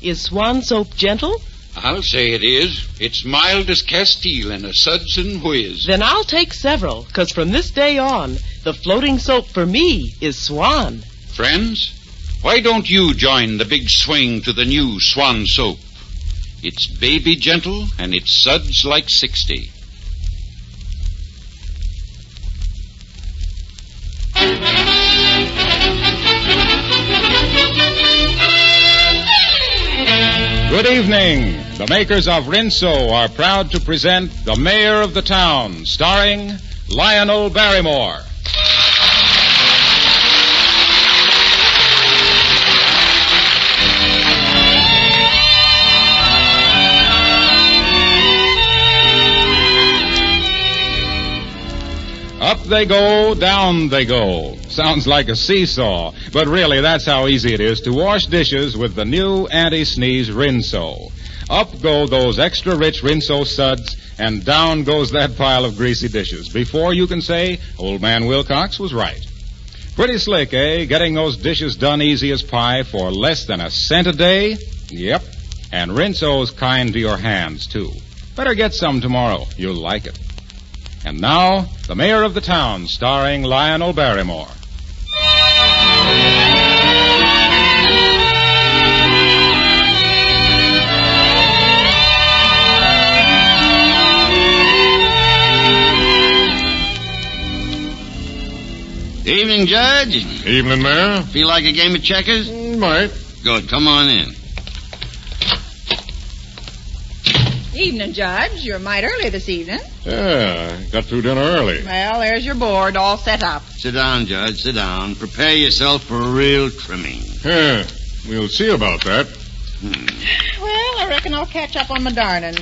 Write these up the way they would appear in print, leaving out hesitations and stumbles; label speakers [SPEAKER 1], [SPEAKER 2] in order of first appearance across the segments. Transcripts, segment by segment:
[SPEAKER 1] Is Swan soap gentle?
[SPEAKER 2] I'll say it is. It's mild as Castile and a suds and whiz.
[SPEAKER 1] Then I'll take several, 'cause from this day on, the floating soap for me is Swan.
[SPEAKER 2] Friends, why don't you join the big swing to the new Swan soap? It's baby gentle and it suds like 60.
[SPEAKER 3] Good evening. The makers of Rinso are proud to present The Mayor of the Town, starring Lionel Barrymore. Up they go, down they go. Sounds like a seesaw, but really that's how easy it is to wash dishes with the new anti-sneeze Rinso. Up go those extra-rich Rinso suds, and down goes that pile of greasy dishes before you can say Old Man Wilcox was right. Pretty slick, eh? Getting those dishes done easy as pie for less than a cent a day? Yep. And Rinso's kind to your hands, too. Better get some tomorrow. You'll like it. And now, The Mayor of the Town, starring Lionel Barrymore.
[SPEAKER 4] Evening, Judge.
[SPEAKER 5] Evening, Mayor.
[SPEAKER 4] Feel like a game of checkers?
[SPEAKER 5] Might.
[SPEAKER 4] Good. Come on in.
[SPEAKER 6] Evening, Judge. You're mighty early this evening.
[SPEAKER 5] Yeah, got through dinner early.
[SPEAKER 6] Well, there's your board all set up.
[SPEAKER 4] Sit down, Judge. Sit down. Prepare yourself for a real trimming.
[SPEAKER 5] Yeah, we'll see about that.
[SPEAKER 6] Well, I reckon I'll catch up on my darning.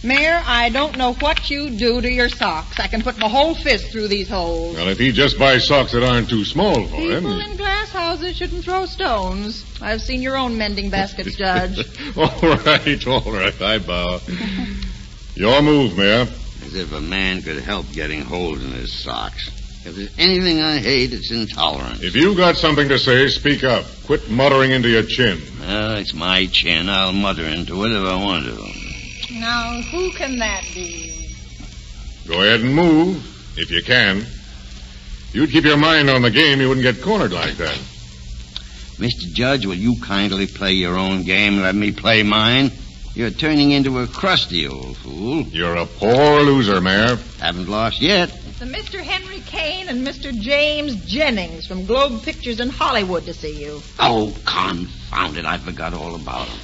[SPEAKER 6] Mayor, I don't know what you do to your socks. I can put my whole fist through these holes.
[SPEAKER 5] Well, if he just buys socks that aren't too small for him.
[SPEAKER 6] People in glass houses shouldn't throw stones. I've seen your own mending baskets, Judge.
[SPEAKER 5] All right, I bow. Your move, Mayor.
[SPEAKER 4] As if a man could help getting holes in his socks. If there's anything I hate, it's intolerance.
[SPEAKER 5] If you got something to say, speak up. Quit muttering into your chin.
[SPEAKER 4] Well, it's my chin. I'll mutter into it if I want to.
[SPEAKER 6] Now, who can that be?
[SPEAKER 5] Go ahead and move, if you can. If you'd keep your mind on the game, you wouldn't get cornered like that.
[SPEAKER 4] Mr. Judge, will you kindly play your own game and let me play mine? You're turning into a crusty old fool.
[SPEAKER 5] You're a poor loser, Mayor.
[SPEAKER 4] Haven't lost yet.
[SPEAKER 6] It's a Mr. Henry Kane and Mr. James Jennings from Globe Pictures in Hollywood to see you.
[SPEAKER 4] Oh, confound it. I forgot all about them.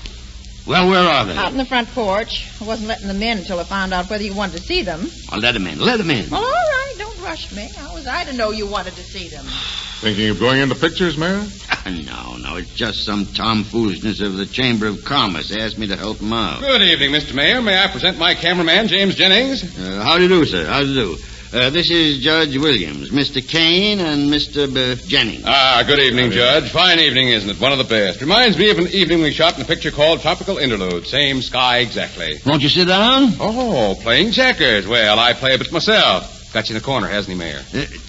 [SPEAKER 4] Well, where are they?
[SPEAKER 6] Out in the front porch. I wasn't letting them in until I found out whether you wanted to see them.
[SPEAKER 4] I'll let them in. Let them in.
[SPEAKER 6] Well, all right. Don't rush me. How was I to know you wanted to see them?
[SPEAKER 5] Thinking of going into pictures, Mayor?
[SPEAKER 4] No. It's just some tomfoolishness of the Chamber of Commerce. They asked me to help them out.
[SPEAKER 3] Good evening, Mr. Mayor. May I present my cameraman, James Jennings?
[SPEAKER 4] How do you do, sir? How do you do? This is Judge Williams, Mr. Kane, and Mr. Jennings.
[SPEAKER 3] Good evening, Judge. Fine evening, isn't it? One of the best. Reminds me of an evening we shot in a picture called Tropical Interlude. Same sky exactly.
[SPEAKER 4] Won't you sit down?
[SPEAKER 3] Oh, playing checkers. Well, I play a bit myself. Got you in the corner, hasn't he, Mayor?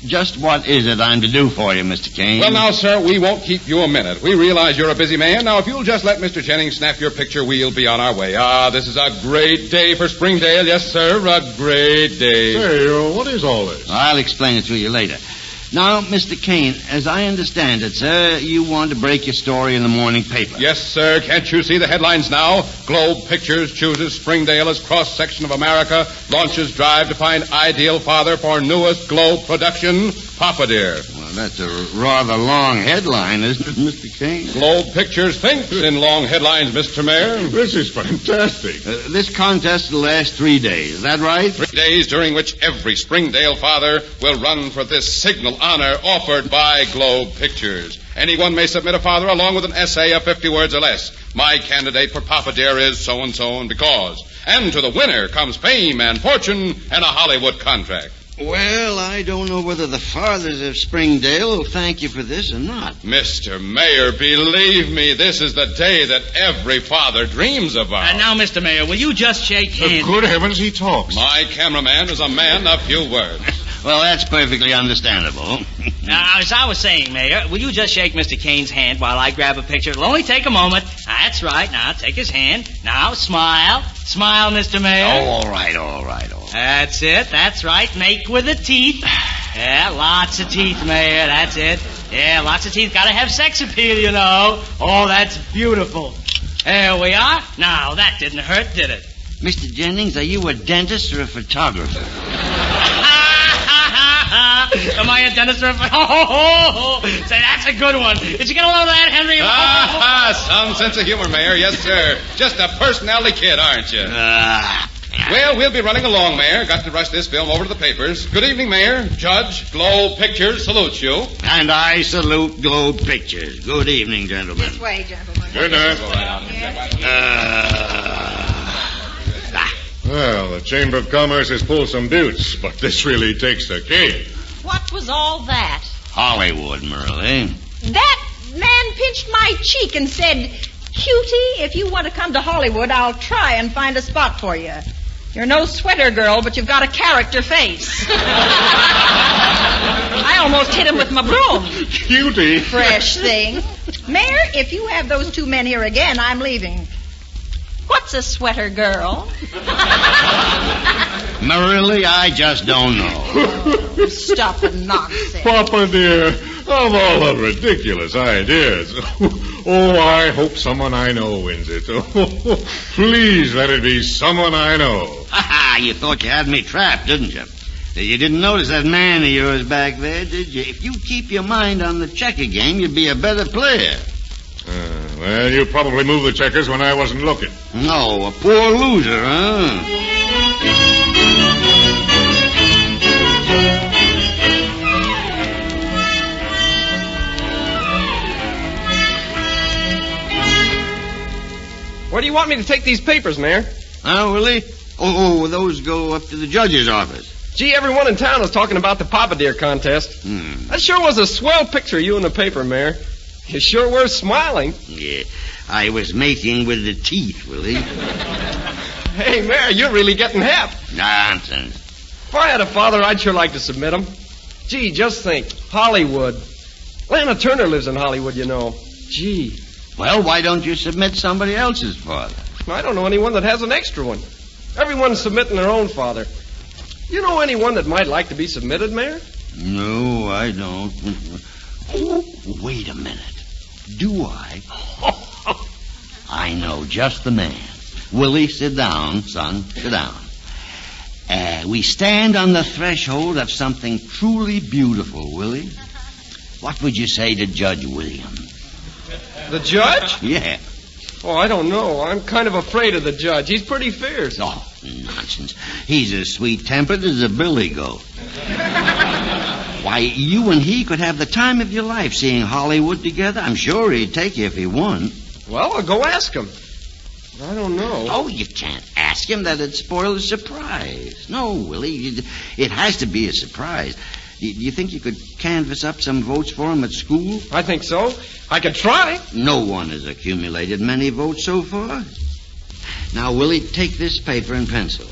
[SPEAKER 4] Just what is it I'm to do for you, Mr. Kane?
[SPEAKER 3] Well, now, sir, we won't keep you a minute. We realize you're a busy man. Now, if you'll just let Mr. Jennings snap your picture, we'll be on our way. This is a great day for Springdale. Yes, sir, a great day.
[SPEAKER 5] Say, what is all this?
[SPEAKER 4] I'll explain it to you later. Now, Mr. Kane, as I understand it, sir, you want to break your story in the morning paper.
[SPEAKER 3] Yes, sir. Can't you see the headlines now? Globe Pictures chooses Springdale as cross-section of America, launches drive to find ideal father for newest Globe production, Papa Dear.
[SPEAKER 4] Well, that's a rather long headline, isn't it, Mr. Kane?
[SPEAKER 3] Globe Pictures thinks in long headlines, Mr. Mayor.
[SPEAKER 5] This is fantastic.
[SPEAKER 4] This contest will last 3 days. Is that right?
[SPEAKER 3] 3 days during which every Springdale father will run for this signal honor offered by Globe Pictures. Anyone may submit a father along with an essay of 50 words or less. My candidate for Papa Dear is so-and-so and because. And to the winner comes fame and fortune and a Hollywood contract.
[SPEAKER 4] Well, I don't know whether the fathers of Springdale will thank you for this or not.
[SPEAKER 3] Mr. Mayor, believe me, this is the day that every father dreams about.
[SPEAKER 7] Now, Mr. Mayor, will you just shake hands?
[SPEAKER 5] Good heavens, he talks.
[SPEAKER 3] My cameraman is a man of few words.
[SPEAKER 4] Well, that's perfectly understandable.
[SPEAKER 7] Now, as I was saying, Mayor, will you just shake Mr. Kane's hand while I grab a picture? It'll only take a moment. That's right. Now, take his hand. Now, smile. Smile, Mr. Mayor.
[SPEAKER 4] Oh, all right.
[SPEAKER 7] That's it. That's right. Make with the teeth. Yeah, lots of teeth, Mayor. That's it. Yeah, lots of teeth. Gotta have sex appeal, you know. Oh, that's beautiful. There we are. Now, that didn't hurt, did it?
[SPEAKER 4] Mr. Jennings, are you a dentist or a photographer?
[SPEAKER 7] Am I a dentist or a... Say, that's a good one. Did you get a load of that, Henry?
[SPEAKER 3] Some sense of humor, Mayor. Yes, sir. Just a personality kid, aren't you? Well, we'll be running along, Mayor. Got to rush this film over to the papers. Good evening, Mayor. Judge, Globe Pictures salutes you.
[SPEAKER 4] And I salute Globe Pictures. Good evening, gentlemen.
[SPEAKER 6] This way, gentlemen.
[SPEAKER 5] Good night.
[SPEAKER 3] Go right on.
[SPEAKER 5] Well, the Chamber of Commerce has pulled some buttes, but this really takes the cake.
[SPEAKER 8] What was all that?
[SPEAKER 4] Hollywood, Merle.
[SPEAKER 6] That man pinched my cheek and said, "Cutie, if you want to come to Hollywood, I'll try and find a spot for you. You're no sweater girl, but you've got a character face." I almost hit him with my broom.
[SPEAKER 5] Cutie.
[SPEAKER 6] Fresh thing. Mayor, if you have those two men here again, I'm leaving. What's a sweater girl?
[SPEAKER 4] Marilla, I just don't know.
[SPEAKER 6] Stop the nonsense.
[SPEAKER 5] Papa, dear, of all the ridiculous ideas. Oh, I hope someone I know wins it. Oh, please let it be someone I know.
[SPEAKER 4] Ha! You thought you had me trapped, didn't you? You didn't notice that man of yours back there, did you? If you keep your mind on the checker game, you'd be a better player.
[SPEAKER 5] Well, you probably moved the checkers when I wasn't looking.
[SPEAKER 4] No, a poor loser, huh?
[SPEAKER 9] Where do you want me to take these papers, Mayor?
[SPEAKER 4] Oh, really? Oh, those go up to the judge's office.
[SPEAKER 9] Gee, everyone in town was talking about the Papa Deer contest. That sure was a swell picture of you in the paper, Mayor. You sure were smiling.
[SPEAKER 4] Yeah, I was mating with the teeth, Willie.
[SPEAKER 9] Hey, Mayor, you're really getting hep.
[SPEAKER 4] Nonsense.
[SPEAKER 9] If I had a father, I'd sure like to submit him. Gee, just think. Hollywood. Lana Turner lives in Hollywood, you know. Gee.
[SPEAKER 4] Well, why don't you submit somebody else's father?
[SPEAKER 9] I don't know anyone that has an extra one. Everyone's submitting their own father. You know anyone that might like to be submitted, Mayor?
[SPEAKER 4] No, I don't. Oh, wait a minute. Do I? I know just the man. Willie, sit down, son. Sit down. We stand on the threshold of something truly beautiful, Willie. What would you say to Judge William?
[SPEAKER 9] The judge?
[SPEAKER 4] Yeah.
[SPEAKER 9] Oh, I don't know. I'm kind of afraid of the judge. He's pretty fierce.
[SPEAKER 4] Oh, nonsense. He's as sweet-tempered as a billy goat. Why, you and he could have the time of your life seeing Hollywood together. I'm sure he'd take you if he won.
[SPEAKER 9] Well, I'll go ask him. I don't know.
[SPEAKER 4] Oh, you can't ask him. That'd spoil the surprise. No, Willie, it has to be a surprise. Do you think you could canvass up some votes for him at school?
[SPEAKER 9] I think so. I could try.
[SPEAKER 4] No one has accumulated many votes so far. Now, Willie, take this paper and pencil.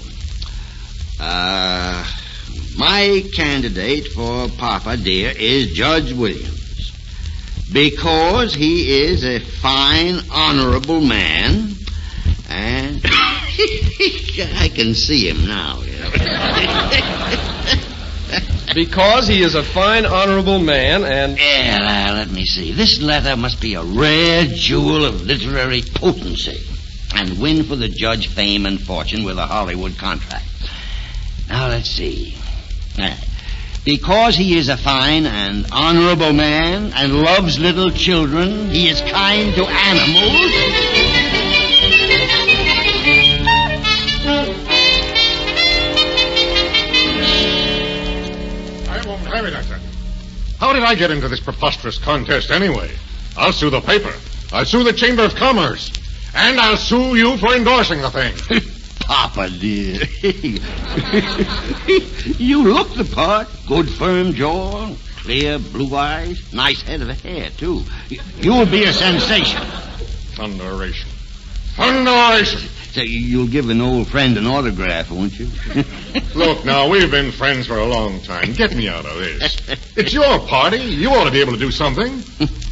[SPEAKER 4] My candidate for Papa Deer is Judge Williams. Because he is a fine, honorable man. And I can see him now. You know.
[SPEAKER 9] Because he is a fine, honorable man, and...
[SPEAKER 4] Yeah, let me see. This letter must be a rare jewel of literary potency and win for the judge fame and fortune with a Hollywood contract. Now, let's see. Because he is a fine and honorable man and loves little children, he is kind to animals...
[SPEAKER 5] How did I get into this preposterous contest anyway? I'll sue the paper. I'll sue the Chamber of Commerce. And I'll sue you for endorsing the thing.
[SPEAKER 4] Papa, dear. You look the part. Good firm jaw, clear blue eyes, nice head of hair, too. You will be a sensation.
[SPEAKER 5] Thunderation. Thunderation!
[SPEAKER 4] Say, you'll give an old friend an autograph, won't you?
[SPEAKER 5] Look, now, we've been friends for a long time. Get me out of this. It's your party. You ought to be able to do something.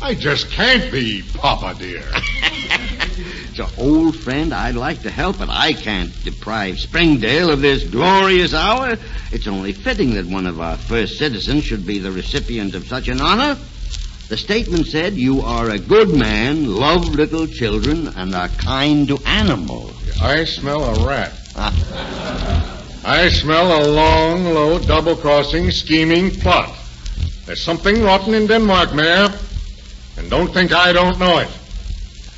[SPEAKER 5] I just can't be Papa, dear.
[SPEAKER 4] It's an old friend. I'd like to help, but I can't deprive Springdale of this glorious hour. It's only fitting that one of our first citizens should be the recipient of such an honor. The statement said, you are a good man, love little children, and are kind to animals.
[SPEAKER 5] I smell a rat. I smell a long, low, double-crossing, scheming plot. There's something rotten in Denmark, Mayor. And don't think I don't know it.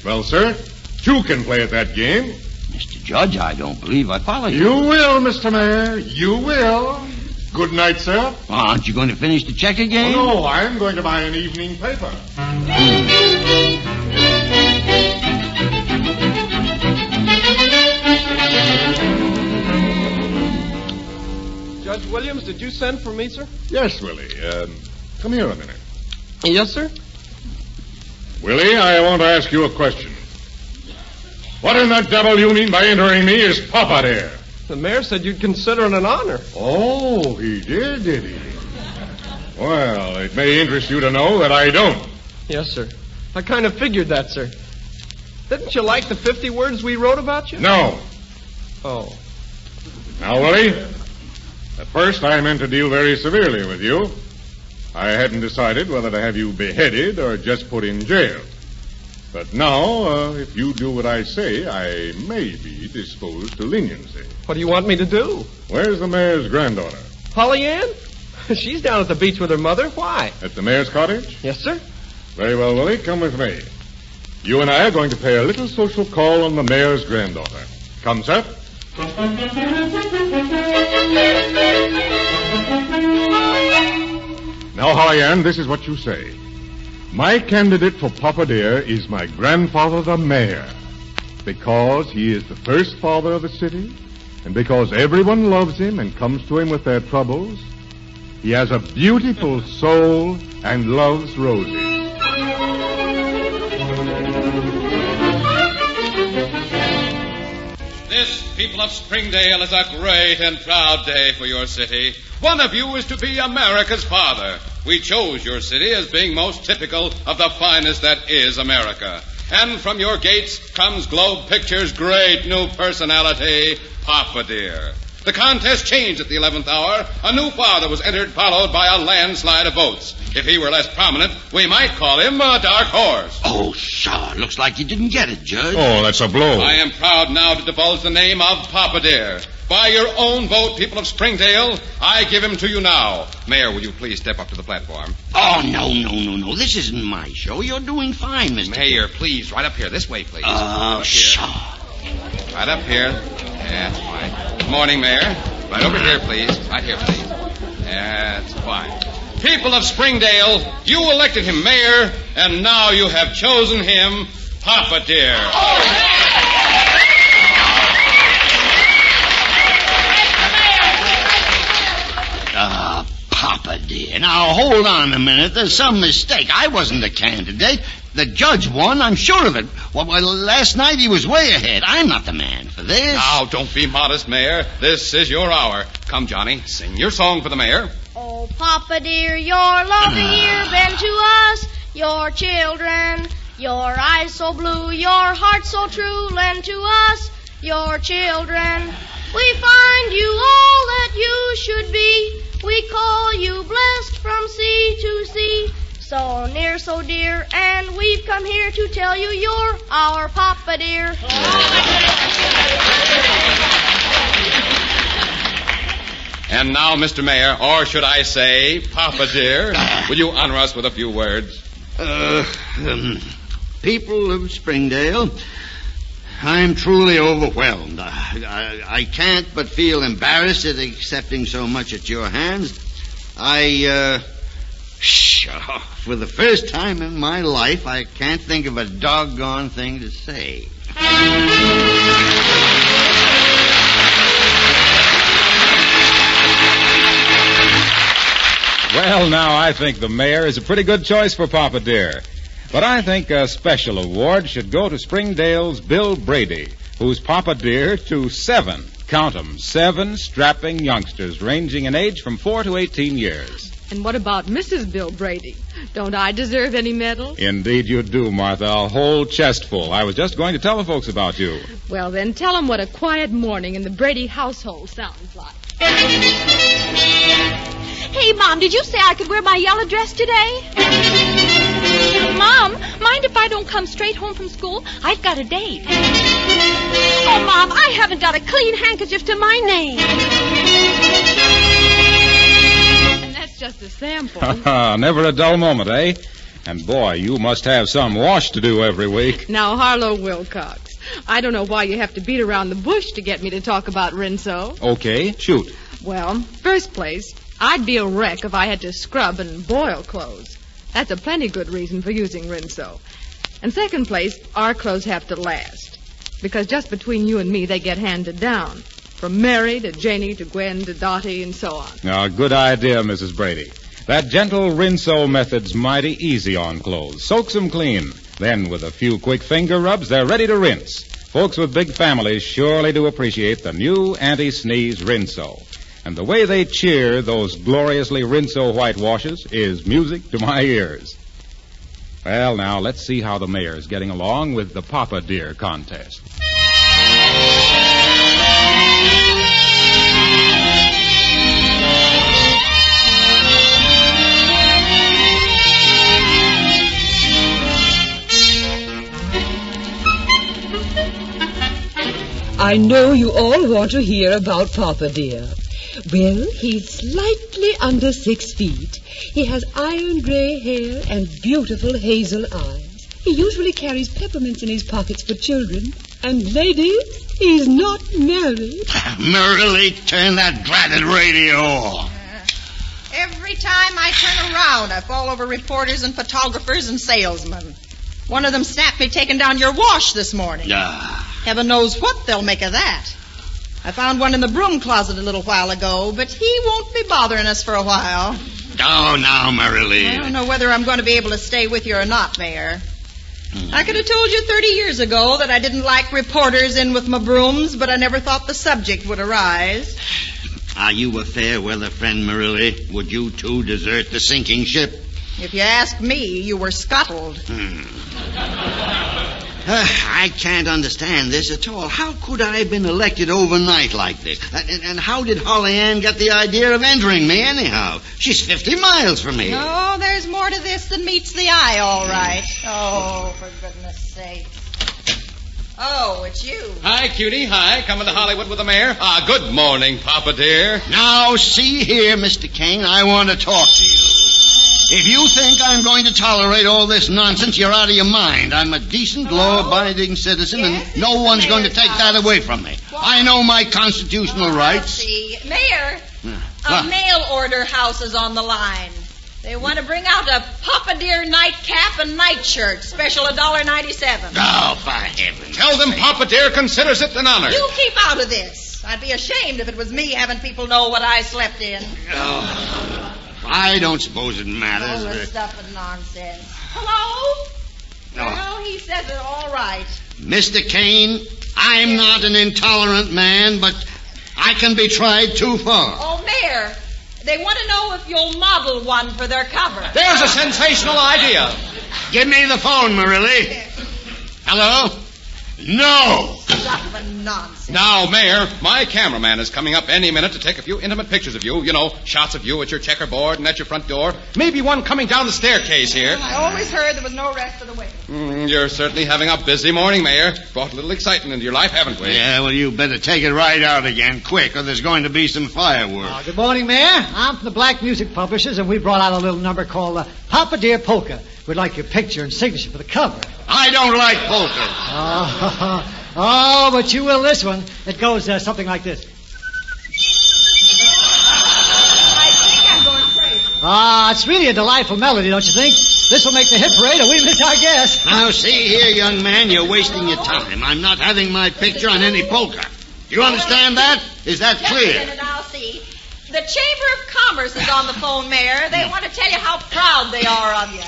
[SPEAKER 5] Well, sir, you can play at that game.
[SPEAKER 4] Mr. Judge, I don't believe I follow you.
[SPEAKER 5] You will, Mr. Mayor. You will. Good night, sir.
[SPEAKER 4] Aren't you going to finish the checker game?
[SPEAKER 5] Oh, no, I'm going to buy an evening paper.
[SPEAKER 9] Judge Williams, did you send for me, sir?
[SPEAKER 5] Yes, Willie. Come here a minute.
[SPEAKER 9] Yes, sir.
[SPEAKER 5] Willie, I want to ask you a question. What in the devil you mean by entering me as Papa there?
[SPEAKER 9] The mayor said you'd consider it an honor.
[SPEAKER 5] Oh, he did he? Well, it may interest you to know that I don't.
[SPEAKER 9] Yes, sir. I kind of figured that, sir. Didn't you like the 50 words we wrote about you?
[SPEAKER 5] No.
[SPEAKER 9] Oh.
[SPEAKER 5] Now, Willie, at first I meant to deal very severely with you. I hadn't decided whether to have you beheaded or just put in jail. But now, if you do what I say, I may be disposed to leniency.
[SPEAKER 9] What do you want me to do?
[SPEAKER 5] Where's the mayor's granddaughter?
[SPEAKER 9] Polly Ann? She's down at the beach with her mother. Why?
[SPEAKER 5] At the mayor's cottage?
[SPEAKER 9] Yes, sir.
[SPEAKER 5] Very well, Willie, come with me. You and I are going to pay a little social call on the mayor's granddaughter. Come, sir. Now, Holly Ann, this is what you say. My candidate for Papa Dear is my grandfather, the mayor, because he is the first father of the city, and because everyone loves him and comes to him with their troubles. He has a beautiful soul and loves roses.
[SPEAKER 2] This, people of Springdale, is a great and proud day for your city. One of you is to be America's father. We chose your city as being most typical of the finest that is America. And from your gates comes Globe Pictures' great new personality, Papa Dear. The contest changed at the 11th hour. A new father was entered, followed by a landslide of votes. If he were less prominent, we might call him a dark horse.
[SPEAKER 4] Oh, pshaw. Looks like you didn't get it, Judge.
[SPEAKER 5] Oh, that's a blow.
[SPEAKER 2] I am proud now to divulge the name of Papa Dear. By your own vote, people of Springdale, I give him to you now. Mayor, will you please step up to the platform?
[SPEAKER 4] Oh, no. This isn't my show. You're doing fine, Mr.
[SPEAKER 2] Mayor, please, right up here. This way, please.
[SPEAKER 4] Oh, pshaw.
[SPEAKER 2] Right up here. That's fine. Good morning, Mayor. Right over here, please. Right here, please. That's fine. People of Springdale, you elected him mayor, and now you have chosen him Papa Dear.
[SPEAKER 4] Papa Dear. Now, hold on a minute. There's some mistake. I wasn't the candidate. The judge won, I'm sure of it. Well, last night he was way ahead. I'm not the man for this.
[SPEAKER 2] Now, don't be modest, Mayor. This is your hour. Come, Johnny, sing your song for the mayor.
[SPEAKER 10] Oh, Papa Dear, your loving ear bend to us, your children. Your eyes so blue, your heart so true, lend to us, your children. We find you all that you should be. We call you blessed from sea to sea. So near, so dear, and we've come here to tell you you're our Papa Dear.
[SPEAKER 2] And now, Mr. Mayor, or should I say, Papa Dear, will you honor us with a few words?
[SPEAKER 4] People of Springdale, I'm truly overwhelmed. I can't but feel embarrassed at accepting so much at your hands. For the first time in my life, I can't think of a doggone thing to say.
[SPEAKER 3] Well, now, I think the mayor is a pretty good choice for Papa Dear. But I think a special award should go to Springdale's Bill Brady, who's Papa Dear to 7, count 'em, 7 strapping youngsters ranging in age from 4 to 18 years.
[SPEAKER 11] And what about Mrs. Bill Brady? Don't I deserve any medals?
[SPEAKER 3] Indeed you do, Martha, a whole chest full. I was just going to tell the folks about you.
[SPEAKER 11] Well, then tell them what a quiet morning in the Brady household sounds like.
[SPEAKER 8] Hey, Mom, did you say I could wear my yellow dress today? Mom, mind if I don't come straight home from school? I've got a date. Oh, Mom, I haven't got a clean handkerchief to my name.
[SPEAKER 11] And that's just a sample.
[SPEAKER 3] Never a dull moment, eh? And boy, you must have some wash to do every week.
[SPEAKER 11] Now, Harlow Wilcox, I don't know why you have to beat around the bush to get me to talk about Rinso.
[SPEAKER 3] Okay, shoot.
[SPEAKER 11] Well, first place, I'd be a wreck if I had to scrub and boil clothes. That's a plenty good reason for using Rinso. And second place, our clothes have to last. Because just between you and me, they get handed down. From Mary to Janie to Gwen to Dottie and so on.
[SPEAKER 3] Now, good idea, Mrs. Brady. That gentle Rinso method's mighty easy on clothes. Soaks them clean. Then, with a few quick finger rubs, they're ready to rinse. Folks with big families surely do appreciate the new anti-sneeze Rinso. And the way they cheer those gloriously Rinso white washes is music to my ears. Well, now, let's see how the mayor's getting along with the Papa Dear contest.
[SPEAKER 12] I know you all want to hear about Papa Dear. Well, he's slightly under 6 feet. He has iron gray hair and beautiful hazel eyes. He usually carries peppermints in his pockets for children. And ladies, he's not married.
[SPEAKER 4] Merrily, turn that dratted radio off.
[SPEAKER 6] Every time I turn around, I fall over reporters and photographers and salesmen. One of them snapped me taking down your wash this morning. Heaven knows what they'll make of that. I found one in the broom closet a little while ago, but he won't be bothering us for a while.
[SPEAKER 4] Oh, now, Merrily.
[SPEAKER 6] I don't know whether I'm going to be able to stay with you or not, Mayor. I could have told you 30 years ago that I didn't like reporters in with my brooms, but I never thought the subject would arise.
[SPEAKER 4] Are you a fair weather friend, Merrily? Would you, too, desert the sinking ship?
[SPEAKER 6] If you ask me, you were scuttled.
[SPEAKER 4] I can't understand this at all. How could I have been elected overnight like this? And how did Holly Ann get the idea of entering me anyhow? She's 50 miles from here.
[SPEAKER 6] Oh, there's more to this than meets the eye, all right. Oh, for goodness sake. Oh, it's you.
[SPEAKER 2] Hi, cutie. Hi. Coming to Hollywood with the mayor? Good morning, Papa Dear.
[SPEAKER 4] Now, see here, Mr. King, I want to talk to you. If you think I'm going to tolerate all this nonsense, you're out of your mind. I'm a decent, law-abiding citizen, and no one's going to take that away from me. I know my constitutional rights.
[SPEAKER 6] See. Mayor, a mail order house is on the line. They want to bring out a Papa Dear nightcap and nightshirt, special $1.97.
[SPEAKER 4] Oh, by heavens.
[SPEAKER 2] Tell them Papa Dear considers it an honor.
[SPEAKER 6] You keep out of this. I'd be ashamed if it was me having people know what I slept in.
[SPEAKER 4] Oh. I don't suppose it matters.
[SPEAKER 6] All this stuff is nonsense. Hello? Well, he says it all right.
[SPEAKER 4] Mr. Kane, I'm not an intolerant man, but I can be tried too far.
[SPEAKER 6] Oh, Mayor, they want to know if you'll model one for their cover.
[SPEAKER 2] There's a sensational idea.
[SPEAKER 4] Give me the phone, Marily. Hello? No!
[SPEAKER 6] Stuff and nonsense.
[SPEAKER 2] Now, Mayor, my cameraman is coming up any minute to take a few intimate pictures of you. You know, shots of you at your checkerboard and at your front door. Maybe one coming down the staircase here.
[SPEAKER 6] I always heard there was no rest for the wicked.
[SPEAKER 2] You're certainly having a busy morning, Mayor. Brought a little excitement into your life, haven't we?
[SPEAKER 4] Yeah, well, you better take it right out again, quick, or there's going to be some fireworks.
[SPEAKER 13] Good morning, Mayor. I'm from the Black Music Publishers, and we brought out a little number called Papa Dear Polka. We'd like your picture and signature for the cover.
[SPEAKER 4] I don't like polka.
[SPEAKER 13] Oh, but you will this one. It goes something like this.
[SPEAKER 6] I think I'm going crazy.
[SPEAKER 13] It's really a delightful melody, don't you think? This will make the hit parade, or we miss our guest.
[SPEAKER 4] Now, see here, young man, you're wasting your time. I'm not having my picture on any polka. Do you understand that? Is that clear?
[SPEAKER 6] Just a minute, I'll see. The Chamber of Commerce is on the phone, Mayor. They want to tell you how proud they are of you.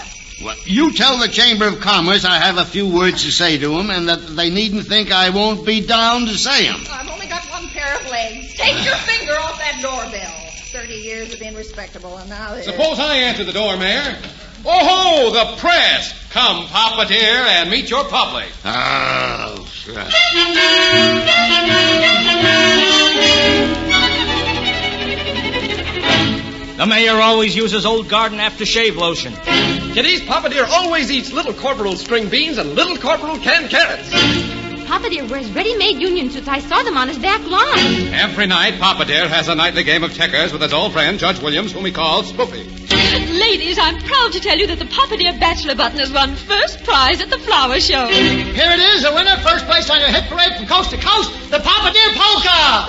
[SPEAKER 4] Well, you tell the Chamber of Commerce I have a few words to say to them, and that they needn't think I won't be down to say them.
[SPEAKER 6] I've only got one pair of legs. Take your finger off that doorbell. 30 years of being respectable, and now this.
[SPEAKER 2] Suppose I answer the door, Mayor. Oh-ho, the press! Come, Papa dear, and meet your public.
[SPEAKER 4] Oh, shucks.
[SPEAKER 7] The mayor always uses old garden aftershave lotion.
[SPEAKER 9] Kiddies, Papa Dear always eats Little Corporal string beans and Little Corporal canned carrots.
[SPEAKER 8] Papa Dear wears ready-made union suits. I saw them on his back lawn.
[SPEAKER 2] Every night, Papa dear has a nightly game of checkers with his old friend, Judge Williams, whom he calls Spoofy.
[SPEAKER 8] Ladies, I'm proud to tell you that the Papa Dear Bachelor Button has won first prize at the flower show.
[SPEAKER 13] Here it is, the winner, first place on your hit parade from coast to coast, the Papa Dear Polka.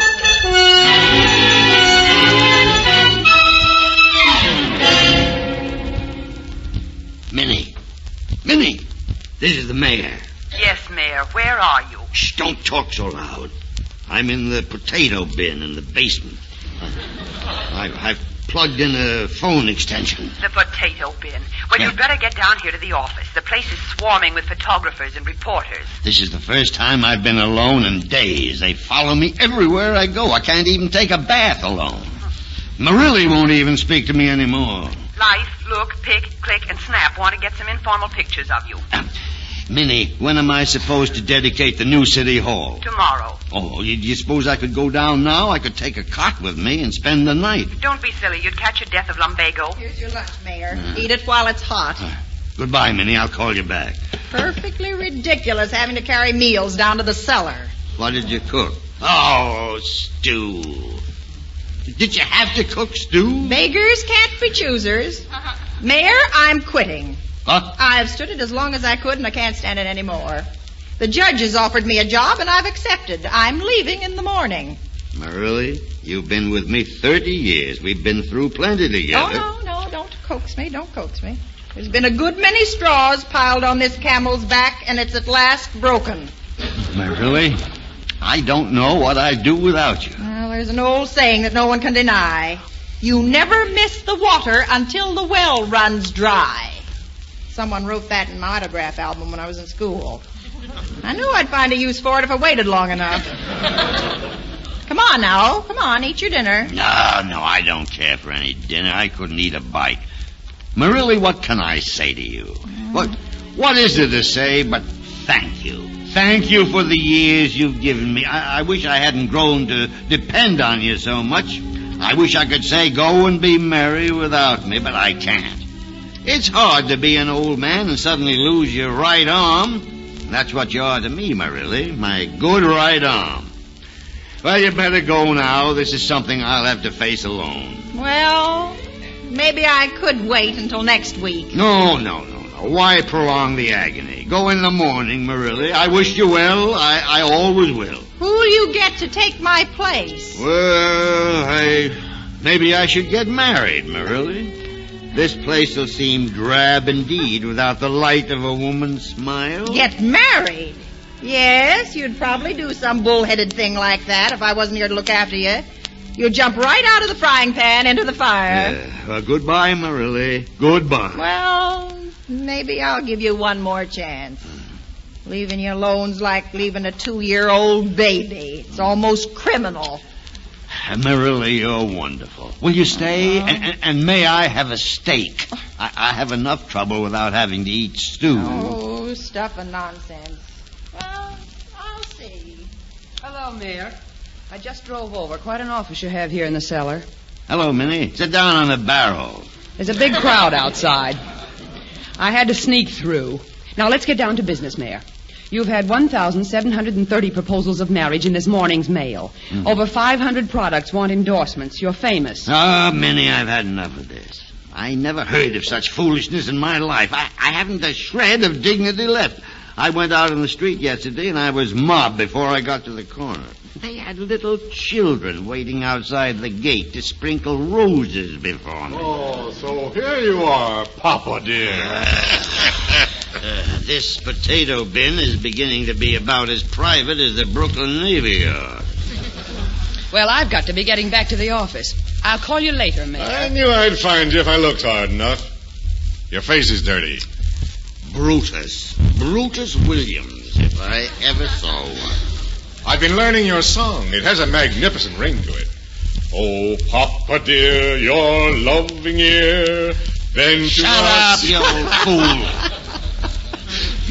[SPEAKER 4] Minnie, this is the mayor.
[SPEAKER 14] Yes, Mayor. Where are you?
[SPEAKER 4] Shh, don't talk so loud. I'm in the potato bin in the basement. I've plugged in a phone extension.
[SPEAKER 14] The potato bin. Well, you'd better get down here to the office. The place is swarming with photographers and reporters.
[SPEAKER 4] This is the first time I've been alone in days. They follow me everywhere I go. I can't even take a bath alone. Marilli won't even speak to me anymore.
[SPEAKER 14] Life, look, pick, click, and snap want to get some informal pictures of you.
[SPEAKER 4] Minnie, when am I supposed to dedicate the new city hall?
[SPEAKER 14] Tomorrow.
[SPEAKER 4] Oh, you suppose I could go down now? I could take a cot with me and spend the night.
[SPEAKER 14] Don't be silly. You'd catch a death of lumbago.
[SPEAKER 6] Here's your lunch, Mayor. Eat it while it's hot.
[SPEAKER 4] Goodbye, Minnie. I'll call you back.
[SPEAKER 6] Perfectly ridiculous having to carry meals down to the cellar.
[SPEAKER 4] What did you cook? Oh, stew. Did you have to cook stew?
[SPEAKER 6] Beggars can't be choosers. Mayor, I'm quitting.
[SPEAKER 4] Huh?
[SPEAKER 6] I've stood it as long as I could, and I can't stand it anymore. The judge has offered me a job, and I've accepted. I'm leaving in the morning.
[SPEAKER 4] Marilli, you've been with me 30 years. We've been through plenty together.
[SPEAKER 6] Oh, no, don't coax me. There's been a good many straws piled on this camel's back, and it's at last broken.
[SPEAKER 4] Marilli, I don't know what I'd do without you.
[SPEAKER 6] Well, there's an old saying that no one can deny. You never miss the water until the well runs dry. Someone wrote that in my autograph album when I was in school. I knew I'd find a use for it if I waited long enough. Come on now. Come on, eat your dinner.
[SPEAKER 4] No, I don't care for any dinner. I couldn't eat a bite. Marilli, what can I say to you? What is there to say but thank you? Thank you for the years you've given me. I wish I hadn't grown to depend on you so much. I wish I could say go and be merry without me, but I can't. It's hard to be an old man and suddenly lose your right arm. That's what you are to me, Marilli, my good right arm. Well, you better go now. This is something I'll have to face alone.
[SPEAKER 6] Well, maybe I could wait until next week.
[SPEAKER 4] No. Why prolong the agony? Go in the morning, Marilli. I wish you well. I always will.
[SPEAKER 6] Who'll you get to take my place?
[SPEAKER 4] Well, maybe I should get married, Marilli. This place will seem drab indeed without the light of a woman's smile.
[SPEAKER 6] Get married? Yes, you'd probably do some bullheaded thing like that if I wasn't here to look after you. You'd jump right out of the frying pan into the fire.
[SPEAKER 4] Well, goodbye, Marilli. Goodbye.
[SPEAKER 6] Well, maybe I'll give you one more chance. Leaving you alone's like leaving a 2-year-old baby. It's almost criminal.
[SPEAKER 4] Marilli, you're wonderful. Will you stay? And may I have a steak? I have enough trouble without having to eat stew.
[SPEAKER 6] Oh, stuff and nonsense. Well, I'll see.
[SPEAKER 11] Hello, Mayor. I just drove over. Quite an office you have here in the cellar.
[SPEAKER 4] Hello, Minnie. Sit down on the barrel.
[SPEAKER 11] There's a big crowd outside. I had to sneak through. Now, let's get down to business, Mayor. You've had 1,730 proposals of marriage in this morning's mail. Over 500 products want endorsements. You're famous.
[SPEAKER 4] Oh, Minnie, I've had enough of this. I never heard of such foolishness in my life. I haven't a shred of dignity left. I went out on the street yesterday, and I was mobbed before I got to the corner. They had little children waiting outside the gate to sprinkle roses before me.
[SPEAKER 5] Oh, so here you are, Papa dear.
[SPEAKER 4] This potato bin is beginning to be about as private as the Brooklyn Navy Yard.
[SPEAKER 11] Well, I've got to be getting back to the office. I'll call you later, Mayor.
[SPEAKER 5] I knew I'd find you if I looked hard enough. Your face is dirty.
[SPEAKER 4] Brutus. Brutus Williams, if I ever saw one.
[SPEAKER 5] I've been learning your song. It has a magnificent ring to it. Oh, Papa dear, your loving ear, then to
[SPEAKER 4] Shut
[SPEAKER 5] us...
[SPEAKER 4] up, you old fool.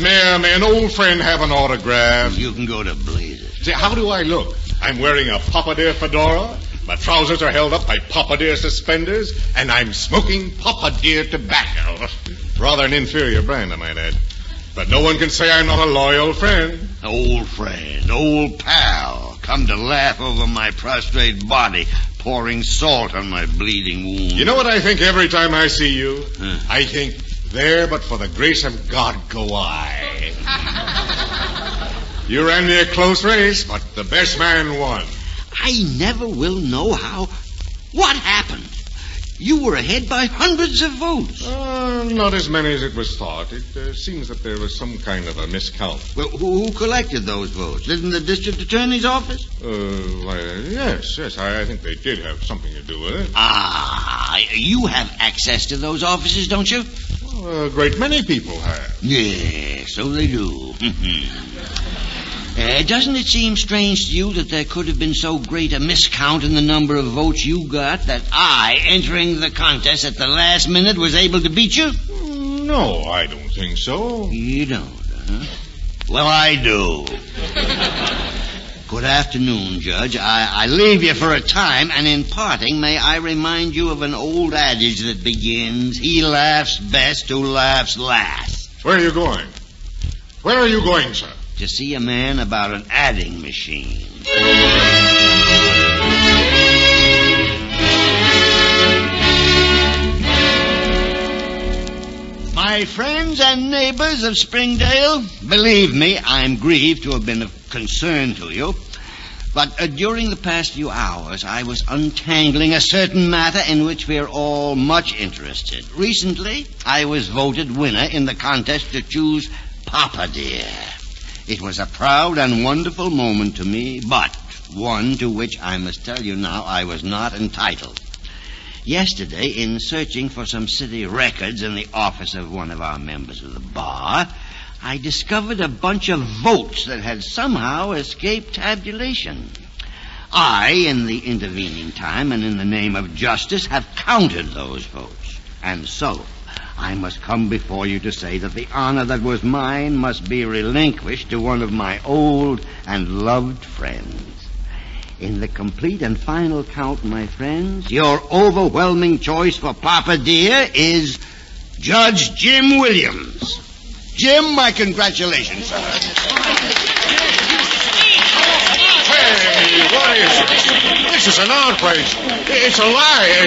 [SPEAKER 5] Mayor, may an old friend have an autograph?
[SPEAKER 4] You can go to blazes.
[SPEAKER 5] See, how do I look? I'm wearing a Papa Dear fedora, my trousers are held up by Papa Dear suspenders, and I'm smoking Papa Dear tobacco. Rather an inferior brand, I might add. But no one can say I'm not a loyal friend.
[SPEAKER 4] Old friend, old pal, come to laugh over my prostrate body, pouring salt on my bleeding wound.
[SPEAKER 5] You know what I think every time I see you? I think, there but for the grace of God go I. You ran me a close race, but the best man won.
[SPEAKER 4] I never will know how... What happened? You were ahead by hundreds of votes.
[SPEAKER 5] Not as many as it was thought. It seems that there was some kind of a miscount.
[SPEAKER 4] Well, who collected those votes? Didn't the district attorney's office?
[SPEAKER 5] Why, yes. I think they did have something to do with it.
[SPEAKER 4] Ah, you have access to those offices, don't you?
[SPEAKER 5] Well, a great many people have.
[SPEAKER 4] Yeah, so they do. Doesn't it seem strange to you that there could have been so great a miscount in the number of votes you got that I, entering the contest at the last minute, was able to beat you?
[SPEAKER 5] No, I don't think so.
[SPEAKER 4] You don't, huh? Well, I do. Good afternoon, Judge. I leave you for a time, and in parting, may I remind you of an old adage that begins, he laughs best who laughs last.
[SPEAKER 5] Where are you going? Where are you going, sir?
[SPEAKER 4] To see a man about an adding machine. My friends and neighbors of Springdale, believe me, I'm grieved to have been of concern to you. But during the past few hours, I was untangling a certain matter in which we are all much interested. Recently, I was voted winner in the contest to choose Papa Dear. It was a proud and wonderful moment to me, but one to which I must tell you now I was not entitled. Yesterday, in searching for some city records in the office of one of our members of the bar, I discovered a bunch of votes that had somehow escaped tabulation. I, in the intervening time and in the name of justice, have counted those votes. And so, I must come before you to say that the honor that was mine must be relinquished to one of my old and loved friends. In the complete and final count, my friends, your overwhelming choice for Papa Dear is Judge Jim Williams. Jim, my congratulations, sir.
[SPEAKER 5] Hey, what is it? This is an outrage. It's a lie.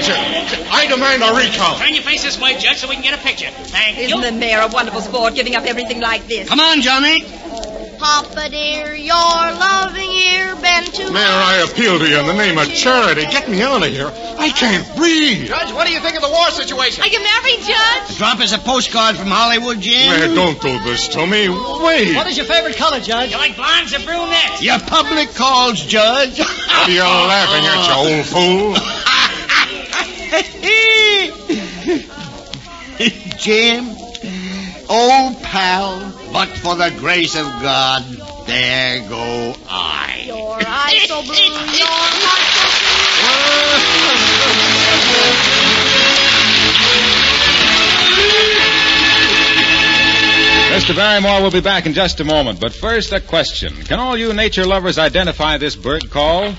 [SPEAKER 5] I demand a recount.
[SPEAKER 7] Turn your face this way, Judge, so we can get a picture. Thank you.
[SPEAKER 6] Isn't the mayor a wonderful sport, giving up everything like this?
[SPEAKER 4] Come on, Johnny.
[SPEAKER 10] Papa dear, your loving ear bent to
[SPEAKER 5] Mayor, I appeal to you in the name of charity. Get me out of here. I can't breathe.
[SPEAKER 9] Judge, what do you think of the war situation?
[SPEAKER 8] Are you married, Judge?
[SPEAKER 4] Drop us a postcard from Hollywood, Jim.
[SPEAKER 5] Mayor, don't do this to me. Wait.
[SPEAKER 13] What is your favorite color, Judge?
[SPEAKER 7] You like blondes or brunettes?
[SPEAKER 4] Your public calls, Judge.
[SPEAKER 5] What are you laughing at, you old fool?
[SPEAKER 4] Jim, old pal, but for the grace of God, there go I.
[SPEAKER 10] your eyes so blue, your heart
[SPEAKER 3] Mr. Barrymore will be back in just a moment, but first a question. Can all you nature lovers identify this bird call?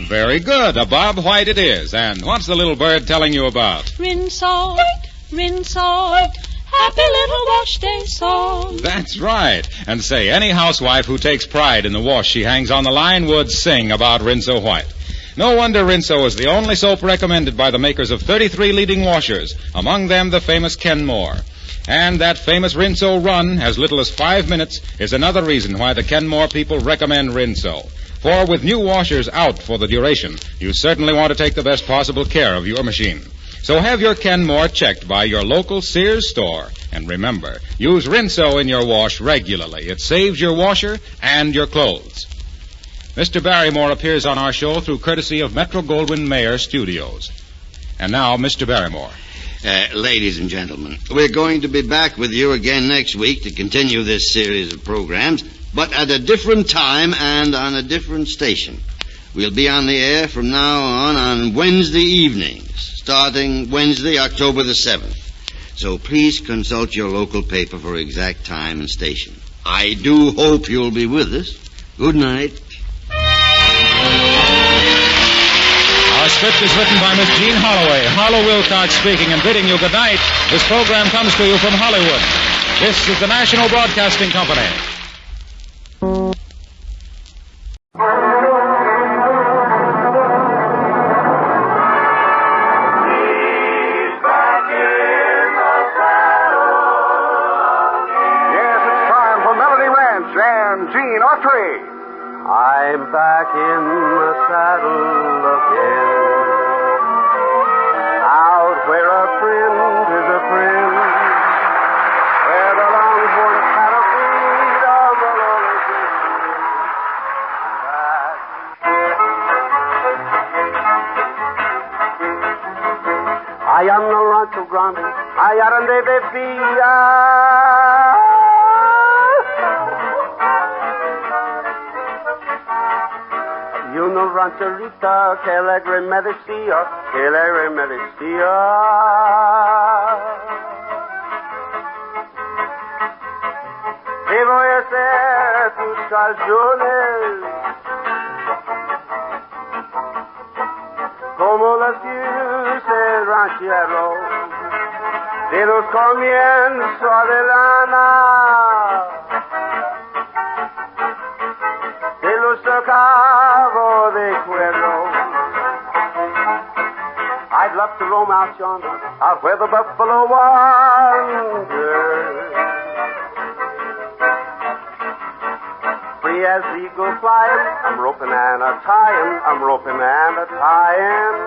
[SPEAKER 3] Very good. A Bob White it is. And what's the little bird telling you about?
[SPEAKER 8] Rinsalt, rinsalt, happy little wash day song.
[SPEAKER 3] That's right. And say, any housewife who takes pride in the wash she hangs on the line would sing about Rinso White. No wonder Rinso is the only soap recommended by the makers of 33 leading washers, among them the famous Kenmore. And that famous Rinso run, as little as 5 minutes, is another reason why the Kenmore people recommend Rinso. For with new washers out for the duration, you certainly want to take the best possible care of your machine. So have your Kenmore checked by your local Sears store. And remember, use Rinso in your wash regularly. It saves your washer and your clothes. Mr. Barrymore appears on our show through courtesy of Metro-Goldwyn-Mayer Studios. And now, Mr. Barrymore.
[SPEAKER 4] Ladies and gentlemen, we're going to be back with you again next week to continue this series of programs, but at a different time and on a different station. We'll be on the air from now on Wednesday evenings, starting Wednesday, October the 7th. So please consult your local paper for exact time and station. I do hope you'll be with us. Good night.
[SPEAKER 3] Our script is written by Miss Jean Holloway. Harlow Wilcox speaking and bidding you good night. This program comes to you from Hollywood. This is the National Broadcasting Company.
[SPEAKER 15] Yes, it's time for Melody Ranch and Gene Autry. I'm back in the saddle again, out where a friend is a friend, where the longhorn cattle feed on the lonely I am no rancho grande, allá donde vivía. Y una rancherita que alegre me decía, que alegre me decía. ¿Qué voy a hacer tus calzones? Como las dioses ranchero, de los comienzos de lana, de los sacabos de cuero. I'd love to roam out yonder, out where the buffalo wander, free as the eagle flying. I'm roping and a tying, I'm roping and a tying.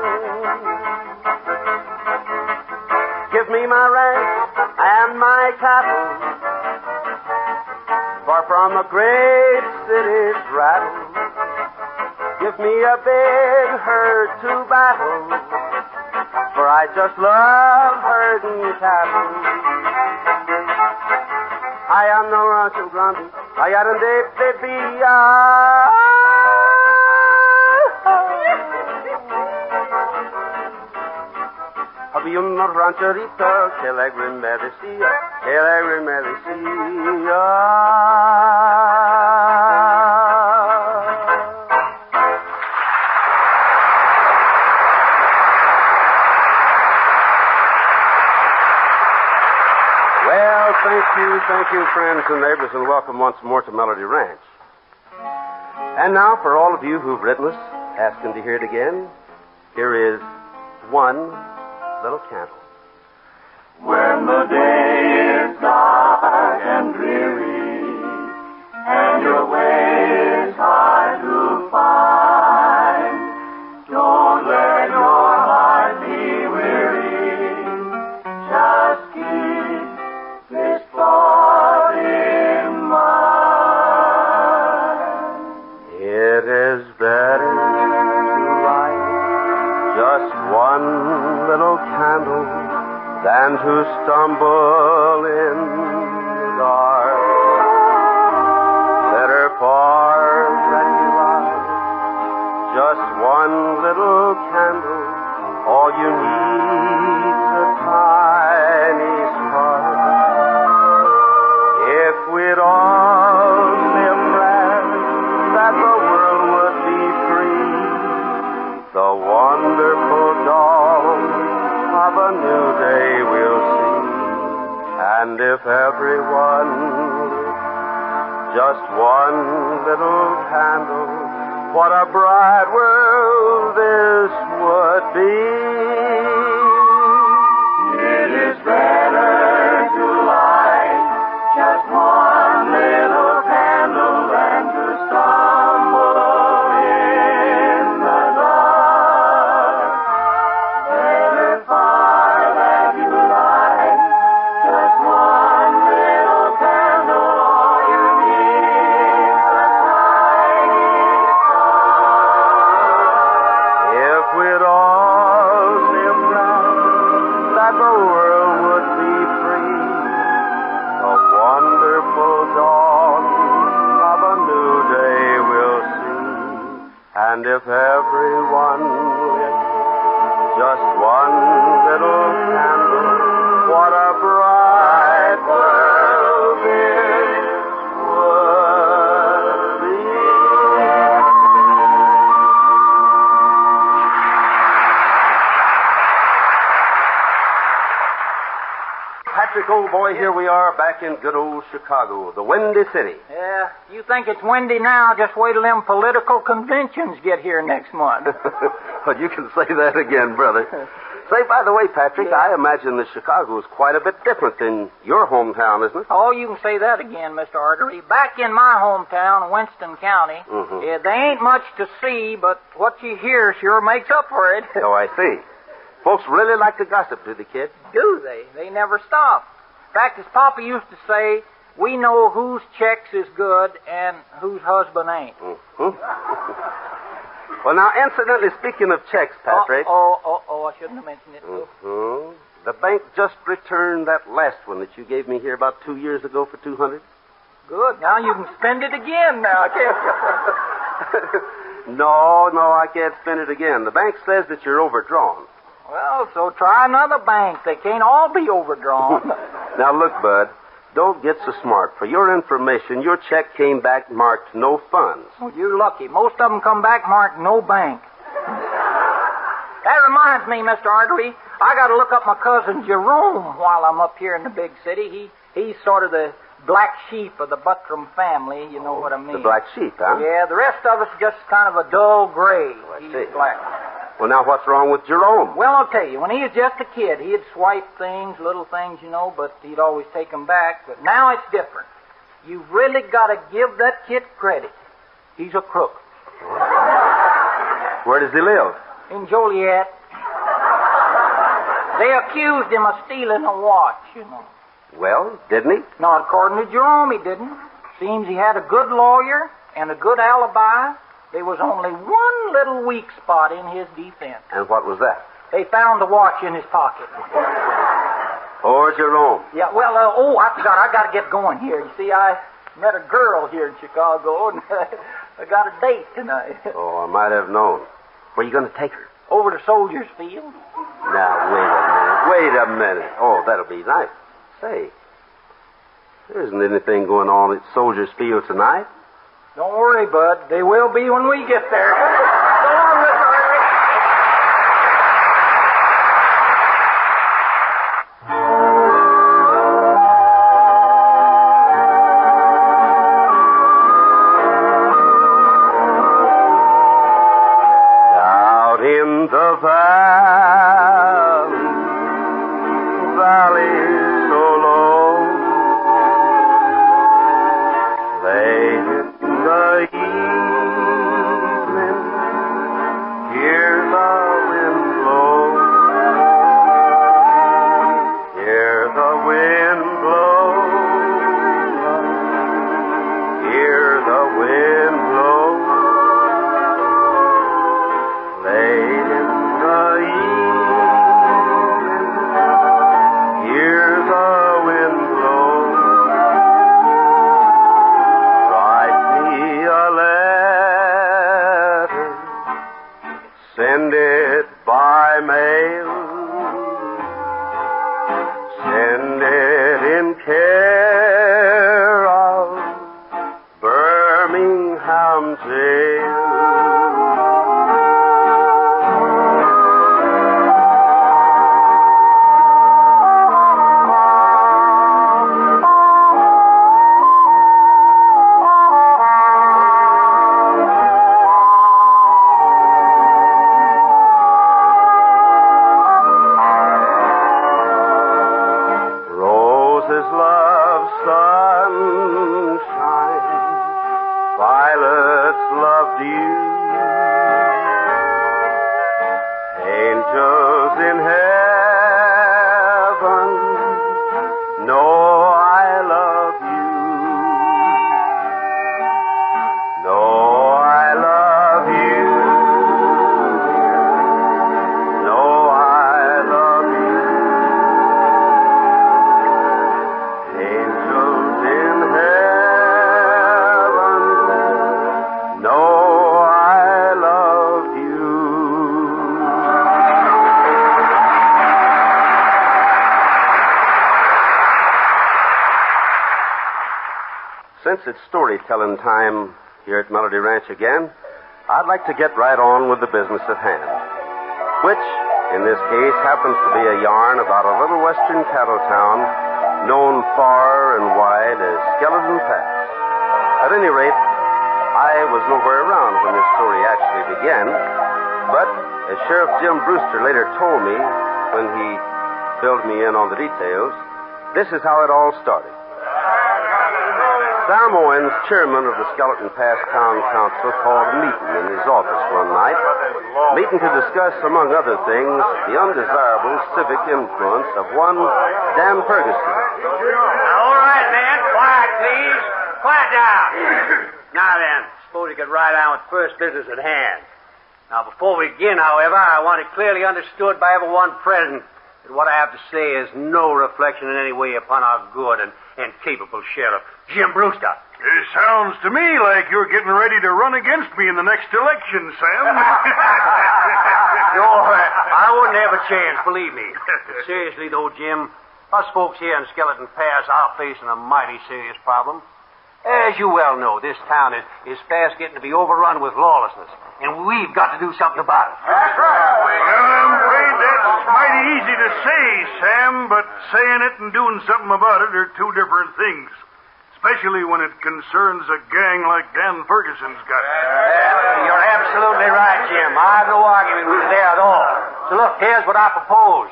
[SPEAKER 15] Give me my ranch and my cattle, far from a great city's rattle. Give me a big herd to battle, for I just love herding cattle. I am no rancho grande, I am de bebia. Había una rancherita que alegre me decía, que alegre me decía. Well, thank you, friends and neighbors, and welcome once more to Melody Ranch. And now, for all of you who've written us, asking to hear it again, here is one little candle.
[SPEAKER 16] When the day is dark and dreary, and your way is hard to find, don't let your heart be weary. Just keep this thought in mind.
[SPEAKER 15] It is better to light just one little candle than to stumble in the dark. Better far that you light just one little candle. All you need's a tiny spark. If we'd all live fast, that the world would be free. The wonderful dawn of a new day we'll see. And if everyone lit just one little candle, what a bright world this would be.
[SPEAKER 16] It is better to light just one little candle than to stumble in the dark. Better far that you light just one little candle. All you need is a tiny spark.
[SPEAKER 15] If we'd all live if everyone lit just one little candle, what a bright world this would be. Patrick, old boy, here we are back in good old Chicago, the Windy City.
[SPEAKER 17] Yeah, you think it's windy now, just wait till them political conventions get here next month.
[SPEAKER 15] But you can say that again, brother. Say, by the way, Patrick, I imagine that Chicago is quite a bit different than your hometown, isn't it?
[SPEAKER 17] Oh, you can say that again, Mr. Autry. Back in my hometown, Winston County, there ain't much to see, but what you hear sure makes up for it.
[SPEAKER 15] Oh, I see. Folks really like to gossip, do they, kid?
[SPEAKER 17] Do they? They never stop. In fact, as Papa used to say, we know whose checks is good and whose husband ain't.
[SPEAKER 15] Well, now, incidentally, speaking of checks, Patrick.
[SPEAKER 17] I shouldn't have mentioned it.
[SPEAKER 15] The bank just returned that last one that you gave me here about 2 years ago for $200.
[SPEAKER 17] Good. Now you can spend it again now, can't you?
[SPEAKER 15] No, I can't spend it again. The bank says that you're overdrawn.
[SPEAKER 17] Well, so try another bank. They can't all be overdrawn.
[SPEAKER 15] Now, look, Bud, don't get so smart. For your information, your check came back marked no funds.
[SPEAKER 17] Well, you're lucky. Most of them come back marked no bank. That reminds me, Mr. Autry, I got to look up my cousin Jerome while I'm up here in the big city. He's sort of the black sheep of the Buttram family, you know what I mean.
[SPEAKER 15] The black sheep, huh?
[SPEAKER 17] Yeah, the rest of us just kind of a dull gray.
[SPEAKER 15] He's
[SPEAKER 17] black.
[SPEAKER 15] Well, now, what's wrong with Jerome?
[SPEAKER 17] Well, I'll tell you, when he was just a kid, he'd swipe things, little things, you know, but he'd always take them back. But now it's different. You've really got to give that kid credit. He's a crook.
[SPEAKER 15] Where does he live?
[SPEAKER 17] In Joliet. They accused him of stealing a watch, you know.
[SPEAKER 15] Well, didn't he?
[SPEAKER 17] Not according to Jerome, he didn't. Seems he had a good lawyer and a good alibi. There was only one little weak spot in his defense.
[SPEAKER 15] And what was that?
[SPEAKER 17] They found the watch in his pocket.
[SPEAKER 15] Poor Jerome.
[SPEAKER 17] Yeah, well, I forgot. I got to get going here. You see, I met a girl here in Chicago, and I got a date tonight.
[SPEAKER 15] Oh, I might have known. Where are you going to take her?
[SPEAKER 17] Over to Soldiers Field.
[SPEAKER 15] Now, wait a minute. Oh, that'll be nice. Say, there isn't anything going on at Soldiers Field tonight.
[SPEAKER 17] Don't worry, Bud. They will be when we get there. So long, Mr. Harrigan.
[SPEAKER 15] Out in the valley so low, late in the evening, hear the wind blow. Hear the wind blow. Hear the wind blow. Late in the evening, hear the wind blow. Write me a letter, send it by mail. Send it in care of Birmingham jail. Roses love sunshine, violets love dew. Angels in heaven know I love you. Know I love you. Know I love you. Angels in heaven know I love since it's storytelling time here at Melody Ranch again, I'd like to get right on with the business at hand, which, in this case, happens to be a yarn about a little western cattle town known far and wide as Skelton Pass. At any rate, I was nowhere around when this story actually began, but as Sheriff Jim Brewster later told me when he filled me in on the details, this is how it all started. Sam Owens, chairman of the Skelton Pass Town Council, called a meeting in his office one night, meeting to discuss, among other things, the undesirable civic influence of one Dan Ferguson.
[SPEAKER 18] All right, man. Quiet, please. Quiet down. Now then, suppose you could ride on with first business at hand. Now, before we begin, however, I want it clearly understood by everyone present that what I have to say is no reflection in any way upon our good and capable sheriff, Jim Brewster.
[SPEAKER 19] It sounds to me like you're getting ready to run against me in the next election, Sam.
[SPEAKER 18] No, I wouldn't have a chance, believe me. But seriously, though, Jim, us folks here in Skeleton Pass are facing a mighty serious problem. As you well know, this town is fast getting to be overrun with lawlessness, and we've got to do something about it.
[SPEAKER 19] That's right. Well, I'm afraid that's mighty easy to say, Sam, but saying it and doing something about it are two different things. Especially when it concerns a gang like Dan Ferguson's got.
[SPEAKER 18] You're absolutely right, Jim. I have no argument with you there at all. So look, here's what I propose.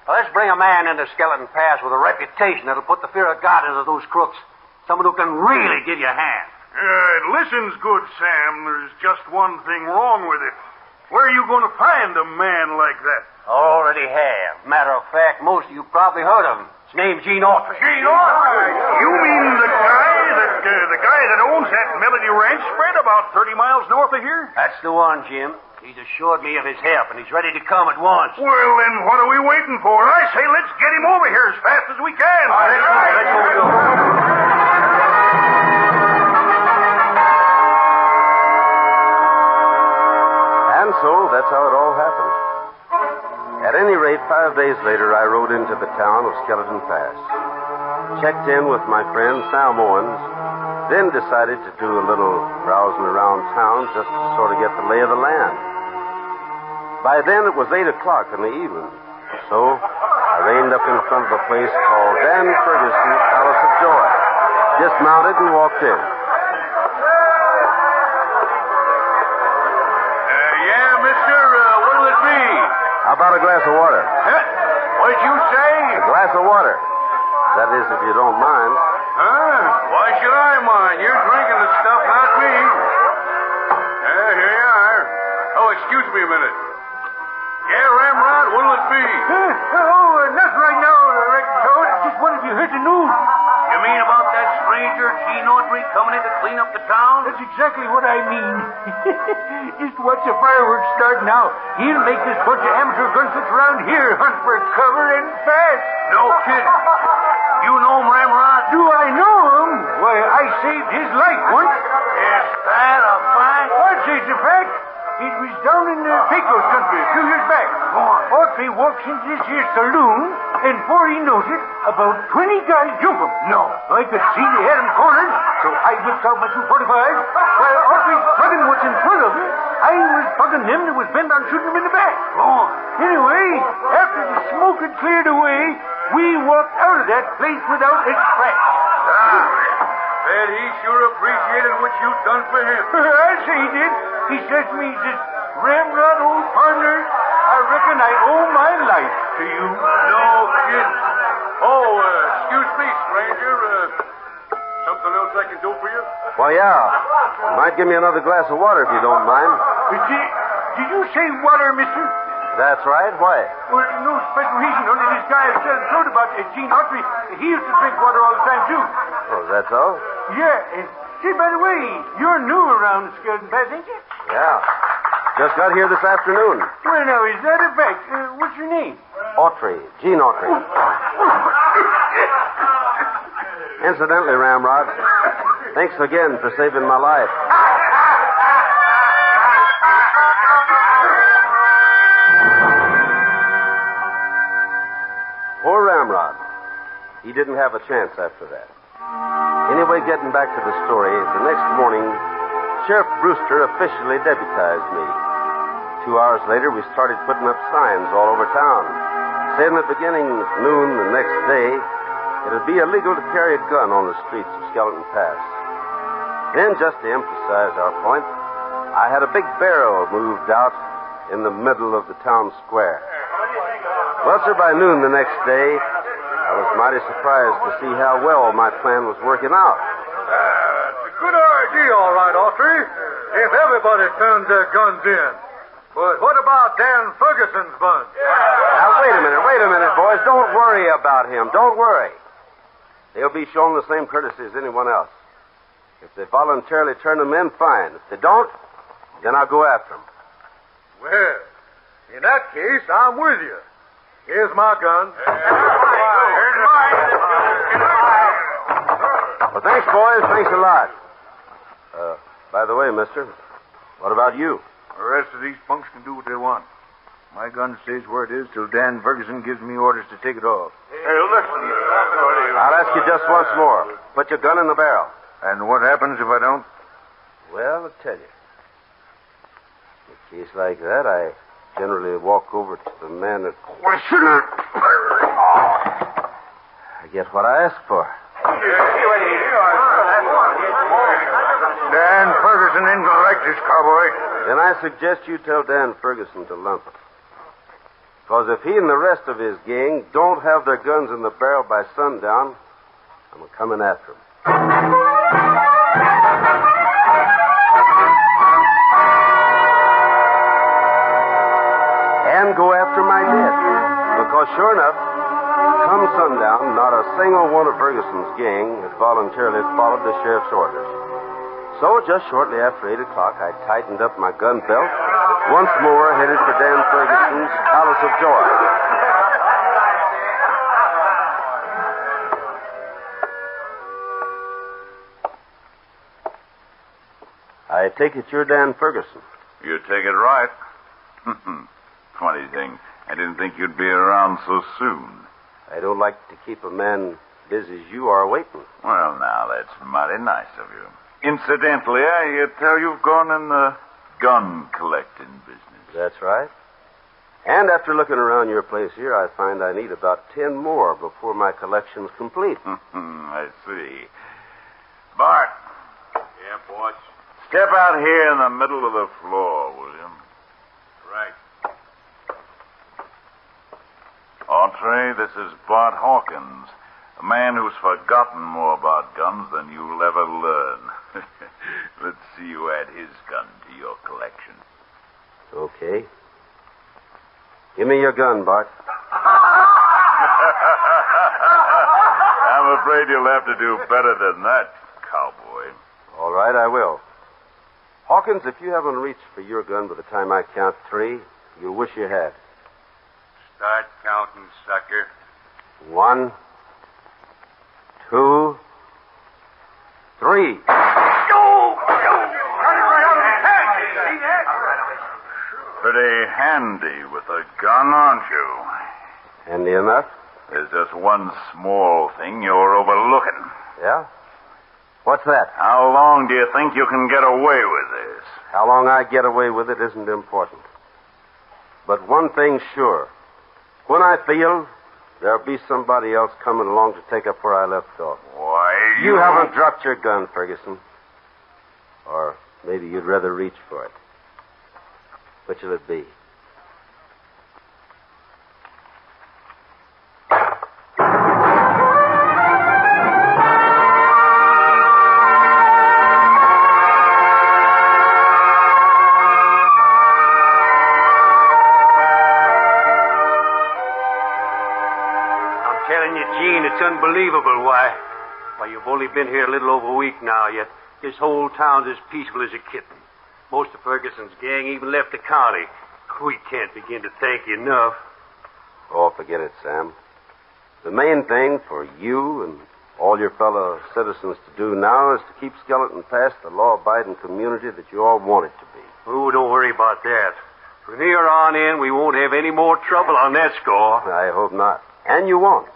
[SPEAKER 18] Now, let's bring a man into Skeleton Pass with a reputation that'll put the fear of God into those crooks. Someone who can really give you a hand.
[SPEAKER 19] It listens good, Sam. There's just one thing wrong with it. Where are you going to find a man like that?
[SPEAKER 18] Already have. Matter of fact, most of you probably heard of him. His name's Gene Autry.
[SPEAKER 19] Gene Autry? You mean the guy that owns that Melody Ranch spread about 30 miles north of here?
[SPEAKER 18] That's the one, Jim. He's assured me of his help, and he's ready to come at once.
[SPEAKER 19] Well, then what are we waiting for? I say let's get him over here as fast as we can.
[SPEAKER 18] Let's go.
[SPEAKER 15] And so that's how it all happened. At any rate, 5 days later, I rode into the town of Skeleton Pass. Checked in with my friend Sam Owens, then decided to do a little browsing around town just to sort of get the lay of the land. By then, it was 8 o'clock in the evening, so I reined up in front of a place called Dan Ferguson's Palace of Joy, dismounted and walked in.
[SPEAKER 19] Yeah, mister, what'll it be?
[SPEAKER 15] How about a glass of water?
[SPEAKER 19] What'd you say?
[SPEAKER 15] A glass of water. That is, if you don't mind.
[SPEAKER 19] Huh? Why should I mind? You're drinking the stuff, not me. Here you are. Oh, excuse me a minute. Yeah, Ramrod, what'll it be?
[SPEAKER 20] Not right now, Rector Toad. Just wanted you heard the news.
[SPEAKER 19] You mean about that stranger, Gene Autry, coming in to clean up the town?
[SPEAKER 20] That's exactly what I mean. Just watch the fireworks start now. He'll make this bunch of amateur gunslips around here hunt for cover and fast.
[SPEAKER 19] No kidding. You know him, Ramrod?
[SPEAKER 20] Do I know him? Why, I saved his life once.
[SPEAKER 19] Is that a fact?
[SPEAKER 20] I'd say it's a fact. It was down in the Pecos country a few years back. Autry walks into this here saloon, and before he knows it, about 20 guys jump him.
[SPEAKER 19] No.
[SPEAKER 20] I could see they had him cornered, so I whipped out my 245s. While Autry plugging what's in front of him, I was plugging them that was bent on shooting him in the back. Anyway, after the smoke had cleared away, we walked out of that place without a scratch.
[SPEAKER 19] Bet he sure appreciated what you've done for him.
[SPEAKER 20] I say he did. He says to me, he says, Ramrod, old partner, I reckon I owe my life to you.
[SPEAKER 19] No kidding. Oh, excuse me, stranger. Something else I can do for you?
[SPEAKER 15] Well, yeah. You might give me another glass of water if you don't mind.
[SPEAKER 20] Did you say water, mister?
[SPEAKER 15] That's right. Why?
[SPEAKER 20] Well, no special reason. Only this guy I told about Gene Autry. He used to drink water all the time, too.
[SPEAKER 15] Oh, is that so?
[SPEAKER 20] Yeah. Say, by the way, you're new around Skelton Pass, ain't you?
[SPEAKER 15] Yeah. Just got here this afternoon.
[SPEAKER 20] Well, now, is that a fact? What's your name?
[SPEAKER 15] Autry. Gene Autry. Incidentally, Ramrod, thanks again for saving my life. Poor Ramrod. He didn't have a chance after that. Anyway, getting back to the story, the next morning, Sheriff Brewster officially deputized me. 2 hours later, we started putting up signs all over town, saying that beginning at noon the next day, it would be illegal to carry a gun on the streets of Skelton Pass. Then, just to emphasize our point, I had a big barrel moved out in the middle of the town square. Well, sir, by noon the next day, I was mighty surprised to see how well my plan was working out.
[SPEAKER 20] It's a good idea, all right, Autry, if everybody turns their guns in. But what about Dan Ferguson's bunch?
[SPEAKER 15] Now, wait a minute, boys. Don't worry about him. Don't worry. They'll be shown the same courtesy as anyone else. If they voluntarily turn them in, fine. If they don't, then I'll go after them.
[SPEAKER 20] Well, in that case, I'm with you. Here's my gun.
[SPEAKER 15] Well, thanks, boys. Thanks a lot. By the way, mister, what about you?
[SPEAKER 19] The rest of these punks can do what they want. My gun stays where it is till Dan Ferguson gives me orders to take it off.
[SPEAKER 20] Hey, listen.
[SPEAKER 15] I'll ask you just once more. Put your gun in the barrel.
[SPEAKER 19] And what happens if I don't?
[SPEAKER 15] Well, I'll tell you. In a case like that, I generally walk over to the man that questioner. I get what I ask for.
[SPEAKER 19] Dan Ferguson ain't gonna like this, cowboy.
[SPEAKER 15] Then I suggest you tell Dan Ferguson to lump it. Because if he and the rest of his gang don't have their guns in the barrel by sundown, I'm coming after him. And go after my dead. Because sure enough, come sundown, not a single one of Ferguson's gang had voluntarily followed the sheriff's orders. So just shortly after 8 o'clock, I tightened up my gun belt, once more headed for Dan Ferguson's Palace of Joy. I take it you're Dan Ferguson.
[SPEAKER 21] You take it right. Funny thing, I didn't think you'd be around so soon.
[SPEAKER 15] I don't like to keep a man busy as you are waiting.
[SPEAKER 21] Well, now, that's mighty nice of you. Incidentally, I tell you've gone in the gun collecting business.
[SPEAKER 15] That's right. And after looking around your place here, I find I need about 10 more before my collection's complete.
[SPEAKER 21] I see. Bart.
[SPEAKER 18] Yeah, boss.
[SPEAKER 21] Step out here in the middle of the floor, will you?
[SPEAKER 18] Right.
[SPEAKER 21] Autry, this is Bart Hawkins, a man who's forgotten more about guns than you'll ever learn. Let's see you add his gun to your collection.
[SPEAKER 15] Okay. Give me your gun, Bart.
[SPEAKER 21] I'm afraid you'll have to do better than that, cowboy.
[SPEAKER 15] All right, I will. Hawkins, if you haven't reached for your gun by the time I count 3, you'll wish you had.
[SPEAKER 18] Start counting, sucker.
[SPEAKER 15] 1, 2, 3.
[SPEAKER 21] Pretty handy with a gun, aren't you?
[SPEAKER 15] Handy enough?
[SPEAKER 21] There's just one small thing you're overlooking.
[SPEAKER 15] Yeah? What's that?
[SPEAKER 21] How long do you think you can get away with this?
[SPEAKER 15] How long I get away with it isn't important. But one thing's sure. When I feel, there'll be somebody else coming along to take up where I left off.
[SPEAKER 21] Why,
[SPEAKER 15] You haven't dropped your gun, Ferguson. Or maybe you'd rather reach for it. Which will it be?
[SPEAKER 18] It's unbelievable. Why, you've only been here a little over a week now, yet this whole town's as peaceful as a kitten. Most of Ferguson's gang even left the county. We can't begin to thank you enough.
[SPEAKER 15] Oh, forget it, Sam. The main thing for you and all your fellow citizens to do now is to keep Skelton Pass the law-abiding community that you all want it to be.
[SPEAKER 18] Oh, don't worry about that. From here on in, we won't have any more trouble on that score.
[SPEAKER 15] I hope not. And you won't.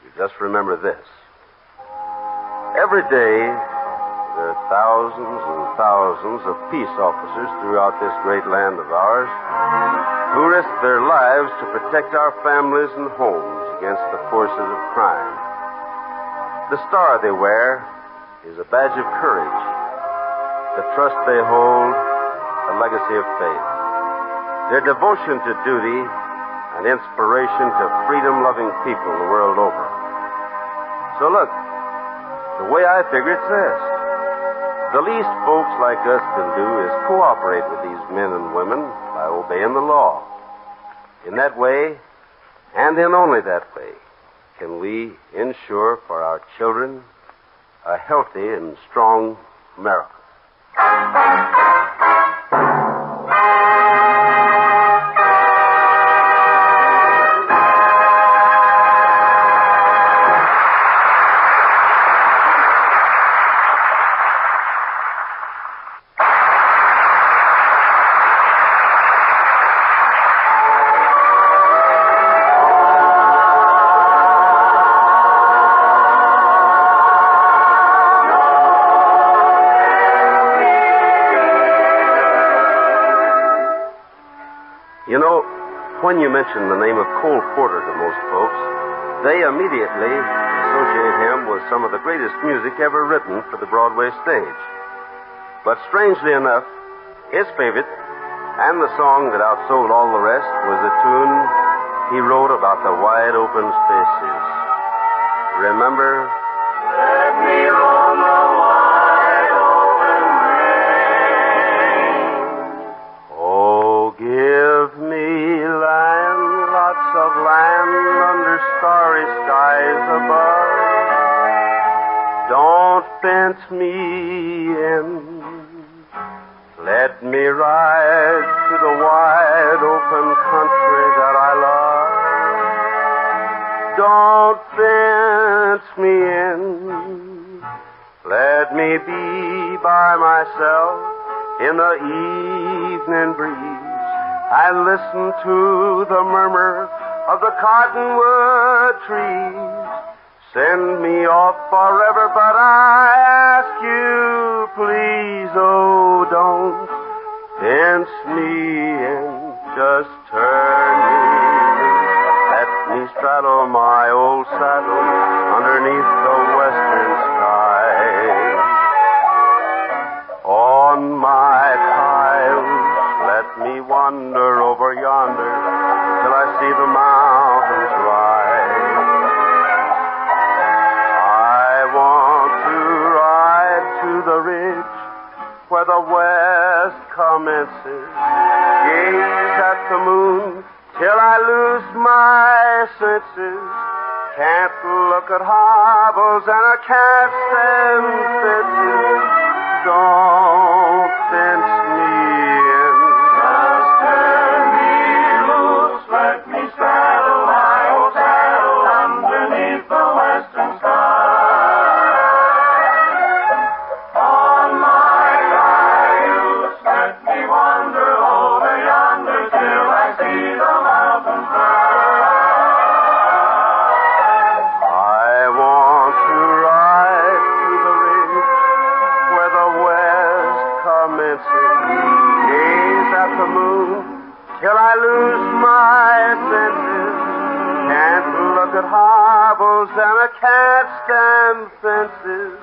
[SPEAKER 15] You just remember this. Every day, there are thousands and thousands of peace officers throughout this great land of ours who risk their lives to protect our families and homes against the forces of crime. The star they wear is a badge of courage. The trust they hold, a legacy of faith. Their devotion to duty, an inspiration to freedom-loving people the world over. So look, the way I figure it's this. The least folks like us can do is cooperate with these men and women by obeying the law. In that way, and in only that way, can we ensure for our children a healthy and strong America. You know, when you mention the name of Cole Porter to most folks, they immediately associate him with some of the greatest music ever written for the Broadway stage. But strangely enough, his favorite, and the song that outsold all the rest, was a tune he wrote about the wide open spaces. Remember? Let me roam the wide open range. Oh, give me land, lots of land under starry skies above. Don't fence me in. Let me ride to the wide open country that I love. Don't fence me in. Let me be by myself in the evening breeze. I listen to the murmur of the cottonwood trees. Send me off forever, but I ask you, please, oh, don't fence me in. Just turn me in. Let me straddle my old saddle underneath the western sky. On my piles, let me wander over yonder till I see the mountains rise. I want to ride to the ridge where the west commences, gaze at the moon till I lose my senses. Can't look at hobbles and I can't stand fences. Don't fence me in. Just turn me loose, let me straddle my old saddle underneath the western sky. On my cayuse, let me wander over yonder till I see the mountains rise. I want to ride to the ridge where the west commences, gaze at the moon till I lose my senses. Can't look at hobbles and I can't stand fences.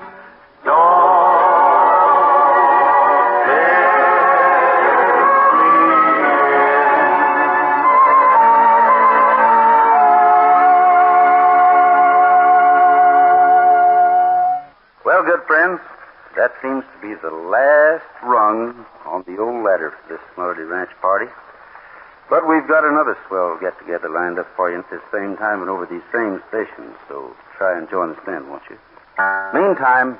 [SPEAKER 15] Don't fence me in.
[SPEAKER 4] Well, good friends, that seems to be the last rung on the old ladder for this Melody Ranch party. But we've got another swell get-together lined up for you at this same time and over these same stations, so try and join us then, won't you? Meantime,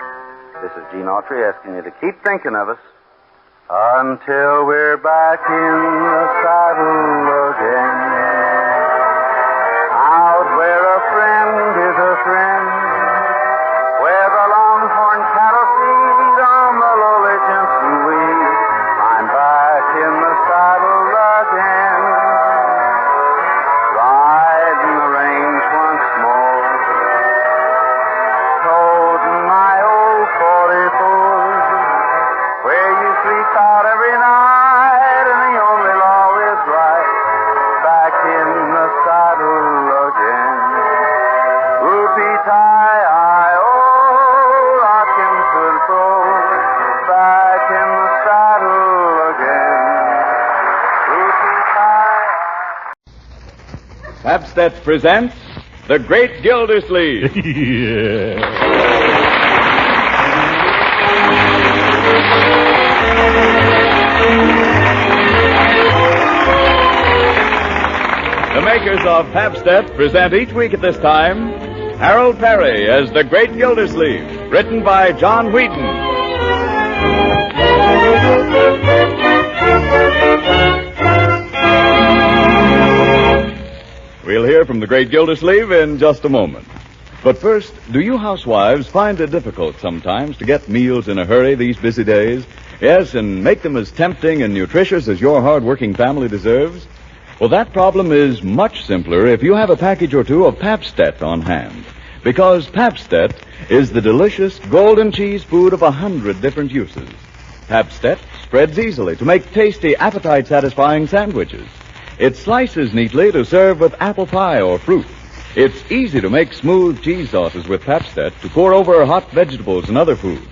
[SPEAKER 4] this is Gene Autry asking you to keep thinking of us until we're back in the saddle again. Out where a friend is a friend, where the longhorn cattle feed on the lowly Jensen weed. I'm back in the saddle again, riding the range once more, toting my
[SPEAKER 1] Pabst presents The Great Gildersleeve. The makers of Pabst present each week at this time Harold Perry as The Great Gildersleeve, written by John Wheaton. We'll hear from The Great Gildersleeve in just a moment. But first, do you housewives find it difficult sometimes to get meals in a hurry these busy days? Yes, and make them as tempting and nutritious as your hard-working family deserves? Well, that problem is much simpler if you have a package or two of Pabst on hand. Because Pabst is the delicious golden cheese food of 100 different uses. Pabst spreads easily to make tasty, appetite-satisfying sandwiches. It slices neatly to serve with apple pie or fruit. It's easy to make smooth cheese sauces with Pabst to pour over hot vegetables and other foods.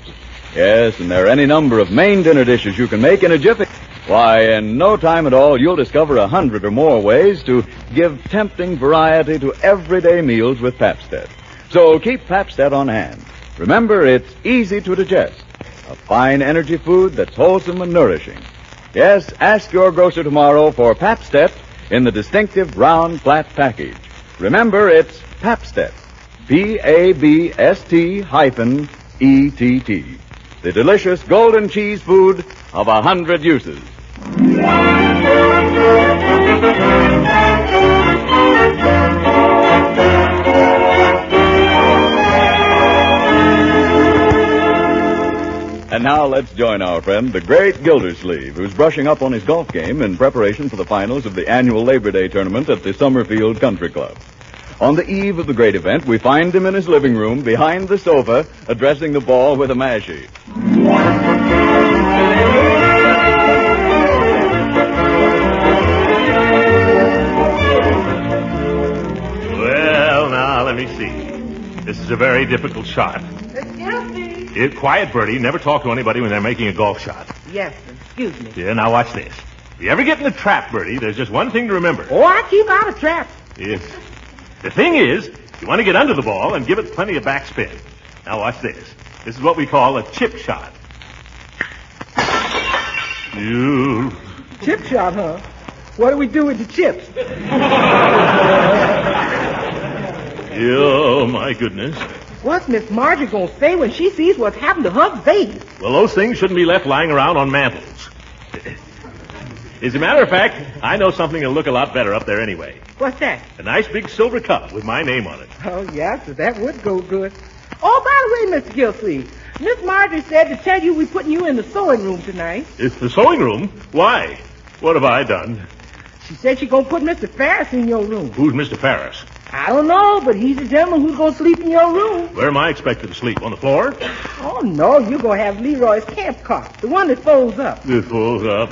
[SPEAKER 1] Yes, and there are any number of main dinner dishes you can make in a jiffy. Why, in no time at all, you'll discover 100 or more ways to give tempting variety to everyday meals with Pabst. So keep Pabst on hand. Remember, it's easy to digest. A fine energy food that's wholesome and nourishing. Yes, ask your grocer tomorrow for Pabst in the distinctive round flat package. Remember, it's Pabst. Pabst-ETT. The delicious golden cheese food of 100 uses. And now let's join our friend, the Great Gildersleeve, who's brushing up on his golf game in preparation for the finals of the annual Labor Day tournament at the Summerfield Country Club. On the eve of the great event, we find him in his living room behind the sofa, addressing the ball with a mashie.
[SPEAKER 22] Well, now, let me see. This is a very difficult shot.
[SPEAKER 23] Excuse me.
[SPEAKER 22] Quiet, Bertie. Never talk to anybody when they're making a golf shot.
[SPEAKER 23] Yes, excuse me.
[SPEAKER 22] Yeah, now watch this. If you ever get in a trap, Bertie, there's just one thing to remember.
[SPEAKER 23] Oh, I keep out of traps.
[SPEAKER 22] Yes. The thing is, you want to get under the ball and give it plenty of backspin. Now watch this. This is what we call a chip shot.
[SPEAKER 23] Chip shot, huh? What do we do with the chips?
[SPEAKER 22] Oh, my goodness.
[SPEAKER 23] What's Miss Marjorie gonna say when she sees what's happened to her vase?
[SPEAKER 22] Well, those things shouldn't be left lying around on mantels. As a matter of fact, I know something that'll look a lot better up there anyway.
[SPEAKER 23] What's that?
[SPEAKER 22] A nice big silver cup with my name on it.
[SPEAKER 23] Oh, yes, that would go good. Oh, by the way, Mr. Gildersleeve, Miss Marjorie said to tell you we're putting you in the sewing room tonight.
[SPEAKER 22] It's the sewing room? Why? What have I done?
[SPEAKER 23] She said she's gonna put Mr. Ferris in your room.
[SPEAKER 22] Who's Mr. Ferris?
[SPEAKER 23] I don't know, but he's the gentleman who's gonna sleep in your room.
[SPEAKER 22] Where am I expected to sleep? On the floor?
[SPEAKER 23] Oh, no, you're gonna have Leroy's camp cot, the one that folds up.
[SPEAKER 22] It folds up.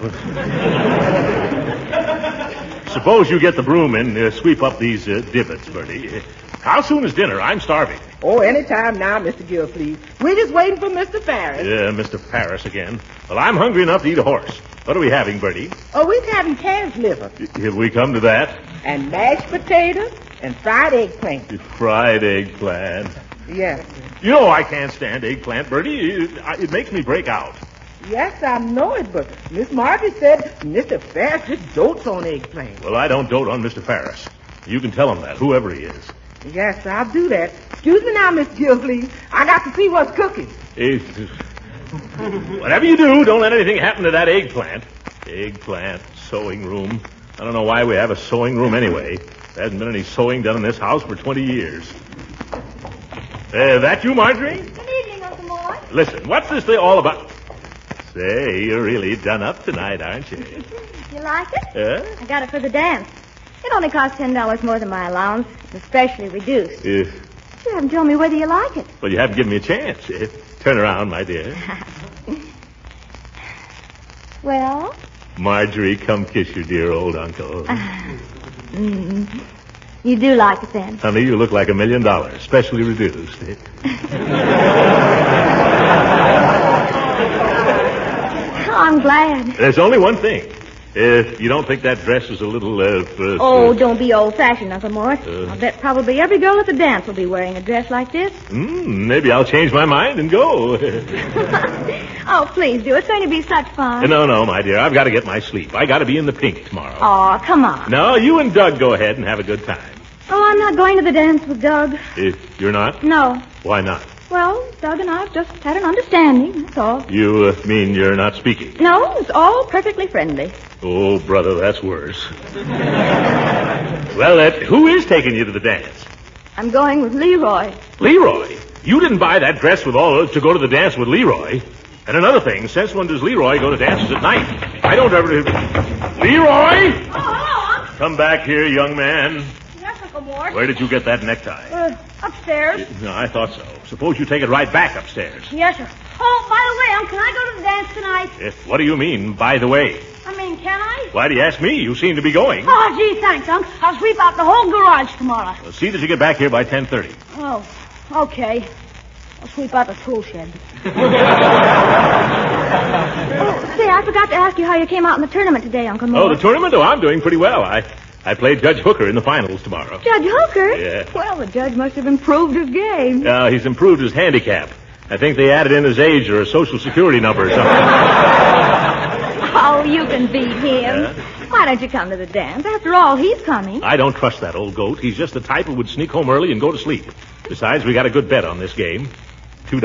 [SPEAKER 22] Suppose you get the broom and sweep up these divots, Bertie. How soon is dinner? I'm starving.
[SPEAKER 23] Oh, any time now, Mr. Gildersleeve. We're just waiting for Mr. Ferris.
[SPEAKER 22] Yeah, Mr. Ferris again. Well, I'm hungry enough to eat a horse. What are we having, Bertie?
[SPEAKER 23] Oh, we're having calf's liver.
[SPEAKER 22] Have we come to that?
[SPEAKER 23] And mashed potatoes and fried eggplant.
[SPEAKER 22] Fried eggplant.
[SPEAKER 23] Yes.
[SPEAKER 22] You know I can't stand eggplant, Bertie. It makes me break out.
[SPEAKER 23] Yes, I know it, but Miss Marjorie said Mr. Ferris just dotes on eggplant.
[SPEAKER 22] Well, I don't dote on Mr. Ferris. You can tell him that, whoever he is.
[SPEAKER 23] Yes, I'll do that. Excuse me now, Miss Gildersleeve. I got to see what's cooking.
[SPEAKER 22] Whatever you do, don't let anything happen to that eggplant. Eggplant, sewing room. I don't know why we have a sewing room anyway. There hasn't been any sewing done in this house for 20 years. That you, Marjorie?
[SPEAKER 8] Good evening, Uncle Moore.
[SPEAKER 22] Listen, what's this thing all about? Say, you're really done up tonight, aren't you?
[SPEAKER 8] You like it?
[SPEAKER 22] Huh?
[SPEAKER 8] I got it for the dance. It only costs $10 more than my allowance, especially reduced. You haven't told me whether you like it.
[SPEAKER 22] Well, you haven't given me a chance. Turn around, my dear.
[SPEAKER 8] Well?
[SPEAKER 22] Marjorie, come kiss your dear old uncle.
[SPEAKER 8] You do like it then?
[SPEAKER 22] Honey, you look like $1 million, specially reduced.
[SPEAKER 8] Oh, I'm glad.
[SPEAKER 22] There's only one thing. You don't think that dress is a little,
[SPEAKER 2] Oh, don't be old-fashioned, Uncle Mort. I'll bet probably every girl at the dance will be wearing a dress like this.
[SPEAKER 22] Maybe I'll change my mind and go.
[SPEAKER 2] Oh, please do. It's going to be such fun.
[SPEAKER 22] No, my dear. I've got to get my sleep. I got to be in the pink tomorrow.
[SPEAKER 2] Oh, come on.
[SPEAKER 22] No, you and Doug go ahead and have a good time.
[SPEAKER 2] Oh, I'm not going to the dance with Doug.
[SPEAKER 22] You're not?
[SPEAKER 2] No.
[SPEAKER 22] Why not?
[SPEAKER 2] Well, Doug and I have just had an understanding, that's all.
[SPEAKER 22] You mean you're not speaking?
[SPEAKER 2] No, it's all perfectly friendly.
[SPEAKER 22] Oh, brother, that's worse. Well, who is taking you to the dance?
[SPEAKER 2] I'm going with Leroy.
[SPEAKER 22] Leroy? You didn't buy that dress with all to go to the dance with Leroy. And another thing, since when does Leroy go to dances at night? I don't ever... Leroy!
[SPEAKER 2] Oh, hello, Unc.
[SPEAKER 22] Come back here, young man.
[SPEAKER 2] Yes, Uncle Mort.
[SPEAKER 22] Where did you get that necktie?
[SPEAKER 2] Upstairs.
[SPEAKER 22] No, I thought so. Suppose you take it right back upstairs.
[SPEAKER 2] Yes, sir. Oh, by the way, Unc, can I go to the dance tonight?
[SPEAKER 22] What do you mean, by the way?
[SPEAKER 2] I mean, can I?
[SPEAKER 22] Why do you ask me? You seem to be going.
[SPEAKER 2] Oh, gee, thanks, Unc. I'll sweep out the whole garage tomorrow.
[SPEAKER 22] Well, see that you get back here by 10:30.
[SPEAKER 2] Oh, okay. I'll sweep out the tool shed. Oh, say, I forgot to ask you how you came out in the tournament today, Uncle Mort.
[SPEAKER 22] Oh, the tournament? Oh, I'm doing pretty well. I played Judge Hooker in the finals tomorrow.
[SPEAKER 2] Judge Hooker?
[SPEAKER 22] Yeah.
[SPEAKER 2] Well, the judge must have improved his game.
[SPEAKER 22] He's improved his handicap. I think they added in his age or a social security number or something.
[SPEAKER 2] Oh, you can beat him. Why don't you come to the dance? After all, he's coming.
[SPEAKER 22] I don't trust that old goat. He's just the type who would sneak home early and go to sleep. Besides, we got a good bet on this game. $2.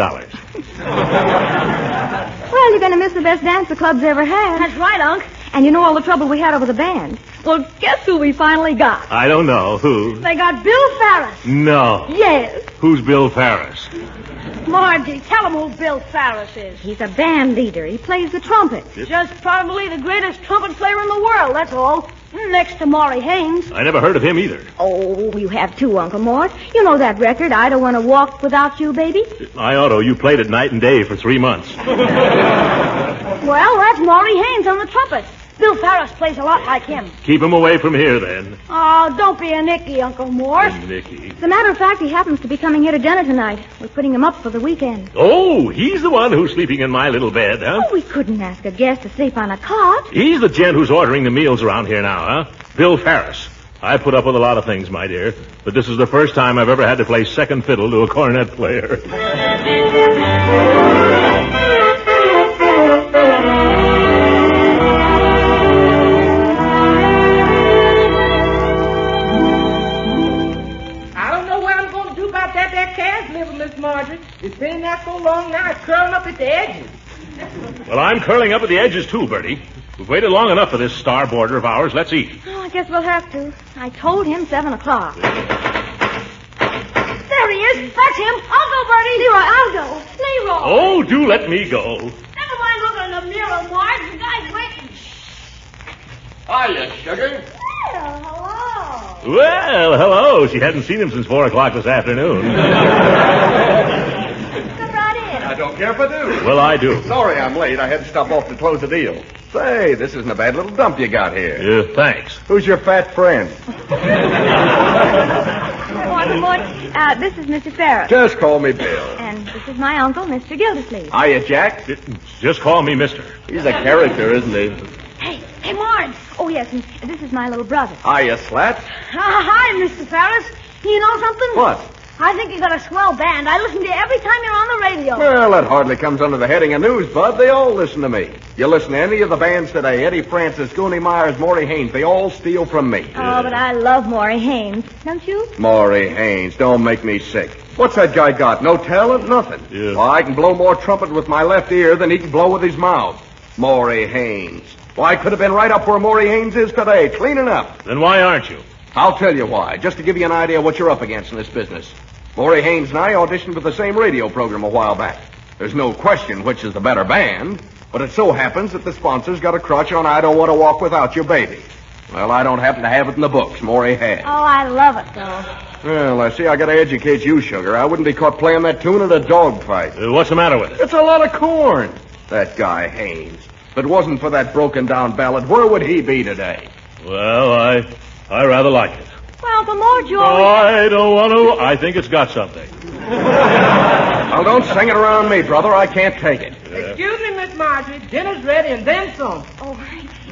[SPEAKER 2] Well, you're going to miss the best dance the club's ever had. That's right, Unc. And you know all the trouble we had over the band. Well, guess who we finally got?
[SPEAKER 22] I don't know. Who?
[SPEAKER 2] They got Bill Farris.
[SPEAKER 22] No.
[SPEAKER 2] Yes.
[SPEAKER 22] Who's Bill Farris?
[SPEAKER 2] Margie, tell him who Bill Farris is. He's a band leader. He plays the trumpet. Just probably the greatest trumpet player in the world, that's all. Next to Maury Haynes.
[SPEAKER 22] I never heard of him either.
[SPEAKER 2] Oh, you have too, Uncle Mort. You know that record, I Don't Want to Walk Without You, Baby?
[SPEAKER 22] I ought to. You played it night and day for 3 months.
[SPEAKER 2] Well, that's Maury Haynes on the trumpet. Bill Farris plays a lot like him.
[SPEAKER 22] Keep him away from here, then.
[SPEAKER 2] Oh, don't be a Nicky, Uncle Mort.
[SPEAKER 22] Nicky.
[SPEAKER 2] As a matter of fact, he happens to be coming here to dinner tonight. We're putting him up for the weekend.
[SPEAKER 22] Oh, he's the one who's sleeping in my little bed, huh?
[SPEAKER 2] Oh, we couldn't ask a guest to sleep on a cot.
[SPEAKER 22] He's the gent who's ordering the meals around here now, huh? Bill Farris. I put up with a lot of things, my dear, but this is the first time I've ever had to play second fiddle to a cornet player.
[SPEAKER 23] Miss Marjorie. It's been there so long now, it's curling up at the edges.
[SPEAKER 22] Well, I'm curling up at the edges, too, Bertie. We've waited long enough for this star boarder of ours. Let's eat.
[SPEAKER 2] Oh, I guess we'll have to. I told him 7 o'clock. There he is. That's him. I'll go, Bertie. Leroy, I'll go. Leroy.
[SPEAKER 22] Oh, do let me go.
[SPEAKER 2] Never mind looking in the mirror, Marge. The guy's waiting.
[SPEAKER 9] Hiya, sugar.
[SPEAKER 2] Well, hello.
[SPEAKER 22] Well, hello. She hadn't seen him since 4 o'clock this afternoon.
[SPEAKER 2] Come right in.
[SPEAKER 12] I don't care if I do.
[SPEAKER 22] Well, I do.
[SPEAKER 12] Sorry I'm late. I had to stop off to close the deal. Say, this isn't a bad little dump you got here.
[SPEAKER 22] Yeah, thanks.
[SPEAKER 12] Who's your fat friend?
[SPEAKER 2] Uncle Mort, this is Mr. Farris.
[SPEAKER 12] Just call me Bill.
[SPEAKER 2] And this is my uncle, Mr. Gildersleeve.
[SPEAKER 12] Hiya, Jack.
[SPEAKER 22] Just call me Mister.
[SPEAKER 12] He's a character, isn't he?
[SPEAKER 2] Hey, Marge. Oh, yes, and this is my little brother.
[SPEAKER 12] Hiya, Slat.
[SPEAKER 2] Hi, Mr. Farris. You know something?
[SPEAKER 12] What?
[SPEAKER 2] I think you got a swell band. I listen to you every time you're on the radio.
[SPEAKER 12] Well, that hardly comes under the heading of news, Bud. They all listen to me. You listen to any of the bands today, Eddie Francis, Goonie Myers, Maury Haynes, they all steal from me.
[SPEAKER 2] Oh, but I love Maury Haynes. Don't you?
[SPEAKER 12] Maury Haynes, don't make me sick. What's that guy got? No talent? Nothing.
[SPEAKER 22] Yeah.
[SPEAKER 12] Well, I can blow more trumpet with my left ear than he can blow with his mouth. Maury Haynes. Why, I could have been right up where Maury Haynes is today, cleaning up.
[SPEAKER 22] Then why aren't you?
[SPEAKER 12] I'll tell you why, just to give you an idea of what you're up against in this business. Maury Haynes and I auditioned for the same radio program a while back. There's no question which is the better band, but it so happens that the sponsor's got a crutch on I Don't Want to Walk Without You, Baby. Well, I don't happen to have it in the books. Maury has.
[SPEAKER 2] Oh, I love it, though.
[SPEAKER 12] Well, I see I gotta educate you, Sugar. I wouldn't be caught playing that tune at a dog fight.
[SPEAKER 22] What's the matter with it?
[SPEAKER 12] It's a lot of corn. That guy, Haynes. If it wasn't for that broken-down ballad, where would he be today?
[SPEAKER 22] Well, I rather like it.
[SPEAKER 2] Well, Uncle Mort, you
[SPEAKER 22] I don't want to. I think it's got something.
[SPEAKER 12] Well, don't sing it around me, brother. I can't take it.
[SPEAKER 23] Excuse me, Miss Marjorie. Dinner's ready and then some.
[SPEAKER 2] Oh,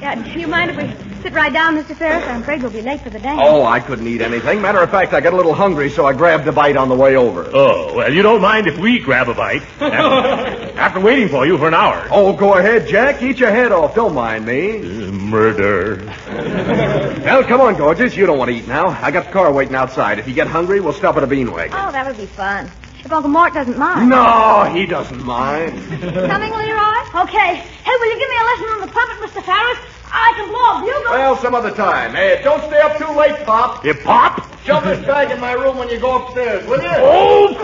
[SPEAKER 2] Yeah, do you mind if we sit right down, Mr. Ferris? I'm afraid we'll be late for the dance.
[SPEAKER 12] Oh, I couldn't eat anything. Matter of fact, I got a little hungry, so I grabbed a bite on the way over.
[SPEAKER 22] Oh, well, you don't mind if we grab a bite? After waiting for you for an hour.
[SPEAKER 12] Oh, go ahead, Jack. Eat your head off. Don't mind me.
[SPEAKER 22] Murder.
[SPEAKER 12] Well, come on, gorgeous. You don't want to eat now. I got the car waiting outside. If you get hungry, we'll stop at a bean wagon.
[SPEAKER 2] Oh, that would be fun. If Uncle Mort doesn't mind.
[SPEAKER 12] No, he doesn't mind.
[SPEAKER 2] Coming, Leroy? Okay. Hey, will you give me a lesson on the trumpet, Mr. Ferris? I can blow a bugle.
[SPEAKER 12] Well, some other time. Hey, don't stay up too late, Pop.
[SPEAKER 22] You Pop?
[SPEAKER 12] Shove this bag in my room when you go upstairs, will you?
[SPEAKER 22] Oh!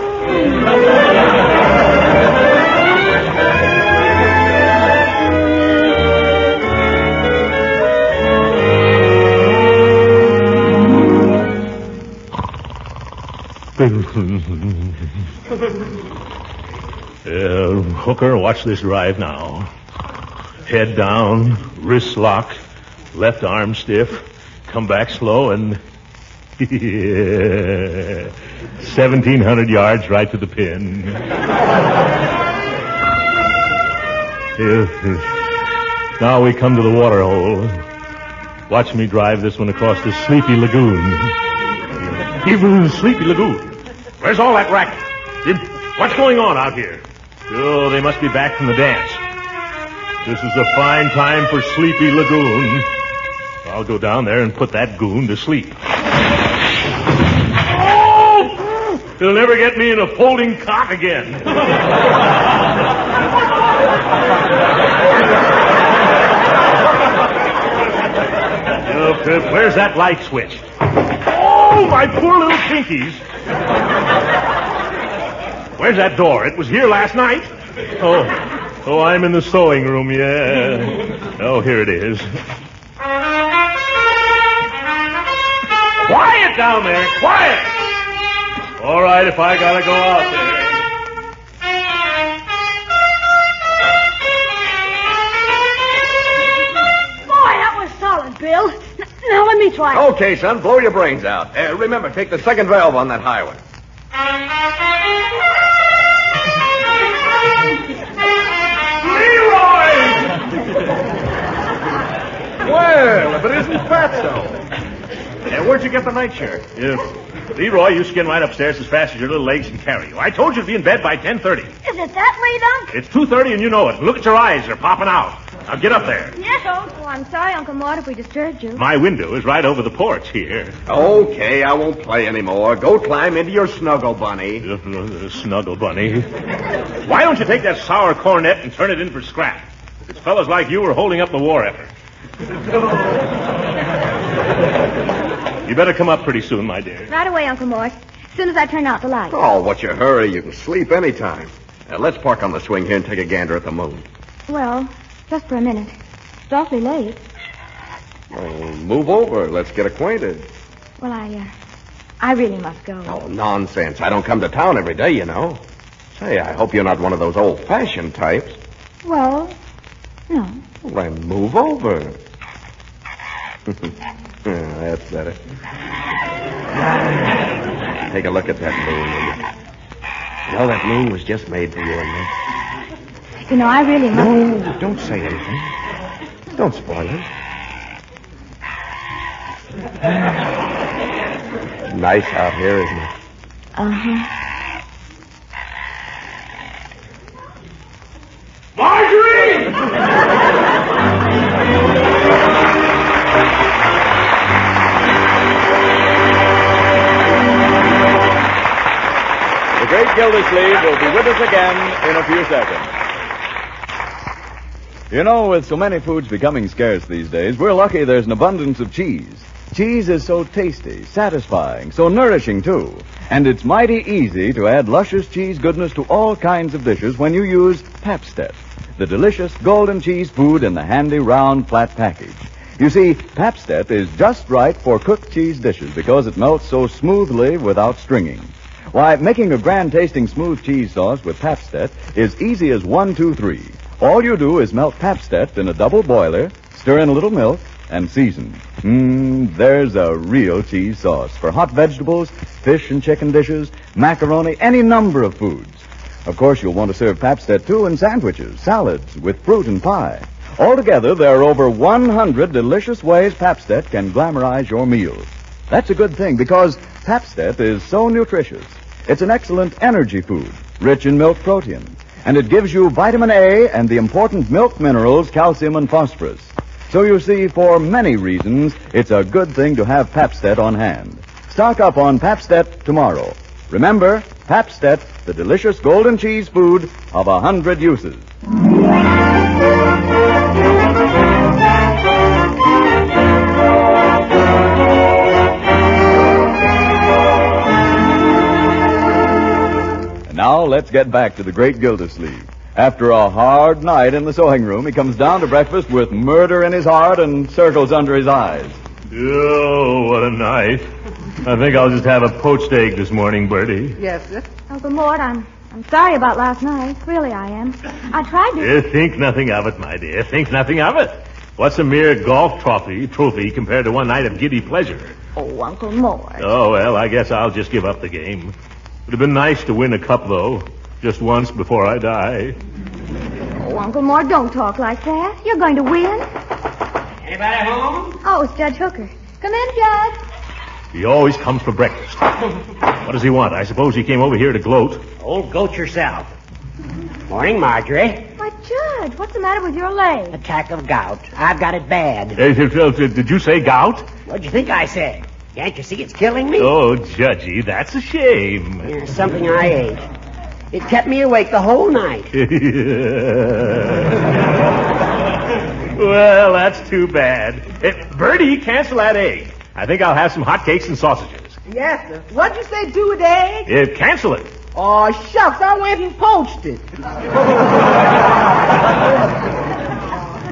[SPEAKER 22] Hooker, watch this drive now. Head down, wrists locked, left arm stiff, come back slow, and 1,700 yards right to the pin. Now we come to the water hole. Watch me drive this one across the Sleepy Lagoon. Even Sleepy Lagoon. Where's all that racket? What's going on out here? Oh, they must be back from the dance. This is a fine time for Sleepy Lagoon. I'll go down there and put that goon to sleep. Oh! He'll never get me in a folding cot again. Where's that light switch? Oh, my poor little pinkies. Where's that door? It was here last night. Oh, I'm in the sewing room, yeah. Oh, here it is. Quiet down there, quiet. All right, if I gotta go out there.
[SPEAKER 2] Boy, that was solid, Bill. Now let me try it.
[SPEAKER 12] Okay, son, blow your brains out. Remember, take the second valve on that high one. Well, if it isn't Fatso. Where'd you get the nightshirt?
[SPEAKER 22] Leroy, you skin right upstairs as fast as your little legs can carry you. I told you to be in bed by 10:30.
[SPEAKER 2] Is it that late, Unc?
[SPEAKER 22] It's 2:30 and you know it. Look at your eyes. They're popping out. Now get up there.
[SPEAKER 2] Yes, Uncle. Oh, I'm sorry, Uncle Mort, if we disturbed you.
[SPEAKER 22] My window is right over the porch here.
[SPEAKER 12] Okay, I won't play anymore. Go climb into your snuggle bunny.
[SPEAKER 22] Snuggle bunny. Why don't you take that sour cornet and turn it in for scrap? It's fellas like you who are holding up the war effort. You better come up pretty soon, my dear.
[SPEAKER 2] Right away, Uncle Mort. As soon as I turn out the light.
[SPEAKER 12] Oh, what's your hurry? You can sleep anytime. Let's park on the swing here and take a gander at the moon.
[SPEAKER 2] Well, just for a minute. It's awfully late.
[SPEAKER 12] Well, move over. Let's get acquainted.
[SPEAKER 2] Well, I really must go.
[SPEAKER 12] Oh, nonsense. I don't come to town every day, you know. Say, I hope you're not one of those old-fashioned types.
[SPEAKER 2] Well, no.
[SPEAKER 12] Well, then move over. That's better. Take a look at that moon, will you? You know, that moon was just made for you and me.
[SPEAKER 2] You know, I really must...
[SPEAKER 12] No, don't say anything. Don't spoil it. Nice out here, isn't it?
[SPEAKER 2] Uh-huh.
[SPEAKER 22] Marjorie!
[SPEAKER 1] The Great Gildersleeve will be with us again in a few seconds. You know, with so many foods becoming scarce these days, we're lucky there's an abundance of cheese. Cheese is so tasty, satisfying, so nourishing, too. And it's mighty easy to add luscious cheese goodness to all kinds of dishes when you use Pabst-ett, the delicious golden cheese food in the handy round flat package. You see, Pabst-ett is just right for cooked cheese dishes because it melts so smoothly without stringing. Why, making a grand-tasting smooth cheese sauce with Pabst-ett is easy as 1, 2, 3. All you do is melt Pabst-ett in a double boiler, stir in a little milk, and season. There's a real cheese sauce for hot vegetables, fish and chicken dishes, macaroni, any number of foods. Of course, you'll want to serve Pabst-ett, too, in sandwiches, salads, with fruit and pie. Altogether, there are over 100 delicious ways Pabst-ett can glamorize your meals. That's a good thing because Pabst-ett is so nutritious. It's an excellent energy food, rich in milk protein, and it gives you vitamin A and the important milk minerals, calcium and phosphorus. So you see, for many reasons, it's a good thing to have Pabst-ett on hand. Stock up on Pabst-ett tomorrow. Remember, Pabst-ett, the delicious golden cheese food of 100 uses. Now, let's get back to the Great Gildersleeve. After a hard night in the sewing room, he comes down to breakfast with murder in his heart and circles under his eyes.
[SPEAKER 22] Oh, what a night. I think I'll just have a poached egg this morning, Bertie.
[SPEAKER 23] Yes, sir.
[SPEAKER 8] Uncle Mort, I'm sorry about last night. Really, I am. I tried to...
[SPEAKER 22] Think nothing of it, my dear. Think nothing of it. What's a mere golf trophy compared to one night of giddy pleasure?
[SPEAKER 8] Oh, Uncle Mort.
[SPEAKER 22] Oh, well, I guess I'll just give up the game. It'd have been nice to win a cup, though. Just once before I die.
[SPEAKER 8] Oh, Uncle Mort, don't talk like that. You're going to win.
[SPEAKER 7] Anybody home?
[SPEAKER 8] Oh, it's Judge Hooker. Come in, Judge.
[SPEAKER 22] He always comes for breakfast. What does he want? I suppose he came over here to gloat.
[SPEAKER 7] Old goat yourself. Morning, Marjorie.
[SPEAKER 8] Why, Judge, what's the matter with your leg?
[SPEAKER 7] Attack of gout. I've got it bad.
[SPEAKER 22] Did you say gout?
[SPEAKER 7] What'd you think I said? Can't you see it's killing me?
[SPEAKER 22] Oh, Judgy, that's a shame.
[SPEAKER 7] It's something I ate. It kept me awake the whole night.
[SPEAKER 22] Well, that's too bad. Bertie, cancel that egg. I think I'll have some hotcakes and sausages.
[SPEAKER 23] Yes, sir. What'd you say, do with the egg?
[SPEAKER 22] Cancel it.
[SPEAKER 23] Oh, shucks, I went and poached it.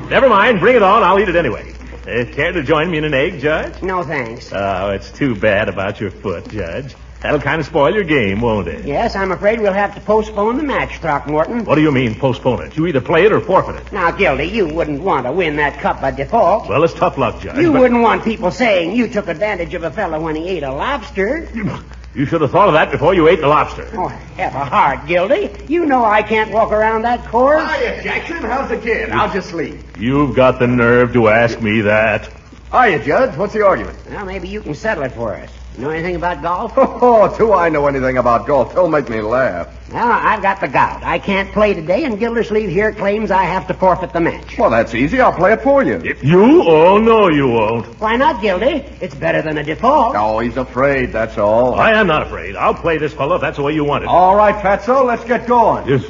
[SPEAKER 22] Never mind, bring it on. I'll eat it anyway. Care to join me in an egg, Judge?
[SPEAKER 7] No, thanks.
[SPEAKER 22] Oh, it's too bad about your foot, Judge. That'll kind of spoil your game, won't it?
[SPEAKER 7] Yes, I'm afraid we'll have to postpone the match, Throckmorton.
[SPEAKER 22] What do you mean, postpone it? You either play it or forfeit it.
[SPEAKER 7] Now, Gildy, you wouldn't want to win that cup by default.
[SPEAKER 22] Well, it's tough luck, Judge.
[SPEAKER 7] You wouldn't want people saying you took advantage of a fellow when he ate a lobster.
[SPEAKER 22] You should have thought of that before you ate the lobster.
[SPEAKER 7] Oh, have a heart, Gildy. You know I can't walk around that course.
[SPEAKER 12] Hiya, Jackson. How's the kid? How's your sleep?
[SPEAKER 22] You've got the nerve to ask me that.
[SPEAKER 12] Hiya, Judge. What's the argument?
[SPEAKER 7] Well, maybe you can settle it for us. You know anything about golf?
[SPEAKER 12] Oh, do I know anything about golf? Don't make me laugh.
[SPEAKER 7] Well, I've got the gout. I can't play today, and Gildersleeve here claims I have to forfeit the match.
[SPEAKER 12] Well, that's easy. I'll play it for you.
[SPEAKER 22] You? Oh, no, you won't.
[SPEAKER 7] Why not, Gildy? It's better than a default.
[SPEAKER 12] Oh, he's afraid, that's all.
[SPEAKER 22] I am not afraid. I'll play this fellow if that's the way you want it.
[SPEAKER 12] All right, Fatso, let's get going.
[SPEAKER 22] Yes,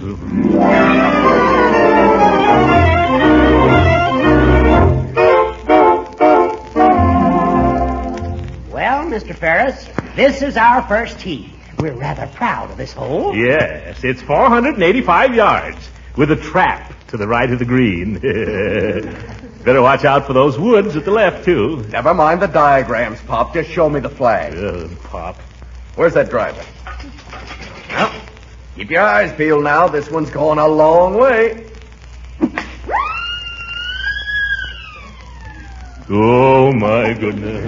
[SPEAKER 7] Well, Mr. Ferris, this is our first tee. We're rather proud of this hole.
[SPEAKER 22] Yes, it's 485 yards with a trap to the right of the green. Better watch out for those woods at the left, too.
[SPEAKER 12] Never mind the diagrams, Pop. Just show me the flag.
[SPEAKER 22] Pop.
[SPEAKER 12] Where's that driver? Well, keep your eyes peeled now. This one's going a long way.
[SPEAKER 22] Oh, my goodness.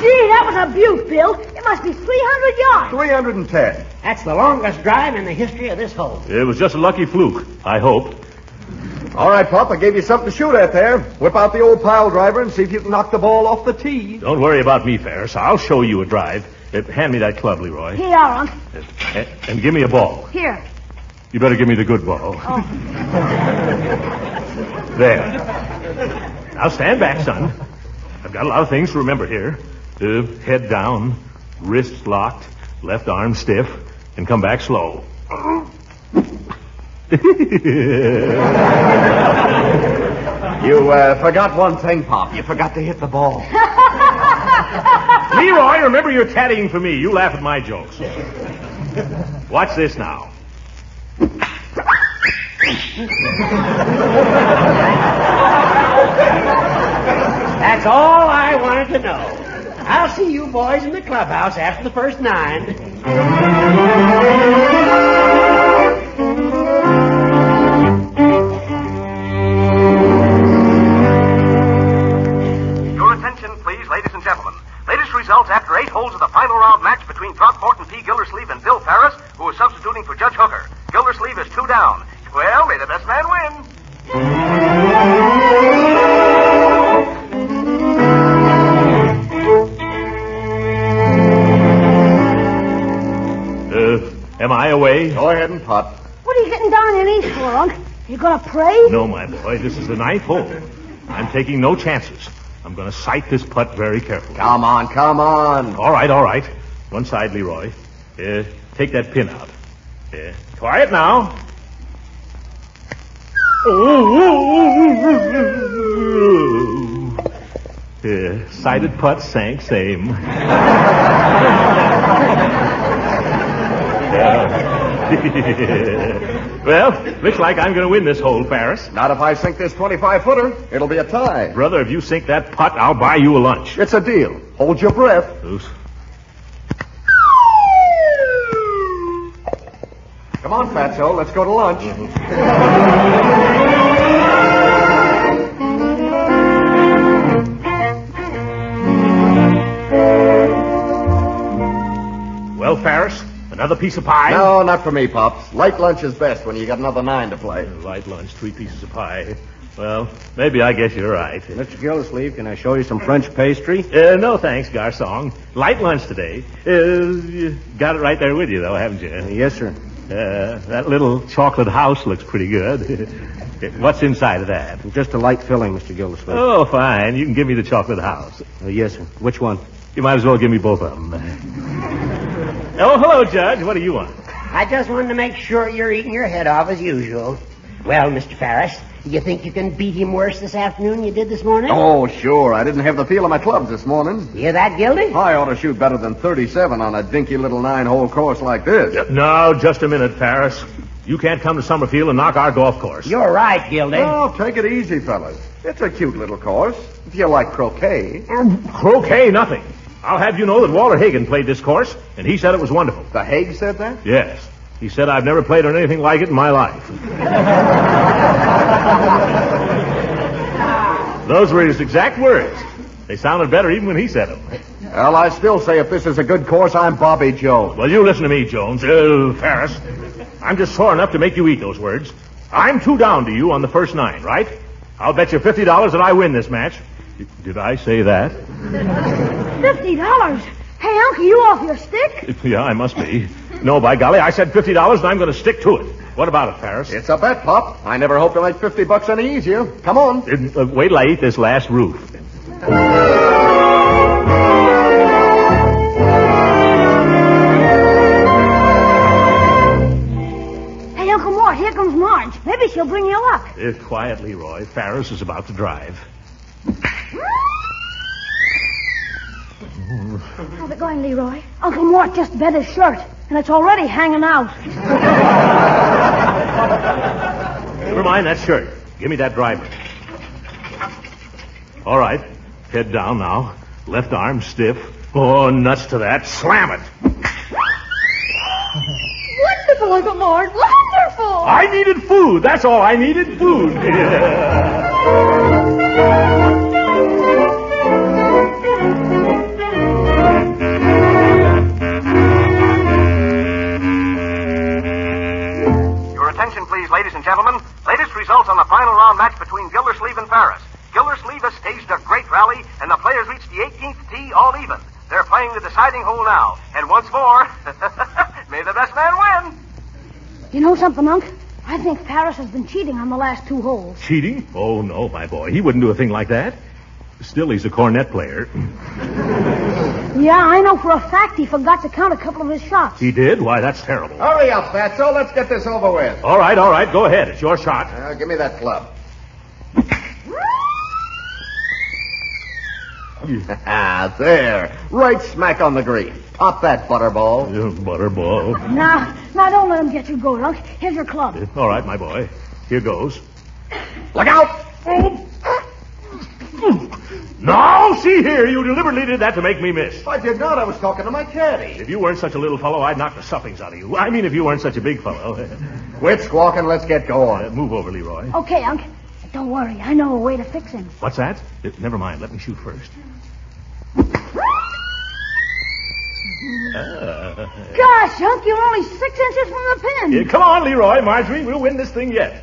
[SPEAKER 2] Gee, that was a beaut, Bill. It must be 300 yards.
[SPEAKER 12] 310.
[SPEAKER 7] That's the longest drive in the history of this hole.
[SPEAKER 22] It was just a lucky fluke, I hope.
[SPEAKER 12] All right, Pop, I gave you something to shoot at there. Whip out the old pile driver and see if you can knock the ball off the tee.
[SPEAKER 22] Don't worry about me, Ferris. I'll show you a drive. Hand me that club, Leroy.
[SPEAKER 2] Here, Unc.
[SPEAKER 22] And give me a ball.
[SPEAKER 2] Here.
[SPEAKER 22] You better give me the good ball.
[SPEAKER 2] Oh.
[SPEAKER 22] There. Now stand back, son. I've got a lot of things to remember here. Head down, wrists locked, left arm stiff, and come back slow.
[SPEAKER 12] You forgot one thing, Pop. You forgot to hit the ball.
[SPEAKER 22] Leroy, remember you're caddying for me. You laugh at my jokes. Watch this now.
[SPEAKER 7] That's all I wanted to know. I'll see you boys in the clubhouse after the first 9.
[SPEAKER 6] Your attention, please, ladies and gentlemen. Latest results after 8 holes of the final round match between Throckmorton P. Gildersleeve and Bill Ferris, who is substituting for Judge Hooker. Gildersleeve is 2 down. Well, may the best man win.
[SPEAKER 22] away.
[SPEAKER 12] Go ahead and putt.
[SPEAKER 2] What are you getting down on your knees for, Unc? You gonna pray?
[SPEAKER 22] No, my boy, this is the ninth hole. I'm taking no chances. I'm going to sight this putt very carefully.
[SPEAKER 12] Come on, come on.
[SPEAKER 22] All right. One side, Leroy. Take that pin out. Quiet now. Sighted putt sank same. Well, looks like I'm going to win this hole, Ferris.
[SPEAKER 12] Not if I sink this 25-footer. It'll be a tie.
[SPEAKER 22] Brother, if you sink that putt, I'll buy you a lunch.
[SPEAKER 12] It's a deal. Hold your breath.
[SPEAKER 22] Loose.
[SPEAKER 12] Come on, Fatso. Let's go to lunch.
[SPEAKER 22] Well, Ferris, another piece of pie?
[SPEAKER 12] No, not for me, Pops. Light lunch is best when you got another 9 to play.
[SPEAKER 22] Light lunch, 3 pieces of pie. Well, maybe I guess you're right.
[SPEAKER 11] Mr. Gildersleeve, can I show you some French pastry?
[SPEAKER 22] No, thanks, garçon. Light lunch today. You got it right there with you, though, haven't you?
[SPEAKER 11] Yes, sir.
[SPEAKER 22] That little chocolate house looks pretty good. What's inside of that?
[SPEAKER 11] Just a light filling, Mr. Gildersleeve.
[SPEAKER 22] Oh, fine. You can give me the chocolate house.
[SPEAKER 11] Yes, sir. Which one?
[SPEAKER 22] You might as well give me both of them. Oh, hello, Judge. What do you want?
[SPEAKER 13] I just wanted to make sure you're eating your head off as usual. Well, Mr. Ferris, you think you can beat him worse this afternoon than you did this morning?
[SPEAKER 12] Oh, sure. I didn't have the feel of my clubs this morning.
[SPEAKER 13] You that, Gildy?
[SPEAKER 12] I ought to shoot better than 37 on a dinky little 9-hole course like this.
[SPEAKER 22] No, just a minute, Ferris. You can't come to Summerfield and knock our golf course.
[SPEAKER 13] You're right, Gildy.
[SPEAKER 12] Oh, take it easy, fellas. It's a cute little course. If you like croquet.
[SPEAKER 22] Croquet, nothing. I'll have you know that Walter Harrigan played this course, and he said it was wonderful.
[SPEAKER 12] The Hague said that?
[SPEAKER 22] Yes. He said I've never played on anything like it in my life. Those were his exact words. They sounded better even when he said them.
[SPEAKER 12] Well, I still say if this is a good course, I'm Bobby Jones.
[SPEAKER 22] Well, you listen to me, Jones. Ferris. I'm just sore enough to make you eat those words. I'm 2 down to you on the first 9, right? I'll bet you $50 that I win this match. Did I say that?
[SPEAKER 2] $50? Hey, Uncle, you off your stick?
[SPEAKER 22] Yeah, I must be. No, by golly, I said $50 and I'm going to stick to it. What about it, Ferris?
[SPEAKER 12] It's a bet, Pop. I never hope to make $50 any easier. Come on.
[SPEAKER 22] Wait till I eat this last roof.
[SPEAKER 2] Hey, Uncle Mort, here comes Marge. Maybe she'll bring you luck.
[SPEAKER 22] Quiet, Leroy. Ferris is about to drive.
[SPEAKER 2] How's it going, Leroy? Uncle Mort just bent his shirt, and it's already hanging out.
[SPEAKER 22] Never mind that shirt. Give me that driver. All right. Head down now. Left arm stiff. Oh, nuts to that. Slam it.
[SPEAKER 8] Wonderful, Uncle Mort. Wonderful.
[SPEAKER 22] I needed food. That's all. I needed food.
[SPEAKER 6] Ladies and gentlemen, latest results on the final round match between Gildersleeve and Ferris. Gildersleeve has staged a great rally, and the players reached the 18th tee all even. They're playing the deciding hole now. And once more, may the best man win.
[SPEAKER 2] You know something, Unc? I think Ferris has been cheating on the last 2 holes.
[SPEAKER 22] Cheating? Oh, no, my boy. He wouldn't do a thing like that. Still, he's a cornet player.
[SPEAKER 2] Yeah, I know for a fact he forgot to count a couple of his shots.
[SPEAKER 22] He did? Why, that's terrible.
[SPEAKER 12] Hurry up, Fatso. Let's get this over with.
[SPEAKER 22] All right. Go ahead. It's your shot.
[SPEAKER 12] Give me that club. There. Right smack on the green. Pop that, Butterball.
[SPEAKER 22] Butterball.
[SPEAKER 2] Now, don't let him get you going, Unc. Here's your club.
[SPEAKER 22] All right, my boy. Here goes.
[SPEAKER 12] Look out!
[SPEAKER 22] No, see here. You deliberately did that to make me miss.
[SPEAKER 12] I did not. I was talking to my caddy.
[SPEAKER 22] If you weren't such a little fellow, I'd knock the stuffings out of you. I mean, if you weren't such a big fellow.
[SPEAKER 12] Quit squawking. Let's get going.
[SPEAKER 22] Move over, Leroy.
[SPEAKER 2] Okay, Unc. Don't worry. I know a way to fix him.
[SPEAKER 22] What's that? Never mind. Let me shoot first.
[SPEAKER 2] Gosh, Unc, you're only 6 inches from the pin.
[SPEAKER 22] Come on, Leroy. Marjorie, we'll win this thing yet.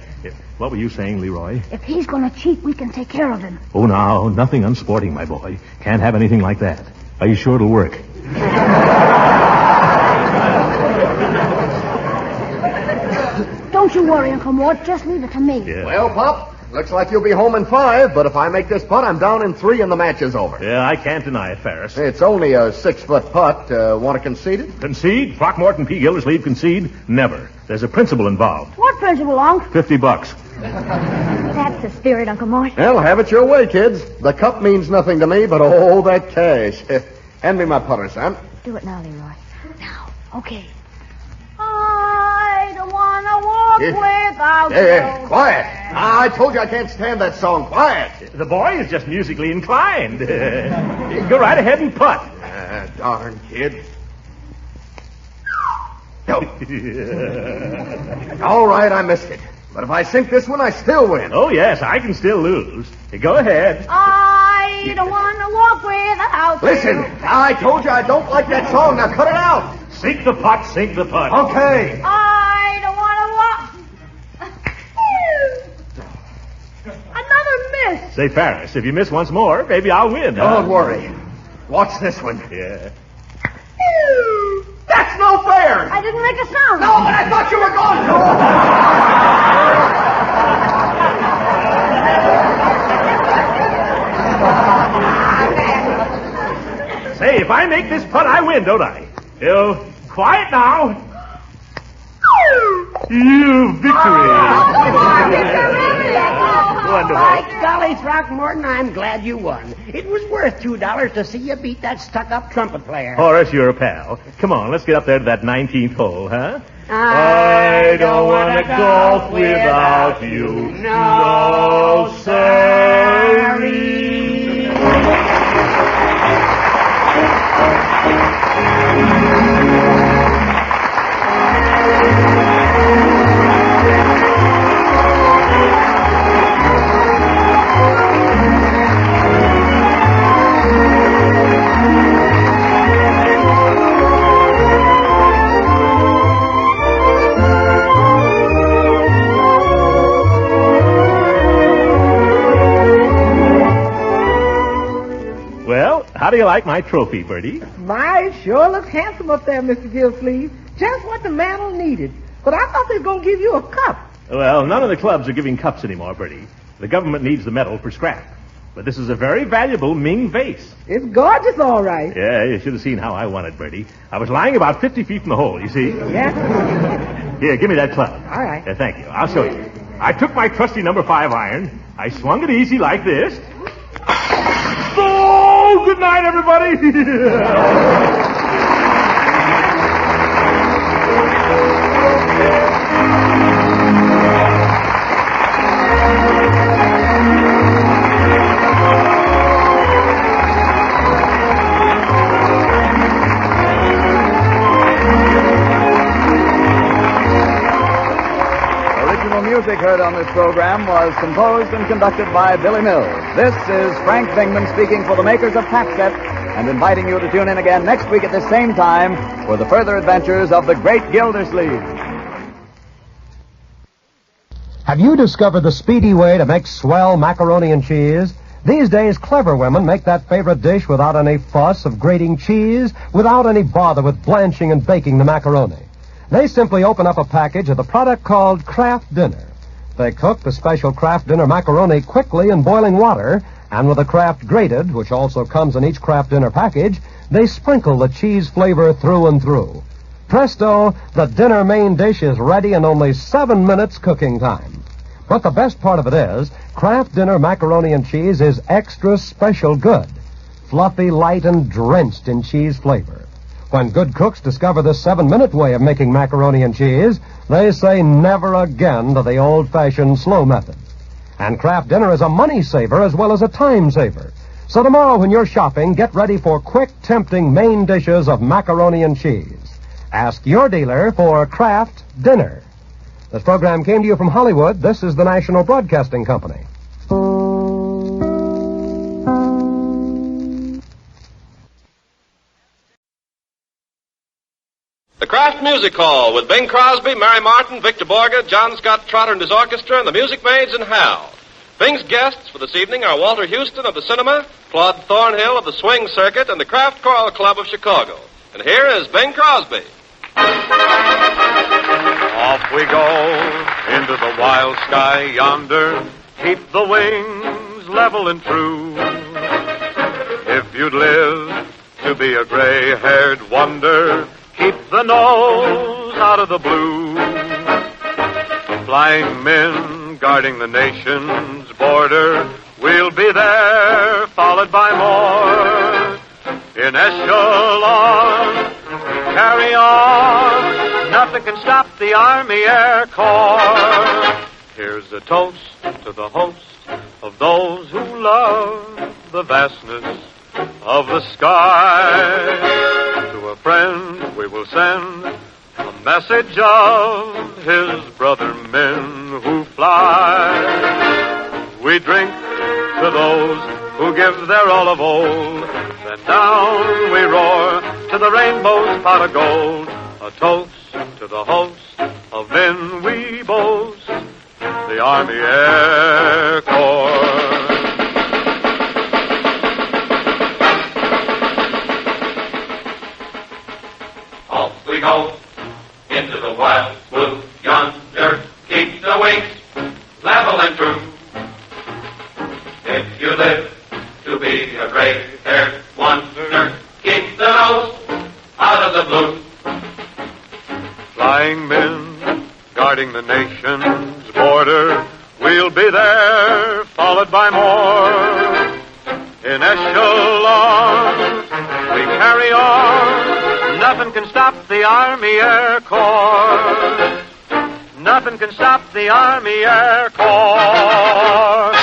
[SPEAKER 22] What were you saying, Leroy?
[SPEAKER 2] If he's going to cheat, we can take care of him.
[SPEAKER 22] Oh, now, nothing unsporting, my boy. Can't have anything like that. Are you sure it'll work?
[SPEAKER 2] Don't you worry, Uncle Mort. Just leave it to me.
[SPEAKER 22] Yeah.
[SPEAKER 12] Well, Pop, looks like you'll be home in 5, but if I make this putt, I'm down in 3 and the match is over.
[SPEAKER 22] Yeah, I can't deny it, Ferris.
[SPEAKER 12] It's only a 6-foot putt. Want to concede it?
[SPEAKER 22] Concede? Throckmorton P. Gildersleeve concede? Never. There's a principle involved.
[SPEAKER 2] What principle, Unc?
[SPEAKER 22] $50.
[SPEAKER 2] That's the spirit, Uncle Mort.
[SPEAKER 12] Well, have it your way, kids. The cup means nothing to me, but oh, that cash. Hand me my putter, Sam.
[SPEAKER 2] Do it now, Leroy. Now. Okay. I don't want to walk without
[SPEAKER 12] Hey, quiet. I told you I can't stand that song. Quiet.
[SPEAKER 22] The boy is just musically inclined. Go right ahead and putt.
[SPEAKER 12] Darn kid. No. All right, I missed it. But if I sink this one, I still win.
[SPEAKER 22] Oh, yes, I can still lose. Go ahead.
[SPEAKER 2] I don't want to walk without
[SPEAKER 12] Listen, I told you I don't like that song. Now cut it out.
[SPEAKER 22] Sink the putt, sink the putt.
[SPEAKER 12] Okay.
[SPEAKER 2] I don't want to walk. Another miss.
[SPEAKER 22] Say, Ferris, if you miss once more, maybe I'll win.
[SPEAKER 12] Don't worry. Watch this one.
[SPEAKER 22] Yeah.
[SPEAKER 12] That's no fair.
[SPEAKER 2] I didn't make a sound.
[SPEAKER 12] No, but I thought you were going
[SPEAKER 22] to. Say, if I make this putt, I win, don't I? Quiet now. You victory. Wonderful.
[SPEAKER 13] By golly, Throckmorton, I'm glad you won. It was worth $2 to see you beat that stuck-up trumpet player.
[SPEAKER 22] Horace, you're a pal. Come on, let's get up there to that 19th hole, huh?
[SPEAKER 13] I
[SPEAKER 22] don't want to golf without you. No, sorry. How do you like my trophy, Bertie?
[SPEAKER 23] My, it sure looks handsome up there, Mr. Gildersleeve. Just what the mantle needed. But I thought they were going to give you a cup.
[SPEAKER 22] Well, none of the clubs are giving cups anymore, Bertie. The government needs the medal for scrap. But this is a very valuable Ming vase.
[SPEAKER 23] It's gorgeous, all right.
[SPEAKER 22] Yeah, you should have seen how I won it, Bertie. I was lying about 50 feet from the hole, you see.
[SPEAKER 23] Yeah?
[SPEAKER 22] Here, give me that club.
[SPEAKER 23] All right.
[SPEAKER 22] Thank you. I'll show you. I took my trusty number 5 iron. I swung it easy like this. Oh, good night, everybody.
[SPEAKER 1] Music heard on this program was composed and conducted by Billy Mills. This is Frank Bingman speaking for the makers of Tapset and inviting you to tune in again next week at the same time for the further adventures of the Great Gildersleeve.
[SPEAKER 5] Have you discovered the speedy way to make swell macaroni and cheese? These days, clever women make that favorite dish without any fuss of grating cheese, without any bother with blanching and baking the macaroni. They simply open up a package of the product called Kraft Dinner. They cook the special Kraft Dinner macaroni quickly in boiling water, and with the Kraft Grated, which also comes in each Kraft Dinner package, they sprinkle the cheese flavor through and through. Presto, the dinner main dish is ready in only 7 minutes cooking time. But the best part of it is, Kraft Dinner macaroni and cheese is extra special good. Fluffy, light, and drenched in cheese flavor. When good cooks discover this 7-minute way of making macaroni and cheese, they say never again to the old-fashioned slow method. And Kraft Dinner is a money saver as well as a time saver. So tomorrow when you're shopping, get ready for quick, tempting main dishes of macaroni and cheese. Ask your dealer for Kraft Dinner. This program came to you from Hollywood. This is the National Broadcasting Company.
[SPEAKER 10] The Kraft Music Hall with Bing Crosby, Mary Martin, Victor Borge, John Scott Trotter and his orchestra, and the Music Maids and Hal. Bing's guests for this evening are Walter Houston of the cinema, Claude Thornhill of the swing circuit, and the Kraft Choral Club of Chicago. And here is Bing Crosby.
[SPEAKER 3] Off we go into the wild sky yonder. Keep the wings level and true. If you'd live to be a gray-haired wonder, keep the nose out of the blue. Flying men guarding the nation's border, we'll be there, followed by more. In echelon, carry on. Nothing can stop the Army Air Corps. Here's a toast to the host of those who love the vastness of the sky. To a friend we will send a message of his brother men who fly. We drink to those who give their all of old. Then down we roar to the rainbow's pot of gold. A toast to the host of men we boast, the Army Air Corps.
[SPEAKER 14] Off we go into the wild blue yonder. Keep the wings level and true. If you live to be a gray-haired wonder, keep the nose out of the blue.
[SPEAKER 3] Flying men guarding the nation's border, we'll be there, followed by more. In echelon, we carry on. Nothing can stop the Army Air Corps. Nothing can stop the Army Air Corps.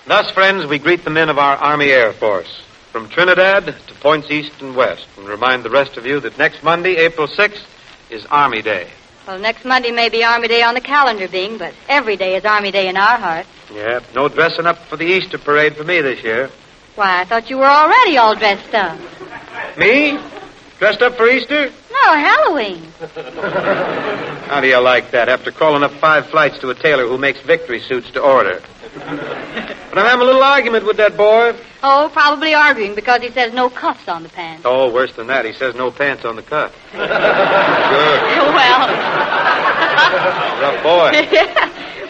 [SPEAKER 10] Thus, friends, we greet the men of our Army Air Force, from Trinidad to points east and west, and remind the rest of you that next Monday, April 6th, is Army Day.
[SPEAKER 16] Well, next Monday may be Army Day on the calendar, Bing, but every day is Army Day in our hearts.
[SPEAKER 10] Yep, no dressing up for the Easter parade for me this year.
[SPEAKER 16] Why, I thought you were already all dressed up.
[SPEAKER 10] Me? Dressed up for Easter?
[SPEAKER 16] No, Halloween.
[SPEAKER 10] How do you like that, after calling up 5 flights to a tailor who makes victory suits to order? But I'm having a little argument with that boy.
[SPEAKER 16] Oh, probably arguing because he says no cuffs on the pants.
[SPEAKER 10] Oh, worse than that. He says no pants on the cuff. Good.
[SPEAKER 16] Well.
[SPEAKER 10] Rough boy.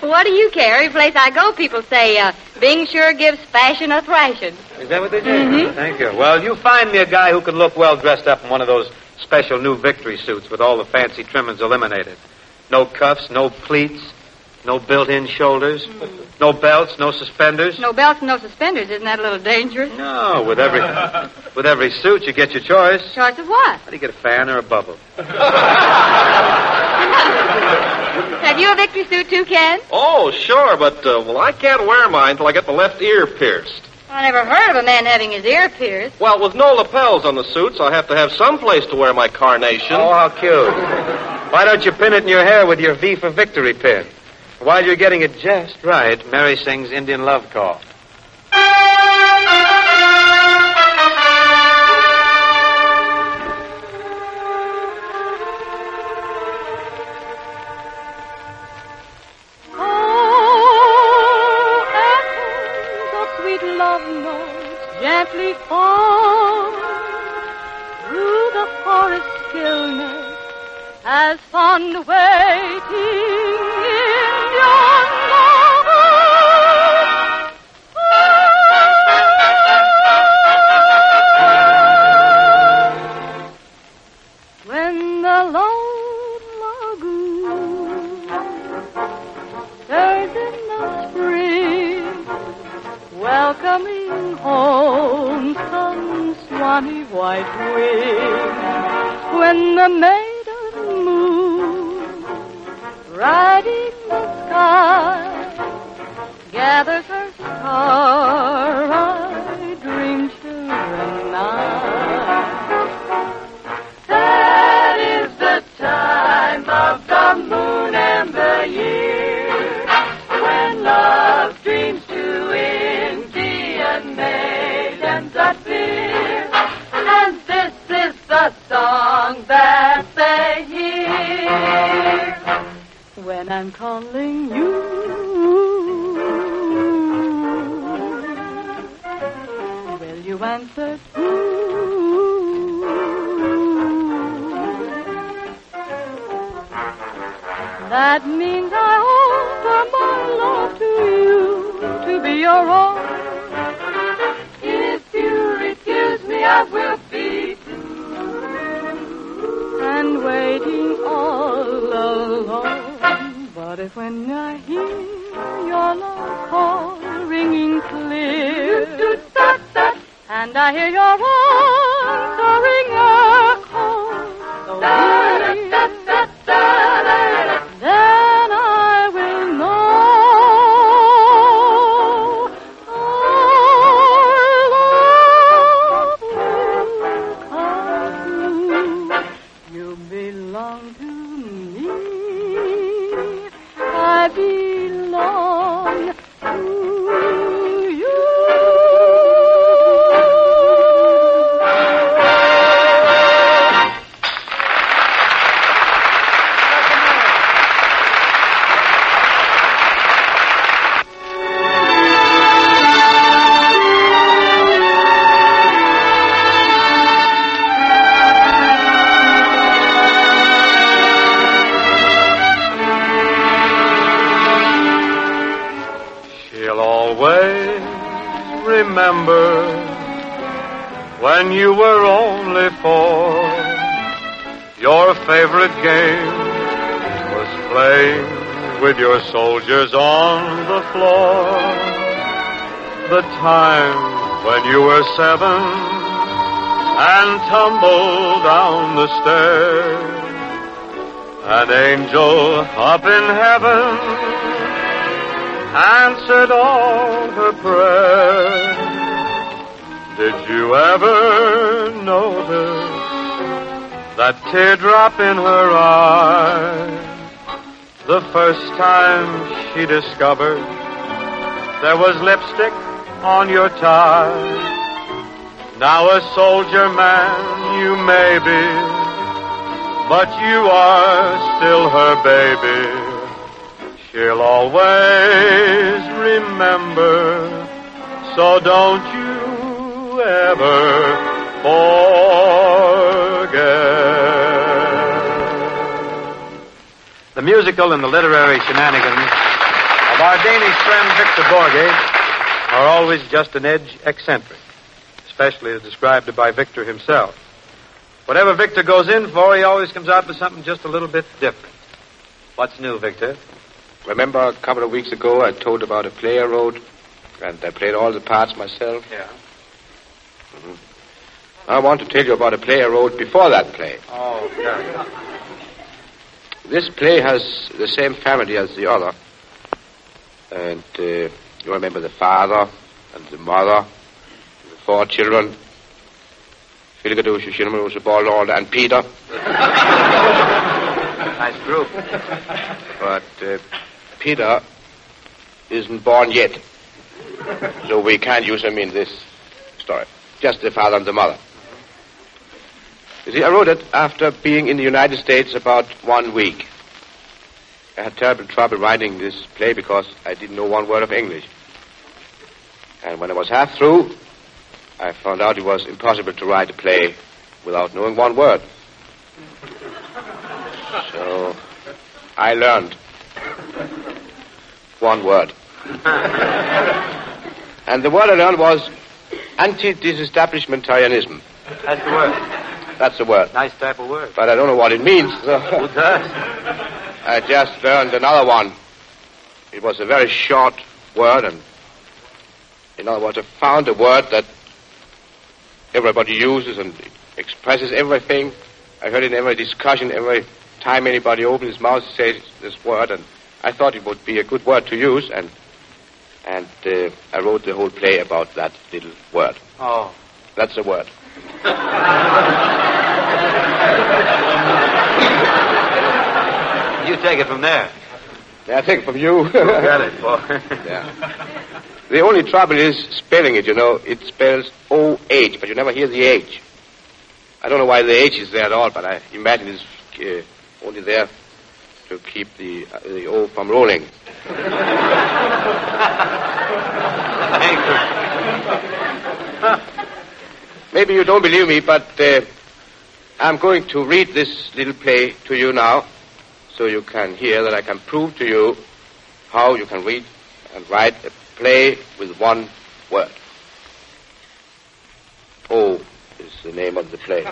[SPEAKER 16] What do you care? Every place I go, people say, Bing sure gives fashion a thrashing.
[SPEAKER 10] Is that what they do?
[SPEAKER 16] Mm-hmm.
[SPEAKER 10] Thank you. Well, you find me a guy who can look well dressed up in one of those special new victory suits with all the fancy trimmings eliminated. No cuffs, no pleats, no built-in shoulders, no belts, no suspenders.
[SPEAKER 16] No belts and no suspenders. Isn't that a little dangerous?
[SPEAKER 10] No, with every suit you get your choice.
[SPEAKER 16] Choice of what?
[SPEAKER 10] How do you get a fan or a bubble?
[SPEAKER 16] Have you a victory suit too, Ken?
[SPEAKER 10] Oh, sure, but I can't wear mine till I get the left ear pierced.
[SPEAKER 16] I never heard of a man having his ear pierced.
[SPEAKER 10] Well, with no lapels on the suits, I have to have some place to wear my carnation. Oh, how cute. Why don't you pin it in your hair with your V for Victory pin? While you're getting it just right, Mary sings Indian Love Call.
[SPEAKER 24] Gently fall through the forest stillness as fond waiting in your love. When the lone lagoon stirs in the spring, welcoming home some swanny white wing. When the maiden moon, riding the sky, gathers her star, I dream children night. That is the time of the moon and the year, when love dreams to Indian maidens appear. And this is the song that they hear when I'm calling you. Will you answered, ooh. That means I offer my love to you, to be your own. If you refuse me, I will be blue and waiting all alone. But if when I hear your love call ringing clear, and I hear your answering echo, so then I will know our love will come true. You belong to me. I belong to you.
[SPEAKER 3] She'll always remember when you were only 4. Your favorite game was playing with your soldiers on the floor. The time when you were 7 and tumbled down the stairs. An angel up in heaven answered all her prayers. Did you ever notice that teardrop in her eye? The first time she discovered there was lipstick on your tie. Now a soldier man you may be, but you are still her baby. She'll always remember, so don't you ever forget.
[SPEAKER 18] The musical and the literary shenanigans of our Danish friend Victor Borge are always just an edge eccentric, especially as described by Victor himself. Whatever Victor goes in for, he always comes out with something just a little bit different. What's new, Victor?
[SPEAKER 17] Remember a couple of weeks ago I told about a play I wrote, and I played all the parts myself?
[SPEAKER 18] Yeah.
[SPEAKER 17] Mm-hmm. I want to tell you about a play I wrote before that play.
[SPEAKER 18] Oh, yeah.
[SPEAKER 17] This play has the same family as the other. And you remember the father and the mother, the 4 children, and Peter.
[SPEAKER 18] Nice group.
[SPEAKER 17] But Peter isn't born yet. So we can't use him in this story. Just the father and the mother. You see, I wrote it after being in the United States about 1 week. I had terrible trouble writing this play because I didn't know 1 word of English. And when I was half through, I found out it was impossible to write a play without knowing 1 word. So I learned 1 word. And the word I learned was anti-disestablishmentarianism.
[SPEAKER 18] That's the word.
[SPEAKER 17] That's the word.
[SPEAKER 18] Nice type of word.
[SPEAKER 17] But I don't know what it means. So
[SPEAKER 18] Who does?
[SPEAKER 17] I just learned another one. It was a very short word, and in other words, I found a word that everybody uses and expresses everything. I heard it in every discussion, every time anybody opens his mouth to say this word, and I thought it would be a good word to use, and I wrote the whole play about that little word.
[SPEAKER 18] Oh.
[SPEAKER 17] That's the word.
[SPEAKER 18] You take it from there.
[SPEAKER 17] Yeah, I take it from you.
[SPEAKER 18] You got it, boy.
[SPEAKER 17] Yeah. The only trouble is spelling it, you know. It spells O-H, but you never hear the H. I don't know why the H is there at all, but I imagine it's only there to keep the O from rolling. maybe you don't believe me, but I'm going to read this little play to you now so you can hear that I can prove to you how you can read and write a play with one word. Oh is the name of the play.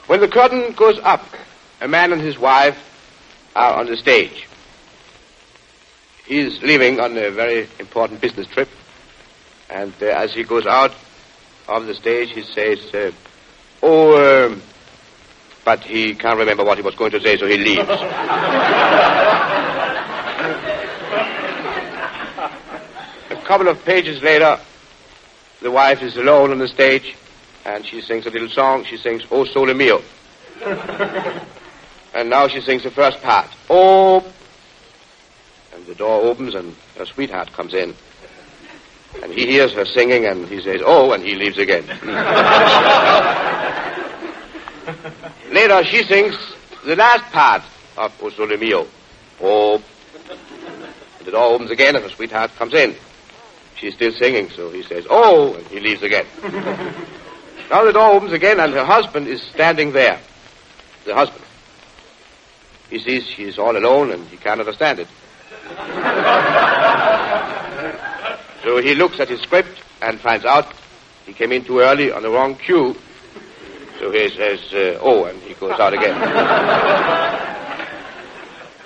[SPEAKER 17] When the curtain goes up, a man and his wife are on the stage. He is leaving on a very important business trip, and as he goes out of the stage, he says, but he can't remember what he was going to say, so he leaves. A couple of pages later, the wife is alone on the stage, and she sings a little song. She sings, "O Sole Mio." And now she sings the first part. Oh. And the door opens, and her sweetheart comes in. And he hears her singing, and he says, "Oh," and he leaves again. Later, she sings the last part of "O Sole Mio." Oh. And the door opens again, and her sweetheart comes in. She's still singing, so he says, "Oh," and he leaves again. Now the door opens again, and her husband is standing there. The husband. He sees she is all alone, and he can't understand it. So he looks at his script and finds out he came in too early on the wrong cue. So he says, "Oh," and he goes out again.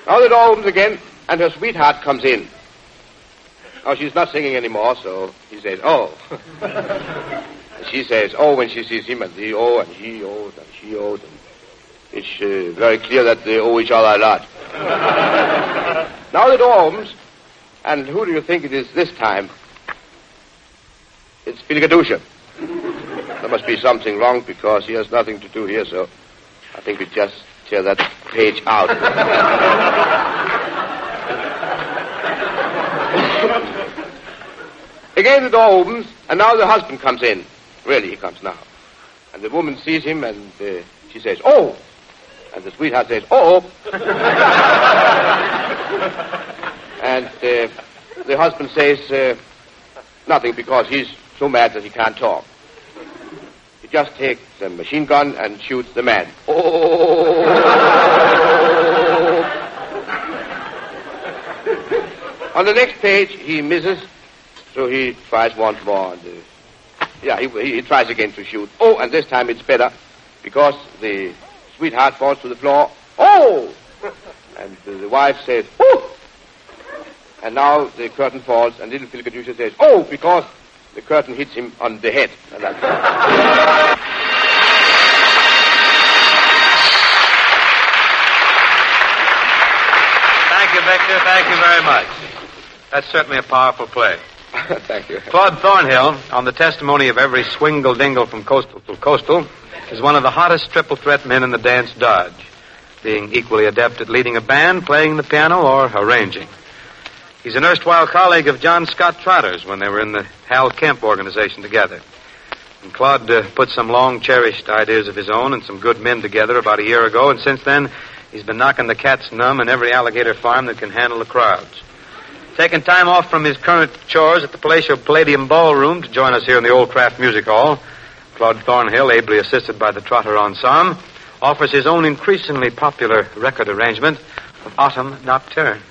[SPEAKER 17] Now the door opens again, and her sweetheart comes in. Now she's not singing anymore, so he says, "Oh." And she says, "Oh," when she sees him, and he, "Oh," and he, "Oh," and she, "Oh." And it's very clear that they owe each other a lot. Now the door opens, and who do you think it is this time? It's Filgadusha. There must be something wrong because he has nothing to do here, so I think we just tear that page out. Again the door opens, and now the husband comes in. Really, he comes now. And the woman sees him, and she says, "Oh!" And the sweetheart says, "Oh!" And the husband says nothing because he's so mad that he can't talk. He just takes a machine gun and shoots the man. Oh! On the next page, he misses, so he tries once more. And, he tries again to shoot. Oh, and this time it's better because the sweetheart falls to the floor. Oh! And the wife says, "Oh!" And now the curtain falls, and little Filgadusha says, "Oh," because the curtain hits him on the head. And that's
[SPEAKER 3] Thank you, Victor. Thank you very much. That's certainly a powerful play.
[SPEAKER 17] Thank you.
[SPEAKER 3] Claude Thornhill, on the testimony of every swingle-dingle from coastal to coastal, is one of the hottest triple-threat men in the dance dodge, being equally adept at leading a band, playing the piano, or arranging. He's an erstwhile colleague of John Scott Trotter's when they were in the Hal Kemp organization together. And Claude put some long-cherished ideas of his own and some good men together about a year ago, and since then, he's been knocking the cats numb in every alligator farm that can handle the crowds. Taking time off from his current chores at the Palatial Palladium Ballroom to join us here in the old Kraft Music Hall, Claude Thornhill, ably assisted by the Trotter Ensemble, offers his own increasingly popular record arrangement of Autumn Nocturne.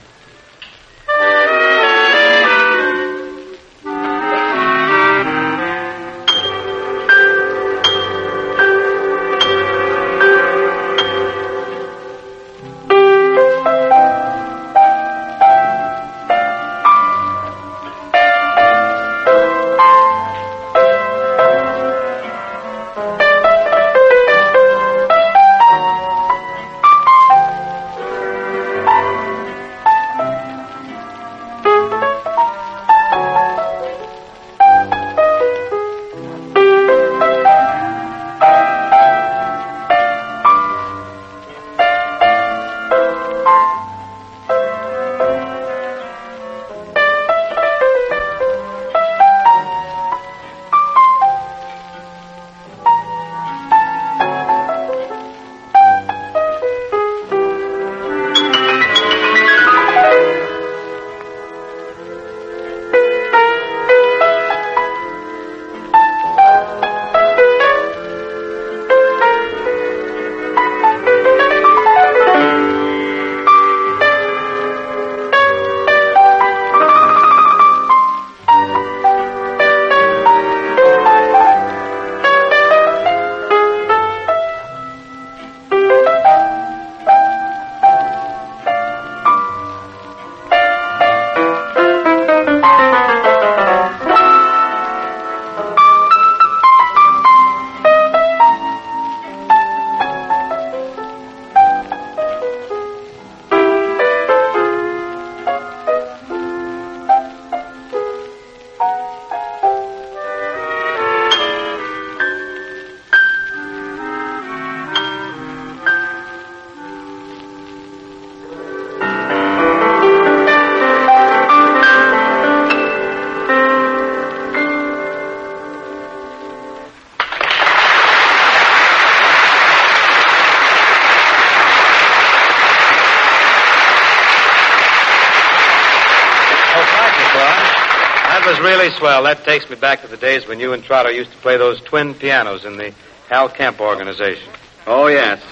[SPEAKER 15] really swell. That takes me back to the days when you and Trotter used to play those twin pianos in the Hal Kemp organization.
[SPEAKER 19] Oh, yes.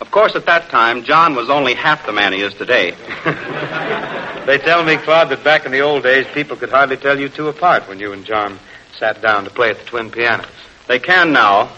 [SPEAKER 19] Of course, at that time, John was only half the man he is today.
[SPEAKER 15] They tell me, Claude, that back in the old days, people could hardly tell you two apart when you and John sat down to play at the twin pianos.
[SPEAKER 19] They can now.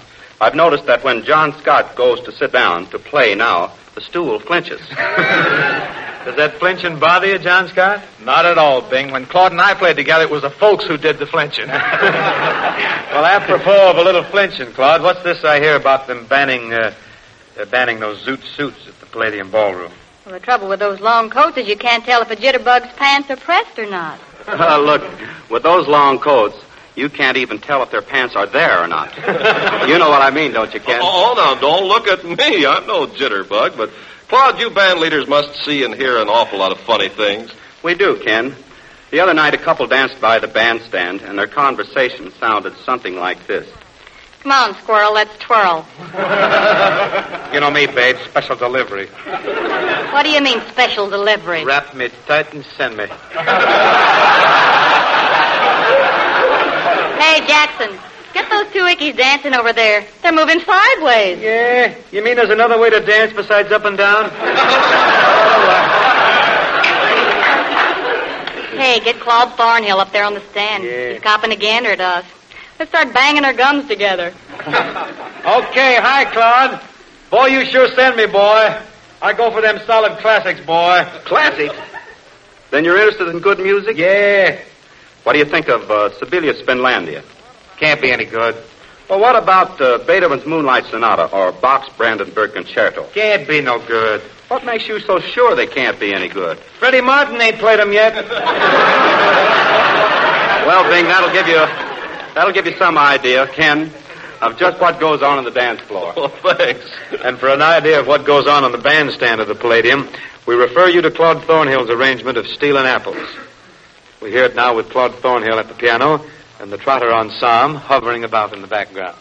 [SPEAKER 19] I've noticed that when John Scott goes to sit down to play now, the stool flinches.
[SPEAKER 15] Does that flinching bother you, John Scott?
[SPEAKER 20] Not at all, Bing. When Claude and I played together, it was the folks who did the flinching.
[SPEAKER 15] Well, apropos of a little flinching, Claude, what's this I hear about them banning those zoot suits at the Palladium Ballroom?
[SPEAKER 16] Well, the trouble with those long coats is you can't tell if a jitterbug's pants are pressed or not.
[SPEAKER 19] Look, with those long coats, you can't even tell if their pants are there or not. You know what I mean, don't you, Ken?
[SPEAKER 10] Oh, now, don't look at me. I'm no jitterbug, but Claude, you band leaders must see and hear an awful lot of funny things.
[SPEAKER 19] We do, Ken. The other night, a couple danced by the bandstand, and their conversation sounded something like this.
[SPEAKER 16] Come on, Squirrel, let's twirl.
[SPEAKER 15] You know me, babe, special delivery.
[SPEAKER 16] What do you mean, special delivery?
[SPEAKER 15] Wrap me tight and send me.
[SPEAKER 16] Hey, Jackson, get those two ickies dancing over there. They're moving sideways.
[SPEAKER 15] Yeah? You mean there's another way to dance besides up and down?
[SPEAKER 16] Hey, get Claude Thornhill up there on the stand.
[SPEAKER 15] Yeah.
[SPEAKER 16] He's copping a gander at us. Let's start banging our gums together.
[SPEAKER 15] Okay, hi, Claude. Boy, you sure send me, boy. I go for them solid classics, boy.
[SPEAKER 19] Classics? Then you're interested in good music?
[SPEAKER 15] Yeah.
[SPEAKER 19] What do you think of Sibelius Finlandia?
[SPEAKER 15] Can't be any good.
[SPEAKER 19] Well, what about Beethoven's Moonlight Sonata or Bach's Brandenburg Concerto?
[SPEAKER 15] Can't be no good.
[SPEAKER 19] What makes you so sure they can't be any good?
[SPEAKER 15] Freddie Martin ain't played them yet.
[SPEAKER 19] Well, Bing, that'll give you some idea, Ken, of just what goes on the dance floor.
[SPEAKER 10] Well, thanks.
[SPEAKER 15] And for an idea of what goes on the bandstand of the Palladium, we refer you to Claude Thornhill's arrangement of Stealin' Apples. We hear it now with Claude Thornhill at the piano and the Trotter ensemble hovering about in the background.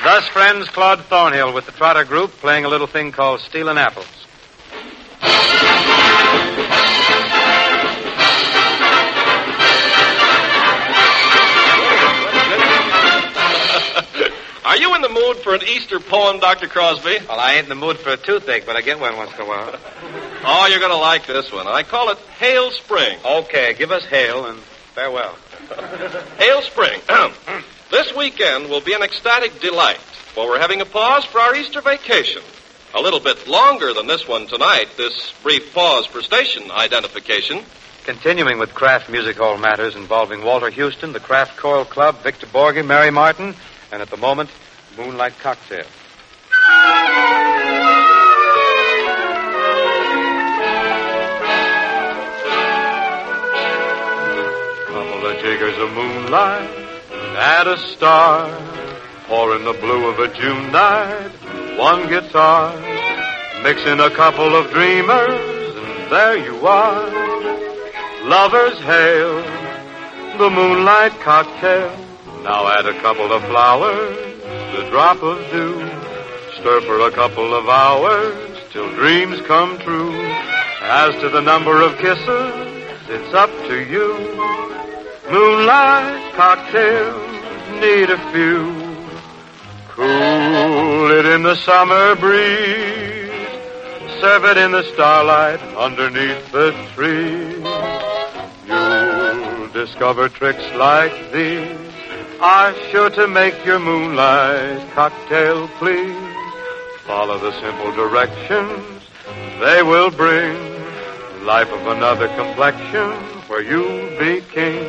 [SPEAKER 15] Thus, friends, Claude Thornhill with the Trotter Group playing a little thing called Stealin' Apples.
[SPEAKER 10] Are you in the mood for an Easter poem, Dr. Crosby?
[SPEAKER 15] Well, I ain't in the mood for a toothache, but I get one once in a while.
[SPEAKER 10] Oh, you're going to like this one. I call it Hail Spring.
[SPEAKER 19] Okay, give us hail and farewell.
[SPEAKER 10] Hail Spring. This weekend will be an ecstatic delight, for we're having a pause for our Easter vacation. A little bit longer than this one tonight, this brief pause for station identification.
[SPEAKER 15] Continuing with Kraft Music Hall matters involving Walter Houston, the Kraft Choral Club, Victor Borge, Mary Martin, and at the moment, Moonlight Cocktail.
[SPEAKER 3] Couple of jiggers of moonlight and a star, or in the blue of a June night, one guitar, mixing a couple of dreamers, and there you are. Lovers hail, the moonlight cocktail. Now add a couple of flowers, a drop of dew. Stir for a couple of hours till dreams come true. As to the number of kisses, it's up to you. Moonlight cocktails need a few. Cool it in the summer breeze. Serve it in the starlight underneath the trees. You'll discover tricks like these are sure to make your moonlight cocktail please. Follow the simple directions. They will bring life of another complexion where you'll be king.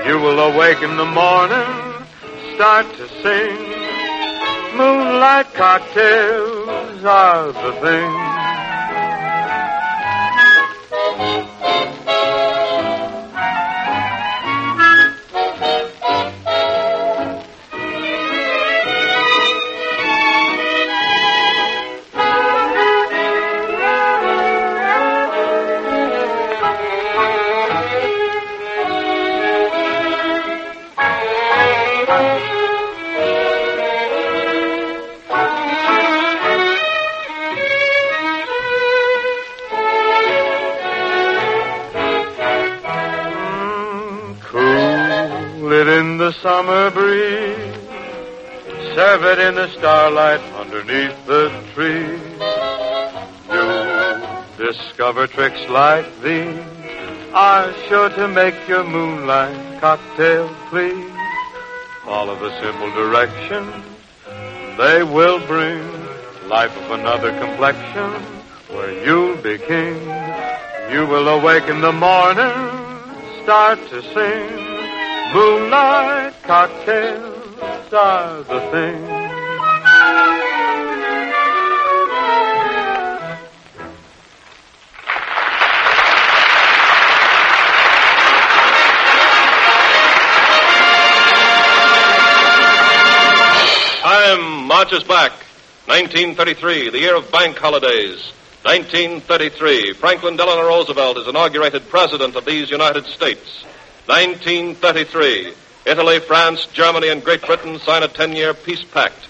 [SPEAKER 3] You will awake in the morning, start to sing. Moonlight cocktails are the thing. In the summer breeze, serve it in the starlight underneath the trees. You'll discover tricks like these are sure to make your moonlight cocktail please. Follow the simple directions. They will bring life of another complexion where you'll be king. You will awake in the morning, start to sing. Moonlight cocktails are the thing.
[SPEAKER 10] Time marches back. 1933, the year of bank holidays. 1933, Franklin Delano Roosevelt is inaugurated president of these United States. 1933, Italy, France, Germany, and Great Britain sign a 10-year peace pact.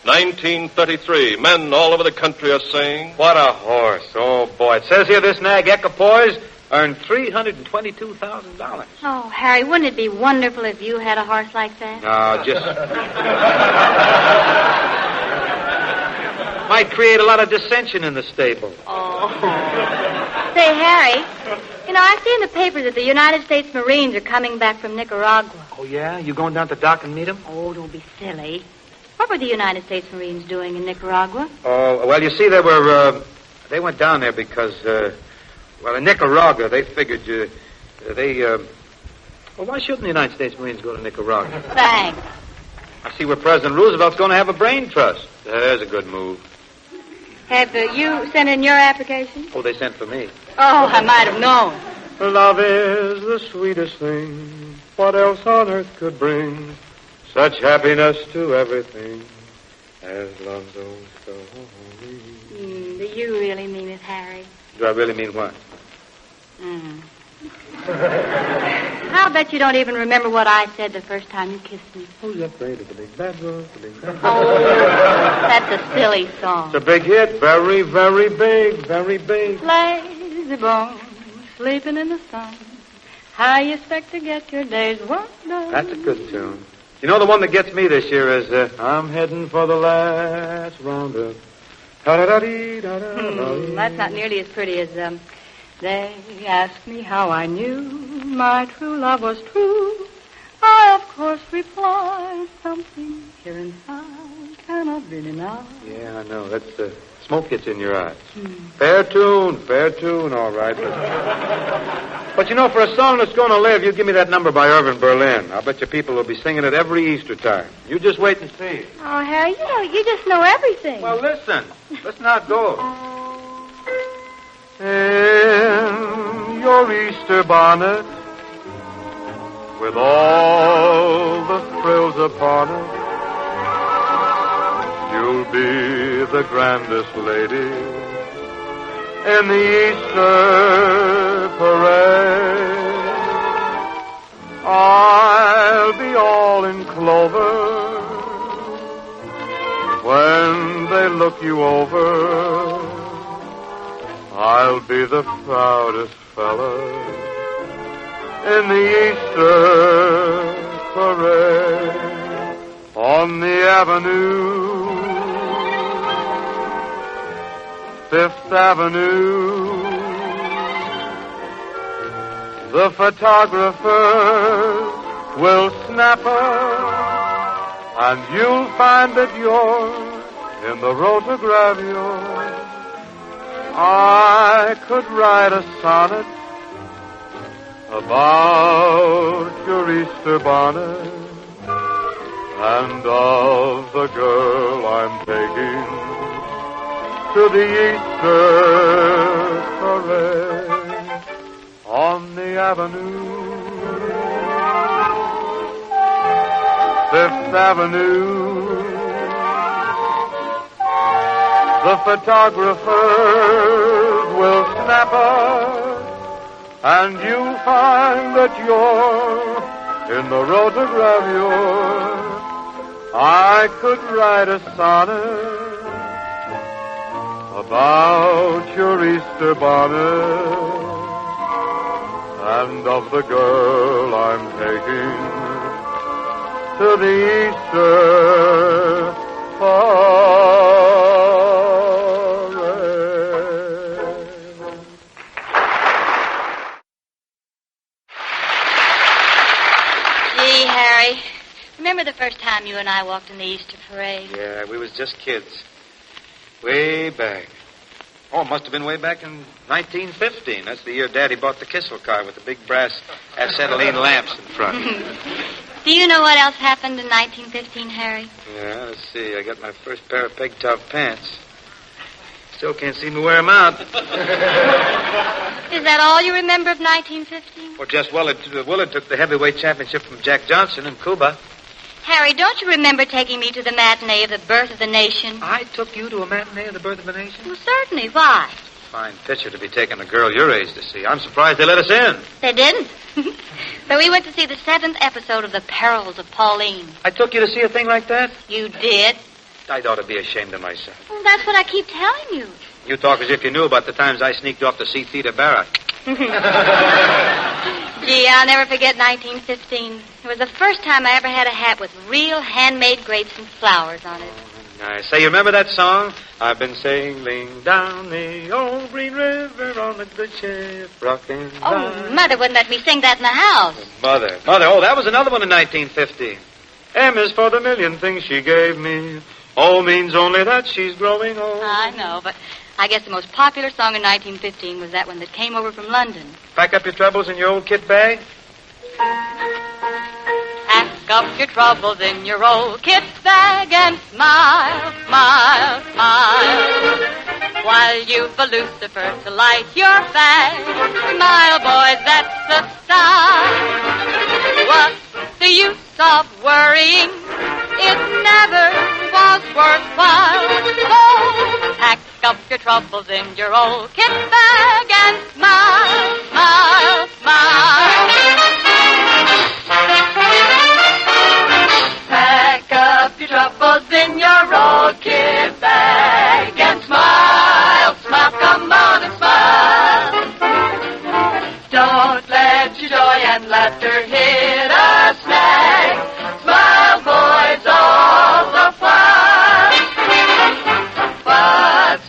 [SPEAKER 10] 1933, men all over the country are saying...
[SPEAKER 15] What a horse. Oh, boy. It says here this nag Equipoise earned $322,000.
[SPEAKER 16] Oh, Harry, wouldn't it be wonderful if you had a horse like that?
[SPEAKER 15] No, just... Might create a lot of dissension in the stable.
[SPEAKER 16] Oh. Say, Harry, you know, I see in the paper that the United States Marines are coming back from Nicaragua.
[SPEAKER 15] Oh, yeah? You going down to the dock and meet them?
[SPEAKER 16] Oh, don't be silly. What were the United States Marines doing in Nicaragua?
[SPEAKER 15] Oh, well, you see, they went down there because, in Nicaragua, they figured, well, why shouldn't the United States Marines go to Nicaragua?
[SPEAKER 16] Thanks.
[SPEAKER 15] I see where President Roosevelt's going to have a brain trust. There's a good move.
[SPEAKER 16] Have you sent in your application?
[SPEAKER 15] Oh, they sent for me.
[SPEAKER 16] Oh, I might have known.
[SPEAKER 3] Love is the sweetest thing. What else on earth could bring such happiness to everything as love's old story?
[SPEAKER 16] Do you really mean it, Harry?
[SPEAKER 15] Do I really mean what?
[SPEAKER 16] I'll bet you don't even remember what I said the first time you kissed me.
[SPEAKER 3] Who's afraid of the big bad wolf? The big bad wolf?
[SPEAKER 16] Oh, that's a silly song.
[SPEAKER 3] It's a big hit. Very, very big. Very big.
[SPEAKER 24] Lazy bones, sleeping in the sun. How you expect to get your day's work done?
[SPEAKER 15] That's a good tune. You know, the one that gets me this year is, I'm heading for the last roundup.
[SPEAKER 16] That's not nearly as pretty as, They asked me how I knew my true love was true. I, of course, replied, something here inside cannot be denied.
[SPEAKER 15] Yeah, I know. That's the smoke gets in your eyes. Fair tune, all right. But you know, for a song that's going to live, you give me that number by Irving Berlin. I'll bet you people will be singing it every Easter time. You just wait and see.
[SPEAKER 16] Oh, Harry, you just know everything.
[SPEAKER 15] Well, listen. Listen how it goes. In your Easter bonnet, with all the frills upon it, you'll be the grandest lady in the Easter parade. I'll be all in clover when they look you over. I'll be the proudest fella in the Easter parade. On the avenue, Fifth Avenue, the photographers will snap her, and you'll find that you're in the rotogravure. I could write a sonnet about your Easter bonnet and of the girl I'm taking to the Easter parade on the avenue, Fifth Avenue. The photographers will snap her, and you'll find that you're in the rotogravure. I could write a sonnet about your Easter bonnet and of the girl I'm taking to the Easter parade.
[SPEAKER 16] Gee, Harry, remember the first time you and I walked in the Easter parade?
[SPEAKER 15] Yeah, we was just kids. Way back. Oh, it must have been way back in 1915. That's the year Daddy bought the Kissel car with the big brass acetylene lamps in front.
[SPEAKER 16] Do you know what else happened in 1915, Harry?
[SPEAKER 15] Yeah, let's see. I got my first pair of peg-top pants. Still can't seem to wear them out.
[SPEAKER 16] Is that all you remember of 1915?
[SPEAKER 15] Well, Jess Willard took the heavyweight championship from Jack Johnson in Cuba.
[SPEAKER 16] Harry, don't you remember taking me to the matinee of The Birth of the Nation?
[SPEAKER 15] I took you to a matinee of The Birth of a Nation?
[SPEAKER 16] Well, certainly. Why?
[SPEAKER 15] Fine picture to be taking a girl your age to see. I'm surprised they let us in.
[SPEAKER 16] They didn't. But we went to see the 7th episode of The Perils of Pauline.
[SPEAKER 15] I took you to see a thing like that?
[SPEAKER 16] You did.
[SPEAKER 15] I'd ought to be ashamed of myself.
[SPEAKER 16] Well, that's what I keep telling you.
[SPEAKER 15] You talk as if you knew about the times I sneaked off to see Theta Barra.
[SPEAKER 16] Gee, I'll never forget 1915. It was the first time I ever had a hat with real handmade grapes and flowers on it.
[SPEAKER 15] Nice. Say, you remember that song? I've been sailing down the old green river on the good ship, rocking.
[SPEAKER 16] Oh, Mother wouldn't let me sing that in the house.
[SPEAKER 15] Mother. Oh, that was another one in 1950. M is for the million things she gave me. O means only that she's growing old.
[SPEAKER 16] I know, but I guess the most popular song in 1915 was that one that came over from London.
[SPEAKER 15] Pack up your troubles in your old kit bag.
[SPEAKER 24] Pack up your troubles in your old kit bag and smile, smile, smile. While you've a Lucifer to light your fag. Smile, boys, that's the style. What's the use of worrying? It never was worthwhile. Oh, pack up your troubles in your old kit bag and smile, smile, smile. Pack up your troubles in your old kit bag and smile, smile, come on and smile. Don't let your joy and laughter hit a snag. Smile, boys, all the while. But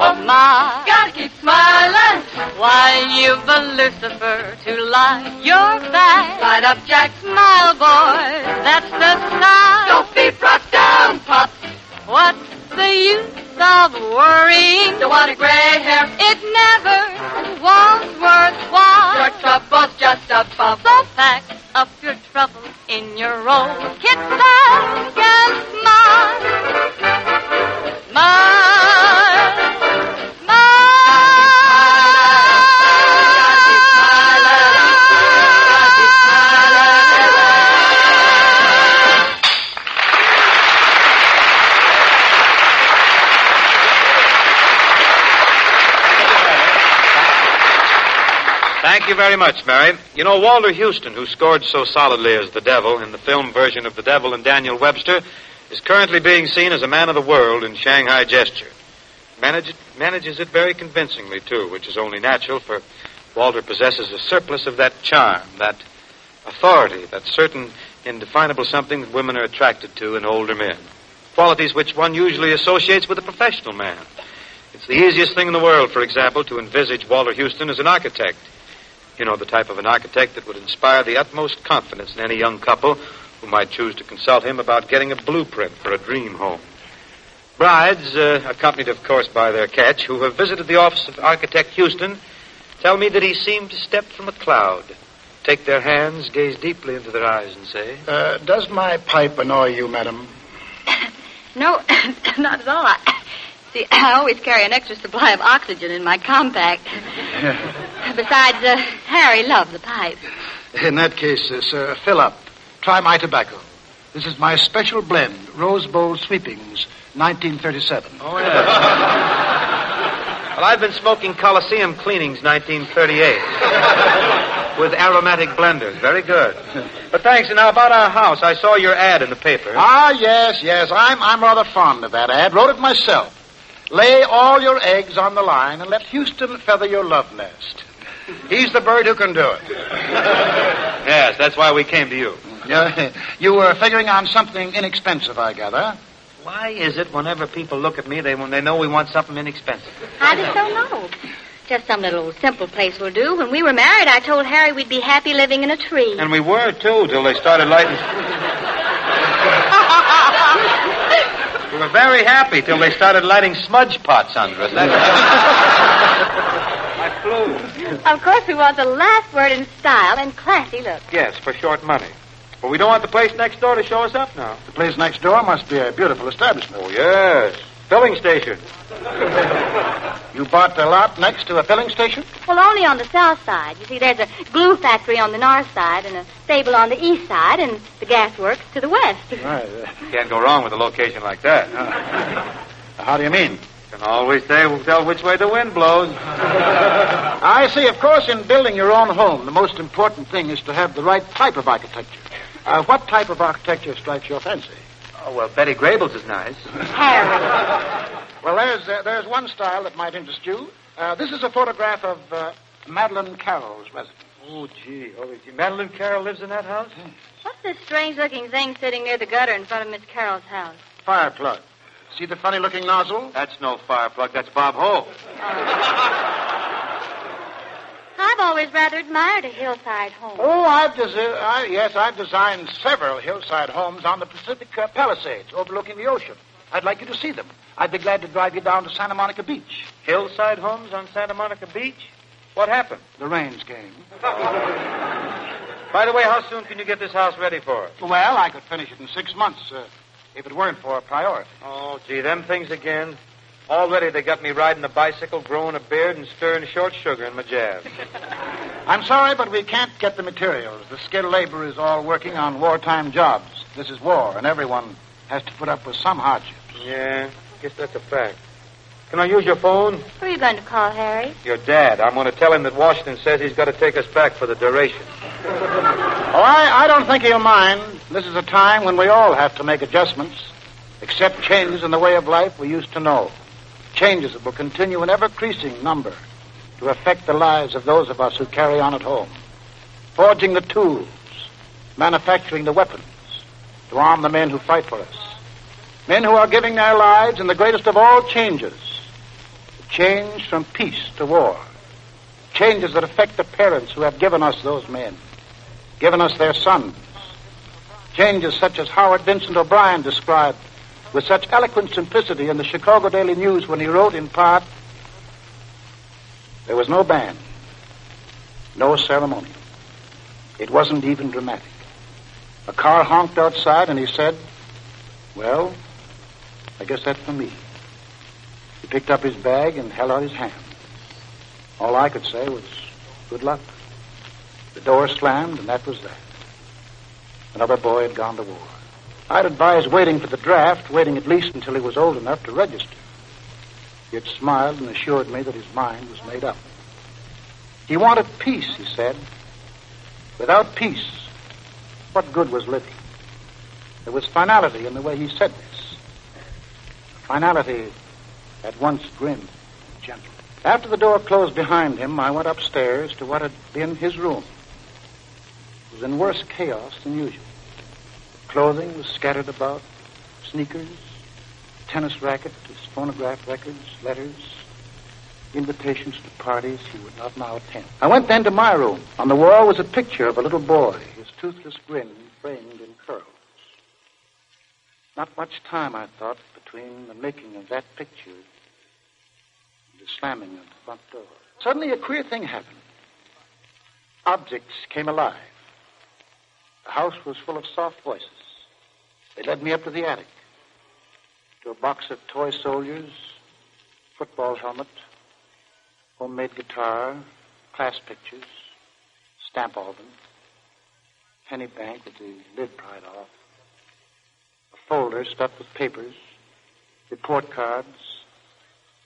[SPEAKER 24] Oh, my. Gotta keep smiling. While you've a Lucifer to light your fire. Light up, Jack. Smile, boy. That's the sign. Don't be brought down, Pop. What's the use of worrying? Don't want a gray hair. It never was worthwhile. Your trouble's just a bump. So pack up your troubles in your old kit bag and smile. Smile.
[SPEAKER 15] Thank you very much, Mary. You know, Walter Houston, who scored so solidly as the Devil in the film version of The Devil and Daniel Webster, is currently being seen as a man of the world in Shanghai gesture. Manages it very convincingly, too, which is only natural, for Walter possesses a surplus of that charm, that authority, that certain indefinable something that women are attracted to in older men. Qualities which one usually associates with a professional man. It's the easiest thing in the world, for example, to envisage Walter Houston as an architect. You know, the type of an architect that would inspire the utmost confidence in any young couple who might choose to consult him about getting a blueprint for a dream home. Brides, accompanied, of course, by their catch, who have visited the office of architect Houston, tell me that he seemed to step from a cloud, take their hands, gaze deeply into their eyes, and say,
[SPEAKER 4] Does my pipe annoy you, madam?
[SPEAKER 16] No, not at all. See, I always carry an extra supply of oxygen in my compact. Besides, Harry loves the pipe.
[SPEAKER 4] In that case, sir, fill up. Try my tobacco. This is my special blend, Rose Bowl Sweepings, 1937.
[SPEAKER 15] Oh, yeah. Well, I've been smoking Coliseum Cleanings, 1938. With aromatic blenders. Very good. But thanks. And now about our house. I saw your ad in the paper.
[SPEAKER 4] Ah, yes. I'm rather fond of that ad. Wrote it myself. Lay all your eggs on the line and let Houston feather your love nest. He's the bird who can do it.
[SPEAKER 15] Yes, that's why we came to you.
[SPEAKER 4] You were figuring on something inexpensive, I gather.
[SPEAKER 15] Why is it whenever people look at me, when they know we want something inexpensive?
[SPEAKER 16] How did so know? Just some little simple place will do. When we were married, I told Harry we'd be happy living in a tree.
[SPEAKER 15] And we were, too, till they started lighting... We were very happy till they started lighting smudge pots under us. I flew.
[SPEAKER 16] Of course, we want the last word in style and classy look.
[SPEAKER 15] Yes, for short money. But we don't want the place next door to show us up now.
[SPEAKER 4] The place next door must be a beautiful establishment.
[SPEAKER 15] Oh, yes. Filling station.
[SPEAKER 4] You bought the lot next to a filling station?
[SPEAKER 16] Well, only on the south side. You see, there's a glue factory on the north side and a stable on the east side and the gas works to the west.
[SPEAKER 4] Right.
[SPEAKER 15] Can't go wrong with a location like that.
[SPEAKER 4] How do you mean?
[SPEAKER 15] Can always tell which way the wind blows.
[SPEAKER 4] I see. Of course, in building your own home, the most important thing is to have the right type of architecture. What type of architecture strikes your fancy?
[SPEAKER 15] Oh, well, Betty Grable's is nice.
[SPEAKER 16] Harry.
[SPEAKER 4] Well, there's one style that might interest you. This is a photograph of Madeline Carroll's residence.
[SPEAKER 15] Oh, gee. Madeline Carroll lives in that house?
[SPEAKER 16] What's this strange-looking thing sitting near the gutter in front of Miss Carroll's house?
[SPEAKER 4] Fire plug. See the funny-looking nozzle?
[SPEAKER 15] That's no fire plug. That's Bob Hope.
[SPEAKER 16] I've always rather admired a hillside home.
[SPEAKER 4] Oh, I've designed several hillside homes on the Pacific Palisades overlooking the ocean. I'd like you to see them. I'd be glad to drive you down to Santa Monica Beach.
[SPEAKER 15] Hillside homes on Santa Monica Beach? What happened?
[SPEAKER 4] The rains came.
[SPEAKER 15] By the way, how soon can you get this house ready for us?
[SPEAKER 4] Well, I could finish it in 6 months, if it weren't for a priority.
[SPEAKER 15] Oh, gee, them things again. Already they got me riding a bicycle, growing a beard, and stirring short sugar in my jazz.
[SPEAKER 4] I'm sorry, but we can't get the materials. The skilled labor is all working on wartime jobs. This is war, and everyone has to put up with some hardships.
[SPEAKER 15] Yeah, I guess that's a fact. Can I use your phone?
[SPEAKER 16] Who are you going to call, Harry?
[SPEAKER 15] Your dad. I'm going to tell him that Washington says he's got to take us back for the duration.
[SPEAKER 4] Oh, I don't think he'll mind. This is a time when we all have to make adjustments, accept changes in the way of life we used to know. Changes that will continue in ever-increasing number to affect the lives of those of us who carry on at home. Forging the tools, manufacturing the weapons to arm the men who fight for us. Men who are giving their lives in the greatest of all changes, the Change from peace to war. Changes that affect the parents who have given us those men, given us their sons. Changes such as Howard Vincent O'Brien described with such eloquent simplicity in the Chicago Daily News when he wrote in part, there was no band, no ceremony. It wasn't even dramatic. A car honked outside and he said, well, I guess that's for me. He picked up his bag and held out his hand. All I could say was, good luck. The door slammed and that was that. Another boy had gone to war. I'd advised waiting for the draft, waiting at least until he was old enough to register. He had smiled and assured me that his mind was made up. He wanted peace, he said. Without peace, what good was living? There was finality in the way he said this. Finality at once grim and gentle. After the door closed behind him, I went upstairs to what had been his room. It was in worse chaos than usual. Clothing was scattered about, sneakers, tennis racket, his phonograph records, letters, invitations to parties he would not now attend. I went then to my room. On the wall was a picture of a little boy, his toothless grin framed in curls. Not much time, I thought, between the making of that picture and the slamming of the front door. Suddenly a queer thing happened. Objects came alive. The house was full of soft voices. They led me up to the attic, to a box of toy soldiers, football helmet, homemade guitar, class pictures, stamp album, penny bank with the lid pried off, a folder stuffed with papers, report cards,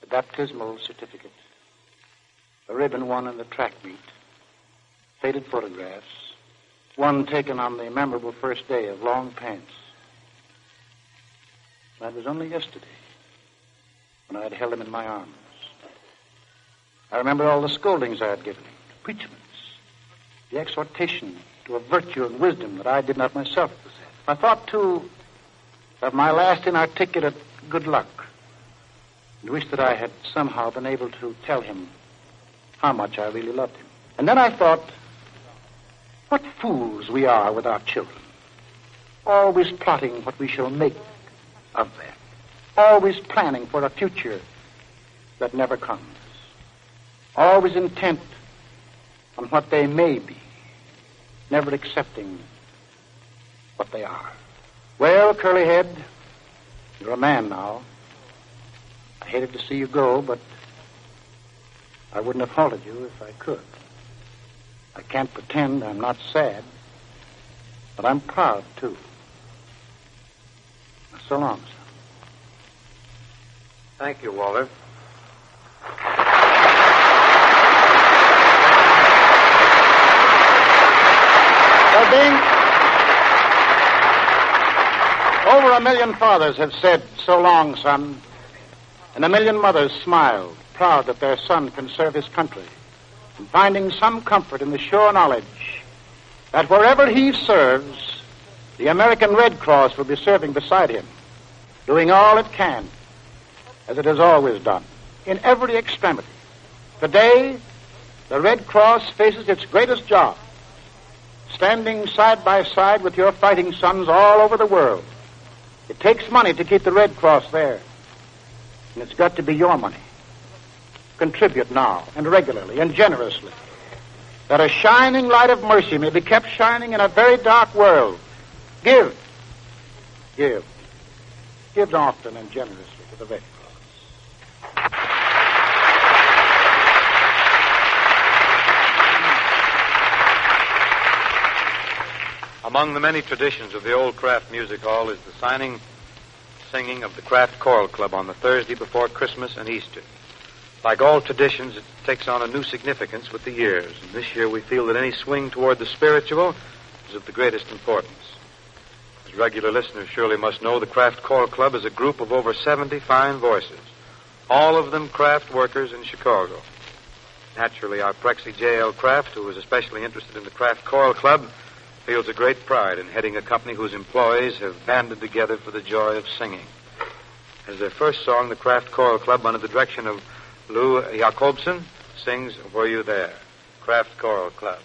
[SPEAKER 4] a baptismal certificate, a ribbon won in the track meet, faded photographs, one taken on the memorable first day of long pants. That was only yesterday when I had held him in my arms. I remember all the scoldings I had given him, the preachments, the exhortation to a virtue and wisdom that I did not myself possess. I thought, too, of my last inarticulate good luck and wished that I had somehow been able to tell him how much I really loved him. And then I thought, what fools we are with our children, always plotting what we shall make of them, always planning for a future that never comes, always intent on what they may be, never accepting what they are. Well, Curlyhead, you're a man now. I hated to see you go, but I wouldn't have halted you if I could. I can't pretend I'm not sad, but I'm proud, too. So long, son.
[SPEAKER 15] Thank you, Walter.
[SPEAKER 4] Well, Bing, over 1 million fathers have said, so long, son, and 1 million mothers smiled, proud that their son can serve his country, and finding some comfort in the sure knowledge that wherever he serves, the American Red Cross will be serving beside him, doing all it can, as it has always done, in every extremity. Today, the Red Cross faces its greatest job, standing side by side with your fighting sons all over the world. It takes money to keep the Red Cross there, and it's got to be your money. Contribute now, and regularly, and generously, that a shining light of mercy may be kept shining in a very dark world. Give. Give often and generously to the Red Cross.
[SPEAKER 15] Among the many traditions of the old Kraft Music Hall is the singing of the Kraft Choral Club on the Thursday before Christmas and Easter. Like all traditions, it takes on a new significance with the years, and this year we feel that any swing toward the spiritual is of the greatest importance. As regular listeners surely must know, the Kraft Choral Club is a group of over 70 fine voices, all of them Kraft workers in Chicago. Naturally, our Prexy J.L. Kraft, who is especially interested in the Kraft Choral Club, feels a great pride in heading a company whose employees have banded together for the joy of singing. As their first song, the Kraft Choral Club, under the direction of Lou Jacobson sings Were You There? Kraft Choral Club.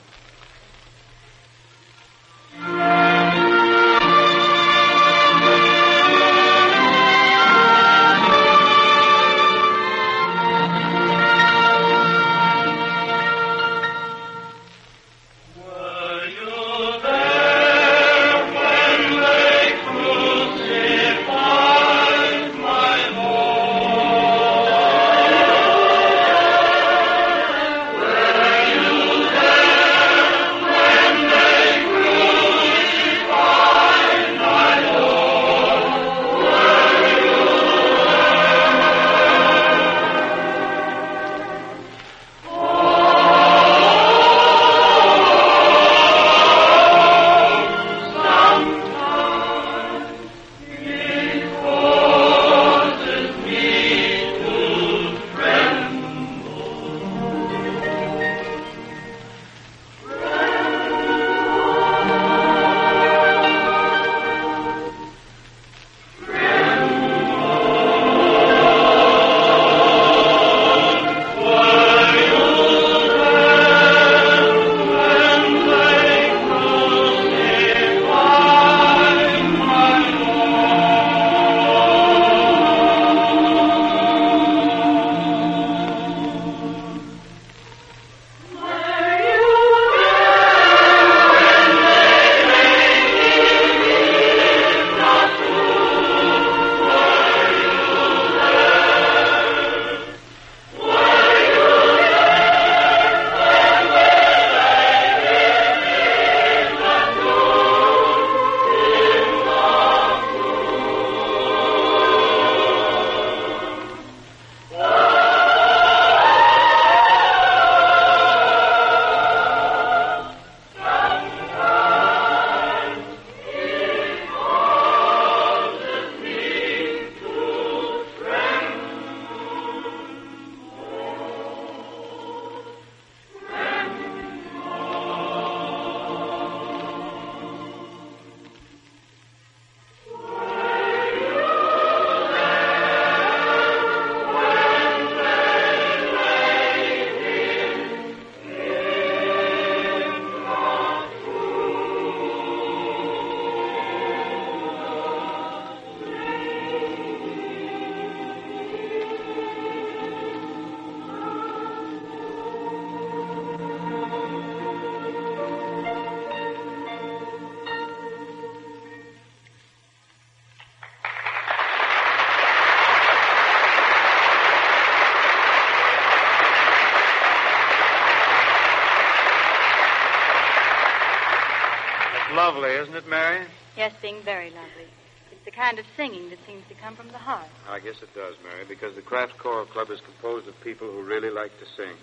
[SPEAKER 15] Lovely, isn't it, Mary?
[SPEAKER 16] Yes, being very lovely. It's the kind of singing that seems to come from the heart.
[SPEAKER 15] I guess it does, Mary, because the Kraft Choral Club is composed of people who really like to sing.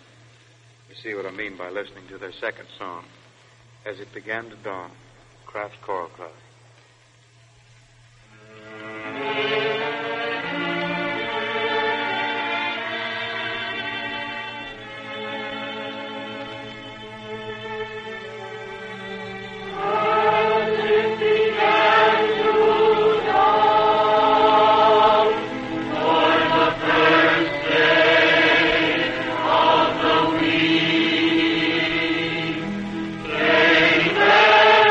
[SPEAKER 15] You see what I mean by listening to their second song. As it began to dawn, Kraft Choral Club.
[SPEAKER 14] Very, very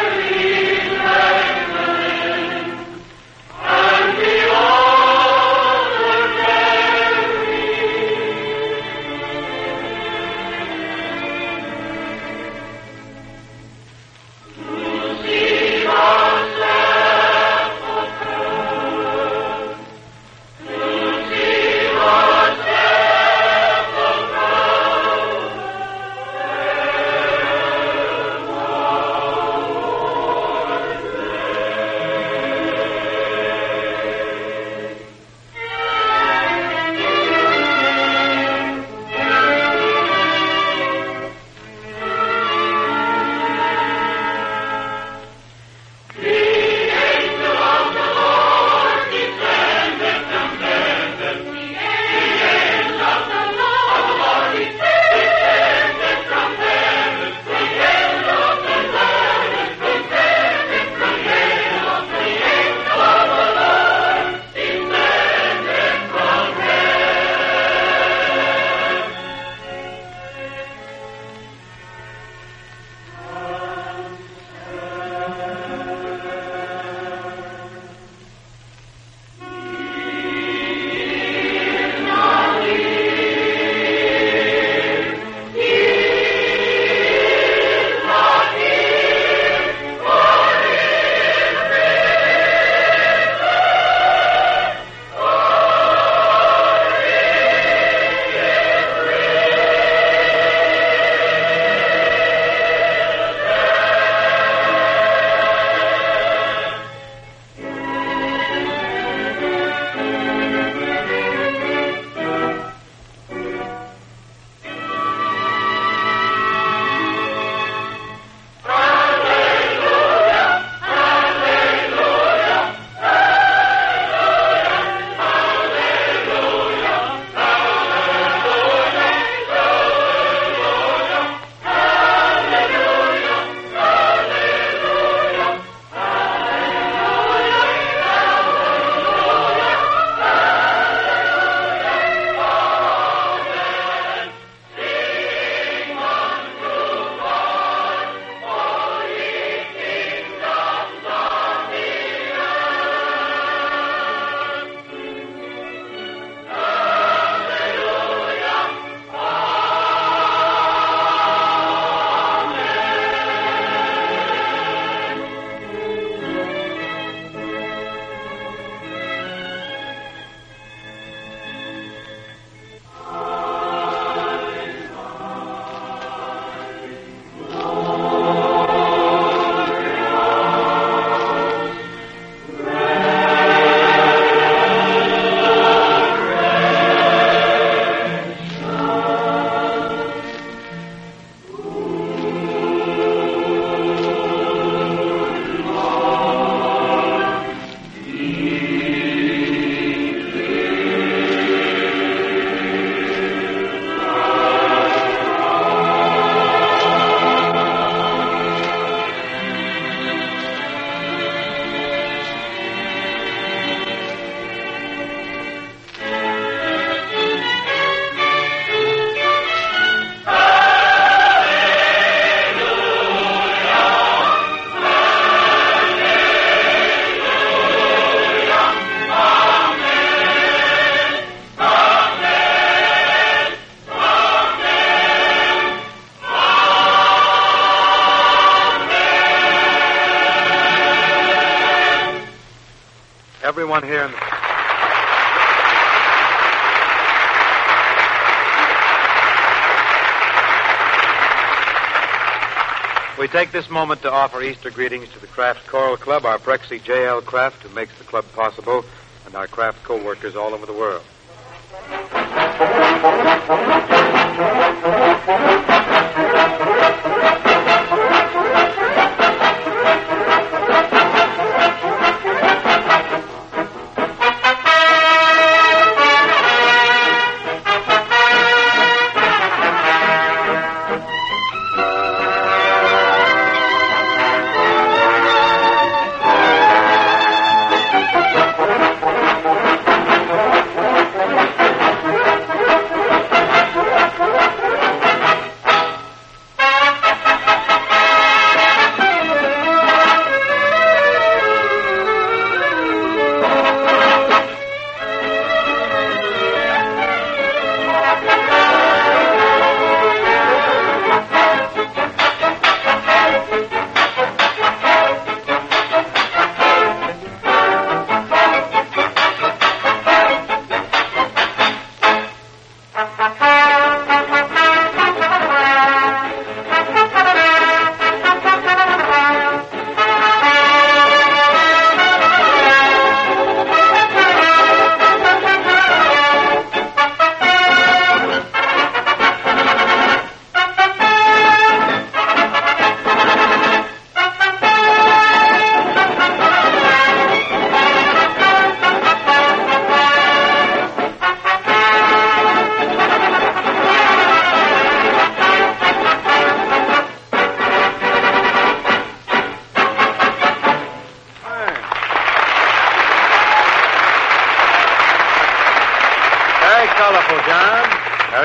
[SPEAKER 15] everyone here in the... We take this moment to offer Easter greetings to the Kraft Choral Club, our Prexy J.L. Kraft, who makes the club possible, and our Kraft co-workers all over the world.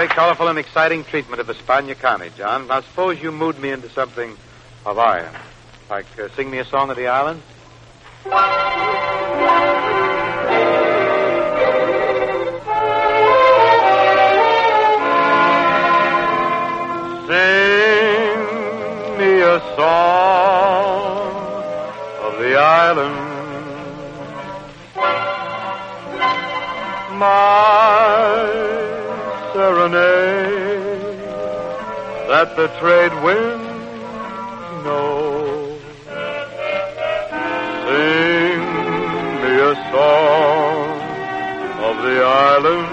[SPEAKER 15] Colorful and exciting treatment of España Connie, John. Now, suppose you mood me into something Hawaiian. Like, sing me a song of the island? Sing me a song of the island. My serenade that the trade winds know. Sing me a song of the island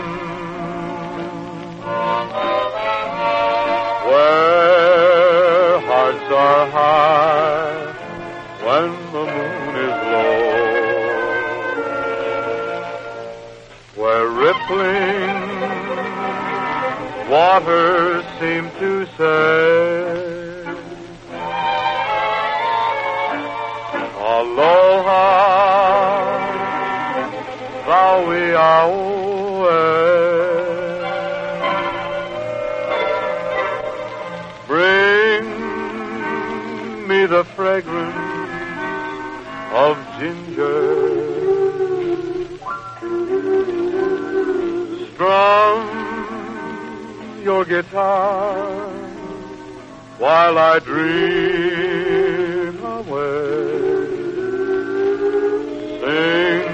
[SPEAKER 15] where hearts are high when the moon is low, where rippling waters seem to say, aloha, vaui aue. Bring me the fragrance of ginger, strum your guitar while I dream away. Sing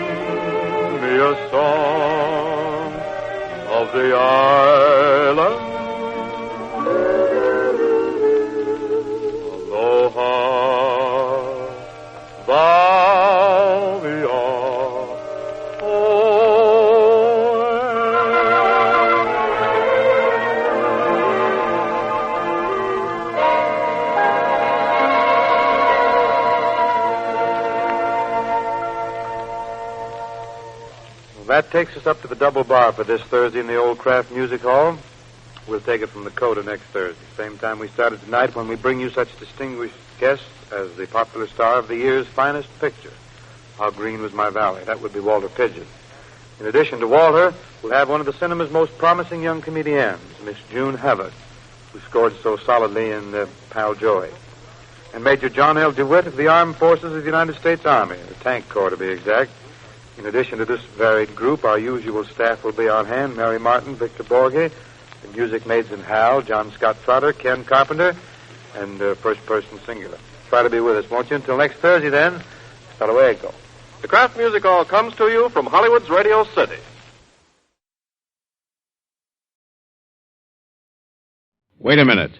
[SPEAKER 15] me a song of the island. Aloha, Vauvia. That takes us up to the double bar for this Thursday in the Old Kraft Music Hall. We'll take it from the coda next Thursday. Same time we started tonight when we bring you such distinguished guests as the popular star of the year's finest picture, How Green Was My Valley. That would be Walter Pidgeon. In addition to Walter, we'll have one of the cinema's most promising young comedians, Miss June Havard, who scored so solidly in Pal Joey. And Major John L. DeWitt of the Armed Forces of the United States Army, the Tank Corps to be exact. In addition to this varied group, our usual staff will be on hand: Mary Martin, Victor Borge, the music maids in Hal, John Scott Trotter, Ken Carpenter, and first person singular. Try to be with us, won't you? Until next Thursday, then. Hasta luego.
[SPEAKER 10] The Kraft Music Hall comes to you from Hollywood's Radio City.
[SPEAKER 7] Wait a minute.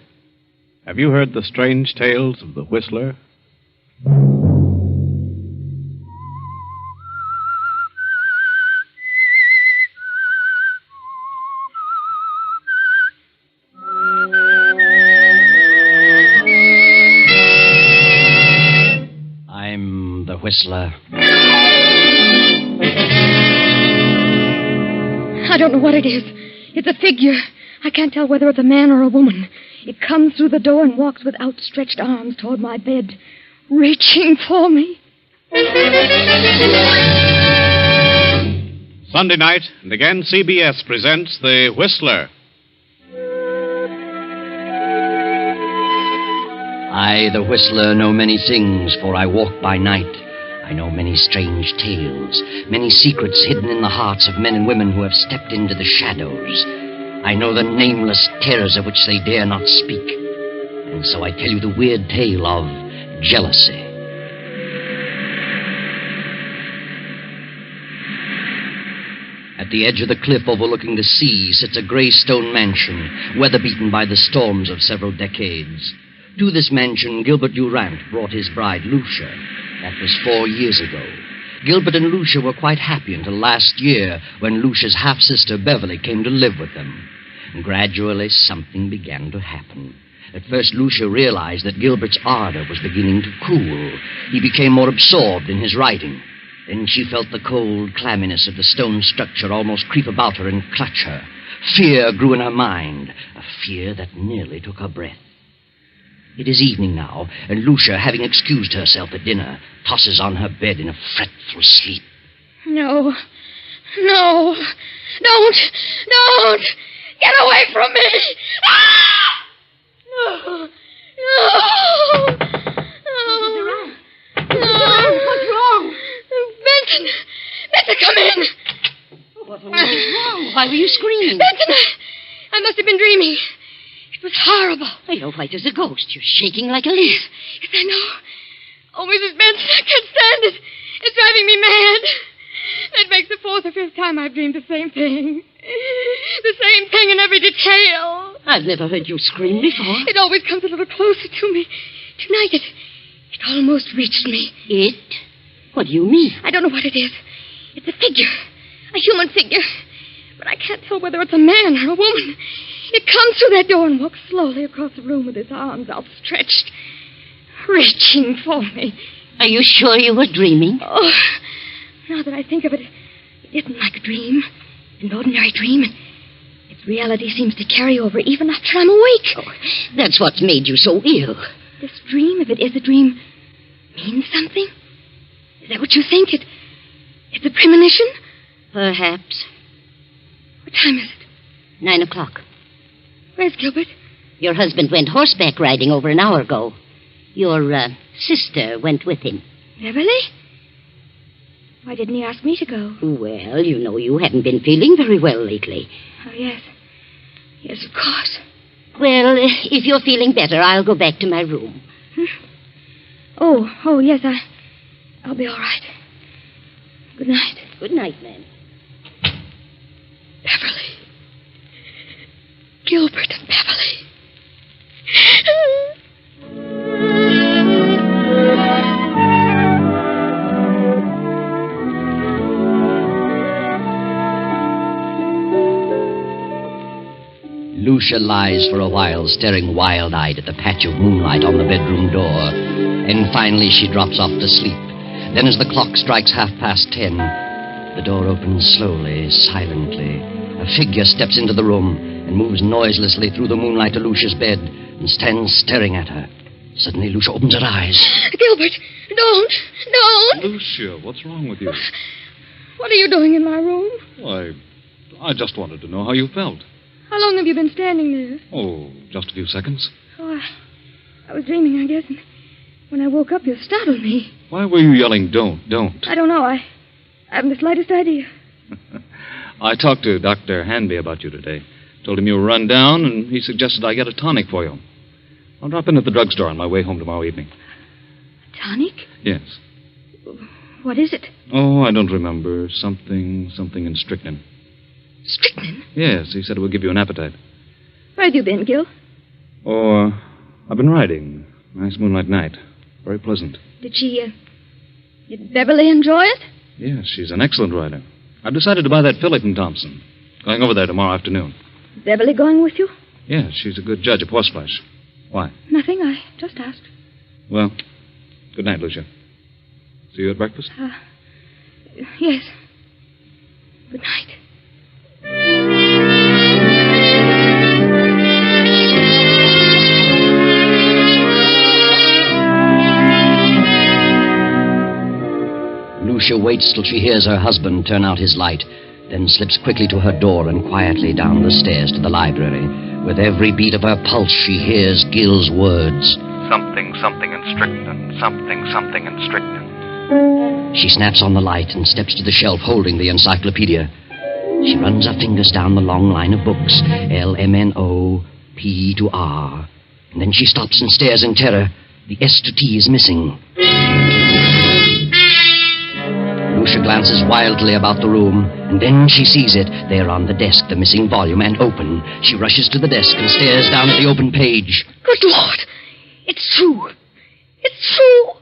[SPEAKER 7] Have you heard the strange tales of the Whistler?
[SPEAKER 9] I'm the Whistler.
[SPEAKER 8] I don't know what it is. It's a figure. I can't tell whether it's a man or a woman. It comes through the door and walks with outstretched arms toward my bed, reaching for me.
[SPEAKER 7] Sunday night, and again CBS presents The Whistler.
[SPEAKER 9] I, the Whistler, know many things, for I walk by night. I know many strange tales, many secrets hidden in the hearts of men and women who have stepped into the shadows. I know the nameless terrors of which they dare not speak. And so I tell you the weird tale of jealousy. At the edge of the cliff overlooking the sea sits a gray stone mansion, weather-beaten by the storms of several decades. To this mansion, Gilbert Durant brought his bride, Lucia. That was 4 years ago. Gilbert and Lucia were quite happy until last year, when Lucia's half-sister, Beverly, came to live with them. And gradually, something began to happen. At first, Lucia realized that Gilbert's ardor was beginning to cool. He became more absorbed in his writing. Then she felt the cold clamminess of the stone structure almost creep about her and clutch her. Fear grew in her mind, a fear that nearly took her breath. It is evening now, and Lucia, having excused herself at dinner, tosses on her bed in a fretful sleep.
[SPEAKER 8] No. No. Don't. Get away from me. Ah! No.
[SPEAKER 2] Mrs. Durant. What's wrong?
[SPEAKER 8] Benson, come in.
[SPEAKER 2] What was wrong? Why were you screaming?
[SPEAKER 8] Benson, I must have been dreaming. It was horrible.
[SPEAKER 2] You're white as a ghost. You're shaking like a leaf.
[SPEAKER 8] Yes, I know. Oh, Mrs. Benson, I can't stand it. It's driving me mad. That makes the 4th or 5th time I've dreamed the same thing. The same thing in every detail.
[SPEAKER 2] I've never heard you scream before.
[SPEAKER 8] It always comes a little closer to me. Tonight, it almost reached me.
[SPEAKER 2] It? What do you mean?
[SPEAKER 8] I don't know what it is. It's a figure. A human figure. But I can't tell whether it's a man or a woman. It comes through that door and walks slowly across the room with its arms outstretched, reaching for me.
[SPEAKER 2] Are you sure you were dreaming?
[SPEAKER 8] Oh, now that I think of it, it isn't like a dream. An ordinary dream. Its reality seems to carry over even after I'm awake.
[SPEAKER 2] Oh, that's what's made you so ill.
[SPEAKER 8] This dream, if it is a dream, means something? Is that what you think? It's a premonition?
[SPEAKER 2] Perhaps.
[SPEAKER 8] What time is it?
[SPEAKER 2] 9 o'clock.
[SPEAKER 8] Where's Gilbert?
[SPEAKER 2] Your husband went horseback riding over an hour ago. Your sister went with him.
[SPEAKER 8] Beverly? Why didn't he ask me to go?
[SPEAKER 2] Well, you know you haven't been feeling very well lately.
[SPEAKER 8] Oh, yes. Yes, of course.
[SPEAKER 2] Well, if you're feeling better, I'll go back to my room.
[SPEAKER 8] Oh, yes, I'll be all right. Good night.
[SPEAKER 2] Good night, ma'am.
[SPEAKER 8] Beverly. Gilbert and Beverly.
[SPEAKER 9] Lucia lies for a while, staring wild-eyed at the patch of moonlight on the bedroom door. And finally she drops off to sleep. Then as the clock strikes 10:30, the door opens slowly, silently. A figure steps into the room and moves noiselessly through the moonlight to Lucia's bed and stands staring at her. Suddenly Lucia opens her eyes.
[SPEAKER 8] Gilbert, don't.
[SPEAKER 11] Lucia, what's wrong with you?
[SPEAKER 8] What are you doing in my room?
[SPEAKER 11] Why, I just wanted to know how you felt.
[SPEAKER 8] How long have you been standing there?
[SPEAKER 11] Oh, just a few seconds.
[SPEAKER 8] Oh, I was dreaming, I guess, and when I woke up, you startled me.
[SPEAKER 11] Why were you yelling, don't?
[SPEAKER 8] I don't know. I haven't the slightest idea.
[SPEAKER 11] I talked to Dr. Hanby about you today. Told him you were run down, and he suggested I get a tonic for you. I'll drop in at the drugstore on my way home tomorrow evening.
[SPEAKER 8] A tonic?
[SPEAKER 11] Yes.
[SPEAKER 8] What is it?
[SPEAKER 11] Oh, I don't remember. Something in strychnine.
[SPEAKER 8] Strychnine?
[SPEAKER 11] Yes, he said it would give you an appetite.
[SPEAKER 8] Where have you been, Gil?
[SPEAKER 11] Oh, I've been riding. Nice moonlight night. Very pleasant.
[SPEAKER 8] Did Beverly enjoy it?
[SPEAKER 11] Yes, she's an excellent rider. I've decided to buy that filly from Thompson. Going over there tomorrow afternoon.
[SPEAKER 8] Beverly going with you?
[SPEAKER 11] Yes, she's a good judge of horseflesh. Why?
[SPEAKER 8] Nothing. I just asked.
[SPEAKER 11] Well, good night, Lucia. See you at breakfast?
[SPEAKER 8] Yes. Good night.
[SPEAKER 9] Lucia waits till she hears her husband turn out his light, then slips quickly to her door and quietly down the stairs to the library. With every beat of her pulse, she hears Gil's words.
[SPEAKER 6] Something in strychnine. Something in strychnine.
[SPEAKER 9] She snaps on the light and steps to the shelf holding the encyclopedia. She runs her fingers down the long line of books, LMNO, P to R. And then she stops and stares in terror. The S to T is missing. Lucia glances wildly about the room, and then she sees it. There on the desk, the missing volume, and open. She rushes to the desk and stares down at the open page.
[SPEAKER 8] Good Lord! It's true! It's true!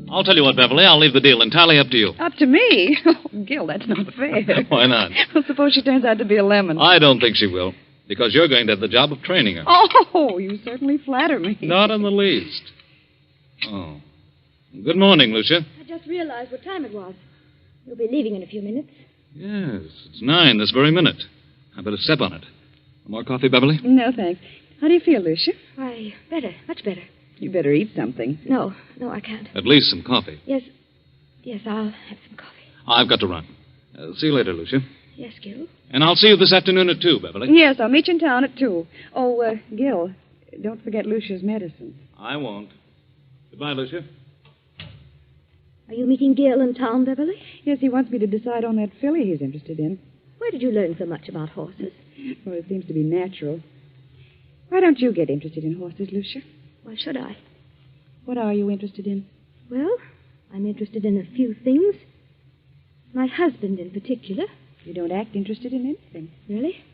[SPEAKER 11] I'll tell you what, Beverly. I'll leave the deal entirely up to you.
[SPEAKER 12] Up to me? Oh, Gil, that's not fair.
[SPEAKER 11] Why not?
[SPEAKER 12] Well, suppose she turns out to be a lemon.
[SPEAKER 11] I don't think she will, because you're going to have the job of training her.
[SPEAKER 12] Oh, you certainly flatter me.
[SPEAKER 11] Not in the least. Oh. Good morning, Lucia.
[SPEAKER 8] I just realized what time it was. You'll be leaving in a few minutes.
[SPEAKER 11] Yes, it's 9 this very minute. I better step on it. More coffee, Beverly?
[SPEAKER 12] No, thanks. How do you feel, Lucia?
[SPEAKER 8] Why, better. Much better.
[SPEAKER 12] You better eat something.
[SPEAKER 8] No, I can't.
[SPEAKER 11] At least some coffee.
[SPEAKER 8] Yes, I'll have some coffee.
[SPEAKER 11] I've got to run. See you later, Lucia.
[SPEAKER 8] Yes, Gil.
[SPEAKER 11] And I'll see you this afternoon at 2, Beverly.
[SPEAKER 12] Yes, I'll meet you in town at 2. Oh, Gil, don't forget Lucia's medicine.
[SPEAKER 11] I won't. Goodbye, Lucia.
[SPEAKER 8] Are you meeting Gil in town, Beverly?
[SPEAKER 12] Yes, he wants me to decide on that filly he's interested in.
[SPEAKER 8] Where did you learn so much about horses?
[SPEAKER 12] Well, it seems to be natural. Why don't you get interested in horses, Lucia?
[SPEAKER 8] Why should I?
[SPEAKER 12] What are you interested in?
[SPEAKER 8] Well, I'm interested in a few things. My husband in particular.
[SPEAKER 12] You don't act interested in anything.
[SPEAKER 8] Really?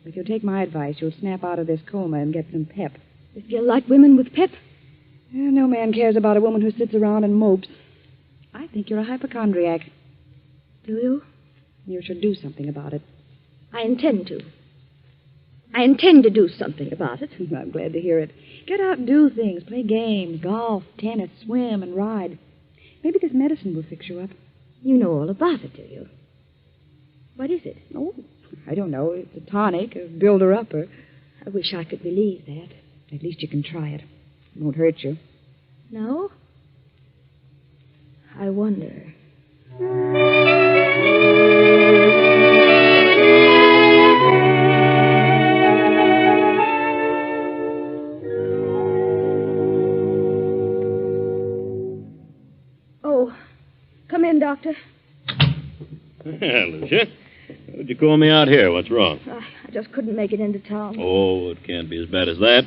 [SPEAKER 12] If you'll take my advice, you'll snap out of this coma and get some pep.
[SPEAKER 8] Does Gil like women with pep?
[SPEAKER 12] No man cares about a woman who sits around and mopes. I think you're a hypochondriac.
[SPEAKER 8] Do you?
[SPEAKER 12] You should do something about it.
[SPEAKER 8] I intend to. I intend to do something about it.
[SPEAKER 12] I'm glad to hear it. Get out and do things. Play games, golf, tennis, swim, and ride. Maybe this medicine will fix you up.
[SPEAKER 8] You know all about it, do you? What is it?
[SPEAKER 12] Oh, I don't know. It's a tonic, a builder-upper.
[SPEAKER 8] I wish I could believe that.
[SPEAKER 12] At least you can try it. It won't hurt you.
[SPEAKER 8] No? I wonder. Oh, come in, Doctor.
[SPEAKER 22] Yeah, Lucia. What'd you call me out here? What's wrong?
[SPEAKER 8] I just couldn't make it into town.
[SPEAKER 22] Oh, it can't be as bad as that.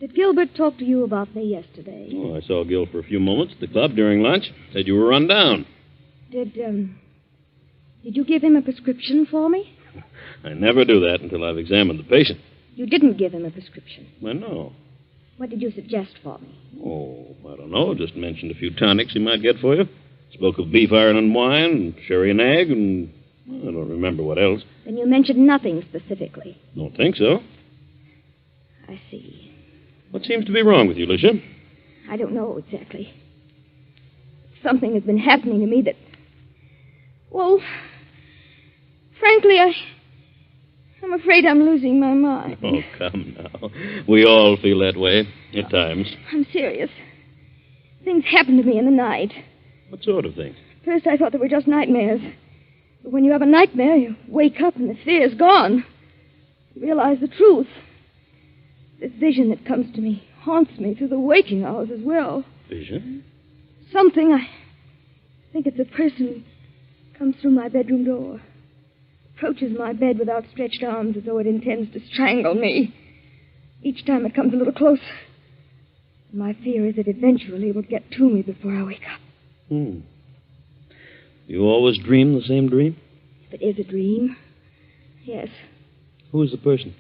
[SPEAKER 8] Did Gilbert talk to you about me yesterday?
[SPEAKER 22] Oh, I saw Gil for a few moments at the club during lunch. Said you were run down.
[SPEAKER 8] Did you give him a prescription for me?
[SPEAKER 22] I never do that until I've examined the patient.
[SPEAKER 8] You didn't give him a prescription.
[SPEAKER 22] Well, no.
[SPEAKER 8] What did you suggest for me?
[SPEAKER 22] Oh, I don't know. Just mentioned a few tonics he might get for you. Spoke of beef iron and wine, and sherry and egg, and I don't remember what else.
[SPEAKER 8] Then you mentioned nothing specifically.
[SPEAKER 22] Don't think so.
[SPEAKER 8] I see.
[SPEAKER 22] What seems to be wrong with you, Lucia?
[SPEAKER 8] I don't know exactly. Something has been happening to me that... Well, frankly, I'm afraid I'm losing my mind.
[SPEAKER 22] Oh, come now. We all feel that way at times.
[SPEAKER 8] I'm serious. Things happened to me in the night.
[SPEAKER 22] What sort of things?
[SPEAKER 8] First, I thought they were just nightmares. But when you have a nightmare, you wake up and the fear's gone. You realize the truth. This vision that comes to me haunts me through the waking hours as well.
[SPEAKER 22] Vision?
[SPEAKER 8] Something, I think it's a person Comes through my bedroom door. Approaches my bed with outstretched arms as though it intends to strangle me. Each time it comes a little closer. My fear is that eventually it will get to me before I wake up.
[SPEAKER 1] You always dream the same dream?
[SPEAKER 8] If it is a dream, yes.
[SPEAKER 1] Who is the person?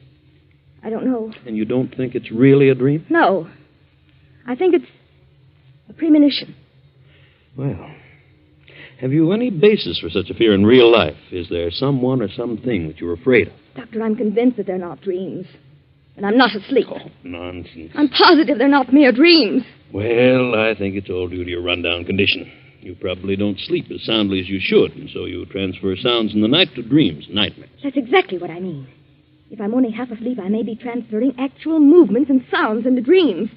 [SPEAKER 8] I don't know.
[SPEAKER 1] And you don't think it's really a dream?
[SPEAKER 8] No. I think it's a premonition.
[SPEAKER 1] Well, have you any basis for such a fear in real life? Is there someone or something that you're afraid of?
[SPEAKER 8] Doctor, I'm convinced that they're not dreams. And I'm not asleep.
[SPEAKER 1] Oh, nonsense.
[SPEAKER 8] I'm positive they're not mere dreams.
[SPEAKER 1] Well, I think it's all due to your rundown condition. You probably don't sleep as soundly as you should, and so you transfer sounds in the night to dreams, nightmares.
[SPEAKER 8] That's exactly what I mean. If I'm only half asleep, I may be transferring actual movements and sounds into dreams.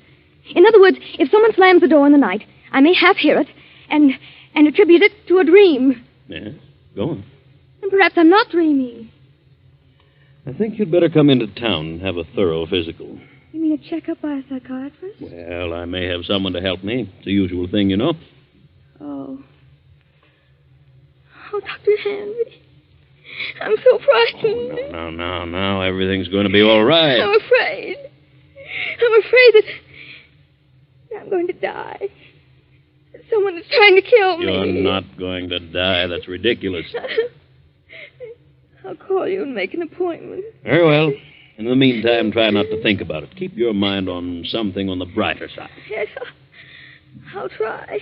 [SPEAKER 8] In other words, if someone slams the door in the night, I may half hear it and attribute it to a dream.
[SPEAKER 1] Yes, go on.
[SPEAKER 8] And perhaps I'm not dreaming.
[SPEAKER 1] I think you'd better come into town and have a thorough physical.
[SPEAKER 8] You mean a checkup by a psychiatrist?
[SPEAKER 1] Well, I may have someone to help me. It's the usual thing, you know.
[SPEAKER 8] Oh. Oh, Dr. Henry. I'm so frightened.
[SPEAKER 1] Oh, now. Everything's going to be all right.
[SPEAKER 8] I'm afraid. I'm afraid that I'm going to die. That someone is trying to kill me.
[SPEAKER 1] You're not going to die. That's ridiculous.
[SPEAKER 8] I'll call you and make an appointment.
[SPEAKER 1] Very well. In the meantime, try not to think about it. Keep your mind on something on the brighter side.
[SPEAKER 8] Yes, I'll try.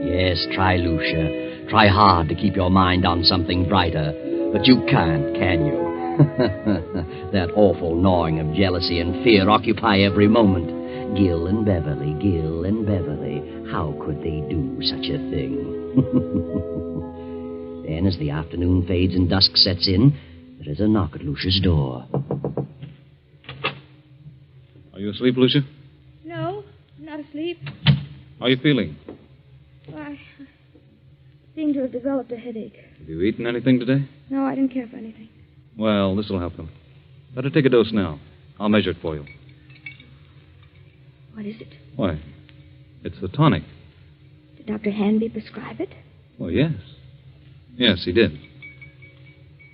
[SPEAKER 9] Yes, try, Lucia. Try hard to keep your mind on something brighter. But you can't, can you? That awful gnawing of jealousy and fear occupy every moment. Gil and Beverly, Gil and Beverly. How could they do such a thing? Then, as the afternoon fades and dusk sets in, there is a knock at Lucia's door.
[SPEAKER 11] Are you asleep, Lucia?
[SPEAKER 8] No, I'm not asleep.
[SPEAKER 11] How are you feeling?
[SPEAKER 8] I seem to have developed a headache.
[SPEAKER 11] Have you eaten anything today?
[SPEAKER 8] No, I didn't care for anything.
[SPEAKER 11] Well, this will help him. Better take a dose now. I'll measure it for you.
[SPEAKER 8] What is it?
[SPEAKER 11] Why, it's the tonic.
[SPEAKER 8] Did Dr. Hanby prescribe it?
[SPEAKER 11] Well, yes. Yes, he did.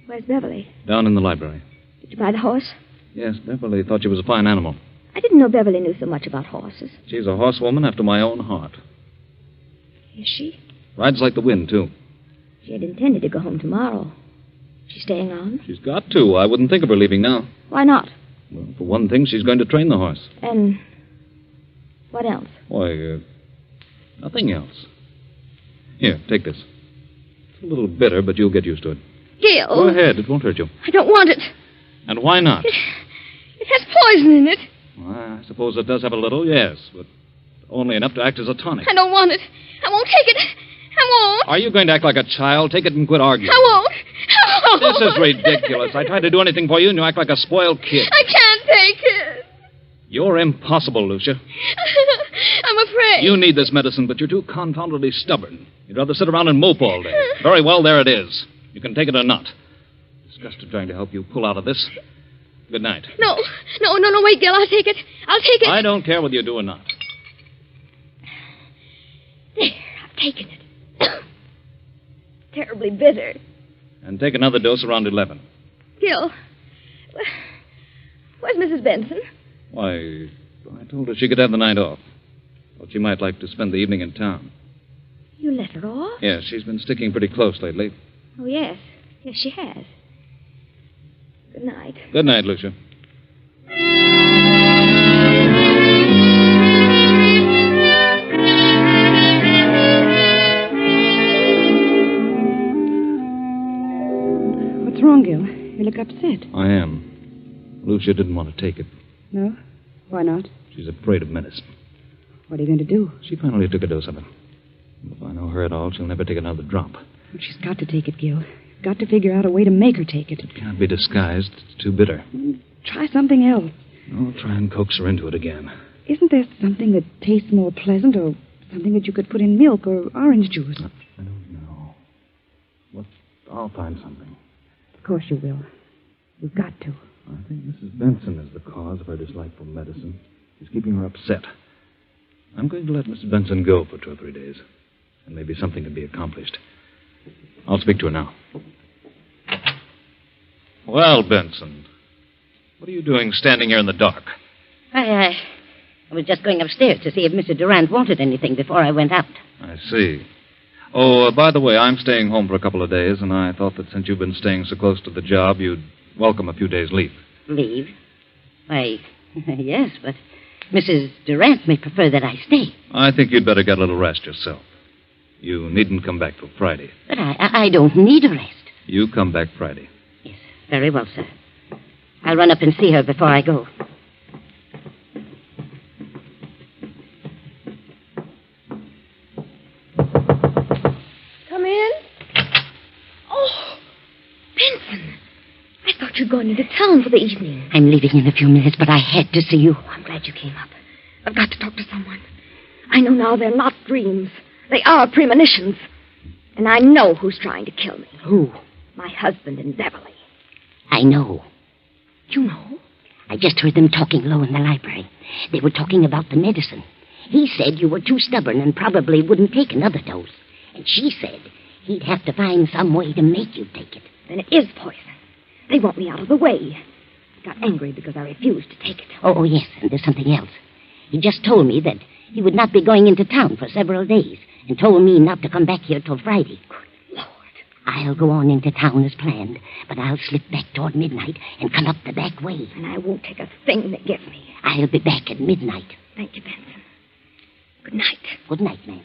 [SPEAKER 8] Where's Beverly?
[SPEAKER 11] Down in the library.
[SPEAKER 8] Did you buy the horse?
[SPEAKER 11] Yes, Beverly thought she was a fine animal.
[SPEAKER 8] I didn't know Beverly knew so much about horses.
[SPEAKER 11] She's a horsewoman after my own heart.
[SPEAKER 8] Is she?
[SPEAKER 11] Rides like the wind, too.
[SPEAKER 8] She had intended to go home tomorrow. She's staying on?
[SPEAKER 11] She's got to. I wouldn't think of her leaving now.
[SPEAKER 8] Why not?
[SPEAKER 11] Well, for one thing, she's going to train the horse.
[SPEAKER 8] And what else?
[SPEAKER 11] Why, nothing else. Here, take this. It's a little bitter, but you'll get used to it.
[SPEAKER 8] Gil!
[SPEAKER 11] Go ahead. It won't hurt you.
[SPEAKER 8] I don't want it.
[SPEAKER 11] And why not?
[SPEAKER 8] It has poison in it.
[SPEAKER 11] Well, I suppose it does have a little, yes, but only enough to act as a tonic.
[SPEAKER 8] I don't want it. I won't take it. I won't.
[SPEAKER 11] Are you going to act like a child? Take it and quit arguing.
[SPEAKER 8] I won't.
[SPEAKER 11] This is ridiculous. I tried to do anything for you, and you act like a spoiled kid.
[SPEAKER 8] I can't take it.
[SPEAKER 11] You're impossible, Lucia.
[SPEAKER 8] I'm afraid.
[SPEAKER 11] You need this medicine, but you're too confoundedly stubborn. You'd rather sit around and mope all day. Very well, there it is. You can take it or not. Disgusted trying to help you pull out of this. Good night.
[SPEAKER 8] No, wait, Gil. I'll take it.
[SPEAKER 11] I don't care whether you do or not.
[SPEAKER 8] There, I've taken it. Terribly bitter.
[SPEAKER 11] And take another dose around 11.
[SPEAKER 8] Gil, where's Mrs. Benson?
[SPEAKER 11] Why, I told her she could have the night off. Thought she might like to spend the evening in town.
[SPEAKER 8] You let her off?
[SPEAKER 11] Yes, she's been sticking pretty close lately.
[SPEAKER 8] Oh, yes. Yes, she has. Good night.
[SPEAKER 11] Good night, Lucia.
[SPEAKER 12] What's wrong, Gil? You look upset.
[SPEAKER 11] I am. Lucia didn't want to take it.
[SPEAKER 12] No? Why not?
[SPEAKER 11] She's afraid of medicine.
[SPEAKER 12] What are you going to do?
[SPEAKER 11] She finally took a dose of it. If I know her at all, she'll never take another drop.
[SPEAKER 12] Well, she's got to take it, Gil. You've got to figure out a way to make her take it.
[SPEAKER 11] It can't be disguised. It's too bitter.
[SPEAKER 12] Try something else.
[SPEAKER 11] I'll try and coax her into it again.
[SPEAKER 12] Isn't there something that tastes more pleasant, or something that you could put in milk or orange juice?
[SPEAKER 11] I don't know. Well, I'll find something.
[SPEAKER 12] course you will. You've got to.
[SPEAKER 11] I think Mrs. Benson is the cause of her dislike for medicine. She's keeping her upset. I'm going to let Mrs. Benson go for 2 or 3 days, and maybe something can be accomplished. I'll speak to her now. Well, Benson, what are you doing standing here in the dark?
[SPEAKER 5] I was just going upstairs to see if Mr. Durant wanted anything before I went out.
[SPEAKER 11] I see. Oh, by the way, I'm staying home for a couple of days, and I thought that since you've been staying so close to the job, you'd welcome a few days' leave.
[SPEAKER 5] Leave? Why, yes, but Mrs. Durant may prefer that I stay.
[SPEAKER 11] I think you'd better get a little rest yourself. You needn't come back till Friday.
[SPEAKER 5] But I don't need a rest.
[SPEAKER 11] You come back Friday.
[SPEAKER 5] Very well, sir. I'll run up and see her before I go.
[SPEAKER 8] Come in. Oh, Benson. I thought you'd gone into town for the evening.
[SPEAKER 5] I'm leaving in a few minutes, but I had to see you.
[SPEAKER 8] I'm glad you came up. I've got to talk to someone. I know now they're not dreams. They are premonitions. And I know who's trying to kill me.
[SPEAKER 5] Who?
[SPEAKER 8] My husband and Beverly.
[SPEAKER 5] I know.
[SPEAKER 8] You know?
[SPEAKER 5] I just heard them talking low in the library. They were talking about the medicine. He said you were too stubborn and probably wouldn't take another dose. And she said he'd have to find some way to make you take it.
[SPEAKER 8] Then it is poison. They want me out of the way. I got angry because I refused to take it.
[SPEAKER 5] Oh, yes, and there's something else. He just told me that he would not be going into town for several days and told me not to come back here till Friday. I'll go on into town as planned, but I'll slip back toward midnight and come up the back way.
[SPEAKER 8] And I won't take a thing they give me.
[SPEAKER 5] I'll be back at midnight.
[SPEAKER 8] Thank you, Benson. Good night.
[SPEAKER 5] Good night, ma'am.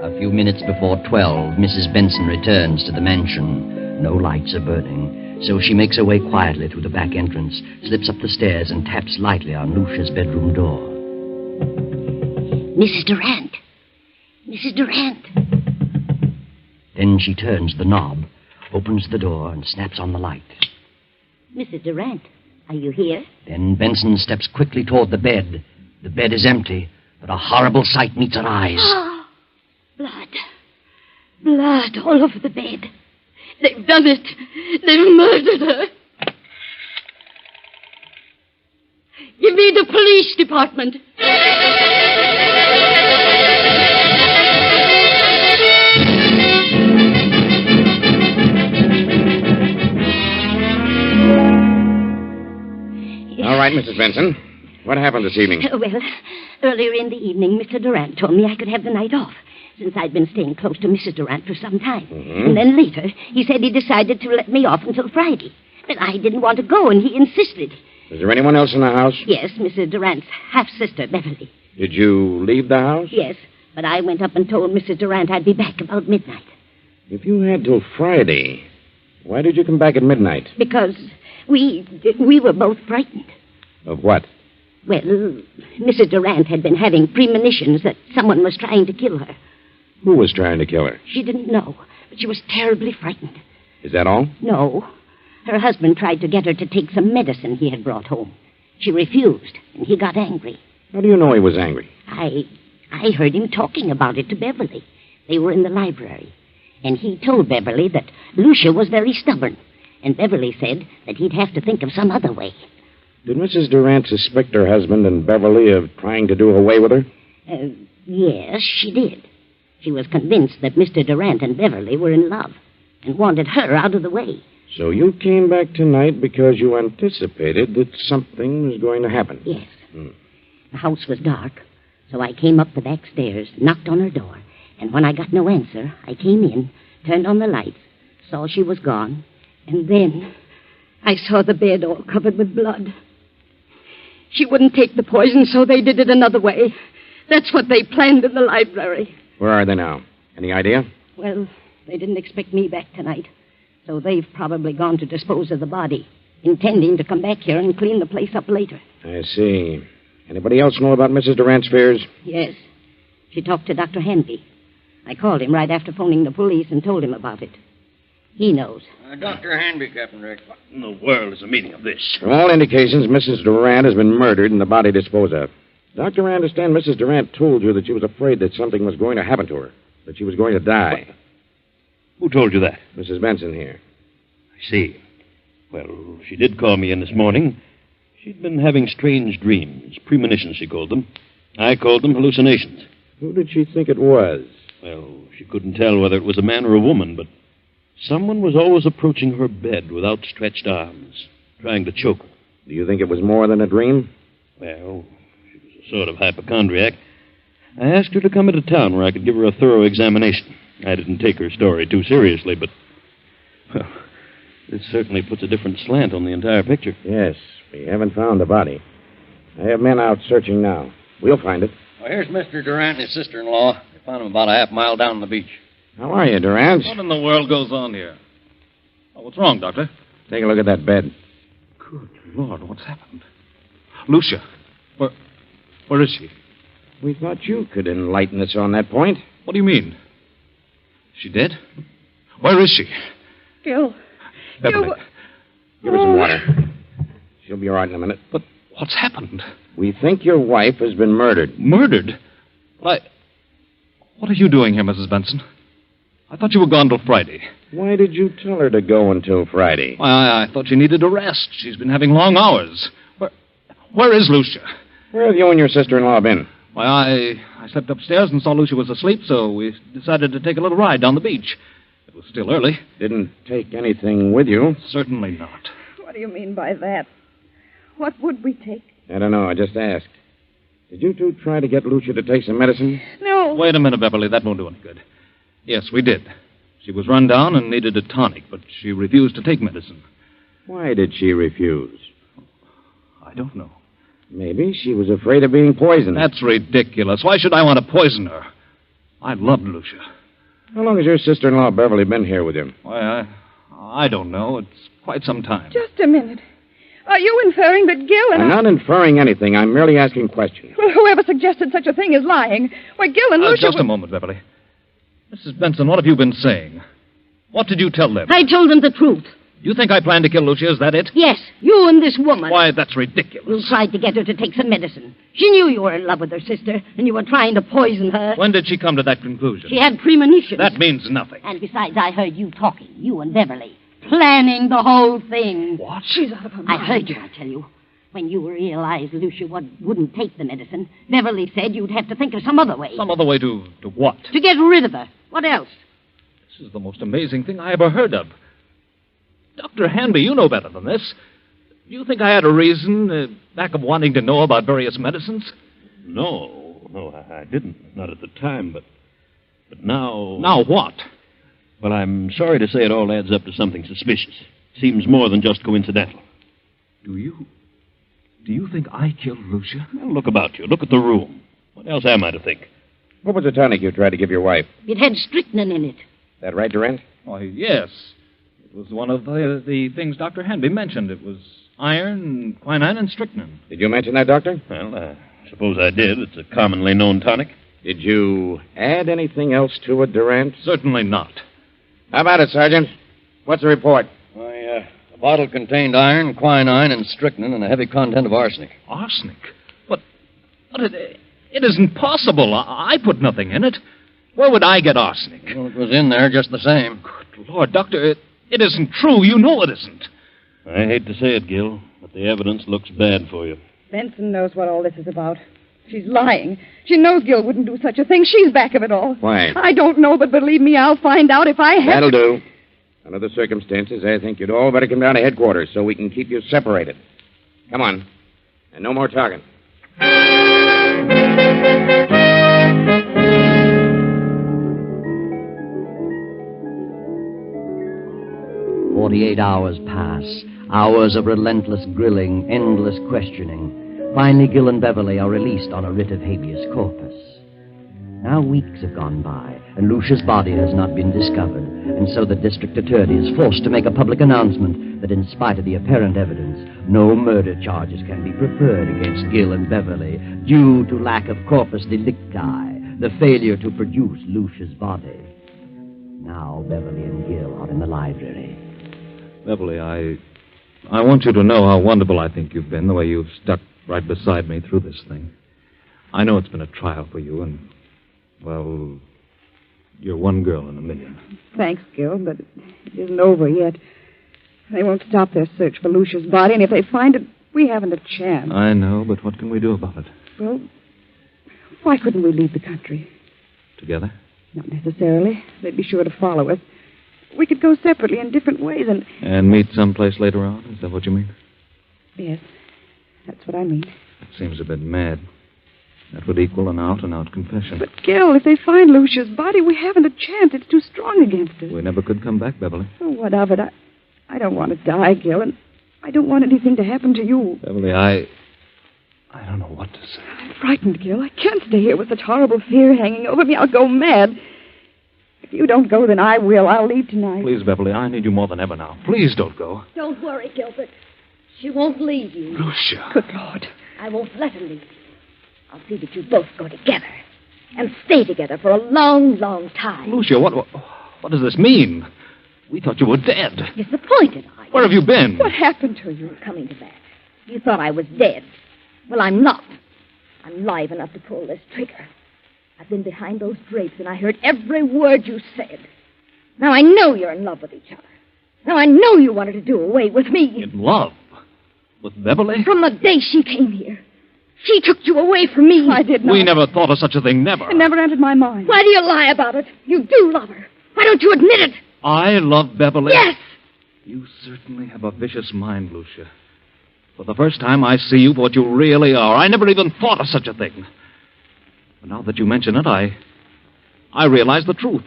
[SPEAKER 9] A few minutes before 12, Mrs. Benson returns to the mansion. No lights are burning. So she makes her way quietly through the back entrance, slips up the stairs, and taps lightly on Lucia's bedroom door.
[SPEAKER 5] Mrs. Durant! Mrs. Durant!
[SPEAKER 9] Then she turns the knob, opens the door, and snaps on the light.
[SPEAKER 5] Mrs. Durant, are you here?
[SPEAKER 9] Then Benson steps quickly toward the bed. The bed is empty, but a horrible sight meets her eyes.
[SPEAKER 8] Oh, blood. Blood all over the bed. They've done it. They've murdered her. Give me the police department.
[SPEAKER 17] All right, Mrs. Benson. What happened this evening?
[SPEAKER 5] Well, earlier in the evening, Mr. Durant told me I could have the night off, since I'd been staying close to Mrs. Durant for some time.
[SPEAKER 17] Mm-hmm.
[SPEAKER 5] And then later, he said he decided to let me off until Friday. But I didn't want to go, and he insisted.
[SPEAKER 17] Was there anyone else in the house?
[SPEAKER 5] Yes, Mrs. Durant's half-sister, Beverly.
[SPEAKER 17] Did you leave the house?
[SPEAKER 5] Yes, but I went up and told Mrs. Durant I'd be back about midnight.
[SPEAKER 17] If you had till Friday, why did you come back at midnight?
[SPEAKER 5] Because we were both frightened.
[SPEAKER 17] Of what?
[SPEAKER 5] Well, Mrs. Durant had been having premonitions that someone was trying to kill her.
[SPEAKER 17] Who was trying to kill her?
[SPEAKER 5] She didn't know, but she was terribly frightened.
[SPEAKER 17] Is that all?
[SPEAKER 5] No. Her husband tried to get her to take some medicine he had brought home. She refused, and he got angry.
[SPEAKER 17] How do you know he was angry?
[SPEAKER 5] I heard him talking about it to Beverly. They were in the library. And he told Beverly that Lucia was very stubborn. And Beverly said that he'd have to think of some other way.
[SPEAKER 17] Did Mrs. Durant suspect her husband and Beverly of trying to do away with her?
[SPEAKER 5] Yes, she did. She was convinced that Mr. Durant and Beverly were in love and wanted her out of the way.
[SPEAKER 17] So you came back tonight because you anticipated that something was going to happen?
[SPEAKER 5] Yes. The house was dark, so I came up the back stairs, knocked on her door, and when I got no answer, I came in, turned on the lights, saw she was gone, and then I saw the bed all covered with blood. She wouldn't take the poison, so they did it another way. That's what they planned in the library.
[SPEAKER 17] Where are they now? Any idea?
[SPEAKER 5] Well, they didn't expect me back tonight, so they've probably gone to dispose of the body, intending to come back here and clean the place up later.
[SPEAKER 17] I see. Anybody else know about Mrs. Durant's fears?
[SPEAKER 5] Yes. She talked to Dr. Hanby. I called him right after phoning the police and told him about it. He knows.
[SPEAKER 13] Dr. Hanby, Captain Rick.
[SPEAKER 1] What in the world is the meaning of this?
[SPEAKER 17] From all indications, Mrs. Durant has been murdered and the body disposed of. Doctor, I understand Mrs. Durant told you that she was afraid that something was going to happen to her, that she was going to die.
[SPEAKER 1] What? Who told you that?
[SPEAKER 17] Mrs. Benson here.
[SPEAKER 1] I see. Well, she did call me in this morning. She'd been having strange dreams. Premonitions, she called them. I called them hallucinations.
[SPEAKER 17] Who did she think it was?
[SPEAKER 1] Well, she couldn't tell whether it was a man or a woman, but someone was always approaching her bed with outstretched arms, trying to choke her.
[SPEAKER 17] Do you think it was more than a dream?
[SPEAKER 1] Well, she was a sort of hypochondriac. I asked her to come into town where I could give her a thorough examination. I didn't take her story too seriously, but, well, this certainly puts a different slant on the entire picture.
[SPEAKER 17] Yes, we haven't found the body. I have men out searching now. We'll find it.
[SPEAKER 13] Well, here's Mr. Durant and his sister-in-law. They found him about a half mile down the beach.
[SPEAKER 17] How are you, Durant?
[SPEAKER 11] What in the world goes on here? Oh, what's wrong, Doctor?
[SPEAKER 17] Take a look at that bed.
[SPEAKER 11] Good Lord, what's happened? Lucia, where is she?
[SPEAKER 17] We thought you could enlighten us on that point.
[SPEAKER 11] What do you mean? Is she dead? Where is she?
[SPEAKER 12] Gil.
[SPEAKER 11] Beverly.
[SPEAKER 17] Give her some water. She'll be all right in a minute.
[SPEAKER 11] But what's happened?
[SPEAKER 17] We think your wife has been murdered.
[SPEAKER 11] Murdered? What are you doing here, Mrs. Benson? I thought you were gone till Friday.
[SPEAKER 17] Why did you tell her to go until Friday?
[SPEAKER 11] Why, I thought she needed a rest. She's been having long hours. Where is Lucia?
[SPEAKER 17] Where have you and your sister-in-law been?
[SPEAKER 11] Why, I slept upstairs and saw Lucia was asleep, so we decided to take a little ride down the beach. It was still early.
[SPEAKER 17] Didn't take anything with you?
[SPEAKER 11] Certainly not.
[SPEAKER 12] What do you mean by that? What would we take?
[SPEAKER 17] I don't know. I just asked. Did you two try to get Lucia to take some medicine?
[SPEAKER 12] No.
[SPEAKER 11] Wait a minute, Beverly. That won't do any good. Yes, we did. She was run down and needed a tonic, but she refused to take medicine.
[SPEAKER 17] Why did she refuse?
[SPEAKER 11] I don't know.
[SPEAKER 17] Maybe she was afraid of being poisoned.
[SPEAKER 11] That's ridiculous. Why should I want to poison her? I loved Lucia.
[SPEAKER 17] How long has your sister-in-law Beverly been here with him?
[SPEAKER 11] Why, I don't know. It's quite some time.
[SPEAKER 12] Just a minute. Are you inferring that Gil and
[SPEAKER 17] I'm not inferring anything. I'm merely asking questions.
[SPEAKER 12] Well, whoever suggested such a thing is lying. Why, Gil and Lucia...
[SPEAKER 11] Just a moment, Beverly. Mrs. Benson, what have you been saying? What did you tell them?
[SPEAKER 5] I told them the truth.
[SPEAKER 11] You think I planned to kill Lucia? Is that it?
[SPEAKER 5] Yes, you and this woman.
[SPEAKER 11] Why, that's ridiculous.
[SPEAKER 5] You tried to get her to take some medicine. She knew you were in love with her sister, and you were trying to poison her.
[SPEAKER 11] When did she come to that conclusion?
[SPEAKER 5] She had premonitions.
[SPEAKER 11] That means nothing.
[SPEAKER 5] And besides, I heard you talking, you and Beverly, planning the whole thing.
[SPEAKER 11] What?
[SPEAKER 12] She's out of her mind.
[SPEAKER 5] I heard you, I tell you. When you realized Lucia wouldn't take the medicine, Beverly said you'd have to think of some other way.
[SPEAKER 11] Some other way to what?
[SPEAKER 5] To get rid of her. What else?
[SPEAKER 11] This is the most amazing thing I ever heard of. Dr. Hanby, you know better than this. Do you think I had a reason back of wanting to know about various medicines?
[SPEAKER 1] No, I didn't. Not at the time, but now...
[SPEAKER 11] Now what?
[SPEAKER 1] Well, I'm sorry to say it all adds up to something suspicious. Seems more than just coincidental.
[SPEAKER 11] Do you think I killed Lucia?
[SPEAKER 1] Well, look about you. Look at the room. What else am I to think?
[SPEAKER 17] What was the tonic you tried to give your wife?
[SPEAKER 5] It had strychnine in it.
[SPEAKER 17] That right, Durant?
[SPEAKER 11] Why, yes. It was one of the things Dr. Hanby mentioned. It was iron, quinine, and strychnine.
[SPEAKER 17] Did you mention that, Doctor?
[SPEAKER 1] Well, I suppose I did. It's a commonly known tonic.
[SPEAKER 17] Did you add anything else to it, Durant?
[SPEAKER 11] Certainly not.
[SPEAKER 17] How about it, Sergeant? What's the report?
[SPEAKER 13] Why, the bottle contained iron, quinine, and strychnine, and a heavy content of arsenic.
[SPEAKER 11] Arsenic? But it isn't possible. I put nothing in it. Where would I get arsenic?
[SPEAKER 13] Well, it was in there just the same.
[SPEAKER 11] Good Lord, Doctor, it isn't true. You know it isn't.
[SPEAKER 1] I hate to say it, Gil, but the evidence looks bad for you.
[SPEAKER 12] Benson knows what all this is about. She's lying. She knows Gil wouldn't do such a thing. She's back of it all.
[SPEAKER 17] Why?
[SPEAKER 12] I don't know, but believe me, I'll find out if I have...
[SPEAKER 17] That'll do. Under the circumstances, I think you'd all better come down to headquarters so we can keep you separated. Come on. And no more talking.
[SPEAKER 9] 48 hours pass. Hours of relentless grilling, endless questioning. Finally, Gil and Beverly are released on a writ of habeas corpus. Now weeks have gone by, and Lucia's body has not been discovered, and so the district attorney is forced to make a public announcement that in spite of the apparent evidence, no murder charges can be preferred against Gil and Beverly due to lack of corpus delicti, the failure to produce Lucia's body. Now Beverly and Gil are in the library.
[SPEAKER 11] Beverly, I want you to know how wonderful I think you've been, the way you've stuck right beside me through this thing. I know it's been a trial for you, and, well, you're one girl in a million.
[SPEAKER 12] Thanks, Gil, but it isn't over yet. They won't stop their search for Lucia's body, and if they find it, we haven't a chance.
[SPEAKER 11] I know, but what can we do about it?
[SPEAKER 12] Well, why couldn't we leave the country?
[SPEAKER 11] Together?
[SPEAKER 12] Not necessarily. They'd be sure to follow us. We could go separately in different ways and...
[SPEAKER 11] And meet someplace later on? Is that what you mean?
[SPEAKER 12] Yes, that's what I mean.
[SPEAKER 11] It seems a bit mad. That would equal an out-and-out confession.
[SPEAKER 12] But, Gil, if they find Lucia's body, we haven't a chance. It's too strong against us.
[SPEAKER 11] We never could come back, Beverly.
[SPEAKER 12] Oh, what of it? I don't want to die, Gil, and I don't want anything to happen to you.
[SPEAKER 11] Beverly, I don't know what to say.
[SPEAKER 12] I'm frightened, Gil. I can't stay here with such horrible fear hanging over me. I'll go mad. If you don't go, then I will. I'll leave tonight.
[SPEAKER 11] Please, Beverly, I need you more than ever now. Please don't go.
[SPEAKER 2] Don't worry, Gilbert. She won't leave you.
[SPEAKER 11] Lucia.
[SPEAKER 12] Good Lord.
[SPEAKER 2] I won't let her leave you. I'll see that you both go together. And stay together for a long, long time.
[SPEAKER 11] Lucia, what does this mean? We thought you were dead.
[SPEAKER 2] Disappointed, are you?
[SPEAKER 11] Where have you been?
[SPEAKER 2] What happened to you? Coming to that. You thought I was dead. Well, I'm not. I'm live enough to pull this trigger. I've been behind those drapes, and I heard every word you said. Now I know you're in love with each other. Now I know you wanted to do away with me.
[SPEAKER 11] In love? With Beverly?
[SPEAKER 2] From the day she came here. She took you away from me.
[SPEAKER 12] I did not.
[SPEAKER 11] We never thought of such a thing, never.
[SPEAKER 12] It never entered my mind.
[SPEAKER 2] Why do you lie about it? You do love her. Why don't you admit it?
[SPEAKER 11] I love Beverly?
[SPEAKER 2] Yes.
[SPEAKER 11] You certainly have a vicious mind, Lucia. For the first time, I see you for what you really are. I never even thought of such a thing. But now that you mention it, I realize the truth.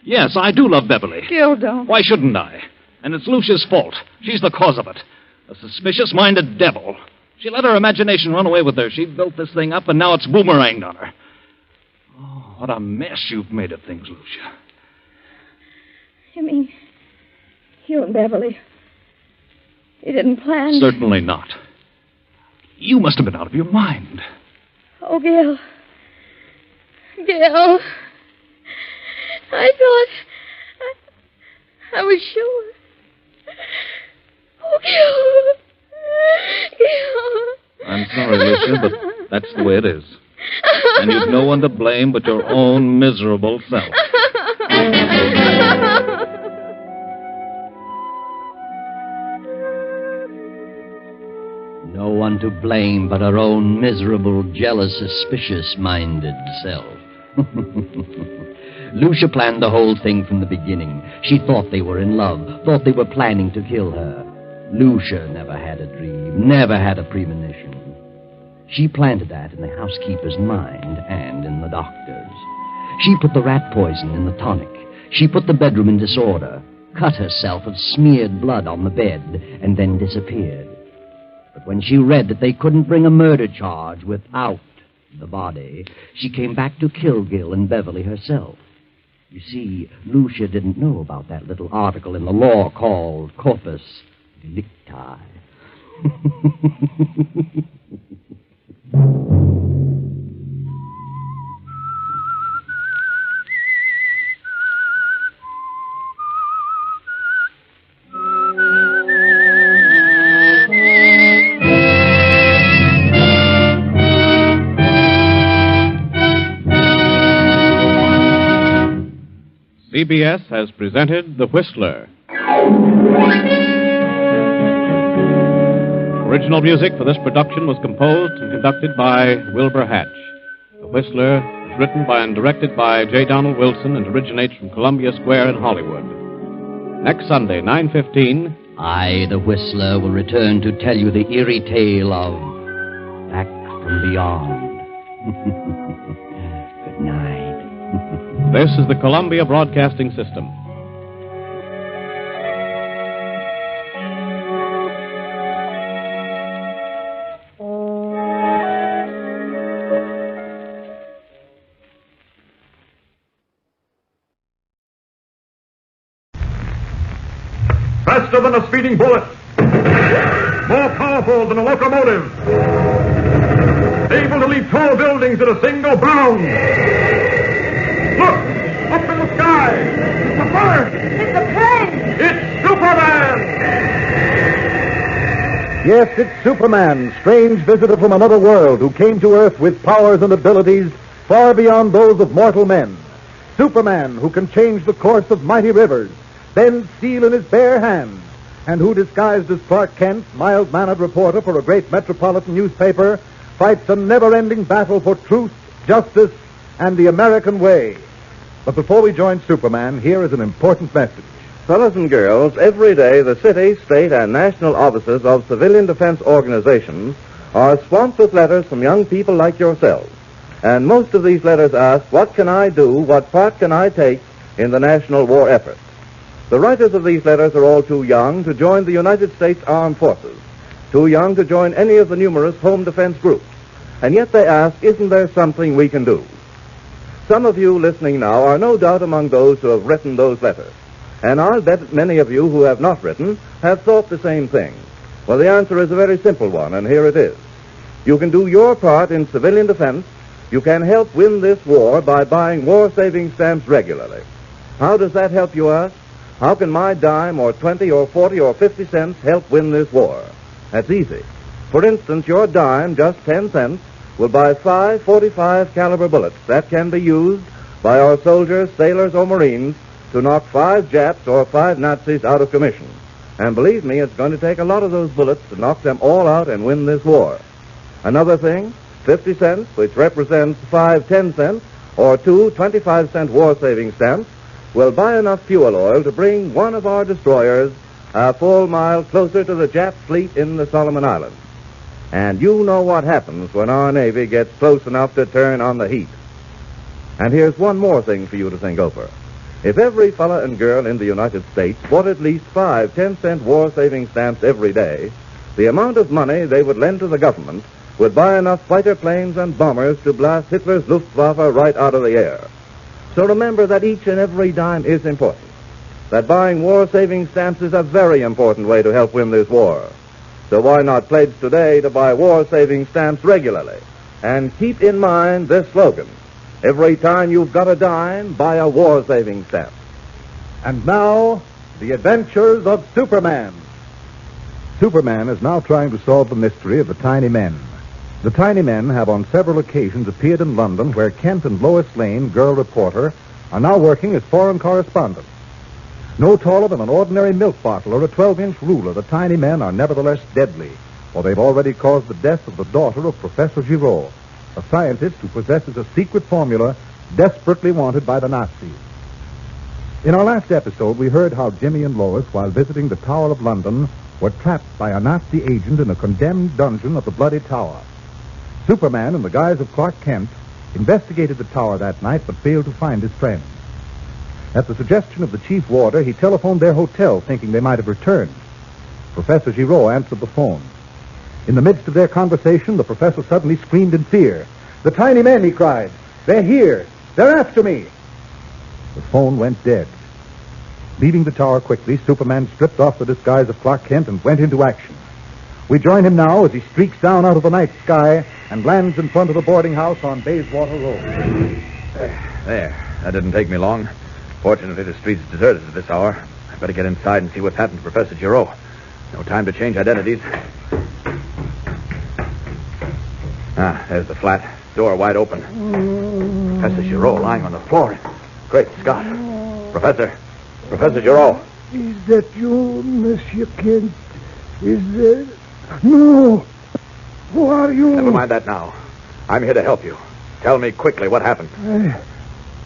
[SPEAKER 11] Yes, I do love Beverly.
[SPEAKER 12] Gil, don't.
[SPEAKER 11] Why shouldn't I? And it's Lucia's fault. She's the cause of it. A suspicious-minded devil. She let her imagination run away with her. She built this thing up, and now it's boomeranged on her. Oh, what a mess you've made of things, Lucia.
[SPEAKER 2] You mean you and Beverly, you didn't plan?
[SPEAKER 11] Certainly not. You must have been out of your mind.
[SPEAKER 2] Oh, Gil. Gil. I thought... I was sure. Oh, Gil. Gil.
[SPEAKER 11] I'm sorry, Lucia, but that's the way it is. And you've no one to blame but your own miserable self.
[SPEAKER 9] No one to blame but her own miserable, jealous, suspicious-minded self. Lucia planned the whole thing from the beginning. She thought they were in love, thought they were planning to kill her. Lucia never had a dream, never had a premonition. She planted that in the housekeeper's mind and in the doctor's. She put the rat poison in the tonic. She put the bedroom in disorder, cut herself of smeared blood on the bed, and then disappeared. But when she read that they couldn't bring a murder charge without the body, she came back to kill Gil and Beverly herself. You see, Lucia didn't know about that little article in the law called Corpus Delicti.
[SPEAKER 7] CBS has presented The Whistler. Original music for this production was composed and conducted by Wilbur Hatch. The Whistler is written by and directed by J. Donald Wilson and originates from Columbia Square in Hollywood. Next Sunday, 9:15...
[SPEAKER 9] I, the Whistler, will return to tell you the eerie tale of Back from Beyond. Good night.
[SPEAKER 7] This is the Columbia Broadcasting System.
[SPEAKER 22] Faster than a speeding bullet. More powerful than a locomotive. Able to leap tall buildings at a single bound. Look! Up in the sky! sky! It's a bird!
[SPEAKER 18] It's a plane!
[SPEAKER 22] It's Superman!
[SPEAKER 20] Yes, it's Superman, strange visitor from another world who came to Earth with powers and abilities far beyond those of mortal men. Superman, who can change the course of mighty rivers, bend steel in his bare hands, and who, disguised as Clark Kent, mild-mannered reporter for a great metropolitan newspaper, fights a never-ending battle for truth, justice, and the American way. But before we join Superman, here is an important message.
[SPEAKER 21] Fellows and girls, every day the city, state, and national offices of civilian defense organizations are swamped with letters from young people like yourselves. And most of these letters ask, what can I do, what part can I take in the national war effort? The writers of these letters are all too young to join the United States Armed Forces, too young to join any of the numerous home defense groups. And yet they ask, isn't there something we can do? Some of you listening now are no doubt among those who have written those letters. And I'll bet many of you who have not written have thought the same thing. Well, the answer is a very simple one, and here it is. You can do your part in civilian defense. You can help win this war by buying war-saving stamps regularly. How does that help, you ask? How can my dime or 20 or 40 or 50 cents help win this war? That's easy. For instance, your dime, just 10 cents, will buy 5 .45 caliber bullets that can be used by our soldiers, sailors, or Marines to knock 5 Japs or 5 Nazis out of commission. And believe me, it's going to take a lot of those bullets to knock them all out and win this war. Another thing, 50 cents, which represents 5 10-cent or 2 25-cent war-saving stamps, will buy enough fuel oil to bring one of our destroyers a full mile closer to the Jap fleet in the Solomon Islands. And you know what happens when our Navy gets close enough to turn on the heat. And here's one more thing for you to think over. If every fella and girl in the United States bought at least 5 10-cent war-saving stamps every day, the amount of money they would lend to the government would buy enough fighter planes and bombers to blast Hitler's Luftwaffe right out of the air. So remember that each and every dime is important. That buying war-saving stamps is a very important way to help win this war. So why not pledge today to buy war-saving stamps regularly? And keep in mind this slogan. Every time you've got a dime, buy a war-saving stamp.
[SPEAKER 20] And now, the adventures of Superman. Superman is now trying to solve the mystery of the Tiny Men. The Tiny Men have on several occasions appeared in London, where Kent and Lois Lane, girl reporter, are now working as foreign correspondents. No taller than an ordinary milk bottle or a 12-inch ruler, the Tiny Men are nevertheless deadly, for they've already caused the death of the daughter of Professor Giraud, a scientist who possesses a secret formula desperately wanted by the Nazis. In our last episode, we heard how Jimmy and Lois, while visiting the Tower of London, were trapped by a Nazi agent in a condemned dungeon of the Bloody Tower. Superman, in the guise of Clark Kent, investigated the tower that night but failed to find his friends. At the suggestion of the chief warder, he telephoned their hotel, thinking they might have returned. Professor Giraud answered the phone. In the midst of their conversation, the professor suddenly screamed in fear. "The Tiny Men," he cried. "They're here. They're after me." The phone went dead. Leaving the tower quickly, Superman stripped off the disguise of Clark Kent and went into action. We join him now as he streaks down out of the night sky and lands in front of the boarding house on Bayswater Road.
[SPEAKER 11] There. That didn't take me long. Fortunately, the street's deserted at this hour. I better get inside and see what's happened to Professor Giraud. No time to change identities. There's the flat. Door wide open. Professor Giraud lying on the floor. Great Scott. Professor Giraud.
[SPEAKER 23] Is that you, Monsieur Kent? Is there... No! Who are you?
[SPEAKER 11] Never mind that now. I'm here to help you. Tell me quickly what happened.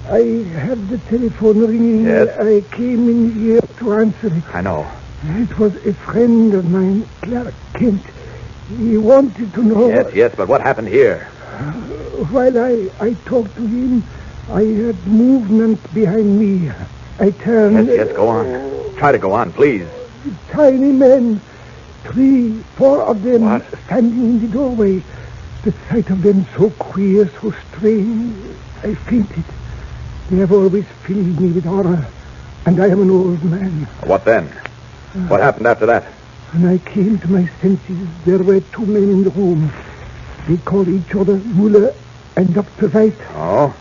[SPEAKER 23] I had the telephone ringing.
[SPEAKER 11] Yes?
[SPEAKER 23] I came in here to answer it.
[SPEAKER 11] I know.
[SPEAKER 23] It was a friend of mine, Clark Kent. He wanted to know...
[SPEAKER 11] Yes, but what happened here?
[SPEAKER 23] While I talked to him, I heard movement behind me. I turned...
[SPEAKER 11] Yes, go on. Try to go on, please.
[SPEAKER 23] Tiny men. 3, 4 of them standing in the doorway. The sight of them so queer, so strange, I fainted. They have always filled me with horror, and I am an old man.
[SPEAKER 11] What then? What happened after that?
[SPEAKER 23] When I came to my senses, there were 2 men in the room. They called each other Muller and Dr. Wright.
[SPEAKER 11] Oh?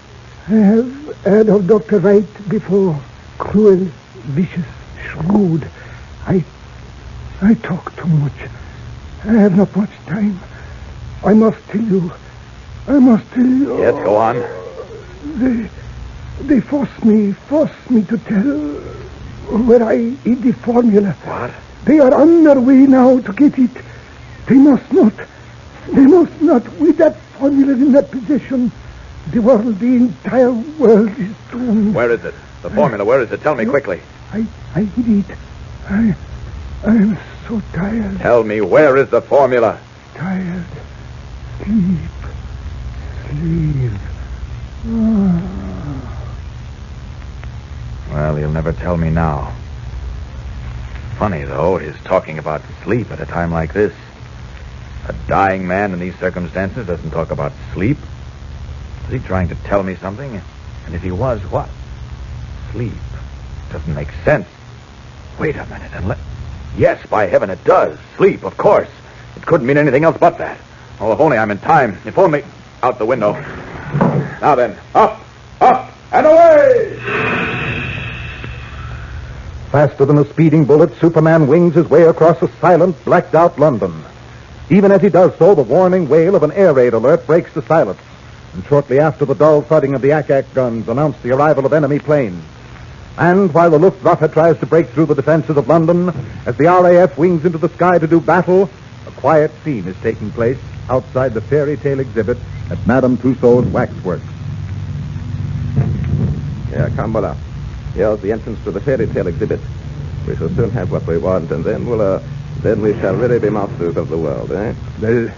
[SPEAKER 23] I have heard of Dr. Wright before. Cruel, vicious, shrewd. I talk too much. I have not much time. I must tell you.
[SPEAKER 3] Yes, go on.
[SPEAKER 23] They force me to tell where I hid the formula.
[SPEAKER 3] What?
[SPEAKER 23] They are on their way now to get it. They must not. With that formula in their possession, the entire world is doomed.
[SPEAKER 3] Where is it? The formula, where is it? Tell me quickly.
[SPEAKER 23] I hid it. I am so tired.
[SPEAKER 3] Tell me, where is the formula?
[SPEAKER 23] Tired. Sleep. Ah.
[SPEAKER 3] Well, he'll never tell me now. Funny, though, his talking about sleep at a time like this. A dying man in these circumstances doesn't talk about sleep. Is he trying to tell me something? And if he was, what? Sleep. Doesn't make sense. Wait a minute and Yes, by heaven, it does. Sleep, of course. It couldn't mean anything else but that. Oh, if only I'm in time. If only... Out the window. Now then, up, and away!
[SPEAKER 20] Faster than a speeding bullet, Superman wings his way across a silent, blacked-out London. Even as he does so, the warning wail of an air raid alert breaks the silence. And shortly after, the dull thudding of the ack-ack guns announced the arrival of enemy planes. And while the Luftwaffe tries to break through the defenses of London, as the RAF wings into the sky to do battle, a quiet scene is taking place outside the fairy tale exhibit at Madame Tussauds Waxworks.
[SPEAKER 18] Yeah, Kamala. Here's the entrance to the fairy tale exhibit. We shall soon have what we want, and then we shall really be masters of the world, eh?
[SPEAKER 23] Well,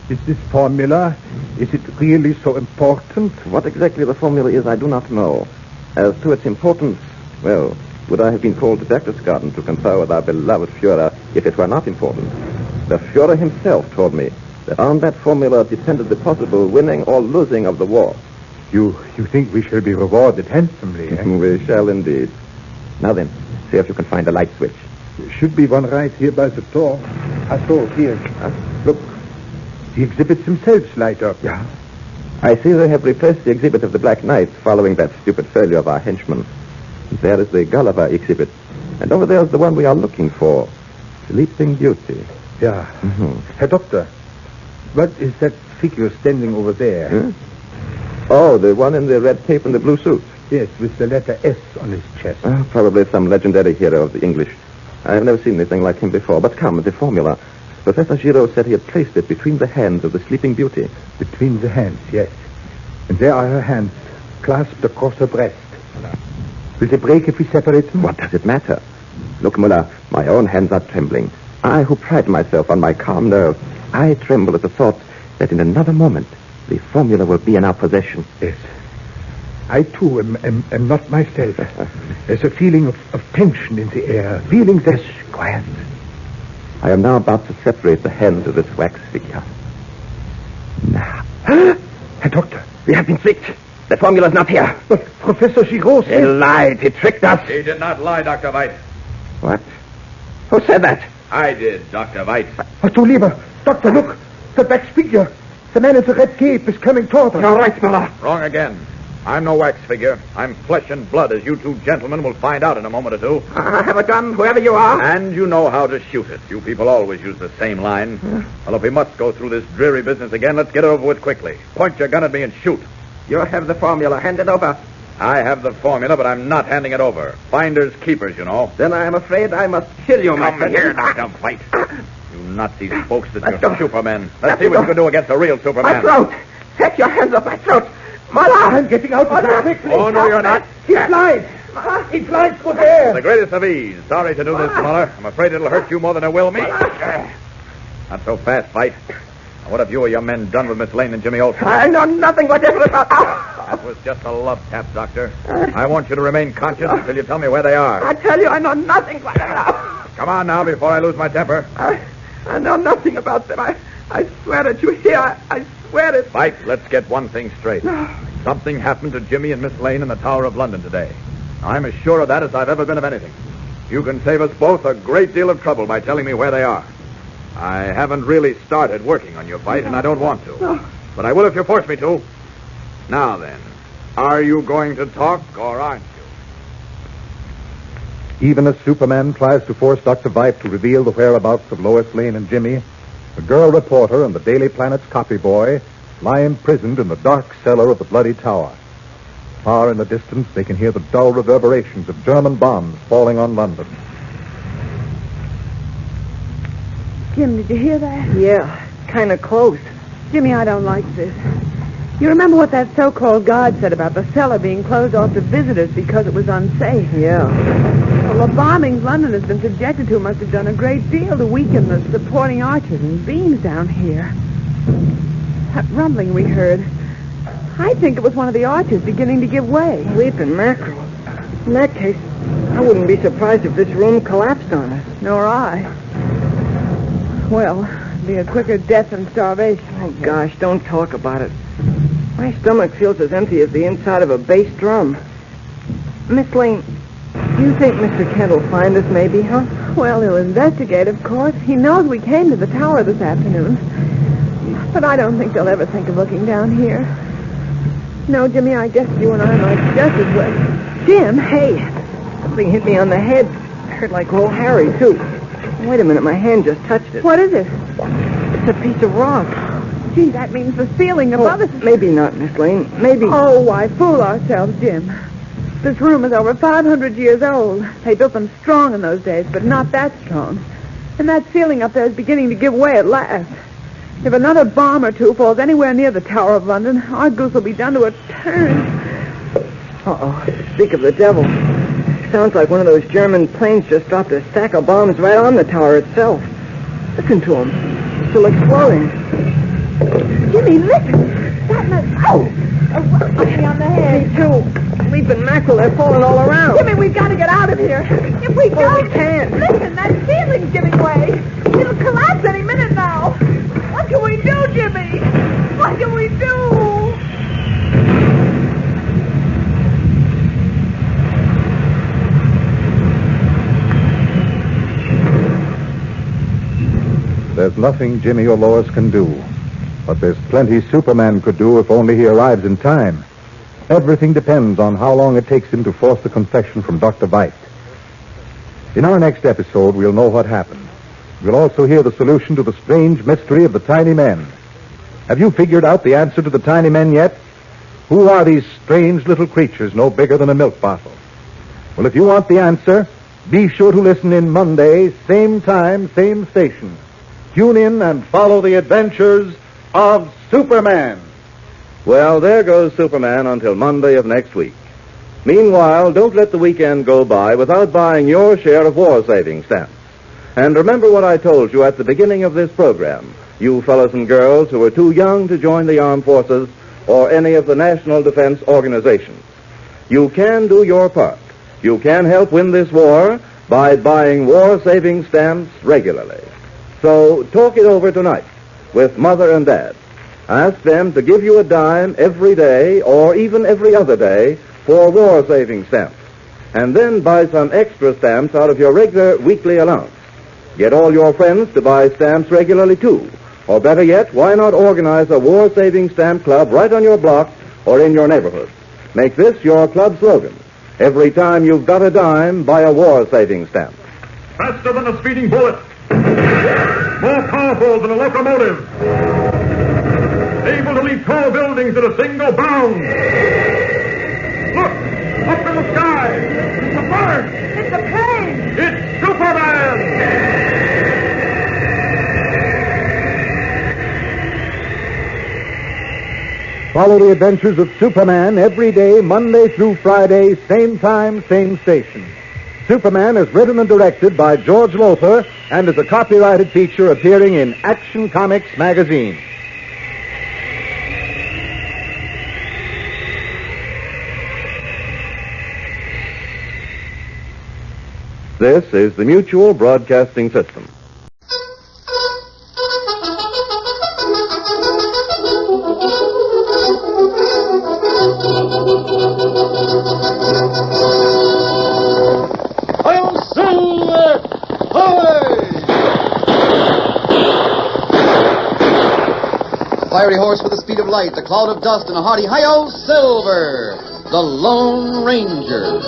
[SPEAKER 23] is this formula, is it really so important?
[SPEAKER 18] What exactly the formula is, I do not know. As to its importance, well, would I have been called to Berchtesgaden to confer with our beloved Führer if it were not important? The Führer himself told me that on that formula depended the possible winning or losing of the war.
[SPEAKER 23] You think we shall be rewarded handsomely, eh?
[SPEAKER 18] We shall indeed. Now then, see if you can find a light switch.
[SPEAKER 23] There should be one right here by the door. I saw it here. Look, the exhibits themselves light up.
[SPEAKER 18] Yeah. I see they have replaced the exhibit of the Black Knights following that stupid failure of our henchmen. There is the Gulliver exhibit. And over there is the one we are looking for. Sleeping Beauty.
[SPEAKER 23] Yeah.
[SPEAKER 18] Mm-hmm.
[SPEAKER 23] Herr Doctor, what is that figure standing over there?
[SPEAKER 18] Huh? Oh, the one in the red cape and the blue suit.
[SPEAKER 23] Yes, with the letter S on his chest.
[SPEAKER 18] Probably some legendary hero of the English. I have never seen anything like him before. But come, the formula. Professor Giraud said he had placed it between the hands of the Sleeping Beauty.
[SPEAKER 23] Between the hands, yes. And there are her hands, clasped across her breast. Will they break if we separate them?
[SPEAKER 18] What does it matter? Look, Muller, my own hands are trembling. I, who pride myself on my calm nerve, I tremble at the thought that in another moment the formula will be in our possession.
[SPEAKER 23] Yes. I, too, am not myself. There's a feeling of tension in the air. Feeling that...
[SPEAKER 18] Quiet. I am now about to separate the hands of this wax figure. Now.
[SPEAKER 23] Herr Doctor,
[SPEAKER 18] we have been tricked. The formula's not here.
[SPEAKER 23] But Professor Giraud said...
[SPEAKER 18] He lied. He tricked us.
[SPEAKER 3] He did not lie, Dr. White.
[SPEAKER 18] What? Who said that?
[SPEAKER 3] I did, Dr. White.
[SPEAKER 23] Du lieber. Doctor, look. The wax figure. The man in the red cape is coming toward us.
[SPEAKER 18] You're right, Muller.
[SPEAKER 3] Wrong again. I'm no wax figure. I'm flesh and blood, as you two gentlemen will find out in a moment or two.
[SPEAKER 18] I have a gun, whoever you are.
[SPEAKER 3] And you know how to shoot it. You people always use the same line. Well, if we must go through this dreary business again, let's get it over with quickly. Point your gun at me and shoot.
[SPEAKER 18] You have the formula. Hand it over.
[SPEAKER 3] I have the formula, but I'm not handing it over. Finders keepers, you know.
[SPEAKER 18] Then I am afraid I must kill you, my friend.
[SPEAKER 3] Come here, Dr. White. You Nazi folks that you're Supermen. Let's see what you can do against a real Superman.
[SPEAKER 18] My throat. Take your hands off my throat. Muller!
[SPEAKER 23] I'm getting out of here quickly.
[SPEAKER 3] Oh, no, you're not.
[SPEAKER 23] He flies. He flies through the air.
[SPEAKER 3] The greatest of ease. Sorry to do this, Muller. I'm afraid it'll hurt you more than it will me. Not so fast, Fight. Now, what have you or your men done with Miss Lane and Jimmy Olsen?
[SPEAKER 18] I know nothing whatever about...
[SPEAKER 3] That was just a love tap, Doctor. I want you to remain conscious until you tell me where they are.
[SPEAKER 18] I tell you, I know nothing whatever.
[SPEAKER 3] Come on now, before I lose my temper.
[SPEAKER 18] I know nothing about them. I swear it. You hear? I swear it.
[SPEAKER 3] Fight, let's get one thing straight. Something happened to Jimmy and Miss Lane in the Tower of London today. I'm as sure of that as I've ever been of anything. You can save us both a great deal of trouble by telling me where they are. I haven't really started working on your fight, and I don't want to.
[SPEAKER 18] No.
[SPEAKER 3] But I will if you force me to. Now then, Are you going to talk or aren't you?
[SPEAKER 20] Even as Superman tries to force Dr. Veidt to reveal the whereabouts of Lois Lane and Jimmy, the girl reporter and the Daily Planet's copy boy lie imprisoned in the dark cellar of the Bloody Tower. Far in the distance, they can hear the dull reverberations of German bombs falling on London.
[SPEAKER 12] Jim, did you hear that?
[SPEAKER 4] Yeah, kind of close.
[SPEAKER 12] Jimmy, I don't like this. You remember what that so-called guard said about the cellar being closed off to visitors because it was unsafe?
[SPEAKER 4] Yeah.
[SPEAKER 12] Well, the bombings London has been subjected to must have done a great deal to weaken the supporting arches and beams down here. That rumbling we heard, I think it was one of the arches beginning to give way.
[SPEAKER 4] Leaping mackerel. In that case, I wouldn't be surprised if this room collapsed on us.
[SPEAKER 12] Nor I. Well, it'd be a quicker death than starvation.
[SPEAKER 4] Oh, gosh, don't talk about it. My stomach feels as empty as the inside of a bass drum. Miss Lane, do you think Mr. Kent will find us maybe, huh?
[SPEAKER 12] Well, he'll investigate, of course. He knows we came to the tower this afternoon. But I don't think they'll ever think of looking down here. No, Jimmy, I guess you and I might just as well. Jim,
[SPEAKER 4] hey, something hit me on the head. I heard like old Harry, too. Wait a minute, my hand just touched it.
[SPEAKER 12] What is it?
[SPEAKER 4] It's a piece of rock.
[SPEAKER 12] Gee, that means the ceiling above us.
[SPEAKER 4] Maybe not, Miss Lane. Maybe.
[SPEAKER 12] Oh, why fool ourselves, Jim? This room is over 500 years old. They built them strong in those days, but not that strong. And that ceiling up there is beginning to give way at last. If another bomb or two falls anywhere near the Tower of London, our goose will be done to a turn.
[SPEAKER 4] Uh-oh. Speak of the devil. Sounds like one of those German planes just dropped a stack of bombs right on the tower itself. Listen to them. Still exploding.
[SPEAKER 12] Jimmy, listen. That must... Oh! A rock hit me on the head.
[SPEAKER 4] Me too. Leaping mackerel, they're falling all around.
[SPEAKER 12] Jimmy, we've got to get out of here. If we don't...
[SPEAKER 4] we can't.
[SPEAKER 12] Listen, that ceiling's giving way. It'll collapse any minute now. What can we do, Jimmy? What can we do?
[SPEAKER 20] There's nothing Jimmy or Lois can do. But there's plenty Superman could do if only he arrives in time. Everything depends on how long it takes him to force the confession from Dr. Veidt. In our next episode, we'll know what happened. We'll also hear the solution to the strange mystery of the tiny men. Have you figured out the answer to the tiny men yet? Who are these strange little creatures no bigger than a milk bottle? Well, if you want the answer, be sure to listen in Monday, same time, same station. Tune in and follow the adventures of Superman.
[SPEAKER 21] Well, there goes Superman until Monday of next week. Meanwhile, don't let the weekend go by without buying your share of war saving stamps. And remember what I told you at the beginning of this program, you fellows and girls who are too young to join the armed forces or any of the national defense organizations. You can do your part. You can help win this war by buying war-saving stamps regularly. So talk it over tonight with Mother and Dad. Ask them to give you a dime every day or even every other day for war-saving stamps. And then buy some extra stamps out of your regular weekly allowance. Get all your friends to buy stamps regularly, too. Or better yet, why not organize a war-saving stamp club right on your block or in your neighborhood? Make this your club slogan. Every time you've got a dime, buy a war-saving stamp.
[SPEAKER 22] Faster than a speeding bullet. More powerful than a locomotive. Able to leap tall buildings at a single bound. Look! Up in the sky! It's a bird!
[SPEAKER 12] It's a plane!
[SPEAKER 22] It's Superman!
[SPEAKER 20] Follow the adventures of Superman every day, Monday through Friday, same time, same station. Superman is written and directed by George Lothar and is a copyrighted feature appearing in Action Comics magazine.
[SPEAKER 21] This is the Mutual Broadcasting System.
[SPEAKER 16] Fiery horse with the speed of light, a cloud of dust, and a hearty hi-yo, Silver!
[SPEAKER 14] The Lone Ranger.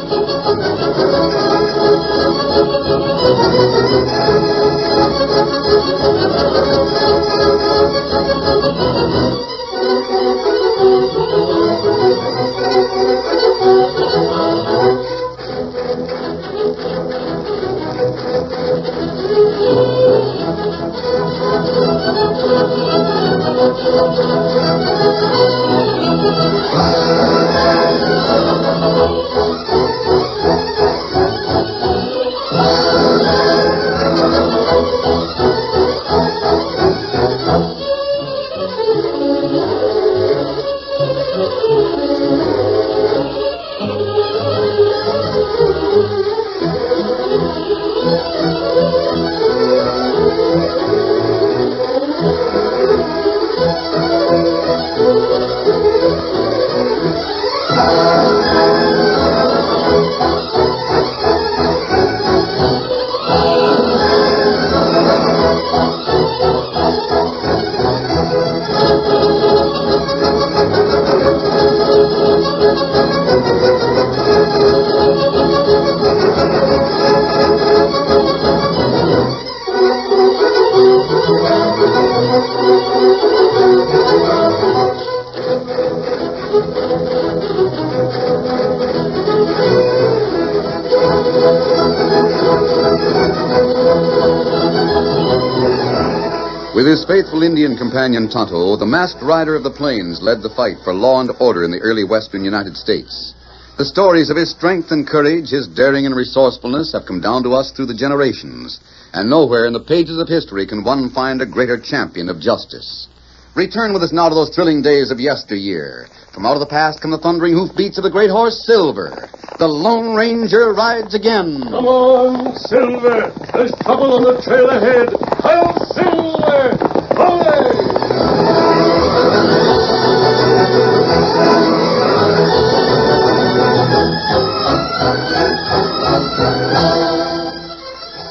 [SPEAKER 16] With his faithful Indian companion Tonto, the masked rider of the plains led the fight for law and order in the early western United States. The stories of his strength and courage, his daring and resourcefulness have come down to us through the generations, and nowhere in the pages of history can one find a greater champion of justice. Return with us now to those thrilling days of yesteryear. From out of the past come the thundering hoofbeats of the great horse Silver. The Lone Ranger rides again.
[SPEAKER 22] Come on, Silver. There's trouble on the trail ahead. Hail, Silver! Hooray!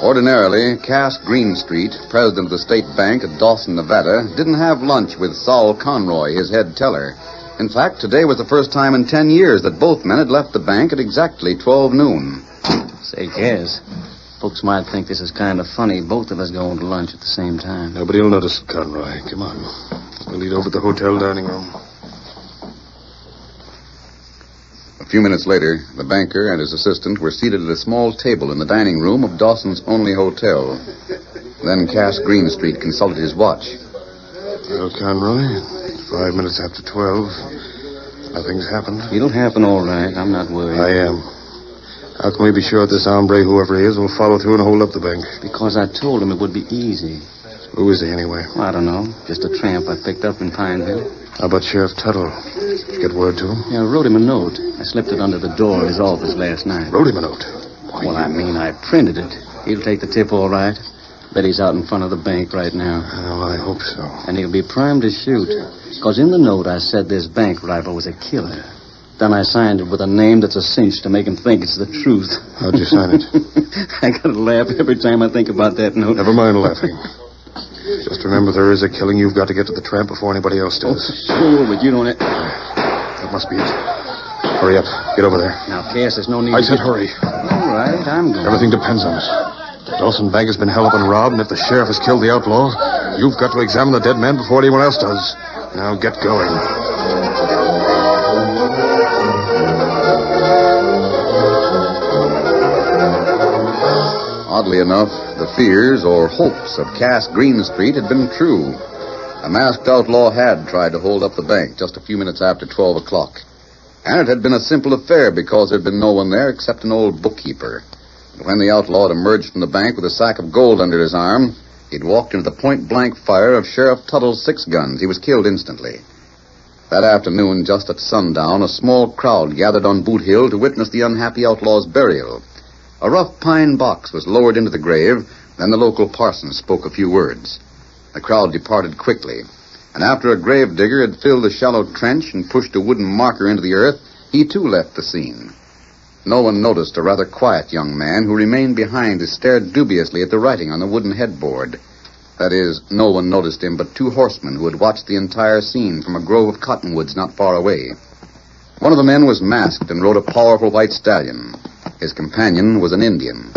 [SPEAKER 16] Ordinarily, Cass Greenstreet, president of the State Bank at Dawson, Nevada, didn't have lunch with Saul Conroy, his head teller. In fact, today was the first time in 10 years that both men had left the bank at exactly 12 noon.
[SPEAKER 19] Say, Cass, folks might think this is kind of funny, both of us going to lunch at the same time.
[SPEAKER 24] Nobody will notice, Conroy. Come on. We'll eat over at the hotel dining room.
[SPEAKER 16] A few minutes later, the banker and his assistant were seated at a small table in the dining room of Dawson's only hotel. Then Cass Greenstreet consulted his watch.
[SPEAKER 24] Well, Conroy, 5 minutes after 12. Nothing's happened.
[SPEAKER 19] It'll happen all right. I'm not worried.
[SPEAKER 24] I am. How can we be sure this hombre, whoever he is, will follow through and hold up the bank?
[SPEAKER 19] Because I told him it would be easy.
[SPEAKER 24] Who is he, anyway?
[SPEAKER 19] Well, I don't know. Just a tramp I picked up in Pineville.
[SPEAKER 24] How about Sheriff Tuttle? Did you get word to him?
[SPEAKER 19] Yeah, I wrote him a note. I slipped it under the door of his office last night.
[SPEAKER 24] Wrote him a note?
[SPEAKER 19] Well, I mean, I printed it. He'll take the tip all right. Bet he's out in front of the bank right now.
[SPEAKER 24] Well, I hope so.
[SPEAKER 19] And he'll be primed to shoot. Because in the note I said this bank robber was a killer. Then I signed it with a name that's a cinch to make him think it's the truth.
[SPEAKER 24] How'd you sign it?
[SPEAKER 19] I gotta laugh every time I think about that note.
[SPEAKER 24] Never mind laughing. Just remember, there is a killing. You've got to get to the tramp before anybody else does.
[SPEAKER 19] Oh, sure, but you don't...
[SPEAKER 24] That must be it. Hurry up. Get over there.
[SPEAKER 19] Now, Cass, there's no need
[SPEAKER 24] I said hurry.
[SPEAKER 19] All right, I'm going.
[SPEAKER 24] Everything depends on it. The Dawson Bank has been held up and robbed, and if the sheriff has killed the outlaw, you've got to examine the dead man before anyone else does. Now, get going.
[SPEAKER 16] Oddly enough, the fears or hopes of Cass Greenstreet had been true. A masked outlaw had tried to hold up the bank just a few minutes after 12 o'clock. And it had been a simple affair because there had been no one there except an old bookkeeper. And when the outlaw had emerged from the bank with a sack of gold under his arm, he'd walked into the point-blank fire of Sheriff Tuttle's 6 guns. He was killed instantly. That afternoon, just at sundown, a small crowd gathered on Boot Hill to witness the unhappy outlaw's burial. A rough pine box was lowered into the grave, then the local parson spoke a few words. The crowd departed quickly, and after a grave digger had filled the shallow trench and pushed a wooden marker into the earth, he too left the scene. No one noticed a rather quiet young man who remained behind and stared dubiously at the writing on the wooden headboard. That is, no one noticed him but 2 horsemen who had watched the entire scene from a grove of cottonwoods not far away. One of the men was masked and rode a powerful white stallion. His companion was an Indian.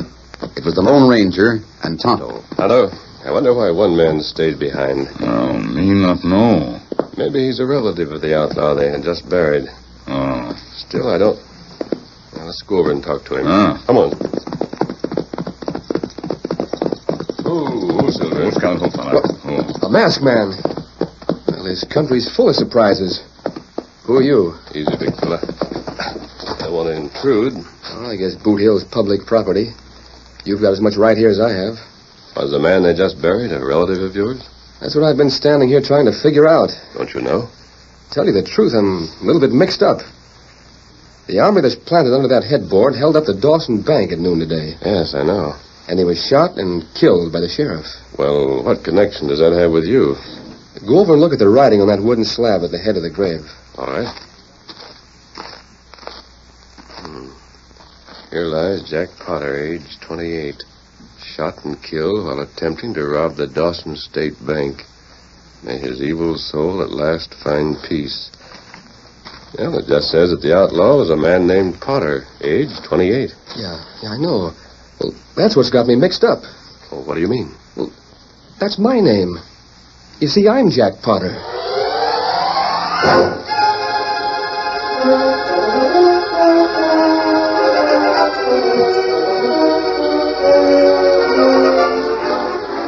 [SPEAKER 16] It was the Lone Ranger and Tonto.
[SPEAKER 6] Tonto, I wonder why one man stayed behind.
[SPEAKER 8] Oh, me not know.
[SPEAKER 6] Maybe he's a relative of the outlaw they had just buried.
[SPEAKER 8] Oh.
[SPEAKER 6] Still, I don't... Well, let's go over and talk to him. Come on. Oh, Silver.
[SPEAKER 10] A masked man. Well, this country's full of surprises. Who are you?
[SPEAKER 6] Easy, big fella. I want to intrude.
[SPEAKER 10] Well, I guess Boot Hill's public property. You've got as much right here as I have.
[SPEAKER 6] Was the man they just buried a relative of yours?
[SPEAKER 10] That's what I've been standing here trying to figure out.
[SPEAKER 6] Don't you know?
[SPEAKER 10] Tell you the truth, I'm a little bit mixed up. The army that's planted under that headboard held up the Dawson Bank at noon today.
[SPEAKER 6] Yes, I know.
[SPEAKER 10] And he was shot and killed by the sheriff.
[SPEAKER 6] Well, what connection does that have with you?
[SPEAKER 10] Go over and look at the writing on that wooden slab at the head of the grave.
[SPEAKER 6] All right. Here lies Jack Potter, age 28. Shot and killed while attempting to rob the Dawson State Bank. May his evil soul at last find peace. Well, it just says that the outlaw was a man named Potter, age 28.
[SPEAKER 10] Yeah, I know. Well, that's what's got me mixed up.
[SPEAKER 6] Well, what do you mean?
[SPEAKER 10] Well, that's my name. You see, I'm Jack Potter.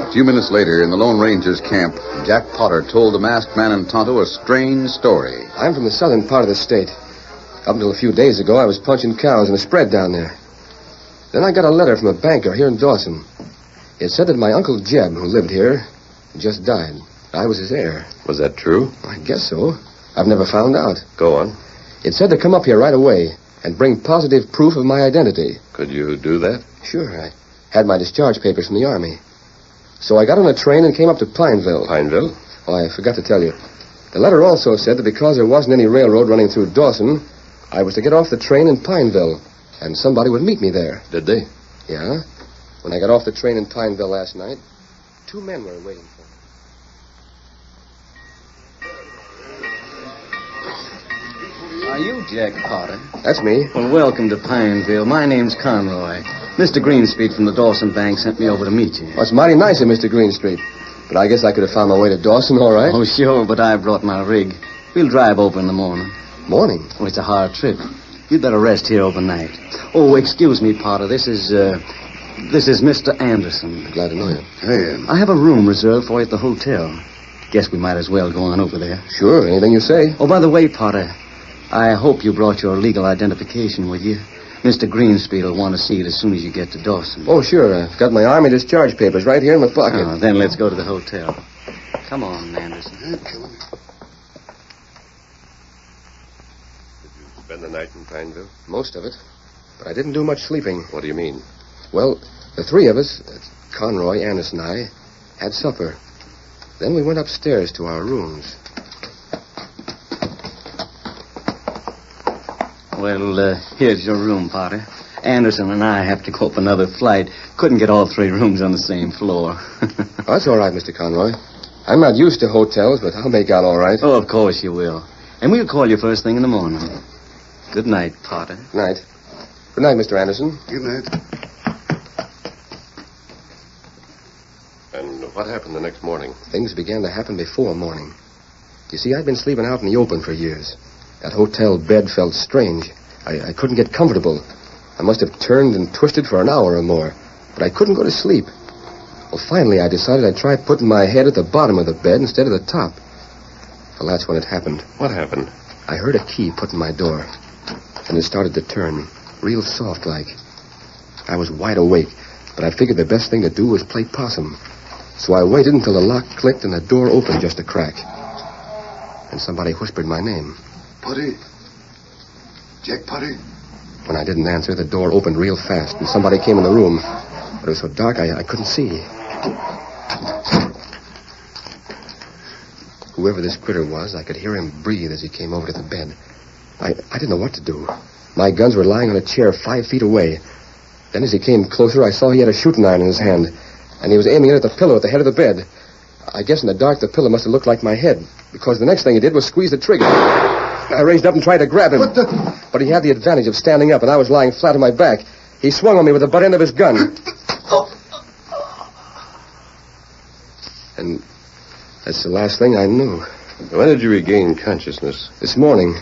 [SPEAKER 16] A few minutes later, in the Lone Ranger's camp, Jack Potter told the masked man and Tonto a strange story.
[SPEAKER 10] I'm from the southern part of the state. Up until a few days ago, I was punching cows in a spread down there. Then I got a letter from a banker here in Dawson. It said that my Uncle Jeb, who lived here, just died. I was his heir.
[SPEAKER 6] Was that true?
[SPEAKER 10] I guess so. I've never found out.
[SPEAKER 6] Go on.
[SPEAKER 10] It said to come up here right away and bring positive proof of my identity.
[SPEAKER 6] Could you do that?
[SPEAKER 10] Sure. I had my discharge papers from the Army. So I got on a train and came up to Pineville.
[SPEAKER 6] Pineville?
[SPEAKER 10] Oh, I forgot to tell you. The letter also said that because there wasn't any railroad running through Dawson, I was to get off the train in Pineville, and somebody would meet me there.
[SPEAKER 6] Did they?
[SPEAKER 10] Yeah. When I got off the train in Pineville last night, 2 men were waiting for me.
[SPEAKER 19] Are you Jack Potter?
[SPEAKER 10] That's me.
[SPEAKER 19] Well, welcome to Pineville. My name's Conroy. Mr. Greenstreet from the Dawson Bank sent me over to meet you.
[SPEAKER 10] Well, it's mighty nice of Mr. Greenstreet. But I guess I could have found my way to Dawson, all right?
[SPEAKER 19] Oh, sure, but I brought my rig. We'll drive over in the morning.
[SPEAKER 10] Morning?
[SPEAKER 19] Oh, it's a hard trip. You'd better rest here overnight. Oh, excuse me, Potter. This is Mr. Anderson.
[SPEAKER 10] Glad to know you.
[SPEAKER 19] Hey. I have a room reserved for you at the hotel. Guess we might as well go on over there.
[SPEAKER 10] Sure, anything you say.
[SPEAKER 19] Oh, by the way, Potter, I hope you brought your legal identification with you. Mr. Greenstreet will want to see it as soon as you get to Dawson.
[SPEAKER 10] Oh, sure. I've got my Army discharge papers right here in my pocket.
[SPEAKER 19] Oh, then let's go to the hotel. Come on, Anderson.
[SPEAKER 6] Did you spend the night in Pineville?
[SPEAKER 10] Most of it. But I didn't do much sleeping.
[SPEAKER 6] What do you mean?
[SPEAKER 10] Well, the 3 of us, Conroy, Anderson, and I, had supper. Then we went upstairs to our rooms.
[SPEAKER 19] Well, here's your room, Potter. Anderson and I have to go up another flight. Couldn't get all 3 rooms on the same floor.
[SPEAKER 10] That's all right, Mr. Conroy. I'm not used to hotels, but I'll make out all right.
[SPEAKER 19] Oh, of course you will. And we'll call you first thing in the morning. Good night, Potter.
[SPEAKER 10] Good night. Good night, Mr. Anderson.
[SPEAKER 24] Good night.
[SPEAKER 6] And what happened the next morning?
[SPEAKER 10] Things began to happen before morning. You see, I'd been sleeping out in the open for years. That hotel bed felt strange. I couldn't get comfortable. I must have turned and twisted for an hour or more, but I couldn't go to sleep. Well, finally, I decided I'd try putting my head at the bottom of the bed instead of the top. Well, that's when it happened.
[SPEAKER 6] What happened?
[SPEAKER 10] I heard a key put in my door, and it started to turn, real soft-like. I was wide awake, but I figured the best thing to do was play possum. So I waited until the lock clicked and the door opened just a crack. And somebody whispered my name.
[SPEAKER 24] Potter. Jack Potter.
[SPEAKER 10] When I didn't answer, the door opened real fast, and somebody came in the room. But it was so dark, I couldn't see. Whoever this critter was, I could hear him breathe as he came over to the bed. I didn't know what to do. My guns were lying on a chair 5 feet away. Then as he came closer, I saw he had a shooting iron in his hand, and he was aiming it at the pillow at the head of the bed. I guess in the dark, the pillow must have looked like my head, because the next thing he did was squeeze the trigger. I raised up and tried to grab him. But he had the advantage of standing up, and I was lying flat on my back. He swung on me with the butt end of his gun. And that's the last thing I knew.
[SPEAKER 6] When did you regain consciousness?
[SPEAKER 10] This morning.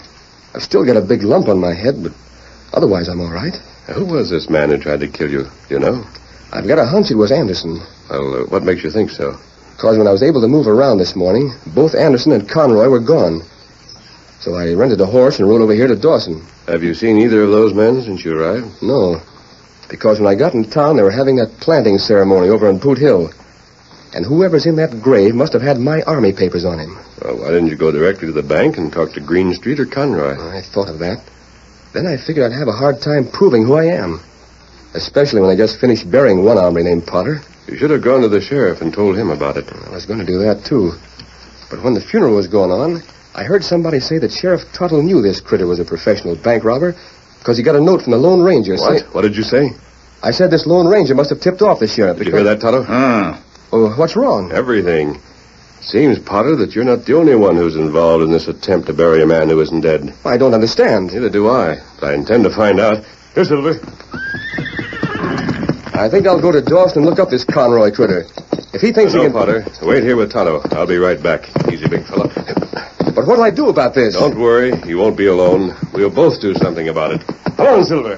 [SPEAKER 10] I've still got a big lump on my head, but otherwise I'm all right.
[SPEAKER 6] Who was this man who tried to kill you? Do you know?
[SPEAKER 10] I've got a hunch it was Anderson.
[SPEAKER 6] Well, what makes you think so?
[SPEAKER 10] Because when I was able to move around this morning, both Anderson and Conroy were gone. So I rented a horse and rode over here to Dawson.
[SPEAKER 6] Have you seen either of those men since you arrived?
[SPEAKER 10] No. Because when I got in town, they were having that planting ceremony over on Boot Hill. And whoever's in that grave must have had my army papers on him.
[SPEAKER 6] Well, why didn't you go directly to the bank and talk to Greenstreet or Conroy?
[SPEAKER 10] I thought of that. Then I figured I'd have a hard time proving who I am. Especially when I just finished burying one hombre named Potter.
[SPEAKER 6] You should have gone to the sheriff and told him about it.
[SPEAKER 10] I was going to do that, too. But when the funeral was going on, I heard somebody say that Sheriff Tuttle knew this critter was a professional bank robber because he got a note from the Lone Ranger.
[SPEAKER 6] What? What did you say?
[SPEAKER 10] I said this Lone Ranger must have tipped off the sheriff.
[SPEAKER 6] Did you hear that, Tuttle?
[SPEAKER 10] Well, what's wrong?
[SPEAKER 6] Everything. Seems, Potter, that you're not the only one who's involved in this attempt to bury a man who isn't dead.
[SPEAKER 10] I don't understand.
[SPEAKER 6] Neither do I. But I intend to find out. Here, Silver.
[SPEAKER 10] I think I'll go to Dawson and look up this Conroy critter. If he thinks he can...
[SPEAKER 6] Potter. Wait here with Tonto. I'll be right back. Easy, big fella.
[SPEAKER 10] But what'll I do about this?
[SPEAKER 6] Don't worry. You won't be alone. We'll both do something about it. Come on, Silver.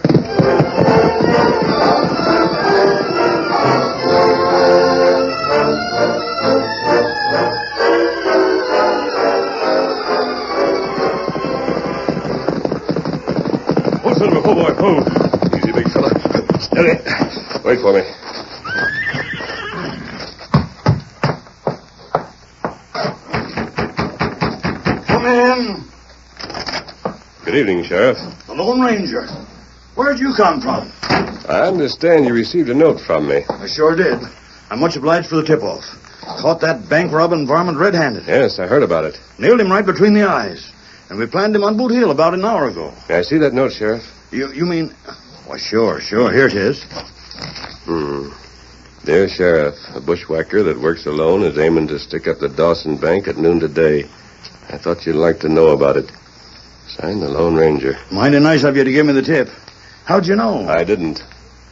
[SPEAKER 6] Oh, Silver. Oh, boy. Oh. Easy, big fella. Steady. Wait for me.
[SPEAKER 24] Come in.
[SPEAKER 6] Good evening, Sheriff.
[SPEAKER 24] The Lone Ranger. Where'd you come from?
[SPEAKER 6] I understand you received a note from me.
[SPEAKER 24] I sure did. I'm much obliged for the tip-off. Caught that bank robbing varmint red-handed.
[SPEAKER 6] Yes, I heard about it.
[SPEAKER 24] Nailed him right between the eyes. And we planned him on Boot Hill about an hour ago.
[SPEAKER 6] May I see that note, Sheriff?
[SPEAKER 24] You mean... Why, sure. Here it is.
[SPEAKER 6] Dear Sheriff, a bushwhacker that works alone is aiming to stick up the Dawson Bank at noon today. I thought you'd like to know about it. Signed, the Lone Ranger.
[SPEAKER 24] Mighty nice of you to give me the tip. How'd you know?
[SPEAKER 6] I didn't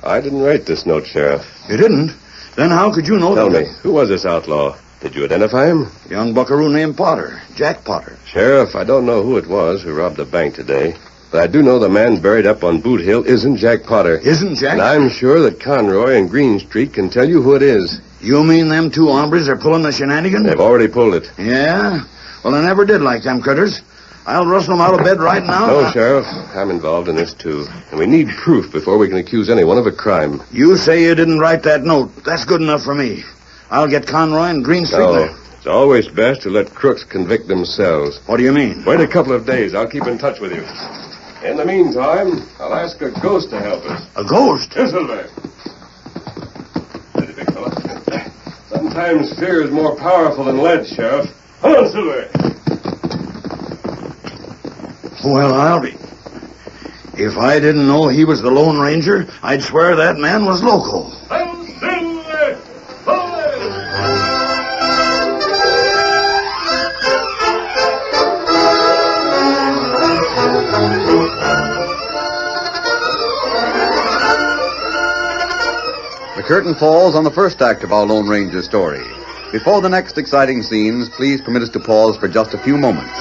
[SPEAKER 6] write this note, Sheriff.
[SPEAKER 24] You didn't? Then how could you know
[SPEAKER 6] Tell me, who was this outlaw? Did you identify him?
[SPEAKER 24] Young buckaroo named Potter. Jack Potter.
[SPEAKER 6] Sheriff, I don't know who it was who robbed the bank today. But I do know the man buried up on Boot Hill isn't Jack Potter.
[SPEAKER 24] Isn't Jack?
[SPEAKER 6] And I'm sure that Conroy and Greenstreet can tell you who it is.
[SPEAKER 24] You mean them two hombres are pulling the shenanigan?
[SPEAKER 6] They've already pulled it.
[SPEAKER 24] Yeah? Well, I never did like them critters. I'll rustle them out of bed right now.
[SPEAKER 6] No, Sheriff. I'm involved in this, too. And we need proof before we can accuse anyone of a crime.
[SPEAKER 24] You say you didn't write that note. That's good enough for me. I'll get Conroy and Greenstreet.
[SPEAKER 6] No, it's always best to let crooks convict themselves.
[SPEAKER 24] What do you mean?
[SPEAKER 6] Wait a couple of days. I'll keep in touch with you. In the meantime, I'll ask a ghost to help us.
[SPEAKER 24] A ghost?
[SPEAKER 6] Yes, Silver. Steady, big fella. Sometimes fear is more powerful than lead, Sheriff. Come on, Silver.
[SPEAKER 24] Well, I'll be. If I didn't know he was the Lone Ranger, I'd swear that man was loco.
[SPEAKER 16] The curtain falls on the first act of our Lone Ranger story. Before the next exciting scenes, please permit us to pause for just a few moments.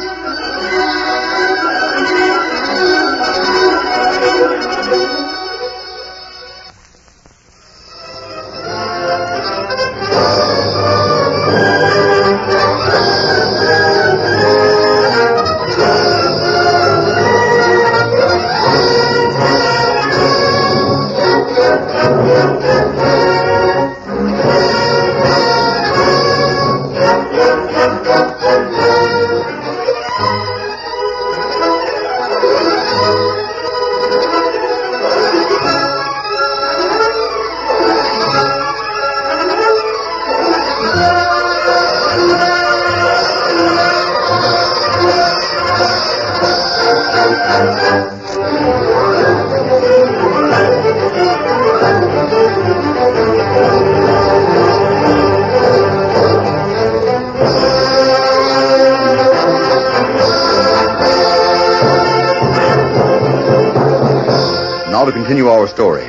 [SPEAKER 16] continue our story.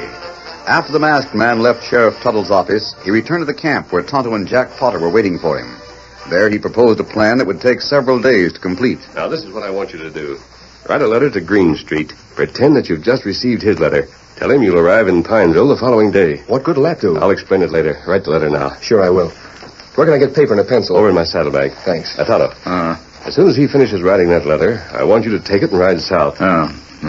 [SPEAKER 16] After the masked man left Sheriff Tuttle's office, he returned to the camp where Tonto and Jack Potter were waiting for him. There he proposed a plan that would take several days to complete.
[SPEAKER 6] Now, this is what I want you to do. Write a letter to Greenstreet. Pretend that you've just received his letter. Tell him you'll arrive in Pineville the following day.
[SPEAKER 10] What good will that do?
[SPEAKER 6] I'll explain it later. Write the letter now.
[SPEAKER 10] Sure, I will. Where can I get paper and a pencil?
[SPEAKER 6] Over in my saddlebag.
[SPEAKER 10] Thanks.
[SPEAKER 6] Tonto. As soon as he finishes writing that letter, I want you to take it and ride south.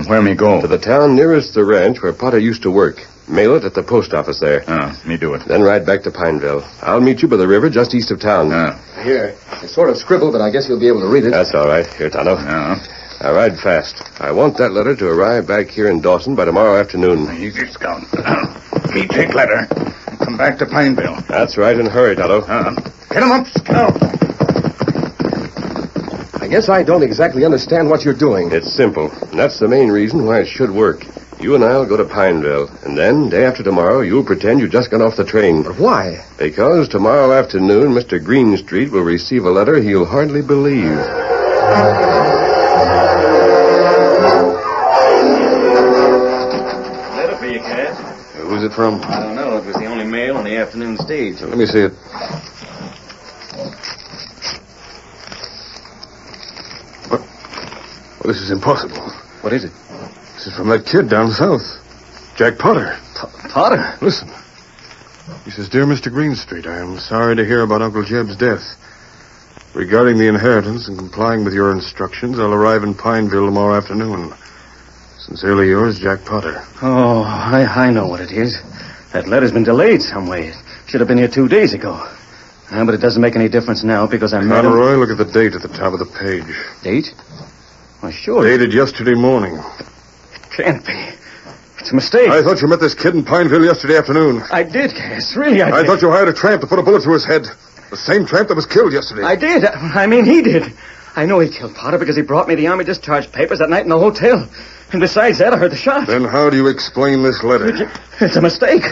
[SPEAKER 8] Where me go?
[SPEAKER 6] To the town nearest the ranch where Potter used to work. Mail it at the post office there.
[SPEAKER 8] Me do it.
[SPEAKER 6] Then ride back to Pineville. I'll meet you by the river just east of town.
[SPEAKER 10] Here. It's sort of scribbled, but I guess you'll be able to read it.
[SPEAKER 6] That's all right. Here, Tonto. Now ride fast. I want that letter to arrive back here in Dawson by tomorrow afternoon.
[SPEAKER 8] Easy, Scout. Me take letter. Come back to Pineville.
[SPEAKER 6] That's right, and hurry, Tonto.
[SPEAKER 8] Get him up, Scout.
[SPEAKER 10] I guess I don't exactly understand what you're doing.
[SPEAKER 6] It's simple, and that's the main reason why it should work. You and I'll go to Pineville, and then, day after tomorrow, you'll pretend you just got off the train.
[SPEAKER 10] But why?
[SPEAKER 6] Because tomorrow afternoon, Mr. Greenstreet will receive a letter he'll hardly believe.
[SPEAKER 11] Letter for you, Cass.
[SPEAKER 6] Who's it from?
[SPEAKER 11] I don't know. It was the only mail on the afternoon stage.
[SPEAKER 6] Let me see it.
[SPEAKER 24] What? Well, this is impossible.
[SPEAKER 11] What is it?
[SPEAKER 24] This is from that kid down south. Jack Potter.
[SPEAKER 11] Potter?
[SPEAKER 24] Listen. He says, Dear Mr. Greenstreet, I am sorry to hear about Uncle Jeb's death. Regarding the inheritance and complying with your instructions, I'll arrive in Pineville tomorrow afternoon. Sincerely yours, Jack Potter.
[SPEAKER 11] Oh, I know what it is. That letter's been delayed some way. It should have been here 2 days ago. But it doesn't make any difference now because I met him.
[SPEAKER 24] Conroy, look at the date at the top of the page.
[SPEAKER 11] Date? Why, sure.
[SPEAKER 24] Dated yesterday morning.
[SPEAKER 11] Can't be. It's a mistake.
[SPEAKER 24] I thought you met this kid in Pineville yesterday afternoon.
[SPEAKER 11] I did, Cass. Really, I did.
[SPEAKER 24] I thought you hired a tramp to put a bullet through his head. The same tramp that was killed yesterday.
[SPEAKER 11] I did. I mean, he did. I know he killed Potter because he brought me the Army discharge papers that night in the hotel. And besides that, I heard the shot.
[SPEAKER 24] Then how do you explain this letter?
[SPEAKER 11] It's a mistake.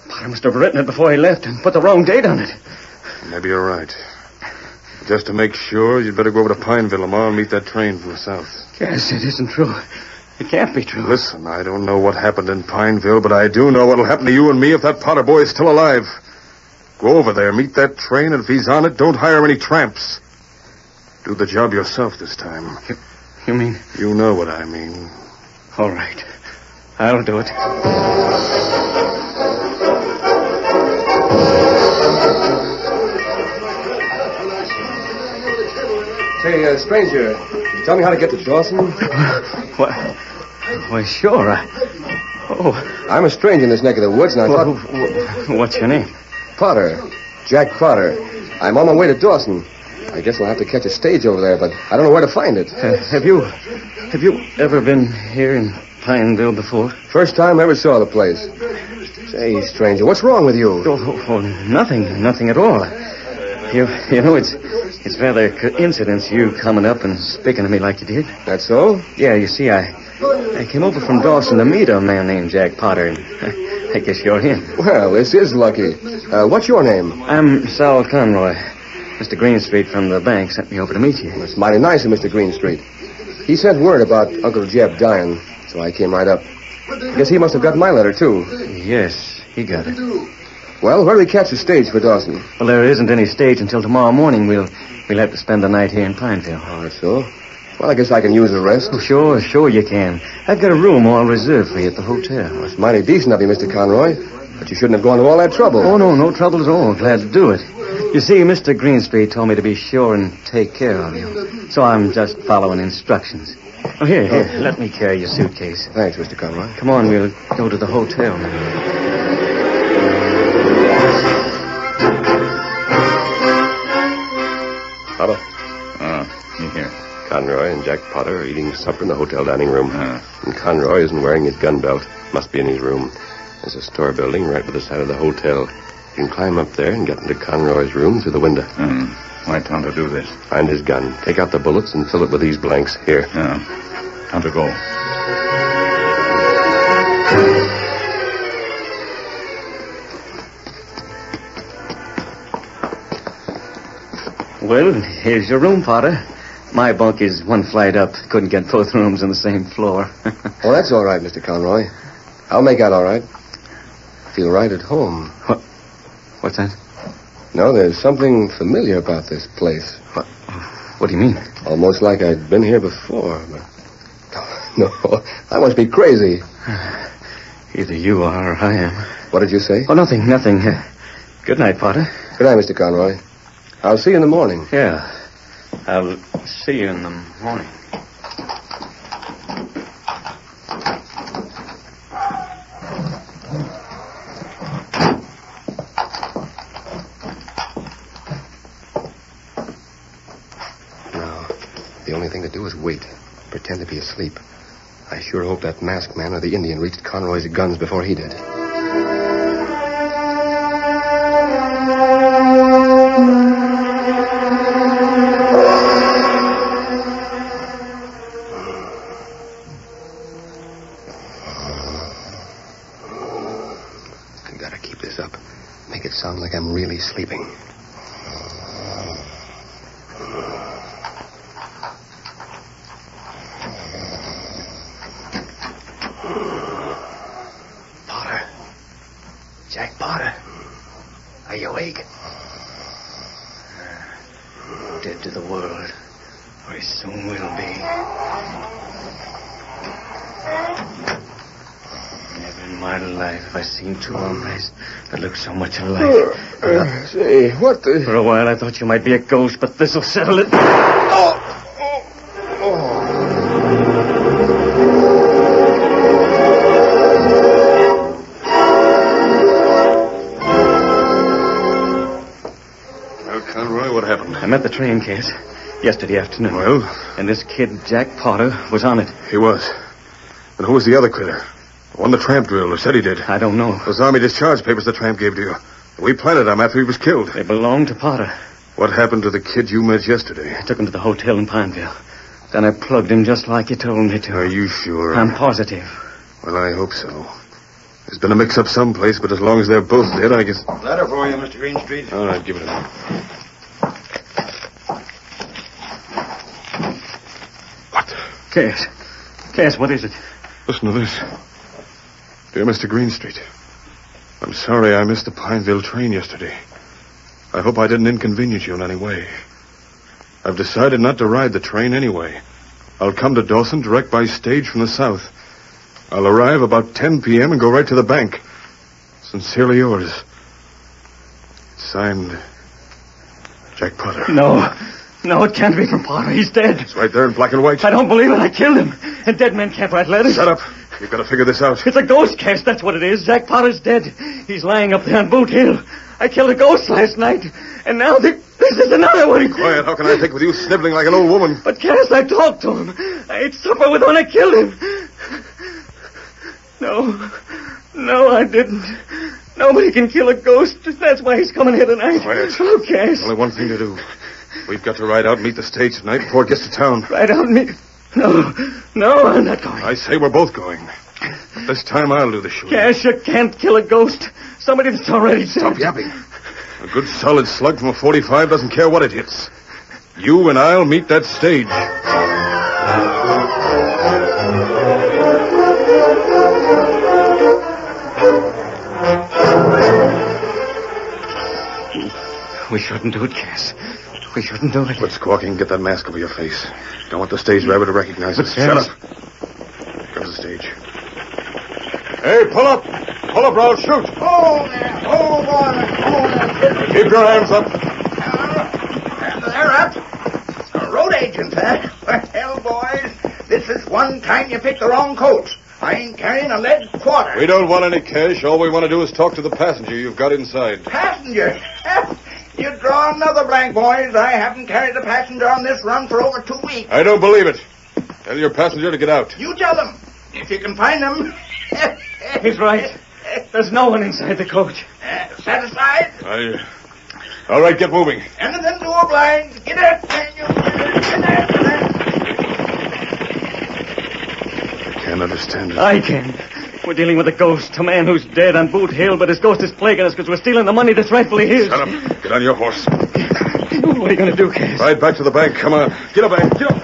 [SPEAKER 11] Potter must have written it before he left and put the wrong date on it.
[SPEAKER 24] Maybe you're right. Just to make sure, you'd better go over to Pineville tomorrow and meet that train from the south.
[SPEAKER 11] Yes, it isn't true. It can't be true.
[SPEAKER 24] Listen, I don't know what happened in Pineville, but I do know what'll happen to you and me if that Potter boy is still alive. Go over there, meet that train, and if he's on it, don't hire any tramps. Do the job yourself this time.
[SPEAKER 11] You mean?
[SPEAKER 24] You know what I mean.
[SPEAKER 11] All right. I'll do it.
[SPEAKER 10] Say, stranger, can you tell me how to get to Dawson?
[SPEAKER 11] Why, sure.
[SPEAKER 10] I'm a stranger in this neck of the woods, and I thought...
[SPEAKER 11] What's your name?
[SPEAKER 10] Potter. Jack Potter. I'm on my way to Dawson. I guess we'll have to catch a stage over there, but I don't know where to find it.
[SPEAKER 11] Have you ever been here in Pineville before?
[SPEAKER 10] First time I ever saw the place. Say, stranger, what's wrong with you?
[SPEAKER 11] Oh, nothing at all. You know, it's rather a coincidence you coming up and speaking to me like you did.
[SPEAKER 10] That's so?
[SPEAKER 11] Yeah, you see, I came over from Dawson to meet a man named Jack Potter, and I guess you're him.
[SPEAKER 10] Well, this is lucky. What's your name?
[SPEAKER 11] I'm Sal Conroy. Mr. Greenstreet from the bank sent me over to meet you.
[SPEAKER 10] That's mighty nice of Mr. Greenstreet. He sent word about Uncle Jeb dying, so I came right up. Guess he must have got my letter, too.
[SPEAKER 11] Yes, he got it.
[SPEAKER 10] Well, where do we catch the stage for Dawson?
[SPEAKER 11] Well, there isn't any stage until tomorrow morning. We'll have to spend the night here in Pineville.
[SPEAKER 10] Oh, that's so? Well, I guess I can use the rest.
[SPEAKER 11] Oh, sure you can. I've got a room all reserved for you at the hotel.
[SPEAKER 10] Well, it's mighty decent of you, Mr. Conroy. But you shouldn't have gone to all that trouble.
[SPEAKER 11] Oh, no trouble at all. Glad to do it. You see, Mr. Greenstreet told me to be sure and take care of you. So I'm just following instructions. Oh, here, let me carry your suitcase.
[SPEAKER 10] Thanks, Mr. Conroy.
[SPEAKER 11] Come on, we'll go to the hotel now.
[SPEAKER 6] Papa?
[SPEAKER 8] You here?
[SPEAKER 6] Conroy and Jack Potter are eating supper in the hotel dining room. And Conroy isn't wearing his gun belt. Must be in his room. There's a store building right by the side of the hotel. You can climb up there and get into Conroy's room through the window.
[SPEAKER 8] Why Tonto do this?
[SPEAKER 6] Find his gun. Take out the bullets and fill it with these blanks. Here.
[SPEAKER 8] Tonto, go.
[SPEAKER 11] Well, here's your room, Potter. My bunk is one flight up. Couldn't get both rooms on the same floor.
[SPEAKER 10] Oh, that's all right, Mr. Conroy. I'll make out all right. Feel right at home.
[SPEAKER 19] What's that?
[SPEAKER 10] No, there's something familiar about this place.
[SPEAKER 19] What do you mean?
[SPEAKER 10] Almost like I'd been here before, but... No, I must be crazy.
[SPEAKER 19] Either you are or I am.
[SPEAKER 10] What did you say?
[SPEAKER 19] Oh, nothing. Good night, Potter.
[SPEAKER 10] Good night, Mr. Conroy. I'll see you in the morning.
[SPEAKER 19] Yeah. I'll see you in the morning.
[SPEAKER 10] Now, the only thing to do is wait. Pretend to be asleep. I sure hope that masked man or the Indian reached Conroy's guns before he did. I gotta keep this up. Make it sound like I'm really sleeping.
[SPEAKER 19] Jack Potter. Are you awake? Dead to the world. Or he soon will be. Never in my life have I seen two hombres that look so much alike.
[SPEAKER 10] Say, what the...
[SPEAKER 19] For a while I thought you might be a ghost, but this'll settle it. I met the train case yesterday afternoon.
[SPEAKER 24] Well?
[SPEAKER 19] And this kid, Jack Potter, was on it.
[SPEAKER 24] He was. And who was the other critter? The one the tramp drilled, or said he did?
[SPEAKER 19] I don't know.
[SPEAKER 24] Those army discharge papers the tramp gave to you. We planted them after he was killed.
[SPEAKER 19] They belonged to Potter.
[SPEAKER 24] What happened to the kid you met yesterday?
[SPEAKER 19] I took him to the hotel in Pineville. Then I plugged him just like you told me to.
[SPEAKER 24] Are you sure?
[SPEAKER 19] I'm positive.
[SPEAKER 24] Well, I hope so. There's been a mix-up someplace, but as long as they're both dead, I guess...
[SPEAKER 8] Letter for you, Mr. Greenstreet.
[SPEAKER 24] All right, give it to me.
[SPEAKER 19] Cass, what is it?
[SPEAKER 24] Listen to this. Dear Mr. Greenstreet, I'm sorry I missed the Pineville train yesterday. I hope I didn't inconvenience you in any way. I've decided not to ride the train anyway. I'll come to Dawson direct by stage from the south. I'll arrive about 10 p.m. and go right to the bank. Sincerely yours. Signed, Jack Potter.
[SPEAKER 19] No, it can't be from Potter. He's dead.
[SPEAKER 24] It's right there in black and white.
[SPEAKER 19] I don't believe it. I killed him. And dead men can't write letters.
[SPEAKER 24] Shut up. You've got to figure this out.
[SPEAKER 19] It's a ghost, Cass. That's what it is. Jack Potter's dead. He's lying up there on Boot Hill. I killed a ghost last night. And now this is another one.
[SPEAKER 24] Quiet. How can I think with you sniveling like an old woman?
[SPEAKER 19] But, Cass, I talked to him. I ate supper with him when I killed him. No, I didn't. Nobody can kill a ghost. That's why he's coming here tonight.
[SPEAKER 24] Quiet.
[SPEAKER 19] Oh, Cass.
[SPEAKER 24] Only one thing to do. We've got to ride out and meet the stage tonight before it gets to town.
[SPEAKER 19] Ride out and meet... No, I'm not going.
[SPEAKER 24] I say we're both going. But this time I'll do the shooting.
[SPEAKER 19] Cass, you can't kill a ghost. Somebody that's already dead.
[SPEAKER 24] Stop yapping. A good solid slug from a 45 doesn't care what it hits. You and I'll meet that stage.
[SPEAKER 19] We shouldn't do it, Cass. We shouldn't do it.
[SPEAKER 24] Quit squawking and get that mask over your face. Don't want the stage driver to recognize us. Shut up. Here comes the stage. Hey, pull up. Pull up or I'll shoot.
[SPEAKER 8] Oh, there. Oh, boy. Oh, there.
[SPEAKER 24] Keep your hands up.
[SPEAKER 8] They're up. Road agents, huh? Well, boys, this is one time you picked the wrong coach. I ain't carrying a lead quarter.
[SPEAKER 24] We don't want any cash. All we want to do is talk to the passenger you've got inside.
[SPEAKER 8] Passenger? You draw another blank, boys. I haven't carried a passenger on this run for over 2 weeks.
[SPEAKER 24] I don't believe it. Tell your passenger to get out.
[SPEAKER 8] You tell them. If you can find them.
[SPEAKER 19] He's right. There's no one inside the coach.
[SPEAKER 8] Satisfied?
[SPEAKER 24] All right, get moving.
[SPEAKER 8] Anything to oblige. Get up, Daniel. Get up.
[SPEAKER 24] I can't understand it.
[SPEAKER 19] I can. We're dealing with a ghost, a man who's dead on Boot Hill, but his ghost is plaguing us because we're stealing the money that's rightfully his.
[SPEAKER 24] Shut up. Get on your horse.
[SPEAKER 19] What are you going to do, Cass?
[SPEAKER 24] Ride back to the bank. Come on. Get up, man. Get up.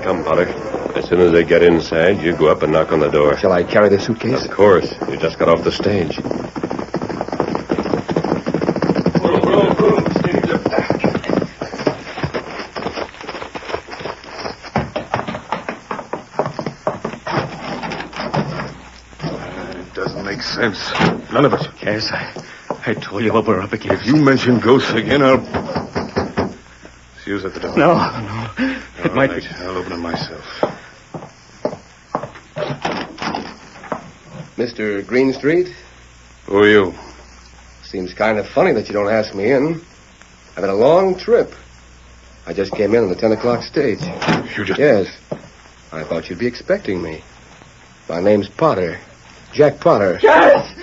[SPEAKER 6] Come, Potter. As soon as they get inside, you go up and knock on the door.
[SPEAKER 10] Shall I carry the suitcase?
[SPEAKER 6] Of course. You just got off the stage.
[SPEAKER 24] It doesn't make sense. None of it.
[SPEAKER 1] Yes, I told you what we're up against.
[SPEAKER 24] If you mention ghosts again, I'll... Use at the door.
[SPEAKER 1] No. It might be.
[SPEAKER 24] I'll open it myself.
[SPEAKER 10] Mr. Greenstreet?
[SPEAKER 24] Who are you?
[SPEAKER 10] Seems kind of funny that you don't ask me in. I've had a long trip. I just came in on the 10 o'clock stage.
[SPEAKER 24] You just...
[SPEAKER 10] Yes. I thought you'd be expecting me. My name's Potter. Jack Potter.
[SPEAKER 1] Cass,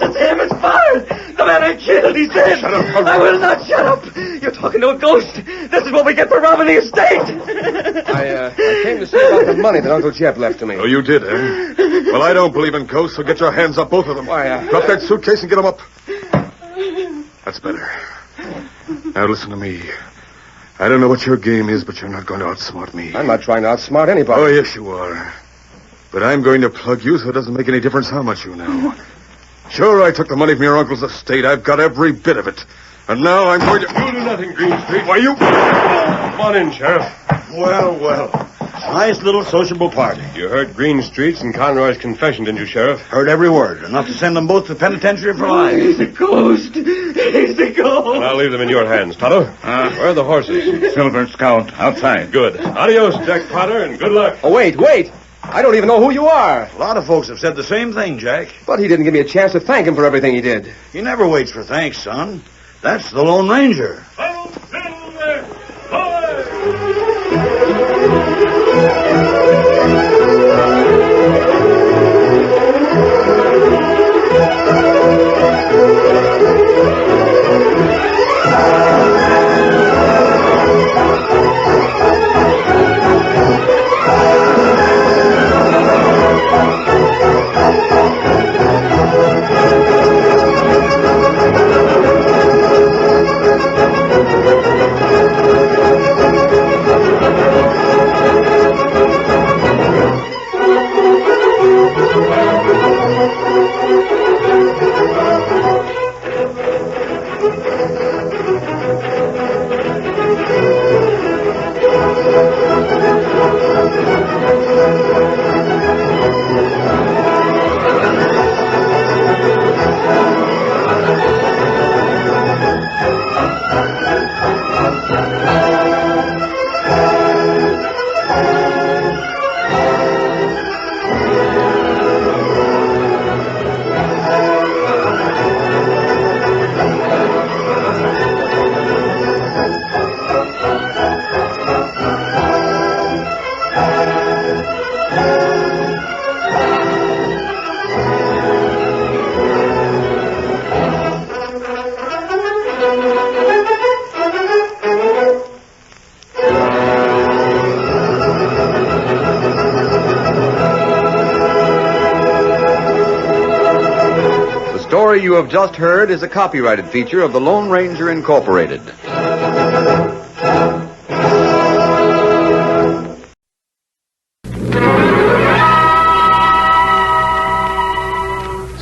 [SPEAKER 1] it's him. It's Potter. The man I killed, he's dead.
[SPEAKER 24] Shut up.
[SPEAKER 1] I will not shut up. You're talking to a ghost. This is what we get for robbing the estate.
[SPEAKER 10] I came to see about the money that Uncle Jeb left to me.
[SPEAKER 24] Oh, you did, eh? Well, I don't believe in ghosts, so get your hands up, both of them.
[SPEAKER 10] Why,
[SPEAKER 24] Drop that suitcase and get them up. That's better. Now, listen to me. I don't know what your game is, but you're not going to outsmart me.
[SPEAKER 10] I'm not trying to outsmart anybody.
[SPEAKER 24] Oh, yes, you are. But I'm going to plug you so it doesn't make any difference how much you know. Sure, I took the money from your uncle's estate. I've got every bit of it. And now I'm going to...
[SPEAKER 6] You do nothing, Greenstreet.
[SPEAKER 24] Why, you...
[SPEAKER 6] Come on in, Sheriff.
[SPEAKER 1] Well. Nice little sociable party.
[SPEAKER 6] You heard Greenstreet's and Conroy's confession, didn't you, Sheriff?
[SPEAKER 1] Heard every word. Enough to send them both to the penitentiary for life. He's a ghost. He's a ghost.
[SPEAKER 6] Well, I'll leave them in your hands, Tonto. Where are the horses?
[SPEAKER 1] Silver and Scout, outside.
[SPEAKER 6] Good. Adios, Jack Potter, and good luck.
[SPEAKER 10] Oh, wait. I don't even know who you are.
[SPEAKER 1] A lot of folks have said the same thing, Jack.
[SPEAKER 10] But he didn't give me a chance to thank him for everything he did.
[SPEAKER 1] He never waits for thanks, son. That's the Lone Ranger.
[SPEAKER 3] The story you have just heard is a copyrighted feature of the Lone Ranger Incorporated.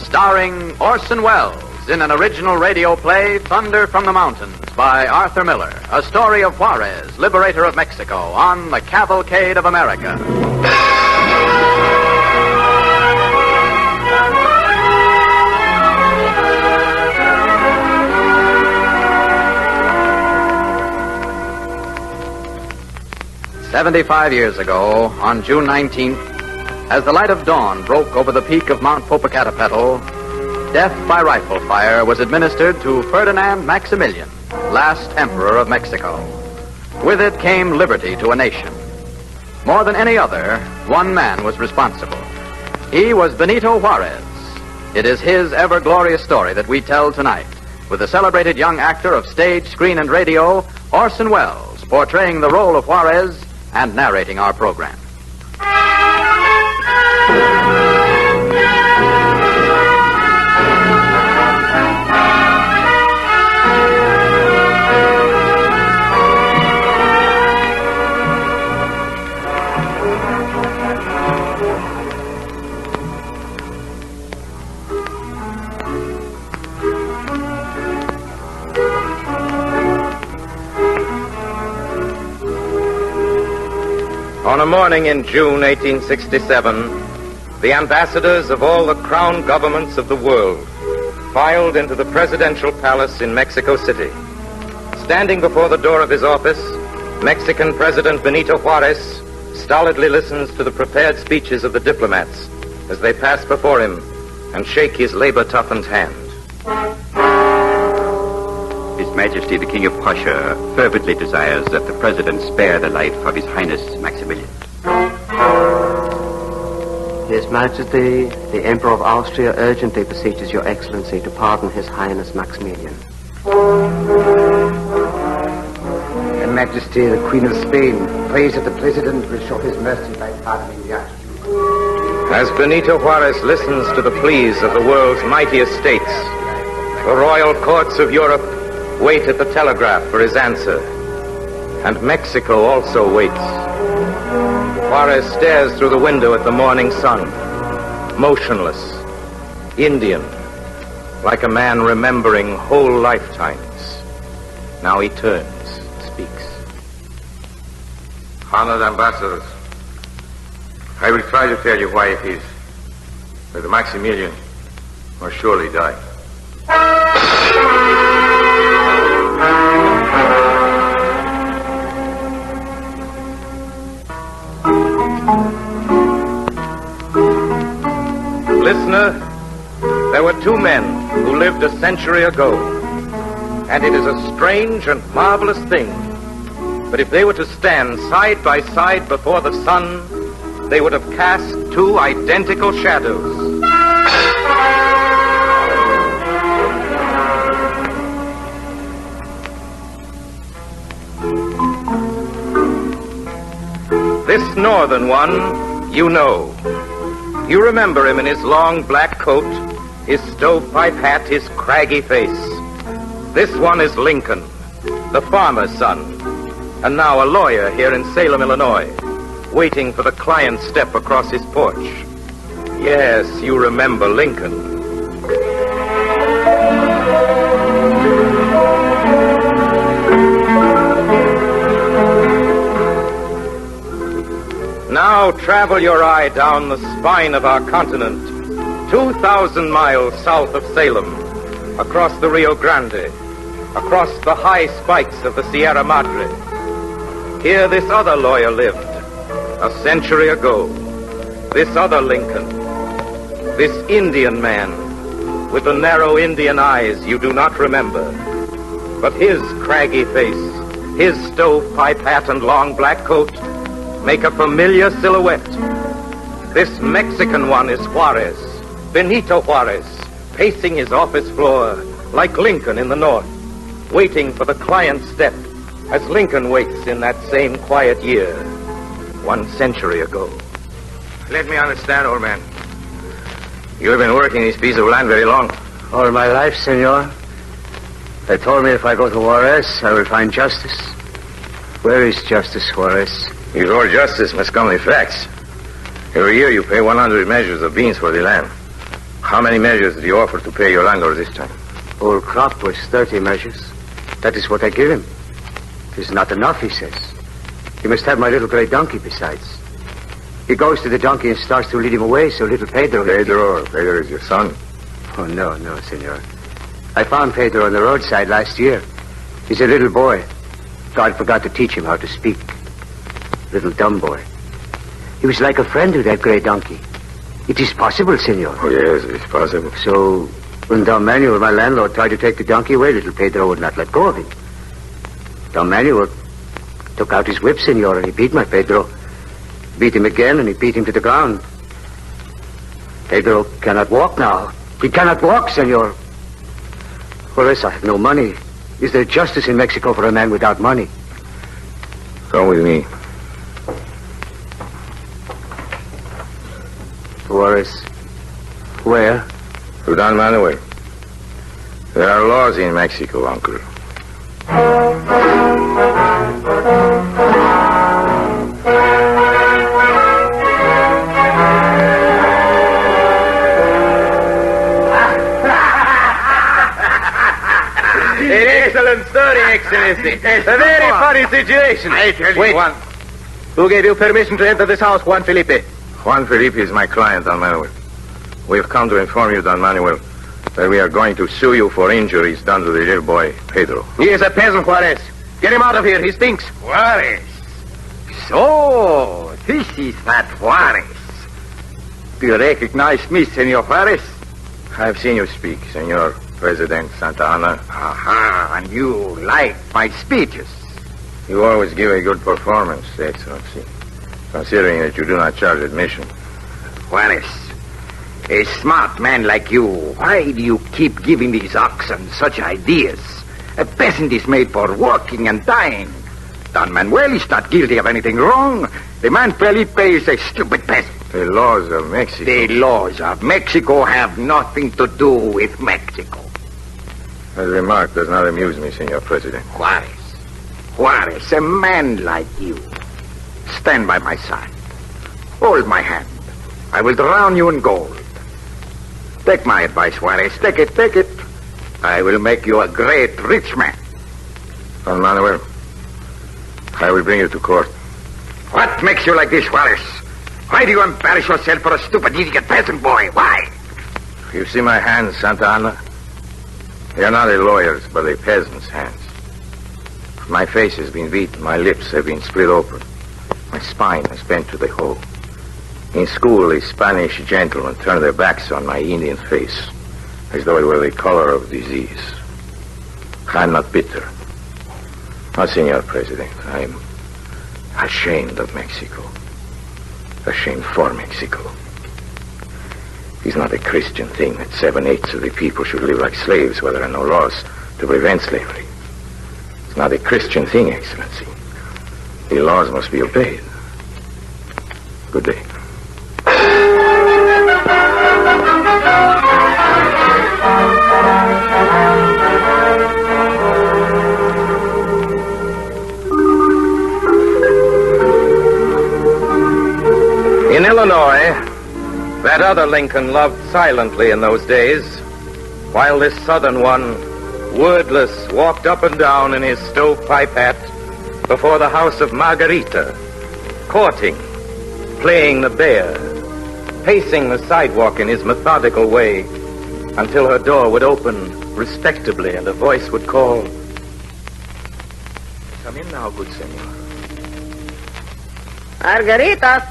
[SPEAKER 5] Starring Orson Welles in an original radio play, Thunder from the Mountains, by Arthur Miller. A story of Juarez, liberator of Mexico, on the Cavalcade of America. 75 years ago, on June 19th, as the light of dawn broke over the peak of Mount Popocatépetl, death by rifle fire was administered to Ferdinand Maximilian, last emperor of Mexico. With it came liberty to a nation. More than any other, one man was responsible. He was Benito Juarez. It is his ever-glorious story that we tell tonight, with the celebrated young actor of stage, screen, and radio, Orson Welles, portraying the role of Juarez and narrating our program.
[SPEAKER 2] On a morning in June 1867, the ambassadors of all the crown governments of the world filed into the presidential palace in Mexico City. Standing before the door of his office, Mexican President Benito Juarez stolidly listens to the prepared speeches of the diplomats as they pass before him and shake his labor-toughened hand.
[SPEAKER 13] His Majesty the King of Prussia fervently desires that the President spare the life of His Highness Maximilian.
[SPEAKER 15] His Majesty, the Emperor of Austria, urgently beseeches Your Excellency to pardon His Highness Maximilian.
[SPEAKER 17] Her Majesty, the Queen of Spain, prays that the President will show his mercy by pardoning the Archduke.
[SPEAKER 2] As Benito Juarez listens to the pleas of the world's mightiest states, the royal courts of Europe wait at the telegraph for his answer, and Mexico also waits. Juarez stares through the window at the morning sun, motionless, Indian, like a man remembering whole lifetimes. Now he turns, speaks.
[SPEAKER 25] Honored ambassadors, I will try to tell you why it is that Maximilian must surely die.
[SPEAKER 2] Listener, there were two men who lived a century ago, and it is a strange and marvelous thing, but if they were to stand side by side before the sun, they would have cast two identical shadows. This northern one, you know. You remember him in his long black coat, his stovepipe hat, his craggy face. This one is Lincoln, the farmer's son, and now a lawyer here in Salem, Illinois, waiting for the client's step across his porch. Yes, you remember Lincoln. Now travel your eye down the spine of our continent, 2,000 miles south of Salem, across the Rio Grande, across the high spikes of the Sierra Madre. Here this other lawyer lived, a century ago. This other Lincoln, this Indian man, with the narrow Indian eyes you do not remember. But his craggy face, his stovepipe hat and long black coat make a familiar silhouette. This Mexican one is Juarez, Benito Juarez, pacing his office floor like Lincoln in the north, waiting for the client's step as Lincoln waits in that same quiet year, 1 century ago.
[SPEAKER 25] Let me understand, old man. You have been working this piece of land very long.
[SPEAKER 17] All my life, senor. They told me if I go to Juarez, I will find justice. Where is justice, Juarez?
[SPEAKER 25] Your justice must come with facts. Every year you pay 100 measures of beans for the land. How many measures did you offer to pay your landlord this time?
[SPEAKER 17] Whole crop was 30 measures. That is what I give him. It is not enough, he says. He must have my little gray donkey besides. He goes to the donkey and starts to lead him away, so little Pedro...
[SPEAKER 25] Pedro is your son.
[SPEAKER 17] Oh, no, senor. I found Pedro on the roadside last year. He's a little boy. God forgot to teach him how to speak. Little dumb boy. He was like a friend to that gray donkey. It is possible, senor.
[SPEAKER 25] Oh, yes, it is possible.
[SPEAKER 17] So, when Don Manuel, my landlord, tried to take the donkey away, little Pedro would not let go of him. Don Manuel took out his whip, senor, and he beat my Pedro. Beat him again, and he beat him to the ground. Pedro cannot walk now. He cannot walk, senor. Juarez, I have no money. Is there justice in Mexico for a man without money?
[SPEAKER 25] Come with me.
[SPEAKER 17] Juarez. Where?
[SPEAKER 25] To Don Manuel. There are laws in Mexico, Uncle.
[SPEAKER 2] An excellent story, Excellency. A very funny situation.
[SPEAKER 25] I tell you one.
[SPEAKER 2] Who gave you permission to enter this house, Juan Felipe?
[SPEAKER 25] Juan Felipe is my client, Don Manuel. We have come to inform you, Don Manuel, that we are going to sue you for injuries done to the little boy, Pedro.
[SPEAKER 2] He is a peasant, Juarez. Get him out of here. He stinks.
[SPEAKER 4] Juarez. So, this is that Juarez. Do you recognize me, Senor Juarez?
[SPEAKER 25] I've seen you speak, Senor President Santa Anna.
[SPEAKER 4] Aha, and you like my speeches.
[SPEAKER 25] You always give a good performance, Excellency, considering that you do not charge admission.
[SPEAKER 4] Juarez, a smart man like you, why do you keep giving these oxen such ideas? A peasant is made for working and dying. Don Manuel is not guilty of anything wrong. The man Felipe is a stupid peasant.
[SPEAKER 25] The laws of Mexico.
[SPEAKER 4] The laws of Mexico have nothing to do with Mexico.
[SPEAKER 25] That remark does not amuse me, Senor President.
[SPEAKER 4] Juarez, a man like you. Stand by my side. Hold my hand. I will drown you in gold. Take my advice, Juarez. Take it. I will make you a great rich man.
[SPEAKER 25] Don Manuel, I will bring you to court.
[SPEAKER 4] What makes you like this, Juarez? Why do you embarrass yourself for a stupid idiot peasant boy? Why?
[SPEAKER 25] You see my hands, Santa Anna? They are not a lawyer's, but a peasant's hands. My face has been beaten. My lips have been split open. My spine has bent to the hoe. In school, the Spanish gentlemen turned their backs on my Indian face, as though it were the color of disease. I'm not bitter. No, Senor President, I'm ashamed of Mexico. Ashamed for Mexico. It's not a Christian thing that 7/8 of the people should live like slaves where there are no laws to prevent slavery. It's not a Christian thing, Excellency. The laws must be obeyed. Good day.
[SPEAKER 2] In Illinois, that other Lincoln loved silently in those days, while this southern one, wordless, walked up and down in his stovepipe hat before the house of Margarita, courting, playing the bear, pacing the sidewalk in his methodical way until her door would open respectably and a voice would call, "Come in now, good senor."
[SPEAKER 15] Margarita!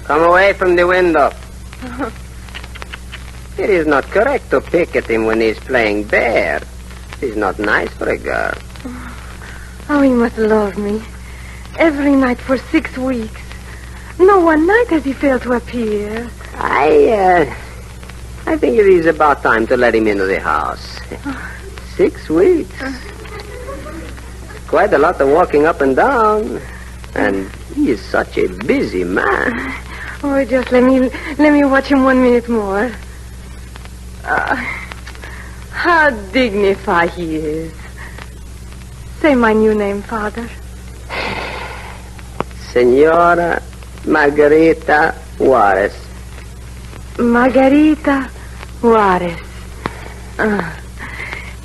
[SPEAKER 15] Come away from the window. It is not correct to pick at him when he's playing bear. It is not nice for a girl.
[SPEAKER 12] Oh, he must love me. Every night for 6 weeks. No one night has he failed to appear.
[SPEAKER 15] I think it is about time to let him into the house. 6 weeks. Quite a lot of walking up and down. And he is such a busy man.
[SPEAKER 12] Oh, just let me watch him 1 minute more. How dignified he is. Say my new name, Father.
[SPEAKER 15] Senora Margarita Juarez.
[SPEAKER 12] Margarita Juarez.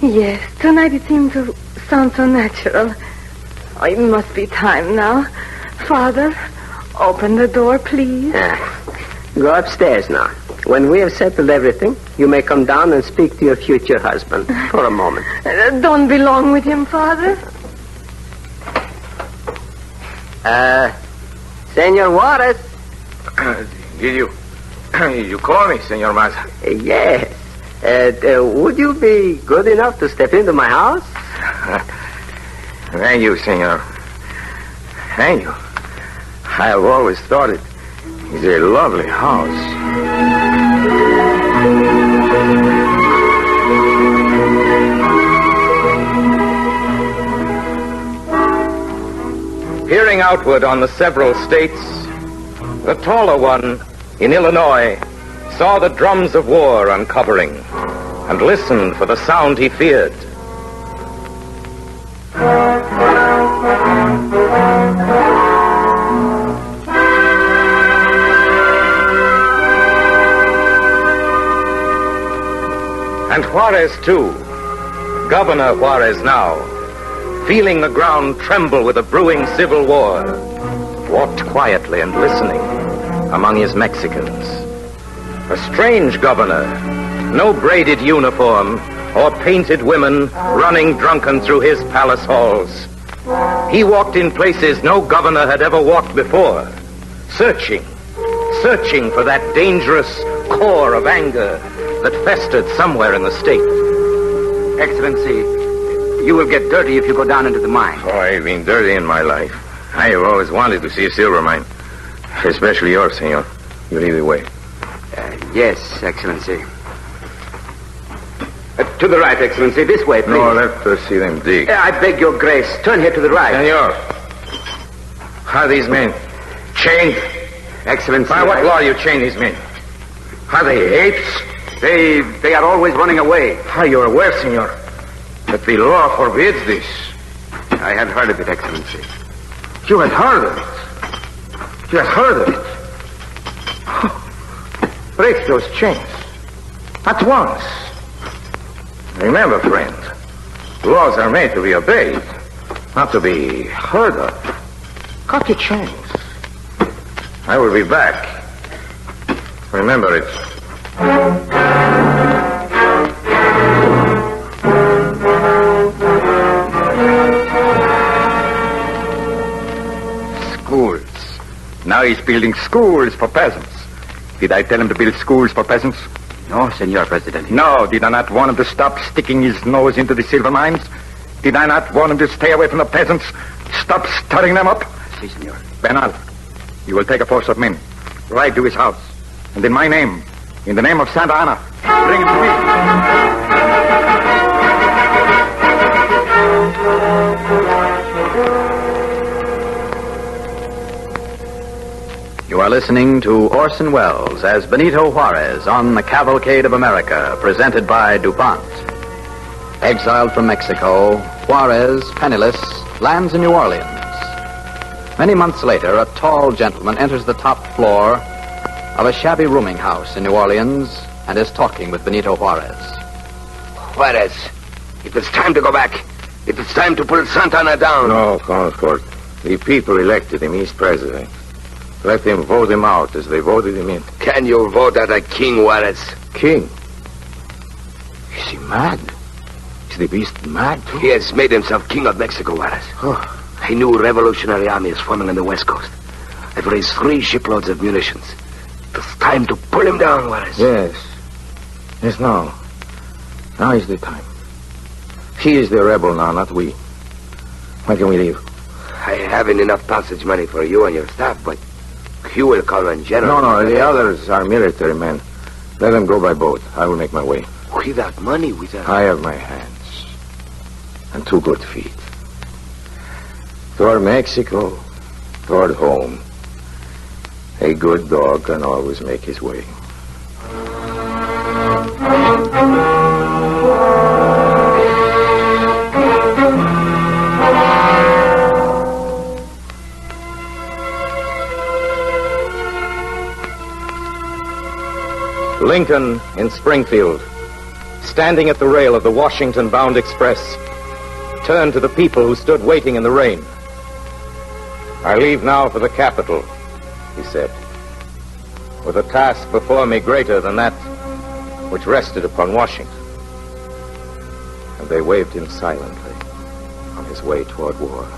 [SPEAKER 12] Yes, tonight it seemed to sound so natural. Oh, it must be time now. Father, open the door, please.
[SPEAKER 15] Go upstairs now. When we have settled everything, you may come down and speak to your future husband for a moment.
[SPEAKER 12] Don't be long with him, Father.
[SPEAKER 15] Senor Juarez.
[SPEAKER 25] Did you call me, Senor Maza?
[SPEAKER 15] Yes. Would you be good enough to step into my house?
[SPEAKER 25] Thank you, Senor. Thank you. I have always thought it is a lovely house.
[SPEAKER 2] Peering outward on the several states, the taller one in Illinois saw the drums of war uncovering and listened for the sound he feared. And Juarez, too, Governor Juarez now, feeling the ground tremble with a brewing civil war, walked quietly and listening among his Mexicans. A strange governor, no braided uniform or painted women running drunken through his palace halls. He walked in places no governor had ever walked before, searching for that dangerous core of anger that festered somewhere in the state.
[SPEAKER 4] Excellency, you will get dirty if you go down into the mine.
[SPEAKER 25] Oh, I've been dirty in my life. I have always wanted to see a silver mine. Especially yours, senor. You lead the way.
[SPEAKER 4] Yes, Excellency. To the right, Excellency. This way, please.
[SPEAKER 25] No, let us see them dig.
[SPEAKER 4] I beg your grace. Turn here to the right.
[SPEAKER 25] Senor, how are these men? Chained?
[SPEAKER 4] Excellency.
[SPEAKER 25] By what law you chain these men? Are they apes?
[SPEAKER 4] They are always running away.
[SPEAKER 25] Are you aware, senor, that the law forbids this?
[SPEAKER 4] I have heard of it, Excellency.
[SPEAKER 25] You had heard of it? You had heard of it? Break those chains. At once. Remember, friend, laws are made to be obeyed, not to be heard of. Cut your chains. I will be back. Remember it.
[SPEAKER 4] Schools. Now he's building schools for peasants. Did I tell him to build schools for peasants? No, Senor President. No, did I not want him to stop sticking his nose into the silver mines? Did I not want him to stay away from the peasants? Stop stirring them up? Si, Senor. Bernal, you will take a force of men. Ride to his house. And in my name, in the name of Santa Anna, bring him to me.
[SPEAKER 5] You are listening to Orson Welles as Benito Juarez on the Cavalcade of America, presented by DuPont. Exiled from Mexico, Juarez, penniless, lands in New Orleans. Many months later, a tall gentleman enters the top floor of a shabby rooming house in New Orleans and is talking with Benito Juarez.
[SPEAKER 4] Juarez, it is time to go back. It is time to put Santa Anna down.
[SPEAKER 25] No, Concord. The people elected him. He's president. Let them vote him out as they voted him in.
[SPEAKER 4] Can you vote out a king, Juarez?
[SPEAKER 25] King? Is he mad? Is the beast mad, too?
[SPEAKER 4] He has made himself king of Mexico, Juarez. A new revolutionary army is forming on the west coast. I've raised 3 shiploads of munitions. It's time to pull him down, Juarez.
[SPEAKER 25] Yes. Yes, now. Now is the time. He is the rebel now, not we. When can we leave?
[SPEAKER 4] I haven't enough passage money for you and your staff, but you will call on General.
[SPEAKER 25] No, the others are military men. Let them go by boat. I will make my way.
[SPEAKER 4] Without money, without...
[SPEAKER 25] I have my hands. And 2 good feet. Toward Mexico, toward home. A good dog can always make his way. Lincoln in Springfield, standing at the rail of the Washington-bound express, turned to the people who stood waiting in the rain. I leave now for the capital, he said, with a task before me greater than that which rested upon Washington. And they waved him silently on his way toward war.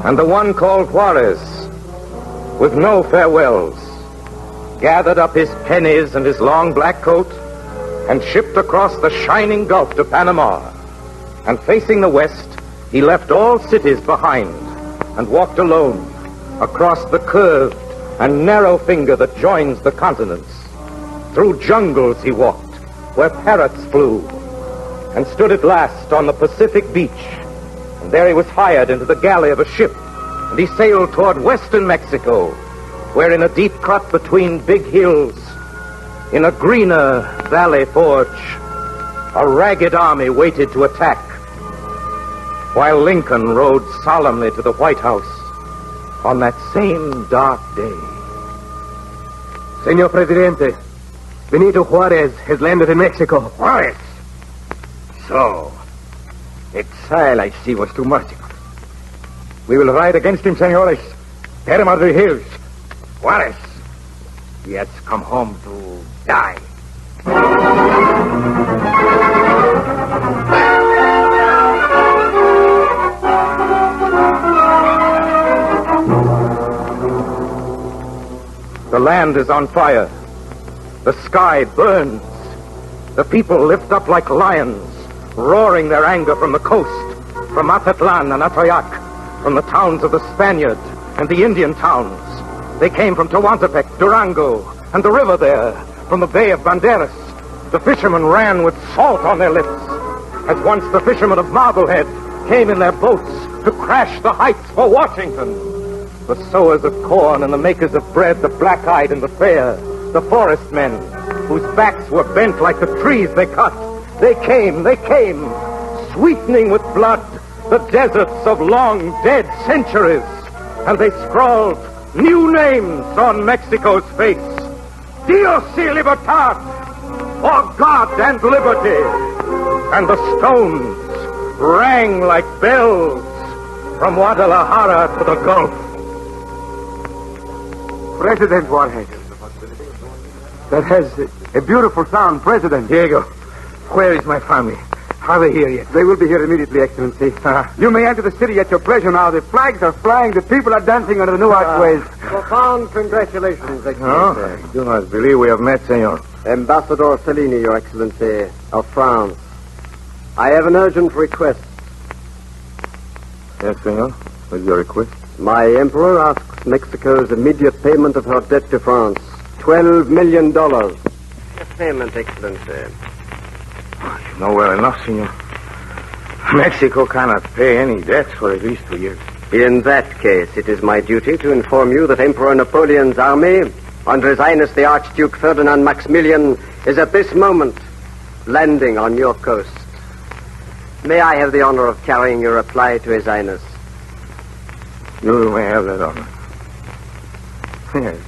[SPEAKER 25] And the one called Juarez, with no farewells, gathered up his pennies and his long black coat and shipped across the shining Gulf to Panama. And facing the west, he left all cities behind and walked alone across the curved and narrow finger that joins the continents. Through jungles he walked, where parrots flew, and stood at last on the Pacific beach. And there he was hired into the galley of a ship, and he sailed toward western Mexico, where in a deep cut between big hills, in a greener valley forge, a ragged army waited to attack.
[SPEAKER 2] while Lincoln rode solemnly to the White House on that same dark day.
[SPEAKER 7] Senor Presidente, Benito Juarez has landed in Mexico.
[SPEAKER 4] Juarez? So, exile, I see, was too merciful. We will ride against him, senores. Tear him out of the hills. Juarez, he has come home to die.
[SPEAKER 2] The land is on fire. The sky burns. The people lift up like lions, roaring their anger from the coast, from Atitlan and Atoyac, from the towns of the Spaniard and the Indian towns. They came from Tehuantepec, Durango, and the river there, from the Bay of Banderas. The fishermen ran with salt on their lips, as once the fishermen of Marblehead came in their boats to crash the heights for Washington. The sowers of corn and the makers of bread, the black-eyed and the fair, the forest men, whose backs were bent like the trees they cut. They came, sweetening with blood the deserts of long dead centuries, and they scrawled new names on Mexico's face. Dios y Libertad, or God and Liberty. And the stones rang like bells from Guadalajara to the Gulf.
[SPEAKER 7] President Juarez. That has a beautiful sound, President.
[SPEAKER 4] Diego, where is my family? Are they here yet?
[SPEAKER 7] They will be here immediately, Excellency. You may enter the city at your pleasure now. The flags are flying. The people are dancing under the new archways.
[SPEAKER 15] Profound congratulations, Excellency.
[SPEAKER 4] No, I do not believe we have met, senor.
[SPEAKER 15] Ambassador Cellini, Your Excellency, of France. I have an urgent request.
[SPEAKER 4] Yes, senor. What is your request?
[SPEAKER 15] My emperor asks Mexico's immediate payment of her debt to France. $12 million. Payment, Excellency.
[SPEAKER 4] You know well enough, senor. Mexico cannot pay any debts for at least 2 years.
[SPEAKER 15] In that case, it is my duty to inform you that Emperor Napoleon's army, under His Highness the Archduke Ferdinand Maximilian, is at this moment landing on your coast. May I have the honor of carrying your reply to His Highness?
[SPEAKER 4] You may have that honor. Yes.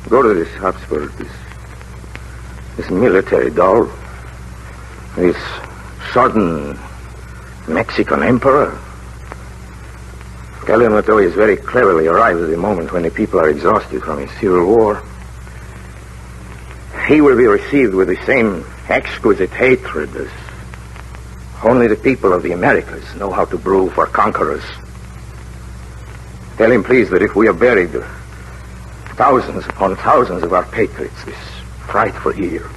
[SPEAKER 4] Go to this Habsburg, this military doll, this sudden Mexican emperor. Tell him that though he has very cleverly arrived at the moment when the people are exhausted from his civil war, he will be received with the same exquisite hatred as only the people of the Americas know how to brew for conquerors. Tell him, please, that if we have buried thousands upon thousands of our patriots this frightful year,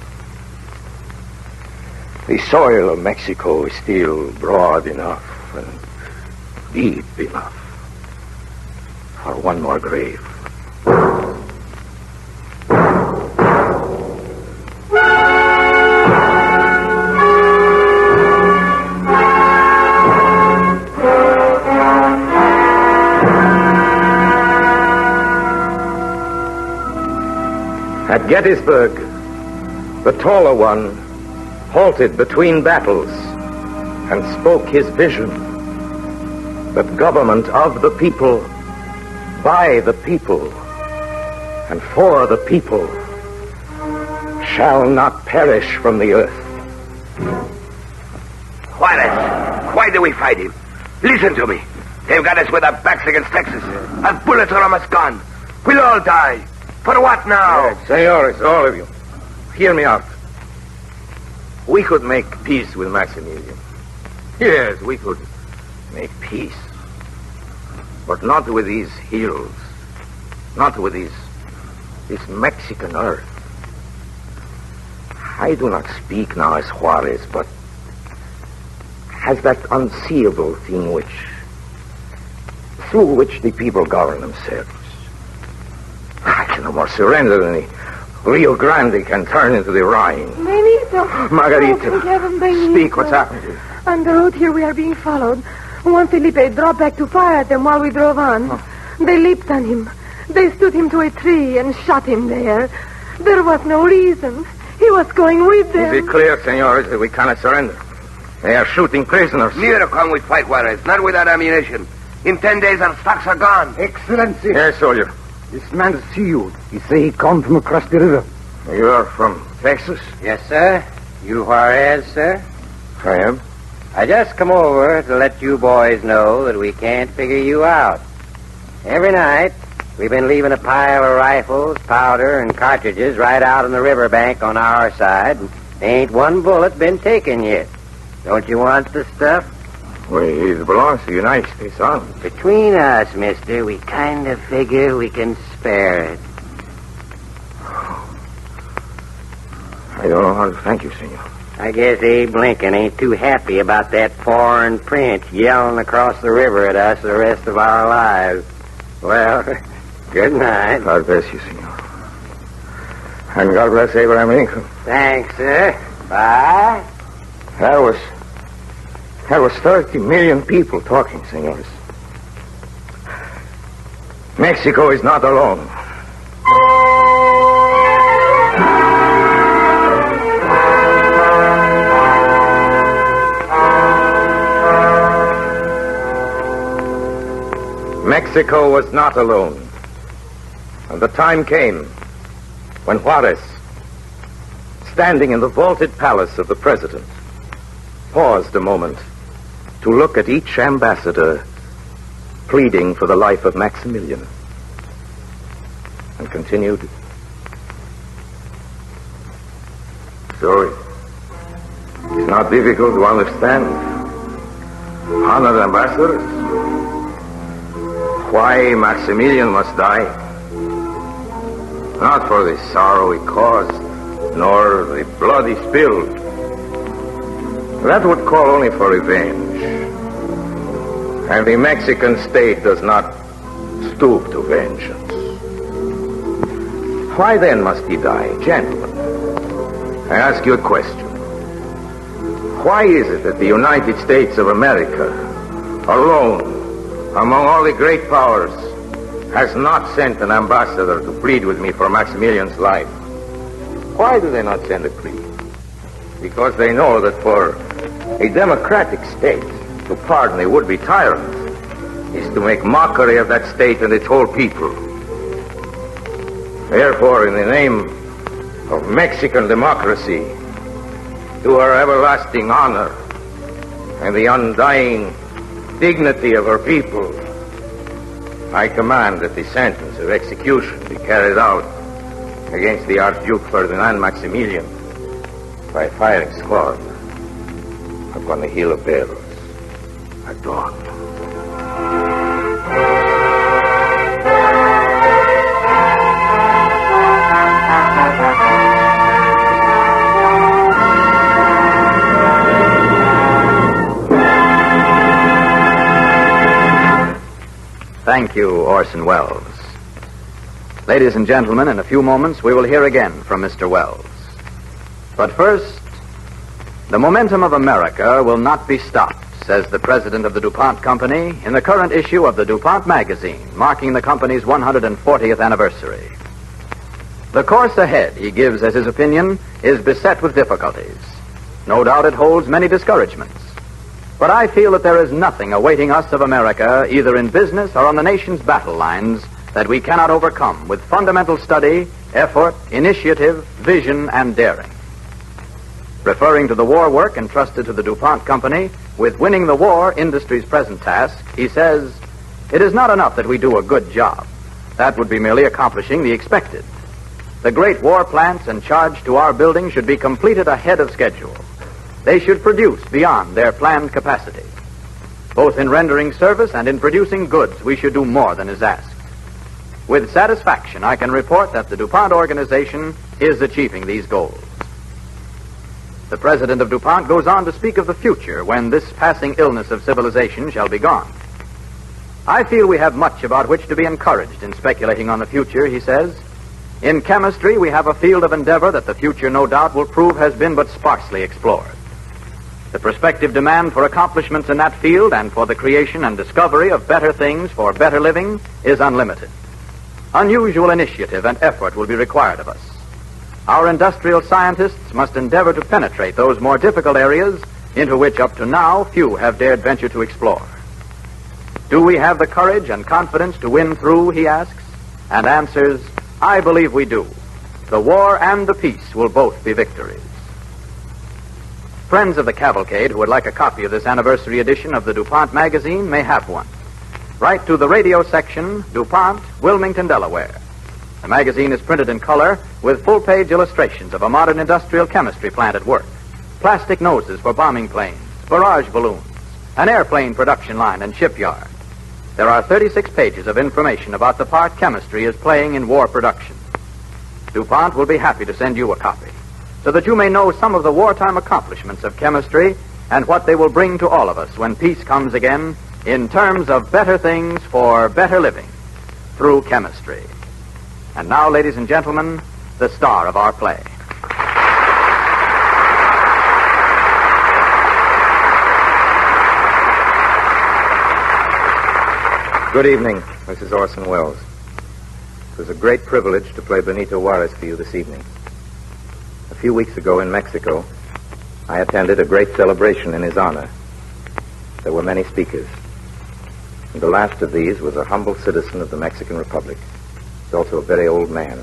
[SPEAKER 4] the soil of Mexico is still broad enough and deep enough for one more grave. At Gettysburg, the taller one halted between battles and spoke his vision that government of the people, by the people, and for the people shall not perish from the earth.
[SPEAKER 9] Juarez, why do we fight him? Listen to me. They've got us with our backs against Texas. Our bullets are almost gone. We'll all die. For what now?
[SPEAKER 4] Yes, senores, all of you, hear me out. We could make peace with Maximilian. Yes, we could make peace. But not with these hills. Not with this Mexican earth. I do not speak now as Juarez, but as that unseeable thing through which the people govern themselves. I can no more surrender than the Rio Grande can turn into the Rhine.
[SPEAKER 12] Benito.
[SPEAKER 4] Margarita, speak, what's happened to you?
[SPEAKER 12] On the road here we are being followed. Juan Felipe dropped back to fire at them while we drove on. They leaped on him. They stood him to a tree and shot him there. There was no reason. He was going with them.
[SPEAKER 4] Is it clear, senores, that we cannot surrender?
[SPEAKER 25] They are shooting prisoners.
[SPEAKER 9] Neither can we fight, Juarez. Not without ammunition. In 10 days, our stocks are gone.
[SPEAKER 7] Excellency.
[SPEAKER 25] Yes, soldier.
[SPEAKER 7] This man see you. He say he come from across the river.
[SPEAKER 25] You are from Texas?
[SPEAKER 14] Yes, sir. You Juarez, sir?
[SPEAKER 25] I am.
[SPEAKER 14] I just come over to let you boys know that we can't figure you out. Every night, we've been leaving a pile of rifles, powder, and cartridges right out on the riverbank on our side. And ain't one bullet been taken yet. Don't you want the stuff?
[SPEAKER 25] Well, it belongs to the United States Army.
[SPEAKER 14] Between us, mister, we kind of figure we can spare it.
[SPEAKER 25] I don't know how to thank you, senor.
[SPEAKER 14] I guess Abe Lincoln ain't too happy about that foreign prince yelling across the river at us the rest of our lives. Well, good night.
[SPEAKER 25] God bless you, senor. And God bless Abraham Lincoln.
[SPEAKER 14] Thanks, sir. Bye.
[SPEAKER 25] That was 30 million people talking, senors. Mexico is not alone. Mexico was not alone. And the time came when Juarez, standing in the vaulted palace of the president, paused a moment to look at each ambassador pleading for the life of Maximilian, and continued, "So it's not difficult to understand, honored ambassadors, why Maximilian must die. Not for the sorrow he caused, nor the blood he spilled. That would call only for revenge. And the Mexican state does not stoop to vengeance. Why then must he die? Gentlemen, I ask you a question. Why is it that the United States of America, alone, among all the great powers, has not sent an ambassador to plead with me for Maximilian's life? Why do they not send a plea? Because they know that for a democratic state to pardon a would-be tyrant is to make mockery of that state and its whole people. Therefore, in the name of Mexican democracy, to her everlasting honor and the undying dignity of her people, I command that the sentence of execution be carried out against the Archduke Ferdinand Maximilian by a firing squad upon the Hill of Bells at dawn.
[SPEAKER 5] Thank you, Orson Welles. Ladies and gentlemen, in a few moments we will hear again from Mr. Welles. But first, the momentum of America will not be stopped, says the president of the DuPont Company in the current issue of the DuPont magazine, marking the company's 140th anniversary. The course ahead, he gives as his opinion, is beset with difficulties. No doubt it holds many discouragements. But I feel that there is nothing awaiting us of America, either in business or on the nation's battle lines, that we cannot overcome with fundamental study, effort, initiative, vision, and daring. Referring to the war work entrusted to the DuPont Company with winning the war industry's present task, he says, "It is not enough that we do a good job. That would be merely accomplishing the expected. The great war plants and charged to our building should be completed ahead of schedule. They should produce beyond their planned capacity. Both in rendering service and in producing goods, we should do more than is asked. With satisfaction, I can report that the DuPont organization is achieving these goals." The president of DuPont goes on to speak of the future when this passing illness of civilization shall be gone. "I feel we have much about which to be encouraged in speculating on the future," he says. "In chemistry, we have a field of endeavor that the future, no doubt, will prove has been but sparsely explored. The prospective demand for accomplishments in that field and for the creation and discovery of better things for better living is unlimited. Unusual initiative and effort will be required of us. Our industrial scientists must endeavor to penetrate those more difficult areas into which up to now few have dared venture to explore. Do we have the courage and confidence to win through, he asks, and answers, I believe we do. The war and the peace will both be victories. Friends of the Cavalcade who would like a copy of this anniversary edition of the DuPont magazine may have one. Write to the radio section, DuPont, Wilmington, Delaware. The magazine is printed in color with full-page illustrations of a modern industrial chemistry plant at work, plastic noses for bombing planes, barrage balloons, an airplane production line and shipyard. There are 36 pages of information about the part chemistry is playing in war production. DuPont will be happy to send you a copy so that you may know some of the wartime accomplishments of chemistry and what they will bring to all of us when peace comes again in terms of better things for better living through chemistry. And now, ladies and gentlemen, the star of our play.
[SPEAKER 2] Good evening, Mrs. Orson Welles. It was a great privilege to play Benito Juarez for you this evening. A few weeks ago in Mexico, I attended a great celebration in his honor. There were many speakers. And the last of these was a humble citizen of the Mexican Republic. He's also a very old man.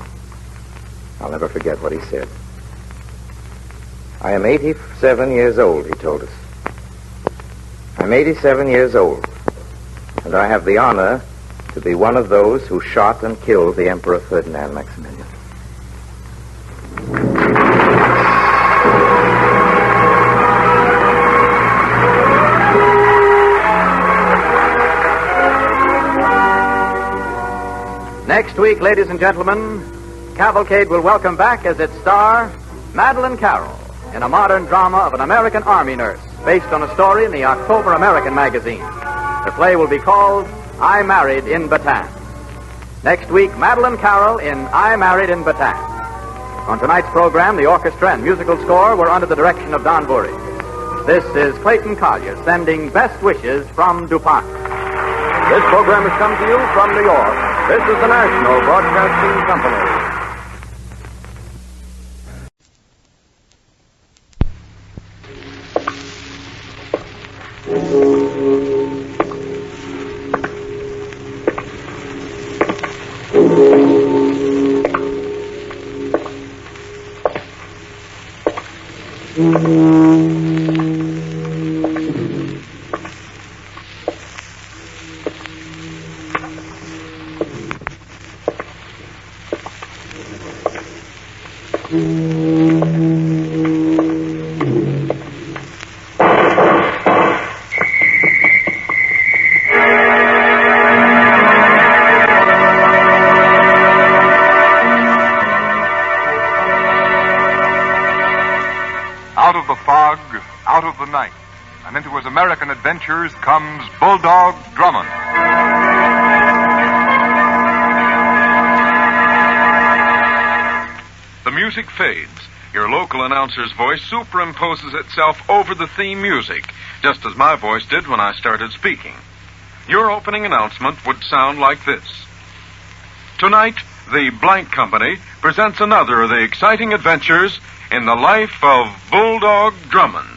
[SPEAKER 2] I'll never forget what he said. I am 87 years old, he told us. I'm 87 years old. And I have the honor to be one of those who shot and killed the Emperor Ferdinand Maximilian.
[SPEAKER 5] Next week, ladies and gentlemen, Cavalcade will welcome back as its star, Madeleine Carroll, in a modern drama of an American Army nurse based on a story in the October American magazine. The play will be called I Married in Bataan. Next week, Madeleine Carroll in I Married in Bataan. On tonight's program, the orchestra and musical score were under the direction of Don Bury. This is Clayton Collier sending best wishes from DuPont.
[SPEAKER 18] This program has come to you from New York. This is the National Broadcasting Company.
[SPEAKER 20] Out of the fog, out of the night, and into his American adventures comes Bulldog Drummond. The music fades. Your local announcer's voice superimposes itself over the theme music, just as my voice did when I started speaking. Your opening announcement would sound like this. Tonight, the Blank Company presents another of the exciting adventures in the life of Bulldog Drummond,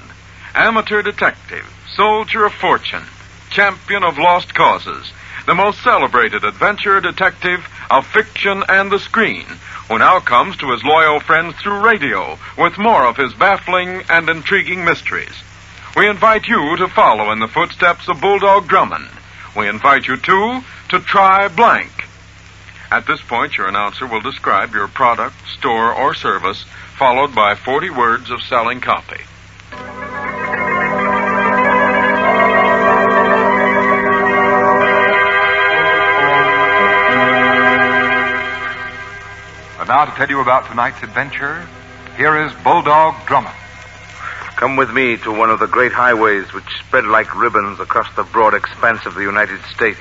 [SPEAKER 20] amateur detective, soldier of fortune, champion of lost causes, the most celebrated adventure detective of fiction and the screen, who now comes to his loyal friends through radio with more of his baffling and intriguing mysteries. We invite you to follow in the footsteps of Bulldog Drummond. We invite you, too, to try blank. At this point, your announcer will describe your product, store, or service, followed by 40 words of selling copy. And now to tell you about tonight's adventure, here is Bulldog Drummond.
[SPEAKER 25] Come with me to one of the great highways which spread like ribbons across the broad expanse of the United States.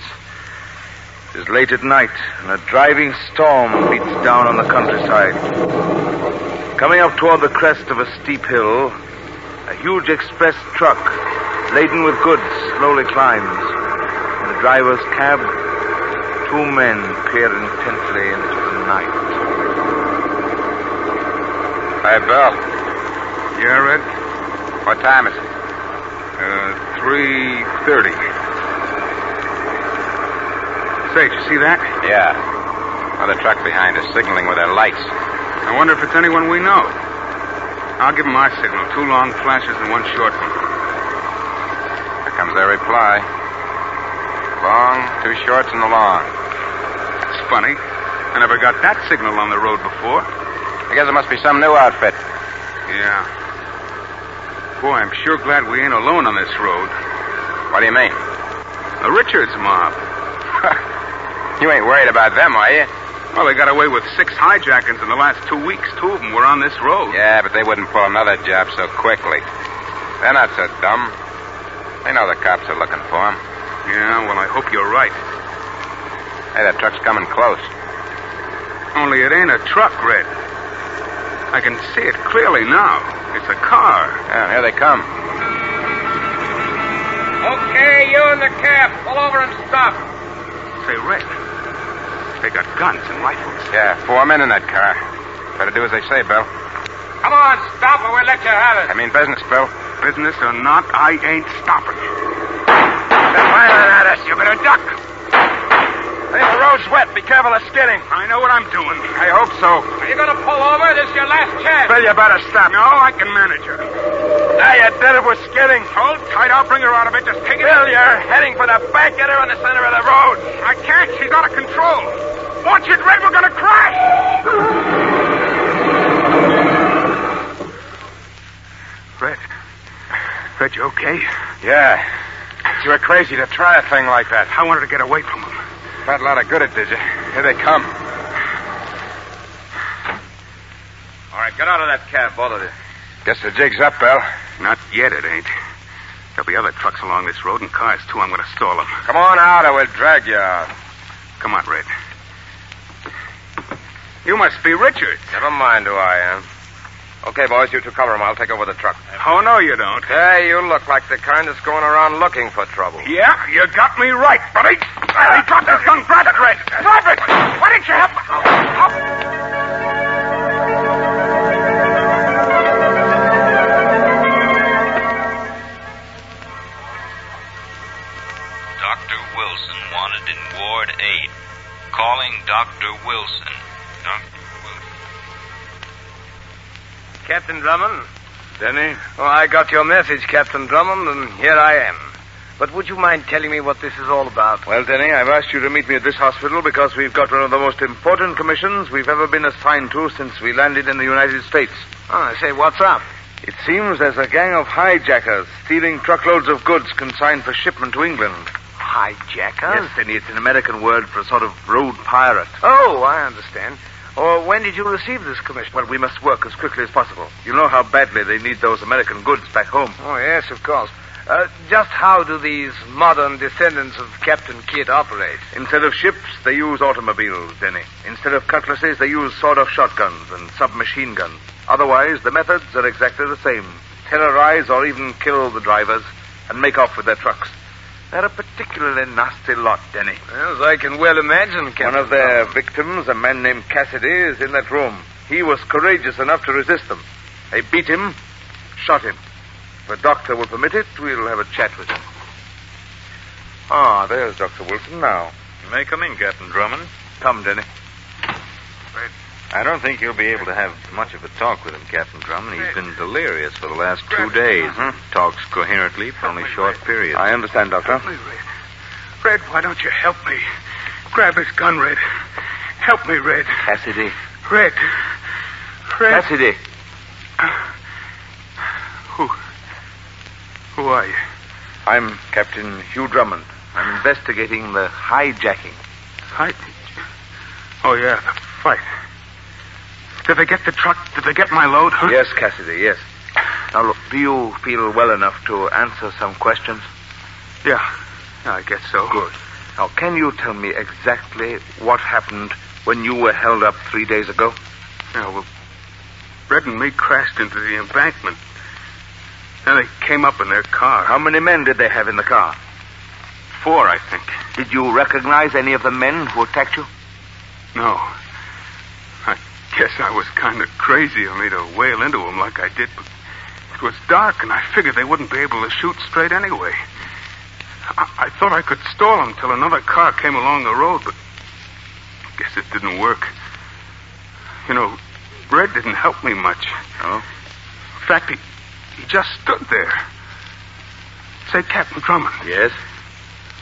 [SPEAKER 25] It is late at night, and a driving storm beats down on the countryside. Coming up toward the crest of a steep hill, a huge express truck laden with goods slowly climbs. In the driver's cab, two men peer intently into the night.
[SPEAKER 21] Hey, Bill. You heard? What time is it?
[SPEAKER 7] 3:30. Say, did you see that?
[SPEAKER 25] Yeah. Another truck behind us, signaling with their lights.
[SPEAKER 7] I wonder if it's anyone we know. I'll give them our signal. 2 long flashes and 1 short one.
[SPEAKER 25] Here comes their reply. Long, 2 shorts, and a long.
[SPEAKER 7] It's funny. I never got that signal on the road before.
[SPEAKER 25] I guess it must be some new outfit.
[SPEAKER 7] Yeah. Boy, I'm sure glad we ain't alone on this road.
[SPEAKER 25] What do you mean?
[SPEAKER 7] The Richards mob.
[SPEAKER 25] You ain't worried about them, are you?
[SPEAKER 7] Well, they got away with 6 hijackings in the last 2 weeks. 2 of them were on this road.
[SPEAKER 25] Yeah, but they wouldn't pull another job so quickly. They're not so dumb. They know the cops are looking for them.
[SPEAKER 7] Yeah, well, I hope you're right.
[SPEAKER 25] Hey, that truck's coming close.
[SPEAKER 7] Only it ain't a truck, Red. I can see it clearly now. It's a car.
[SPEAKER 25] Yeah, here they come.
[SPEAKER 2] Okay, you in the cab. Pull over and stop.
[SPEAKER 7] Say, Red, they got guns and rifles.
[SPEAKER 25] Yeah, 4 men in that car. Better do as they say, Bill.
[SPEAKER 2] Come on, stop or we'll let you have it.
[SPEAKER 25] I mean business, Bill.
[SPEAKER 7] Business or not, I ain't stopping.
[SPEAKER 25] They're firing at us. You better duck. Hey, the road's wet. Be careful of skidding.
[SPEAKER 7] I know what I'm doing.
[SPEAKER 25] I hope so.
[SPEAKER 2] Are you going to pull over? This is your last chance.
[SPEAKER 25] Bill, you better stop.
[SPEAKER 7] No, I can manage her.
[SPEAKER 25] Now you did it. We're skidding.
[SPEAKER 7] Hold tight. I'll bring her out of it. Just take it.
[SPEAKER 25] Bill, you're heading for the bank. Get her in the center of the road.
[SPEAKER 7] I can't. She's out of control. Watch it, Red. We're going to crash. Red, you okay?
[SPEAKER 25] Yeah. You were crazy to try a thing like that.
[SPEAKER 7] I wanted to get away from them.
[SPEAKER 25] Had a lot of good it did you. Here they come. All right, get out of that cab, both of you. Guess the jig's up, Bill.
[SPEAKER 7] Not yet, it ain't. There'll be other trucks along this road and cars, too. I'm going to stall them.
[SPEAKER 25] Come on out or we'll drag you out.
[SPEAKER 7] Come on, Red. You must be Richards.
[SPEAKER 25] Never mind who I am. Okay, boys, you two cover him. I'll take over the truck.
[SPEAKER 7] Oh, no, you don't.
[SPEAKER 25] Hey, you look like the kind that's going around looking for trouble.
[SPEAKER 7] Yeah, you got me right, buddy. He dropped his gun. Grab it, Red. Drop it. Why didn't you help?
[SPEAKER 11] Dr. Wilson wanted in Ward 8. Calling Dr. Wilson.
[SPEAKER 9] Captain Drummond? Denny? Oh, I got your message, Captain Drummond, and here I am. But would you mind telling me what this is all about?
[SPEAKER 16] Well, Denny, I've asked you to meet me at this hospital because we've got one of the most important commissions we've ever been assigned to since we landed in the United States.
[SPEAKER 9] Oh, I say, what's up?
[SPEAKER 16] It seems there's a gang of hijackers stealing truckloads of goods consigned for shipment to England.
[SPEAKER 9] Hijackers?
[SPEAKER 16] Yes, Denny, it's an American word for a sort of road pirate.
[SPEAKER 9] Oh, I understand. Or when did you receive this commission?
[SPEAKER 16] Well, we must work as quickly as possible. You know how badly they need those American goods back home.
[SPEAKER 9] Oh, yes, of course. Just how do these modern descendants of Captain Kidd operate?
[SPEAKER 16] Instead of ships, they use automobiles, Denny. Instead of cutlasses, they use sawed-off shotguns and submachine guns. Otherwise, the methods are exactly the same. Terrorize or even kill the drivers and make off with their trucks. They're a particularly nasty lot, Denny.
[SPEAKER 9] Yes, I can well imagine, Captain.
[SPEAKER 16] One of their victims, a man named Cassidy, is in that room. He was courageous enough to resist them. They beat him, shot him. If a doctor will permit it, we'll have a chat with him. Ah, there's Dr. Wilson now.
[SPEAKER 11] You may come in, Captain Drummond.
[SPEAKER 16] Come, Denny.
[SPEAKER 11] I don't think you'll be able to have much of a talk with him, Captain Drummond. He's been delirious for the last 2 days. Talks coherently for only short periods.
[SPEAKER 16] I understand, Doctor.
[SPEAKER 7] Red, why don't you help me? Grab his gun, Red. Help me, Red.
[SPEAKER 16] Cassidy.
[SPEAKER 7] Red.
[SPEAKER 16] Cassidy.
[SPEAKER 7] Who are you?
[SPEAKER 16] I'm Captain Hugh Drummond. I'm investigating the hijacking.
[SPEAKER 7] Oh, yeah, the fight. Did they get the truck? Did they get my load? Huh?
[SPEAKER 16] Yes, Cassidy, yes. Now, look, do you feel well enough to answer some questions?
[SPEAKER 7] Yeah, I guess so.
[SPEAKER 16] Good. Now, can you tell me exactly what happened when you were held up 3 days ago?
[SPEAKER 7] Yeah, well, Red and me crashed into the embankment. Then they came up in their car.
[SPEAKER 16] How many men did they have in the car?
[SPEAKER 7] 4, I think.
[SPEAKER 16] Did you recognize any of the men who attacked you?
[SPEAKER 7] No. I guess I was kind of crazy of me to wail into them like I did, but
[SPEAKER 8] It was dark, and I figured they wouldn't be able to shoot straight anyway. I thought I could stall them till another car came along the road, but I guess it didn't work. You know, Red didn't help me much.
[SPEAKER 16] Oh?
[SPEAKER 8] In fact, he just stood there. Say, Captain Drummond.
[SPEAKER 16] Yes?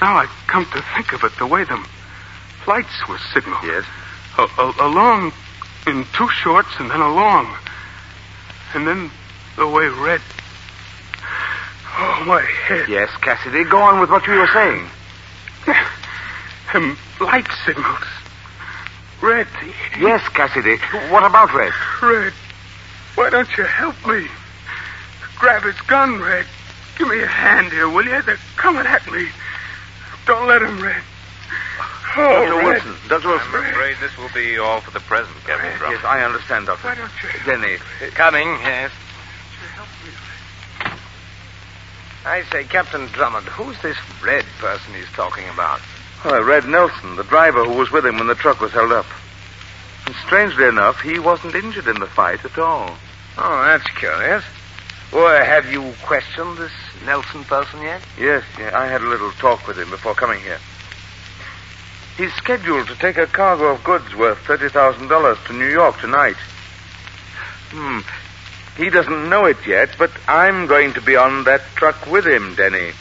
[SPEAKER 8] Now I come to think of it, the way them lights were signaled.
[SPEAKER 16] Yes?
[SPEAKER 8] A long in two shorts and then a long. And then the way Red... Oh, my head.
[SPEAKER 16] Yes, Cassidy, go on with what you were saying.
[SPEAKER 8] Light signals. Red.
[SPEAKER 16] Yes, Cassidy. What about Red?
[SPEAKER 8] Red, why don't you help me? Grab his gun, Red. Give me a hand here, will you? They're coming at me. Don't let him, Red. Oh,
[SPEAKER 16] Dr.
[SPEAKER 8] Red.
[SPEAKER 16] Wilson. Dr. Wilson.
[SPEAKER 11] I'm afraid this will be all for the present, Captain Drummond.
[SPEAKER 16] Yes, I understand, Doctor.
[SPEAKER 8] Why don't you...
[SPEAKER 16] Denny.
[SPEAKER 9] Coming, yes.
[SPEAKER 8] Help me, Red.
[SPEAKER 9] I say, Captain Drummond, who's this Red person he's talking about?
[SPEAKER 16] Oh, Red Nelson, the driver who was with him when the truck was held up. And strangely enough, he wasn't injured in the fight at all.
[SPEAKER 9] Oh, that's curious. Well, have you questioned this Nelson person yet?
[SPEAKER 16] Yes, I had a little talk with him before coming here. He's scheduled to take a cargo of goods worth $30,000 to New York tonight. He doesn't know it yet, but I'm going to be on that truck with him, Denny.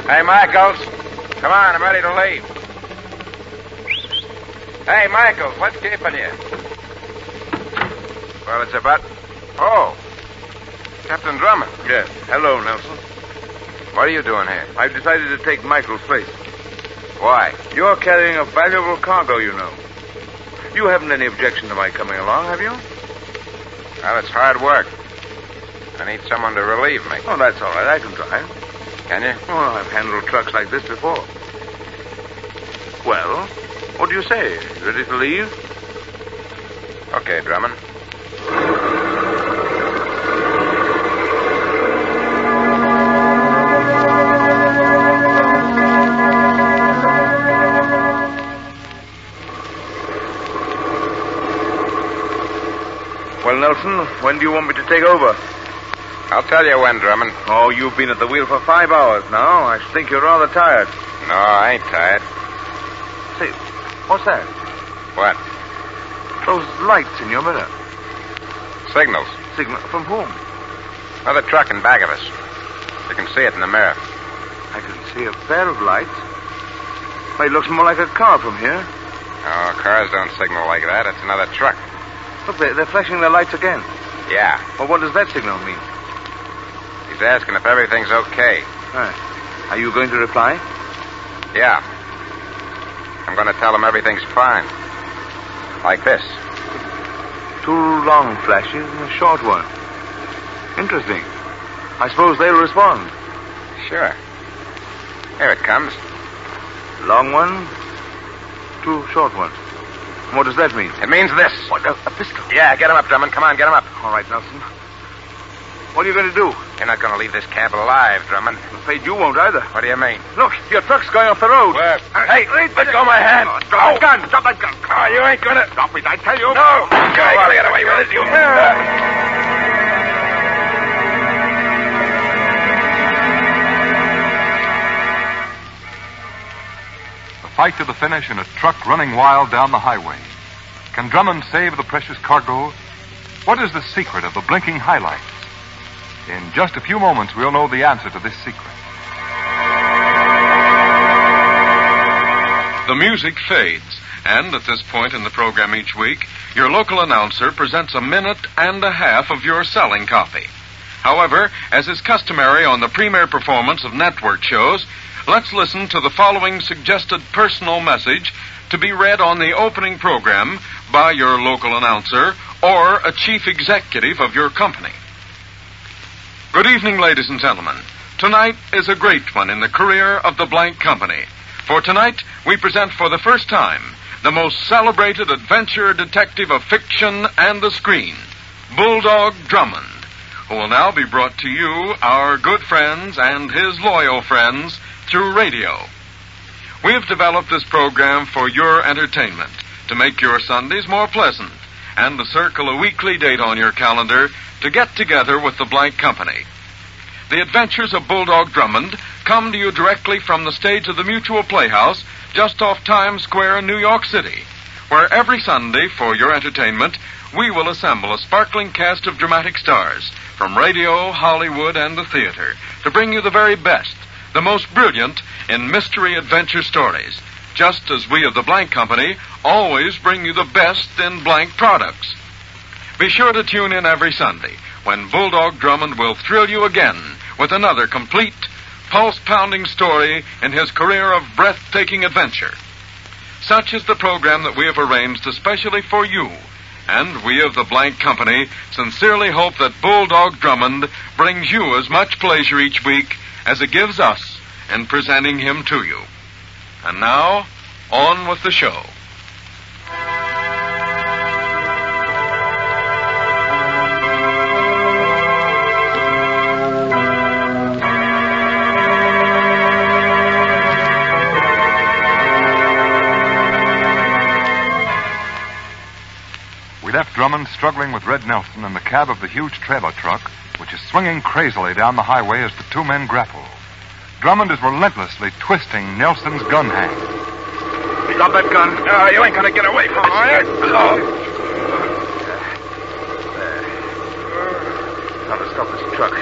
[SPEAKER 9] Hey, Michaels. Come on, I'm ready to leave. Hey, Michaels, what's keeping you? Well, it's about... Oh, Captain Drummond.
[SPEAKER 16] Yes. Hello, Nelson.
[SPEAKER 9] What are you doing here?
[SPEAKER 16] I've decided to take Michael's place.
[SPEAKER 9] Why?
[SPEAKER 16] You're carrying a valuable cargo, you know. You haven't any objection to my coming along, have you?
[SPEAKER 9] Well, it's hard work. I need someone to relieve me.
[SPEAKER 16] Oh, that's all right. I can try.
[SPEAKER 9] Can you?
[SPEAKER 16] Oh, I've handled trucks like this before. Well, what do you say? Ready to leave?
[SPEAKER 9] Okay, Drummond.
[SPEAKER 16] Well, Nelson, when do you want me to take over?
[SPEAKER 9] I'll tell you when, Drummond.
[SPEAKER 16] Oh, you've been at the wheel for 5 hours now. I should think you're rather tired.
[SPEAKER 9] No, I ain't tired.
[SPEAKER 16] Say, what's that?
[SPEAKER 9] What?
[SPEAKER 16] Those lights in your mirror.
[SPEAKER 9] Signals.
[SPEAKER 16] Signal from whom?
[SPEAKER 9] Another truck in back of us. You can see it in the mirror.
[SPEAKER 16] I can see a pair of lights. Well, it looks more like a car from here.
[SPEAKER 9] Oh, cars don't signal like that. It's another truck.
[SPEAKER 16] Look, they're flashing their lights again.
[SPEAKER 9] Yeah.
[SPEAKER 16] Well, what does that signal mean?
[SPEAKER 9] He's asking if everything's okay.
[SPEAKER 16] Right. Are you going to reply?
[SPEAKER 9] Yeah. I'm going to tell him everything's fine. Like this.
[SPEAKER 16] 2 long flashes and a short one. Interesting. I suppose they'll respond.
[SPEAKER 9] Sure. Here it comes.
[SPEAKER 16] Long one, 2 short ones. What does that mean?
[SPEAKER 9] It means this.
[SPEAKER 16] What, a pistol?
[SPEAKER 9] Yeah, get him up, Drummond. Come on, get him up.
[SPEAKER 16] All right, Nelson. What are you going to do?
[SPEAKER 9] You're not going to leave this cab alive, Drummond.
[SPEAKER 16] I'm afraid you won't either.
[SPEAKER 9] What do you mean?
[SPEAKER 16] Look, your truck's going off the road.
[SPEAKER 9] Where? Hey, let go of my hand.
[SPEAKER 16] Drop that gun. Drop that gun.
[SPEAKER 9] Oh, you ain't going to...
[SPEAKER 16] Stop it, I tell you.
[SPEAKER 9] No. You ain't going to get away with it, you...
[SPEAKER 19] Fight to the finish in a truck running wild down the highway. Can Drummond save the precious cargo? What is the secret of the blinking highlights? In just a few moments, we'll know the answer to this secret.
[SPEAKER 20] The music fades, and at this point in the program each week, your local announcer presents a minute and a half of your selling copy. However, as is customary on the premiere performance of network shows, let's listen to the following suggested personal message to be read on the opening program by your local announcer or a chief executive of your company. Good evening, ladies and gentlemen. Tonight is a great one in the career of the blank company. For tonight, we present for the first time the most celebrated adventure detective of fiction and the screen, Bulldog Drummond, who will now be brought to you, our good friends and his loyal friends, through radio. we have developed this program for your entertainment to make your Sundays more pleasant and to circle a weekly date on your calendar to get together with the Blank Company. The Adventures of Bulldog Drummond come to you directly from the stage of the Mutual Playhouse just off Times Square in New York City, where every Sunday, for your entertainment, we will assemble a sparkling cast of dramatic stars from radio, Hollywood, and the theater to bring you the very best, the most brilliant in mystery adventure stories, just as we of the Blank Company always bring you the best in blank products. Be sure to tune in every Sunday when Bulldog Drummond will thrill you again with another complete, pulse-pounding story in his career of breathtaking adventure. Such is the program that we have arranged especially for you, and we of the Blank Company sincerely hope that Bulldog Drummond brings you as much pleasure each week as it gives us in presenting him to you. And now, on with the show.
[SPEAKER 19] We left Drummond struggling with Red Nelson in the cab of the huge trailer truck, which is swinging crazily down the highway as the two men grapple. Drummond is relentlessly twisting Nelson's gun hand.
[SPEAKER 16] Drop that gun. You ain't gonna get away from it, are you? Now to stop this truck.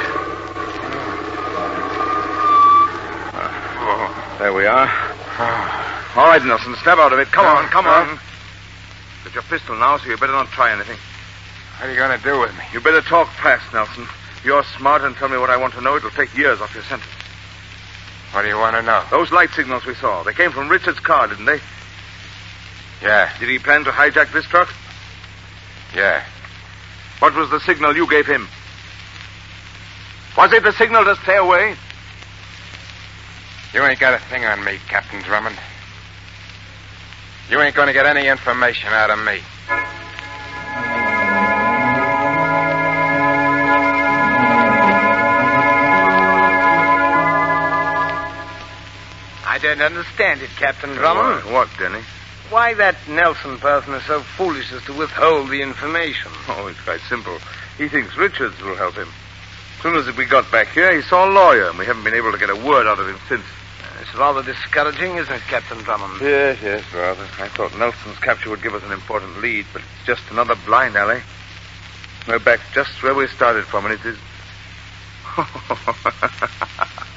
[SPEAKER 16] There we are. All right, Nelson, step out of it. Come on. Got your pistol now, so you better not try anything.
[SPEAKER 7] What are you going to do with me?
[SPEAKER 16] You better talk fast, Nelson. If you're smart and tell me what I want to know, it'll take years off your sentence.
[SPEAKER 7] What do you want to know?
[SPEAKER 16] Those light signals we saw. They came from Richard's car, didn't they?
[SPEAKER 7] Yeah.
[SPEAKER 16] Did he plan to hijack this truck?
[SPEAKER 7] Yeah.
[SPEAKER 16] What was the signal you gave him? Was it the signal to stay away?
[SPEAKER 7] You ain't got a thing on me, Captain Drummond. You ain't going to get any information out of me.
[SPEAKER 6] I don't understand it, Captain Drummond.
[SPEAKER 16] What, Denny?
[SPEAKER 6] Why that Nelson person is so foolish as to withhold the information.
[SPEAKER 16] Oh, it's quite simple. He thinks Richards will help him. As soon as we got back here, he saw a lawyer, and we haven't been able to get a word out of him since.
[SPEAKER 6] It's rather discouraging, isn't it, Captain Drummond?
[SPEAKER 16] Yes, rather. I thought Nelson's capture would give us an important lead, but it's just another blind alley. We're back just where we started from, and it is...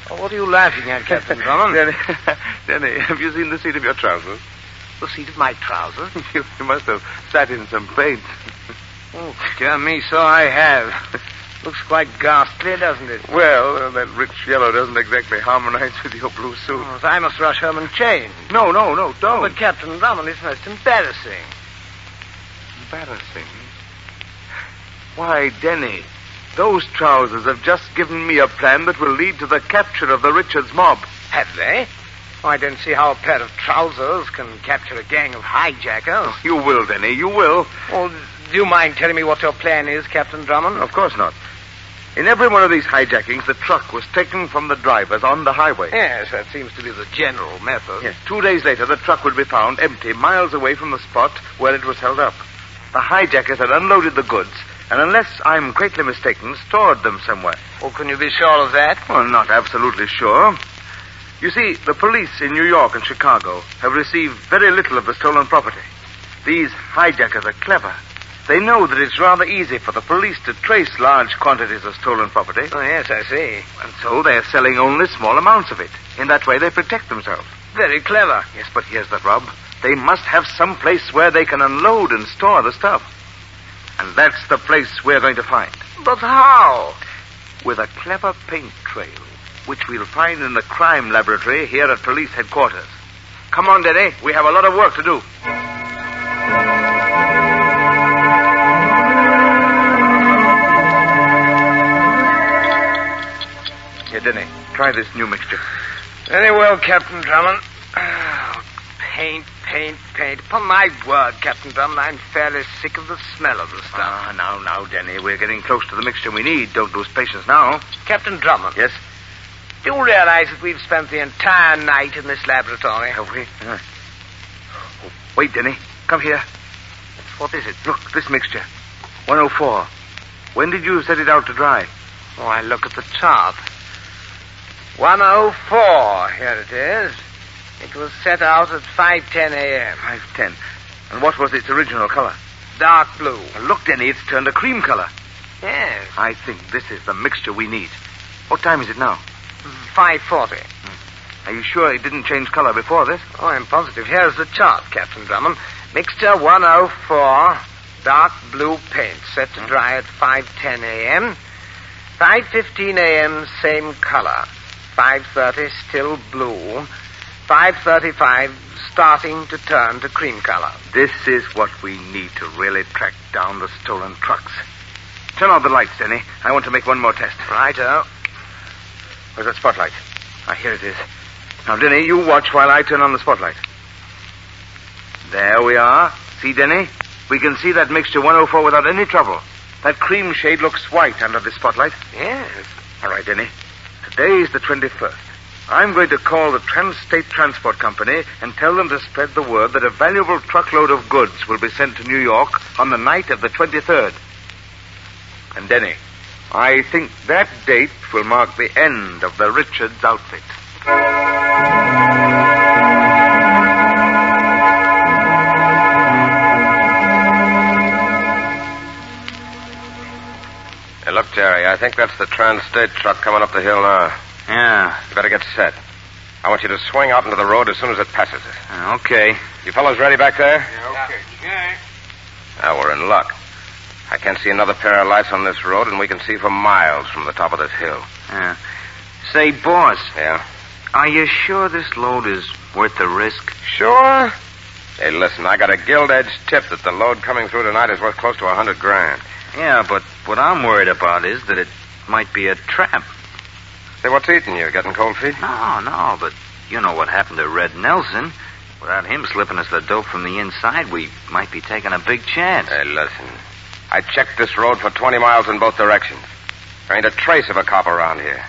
[SPEAKER 6] What are you laughing at, Captain Drummond?
[SPEAKER 16] Denny, have you seen the seat of your trousers?
[SPEAKER 6] The seat of my trousers?
[SPEAKER 16] You must have sat in some paint.
[SPEAKER 6] Oh, dear me, so I have. Looks quite ghastly, doesn't it?
[SPEAKER 16] Well, that rich yellow doesn't exactly harmonize with your blue suit.
[SPEAKER 6] Oh, I must rush home and change.
[SPEAKER 16] No, don't.
[SPEAKER 6] But, Captain Drummond, it's most embarrassing.
[SPEAKER 16] Embarrassing? Why, Denny, those trousers have just given me a plan that will lead to the capture of the Richards mob.
[SPEAKER 6] Have they? Oh, I don't see how a pair of trousers can capture a gang of hijackers.
[SPEAKER 16] Oh, you will, Denny, you will.
[SPEAKER 6] Oh, do you mind telling me what your plan is, Captain Drummond?
[SPEAKER 16] Of course not. In every one of these hijackings, the truck was taken from the drivers on the highway.
[SPEAKER 6] Yes, that seems to be the general method.
[SPEAKER 16] Yes, 2 days later, the truck would be found empty miles away from the spot where it was held up. The hijackers had unloaded the goods, and unless I'm greatly mistaken, stored them somewhere.
[SPEAKER 6] Oh, can you be sure of that?
[SPEAKER 16] Well, not absolutely sure. You see, the police in New York and Chicago have received very little of the stolen property. These hijackers are clever. They know that it's rather easy for the police to trace large quantities of stolen property.
[SPEAKER 6] Oh, yes, I see.
[SPEAKER 16] And so they're selling only small amounts of it. In that way, they protect themselves.
[SPEAKER 6] Very clever.
[SPEAKER 16] Yes, but here's the rub. They must have some place where they can unload and store the stuff. And that's the place we're going to find.
[SPEAKER 6] But how?
[SPEAKER 16] With a clever paint trail, which we'll find in the crime laboratory here at police headquarters. Come on, Denny. We have a lot of work to do. Here, Denny, try this new mixture.
[SPEAKER 6] Very well, Captain Drummond. Oh, paint. Upon my word, Captain Drummond, I'm fairly sick of the smell of the stuff.
[SPEAKER 16] Now, Denny, we're getting close to the mixture we need. Don't lose patience now.
[SPEAKER 6] Captain Drummond.
[SPEAKER 16] Yes?
[SPEAKER 6] Do you realize that we've spent the entire night in this laboratory?
[SPEAKER 16] Have we? Wait, Denny. Come here.
[SPEAKER 6] What is it?
[SPEAKER 16] Look, this mixture. 104. When did you set it out to dry?
[SPEAKER 6] Oh, I look at the chart. 104. Here it is. It was set out at 5:10 a.m.
[SPEAKER 16] 5:10. And what was its original color?
[SPEAKER 6] Dark blue.
[SPEAKER 16] Well, look, Denny, it's turned a cream color.
[SPEAKER 6] Yes.
[SPEAKER 16] I think this is the mixture we need. What time is it now?
[SPEAKER 6] 5:40.
[SPEAKER 16] Are you sure it didn't change color before this?
[SPEAKER 6] Oh, I'm positive. Here's the chart, Captain Drummond. Mixture 104, dark blue paint, set to dry at 5:10 a.m. 5:15 a.m., same color. 5:30, still blue. 5:35, starting to turn to cream color.
[SPEAKER 16] This is what we need to really track down the stolen trucks. Turn on the lights, Denny. I want to make one more test.
[SPEAKER 6] Righto.
[SPEAKER 16] Where's that spotlight? Ah, here it is. Now, Denny, you watch while I turn on the spotlight. There we are. See, Denny? We can see that mixture 104 without any trouble. That cream shade looks white under the spotlight.
[SPEAKER 6] Yes.
[SPEAKER 16] All right, Denny. Today is the 21st. I'm going to call the Trans-State Transport Company and tell them to spread the word that a valuable truckload of goods will be sent to New York on the night of the 23rd. And, Denny, I think that date will mark the end of the Richards outfit.
[SPEAKER 10] Hey, look, Jerry, I think that's the Trans-State truck coming up the hill now.
[SPEAKER 11] Yeah.
[SPEAKER 10] You better get set. I want you to swing out into the road as soon as it passes it.
[SPEAKER 11] Okay.
[SPEAKER 10] You fellows ready back there?
[SPEAKER 8] Yeah, okay. Yeah.
[SPEAKER 10] Now, we're in luck. I can't see another pair of lights on this road, and we can see for miles from the top of this hill.
[SPEAKER 11] Yeah. Say, boss.
[SPEAKER 10] Yeah?
[SPEAKER 11] Are you sure this load is worth the risk?
[SPEAKER 10] Sure. Hey, listen, I got a gilt-edged tip that the load coming through tonight is worth close to $100,000.
[SPEAKER 11] Yeah, but what I'm worried about is that it might be a trap.
[SPEAKER 10] Say, what's eating you? Getting cold feet?
[SPEAKER 11] No, but you know what happened to Red Nelson. Without him slipping us the dope from the inside, we might be taking a big chance.
[SPEAKER 10] Hey, listen. I checked this road for 20 miles in both directions. There ain't a trace of a cop around here.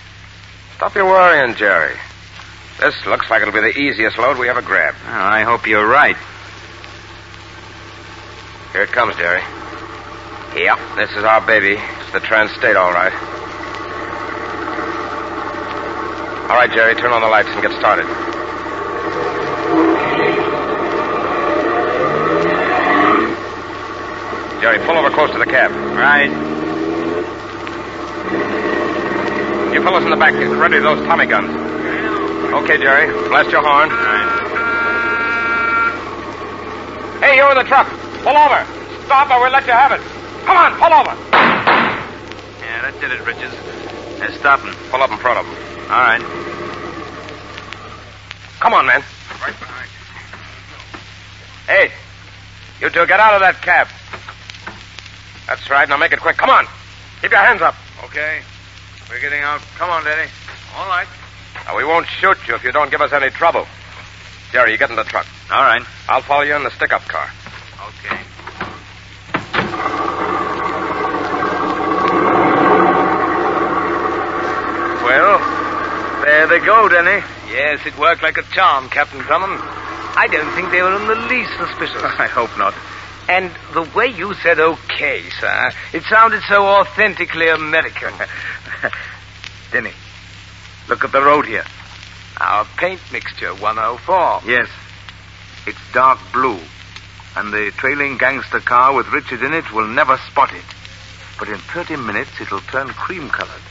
[SPEAKER 10] Stop your worrying, Jerry. This looks like it'll be the easiest load we ever grabbed.
[SPEAKER 11] Well, I hope you're right.
[SPEAKER 10] Here it comes, Jerry. Yep, this is our baby. It's the Trans-State, all right. All right, Jerry, turn on the lights and get started. Jerry, pull over close to the cab.
[SPEAKER 11] Right.
[SPEAKER 10] You fellas in the back, get ready those Tommy guns. Okay, Jerry, blast your horn.
[SPEAKER 11] Right.
[SPEAKER 10] Hey, you in the truck. Pull over. Stop or we'll let you have it. Come on, pull over.
[SPEAKER 11] Yeah, that did it, Richards. They're stopping.
[SPEAKER 10] Pull up in front of them.
[SPEAKER 11] All right.
[SPEAKER 10] Come on, man.
[SPEAKER 8] Right behind you.
[SPEAKER 10] Hey, you two get out of that cab. That's right. Now make it quick. Come on. Keep your hands up.
[SPEAKER 16] Okay. We're getting out. Come on, Denny. All right.
[SPEAKER 10] Now, we won't shoot you if you don't give us any trouble. Jerry, you get in the truck.
[SPEAKER 11] All right.
[SPEAKER 10] I'll follow you in the stick-up car.
[SPEAKER 11] Okay.
[SPEAKER 16] Well, there they go, Denny.
[SPEAKER 6] Yes, it worked like a charm, Captain Drummond. I don't think they were in the least suspicious.
[SPEAKER 16] I hope not.
[SPEAKER 6] And the way you said okay, sir, it sounded so authentically American.
[SPEAKER 16] Denny, look at the road here.
[SPEAKER 6] Our paint mixture, 104.
[SPEAKER 16] Yes. It's dark blue. And the trailing gangster car with Richard in it will never spot it. But in 30 minutes, it'll turn cream-colored.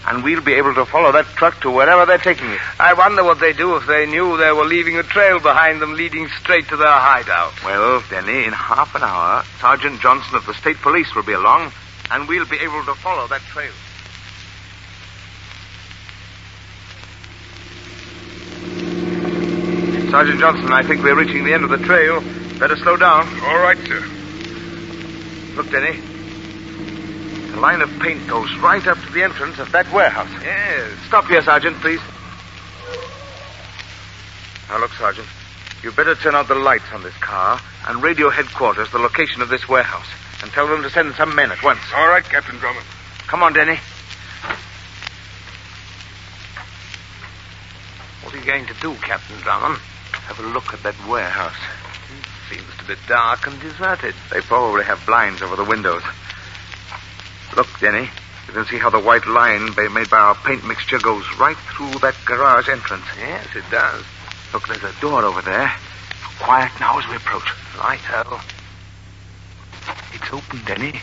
[SPEAKER 16] And we'll be able to follow that truck to wherever they're taking it.
[SPEAKER 6] I wonder what they'd do if they knew they were leaving a trail behind them leading straight to their hideout.
[SPEAKER 16] Well, Denny, in half an hour, Sergeant Johnson of the State Police will be along, and we'll be able to follow that trail. Sergeant Johnson, I think we're reaching the end of the trail. Better slow down.
[SPEAKER 8] All right, sir.
[SPEAKER 16] Look, Denny. The line of paint goes right up to the entrance of that warehouse.
[SPEAKER 6] Yes.
[SPEAKER 16] Stop here, Sergeant, please. Now, look, Sergeant. You'd better turn out the lights on this car and radio headquarters the location of this warehouse and tell them to send some men at once.
[SPEAKER 8] All right, Captain Drummond.
[SPEAKER 16] Come on, Denny.
[SPEAKER 6] What are you going to do, Captain Drummond?
[SPEAKER 16] Have a look at that warehouse.
[SPEAKER 6] It seems to be dark and deserted.
[SPEAKER 16] They probably have blinds over the windows. Look, Denny. You can see how the white line made by our paint mixture goes right through that garage entrance.
[SPEAKER 6] Yes, it does.
[SPEAKER 16] Look, there's a door over there. Quiet now as we approach.
[SPEAKER 6] Righto.
[SPEAKER 16] It's open, Denny.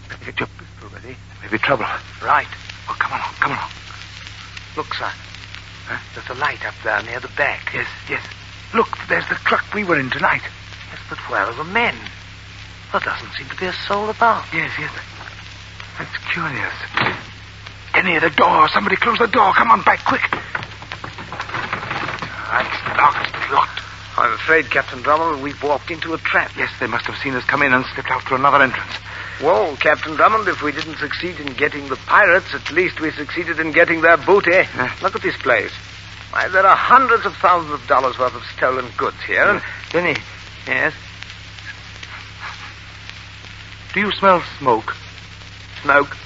[SPEAKER 16] Better get your pistol ready. Maybe trouble.
[SPEAKER 6] Right.
[SPEAKER 16] Oh, come on.
[SPEAKER 6] Look, son. Huh? There's a light up there near the back.
[SPEAKER 16] Yes. Look, there's the truck we were in tonight.
[SPEAKER 6] Yes, but where are the men? There doesn't seem to be a soul about.
[SPEAKER 16] Yes. That's curious. Denny, the door. Somebody close the door. Come on, back, quick. It's locked.
[SPEAKER 6] I'm afraid, Captain Drummond, we've walked into a trap.
[SPEAKER 16] Yes, they must have seen us come in and slipped out through another entrance.
[SPEAKER 6] Well, Captain Drummond, if we didn't succeed in getting the pirates, at least we succeeded in getting their booty. Look at this place. Why, there are hundreds of thousands of dollars worth of stolen goods here. And
[SPEAKER 16] Denny.
[SPEAKER 6] Yes?
[SPEAKER 16] Do you smell smoke?
[SPEAKER 6] Smoke?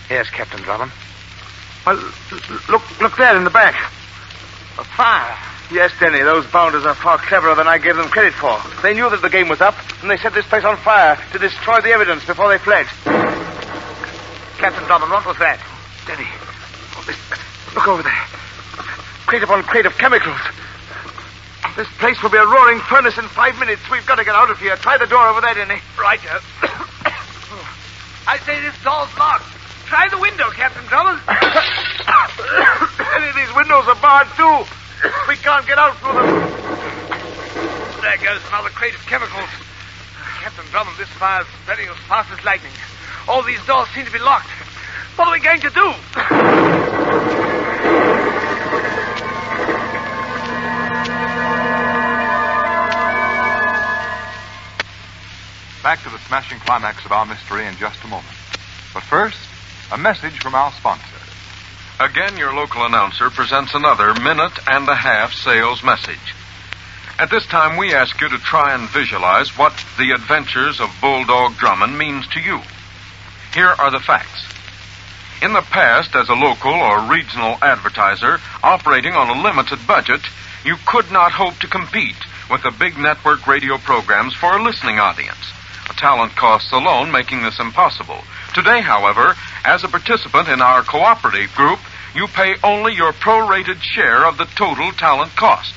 [SPEAKER 6] Yes, Captain Drummond.
[SPEAKER 16] Well, look there in the back.
[SPEAKER 6] A fire.
[SPEAKER 16] Yes, Denny, those bounders are far cleverer than I gave them credit for. They knew that the game was up, and they set this place on fire to destroy the evidence before they fled.
[SPEAKER 6] Captain Drummond, what was that?
[SPEAKER 16] Denny, look over there. Crate upon crate of chemicals. This place will be a roaring furnace in 5 minutes. We've got to get out of here. Try the door over there, Denny.
[SPEAKER 6] Right. I say this door's locked. Try the window, Captain Drummond.
[SPEAKER 16] Denny, these windows are barred, too. We can't get out through them.
[SPEAKER 6] There goes another crate of chemicals. Captain Drummond, this fire's spreading as fast as lightning. All these doors seem to be locked. What are we going to do?
[SPEAKER 19] Back to the smashing climax of our mystery in just a moment. But first, a message from our sponsor.
[SPEAKER 20] Again, your local announcer presents another minute-and-a-half sales message. At this time, we ask you to try and visualize what the adventures of Bulldog Drummond means to you. Here are the facts. In the past, as a local or regional advertiser operating on a limited budget, you could not hope to compete with the big network radio programs for a listening audience. Talent costs alone making this impossible. Today, however, as a participant in our cooperative group, you pay only your prorated share of the total talent cost.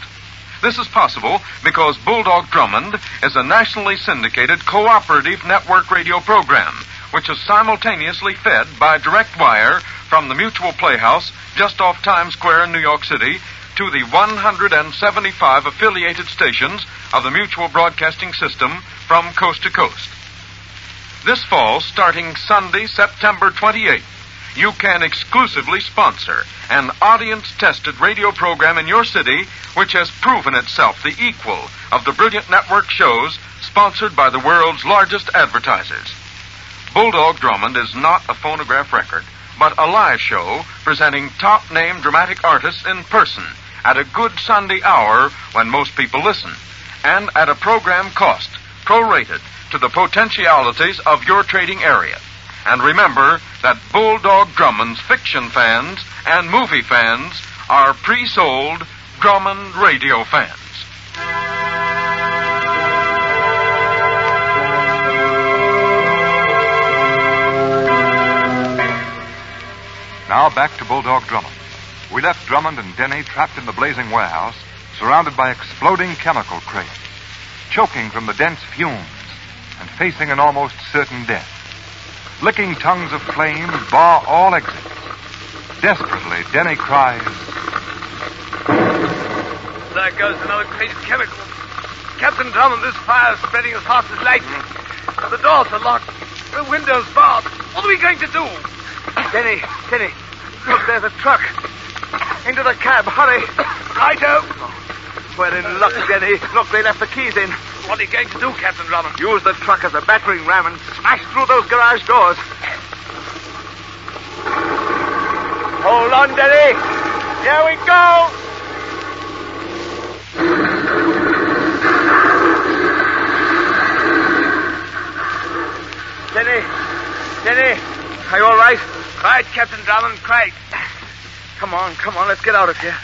[SPEAKER 20] This is possible because Bulldog Drummond is a nationally syndicated cooperative network radio program, which is simultaneously fed by direct wire from the Mutual Playhouse just off Times Square in New York City to the 175 affiliated stations of the Mutual Broadcasting System from coast to coast. This fall, starting Sunday, September 28th, you can exclusively sponsor an audience-tested radio program in your city which has proven itself the equal of the brilliant network shows sponsored by the world's largest advertisers. Bulldog Drummond is not a phonograph record, but a live show presenting top-name dramatic artists in person at a good Sunday hour when most people listen, and at a program cost prorated to the potentialities of your trading area. And remember that Bulldog Drummond's fiction fans and movie fans are pre-sold Drummond radio fans.
[SPEAKER 19] Now back to Bulldog Drummond. We left Drummond and Denny trapped in the blazing warehouse, surrounded by exploding chemical crates, choking from the dense fumes and facing an almost certain death. Licking tongues of flame bar all exits. Desperately, Denny cries,
[SPEAKER 6] There goes another crate of chemicals. Captain Drummond, this fire's spreading as fast as lightning. The doors are locked. The window's barred. What are we going to do?
[SPEAKER 16] Denny, look, there's a truck. Into the cab, hurry.
[SPEAKER 6] Righto.
[SPEAKER 16] We're in luck, Denny. Look, they left the keys in.
[SPEAKER 6] What are you going to do, Captain Drummond?
[SPEAKER 16] Use the truck as a battering ram and smash through those garage doors. Hold on, Denny. Here we go. Denny, are you all right?
[SPEAKER 6] Right, Captain Drummond, right.
[SPEAKER 16] Come on, let's get out of here.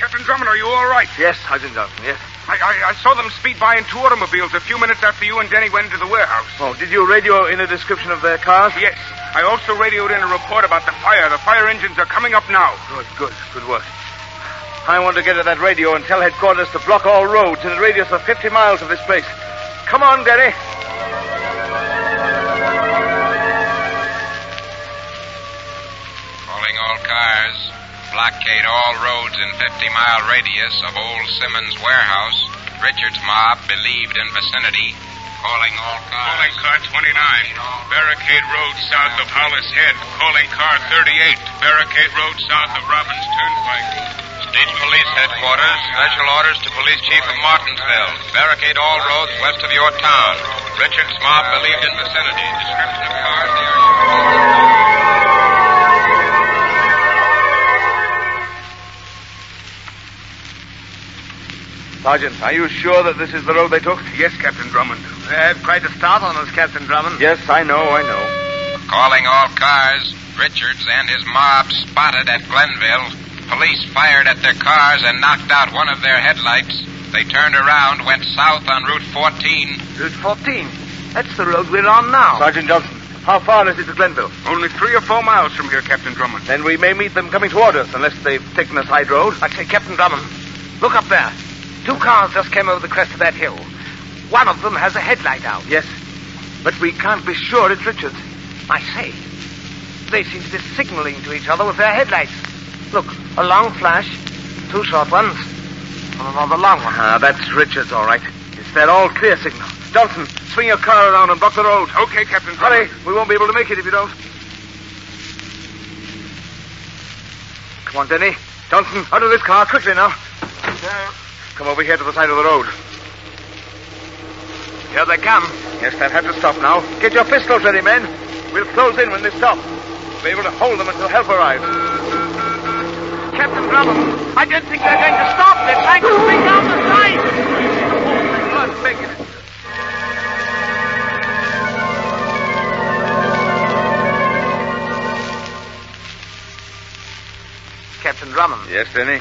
[SPEAKER 8] Captain Drummond, are you all right?
[SPEAKER 16] Yes, Sergeant Johnson, yes.
[SPEAKER 8] I saw them speed by in 2 automobiles a few minutes after you and Denny went into the warehouse.
[SPEAKER 16] Oh, did you radio in a description of their cars?
[SPEAKER 8] Yes. I also radioed in a report about the fire. The fire engines are coming up now.
[SPEAKER 16] Good work. I want to get to that radio and tell headquarters to block all roads in a radius of 50 miles of this place. Come on, Denny.
[SPEAKER 1] Calling all cars. Blockade all roads in 50-mile radius of Old Simmons Warehouse. Richard's mob believed in vicinity. Calling all cars.
[SPEAKER 8] Calling car 29. Barricade Road south of Hollis Head. Calling car 38. Barricade Road south of Robbins Turnpike.
[SPEAKER 1] State Police Headquarters. Special orders to Police Chief of Martinsville. Barricade all roads west of your town. Richard's mob believed in vicinity. Description of cars they are...
[SPEAKER 16] Sergeant, are you sure that this is the road they took?
[SPEAKER 8] Yes, Captain Drummond.
[SPEAKER 6] They had quite a start on us, Captain Drummond.
[SPEAKER 16] Yes, I know.
[SPEAKER 1] Calling all cars. Richards and his mob spotted at Glenville. Police fired at their cars and knocked out one of their headlights. They turned around, went south on Route 14.
[SPEAKER 6] Route 14? That's the road we're on now.
[SPEAKER 16] Sergeant Johnson, how far is it to Glenville?
[SPEAKER 8] Only 3 or 4 miles from here, Captain Drummond.
[SPEAKER 16] Then we may meet them coming toward us, unless they've taken a side road.
[SPEAKER 6] I say, Captain Drummond, look up there. 2 cars just came over the crest of that hill. One of them has a headlight out.
[SPEAKER 16] Yes, but we can't be sure it's Richards.
[SPEAKER 6] I say, they seem to be signaling to each other with their headlights. Look, a long flash, 2 short ones, and another long one.
[SPEAKER 16] That's Richards, all right. It's their all-clear signal. Johnson, swing your car around and block the road.
[SPEAKER 8] Okay, Captain Drummond.
[SPEAKER 16] Hurry, we won't be able to make it if you don't. Come on, Denny. Johnson, out of this car, quickly now. Come over here to the side of the road.
[SPEAKER 6] Here they come.
[SPEAKER 16] Yes, they'll have to stop now. Get your pistols ready, men. We'll close in when they stop. We'll be able to hold them until help arrives.
[SPEAKER 6] Captain Drummond, I don't think they're going to stop. They're trying to swing down the side.
[SPEAKER 16] Let's make it.
[SPEAKER 6] Captain Drummond.
[SPEAKER 16] Yes, Denny?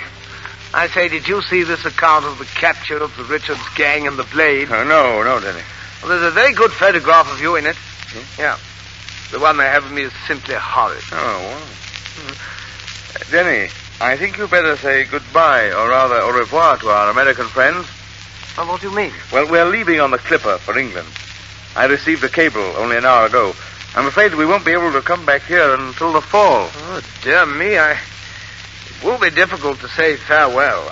[SPEAKER 6] I say, did you see this account of the capture of the Richards gang and the Blade?
[SPEAKER 16] No, Denny.
[SPEAKER 6] Well, there's a very good photograph of you in it. Yeah. The one they have of me is simply horrid.
[SPEAKER 16] Oh, wow. Denny, I think you better say goodbye, or rather au revoir to our American friends.
[SPEAKER 6] Well, what do you mean?
[SPEAKER 16] Well, we're leaving on the Clipper for England. I received a cable only an hour ago. I'm afraid we won't be able to come back here until the fall.
[SPEAKER 6] Oh, dear me, it will be difficult to say farewell.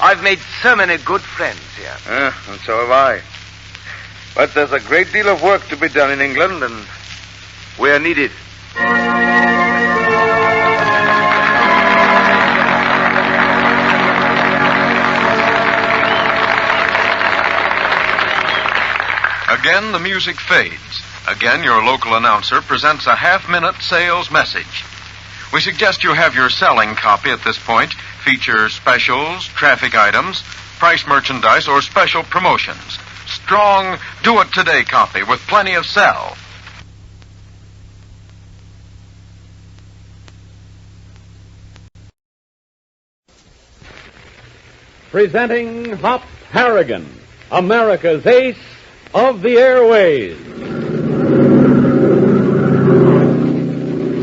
[SPEAKER 6] I've made so many good friends here.
[SPEAKER 16] And so have I. But there's a great deal of work to be done in England, and we're needed.
[SPEAKER 20] Again, the music fades. Again, your local announcer presents a half-minute sales message. We suggest you have your selling copy at this point feature specials, traffic items, price merchandise, or special promotions. Strong, do-it-today copy with plenty of sell.
[SPEAKER 21] Presenting Hop Harrigan, America's ace of the airways.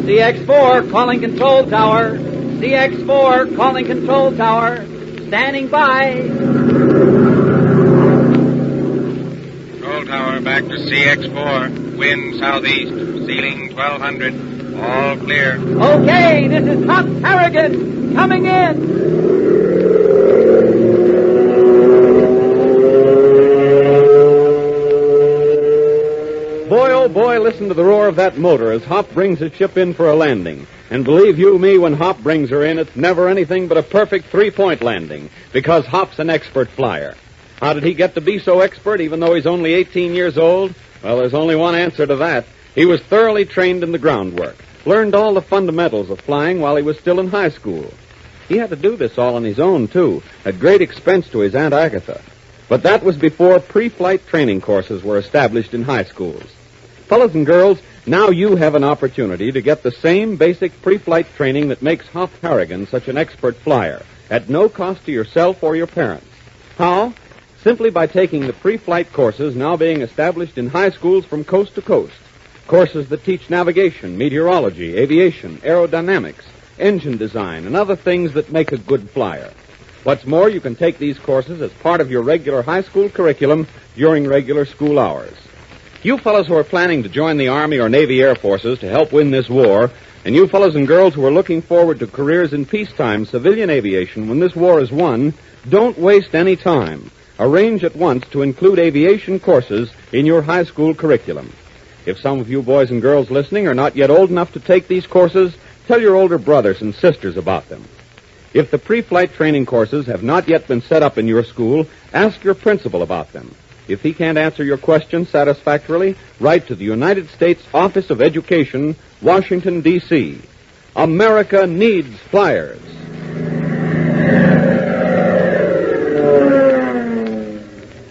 [SPEAKER 22] CX4 calling control tower. CX4 calling control tower. Standing by.
[SPEAKER 1] Control tower back to CX4. Wind southeast. Ceiling 1200. All clear.
[SPEAKER 22] Okay, this is Hop Harrigan coming in.
[SPEAKER 21] Boy, listen to the roar of that motor as Hop brings his ship in for a landing. And believe you me, when Hop brings her in, it's never anything but a perfect three-point landing, because Hop's an expert flyer. How did he get to be so expert, even though he's only 18 years old? Well, there's only one answer to that. He was thoroughly trained in the groundwork, learned all the fundamentals of flying while he was still in high school. He had to do this all on his own, too, at great expense to his Aunt Agatha. But that was before pre-flight training courses were established in high schools. Fellas and girls, Now you have an opportunity to get the same basic pre-flight training that makes Hop Harrigan such an expert flyer at no cost to yourself or your parents. How? Simply by taking the pre-flight courses now being established in high schools from coast to coast. Courses that teach navigation, meteorology, aviation, aerodynamics, engine design, and other things that make a good flyer. What's more, you can take these courses as part of your regular high school curriculum during regular school hours. You fellows who are planning to join the Army or Navy Air Forces to help win this war, and you fellows and girls who are looking forward to careers in peacetime civilian aviation when this war is won, don't waste any time. Arrange at once to include aviation courses in your high school curriculum. If some of you boys and girls listening are not yet old enough to take these courses, tell your older brothers and sisters about them. If the pre-flight training courses have not yet been set up in your school, ask your principal about them. If he can't answer your question satisfactorily, write to the United States Office of Education, Washington, D.C. America needs flyers.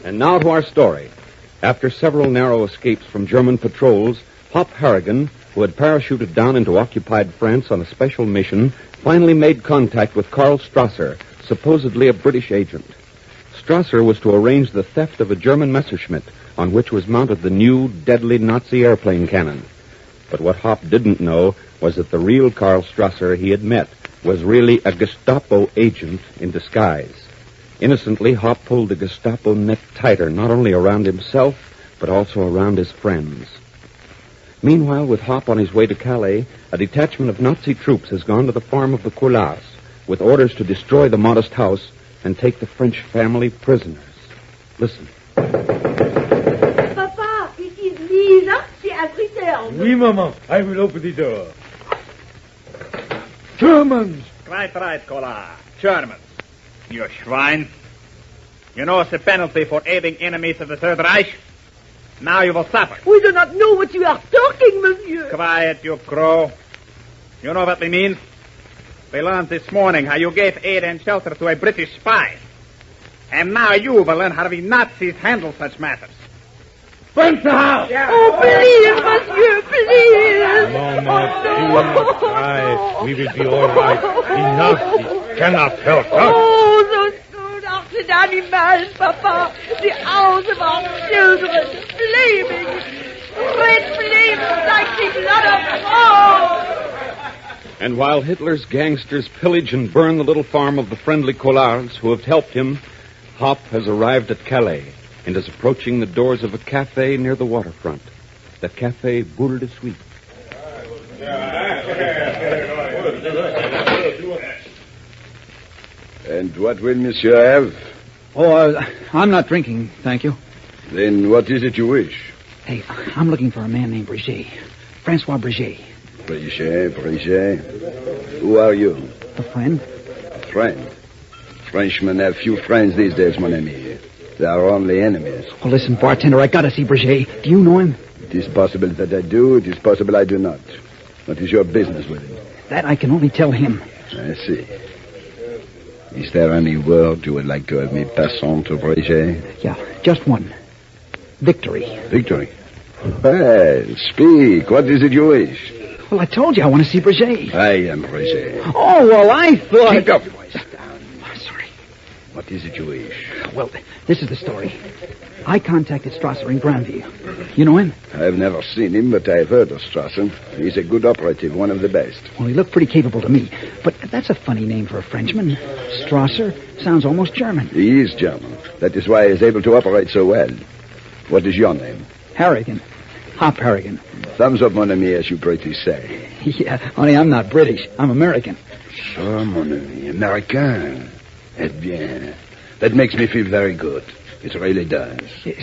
[SPEAKER 21] And now to our story. After several narrow escapes from German patrols, Hop Harrigan, who had parachuted down into occupied France on a special mission, finally made contact with Karl Strasser, supposedly a British agent. Strasser was to arrange the theft of a German Messerschmitt, on which was mounted the new, deadly Nazi airplane cannon. But what Hop didn't know was that the real Karl Strasser he had met was really a Gestapo agent in disguise. Innocently, Hop pulled the Gestapo net tighter, not only around himself, but also around his friends. Meanwhile, with Hop on his way to Calais, a detachment of Nazi troops has gone to the farm of the Coulars, with orders to destroy the modest house and take the French family prisoners. Listen.
[SPEAKER 3] Papa, it is Lisa. She has returned.
[SPEAKER 13] Oui, Maman. I will open the door. Germans!
[SPEAKER 17] Right, Kolar. Germans. You swine. You know it's a penalty for aiding enemies of the Third Reich. Now you will suffer.
[SPEAKER 3] We do not know what you are talking, monsieur.
[SPEAKER 17] Quiet, you crow. You know what we mean? We learned this morning how you gave aid and shelter to a British spy. And now you will learn how we Nazis handle such matters. Burn the house!
[SPEAKER 3] Yeah. Oh, please, monsieur, please.
[SPEAKER 13] Mama, do not cry. We will be all right. The Nazis cannot help us.
[SPEAKER 3] Oh, those good-hearted animals, Papa. The house of our children, flaming. Red flames like the blood of all.
[SPEAKER 21] And while Hitler's gangsters pillage and burn the little farm of the friendly Coulars who have helped him, Hop has arrived at Calais and is approaching the doors of a cafe near the waterfront, the Café Boule de Suite.
[SPEAKER 23] And what will monsieur have?
[SPEAKER 24] Oh, I'm not drinking, thank you.
[SPEAKER 23] Then what is it you wish?
[SPEAKER 24] Hey, I'm looking for a man named Brigitte. Francois Brigitte.
[SPEAKER 23] Brigitte. Who are you?
[SPEAKER 24] A friend.
[SPEAKER 23] A friend? Frenchmen have few friends these days, mon ami. They are only enemies.
[SPEAKER 24] Oh, listen, bartender, I gotta see Brigitte. Do you know him?
[SPEAKER 23] It is possible that I do. It is possible I do not. What is your business with him?
[SPEAKER 24] That I can only tell him.
[SPEAKER 23] I see. Is there any word you would like to have me pass on to Brigitte?
[SPEAKER 24] Yeah, just one. Victory.
[SPEAKER 23] Victory? Well, speak. What is it you wish?
[SPEAKER 24] Well, I told you I want to see Brigitte.
[SPEAKER 23] I am Brigitte.
[SPEAKER 24] Oh, well, I thought...
[SPEAKER 23] Keep your voice down.
[SPEAKER 24] Sorry.
[SPEAKER 23] What is it you wish?
[SPEAKER 24] Well, this is the story. I contacted Strasser in Granville. You know him?
[SPEAKER 23] I've never seen him, but I've heard of Strasser. He's a good operative, one of the best.
[SPEAKER 24] Well, he looked pretty capable to me. But that's a funny name for a Frenchman. Strasser sounds almost German.
[SPEAKER 23] He is German. That is why he's able to operate so well. What is your name?
[SPEAKER 24] Harrigan. Hop Harrigan.
[SPEAKER 23] Thumbs up, mon ami, as you British say.
[SPEAKER 24] Yeah, only I'm not British. I'm American.
[SPEAKER 23] So, mon ami, American. Eh bien, that makes me feel very good. It really does.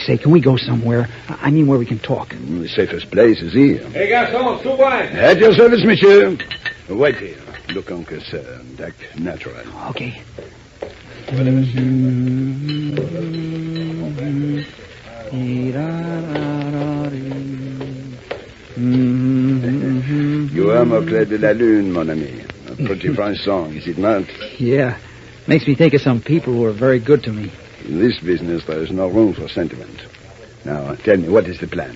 [SPEAKER 24] Say, can we go somewhere? I mean, where we can talk.
[SPEAKER 23] The safest place is here.
[SPEAKER 13] Hey, garçon, sous wine.
[SPEAKER 23] At your service, monsieur. Wait here. Look on concerned. Act natural.
[SPEAKER 24] Okay.
[SPEAKER 23] You are mon clé de la lune, mon ami. A pretty French song, is it not?
[SPEAKER 24] Yeah. Makes me think of some people who are very good to me.
[SPEAKER 23] In this business, there is no room for sentiment. Now, tell me, what is the plan?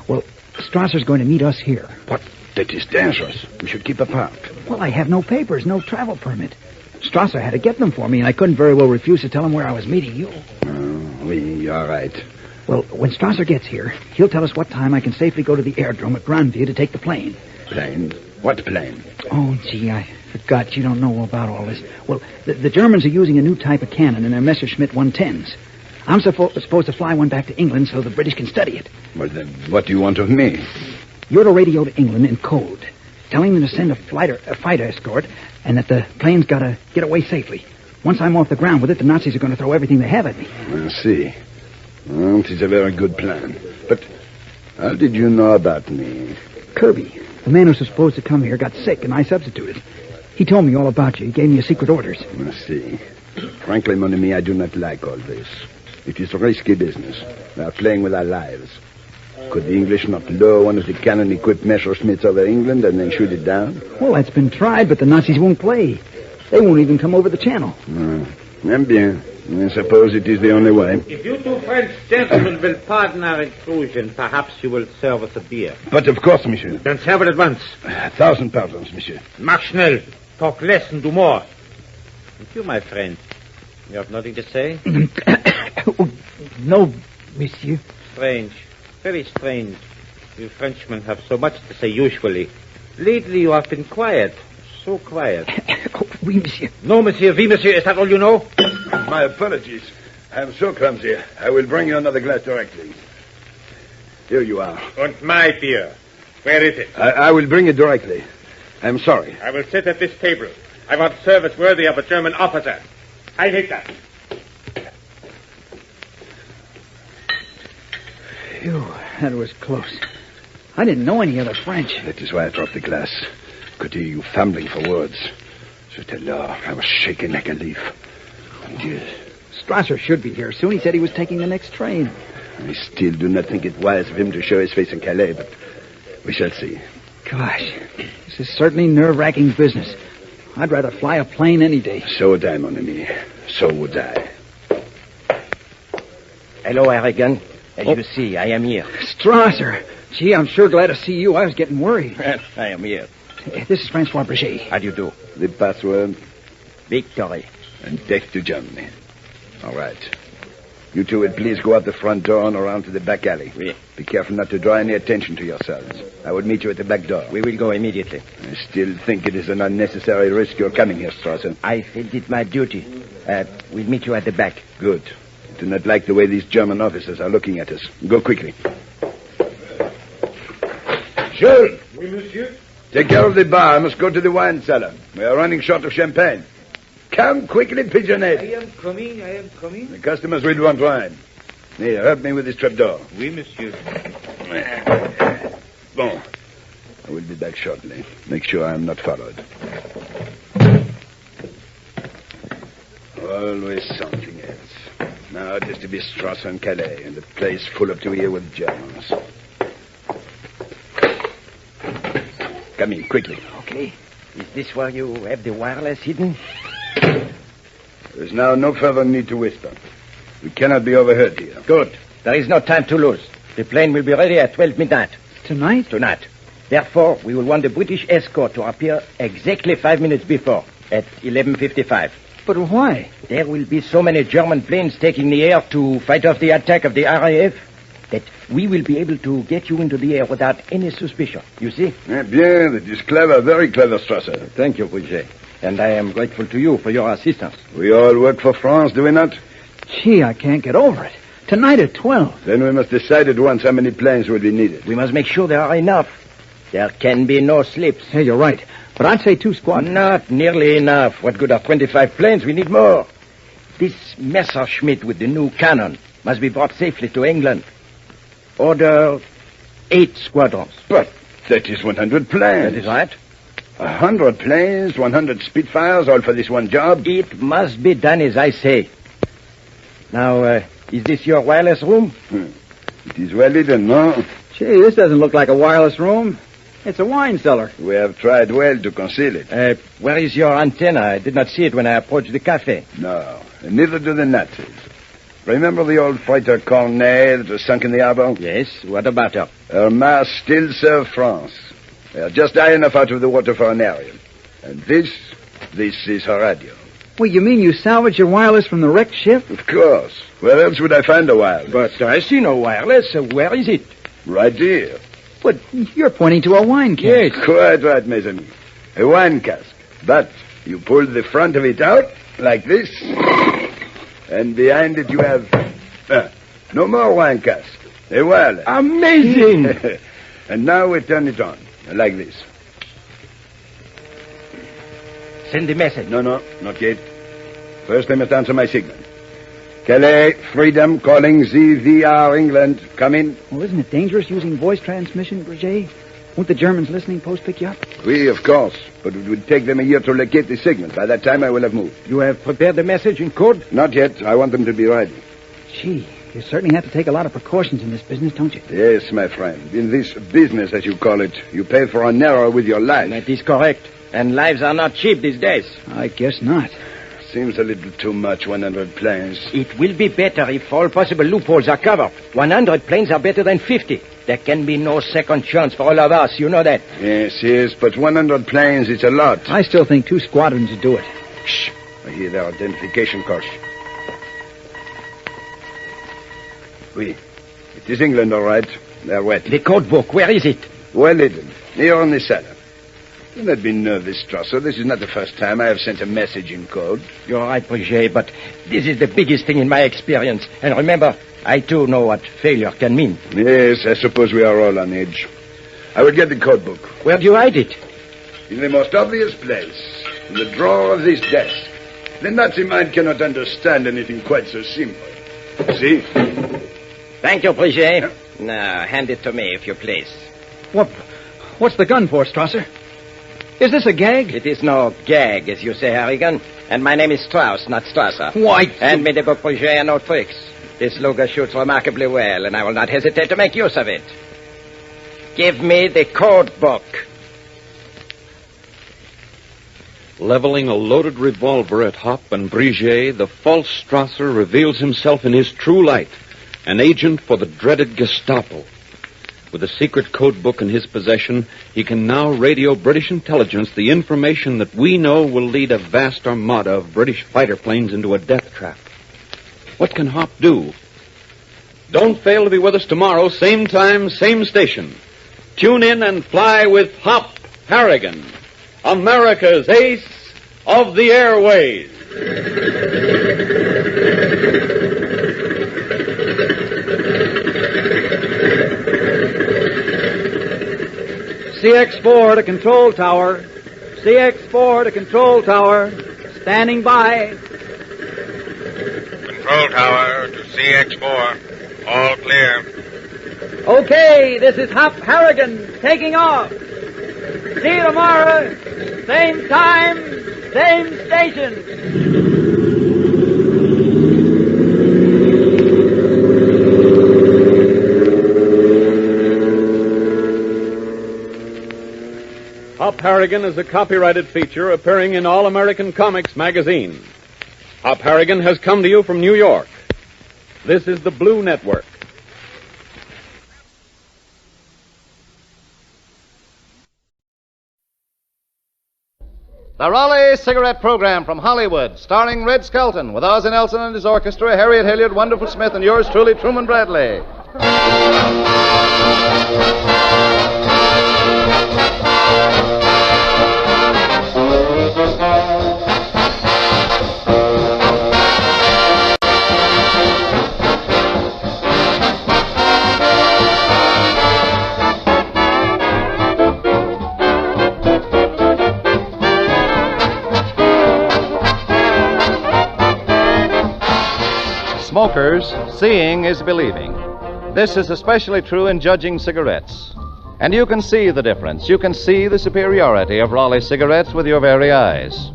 [SPEAKER 24] Well, Strasser's going to meet us here.
[SPEAKER 23] But that is dangerous. We should keep apart.
[SPEAKER 24] Well, I have no papers, no travel permit. Strasser had to get them for me, and I couldn't very well refuse to tell him where I was meeting you.
[SPEAKER 23] Oh, oui, all right.
[SPEAKER 24] Well, when Strasser gets here, he'll tell us what time I can safely go to the airdrome at Grandview to take the plane.
[SPEAKER 23] Plane? What plane?
[SPEAKER 24] Oh, gee, I forgot you don't know about all this. Well, the Germans are using a new type of cannon in their Messerschmitt 110s. I'm supposed to fly one back to England so the British can study it.
[SPEAKER 23] Well, then, what do you want of me?
[SPEAKER 24] You're to radio to England in code, telling them to send a fighter escort, and that the plane's got to get away safely. Once I'm off the ground with it, the Nazis are going to throw everything they have at me.
[SPEAKER 23] I see. Well, it is a very good plan. But how did you know about me?
[SPEAKER 24] Kirby, the man who's supposed to come here, got sick, and I substituted. He told me all about you. He gave me your secret orders.
[SPEAKER 23] I see. Frankly, mon ami, I do not like all this. It is risky business. We are playing with our lives. Could the English not lower one of the cannon-equipped Messerschmitts over England and then shoot it down?
[SPEAKER 24] Well, that's been tried, but the Nazis won't play. They won't even come over the channel.
[SPEAKER 23] Bien. I suppose it is the only way.
[SPEAKER 13] If you two French gentlemen will pardon our intrusion, perhaps you will serve us a beer.
[SPEAKER 23] But of course, monsieur.
[SPEAKER 13] Then serve it at once.
[SPEAKER 23] 1,000 pardons, monsieur.
[SPEAKER 13] Mach schnell. Talk less and do more. And you, my friend, you have nothing to say?
[SPEAKER 24] No, monsieur.
[SPEAKER 13] Strange. Very strange. You Frenchmen have so much to say usually. Lately you have been quiet. So quiet.
[SPEAKER 24] Oui, monsieur.
[SPEAKER 13] No, monsieur. Oui, monsieur. Is that all you know?
[SPEAKER 23] My apologies. I am so clumsy. I will bring you another glass directly. Here you are.
[SPEAKER 13] And my beer. Where is it?
[SPEAKER 23] I will bring it directly. I'm sorry.
[SPEAKER 13] I will sit at this table. I want service worthy of a German officer. I take that.
[SPEAKER 24] Phew, that was close. I didn't know any other French.
[SPEAKER 23] That is why I dropped the glass. Could hear you fumbling for words. I was shaking like a leaf.
[SPEAKER 24] Strasser should be here soon. He said he was taking the next train.
[SPEAKER 23] I still do not think it wise of him to show his face in Calais, but we shall see.
[SPEAKER 24] Gosh, this is certainly nerve-wracking business. I'd rather fly a plane any day.
[SPEAKER 23] So would I, mon ami. So would I.
[SPEAKER 4] Hello, Harrigan. As you see, I am here.
[SPEAKER 24] Strasser. Gee, I'm sure glad to see you. I was getting worried.
[SPEAKER 4] I am here.
[SPEAKER 24] This is Francois Brichet.
[SPEAKER 4] How do you do?
[SPEAKER 23] The password?
[SPEAKER 4] Victory.
[SPEAKER 23] And death to Germany. All right. You two would please go out the front door and around to the back alley.
[SPEAKER 4] Oui.
[SPEAKER 23] Be careful not to draw any attention to yourselves. I will meet you at the back door.
[SPEAKER 4] We will go immediately.
[SPEAKER 23] I still think it is an unnecessary risk you're coming here, Strasser.
[SPEAKER 4] I felt it my duty. We'll meet you at the back.
[SPEAKER 23] Good. I do not like the way these German officers are looking at us. Go quickly. Jules!
[SPEAKER 13] Oui, monsieur?
[SPEAKER 23] Take care of the bar. I must go to the wine cellar. We are running short of champagne. Come quickly, pigeonhead.
[SPEAKER 13] I am coming.
[SPEAKER 23] The customers will want wine. Here, help me with this trapdoor.
[SPEAKER 13] Oui, monsieur.
[SPEAKER 23] Bon. I will be back shortly. Make sure I am not followed. Always something else. Now it is to be Strasser and Calais, and the place full up to here with Germans. Come in, quickly.
[SPEAKER 4] Okay. Is this where you have the wireless hidden?
[SPEAKER 23] There is now no further need to whisper. We cannot be overheard here.
[SPEAKER 4] Good. There is no time to lose. The plane will be ready at 12 midnight.
[SPEAKER 24] Tonight?
[SPEAKER 4] Tonight. Therefore, we will want the British escort to appear exactly 5 minutes before, at 11:55.
[SPEAKER 24] But why?
[SPEAKER 4] There will be so many German planes taking the air to fight off the attack of the RAF that we will be able to get you into the air without any suspicion. You see?
[SPEAKER 23] Bien, that is clever, very clever, Strasser.
[SPEAKER 4] Thank you, Brichet. And I am grateful to you for your assistance.
[SPEAKER 23] We all work for France, do we not?
[SPEAKER 24] Gee, I can't get over it. Tonight at 12.
[SPEAKER 23] Then we must decide at once how many planes will be needed.
[SPEAKER 4] We must make sure there are enough. There can be no slips.
[SPEAKER 24] Hey, you're right. But I'd say 2 squadrons.
[SPEAKER 4] Not nearly enough. What good are 25 planes? We need more. This Messerschmitt with the new cannon must be brought safely to England. Order 8 squadrons.
[SPEAKER 23] But that is 100 planes.
[SPEAKER 4] That is right.
[SPEAKER 23] 100 planes, 100 Spitfires, all for this one job?
[SPEAKER 4] It must be done as I say. Now, is this your wireless room?
[SPEAKER 23] It is well hidden, no?
[SPEAKER 24] Gee, this doesn't look like a wireless room. It's a wine cellar.
[SPEAKER 23] We have tried well to conceal it.
[SPEAKER 4] Where is your antenna? I did not see it when I approached the cafe.
[SPEAKER 23] No, and neither do the Nazis. Remember the old freighter Cornet that was sunk in the harbor?
[SPEAKER 4] Yes, what about her?
[SPEAKER 23] Her masts still serve France. They are just high enough out of the water for an aerial. And this is her radio.
[SPEAKER 24] Well, you mean you salvaged your wireless from the wrecked ship?
[SPEAKER 23] Of course. Where else would I find a wireless?
[SPEAKER 4] But I see no wireless. Where is it?
[SPEAKER 23] Right here.
[SPEAKER 24] But you're pointing to a wine cask.
[SPEAKER 23] Yes. Quite right, mes amis. A wine cask. But you pull the front of it out, like this. And behind it you have... no more wine cask. A wireless.
[SPEAKER 4] Amazing!
[SPEAKER 23] And now we turn it on, like this.
[SPEAKER 4] Send the message.
[SPEAKER 23] No, not yet. First I must answer my signal. Calais, Freedom, calling ZVR, England. Come in.
[SPEAKER 24] Well, isn't it dangerous using voice transmission, Brigitte? Won't the Germans listening post pick you up?
[SPEAKER 23] Oui, of course. But it would take them a year to locate the signal. By that time, I will have moved.
[SPEAKER 4] You have prepared the message in code?
[SPEAKER 23] Not yet. I want them to be ready.
[SPEAKER 24] Gee, you certainly have to take a lot of precautions in this business, don't you?
[SPEAKER 23] Yes, my friend. In this business, as you call it, you pay for an error with your life.
[SPEAKER 4] That is correct. And lives are not cheap these days.
[SPEAKER 24] I guess not.
[SPEAKER 23] Seems a little too much, 100 planes.
[SPEAKER 4] It will be better if all possible loopholes are covered. 100 planes are better than 50. There can be no second chance for all of us. You know that.
[SPEAKER 23] Yes, but 100 planes, it's a lot.
[SPEAKER 24] I still think 2 squadrons would do it.
[SPEAKER 23] Shh. I hear their identification cards. Oui. It is England, all right. They're wet.
[SPEAKER 4] The code book, where is it?
[SPEAKER 23] Well hidden. Here on the cellar. Do not be nervous, Strasser. This is not the first time I have sent a message in code.
[SPEAKER 4] You're right, Brigitte, but this is the biggest thing in my experience. And remember, I too know what failure can mean.
[SPEAKER 23] Yes, I suppose we are all on edge. I will get the code book.
[SPEAKER 4] Where do you hide it?
[SPEAKER 23] In the most obvious place. In the drawer of this desk. The Nazi mind cannot understand anything quite so simple. See?
[SPEAKER 4] Thank you, Brigitte. Now, hand it to me, if you please.
[SPEAKER 24] What's the gun for, Strasser? Is this a gag?
[SPEAKER 4] It is no gag, as you say, Harrigan. And my name is Strauss, not Strasser.
[SPEAKER 24] Why?
[SPEAKER 4] Hand me the book, Brigitte, and no tricks. This Luger shoots remarkably well, and I will not hesitate to make use of it. Give me the code book.
[SPEAKER 11] Leveling a loaded revolver at Hop and Brigitte, the false Strasser reveals himself in his true light, an agent for the dreaded Gestapo. With a secret code book in his possession, he can now radio British intelligence the information that we know will lead a vast armada of British fighter planes into a death trap. What can Hop do? Don't fail to be with us tomorrow, same time, same station. Tune in and fly with Hop Harrigan, America's ace of the airways.
[SPEAKER 22] CX-4 to control tower. CX-4 to control tower. Standing by.
[SPEAKER 1] Control tower to CX-4. All clear.
[SPEAKER 22] Okay, this is Hop Harrigan taking off. See you tomorrow. Same time, same station.
[SPEAKER 21] Hop Harrigan is a copyrighted feature appearing in All American Comics magazine. Hop Harrigan has come to you from New York. This is the Blue Network.
[SPEAKER 5] The Raleigh Cigarette Program from Hollywood, starring Red Skelton, with Ozzie Nelson and his orchestra, Harriet Hilliard, Wonderful Smith, and yours truly, Truman Bradley. Smokers, seeing is believing. This is especially true in judging cigarettes. And you can see the difference. You can see the superiority of Raleigh cigarettes with your very eyes.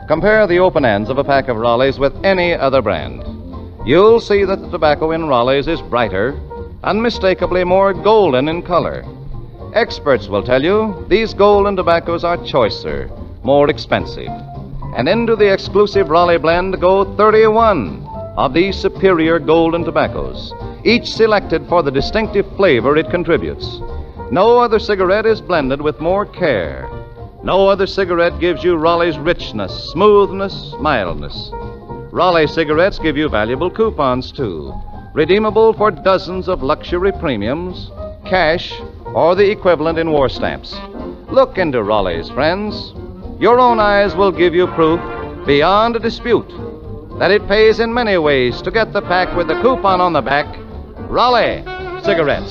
[SPEAKER 5] Compare the open ends of a pack of Raleighs with any other brand. You'll see that the tobacco in Raleighs is brighter, unmistakably more golden in color. Experts will tell you these golden tobaccos are choicer, more expensive. And into the exclusive Raleigh blend go 31 of these superior golden tobaccos, each selected for the distinctive flavor it contributes. No other cigarette is blended with more care. No other cigarette gives you Raleigh's richness, smoothness, mildness. Raleigh cigarettes give you valuable coupons, too, redeemable for dozens of luxury premiums, cash, or the equivalent in war stamps. Look into Raleigh's, friends. Your own eyes will give you proof, beyond a dispute, that it pays in many ways to get the pack with the coupon on the back. Raleigh cigarettes.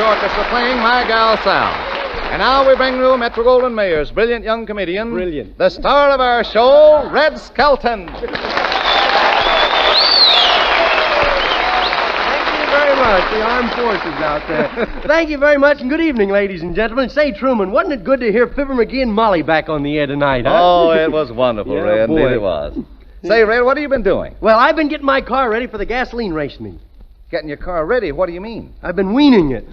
[SPEAKER 5] Orchestra playing My Gal Sal. And now we bring you Metro-Goldwyn-Mayer's brilliant young comedian.
[SPEAKER 2] Brilliant.
[SPEAKER 5] The star of our show, Red Skelton.
[SPEAKER 2] Thank you very much, the armed forces out there. Thank you very much, and good evening, ladies and gentlemen. Say, Truman, wasn't it good to hear Fibber, McGee, and Molly back on the air tonight, huh?
[SPEAKER 5] Oh, it was wonderful,
[SPEAKER 2] Yeah,
[SPEAKER 5] Red.
[SPEAKER 2] boy.
[SPEAKER 5] Indeed it was. Say, Red, what have you been doing?
[SPEAKER 2] Well, I've been getting my car ready for the gasoline race meet.
[SPEAKER 5] Getting your car ready? What do you mean?
[SPEAKER 2] I've been weaning it.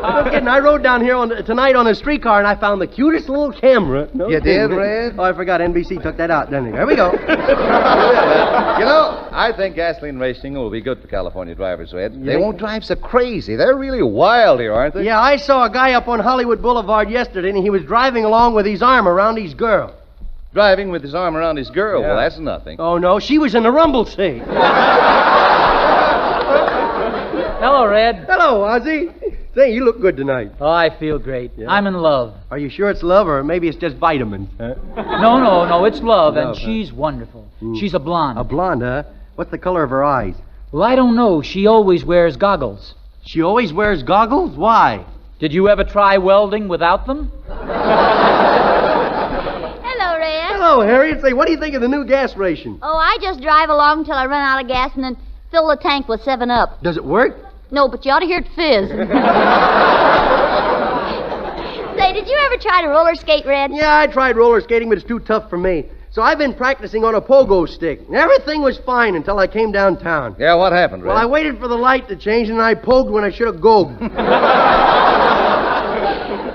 [SPEAKER 2] No kidding. I rode down here tonight on a streetcar, and I found the cutest little camera. No
[SPEAKER 5] You
[SPEAKER 2] kidding.
[SPEAKER 5] did, Red?
[SPEAKER 2] Oh, I forgot. NBC took that out, didn't it? There we go.
[SPEAKER 5] You know, I think gasoline racing will be good for California drivers, Red. They won't drive so crazy. They're really wild here, aren't they?
[SPEAKER 2] Yeah, I saw a guy up on Hollywood Boulevard yesterday, and he was driving along with his arm around his girl.
[SPEAKER 5] Driving with his arm around his girl.
[SPEAKER 2] Yeah.
[SPEAKER 5] Well, that's nothing.
[SPEAKER 2] Oh, no, she was in the rumble seat.
[SPEAKER 12] Hello, Red.
[SPEAKER 2] Hello, Ozzy. Say, you look good tonight.
[SPEAKER 12] Oh, I feel great.
[SPEAKER 2] Yeah.
[SPEAKER 12] I'm in love.
[SPEAKER 2] Are you sure it's love, or maybe it's just vitamins? Huh?
[SPEAKER 12] No, it's love, and
[SPEAKER 2] Love, huh?
[SPEAKER 12] she's wonderful. She's a blonde.
[SPEAKER 2] A blonde, huh? What's the color of her eyes?
[SPEAKER 12] Well, I don't know. She always wears goggles.
[SPEAKER 2] She always wears goggles? Why?
[SPEAKER 12] Did you ever try welding without them?
[SPEAKER 14] Hello, Red.
[SPEAKER 2] Hello, Harriet. Say, what do you think of the new gas ration?
[SPEAKER 14] Oh, I just drive along till I run out of gas and then fill the tank with 7-Up.
[SPEAKER 2] Does it work?
[SPEAKER 14] No, but you ought to hear it fizz. Say, did you ever try to roller skate, Red?
[SPEAKER 2] Yeah, I tried roller skating, but it's too tough for me. So I've been practicing on a pogo stick. Everything was fine until I came downtown.
[SPEAKER 5] Yeah, what happened, Red?
[SPEAKER 2] Well, I waited for the light to change, and I pogued when I should have gogued.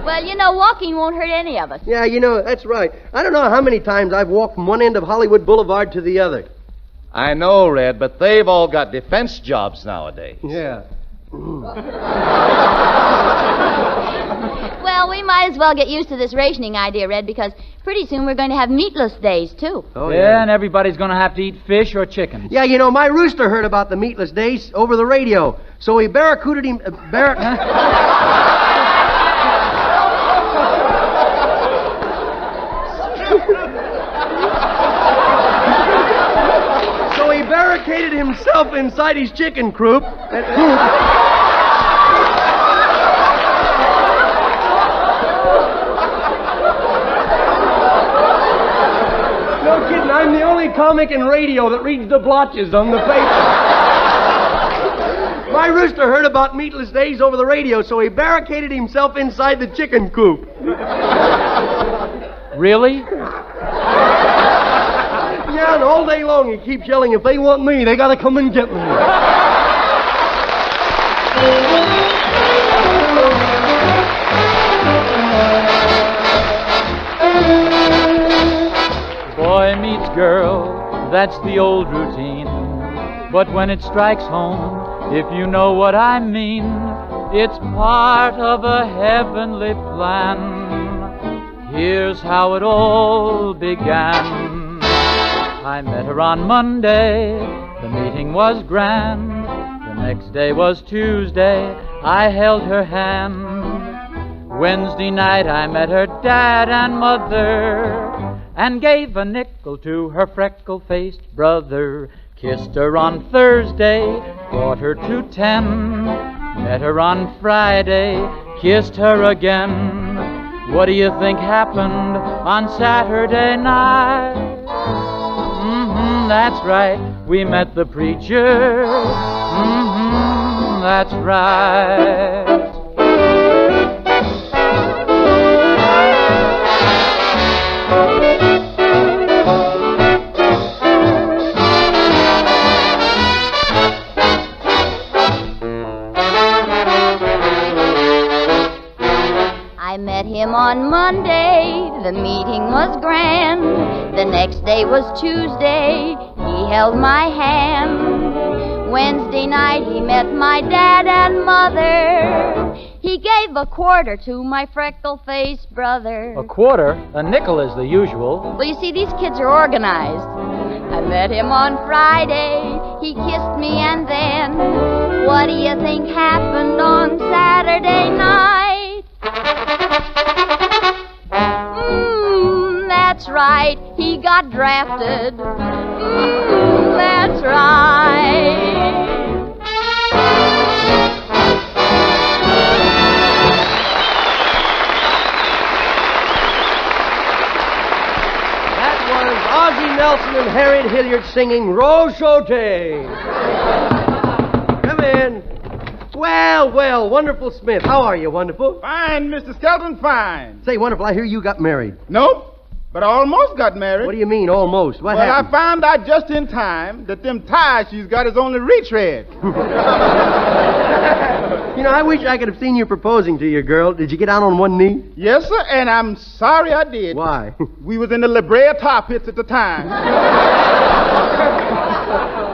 [SPEAKER 14] Well, you know, walking won't hurt any of us.
[SPEAKER 2] Yeah, you know, that's right. I don't know how many times I've walked from one end of Hollywood Boulevard to the other.
[SPEAKER 5] I know, Red, but they've all got defense jobs nowadays.
[SPEAKER 2] Yeah.
[SPEAKER 14] Well, we might as well get used to this rationing idea, Red, because pretty soon we're going to have meatless days, too.
[SPEAKER 2] Oh,
[SPEAKER 12] yeah, and everybody's going to have to eat fish or chicken.
[SPEAKER 2] Yeah, you know, my rooster heard about the meatless days over the radio, so he barracudaed him... So he barricaded himself inside his chicken coop. No kidding, I'm the only comic in radio that reads the blotches on the paper. My rooster heard about meatless days over the radio, so he barricaded himself inside the chicken coop.
[SPEAKER 12] Really?
[SPEAKER 2] Yeah, and all day long he keeps yelling, if they want me, they gotta come and get me.
[SPEAKER 12] Boy meets girl, that's the old routine. But when it strikes home, if you know what I mean, it's part of a heavenly plan. Here's how it all began. I met her on Monday, the meeting was grand. The next day was Tuesday, I held her hand. Wednesday night I met her dad and mother, and gave a nickel to her freckle-faced brother. Kissed her on Thursday, brought her to 10. Met her on Friday, kissed her again. What do you think happened on Saturday night? That's right, we met the preacher. That's right.
[SPEAKER 14] I met him on Monday, the meeting was grand. The next day was Tuesday, he held my hand. Wednesday night he met my dad and mother. He gave a quarter to my freckle-faced brother.
[SPEAKER 12] A quarter? A nickel is the usual.
[SPEAKER 14] Well, you see, these kids are organized. I met him on Friday, he kissed me, and then what do you think happened on Saturday night? That's right, he got drafted. That's right.
[SPEAKER 2] That was Ozzie Nelson and Harriet Hilliard singing Rochote. Come in. Well, Wonderful Smith. How are you, Wonderful?
[SPEAKER 7] Fine, Mr. Skelton, fine.
[SPEAKER 2] Say, Wonderful, I hear you got married.
[SPEAKER 7] Nope, but I almost got married.
[SPEAKER 2] What do you mean, almost? What happened?
[SPEAKER 7] I found out just in time that them ties she's got is only retread.
[SPEAKER 2] You know, I wish I could have seen you proposing to your girl. Did you get out on one knee?
[SPEAKER 7] Yes, sir, and I'm sorry I did.
[SPEAKER 2] Why?
[SPEAKER 7] We was in the La Brea tar pits at the time.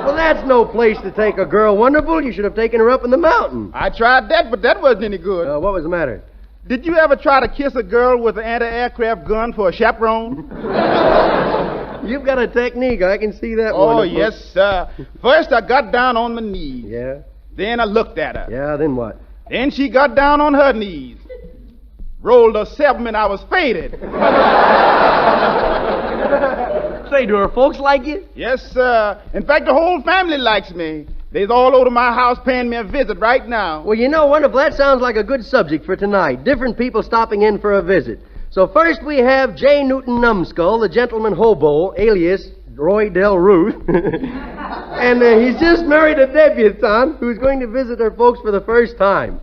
[SPEAKER 2] Well, that's no place to take a girl, Wonderful. You should have taken her up in the mountain.
[SPEAKER 7] I tried that, but that wasn't any good.
[SPEAKER 2] What was the matter?
[SPEAKER 7] Did you ever try to kiss a girl with an anti-aircraft gun for a chaperone?
[SPEAKER 2] You've got a technique. I can see that,
[SPEAKER 7] Oh,
[SPEAKER 2] Wonderful.
[SPEAKER 7] yes, sir. First, I got down on my knees.
[SPEAKER 2] Yeah?
[SPEAKER 7] Then I looked at her.
[SPEAKER 2] Yeah, then what?
[SPEAKER 7] Then she got down on her knees. Rolled a 7 and I was faded.
[SPEAKER 2] Say, do her folks like you?
[SPEAKER 7] Yes, sir. In fact, the whole family likes me. They's all over my house paying me a visit right now.
[SPEAKER 2] Well, you know, Wonderful, that sounds like a good subject for tonight. Different people stopping in for a visit. So first we have J. Newton Numbskull, the gentleman hobo, alias Roy Del Ruth. And he's just married a debutante who's going to visit her folks for the first time.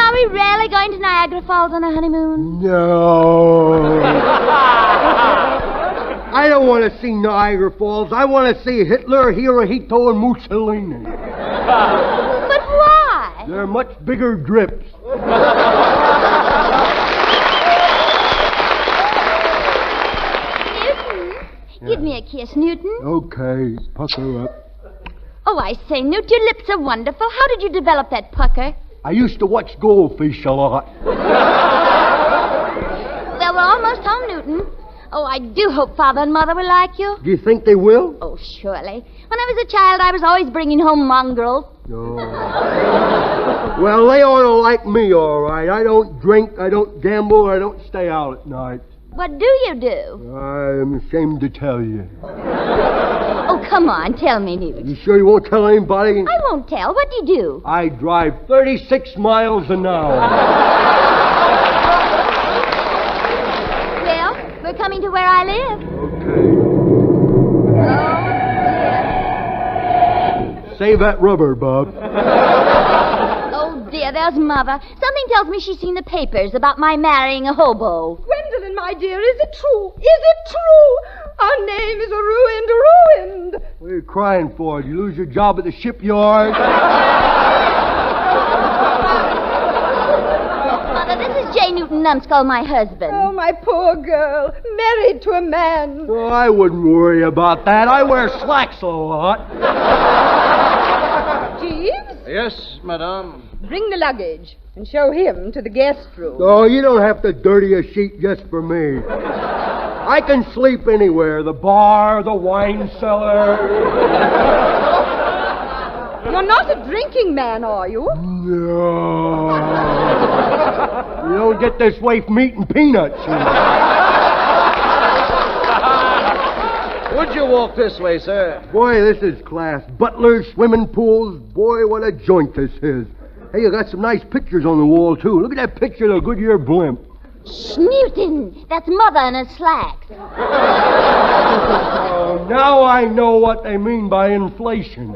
[SPEAKER 14] Are we really going to Niagara Falls on a honeymoon?
[SPEAKER 2] No. I don't want to see Niagara Falls. I want to see Hitler, Hirohito, and Mussolini.
[SPEAKER 14] But why?
[SPEAKER 2] They're much bigger drips.
[SPEAKER 14] Newton, give me a kiss, Newton.
[SPEAKER 2] Okay, pucker up.
[SPEAKER 14] Oh, I say, Newt, your lips are wonderful. How did you develop that pucker?
[SPEAKER 2] I used to watch Goldfish a lot.
[SPEAKER 14] Well, we're almost home, Newton. Oh, I do hope Father and Mother will like you.
[SPEAKER 2] Do you think they will?
[SPEAKER 14] Oh, surely. When I was a child, I was always bringing home mongrels.
[SPEAKER 2] No. Well, they ought to like me, all right. I don't drink, I don't gamble, I don't stay out at night.
[SPEAKER 14] What do you do?
[SPEAKER 2] I'm ashamed to tell you.
[SPEAKER 14] Oh, come on, tell me, Newt.
[SPEAKER 2] You sure you won't tell anybody?
[SPEAKER 14] I won't tell. What do you do?
[SPEAKER 2] I drive 36 miles an hour.
[SPEAKER 14] Well, we're coming to where I live.
[SPEAKER 2] Okay. Save that rubber, Bob.
[SPEAKER 14] Oh, dear, there's Mother. Something tells me she's seen the papers about my marrying a hobo.
[SPEAKER 3] Gwendolyn, my dear, is it true? Is it true? Our name is ruined.
[SPEAKER 2] What are you crying for? Did you lose your job at the shipyard?
[SPEAKER 14] Mother, this is J. Newton Numbskull, my husband.
[SPEAKER 3] Oh, my poor girl. Married to a man.
[SPEAKER 2] Oh, I wouldn't worry about that. I wear slacks a lot.
[SPEAKER 3] Jeeves,
[SPEAKER 9] Yes, madame.
[SPEAKER 3] bring the luggage and show him to the guest room.
[SPEAKER 2] Oh, you don't have to dirty a sheet just for me. I can sleep anywhere. The bar, the wine cellar.
[SPEAKER 3] You're not a drinking man, are you?
[SPEAKER 2] No. You don't get this way from eating peanuts. Would you walk this way, sir? Boy, this is class. Butlers, swimming pools. Boy, what a joint this is. Hey, you got some nice pictures on the wall, too. Look at that picture of the Goodyear blimp.
[SPEAKER 14] Snootin'. That's Mother in her slacks.
[SPEAKER 2] Oh, now I know what they mean by inflation.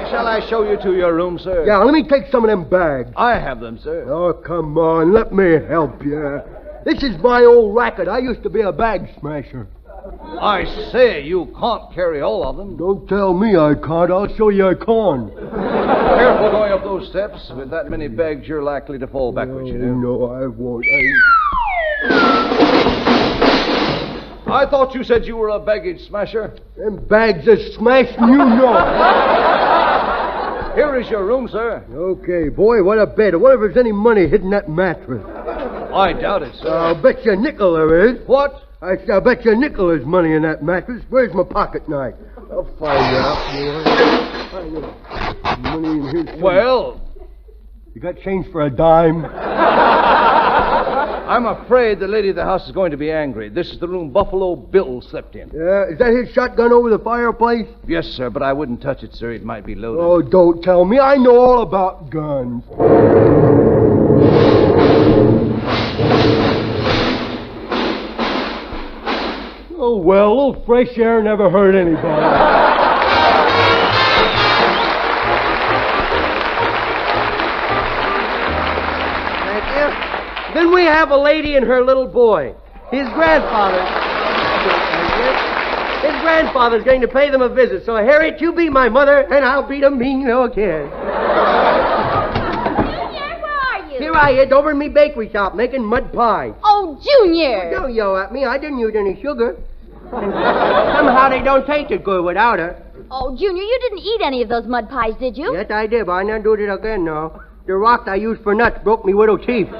[SPEAKER 9] Shall I show you to your room, sir?
[SPEAKER 2] Yeah, let me take some of them bags.
[SPEAKER 9] I have them, sir.
[SPEAKER 2] Oh, come on. Let me help you. This is my old racket. I used to be a bag smasher.
[SPEAKER 9] I say, you can't carry all of them.
[SPEAKER 2] Don't tell me I can't. I'll show you I can.
[SPEAKER 9] Careful going up those steps. With that many bags, you're likely to fall backwards, you know.
[SPEAKER 2] No, I won't.
[SPEAKER 9] I thought you said you were a baggage smasher.
[SPEAKER 2] Them bags are smashing, you know.
[SPEAKER 9] Here is your room, sir.
[SPEAKER 2] Okay, boy, what a bed. I wonder if there's any money hidden in that mattress.
[SPEAKER 9] I doubt it, sir.
[SPEAKER 2] I'll bet you a nickel there is.
[SPEAKER 9] What?
[SPEAKER 2] I bet you a nickel there's money in that mattress. Where's my pocket knife? I'll find out, boy. Find out. Money in here.
[SPEAKER 9] Well?
[SPEAKER 2] You got change for a dime?
[SPEAKER 9] I'm afraid the lady of the house is going to be angry. This is the room Buffalo Bill slept in.
[SPEAKER 2] Yeah, is that his shotgun over the fireplace?
[SPEAKER 9] Yes, sir, but I wouldn't touch it, sir. It might be loaded.
[SPEAKER 2] Oh, don't tell me. I know all about guns. Oh, well, a little fresh air never hurt anybody. Thank you. Then we have a lady and her little boy. His grandfather. His grandfather's going to pay them a visit. So, Harriet, you be my mother, and I'll be the mean little kid. Here I is, over in me bakery shop, making mud pie.
[SPEAKER 14] Oh, Junior!
[SPEAKER 2] Don't yell at me. I didn't use any sugar. Somehow they don't taste as good without her.
[SPEAKER 14] Oh, Junior, you didn't eat any of those mud pies, did you?
[SPEAKER 2] Yes, I did, but I never do it again, no. The rocks I used for nuts broke me widow teeth.
[SPEAKER 14] They did?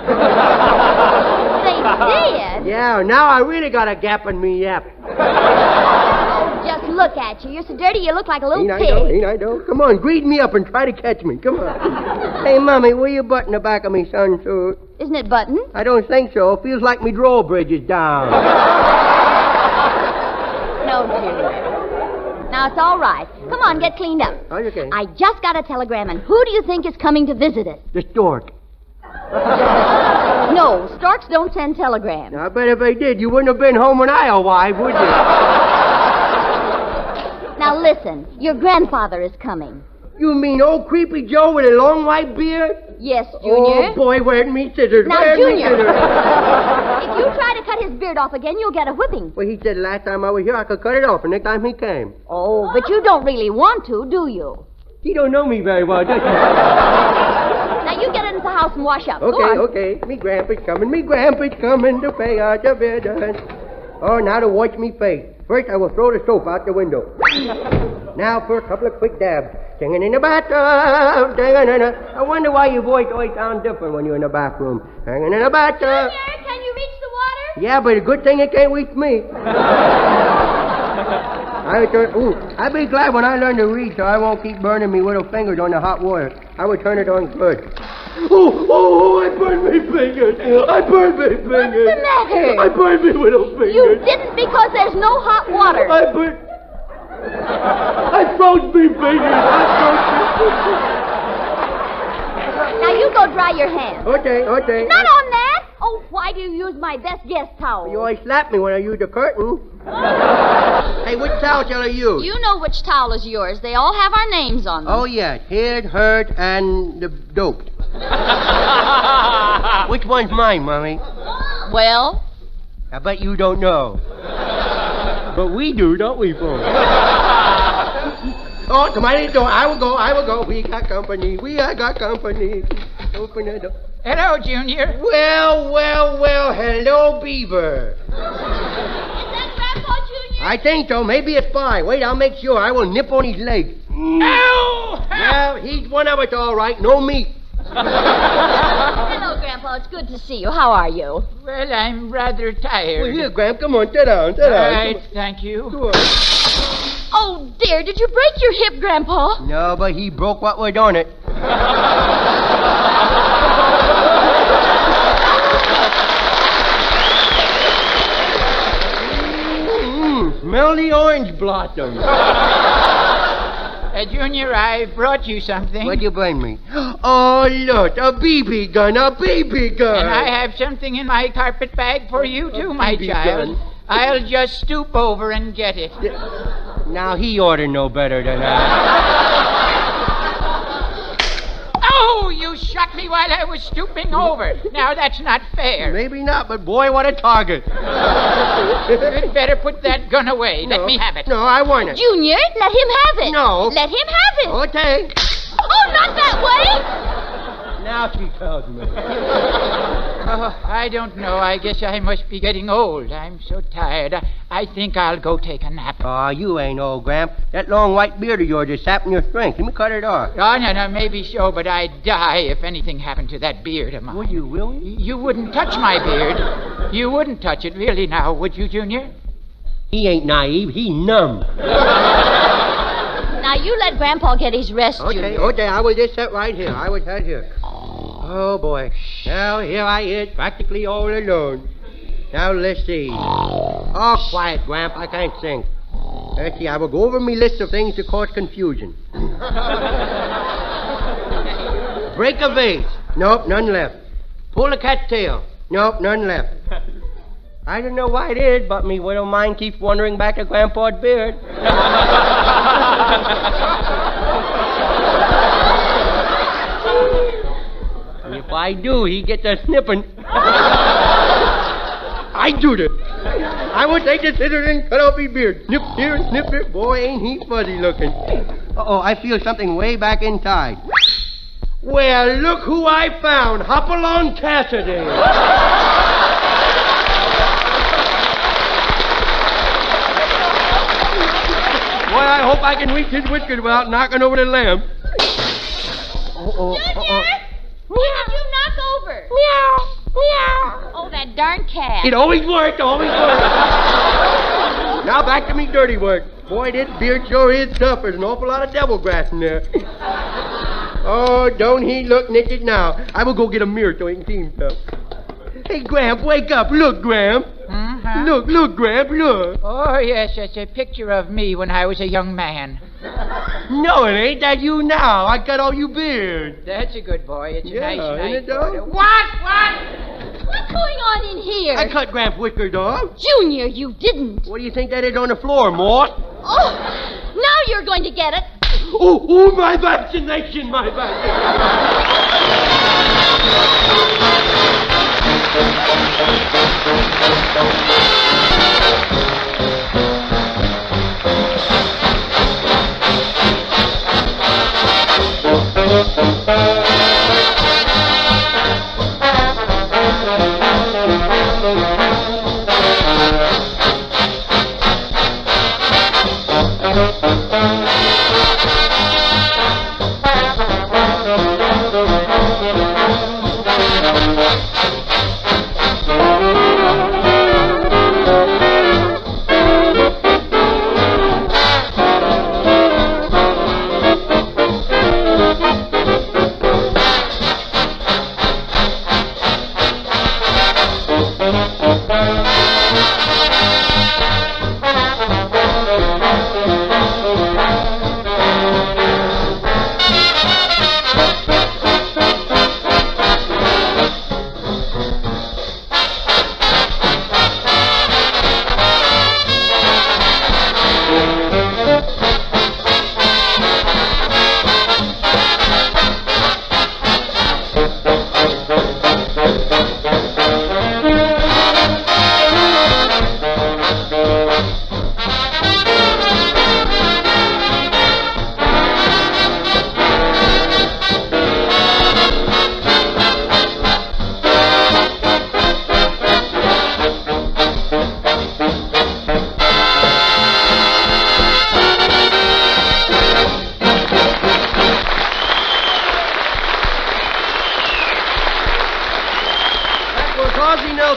[SPEAKER 2] Yeah, now I really got a gap in me yap.
[SPEAKER 14] Oh, just look at you. You're so dirty you look like a little pig.
[SPEAKER 2] Ain't I don't? Come on, greet me up and try to catch me. Come on. Hey, Mommy, will you button the back of me son's suit?
[SPEAKER 14] Isn't it buttoned?
[SPEAKER 2] I don't think so. It feels like me drawbridge is down.
[SPEAKER 14] No, Junior. Now, it's all right. Come on, get cleaned up.
[SPEAKER 2] Oh, you can.
[SPEAKER 14] I just got a telegram, and who do you think is coming to visit us?
[SPEAKER 2] The stork.
[SPEAKER 14] No, storks don't send telegrams.
[SPEAKER 2] I bet if they did, you wouldn't have been home when I arrived, would you?
[SPEAKER 14] Now, listen. Your grandfather is coming.
[SPEAKER 2] You mean old creepy Joe with a long white beard?
[SPEAKER 14] Yes, Junior.
[SPEAKER 2] Oh, boy, where's me scissors?
[SPEAKER 14] Now,
[SPEAKER 2] Where's
[SPEAKER 14] Junior,
[SPEAKER 2] me scissors?
[SPEAKER 14] if you try to cut his beard off again, you'll get a whipping.
[SPEAKER 2] Well, he said last time I was here I could cut it off, and next time he came.
[SPEAKER 14] Oh, but you don't really want to, do you?
[SPEAKER 2] He don't know me very well, does he?
[SPEAKER 14] Now, you get into the house and wash up. Go on.
[SPEAKER 2] Okay. Me grandpa's coming to pay our dividends. Oh, now to watch me face. First, I will throw the soap out the window. Now for a couple of quick dabs. Singing in the bathtub. I wonder why your voice always sounds different when you're in the bathroom. Hanging in the bathtub.
[SPEAKER 14] Junior, can you reach the water?
[SPEAKER 2] Yeah, but a good thing it can't reach me. I'd be glad when I learn to read so I won't keep burning me little fingers on the hot water. I would turn it on good. Oh, I burned my fingers.
[SPEAKER 14] What's the matter?
[SPEAKER 2] I burned my little fingers.
[SPEAKER 14] You didn't because there's no hot water.
[SPEAKER 2] I froze me fingers.
[SPEAKER 14] Now you go dry your hands.
[SPEAKER 2] Okay.
[SPEAKER 14] Not on that. Oh, why do you use my best guest towel?
[SPEAKER 2] You always slap me when I use the curtain. Hey, which towel shall I use?
[SPEAKER 14] You know which towel is yours. They all have our names on them.
[SPEAKER 2] Oh, yeah. Hid, hurt, and the dope. Which one's mine, Mommy?
[SPEAKER 14] Well?
[SPEAKER 2] I bet you don't know. But we do, don't we, folks? Oh, somebody's door. I will go. We got company. Open the door.
[SPEAKER 10] Hello, Junior.
[SPEAKER 2] Well. Hello, Beaver.
[SPEAKER 14] Is that Grandpa, Junior?
[SPEAKER 2] I think so. Maybe a spy. Wait, I'll make sure. I will nip on his leg.
[SPEAKER 10] Ow!
[SPEAKER 2] Well, he's one of us, all right. No meat.
[SPEAKER 14] Hello, Grandpa. It's good to see you. How are you?
[SPEAKER 10] Well, I'm rather tired.
[SPEAKER 2] Well, here, Gramp. Come on. Sit down.
[SPEAKER 10] All right, thank you.
[SPEAKER 2] Go on.
[SPEAKER 14] Oh, dear. Did you break your hip, Grandpa?
[SPEAKER 2] No, but he broke what was on it. Smell the orange blossom.
[SPEAKER 10] Junior, I brought you something.
[SPEAKER 2] What'd you bring me? Oh, look, a BB gun, a BB gun.
[SPEAKER 10] And I have something in my carpet bag for you, too, my child.
[SPEAKER 2] gun.
[SPEAKER 10] I'll just stoop over and get it.
[SPEAKER 2] Now, he ought to know better than that.
[SPEAKER 10] Oh, you shot me while I was stooping over. Now, that's not fair.
[SPEAKER 2] Maybe not, but boy, what a target.
[SPEAKER 10] You'd better put that gun away. Let me have it.
[SPEAKER 2] No, I want it.
[SPEAKER 14] Junior, let him have it.
[SPEAKER 2] No.
[SPEAKER 14] Let him have it.
[SPEAKER 2] Okay.
[SPEAKER 14] Oh, not that way.
[SPEAKER 2] Now she tells me.
[SPEAKER 10] Oh, I don't know. I guess I must be getting old. I'm so tired. I think I'll go take a nap.
[SPEAKER 2] Oh, you ain't old, Gramp. That long white beard of yours is sapping your strength. Let me cut it off.
[SPEAKER 10] Oh, no, maybe so, but I'd die if anything happened to that beard of mine.
[SPEAKER 2] Would you, really?
[SPEAKER 10] You wouldn't touch my beard. You wouldn't touch it, really, now, would you, Junior?
[SPEAKER 2] He ain't naive. He numb.
[SPEAKER 14] Now, you let Grandpa get his rest, Junior.
[SPEAKER 2] Okay, I will just sit right here. I will sit here. Oh, boy. Now, here I is, practically all alone. Now, let's see. Oh, quiet, Gramp. I can't think. Let's see, I will go over my list of things to cause confusion. Break a vase. Nope, none left. Pull a cat's tail. Nope, none left. I don't know why it is, but me widow mind keeps wandering back to Grandpa's beard. If I do, he gets a snipping. I do it. I would take the scissors and cut off his beard. Snip here, snip there. Boy, ain't he fuzzy looking. Uh-oh, I feel something way back inside. Well, look who I found. Hopalong Cassidy. Boy, I hope I can reach his whiskers without knocking over the lamp.
[SPEAKER 14] Junior! What did you knock over? Meow, meow. Oh, that darn cat.
[SPEAKER 2] It always worked, always worked. Now back to me dirty work. Boy, this beard sure is tough. There's an awful lot of devil grass in there. Oh, don't he look naked now. I will go get a mirror so he can see himself. Hey, Gramp, wake up. Look, Gramp.
[SPEAKER 10] Mm-hmm.
[SPEAKER 2] Look, Gramp, look.
[SPEAKER 10] Oh, yes, that's a picture of me when I was a young man.
[SPEAKER 2] No, it ain't. That you now. I cut all you beard.
[SPEAKER 10] That's a good boy. It's a nice
[SPEAKER 2] ain't
[SPEAKER 10] night.
[SPEAKER 2] it, dog?
[SPEAKER 10] What?
[SPEAKER 14] What's going on in here?
[SPEAKER 2] I cut Gramp's whiskers off.
[SPEAKER 14] Junior, you didn't.
[SPEAKER 2] What do you think that is on the floor, Mort?
[SPEAKER 14] Oh, now you're going to get it.
[SPEAKER 2] Oh, my vaccination, my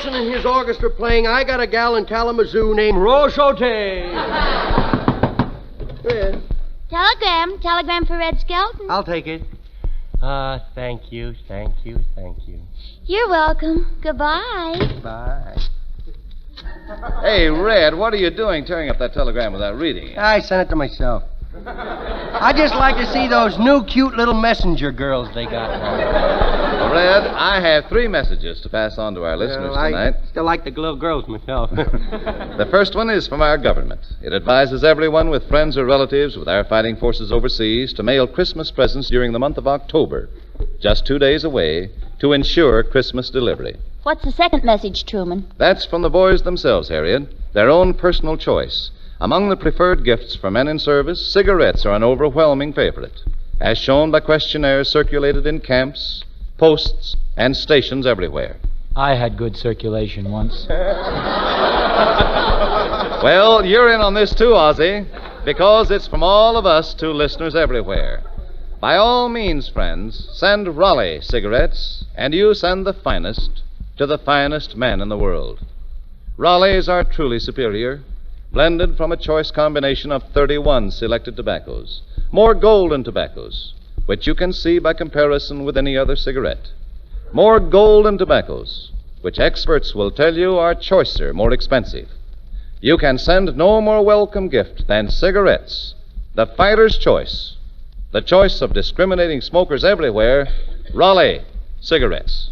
[SPEAKER 2] And his orchestra playing I Got a Gal in Kalamazoo named Rochote. Well,
[SPEAKER 14] Telegram for Red Skelton.
[SPEAKER 2] I'll take it. Thank you.
[SPEAKER 14] You're welcome. Goodbye.
[SPEAKER 2] Bye.
[SPEAKER 5] Hey, Red, what are you doing tearing up that telegram without reading it?
[SPEAKER 2] I sent it to myself. I just like to see those new cute little messenger girls they got now.
[SPEAKER 5] Red, I have 3 messages to pass on to our listeners tonight.
[SPEAKER 2] I still like the little girls myself.
[SPEAKER 5] The first one is from our government. It advises everyone with friends or relatives with our fighting forces overseas to mail Christmas presents during the month of October, just 2 days away, to ensure Christmas delivery.
[SPEAKER 14] What's the second message, Truman?
[SPEAKER 5] That's from the boys themselves, Harriet. Their own personal choice. Among the preferred gifts for men in service, cigarettes are an overwhelming favorite, as shown by questionnaires circulated in camps, posts, and stations everywhere.
[SPEAKER 12] I had good circulation once.
[SPEAKER 5] Well, you're in on this too, Ozzy, because it's from all of us to listeners everywhere. By all means, friends, send Raleigh cigarettes, and you send the finest to the finest men in the world. Raleighs are truly superior, blended from a choice combination of 31 selected tobaccos, more golden tobaccos, which you can see by comparison with any other cigarette. More golden tobaccos, which experts will tell you are choicer, more expensive. You can send no more welcome gift than cigarettes, the fighter's choice, the choice of discriminating smokers everywhere, Raleigh cigarettes.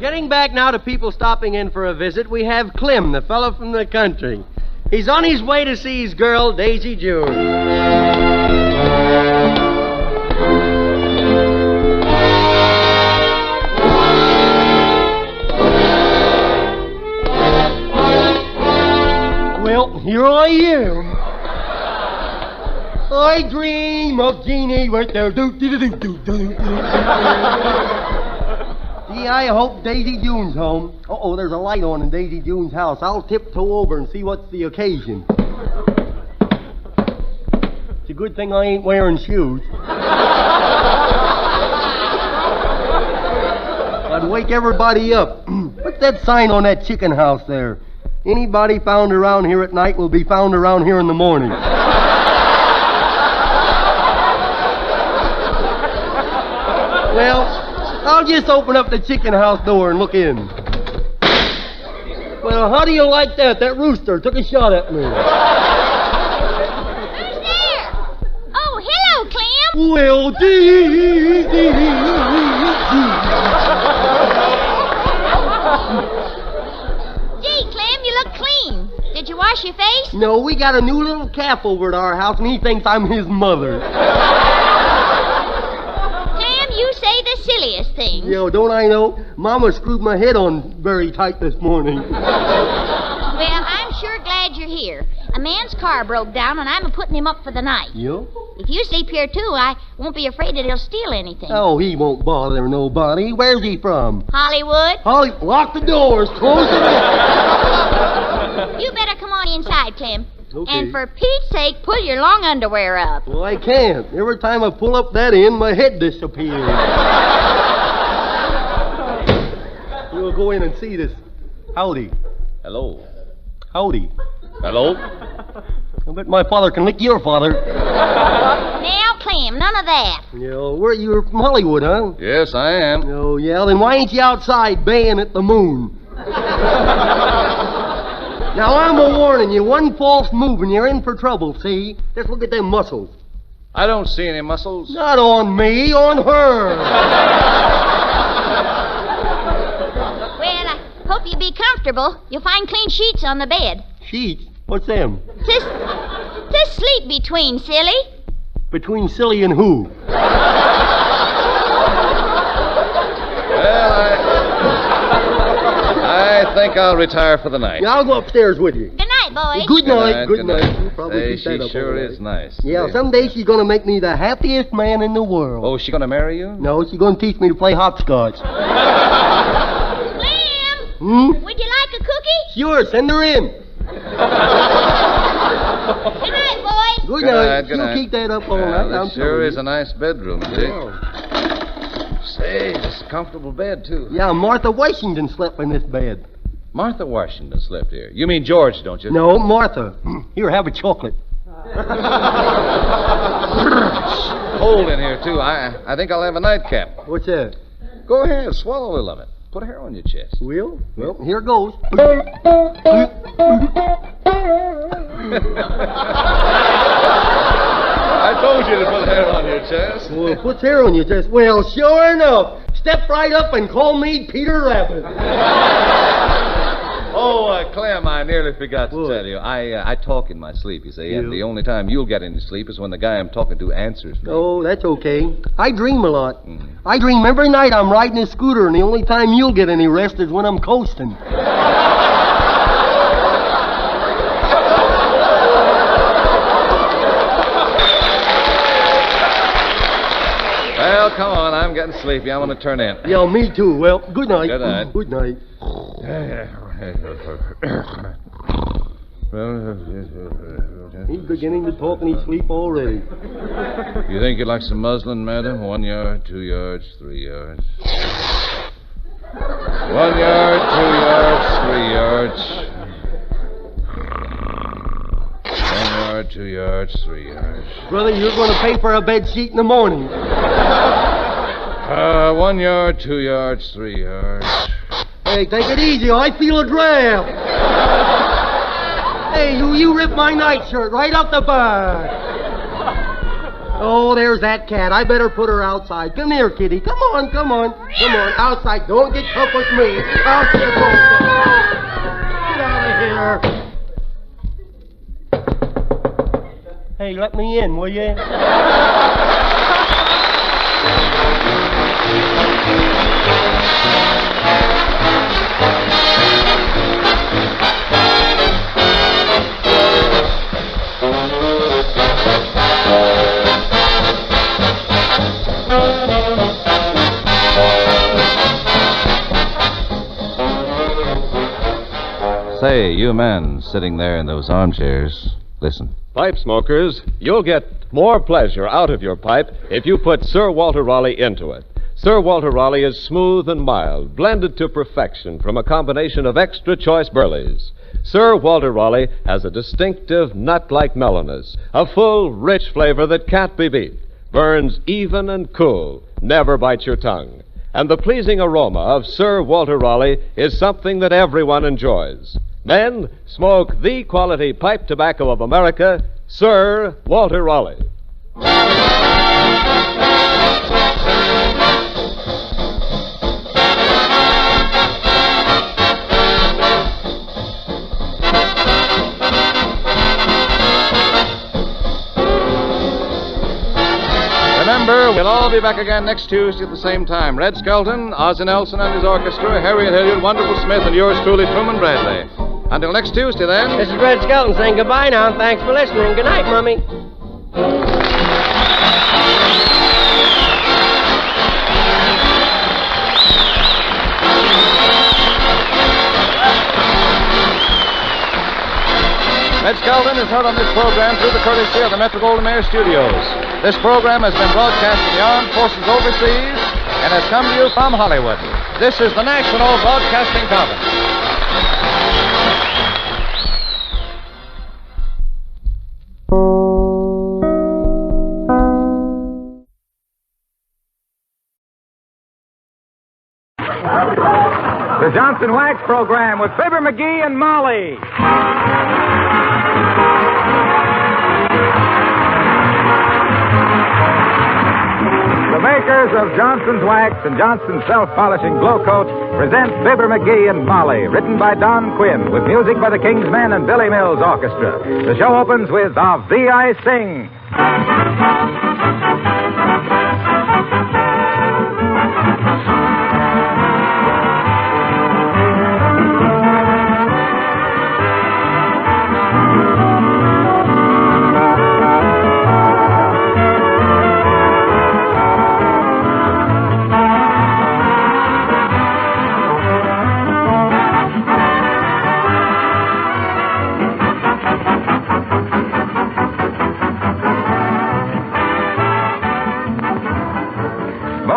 [SPEAKER 2] Getting back now to people stopping in for a visit, we have Clem, the fellow from the country. He's on his way to see his girl, Daisy June. Well, here I am. I dream of Jeannie right there. Gee, I hope Daisy June's home. Uh-oh, there's a light on in Daisy June's house. I'll tiptoe over and see what's the occasion. It's a good thing I ain't wearing shoes. I'd wake everybody up. What's that sign on that chicken house there? Anybody found around here at night will be found around here in the morning. Well, I'll just open up the chicken house door and look in. Well, how do you like that? That rooster took a shot at me.
[SPEAKER 14] Who's there? Oh, hello, Clem.
[SPEAKER 2] Well,
[SPEAKER 14] Gee, Clem, you look clean. Did you wash your face?
[SPEAKER 2] No, we got a new little calf over at our house, and he thinks I'm his mother.
[SPEAKER 14] You say the silliest things.
[SPEAKER 2] Yo, don't I know? Mama screwed my head on very tight this morning.
[SPEAKER 14] Well, I'm sure glad you're here. A man's car broke down, and I'm putting him up for the night.
[SPEAKER 2] You?
[SPEAKER 14] If you sleep here, too, I won't be afraid that he'll steal anything.
[SPEAKER 2] Oh, he won't bother nobody. Where's he from?
[SPEAKER 14] Hollywood.
[SPEAKER 2] Lock the doors. Close the doors.
[SPEAKER 14] You better come on inside, Clem.
[SPEAKER 2] Okay.
[SPEAKER 14] And for Pete's sake, pull your long underwear up.
[SPEAKER 2] Well, I can't. Every time I pull up that end, my head disappears. We'll go in and see this. Howdy.
[SPEAKER 5] Hello.
[SPEAKER 2] Howdy.
[SPEAKER 5] Hello.
[SPEAKER 2] I bet my father can lick your father.
[SPEAKER 14] Now, Clem, none of that.
[SPEAKER 2] You're from Hollywood, huh?
[SPEAKER 5] Yes, I am.
[SPEAKER 2] Oh, yeah, then why ain't you outside baying at the moon? Now, I'm a-warning you, one false move and you're in for trouble, see? Just look at them muscles.
[SPEAKER 5] I don't see any muscles.
[SPEAKER 2] Not on me, on her.
[SPEAKER 14] Well, I hope you be comfortable. You'll find clean sheets on the bed.
[SPEAKER 2] Sheets? What's them?
[SPEAKER 14] To sleep between, silly.
[SPEAKER 2] Between silly and who?
[SPEAKER 5] Well, I think I'll retire for the night.
[SPEAKER 2] Yeah, I'll go upstairs with you.
[SPEAKER 14] Good night, boys.
[SPEAKER 2] Good night.
[SPEAKER 5] Good night.
[SPEAKER 2] You'll probably keep that
[SPEAKER 5] She
[SPEAKER 2] up
[SPEAKER 5] sure
[SPEAKER 2] all right.
[SPEAKER 5] is nice.
[SPEAKER 2] Yeah, someday she's going to make me the happiest man in the world.
[SPEAKER 5] Oh, is she going to marry you?
[SPEAKER 2] No, she's going to teach me to play hopscotch.
[SPEAKER 14] Clem! Would you like a cookie?
[SPEAKER 2] Sure, send her in.
[SPEAKER 14] Good night, boys.
[SPEAKER 2] Good night.
[SPEAKER 5] Good night.
[SPEAKER 2] She'll keep that up all night.
[SPEAKER 5] That sure is a nice bedroom, see? Say, it's a comfortable bed, too.
[SPEAKER 2] Yeah, Martha Washington slept in this bed.
[SPEAKER 5] Martha Washington slept here. You mean George, don't you?
[SPEAKER 2] No, Martha. Here, have a chocolate.
[SPEAKER 5] cold in here, too. I think I'll have a nightcap.
[SPEAKER 2] What's that?
[SPEAKER 5] Go ahead, swallow a little of it. Put a hair on your chest.
[SPEAKER 2] Will? Well, here goes.
[SPEAKER 5] I told you to put hair on your chest.
[SPEAKER 2] Well, put hair on your chest. Well, sure enough. Step right up and call me Peter Rabbit.
[SPEAKER 5] Clem, I nearly forgot to tell you. I talk in my sleep, you see, and the only time you'll get any sleep is when the guy I'm talking to answers me.
[SPEAKER 2] Oh, that's okay. I dream a lot. I dream every night I'm riding a scooter, and the only time you'll get any rest is when I'm coasting.
[SPEAKER 5] Well, come on, I'm getting sleepy. I want to turn in.
[SPEAKER 2] Yeah, me too. Well, good night.
[SPEAKER 5] Good night.
[SPEAKER 2] Good night. He's beginning to talk in his sleep already.
[SPEAKER 5] You think you'd like some muslin, madam? 1 yard, 2 yards, 3 yards. 1 yard, 2 yards, 3 yards. 1 yard, 2 yards, 3 yards.
[SPEAKER 2] Brother, you're going to pay for a bed sheet in the morning.
[SPEAKER 5] 1 yard, 2 yards, 3 yards.
[SPEAKER 2] Hey, take it easy. I feel a draft. Hey, you ripped my nightshirt right up the back. Oh, there's that cat. I better put her outside. Come here, kitty. Come on, come on. Come on, outside. Don't get tough with me. Out here, go. Get out of here. Hey, let me in, will you?
[SPEAKER 5] Say, you men sitting there in those armchairs, listen.
[SPEAKER 8] Pipe smokers, you'll get more pleasure out of your pipe if you put Sir Walter Raleigh into it. Sir Walter Raleigh is smooth and mild, blended to perfection from a combination of extra choice burleys. Sir Walter Raleigh has a distinctive nut-like mellowness, a full, rich flavor that can't be beat, burns even and cool, never bites your tongue. And the pleasing aroma of Sir Walter Raleigh is something that everyone enjoys. Men, smoke the quality pipe tobacco of America, Sir Walter Raleigh.
[SPEAKER 5] Remember, we'll all be back again next Tuesday at the same time. Red Skelton, Ozzie Nelson and his orchestra, Harriet Hilliard, Wonderful Smith, and yours truly, Truman Bradley. Until next Tuesday, then.
[SPEAKER 2] This is Red Skelton saying goodbye now. Thanks for listening. Good night, Mummy.
[SPEAKER 5] Red Skelton is heard on this program through the courtesy of the Metro-Goldwyn-Mayer Studios. This program has been broadcast in the armed forces overseas and has come to you from Hollywood. This is the National Broadcasting Company.
[SPEAKER 15] The Johnson Wax Program with Fibber, McGee, and Molly. The makers of Johnson's Wax and Johnson's Self-Polishing Glow Coat present Fibber, McGee, and Molly, written by Don Quinn, with music by the King's Men and Billy Mills Orchestra. The show opens with Of Thee I Sing.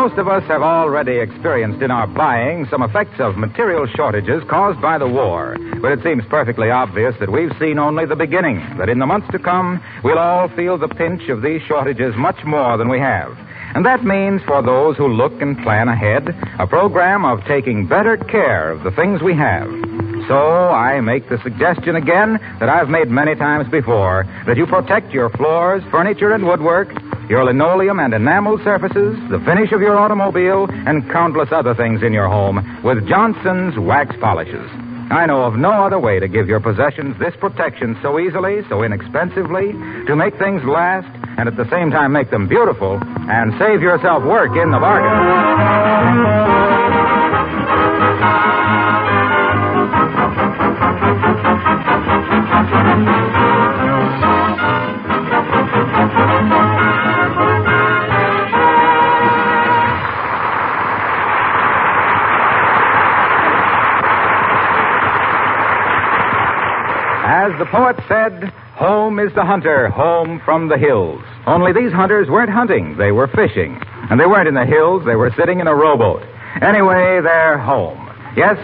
[SPEAKER 15] Most of us have already experienced in our buying some effects of material shortages caused by the war. But it seems perfectly obvious that we've seen only the beginning, that in the months to come, we'll all feel the pinch of these shortages much more than we have. And that means for those who look and plan ahead, a program of taking better care of the things we have. So I make the suggestion again that I've made many times before, that you protect your floors, furniture, and woodwork, your linoleum and enamel surfaces, the finish of your automobile, and countless other things in your home with Johnson's wax polishes. I know of no other way to give your possessions this protection so easily, so inexpensively, to make things last, and at the same time make them beautiful, and save yourself work in the bargain. As the poet said, home is the hunter, home from the hills. Only these hunters weren't hunting, they were fishing. And they weren't in the hills, they were sitting in a rowboat. Anyway, they're home. Yes,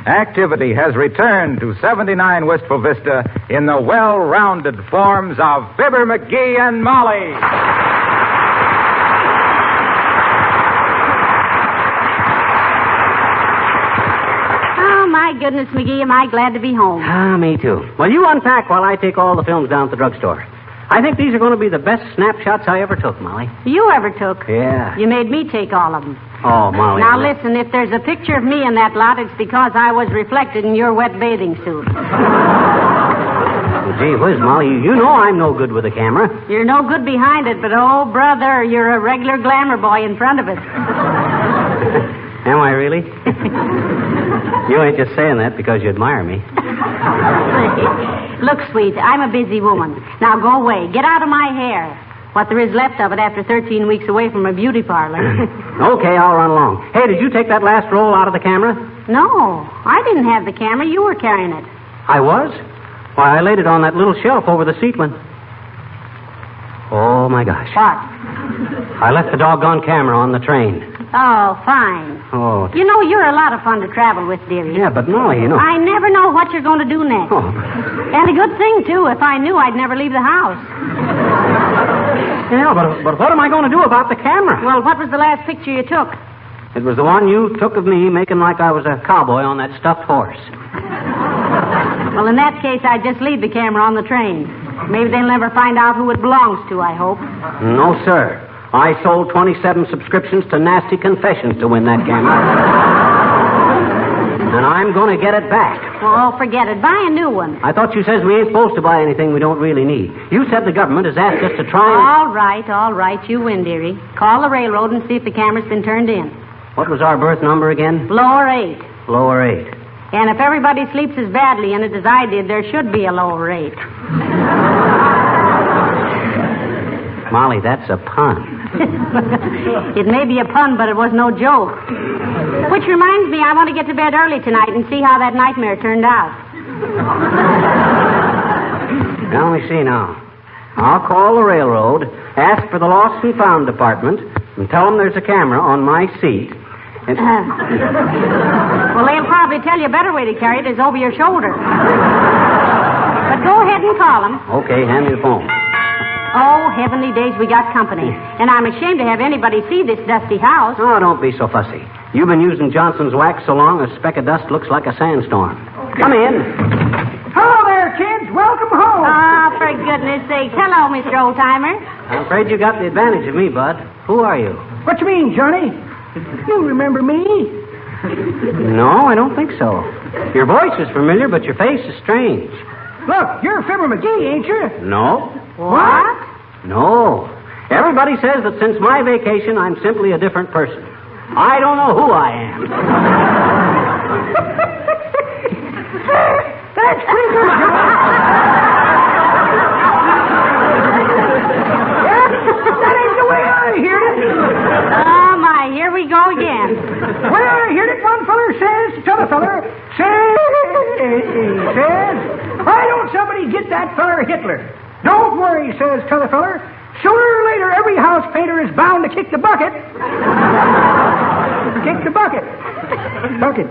[SPEAKER 15] activity has returned to 79 Wistful Vista in the well-rounded forms of Fibber, McGee, and Molly.
[SPEAKER 6] My goodness, McGee, am I glad to be home.
[SPEAKER 16] Ah, me too. Well, you unpack while I take all the films down to the drugstore. I think these are going to be the best snapshots I ever took, Molly.
[SPEAKER 6] You ever took?
[SPEAKER 16] Yeah.
[SPEAKER 6] You made me take all of them.
[SPEAKER 16] Oh, Molly.
[SPEAKER 6] Now, listen, if there's a picture of me in that lot, it's because I was reflected in your wet bathing suit.
[SPEAKER 16] Well, gee whiz, Molly, you know I'm no good with a camera.
[SPEAKER 6] You're no good behind it, but, oh, brother, you're a regular glamour boy in front of it.
[SPEAKER 16] Am I really? You ain't just saying that because you admire me.
[SPEAKER 6] Look, sweet, I'm a busy woman. Now go away. Get out of my hair. What there is left of it after 13 weeks away from a beauty parlor.
[SPEAKER 16] Okay, I'll run along. Hey, did you take that last roll out of the camera?
[SPEAKER 6] No, I didn't have the camera. You were carrying it.
[SPEAKER 16] I was? Why, I laid it on that little shelf over the seat when... Oh, my gosh.
[SPEAKER 6] What?
[SPEAKER 16] I left the doggone camera on the train.
[SPEAKER 6] Oh, fine.
[SPEAKER 16] Oh.
[SPEAKER 6] You know, you're a lot of fun to travel with, dearie.
[SPEAKER 16] Yeah, but Molly, you know...
[SPEAKER 6] I never know what you're going to do next.
[SPEAKER 16] Oh.
[SPEAKER 6] And a good thing, too. If I knew, I'd never leave the house.
[SPEAKER 16] Yeah, but what am I going to do about the camera?
[SPEAKER 6] Well, what was the last picture you took?
[SPEAKER 16] It was the one you took of me making like I was a cowboy on that stuffed horse.
[SPEAKER 6] Well, in that case, I'd just leave the camera on the train. Maybe they'll never find out who it belongs to, I hope.
[SPEAKER 16] No, sir. I sold 27 subscriptions to Nasty Confessions to win that camera. And I'm going to get it back.
[SPEAKER 6] Oh, forget it. Buy a new one.
[SPEAKER 16] I thought you says we ain't supposed to buy anything we don't really need. You said the government has asked us to try and...
[SPEAKER 6] All right. You win, dearie. Call the railroad and see if the camera's been turned in.
[SPEAKER 16] What was our berth number again?
[SPEAKER 6] Lower 8.
[SPEAKER 16] Lower 8.
[SPEAKER 6] And if everybody sleeps as badly in it as I did, there should be a lower 8.
[SPEAKER 16] Molly, that's a pun.
[SPEAKER 6] It may be a pun, but it was no joke. Which reminds me, I want to get to bed early tonight and see how that nightmare turned out.
[SPEAKER 16] Now, let me see now. I'll call the railroad, ask for the Lost and Found department, and tell them there's a camera on my seat. And...
[SPEAKER 6] Well, they'll probably tell you a better way to carry it is over your shoulder. But go ahead and call them.
[SPEAKER 16] Okay, hand me the phone.
[SPEAKER 6] Oh, heavenly days, we got company. And I'm ashamed to have anybody see this dusty house.
[SPEAKER 16] Oh, don't be so fussy. You've been using Johnson's wax so long, a speck of dust looks like a sandstorm. Come in.
[SPEAKER 24] Hello there, kids. Welcome home.
[SPEAKER 6] Ah, for goodness sake. Hello, Mr. Oldtimer.
[SPEAKER 16] I'm afraid you got the advantage of me, Bud. Who are you?
[SPEAKER 24] What you mean, Johnny? You remember me?
[SPEAKER 16] No, I don't think so. Your voice is familiar, but your face is strange.
[SPEAKER 24] Look, you're Fibber McGee, ain't you?
[SPEAKER 16] No.
[SPEAKER 6] What?
[SPEAKER 16] No. Everybody says that since my vacation, I'm simply a different person. I don't know who I am.
[SPEAKER 24] That's pretty good, That ain't the way I heard it.
[SPEAKER 6] Oh, my, here we go again.
[SPEAKER 24] Well, I heard it one feller says to t'other feller, says, why don't somebody get that feller Hitler? Don't worry, says t'other feller, Sooner or later, every house painter is bound to kick the bucket. Kick the bucket. Bucket.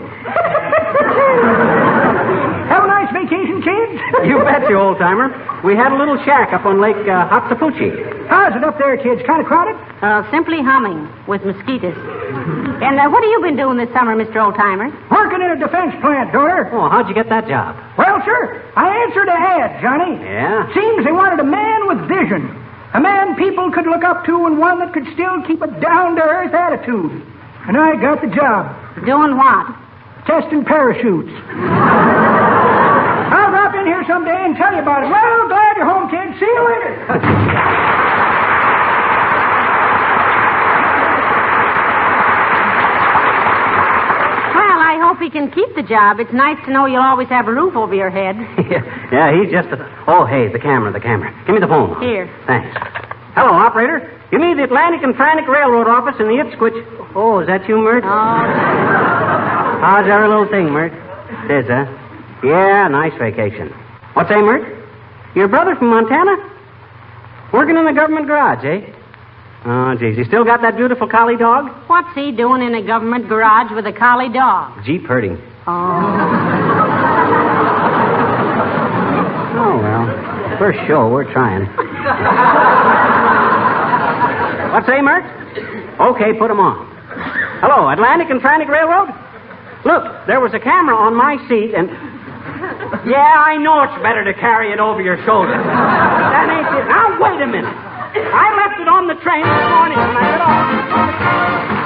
[SPEAKER 24] Have a nice vacation, kids?
[SPEAKER 16] You bet you, old-timer. We had a little shack up on Lake Hatsapuchi.
[SPEAKER 24] How's it up there, kids? Kind of crowded?
[SPEAKER 6] Simply humming with mosquitoes. And what have you been doing this summer, Mr. Old-timer?
[SPEAKER 24] Working in a defense plant, daughter.
[SPEAKER 16] Oh, how'd you get that job?
[SPEAKER 24] Well, sir, I answered a ad, Johnny.
[SPEAKER 16] Yeah?
[SPEAKER 24] Seems they wanted a man with vision. A man people could look up to and one that could still keep a down-to-earth attitude. And I got the job.
[SPEAKER 6] Doing what?
[SPEAKER 24] Testing parachutes. I'll drop in here someday and tell you about it. Well, glad you're home, kids. See you later.
[SPEAKER 6] Well, I hope he can keep the job. It's nice to know you'll always have a roof over your head.
[SPEAKER 16] Yeah, he's just Oh, hey, the camera. Give me the phone.
[SPEAKER 6] Here.
[SPEAKER 16] Thanks. Hello, operator. Give me the Atlantic and Frantic Railroad office in the Ipswich. Oh, is that you, Mert?
[SPEAKER 6] Oh.
[SPEAKER 16] How's every little thing, Mert? It is, huh? Yeah, nice vacation. What's that, Mert? Your brother from Montana? Working in the government garage, eh? Oh, geez. You still got that beautiful collie dog?
[SPEAKER 6] What's he doing in a government garage with a collie dog?
[SPEAKER 16] Jeep herding.
[SPEAKER 6] Oh.
[SPEAKER 16] Oh, well. First show, we're trying. What's that, Mert? Okay, put him on. Hello, Atlantic and Frantic Railroad? Look, there was a camera on my seat and... Yeah, I know it's better to carry it over your shoulder. That ain't it. Now, wait a minute. I left it on the train this morning when I got off.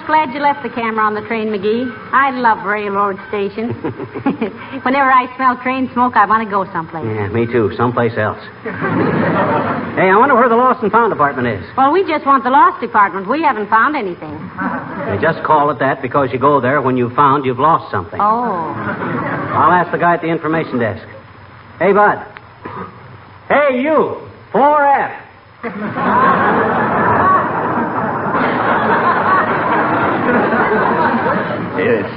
[SPEAKER 6] Glad you left the camera on the train, McGee. I love railroad stations. Whenever I smell train smoke, I want to go someplace.
[SPEAKER 16] Yeah, me too. Someplace else. Hey, I wonder where the Lost and Found department is.
[SPEAKER 6] Well, we just want the Lost department. We haven't found anything.
[SPEAKER 16] They just call it that because you go there when you've found you've lost something.
[SPEAKER 6] Oh.
[SPEAKER 16] I'll ask the guy at the information desk. Hey, Bud. Hey, you. 4F.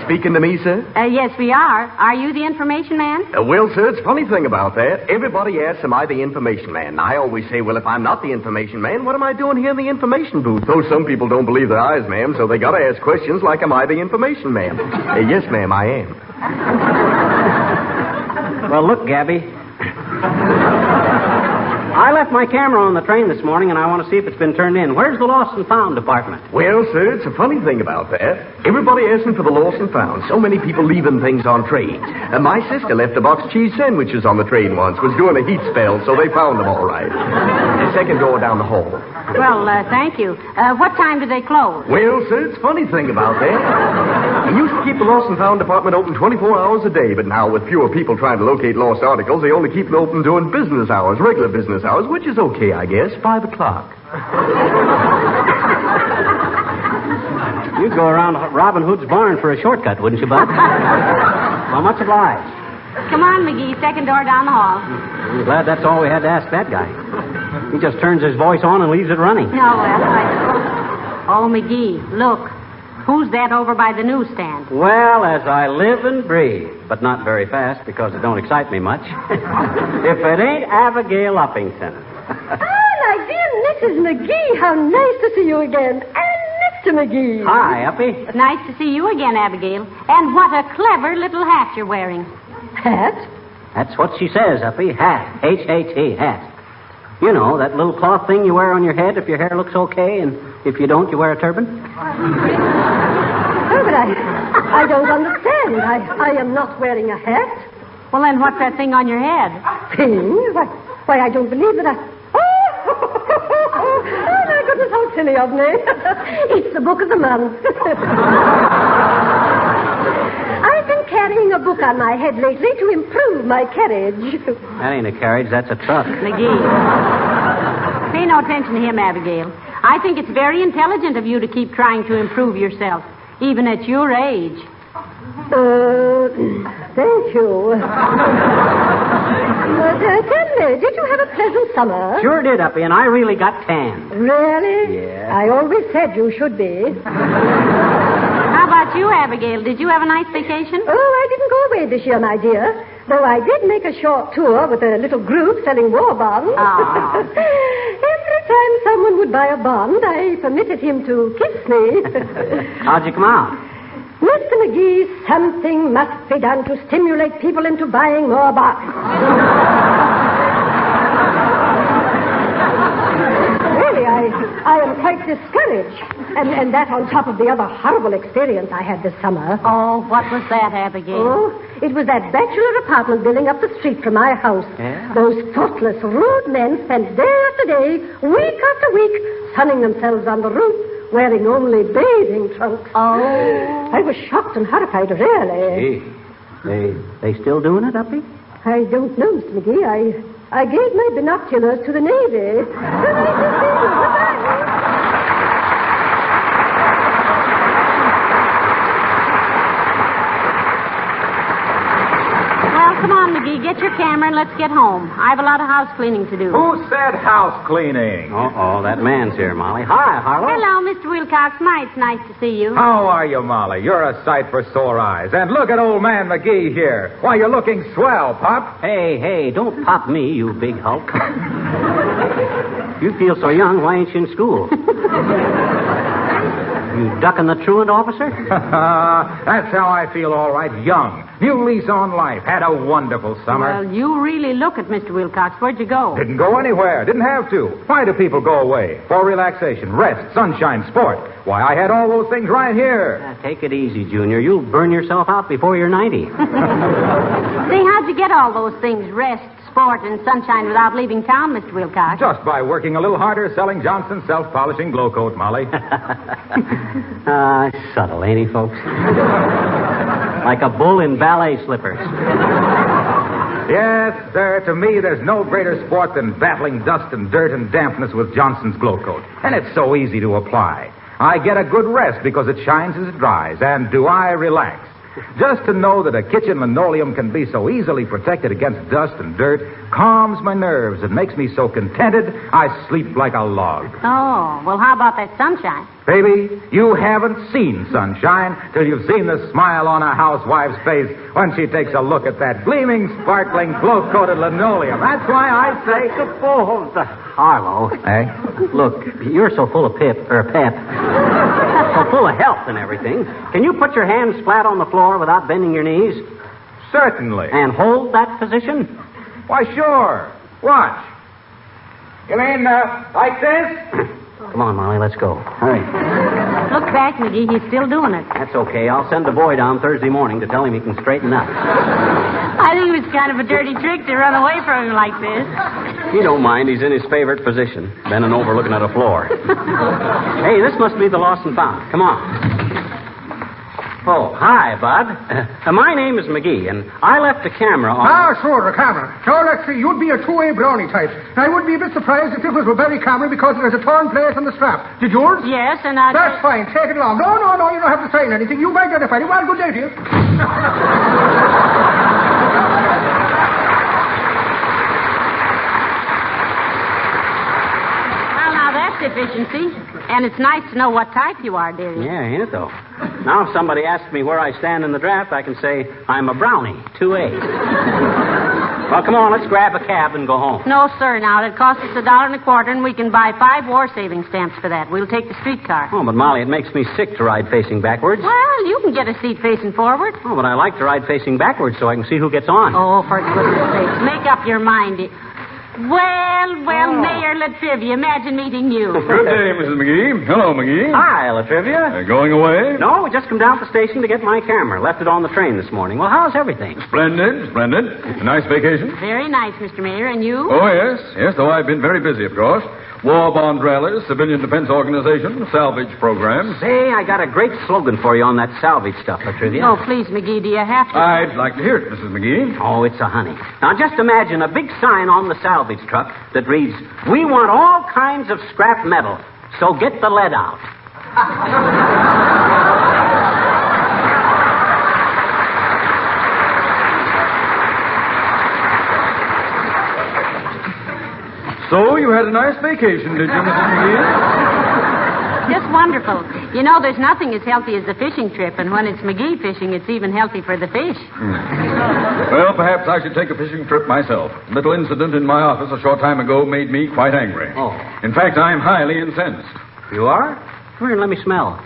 [SPEAKER 17] Speaking to me, sir?
[SPEAKER 6] Yes, we are. Are you the information man?
[SPEAKER 17] Well, sir, it's a funny thing about that. Everybody asks, am I the information man? And I always say, well, if I'm not the information man, what am I doing here in the information booth? Though some people don't believe their eyes, ma'am, so they gotta ask questions like, am I the information man? Yes, ma'am, I am.
[SPEAKER 16] Well, look, Gabby. I left my camera on the train this morning, and I want to see if it's been turned in. Where's the Lost and Found department?
[SPEAKER 17] Well, sir, it's a funny thing about that. Everybody asking for the Lost and Found. So many people leaving things on trains. My sister left a box of cheese sandwiches on the train once. Was doing a heat spell, so they found them all right. The second door down the hall.
[SPEAKER 6] Well, thank you. What time do they close?
[SPEAKER 17] Well, sir, it's a funny thing about that. We used to keep the Lost and Found department open 24 hours a day, but now with fewer people trying to locate lost articles, they only keep it open during business hours, regular business hours, which is okay, I guess, 5 o'clock.
[SPEAKER 16] You'd go around Robin Hood's barn for a shortcut, wouldn't you, Bud? Well, much obliged.
[SPEAKER 6] Come on, McGee. Second door down the hall.
[SPEAKER 16] I'm glad that's all we had to ask that guy. He just turns his voice on and leaves it running.
[SPEAKER 6] Oh, well, Oh, McGee, look. Who's that over by the newsstand?
[SPEAKER 16] Well, as I live and breathe, but not very fast because it don't excite me much. If it ain't Abigail Uppington.
[SPEAKER 13] My dear Mrs. McGee, how nice to see you again. And Mr. McGee.
[SPEAKER 16] Hi, Uppy.
[SPEAKER 6] Nice to see you again, Abigail. And what a clever little hat you're wearing.
[SPEAKER 13] Hat?
[SPEAKER 16] That's what she says, Uppy. Hat. H-A-T, hat. You know, that little cloth thing you wear on your head if your hair looks okay, and if you don't, you wear a turban.
[SPEAKER 13] Oh, but I don't understand. I am not wearing a hat.
[SPEAKER 6] Well, then what's that thing on your head?
[SPEAKER 13] Thing? Why, I don't believe that I... Oh, my goodness, how silly of me. It's the book of the month. I've been carrying a book on my head lately to improve my carriage.
[SPEAKER 16] That ain't a carriage, that's a truck.
[SPEAKER 6] McGee, pay no attention to him, Abigail. I think it's very intelligent of you to keep trying to improve yourself, even at your age.
[SPEAKER 13] Thank you. Tell me, did you have a pleasant summer?
[SPEAKER 16] Sure did, Uppy, and I really got tanned.
[SPEAKER 13] Really?
[SPEAKER 16] Yeah.
[SPEAKER 13] I always said you should be.
[SPEAKER 6] How about you, Abigail? Did you have a nice vacation?
[SPEAKER 13] Oh, I didn't go away this year, my dear. Though I did make a short tour with a little group selling war bonds. Every time someone would buy a bond, I permitted him to kiss me.
[SPEAKER 16] How'd you come out?
[SPEAKER 13] Mr. McGee, something must be done to stimulate people into buying more bonds. Really, I am quite discouraged. And that on top of the other horrible experience I had this summer.
[SPEAKER 6] Oh, what was that, Abigail?
[SPEAKER 13] Oh, it was that bachelor apartment building up the street from my house.
[SPEAKER 16] Yeah?
[SPEAKER 13] Those thoughtless, rude men spent day after day, week after week, sunning themselves on the roof, wearing only bathing trunks.
[SPEAKER 6] Oh.
[SPEAKER 13] I was shocked and horrified, really.
[SPEAKER 16] Gee, they still doing it, Uppy?
[SPEAKER 13] I don't know, Mr. McGee. I gave my binoculars to the Navy.
[SPEAKER 6] Come on, McGee, get your camera and let's get home. I have a lot of house cleaning to do.
[SPEAKER 18] Who said house cleaning?
[SPEAKER 16] Uh-oh, that man's here, Molly. Hi, Harlow.
[SPEAKER 6] Hello, Mr. Wilcox. It's nice to see you.
[SPEAKER 18] How are you, Molly? You're a sight for sore eyes. And look at old man McGee here. Why, you're looking swell, Pop.
[SPEAKER 16] Hey, don't pop me, you big hulk. You feel so young, why ain't you in school? You ducking the truant, officer?
[SPEAKER 18] That's how I feel, all right. Young. New lease on life. Had a wonderful summer.
[SPEAKER 6] Well, you really look at Mr. Wilcox. Where'd you go?
[SPEAKER 18] Didn't go anywhere. Didn't have to. Why do people go away? For relaxation, rest, sunshine, sport. Why, I had all those things right here.
[SPEAKER 16] Take it easy, Junior. You'll burn yourself out before you're 90.
[SPEAKER 6] Say, how'd you get all those things? Rest, sport, and sunshine without leaving town, Mr. Wilcox?
[SPEAKER 18] Just by working a little harder selling Johnson's self-polishing glow coat, Molly.
[SPEAKER 16] Subtle, ain't he, folks? Like a bull in ballet slippers.
[SPEAKER 18] Yes, sir. To me, there's no greater sport than battling dust and dirt and dampness with Johnson's glow coat. And it's so easy to apply. I get a good rest because it shines as it dries. And do I relax? Just to know that a kitchen linoleum can be so easily protected against dust and dirt calms my nerves and makes me so contented I sleep like a log.
[SPEAKER 6] Oh, well, how about that sunshine?
[SPEAKER 18] Baby, you haven't seen sunshine till you've seen the smile on a housewife's face when she takes a look at that gleaming, sparkling, glow-coated linoleum. That's why I say...
[SPEAKER 16] Harlow.
[SPEAKER 18] Hey?
[SPEAKER 16] Look, you're so full of pep. So full of health and everything. Can you put your hands flat on the floor without bending your knees?
[SPEAKER 18] Certainly.
[SPEAKER 16] And hold that position?
[SPEAKER 18] Why, sure. Watch. You mean, like this?
[SPEAKER 16] Come on, Molly, let's go. Hurry.
[SPEAKER 6] Look back, McGee. He's still doing it.
[SPEAKER 16] That's okay. I'll send the boy down Thursday morning to tell him he can straighten up.
[SPEAKER 6] I think it was kind of a dirty trick to run away from him like this.
[SPEAKER 16] He don't mind. He's in his favorite position, bending over looking at a floor. Hey, this must be the lost and found. Come on. Oh, hi, Bud. My name is McGee, and I left the camera on...
[SPEAKER 4] Sure, the camera. Now, let's see, you'd be a two-way brownie type. I would be a bit surprised if it was a very camera because there's a torn place on the strap. Did yours?
[SPEAKER 6] Yes, and I...
[SPEAKER 4] That's fine. Take it along. No, you don't have to sign anything. You've identified it. Well, good day to you.
[SPEAKER 6] Efficiency. And it's nice to know what type you are, dearie.
[SPEAKER 16] Yeah, ain't it, though? Now, if somebody asks me where I stand in the draft, I can say I'm a brownie, 2A. Well, come on, let's grab a cab and go home.
[SPEAKER 6] No, sir. Now, it costs us $1.25, and we can buy 5 war saving stamps for that. We'll take the streetcar.
[SPEAKER 16] Oh, but Molly, it makes me sick to ride facing backwards.
[SPEAKER 6] Well, you can get a seat facing forward.
[SPEAKER 16] Oh, but I like to ride facing backwards so I can see who gets on.
[SPEAKER 6] Oh, for goodness sake. Make up your mind. Well, Mayor Latrivia, imagine meeting you.
[SPEAKER 19] Good day, Mrs. McGee. Hello, McGee.
[SPEAKER 16] Hi, Latrivia.
[SPEAKER 19] Going away?
[SPEAKER 16] No, we just come down to the station to get my camera. Left it on the train this morning. Well, how's everything?
[SPEAKER 19] Splendid. A nice vacation?
[SPEAKER 6] Very nice, Mr. Mayor. And you?
[SPEAKER 19] Oh, yes, though I've been very busy, of course. War bond rallies, civilian defense organization, salvage programs.
[SPEAKER 16] Say, I got a great slogan for you on that salvage stuff, Latrivia.
[SPEAKER 6] Oh, please, McGee, do you have to?
[SPEAKER 19] I'd like to hear it, Mrs. McGee.
[SPEAKER 16] Oh, it's a honey. Now, just imagine a big sign on the salvage truck that reads, "We want all kinds of scrap metal, so get the lead out."
[SPEAKER 19] So, you had a nice vacation, did you, Mrs. McGee?
[SPEAKER 6] Just wonderful. You know, there's nothing as healthy as the fishing trip, and when it's McGee fishing, it's even healthy for the fish.
[SPEAKER 19] Well, perhaps I should take a fishing trip myself. A little incident in my office a short time ago made me quite angry.
[SPEAKER 16] Oh.
[SPEAKER 19] In fact, I'm highly incensed.
[SPEAKER 16] You are? Come here and let me smell.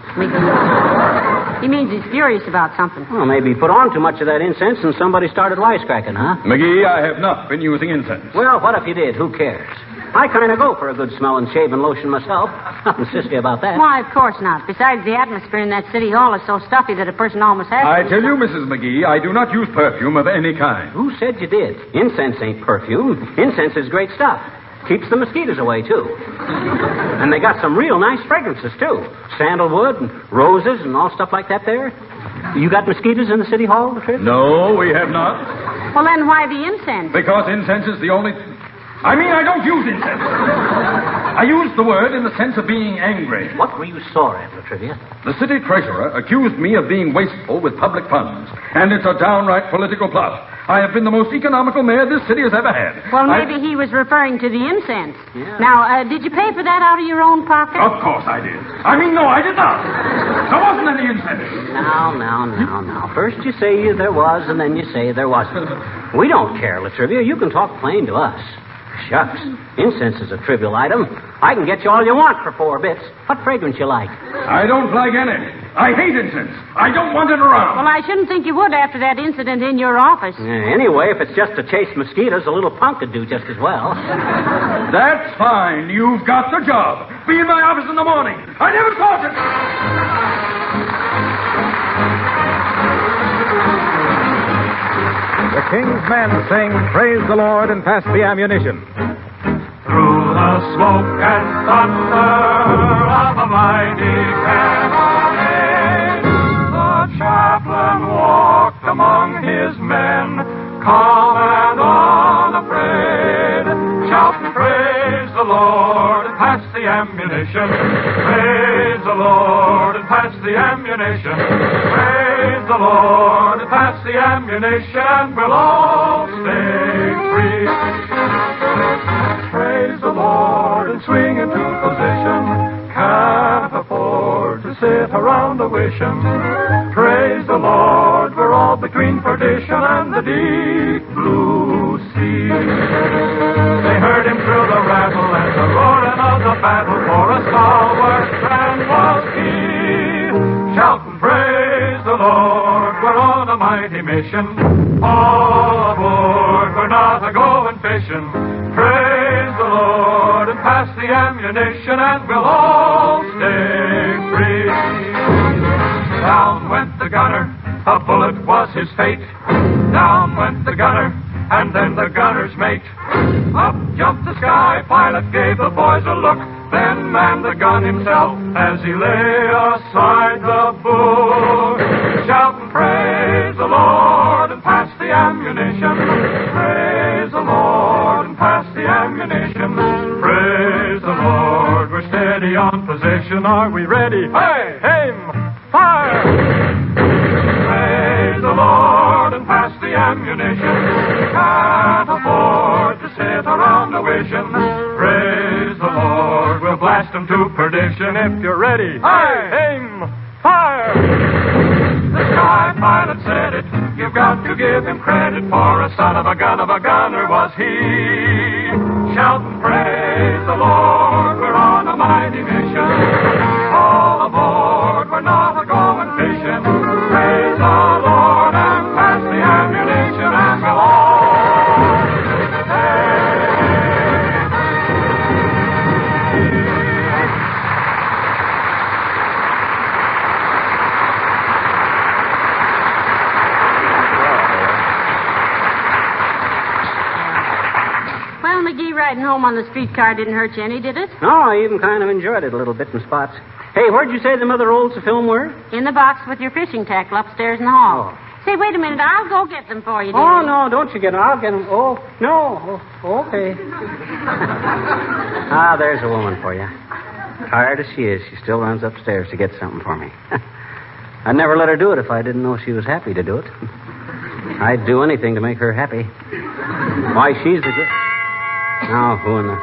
[SPEAKER 6] He means he's furious about something.
[SPEAKER 16] Well, maybe he put on too much of that incense and somebody started wisecracking, huh?
[SPEAKER 19] McGee, I have not been using incense.
[SPEAKER 16] Well, what if you did? Who cares? I kind of go for a good smelling shaving lotion myself. Nothing sissy about that.
[SPEAKER 6] Why, of course not. Besides, the atmosphere in that city hall is so stuffy that a person almost has
[SPEAKER 19] I tell you, Mrs. McGee, I do not use perfume of any kind.
[SPEAKER 16] Who said you did? Incense ain't perfume. Incense is great stuff. Keeps the mosquitoes away, too. And they got some real nice fragrances, too. Sandalwood and roses and all stuff like that there. You got mosquitoes in the city hall, Latrice?
[SPEAKER 19] No, we have not.
[SPEAKER 6] Well, then why the incense?
[SPEAKER 19] Because incense is the only... I don't use incense. I use the word in the sense of being angry.
[SPEAKER 16] What were you sore at, Latrivia?
[SPEAKER 19] The city treasurer accused me of being wasteful with public funds, and it's a downright political plot. I have been the most economical mayor this city has ever had.
[SPEAKER 6] Well, maybe he was referring to the incense. Yeah. Now, did you pay for that out of your own pocket?
[SPEAKER 19] Of course I did. No, I did not. There wasn't any incense.
[SPEAKER 16] Now. First you say there was, and then you say there wasn't. We don't care, Latrivia. You can talk plain to us. Shucks. Incense is a trivial item. I can get you all you want for 4 bits. What fragrance you like?
[SPEAKER 19] I don't like any. I hate incense. I don't want it around.
[SPEAKER 6] Well, I shouldn't think you would after that incident in your office.
[SPEAKER 16] Anyway, if it's just to chase mosquitoes, a little punk could do just as well.
[SPEAKER 19] That's fine. You've got the job. Be in my office in the morning. I never thought it.
[SPEAKER 15] The King's men sing Praise the Lord and pass the ammunition.
[SPEAKER 20] Through the smoke and thunder of a mighty cannonade, the chaplain walked among his men, calm and unafraid. Shout and praise the Lord and pass the ammunition. Praise the Lord and pass the ammunition. Praise the Lord and pass the ammunition. We'll all stay free. Praise the Lord and swing into position. Can't afford to sit around a wishing. Praise the Lord, we're all between perdition and the deep blue sea. They heard him through the rattle and the roaring of the battle, for a stalwart man was he. Shout and praise the Lord, we're on a mighty mission. All aboard, we're not a-going fishing. Praise the Lord and pass the ammunition, and we'll all stay free. Down went the gunner, a bullet was his fate. Down went the gunner, and then the gunner's mate. Up jumped the sky pilot, gave the boys a look, then manned the gun himself as he lay aside the book. We shout and praise the Lord and pass the ammunition. Praise the Lord and pass the ammunition. Praise the Lord, we're steady on position. Are we ready? Hey, aim, fire! Praise the Lord and pass the ammunition. Can't afford to sit around a wishing. Praise the Lord, we'll blast 'em to perdition. If you're ready, hey, aim, fire! The sky pilot said it, you've got to give him credit, for a son of a gunner was he. Shout and praise the Lord, we're on a mighty mission. All aboard, we're not a-going fishing. Praise the Lord and pass the ammunition and we'll all
[SPEAKER 6] McGee, riding home on the streetcar didn't hurt you any, did it?
[SPEAKER 16] No, I even kind of enjoyed it a little bit in spots. Hey, where'd you say the mother rolls of film were?
[SPEAKER 6] In the box with your fishing tackle upstairs in the hall. Say, wait a minute. I'll go get them for you, dear.
[SPEAKER 16] Oh, no, don't you get them. I'll get them. Oh, no. Oh, okay. Ah, there's a woman for you. Tired as she is, she still runs upstairs to get something for me. I'd never let her do it if I didn't know she was happy to do it. I'd do anything to make her happy. Why, she's the good... Now, who in the...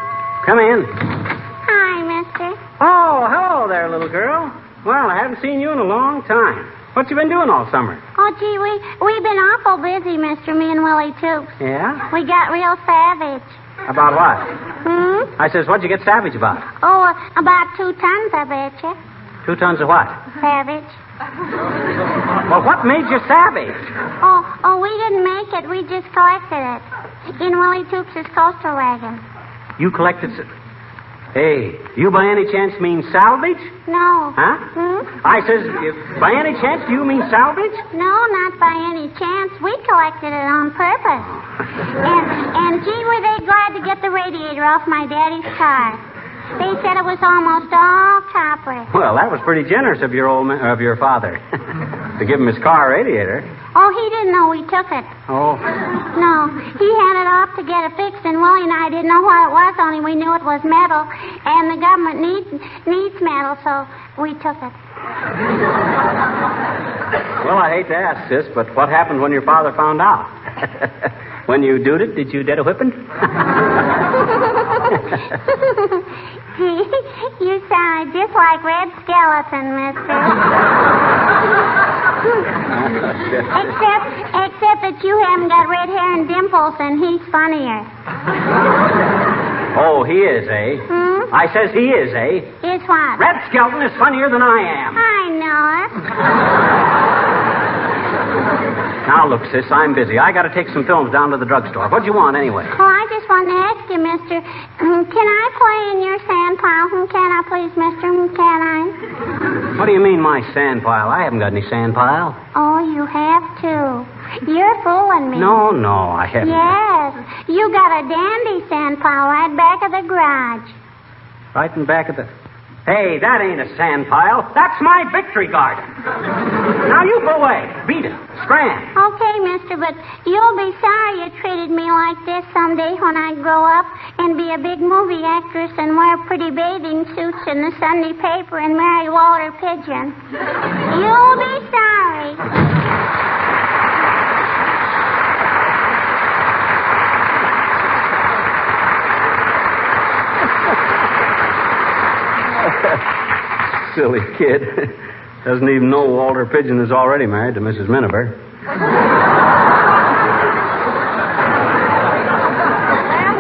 [SPEAKER 16] Come in.
[SPEAKER 1] Hi, mister.
[SPEAKER 16] Oh, hello there, little girl. Well, I haven't seen you in a long time. What you been doing all summer?
[SPEAKER 1] Oh, gee, we've been awful busy, mister, me and Willie, too.
[SPEAKER 16] Yeah?
[SPEAKER 1] We got real savage.
[SPEAKER 16] About what? I
[SPEAKER 1] Hmm?
[SPEAKER 16] says, what'd you get savage about?
[SPEAKER 1] Oh, about 2 tons, I betcha.
[SPEAKER 16] 2 tons of what?
[SPEAKER 1] Savage.
[SPEAKER 16] Well, what made you savage?
[SPEAKER 1] Oh, we didn't make it. We just collected it. In Willie Toops' coaster wagon.
[SPEAKER 16] You collected... Hey, you by any chance mean salvage?
[SPEAKER 1] No.
[SPEAKER 16] Huh? I says, by any chance do you mean salvage?
[SPEAKER 1] No, not by any chance. We collected it on purpose. and gee, were they glad to get the radiator off my daddy's car. They said it was almost all copper.
[SPEAKER 16] Well, that was pretty generous of your father to give him his car radiator.
[SPEAKER 1] Oh, he didn't know we took it.
[SPEAKER 16] Oh.
[SPEAKER 1] No, he had it off to get it fixed, and Willie and I didn't know what it was, only we knew it was metal, and the government needs metal, so we took it.
[SPEAKER 16] Well, I hate to ask, sis, but what happened when your father found out? When you did it, did you dead a whipping?
[SPEAKER 1] You sound just like Red Skeleton, mister. Except that you haven't got red hair and dimples, and he's funnier.
[SPEAKER 16] Oh, he is, eh? I says he is, eh?
[SPEAKER 1] Is what?
[SPEAKER 16] Red Skelton is funnier than I am.
[SPEAKER 1] I know it.
[SPEAKER 16] Now, look, sis, I'm busy. I got to take some films down to the drugstore. What do you want, anyway?
[SPEAKER 1] Oh, I just wanted to ask you, mister, can I play in your sand pile? Can I, please, mister? Can I?
[SPEAKER 16] What do you mean, my sand pile? I haven't got any sand pile.
[SPEAKER 1] Oh, you have to. You're fooling me.
[SPEAKER 16] No, I haven't.
[SPEAKER 1] Yes. You got a dandy sand pile right back of the garage.
[SPEAKER 16] Right in back of the... Hey, that ain't a sand pile. That's my victory garden. Now you go away. Beat it. Scram.
[SPEAKER 1] Okay, mister, but you'll be sorry you treated me like this someday when I grow up and be a big movie actress and wear pretty bathing suits in the Sunday paper and marry Walter Pigeon. You'll be sorry.
[SPEAKER 16] Silly kid. Doesn't even know Walter Pigeon is already married to Mrs. Miniver.
[SPEAKER 6] Well,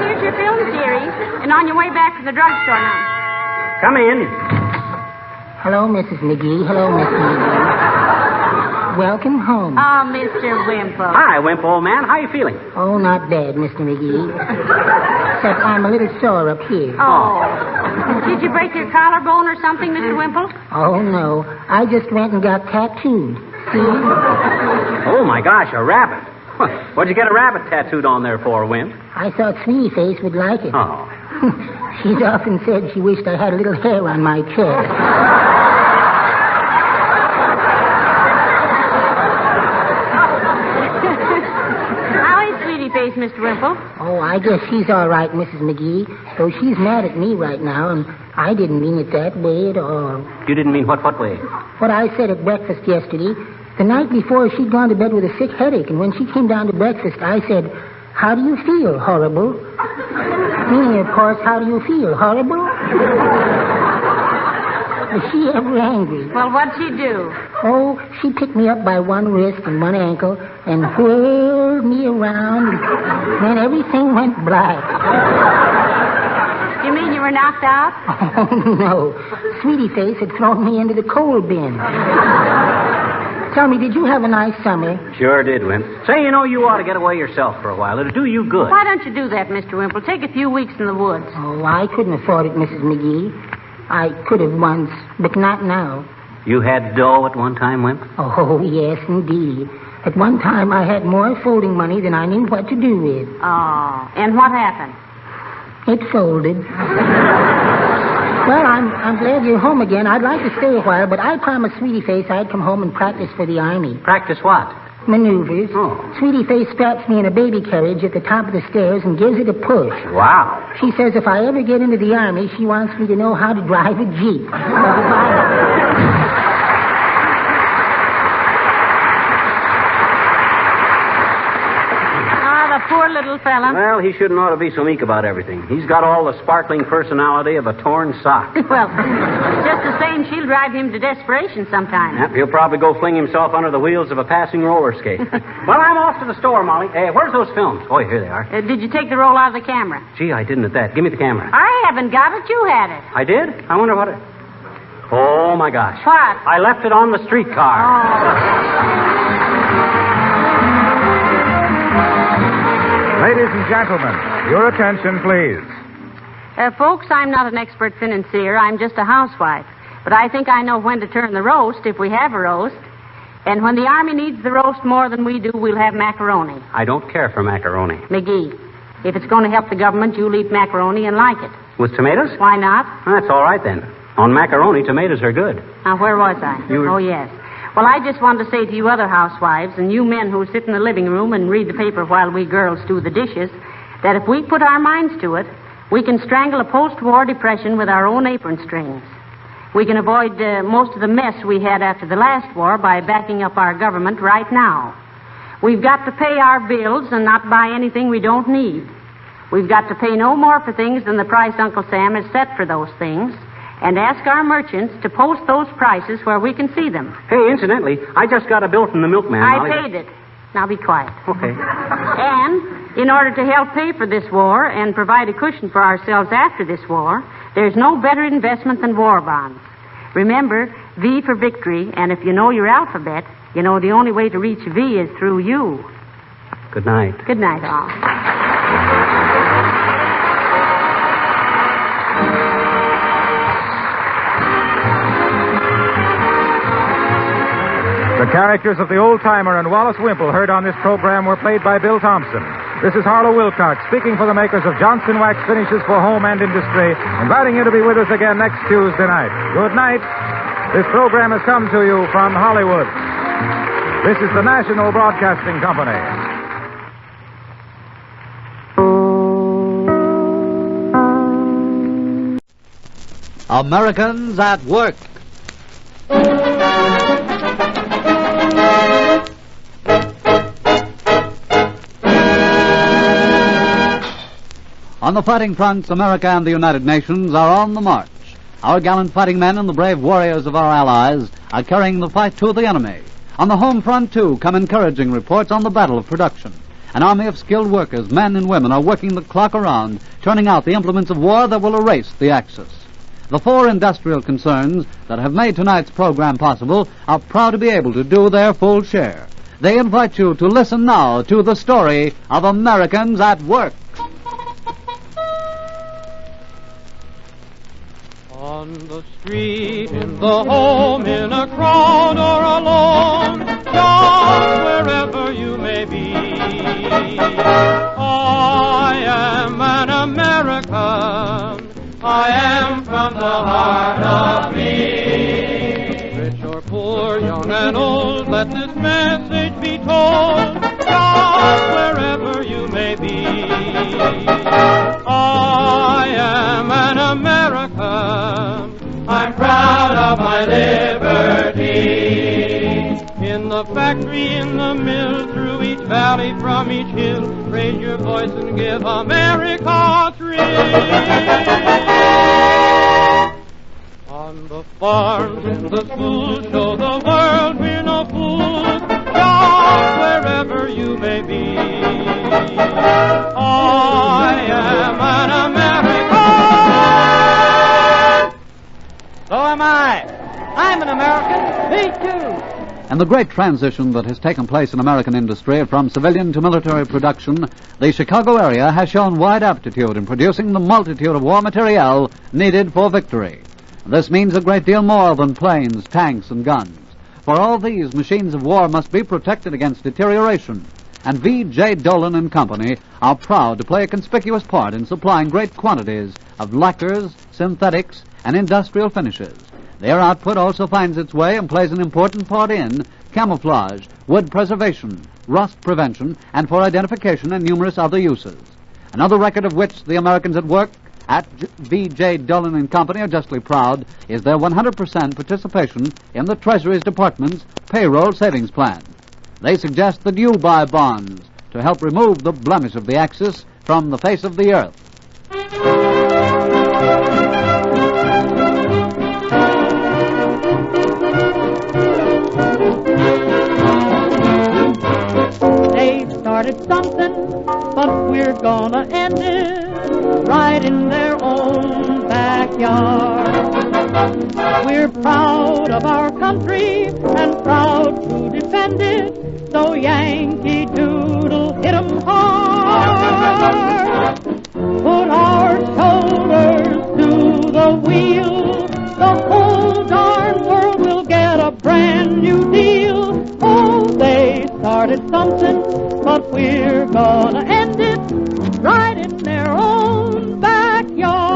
[SPEAKER 6] here's your film series, and on your way back to the drugstore now.
[SPEAKER 16] Come in.
[SPEAKER 11] Hello, Mrs. McGee. Hello, Miss McGee. Welcome home.
[SPEAKER 6] Oh, Mr. Wimple.
[SPEAKER 16] Hi, Wimp, old man. How you feeling?
[SPEAKER 11] Oh, not bad, Mr. McGee. Except I'm a little sore up here.
[SPEAKER 6] Oh. Did you break your collarbone or something, Mr. Wimple?
[SPEAKER 11] Oh, no. I just went and got tattooed. See?
[SPEAKER 16] Oh, my gosh, a rabbit. What'd you get a rabbit tattooed on there for, Wimp?
[SPEAKER 11] I thought Sweetie Face would like it.
[SPEAKER 16] Oh.
[SPEAKER 11] She's often said she wished I had a little hair on my chest.
[SPEAKER 6] Face, Mr. Wimple?
[SPEAKER 11] Oh, I guess she's all right, Mrs. McGee. Though she's mad at me right now, and I didn't mean it that way at all.
[SPEAKER 16] You didn't mean what way?
[SPEAKER 11] What I said at breakfast yesterday, the night before she'd gone to bed with a sick headache, and when she came down to breakfast, I said, "How do you feel, horrible?" Meaning, of course, how do you feel, horrible? Was she ever angry?
[SPEAKER 6] Well, what'd she do?
[SPEAKER 11] Oh, she picked me up by one wrist and one ankle and whirled me around, and then everything went black.
[SPEAKER 6] You mean you were knocked out?
[SPEAKER 11] Oh, no. Sweetie Face had thrown me into the coal bin. Tell me, did you have a nice summer?
[SPEAKER 16] Sure did, Wimp. Say, you know, you ought to get away yourself for a while. It'll do you good.
[SPEAKER 6] Why don't you do that, Mr. Wimple? Take a few weeks in the woods.
[SPEAKER 11] Oh, I couldn't afford it, Mrs. McGee. I could have once, but not now.
[SPEAKER 16] You had dough at one time, Wimp?
[SPEAKER 11] Oh, yes, indeed. At one time, I had more folding money than I knew what to do with.
[SPEAKER 6] Oh, and what happened?
[SPEAKER 11] It folded. Well, I'm glad you're home again. I'd like to stay a while, but I promised Sweetie Face I'd come home and practice for the Army.
[SPEAKER 16] Practice what?
[SPEAKER 11] Maneuvers.
[SPEAKER 16] Oh.
[SPEAKER 11] Sweetie Face straps me in a baby carriage at the top of the stairs and gives it a push.
[SPEAKER 16] Wow.
[SPEAKER 11] She says if I ever get into the Army, she wants me to know how to drive a Jeep.
[SPEAKER 6] Poor little fella.
[SPEAKER 16] Well, he shouldn't ought to be so meek about everything. He's got all the sparkling personality of a torn sock.
[SPEAKER 6] Well, just the same, she'll drive him to desperation sometime.
[SPEAKER 16] Yep, he'll probably go fling himself under the wheels of a passing roller skate. Well, I'm off to the store, Molly. Where's those films? Oh, here they are.
[SPEAKER 6] Did you take the roll out of the camera?
[SPEAKER 16] Gee, I didn't at that. Give me the camera.
[SPEAKER 6] I haven't got it. You had it.
[SPEAKER 16] I did? I wonder what it... Oh, my gosh.
[SPEAKER 6] What?
[SPEAKER 16] I left it on the streetcar.
[SPEAKER 6] Oh.
[SPEAKER 15] Ladies and gentlemen, your attention, please.
[SPEAKER 6] Folks, I'm not an expert financier. I'm just a housewife. But I think I know when to turn the roast, if we have a roast. And when the Army needs the roast more than we do, we'll have macaroni.
[SPEAKER 16] I don't care for macaroni.
[SPEAKER 6] McGee, if it's going to help the government, you'll eat macaroni and like it.
[SPEAKER 16] With tomatoes?
[SPEAKER 6] Why not?
[SPEAKER 16] That's all right, then. On macaroni, tomatoes are good.
[SPEAKER 6] Now, where was I? Oh, yes. Well, I just wanted to say to you other housewives and you men who sit in the living room and read the paper while we girls do the dishes, that if we put our minds to it, we can strangle a post-war depression with our own apron strings. We can avoid most of the mess we had after the last war by backing up our government right now. We've got to pay our bills and not buy anything we don't need. We've got to pay no more for things than the price Uncle Sam has set for those things, and ask our merchants to post those prices where we can see them.
[SPEAKER 16] Hey, incidentally, I just got a bill from the milkman.
[SPEAKER 6] I paid it. Now be quiet.
[SPEAKER 16] Okay.
[SPEAKER 6] And in order to help pay for this war and provide a cushion for ourselves after this war, there's no better investment than war bonds. Remember, V for victory, and if you know your alphabet, you know the only way to reach V is through you.
[SPEAKER 16] Good night.
[SPEAKER 6] Good night, all.
[SPEAKER 15] The characters of the old-timer and Wallace Wimple heard on this program were played by Bill Thompson. This is Harlow Wilcox speaking for the makers of Johnson Wax Finishes for Home and Industry, inviting you to be with us again next Tuesday night. Good night. This program has come to you from Hollywood. This is the National Broadcasting Company.
[SPEAKER 7] Americans at Work. On the fighting fronts, America and the United Nations are on the march. Our gallant fighting men and the brave warriors of our allies are carrying the fight to the enemy. On the home front, too, come encouraging reports on the battle of production. An army of skilled workers, men and women, are working the clock around, turning out the implements of war that will erase the Axis. The four industrial concerns that have made tonight's program possible are proud to be able to do their full share. They invite you to listen now to the story of Americans at Work.
[SPEAKER 12] On the street, in the home, in a crowd or alone, just wherever you may be. I am an American. I am from the heart of me. Rich or poor, young and old, let this message be told. Just wherever you may be.
[SPEAKER 3] my liberty. In the factory, in the mill, through each valley, from each hill, raise your voice and give America a thrill. On the farms, in the schools, show the world we're no fools. Jobs wherever you may be. I am an American.
[SPEAKER 12] So am I. I'm an American. Me too.
[SPEAKER 7] And the great transition that has taken place in American industry from civilian to military production, the Chicago area has shown wide aptitude in producing the multitude of war materiel needed for victory. This means a great deal more than planes, tanks, and guns. For all these, machines of war must be protected against deterioration. And V.J. Dolan and Company are proud to play a conspicuous part in supplying great quantities of lacquers, synthetics, and industrial finishes. Their output also finds its way and plays an important part in camouflage, wood preservation, rust prevention, and for identification and numerous other uses. Another record of which the Americans at work at V.J. Dolan and Company are justly proud is their 100% participation in the Treasury Department's payroll savings plan. They suggest that you buy bonds to help remove the blemish of the Axis from the face of the earth.
[SPEAKER 3] They started something, but we're gonna end it right in their own backyard. We're proud of our country and proud to defend it, so Yankee Doodle hit 'em hard. Put our shoulders to the wheel, the whole darn world will get a brand new deal. Oh, they started something, but we're gonna end it right in their own backyard.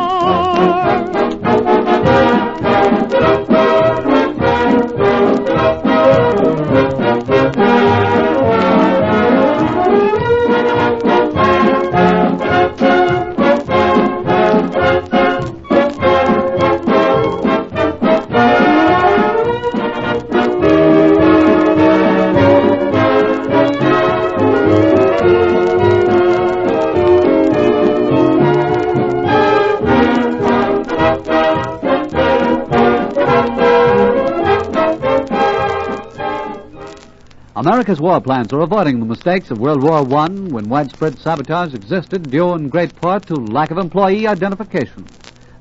[SPEAKER 7] America's war plans are avoiding the mistakes of World War I when widespread sabotage existed due in great part to lack of employee identification.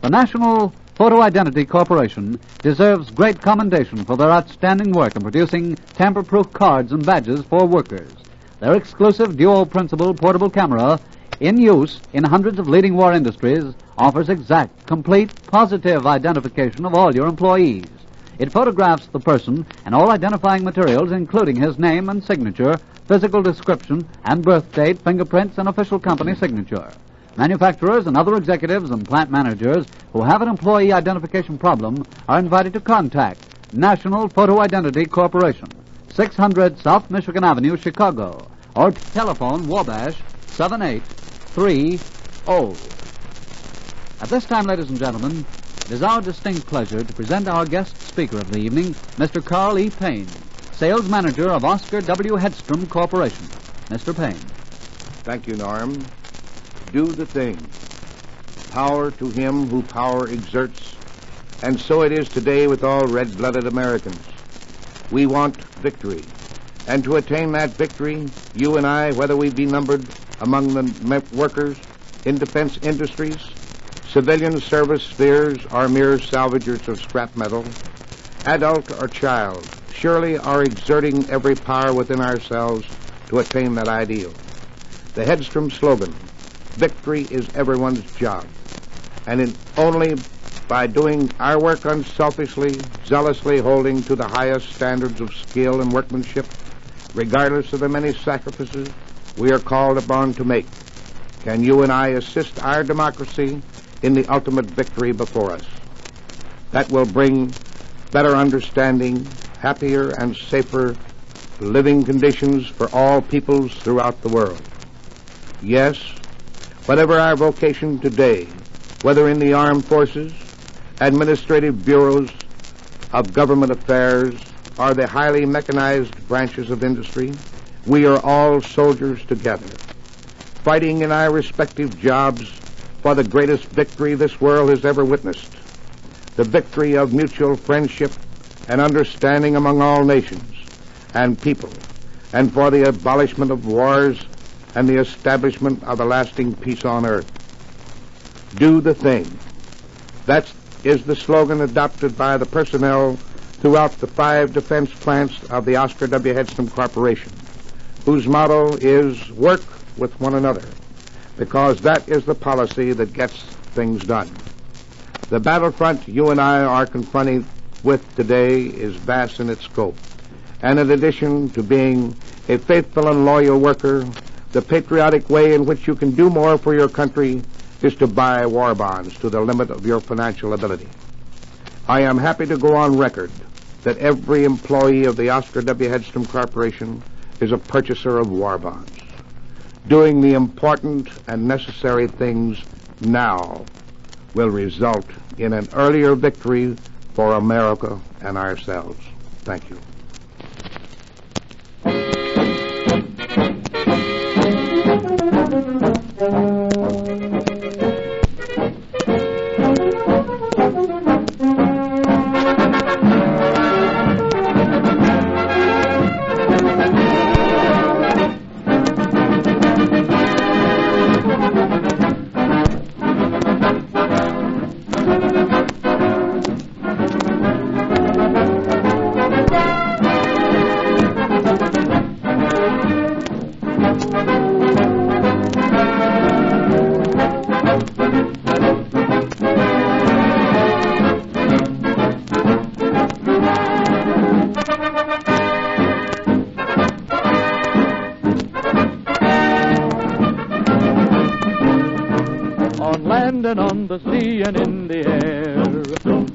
[SPEAKER 7] The National Photo Identity Corporation deserves great commendation for their outstanding work in producing tamper-proof cards and badges for workers. Their exclusive dual-principal portable camera, in use in hundreds of leading war industries, offers exact, complete, positive identification of all your employees. It photographs the person and all identifying materials, including his name and signature, physical description, and birth date, fingerprints, and official company signature. Manufacturers and other executives and plant managers who have an employee identification problem are invited to contact National Photo Identity Corporation, 600 South Michigan Avenue, Chicago, or telephone Wabash 7830. At this time, ladies and gentlemen, it is our distinct pleasure to present our guest speaker of the evening, Mr. Carl E. Payne, sales manager of Oscar W. Hedstrom Corporation. Mr. Payne.
[SPEAKER 21] Thank you, Norm. Do the thing. Power to him who power exerts. And so it is today with all red-blooded Americans. We want victory. And to attain that victory, you and I, whether we be numbered among the workers in defense industries, civilian service spheres, or mere salvagers of scrap metal, adult or child, surely are exerting every power within ourselves to attain that ideal. The Hedstrom slogan, victory is everyone's job. And only by doing our work unselfishly, zealously holding to the highest standards of skill and workmanship, regardless of the many sacrifices we are called upon to make, can you and I assist our democracy in the ultimate victory before us. That will bring better understanding, happier and safer living conditions for all peoples throughout the world. Yes, whatever our vocation today, whether in the armed forces, administrative bureaus, of government affairs or the highly mechanized branches of industry, we are all soldiers together, fighting in our respective jobs for the greatest victory this world has ever witnessed, the victory of mutual friendship and understanding among all nations and people, and for the abolishment of wars and the establishment of a lasting peace on earth. Do the thing. That is the slogan adopted by the personnel throughout the 5 defense plants of the Oscar W. Hedstrom Corporation, whose motto is work with one another, because that is the policy that gets things done. The battlefront you and I are confronting with today is vast in its scope, and in addition to being a faithful and loyal worker, the patriotic way in which you can do more for your country is to buy war bonds to the limit of your financial ability. I am happy to go on record that every employee of the Oscar W. Hedstrom Corporation is a purchaser of war bonds. Doing the important and necessary things now will result in an earlier victory for America and ourselves. Thank you.
[SPEAKER 12] On the sea and in the air,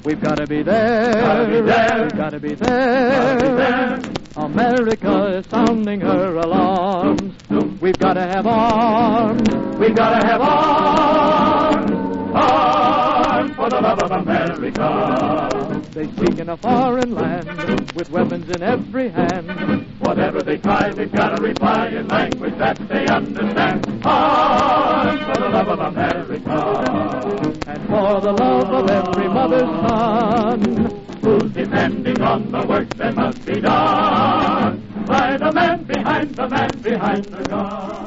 [SPEAKER 12] we've got to be there. We've got to be there. America is sounding her alarms. We've got to have arms. We've got to have arms. Arms for the love of America. They speak in a foreign land with weapons in every hand. Whatever they try, they've got to reply in language that they understand. Arms for the love of America. And for the love of every mother's son, who's depending on the work that must be done by the man behind the gun.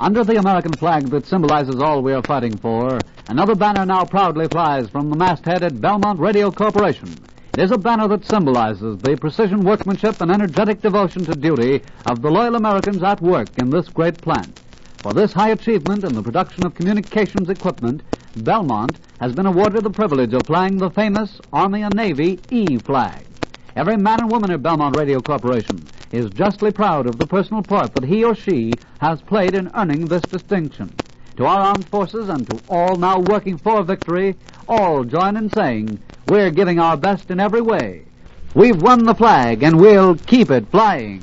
[SPEAKER 7] Under the American flag that symbolizes all we are fighting for, another banner now proudly flies from the masthead at Belmont Radio Corporation. It is a banner that symbolizes the precision workmanship and energetic devotion to duty of the loyal Americans at work in this great plant. For this high achievement in the production of communications equipment, Belmont has been awarded the privilege of flying the famous Army and Navy E flag. Every man and woman at Belmont Radio Corporation is justly proud of the personal part that he or she has played in earning this distinction. To our armed forces and to all now working for victory, all join in saying, we're giving our best in every way. We've won the flag and we'll keep it flying.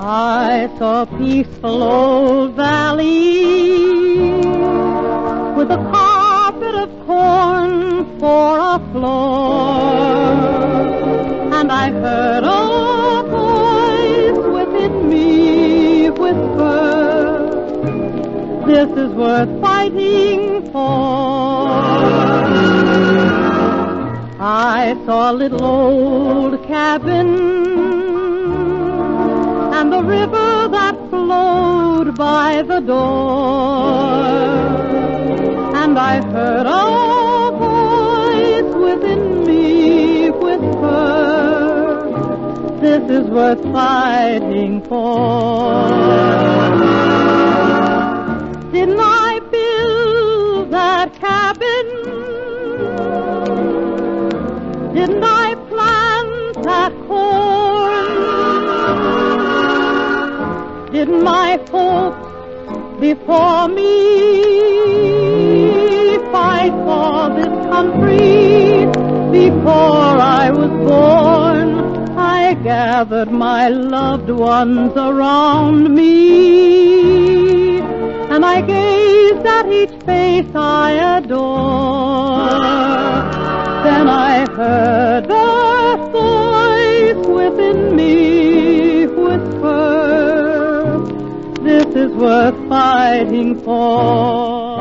[SPEAKER 3] I saw a peaceful old valley with a carpet of corn for a floor, and I heard a voice within me whisper, this is worth fighting for. I saw a little old cabin and the river that flowed by the door, and I heard a voice within me whisper, this is worth fighting for. Didn't I build that cabin? Didn't I plant that corn? Didn't my folks before me fight for this country before I was born? gathered my loved ones around me, and I gazed at each face I adore. Then I heard the voice within me whisper, this is worth fighting for.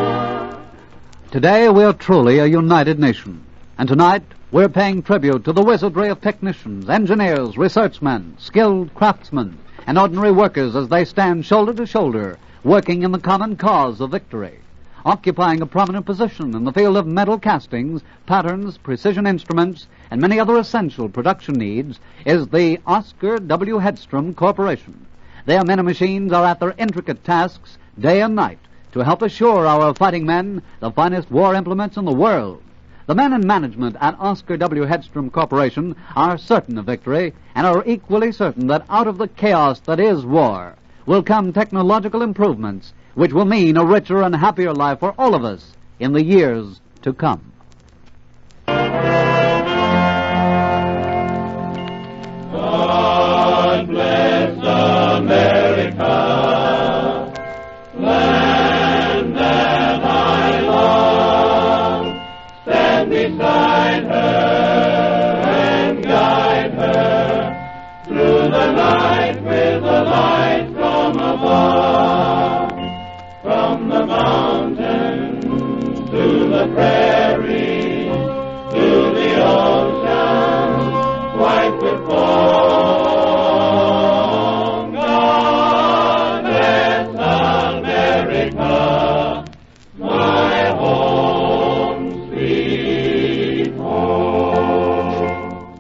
[SPEAKER 7] Today we're truly a united nation. And tonight we're paying tribute to the wizardry of technicians, engineers, researchmen, skilled craftsmen, and ordinary workers as they stand shoulder to shoulder, working in the common cause of victory. Occupying a prominent position in the field of metal castings, patterns, precision instruments, and many other essential production needs is the Oscar W. Hedstrom Corporation. Their men and machines are at their intricate tasks day and night to help assure our fighting men the finest war implements in the world. The men in management at Oscar W. Hedstrom Corporation are certain of victory and are equally certain that out of the chaos that is war will come technological improvements which will mean a richer and happier life for all of us in the years to come.
[SPEAKER 20] God bless America, land that I love. Stand beside her and guide her through the night with the light from above. From the mountains to the prairie, to the ocean, white with foam. God bless America, my home, sweet home.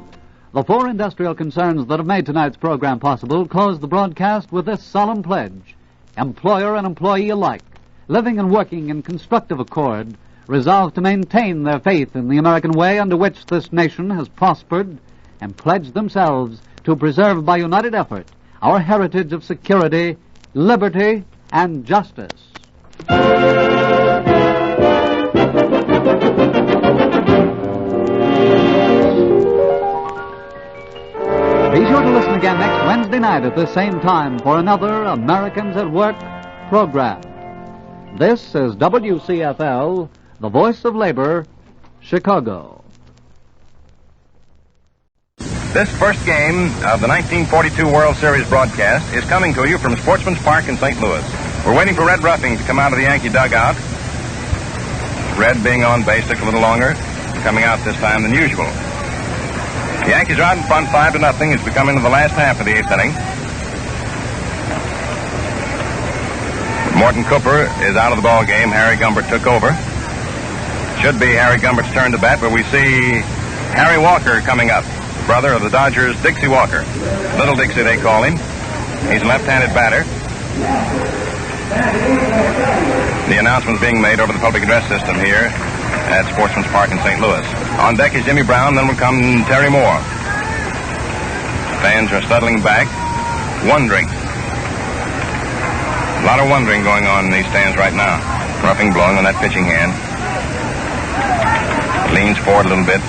[SPEAKER 7] The four industrial concerns that have made tonight's program possible close the broadcast with this solemn pledge. Employer and employee alike, living and working in constructive accord, resolve to maintain their faith in the American way under which this nation has prospered, and pledge themselves to preserve by united effort our heritage of security, liberty, and justice. Be sure to listen again next Wednesday night at this same time for another Americans at Work program. This is WCFL, the voice of labor, Chicago.
[SPEAKER 9] This first game of the 1942 World Series broadcast is coming to you from Sportsman's Park in St. Louis. We're waiting for Red Ruffing to come out of the Yankee dugout. Red being on base took a little longer, coming out this time than usual. The Yankees are out in front 5-0 as we come into the last half of the 8th inning. Morton Cooper is out of the ball game. Harry Gumbert took over. Should be Harry Gumbert's turn to bat, but we see Harry Walker coming up, brother of the Dodgers' Dixie Walker. Little Dixie, they call him. He's a left-handed batter. The announcement is being made over the public address system here at Sportsman's Park in St. Louis. On deck is Jimmy Brown, then will come Terry Moore. Fans are settling back, wondering. A lot of wondering going on in these stands right now. Ruffing blowing on that pitching hand. Leans forward a little bit.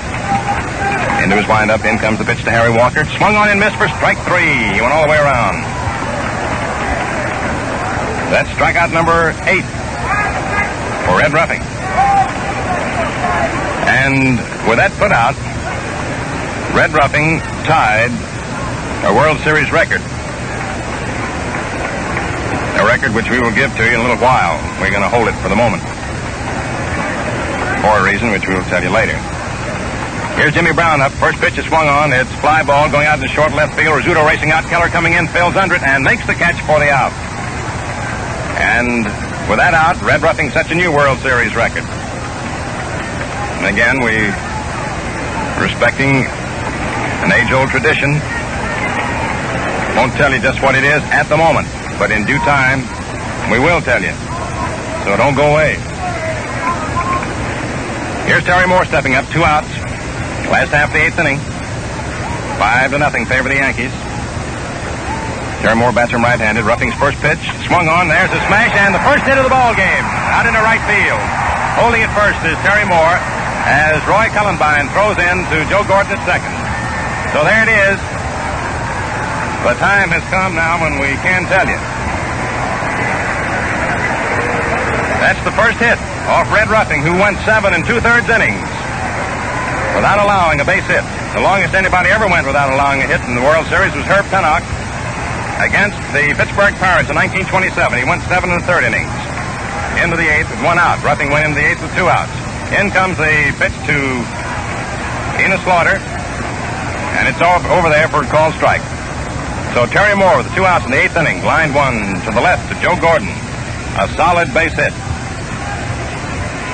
[SPEAKER 9] Into his windup. In comes the pitch to Harry Walker. Swung on and missed for strike 3. He went all the way around. That's strikeout number 8 for Red Ruffing. And with that put out, Red Ruffing tied a World Series record. A record which we will give to you in a little while. We're going to hold it for the moment. For a reason which we will tell you later. Here's Jimmy Brown up. First pitch is swung on. It's fly ball going out to short left field. Rizzuto racing out. Keller coming in, fails under it, and makes the catch for the out. And with that out, Red Ruffing sets a new World Series record. And again, we, respecting an age-old tradition, won't tell you just what it is at the moment. But in due time, we will tell you. So don't go away. Here's Terry Moore stepping up. 2 outs. Last half of the 8th inning. 5-0 favor the Yankees. Terry Moore bats him right-handed. Ruffing's first pitch. Swung on. There's a smash and the first hit of the ball game. Out into right field. Holding it first is Terry Moore as Roy Cullenbine throws in to Joe Gordon at second. So there it is. The time has come now when we can tell you. That's the first hit off Red Ruffing, who went 7 2/3 innings without allowing a base hit. The longest anybody ever went without allowing a hit in the World Series was Herb Pennock against the Pittsburgh Pirates in 1927. He went 7 1/3 innings. Into the 8th with 1 out. Ruffing went into the 8th with 2 outs. In comes the pitch to Enos Slaughter, and it's over there for a called strike. So Terry Moore with the 2 outs in the 8th inning. Lined one to the left to Joe Gordon. A solid base hit.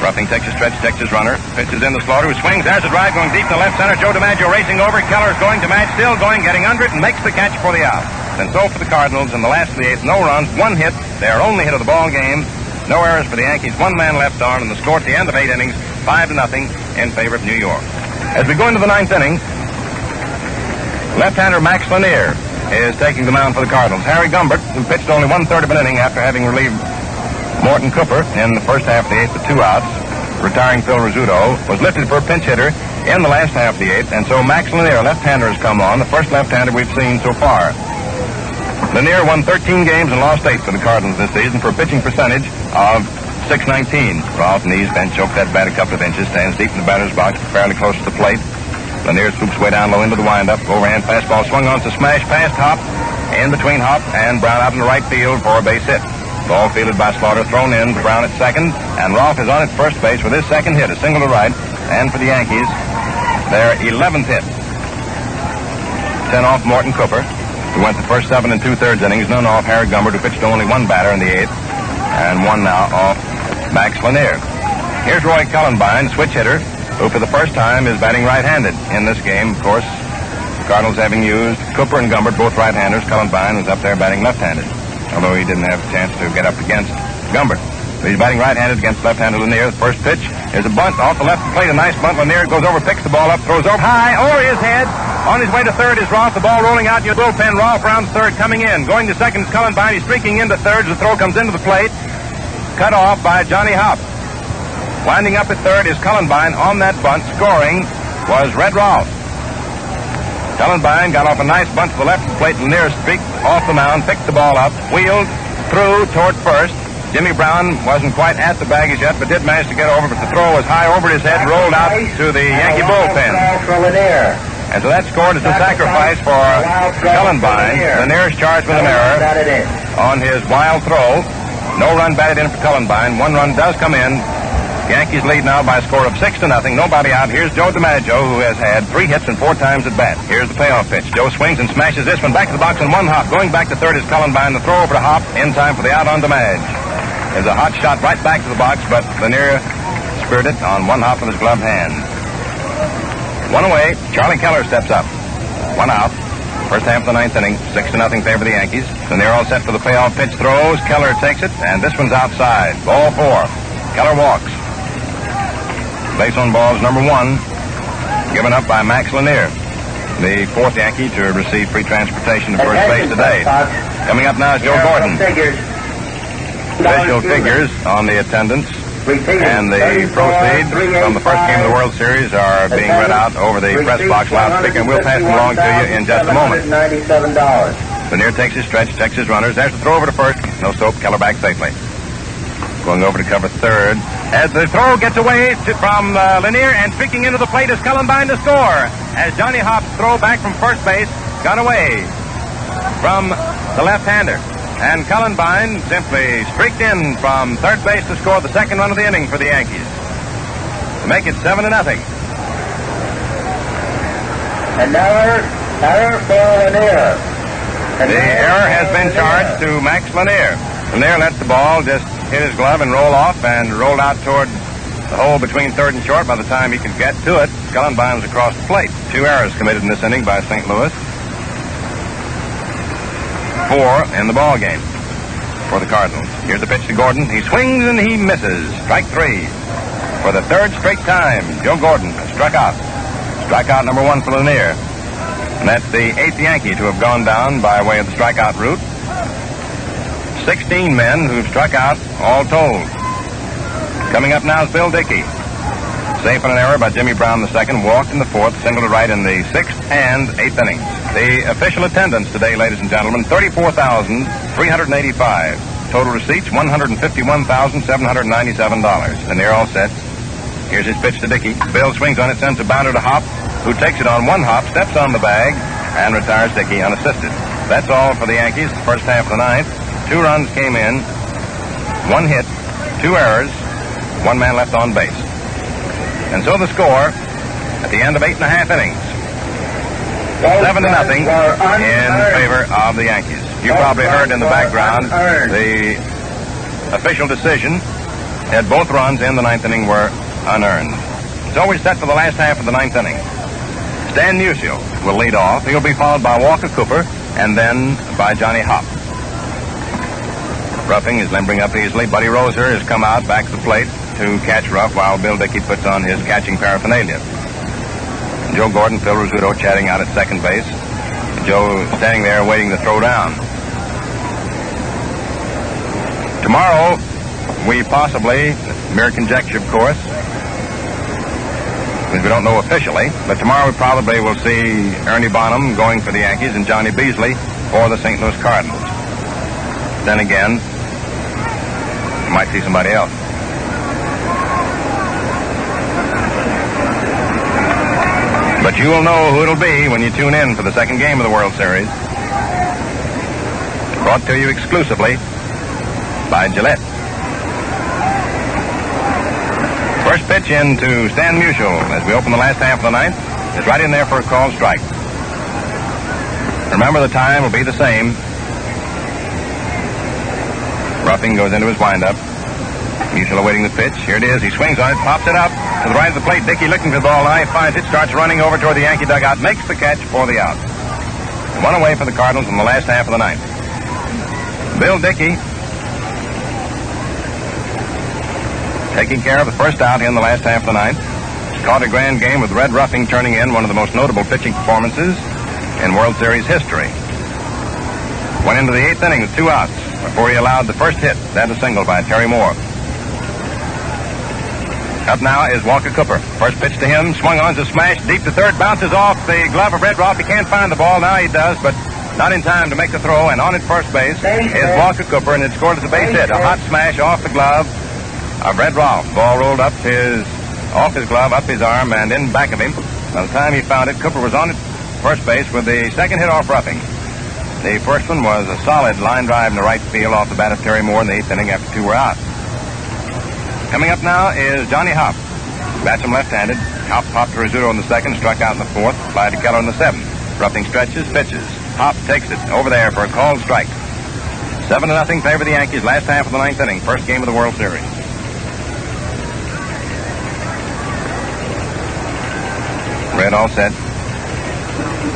[SPEAKER 9] Ruffing takes a stretch, takes his runner, pitches in the Slaughter, who swings. There's a drive going deep to left center. Joe DiMaggio racing over. Keller's going to match, still going, getting under it, and makes the catch for the out. And so for the Cardinals in the last of the 8th, no runs, 1 hit, their only hit of the ball game. No errors for the Yankees, 1 man left on, and the score at the end of 8 innings, 5-0 in favor of New York. As we go into the 9th inning, left-hander Max Lanier is taking the mound for the Cardinals. Harry Gumbert, who pitched only 1/3 of an inning after having relieved Morton Cooper in the first half of the 8th with 2 outs, retiring Phil Rizzuto, was lifted for a pinch hitter in the last half of the 8th, and so Max Lanier, left-hander, has come on, the first left-hander we've seen so far. Lanier won 13 games and lost 8 for the Cardinals this season for a pitching percentage of .619. Rolf knees, bent, choked that bat a couple of inches, stands deep in the batter's box, fairly close to the plate. Lanier swoops way down low into the windup. Overhand fastball swung on to smash past Hop, in between Hop and Brown out in the right field for a base hit. Ball fielded by Slaughter, thrown in to Brown at second, and Rolf is on at first base with his second hit, a single to right, and for the Yankees, their 11th hit. 10 off Morton Cooper, who went the first 7 2/3 innings, none off Harry Gumbert, who pitched only 1 batter in the 8th, and 1 now off Max Lanier. Here's Roy Cullenbine, switch hitter, who for the first time is batting right-handed in this game. Of course, the Cardinals having used Cooper and Gumbert, both right-handers. Cullenbine was up there batting left-handed, although he didn't have a chance to get up against Gumbert. So he's batting right-handed against left-handed Lanier. The first pitch is a bunt off the left plate, a nice bunt. Lanier goes over, picks the ball up, throws over high over his head. On his way to third is Rolf. The ball rolling out in your bullpen. Rolf rounds third, coming in. Going to second is Cullenbine. He's streaking into third. The throw comes into the plate. Cut off by Johnny Hop. Winding up at third is Cullenbine on that bunt. Scoring was Red Rolf. Cullenbine got off a nice bunt to the left of the plate. Lanier streaked off the mound, picked the ball up, wheeled through toward first. Jimmy Brown wasn't quite at the baggage yet, but did manage to get over, but the throw was high over his head, rolled out to the Yankee bullpen. And so that scored as a sacrifice for Cullenbine. Lanier's charged with an error on his wild throw. No run batted in for Cullenbine. 1 run does come in. Yankees lead now by a score of 6-0. Nobody out. Here's Joe DiMaggio, who has had 3 hits and 4 times at bat. Here's the payoff pitch. Joe swings and smashes this one back to the box on 1 hop. Going back to third is Cullenbine. The throw over to Hop in time for the out on DiMaggio. There's a hot shot right back to the box, but Lanier speared it on 1 hop with his gloved hand. 1 away. Charlie Keller steps up. 1 out. First half of the 9th inning. 6-0 favor of the Yankees. Lanier all set for the payoff pitch. Throws. Keller takes it, and this one's outside. Ball 4. Keller walks. Base on balls number 1, given up by Max Lanier, the 4th Yankee to receive free transportation to first base today. Coming up now is Joe Gordon. Official figures on the attendance and the proceeds from the first game of the World Series are being read out over the press box loudspeaker, and we'll pass them along to you in just a moment. Lanier takes his stretch, checks his runners. There's the throw over to first. No soap. Keller back safely. Going over to cover third. As the throw gets away from Lanier, and streaking into the plate is Cullenbine to score. As Johnny Hop's throw back from first base got away from the left-hander. And Cullenbine simply streaked in from third base to score the second run of the inning for the Yankees, to make it 7-0.
[SPEAKER 10] Another error for Lanier.
[SPEAKER 9] The error has been charged to Max Lanier. Lanier let the ball just hit his glove and roll off, and rolled out toward the hole between third and short. By the time he could get to it, Cullenbine was across the plate. 2 errors committed in this inning by St. Louis. 4 in the ball game for the Cardinals. Here's the pitch to Gordon. He swings and he misses. Strike 3. For the 3rd straight time, Joe Gordon struck out. Strikeout number 1 for Lanier. And that's the 8th Yankee to have gone down by way of the strikeout route. 16 men who've struck out, all told. Coming up now is Bill Dickey. Safe on an error by Jimmy Brown II. Walked in the 4th, single to right in the 6th and 8th innings. The official attendance today, ladies and gentlemen, 34,385. Total receipts, $151,797. And they're all set. Here's his pitch to Dickey. Bill swings on it, sends a bounder to Hop, who takes it on one hop, steps on the bag, and retires Dickey unassisted. That's all for the Yankees, the first half of the ninth. 2 runs came in, 1 hit, 2 errors, 1 man left on base. And so the score at the end of 8.5 innings, 7-0 in favor of the Yankees. You probably heard in the background the official decision that both runs in the 9th inning were unearned. So we're set for the last half of the 9th inning. Stan Musial will lead off. He'll be followed by Walker Cooper and then by Johnny Hop. Ruffing is limbering up easily. Buddy Roser has come out back to the plate to catch Ruff while Bill Dickey puts on his catching paraphernalia. Joe Gordon, Phil Rizzuto chatting out at second base. Joe standing there waiting to throw down. Tomorrow, we possibly, mere conjecture of course, because we don't know officially, but tomorrow we probably will see Ernie Bonham going for the Yankees and Johnny Beasley for the St. Louis Cardinals. Then again, we might see somebody else. But you will know who it'll be when you tune in for the second game of the World Series. Brought to you exclusively by Gillette. First pitch in to Stan Musial as we open the last half of the ninth. Is right in there for a called strike. Remember, the time will be the same. Ruffing goes into his windup. Musial awaiting the pitch. Here it is. He swings on it, pops it up to the right of the plate. Dickey looking for the ball. Now he finds it, starts running over toward the Yankee dugout, makes the catch for the out. 1 away for the Cardinals in the last half of the ninth. Bill Dickey taking care of the first out in the last half of the ninth. Caught a grand game with Red Ruffing turning in one of the most notable pitching performances in World Series history. Went into the 8th inning with 2 outs before he allowed the first hit, that a single by Terry Moore. Up now is Walker Cooper. First pitch to him, swung on to smash deep to third, bounces off the glove of Red Roth. He can't find the ball. Now he does, but not in time to make the throw. And on at first base is Walker Cooper, and it scored as a base hit. A hot smash off the glove of Red Roth. Ball rolled up off his glove, up his arm, and in back of him. By the time he found it, Cooper was on at first base with the second hit off Ruffing. The first one was a solid line drive in the right field off the bat of Terry Moore in the 8th inning after 2 were out. Coming up now is Johnny Hop. Bats him left-handed. Hop popped to Rizzuto in the 2nd, struck out in the 4th, fly to Keller in the 7th. Ruffing stretches, pitches. Hop takes it over there for a called strike. 7-0 favor the Yankees, last half of the 9th inning, first game of the World Series. Red all set.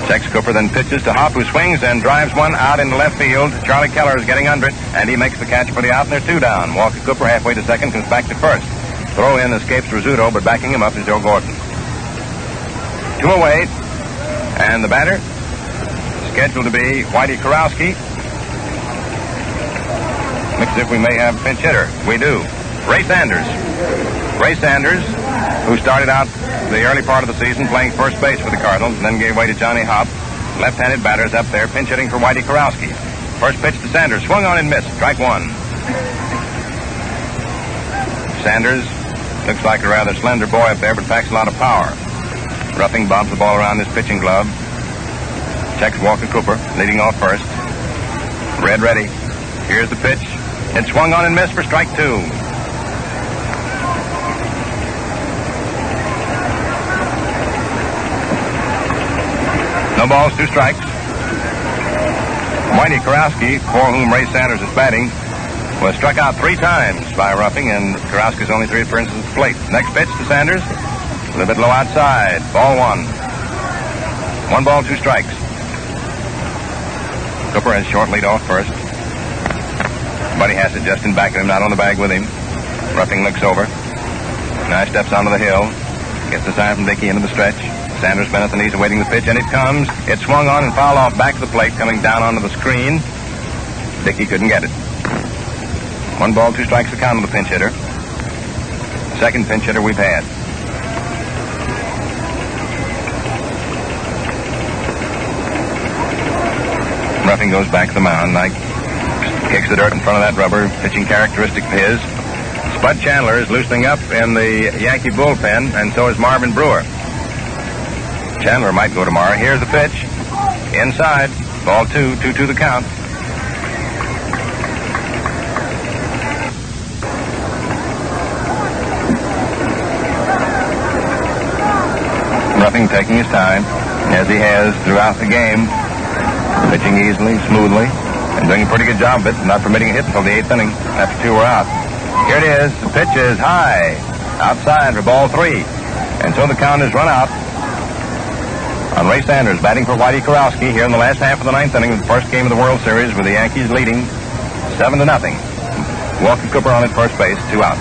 [SPEAKER 9] Checks Cooper, then pitches to Hop, who swings and drives one out into left field. Charlie Keller is getting under it, and he makes the catch for the out, and they're 2 down. Walker Cooper halfway to second, comes back to first. Throw in escapes Rizzuto, but backing him up is Joe Gordon. 2 away, and the batter scheduled to be Whitey Kurowski. Looks as if we may have a pinch hitter. We do. Ray Sanders. Ray Sanders, who started out the early part of the season playing first base for the Cardinals and then gave way to Johnny Hop. Left-handed batters up there, pinch hitting for Whitey Kurowski. First pitch to Sanders, swung on and missed. Strike 1. Sanders looks like a rather slender boy up there, but packs a lot of power. Ruffing bobs the ball around his pitching glove. Checks Walker Cooper, leading off first. Red ready. Here's the pitch. It swung on and missed for strike 2. No balls, 2 strikes. Whitey Kurowski, for whom Ray Sanders is batting, was struck out 3 times by Ruffing, and Kurowski's only 3 appearances at the plate. Next pitch to Sanders, a little bit low outside. Ball 1. 1 ball, 2 strikes. Cooper has short lead off first. Buddy Hassett just in back of him, not on the bag with him. Ruffing looks over. Now he steps onto the hill. Gets the sign from Dickey into the stretch. Sanders bent at the knees awaiting the pitch, and it comes. It swung on and fouled off back to the plate, coming down onto the screen. Dickey couldn't get it. 1 ball, 2 strikes, the count of the pinch hitter. Second pinch hitter we've had. Ruffing goes back to the mound. Ike kicks the dirt in front of that rubber, pitching characteristic of his. Spud Chandler is loosening up in the Yankee bullpen, and so is Marvin Brewer. Chandler might go tomorrow. Here's the pitch. Inside. Ball 2-2 the count. Ruffing taking his time, as he has throughout the game. Pitching easily, smoothly, and doing a pretty good job of it, not permitting a hit until the 8th inning after 2 were out. Here it is. The pitch is high. Outside for ball 3. And so the count is run out on Ray Sanders, batting for Whitey Kurowski here in the last half of the 9th inning of the first game of the World Series, with the Yankees leading 7-0. Walker Cooper on at first base, 2 outs.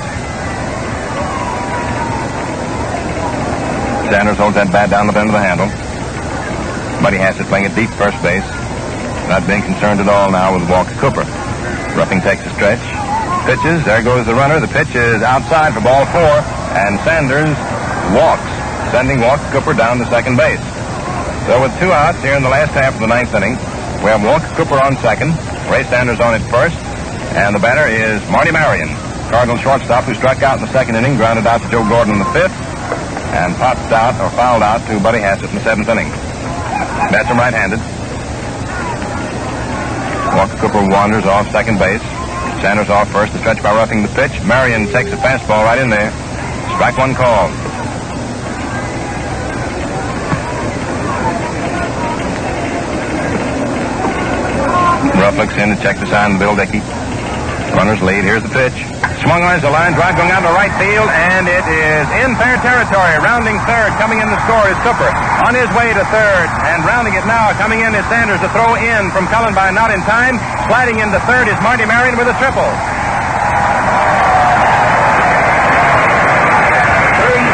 [SPEAKER 9] Sanders holds that bat down the bend of the handle. Buddy Hassett playing at deep first base, not being concerned at all now with Walker Cooper. Ruffing takes a stretch. Pitches. There goes the runner. The pitch is outside for ball 4, and Sanders walks, sending Walker Cooper down to second base. So with 2 outs here in the last half of the 9th inning, we have Walker Cooper on second, Ray Sanders on at first, and the batter is Marty Marion, Cardinal shortstop, who struck out in the 2nd inning, grounded out to Joe Gordon in the 5th, and popped out or fouled out to Buddy Hassett in the 7th inning. Bats him right-handed. Walker Cooper wanders off second base. Sanders off first. The stretch by Ruffing the pitch. Marion takes a fastball right in there. Strike 1 call. Ruff looks in to check the sign of Bill Dickey. Runners lead. Here's the pitch. Swung on as a line drive going out to right field, and it is in fair territory. Rounding third, coming in the score is Cooper. On his way to third, and rounding it now, coming in is Sanders. To throw in from Cullenby, not in time. Sliding into third is Marty Marion with a triple.
[SPEAKER 10] 3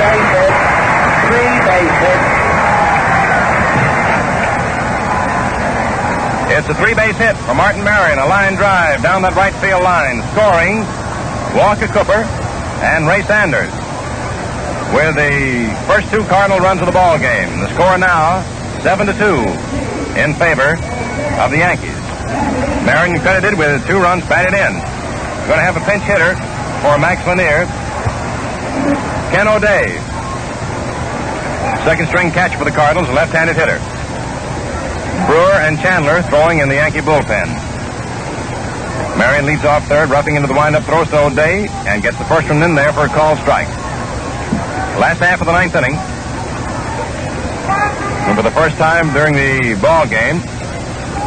[SPEAKER 10] base hits. 3 base hits.
[SPEAKER 9] It's a 3-base hit for Martin Marion, a line drive down that right field line, scoring Walker Cooper and Ray Sanders with the first 2 Cardinal runs of the ball game. The score now 7-2 in favor of the Yankees. Marion credited with 2 runs batted in. Going to have a pinch hitter for Max Lanier, Ken O'Day. Second string catch for the Cardinals, a left-handed hitter. Brewer and Chandler throwing in the Yankee bullpen. Marion leads off third, Ruffing into the windup, throws to O'Day, and gets the first one in there for a called strike. Last half of the 9th inning. And for the first time during the ball game,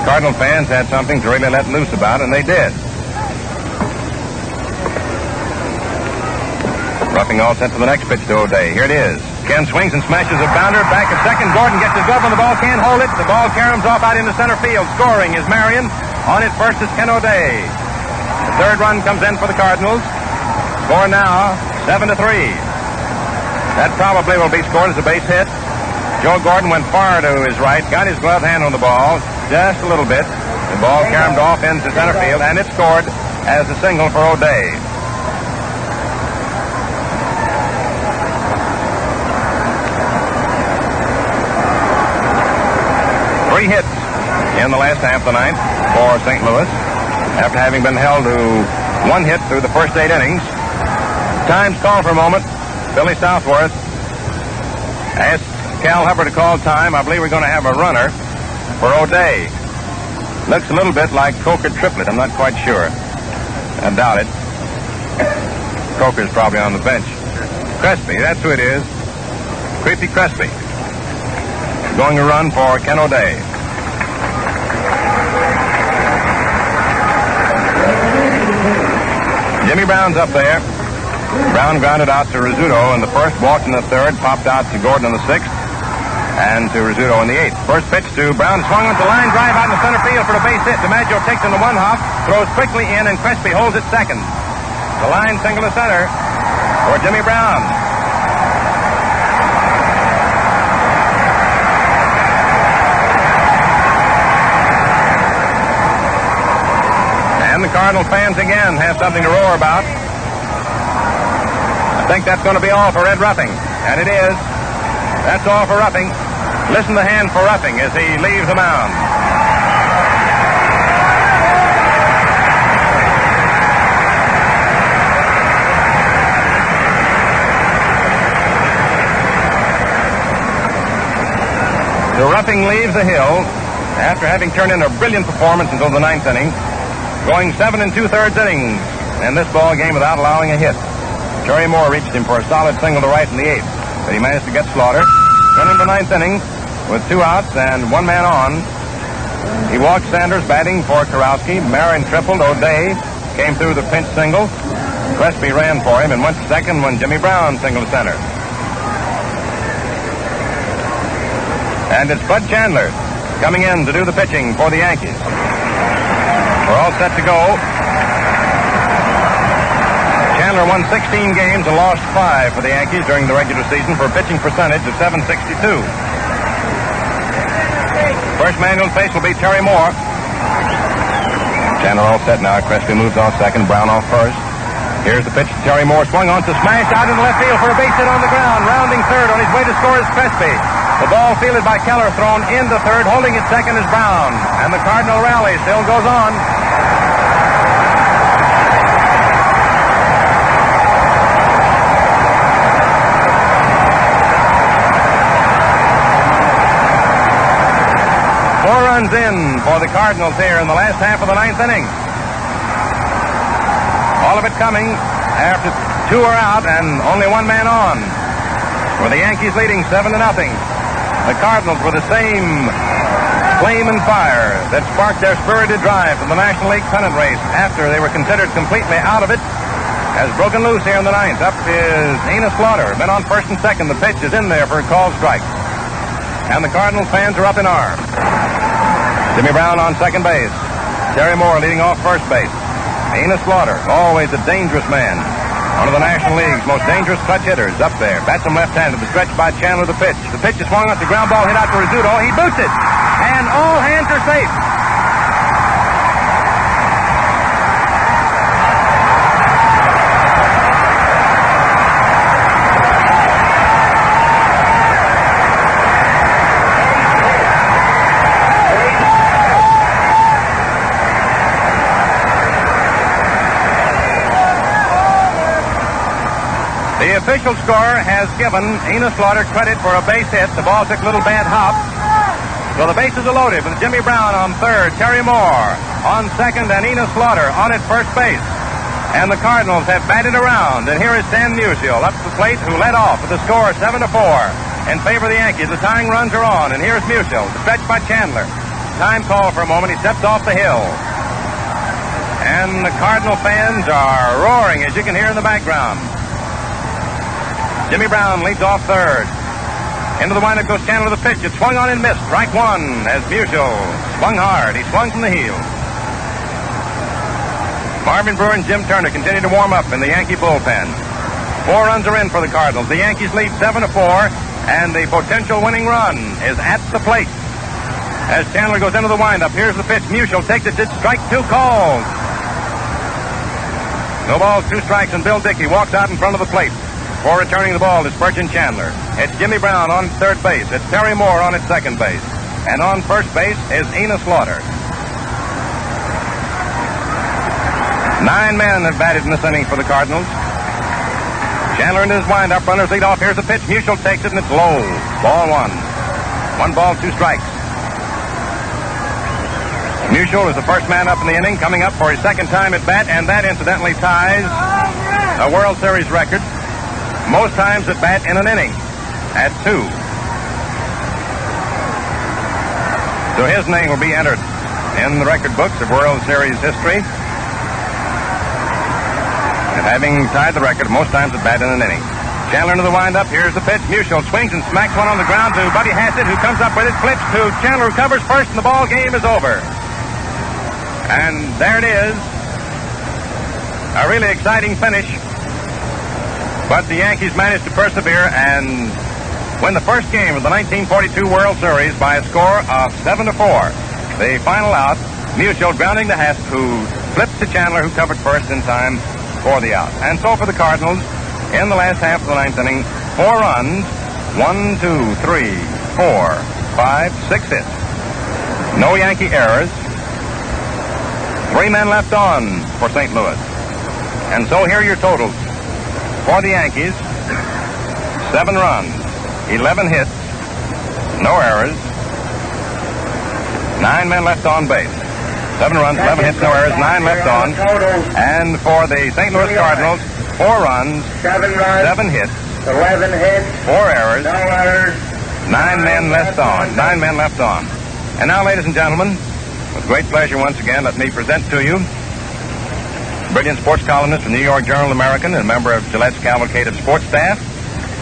[SPEAKER 9] Cardinal fans had something to really let loose about, and they did. Ruffing all set for the next pitch to O'Day. Here it is. Ken swings and smashes a bounder. Back at second. Gordon gets his glove on the ball. Can't hold it. The ball caroms off out into center field. Scoring is Marion. On it first is Ken O'Day. The third run comes in for the Cardinals. Score now 7-3. That probably will be scored as a base hit. Joe Gordon went far to his right. Got his glove hand on the ball just a little bit. The ball caromed off into center field, and it scored as a single for O'Day. Three hits in the last half of the 9th for St. Louis, after having been held to 1 hit through the first 8 innings. Time's call for a moment. Billy Southworth asked Cal Hubbard to call time. I believe we're going to have a runner for O'Day. Looks a little bit like Coker triplet. I'm not quite sure. I doubt it. Coker's probably on the bench. Crespi, that's who it is. Creepy Crespi. Going to run for Ken O'Day. Jimmy Brown's up there. Brown grounded out to Rizzuto in the first, walked in the third, popped out to Gordon in the 6th, and to Rizzuto in the 8th. First pitch to Brown, swung with the line drive out in the center field for the base hit. DiMaggio takes in the 1-hop, throws quickly in, and Crespi holds it second. The line single to center for Jimmy Brown. And the Cardinal fans again have something to roar about. I think that's going to be all for Red Ruffing. And it is. That's all for Ruffing. Listen to the hand for Ruffing as he leaves the mound. to roughing leaves the hill after having turned in a brilliant performance until the ninth inning, going 7 2/3 innings in this ball game without allowing a hit. Terry Moore reached him for a solid single to right in the eighth, but he managed to get Slaughter. Then in the ninth inning, with 2 outs and 1 man on, he walked Sanders batting for Karowski. Marin tripled. O'Day came through the pinch single. Crespi ran for him and went to second when Jimmy Brown singled to center. And it's Bud Chandler coming in to do the pitching for the Yankees. We're all set to go. Chandler won 16 games and lost 5 for the Yankees during the regular season for a pitching percentage of .762. First man on face will be Terry Moore. Chandler all set now. Crespi moves off second. Brown off first. Here's the pitch to Terry Moore. Swung on to smash out in left field for a base hit on the ground. Rounding third on his way to score is Crespi. The ball fielded by Keller, thrown into third. Holding it second is Brown. And the Cardinal rally still goes on. Four runs in for the Cardinals here in the last half of the ninth inning. All of it coming after 2 are out and only 1 man on. With the Yankees leading 7-0. The Cardinals were the same flame and fire that sparked their spirited drive from the National League pennant race after they were considered completely out of it, has broken loose here in the ninth. Up is Enos Slaughter. Been on first and second. The pitch is in there for a called strike. And the Cardinals fans are up in arms. Jimmy Brown on second base. Terry Moore leading off first base. Enos Slaughter, always a dangerous man. One of the National League's most dangerous clutch hitters up there. Bats him left-handed. The stretch by Chandler, the pitch. The pitch is swung on the ground ball, hit out to Rizzuto. He boots it. And all hands are safe. The official score has given Enos Slaughter credit for a base hit. The ball took a little bad hop. So the bases are loaded with Jimmy Brown on third, Terry Moore on second, and Enos Slaughter on at first base. And the Cardinals have batted around. And here is Stan Musial up to the plate, who led off with the score 7-4 in favor of the Yankees. The tying runs are on. And here's Musial, the stretch by Chandler. Time call for a moment. He steps off the hill. And the Cardinal fans are roaring, as you can hear in the background. Jimmy Brown leads off third. Into the windup goes Cantor with the pitch. It swung on and missed. Strike one as Musial swung hard. He swung from the heel. Marvin Brewer and Jim Turner continue to warm up in the Yankee bullpen. 4 runs are in for the Cardinals. The Yankees lead 7-4, and the potential winning run is at the plate. As Chandler goes into the windup, here's the pitch. Musial takes it. It's strike 2 called. No balls, 2 strikes, and Bill Dickey walks out in front of the plate. For returning the ball is Spurgeon Chandler. It's Jimmy Brown on third base. It's Terry Moore on at second base. And on first base is Enos Slaughter. 9 men have batted in this inning for the Cardinals. Chandler into his windup. Runners lead off. Here's the pitch. Musial takes it, and it's low. Ball 1. 1 ball, 2 strikes. Musial is the first man up in the inning, coming up for his second time at bat, and that incidentally ties a World Series record. Most times at bat in an inning, at 2. So his name will be entered in the record books of World Series history. And having tied the record most times at bat in an inning. Chandler into the windup. Here's the pitch. Musial swings and smacks one on the ground to Buddy Hassett, who comes up with it, flips to Chandler, who covers first, and the ball game is over. And there it is. A really exciting finish. But the Yankees managed to persevere and win the first game of the 1942 World Series by a score of 7-4. The final out, Musial grounding to Hassett, who flipped to Chandler, who covered first in time for the out. And so for the Cardinals, in the last half of the ninth inning, 4 runs, 1, 2, 3, 4, 5, 6 hits. No Yankee errors. 3 men left on for St. Louis. And so here are your totals. For the Yankees, 7 runs, 11 hits, no errors, 9 men left on base. 7 runs, 11 hits, no errors, 9 left on. And for the St. Louis Cardinals, 4 runs, 7 hits,
[SPEAKER 10] 11 hits,
[SPEAKER 9] 4 errors,
[SPEAKER 10] no errors,
[SPEAKER 9] 9 men left on. 9 men left on. And now, ladies and gentlemen, with great pleasure once again, let me present to you brilliant sports columnist from New York Journal American and a member of Gillette's Cavalcade of Sports staff,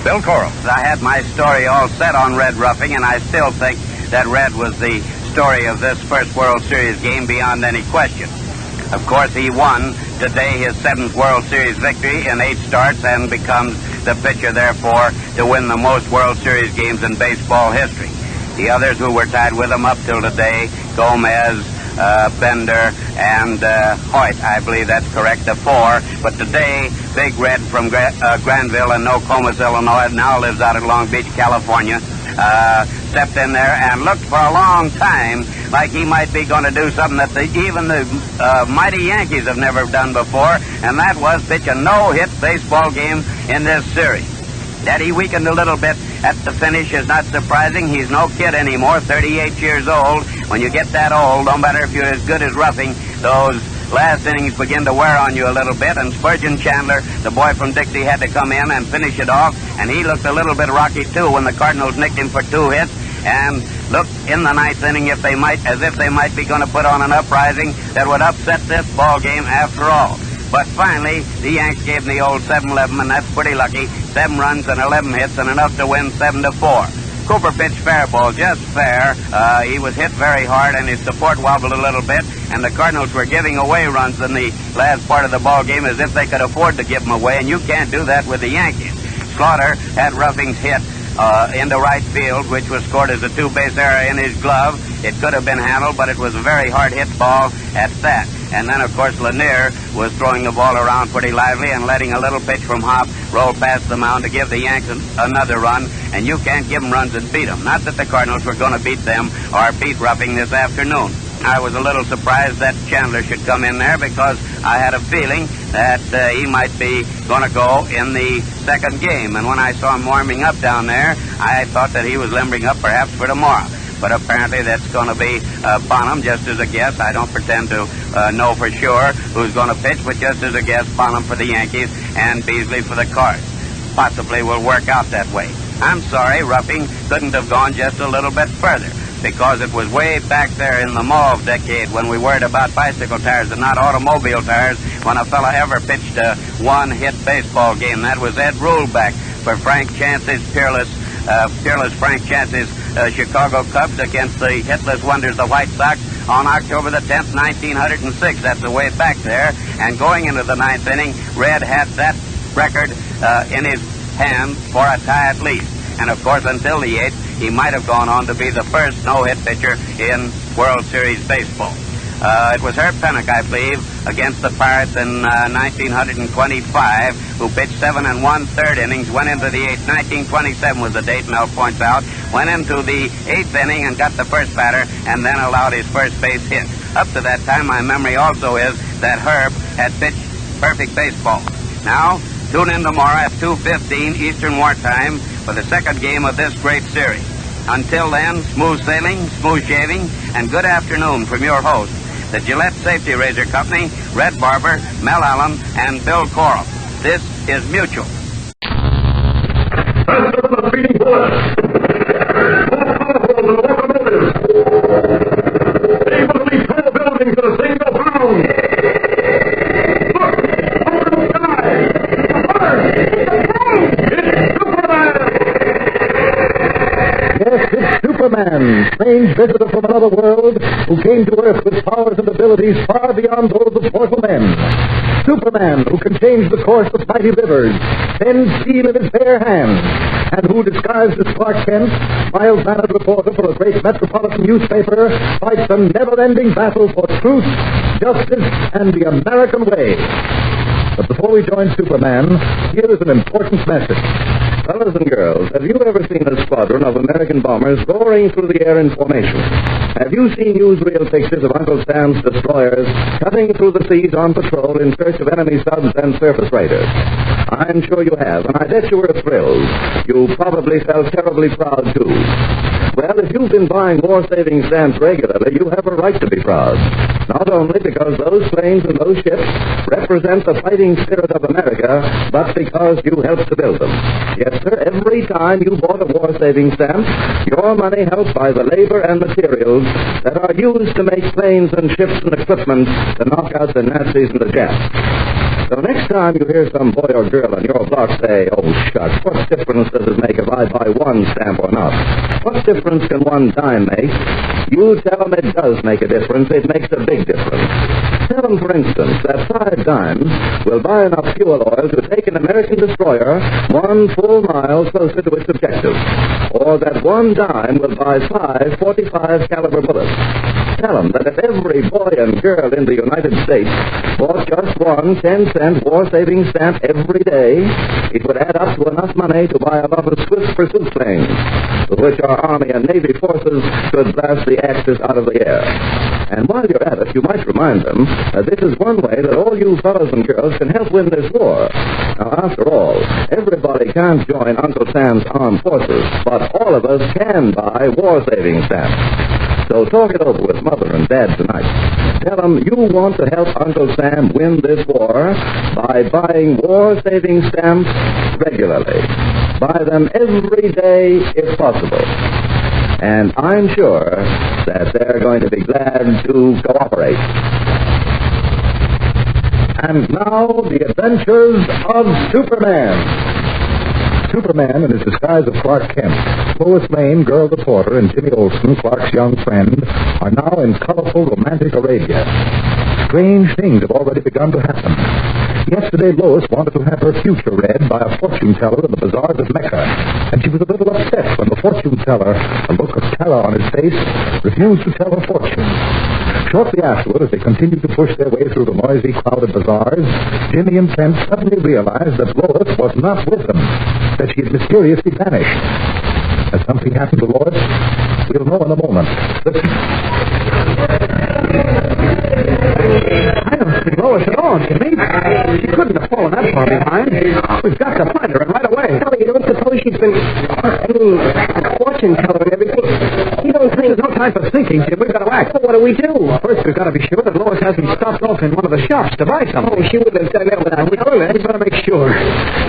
[SPEAKER 9] Bill Corum.
[SPEAKER 8] I had my story all set on Red roughing, and I still think that Red was the story of this first World Series game beyond any question. Of course, he won today his 7th World Series victory in 8 starts and becomes the pitcher, therefore, to win the most World Series games in baseball history. The others who were tied with him up till today, Gomez, Bender, and Hoyt, I believe that's correct, the 4. But today, Big Red from Granville in Nokomis, Illinois, now lives out in Long Beach, California, stepped in there and looked for a long time like he might be going to do something that even the mighty Yankees have never done before, and that was pitch a no-hit baseball game in this series. That he weakened a little bit at the finish is not surprising. He's no kid anymore, 38 years old. When you get that old, no matter if you're as good as roughing, those last innings begin to wear on you a little bit, and Spurgeon Chandler, the boy from Dixie, had to come in and finish it off, and he looked a little bit rocky, too, when the Cardinals nicked him for 2 hits, and looked in the 9th inning as if they might be going to put on an uprising that would upset this ball game after all. But finally, the Yanks gave him the old 7-11, and that's pretty lucky. 7 runs and 11 hits, and enough to win 7-4. Cooper pitched fair ball, just fair. He was hit very hard, and his support wobbled a little bit, and the Cardinals were giving away runs in the last part of the ball game as if they could afford to give them away, and you can't do that with the Yankees. Slaughter had Ruffing's hit into right field, which was scored as a 2-base error in his glove. It could have been handled, but it was a very hard hit ball at that. And then, of course, Lanier was throwing the ball around pretty lively and letting a little pitch from Hop roll past the mound to give the Yanks another run, and you can't give them runs and beat them. Not that the Cardinals were going to beat them or beat Ruffing this afternoon. I was a little surprised that Chandler should come in there because I had a feeling that he might be going to go in the second game. And when I saw him warming up down there, I thought that he was limbering up perhaps for tomorrow. But apparently that's going to be Bonham, just as a guess. I don't pretend to know for sure who's going to pitch, but just as a guess, Bonham for the Yankees and Beasley for the Cards. Possibly will work out that way. I'm sorry, Ruffing couldn't have gone just a little bit further, because it was way back there in the mauve decade when we worried about bicycle tires and not automobile tires when a fella ever pitched a one-hit baseball game. That was Ed Ruleback for Frank Chance's fearless Frank Chance's Chicago Cubs against the hitless wonders, the White Sox, on October the 10th, 1906. That's the way back there. And going into the 9th inning, Red had that record in his hand for a tie at least. And, of course, until the 8th, he might have gone on to be the first no-hit pitcher in World Series baseball. It was Herb Pennock, I believe, against the Pirates in 1925, who pitched 7 1/3 innings, went into the 8th. 1927 was the date, Mel points out. Went into the 8th inning and got the first batter, and then allowed his first base hit. Up to that time, my memory also is that Herb had pitched perfect baseball. Now, tune in tomorrow at 2:15 Eastern Wartime for the second game of this great series. Until then, smooth sailing, smooth shaving, and good afternoon from your host, the Gillette Safety Razor Company, Red Barber, Mel Allen, and Bill Corum. This is Mutual.
[SPEAKER 20] Aimlessly tall buildings in a single bound.
[SPEAKER 14] Superman, strange visitor from another world who came to Earth with powers and abilities far beyond those of mortal men. Superman, who can change the course of mighty rivers, bend steel in his bare hands, and who, disguised as Clark Kent, mild-mannered reporter for a great metropolitan newspaper, fights a never-ending battle for truth, justice, and the American way. But before we join Superman, here is an important message. Fellas and girls, have you ever seen a squadron of American bombers roaring through the air in formation? Have you seen newsreel pictures of Uncle Sam's destroyers cutting through the seas on patrol in search of enemy subs and surface raiders? I'm sure you have, and I bet you were thrilled. You probably felt terribly proud, too. Well, if you've been buying war-saving stamps regularly, you have a right to be proud. Not only because those planes and those ships represent the fighting spirit of America, but because you helped to build them. Yes, sir, every time you bought a war-saving stamp, your money helped by the labor and materials that are used to make planes and ships and equipment to knock out the Nazis and the Japs. So next time you hear some boy or girl on your block say, "Oh, shucks, what difference does it make if I buy one stamp or not? What difference can one dime make?" You tell them it does make a difference. It makes a big difference. Tell them, for instance, that 5 dimes will buy enough fuel oil to take an American destroyer 1 full mile closer to its objective. Or that 1 dime will buy 5 .45 caliber bullets. Tell them that if every boy and girl in the United States bought just one 10-cent war-saving stamp every day, it would add up to enough money to buy a lot of swift pursuit planes, with which our Army and Navy forces could blast the Axis out of the air. And while you're at it, you might remind them that this is one way that all you fellows and girls can help win this war. Now, after all, everybody can't join Uncle Sam's armed forces, but all of us can buy war-saving stamps. So talk it over with Mother and Dad tonight. Tell them you want to help Uncle Sam win this war by buying war-saving stamps regularly. Buy them every day if possible. And I'm sure that they're going to be glad to cooperate. And now, the adventures of Superman.
[SPEAKER 15] Superman, in his disguise of Clark Kent, Lois Lane, girl reporter, and Jimmy Olsen, Clark's young friend, are now in colorful, romantic Arabia. Strange things have already begun to happen. Yesterday, Lois wanted to have her future read by a fortune teller in the bazaars of Mecca, and she was a little upset when the fortune teller, a look of terror on his face, refused to tell her fortune. Shortly afterward, as they continued to push their way through the noisy, crowded bazaars, Jimmy and Kent suddenly realized that Lois was not with them, that she had mysteriously vanished. Has something happened to Lois? We'll know in a moment. Listen.
[SPEAKER 24] I don't see Lois at all, Jimmy. She couldn't have fallen that far behind. We've got to find her, and right away.
[SPEAKER 11] Well, you don't suppose she's been, a fortune teller and everything? You don't think...
[SPEAKER 24] There's no time for thinking, Jim. We've got to act.
[SPEAKER 11] Well, what do we do?
[SPEAKER 24] First, we've got to be sure that Lois hasn't stopped off in one of the shops to buy something.
[SPEAKER 11] Oh, she wouldn't have done that without telling us.
[SPEAKER 24] We've got to make sure.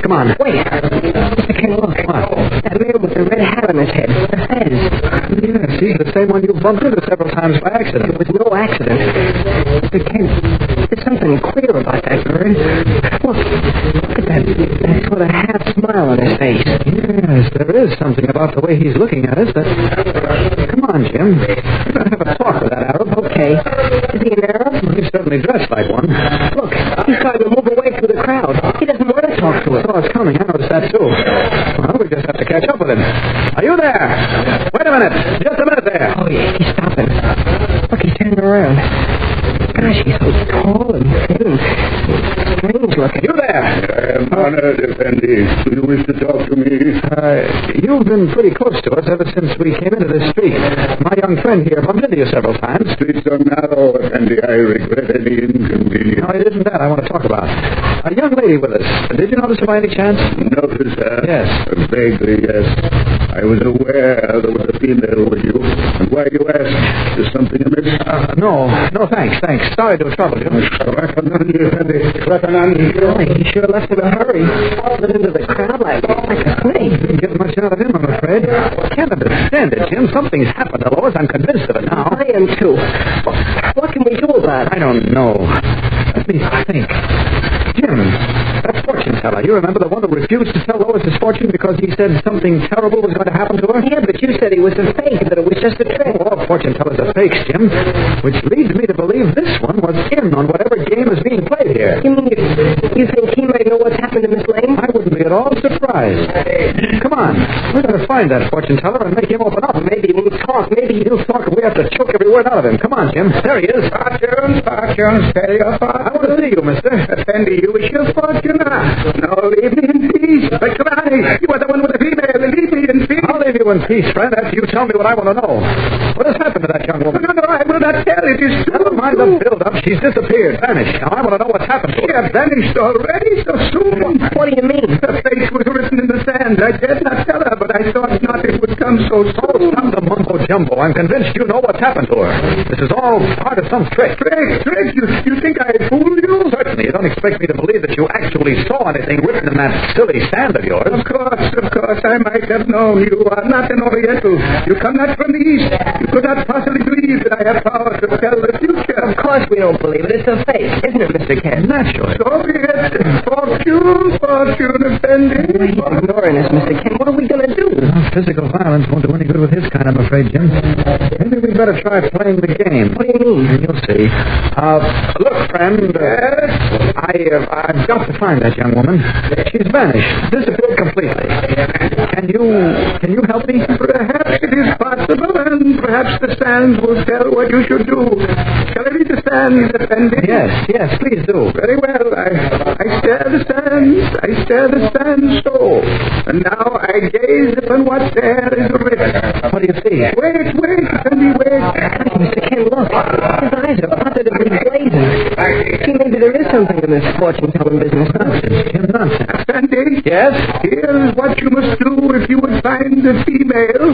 [SPEAKER 24] Come on.
[SPEAKER 11] Wait. Mr. Kent, look.
[SPEAKER 24] What?
[SPEAKER 11] That man with the red hat on his head. The Fez.
[SPEAKER 24] Yes, he's the same one you bumped into several times by accident.
[SPEAKER 11] It was no accident. Mr. Kent, there's something queer about that bird. Look at that sort of half smile on his face.
[SPEAKER 24] Yes, there is something about the way he's looking at us that... Come on, Jim. We're going to have a talk with that Arab.
[SPEAKER 11] Okay. Is he an Arab?
[SPEAKER 24] Well, he's certainly dressed like one.
[SPEAKER 11] Look, he's starting to move away through the crowd. He doesn't want to talk to us.
[SPEAKER 24] Oh, it's coming. I noticed that, too. Well, we just have to catch up with him. Are you there? Wait a minute. Just a minute there.
[SPEAKER 11] Oh, yeah, he's stopping. Look, he's turning around. Gosh, he's so tall and thin and strange looking.
[SPEAKER 24] You there?
[SPEAKER 2] I'm honored, Effendi. Do you wish to talk to me?
[SPEAKER 24] You've been pretty close to us ever since we came into this street. My young friend here bumped into you several times.
[SPEAKER 2] Streets are narrow, Effendi. I regret any inconvenience.
[SPEAKER 24] No, it isn't that I want to talk about. A young lady with us. Did you notice her by any chance?
[SPEAKER 2] Notice her?
[SPEAKER 24] Yes.
[SPEAKER 2] Vaguely, yes. I was aware there was a female with you. And why you ask? Is something amiss?
[SPEAKER 24] No, thanks. Sorry to have troubled you.
[SPEAKER 11] Golly, he sure left in a hurry. Slid into the crowd like a snake.
[SPEAKER 24] Didn't get much out of him, I'm afraid. Can't understand it, Jim. Something's happened to Lois. I'm convinced of it now.
[SPEAKER 11] I am, too. What can we do about it?
[SPEAKER 24] I don't know. Let me think. Jim, that fortune teller, you remember the one who refused to tell Lois his fortune because he said something terrible was going to happen to her?
[SPEAKER 11] Yeah, but you said he was a fake, that it was just a trick.
[SPEAKER 24] All fortune tellers are fakes, Jim. Which leads me to believe this one was in on whatever game is being played here.
[SPEAKER 11] You mean you think he might know what's happened to Miss Lane?
[SPEAKER 24] I wouldn't be at all surprised. Come on. We've got to find that fortune teller and make him open up.
[SPEAKER 11] Maybe we'll talk. Maybe
[SPEAKER 24] he'll talk and we have to choke every word out of him. Come on, Jim. There he is.
[SPEAKER 2] Fortune, steady up.
[SPEAKER 24] I want to see you, mister.
[SPEAKER 2] Effendi, you wish your fortune?
[SPEAKER 4] No, leave me in peace. But Giovanni, you are the one with the female. Leave me in peace.
[SPEAKER 14] I'll leave you in peace, friend, after you tell me what I want to know. What has happened to that young woman?
[SPEAKER 4] No, I will not tell. It is
[SPEAKER 14] Never mind the build-up. She's disappeared, vanished. Now I want to know what's happened to her.
[SPEAKER 4] She has vanished already so soon.
[SPEAKER 11] What do you mean?
[SPEAKER 4] Her face was written in the sand. I dared not tell her, but I thought not it would come so soon.
[SPEAKER 14] Stop the mumbo-jumbo. I'm convinced you know what's happened to her. This is all part of some trick.
[SPEAKER 4] Trick? You think I fooled you?
[SPEAKER 14] Certainly. You don't expect me to believe that you actually saw anything written in that silly sand of yours.
[SPEAKER 4] Of course. I might have known. You are not an Oriental. You come not from the East. You could not possibly believe that I have power to tell the future.
[SPEAKER 11] Of course we don't believe it. It's a fake, isn't it, Mr. Kent?
[SPEAKER 14] Naturally.
[SPEAKER 4] So be it. Fortune, offending.
[SPEAKER 11] He's ignoring us, Mr. Kent. What are we going to do?
[SPEAKER 14] Physical violence won't do any good with his kind, I'm afraid, Jim. Maybe we'd better try playing the game.
[SPEAKER 11] What do you mean?
[SPEAKER 14] You'll see. Look, friend. I've got to find that young woman. She's vanished. Disappeared completely. Can you help me?
[SPEAKER 4] Perhaps it is possible, and perhaps the sands will tell what you should do. Shall I read the sands, offending?
[SPEAKER 14] Yes, please do.
[SPEAKER 4] Very well. I stare the sands so. And now I gaze upon what there is written.
[SPEAKER 14] What do you see?
[SPEAKER 4] Wait, Effendi, wait.
[SPEAKER 11] Mr. Kent, look. His eyes are positively blazing. See, maybe there is something in this fortune-telling business.
[SPEAKER 14] Nonsense.
[SPEAKER 4] Effendi?
[SPEAKER 14] Yes?
[SPEAKER 4] Here's what you must do if you would find the female.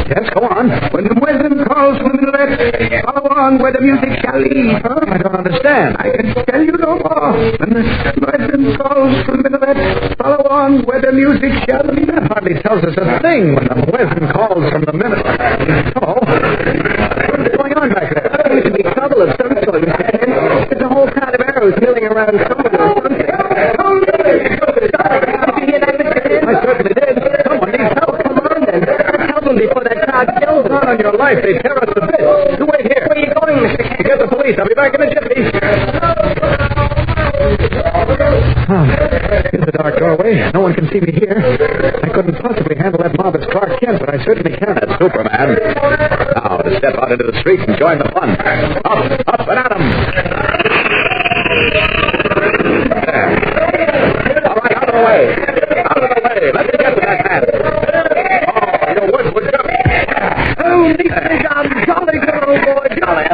[SPEAKER 14] Yes, go on.
[SPEAKER 4] When the muezzin calls from the minaret, follow on where the music shall lead.
[SPEAKER 14] I don't understand.
[SPEAKER 4] I can tell you no more. When the muezzin calls from the minaret, follow on where the music shall lead.
[SPEAKER 14] That hardly tells us a thing when the muezzin calls from the minaret. Oh, what's going on back there?
[SPEAKER 11] There seems to be trouble of some sort, Mr. Kent. There's a whole crowd of arrows milling around someone or something. Did you hear that, Mr. Kent?
[SPEAKER 14] I certainly did. Someone needs help.
[SPEAKER 11] Come on, then. Let's help them before that crowd kills them.
[SPEAKER 14] Not on your life. They tear us to bits. You wait here.
[SPEAKER 11] Where are you going, Mr. Kent?
[SPEAKER 14] To get the police. I'll be back in a jiffy. Here's the dark doorway. No one can see me here. I couldn't possibly handle that mob as Clark Kent, but I certainly can as Superman. Now to step out into the street and join the fun. Up and at 'em. There. All right, out of the way. Let me get to that man. Oh, your wood would jump.
[SPEAKER 11] Oh, Mr. I'm jolly good, old boy. Jolly.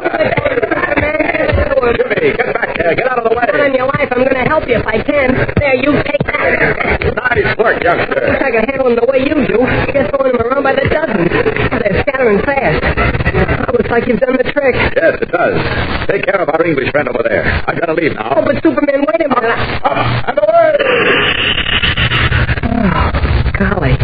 [SPEAKER 14] Jimmy, get back here. Get out of the way.
[SPEAKER 11] On your life, I'm going to help you if I can. There, you take that.
[SPEAKER 14] Nice work, youngster.
[SPEAKER 11] Wish I could handle them the way you do. You're just throwing them around by the dozen. They're scattering fast. Oh, looks like you've done the trick.
[SPEAKER 14] Yes, it does. Take care of our English friend over there. I've got to leave now.
[SPEAKER 11] Oh, but Superman, wait a minute.
[SPEAKER 14] Up and away!
[SPEAKER 11] Oh, golly.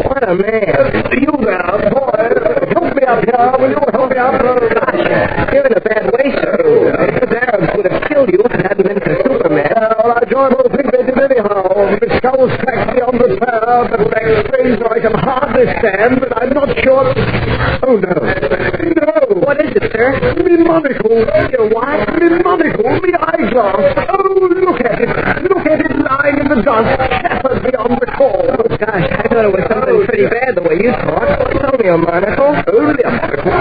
[SPEAKER 11] What a man.
[SPEAKER 14] You now, boy. Help me up here. Will you help me up?
[SPEAKER 11] Gosh, you're in a bad way, sir. Those Arabs would have killed you if it hadn't been for Superman.
[SPEAKER 14] Well, I joined those big babies anyhow. The skulls packed me on the pair, but that strange I can hardly stand, but I'm not sure. Oh, no. No.
[SPEAKER 11] What is it, sir?
[SPEAKER 14] Me monocle.
[SPEAKER 11] Your what?
[SPEAKER 14] Me monocle. Me eyeglass. Oh, look at it. Look at it lying in the dust. Shattered beyond recall.
[SPEAKER 11] Oh, gosh, I thought it was something pretty bad the way you talk. It's only a monocle.
[SPEAKER 14] Only a monocle.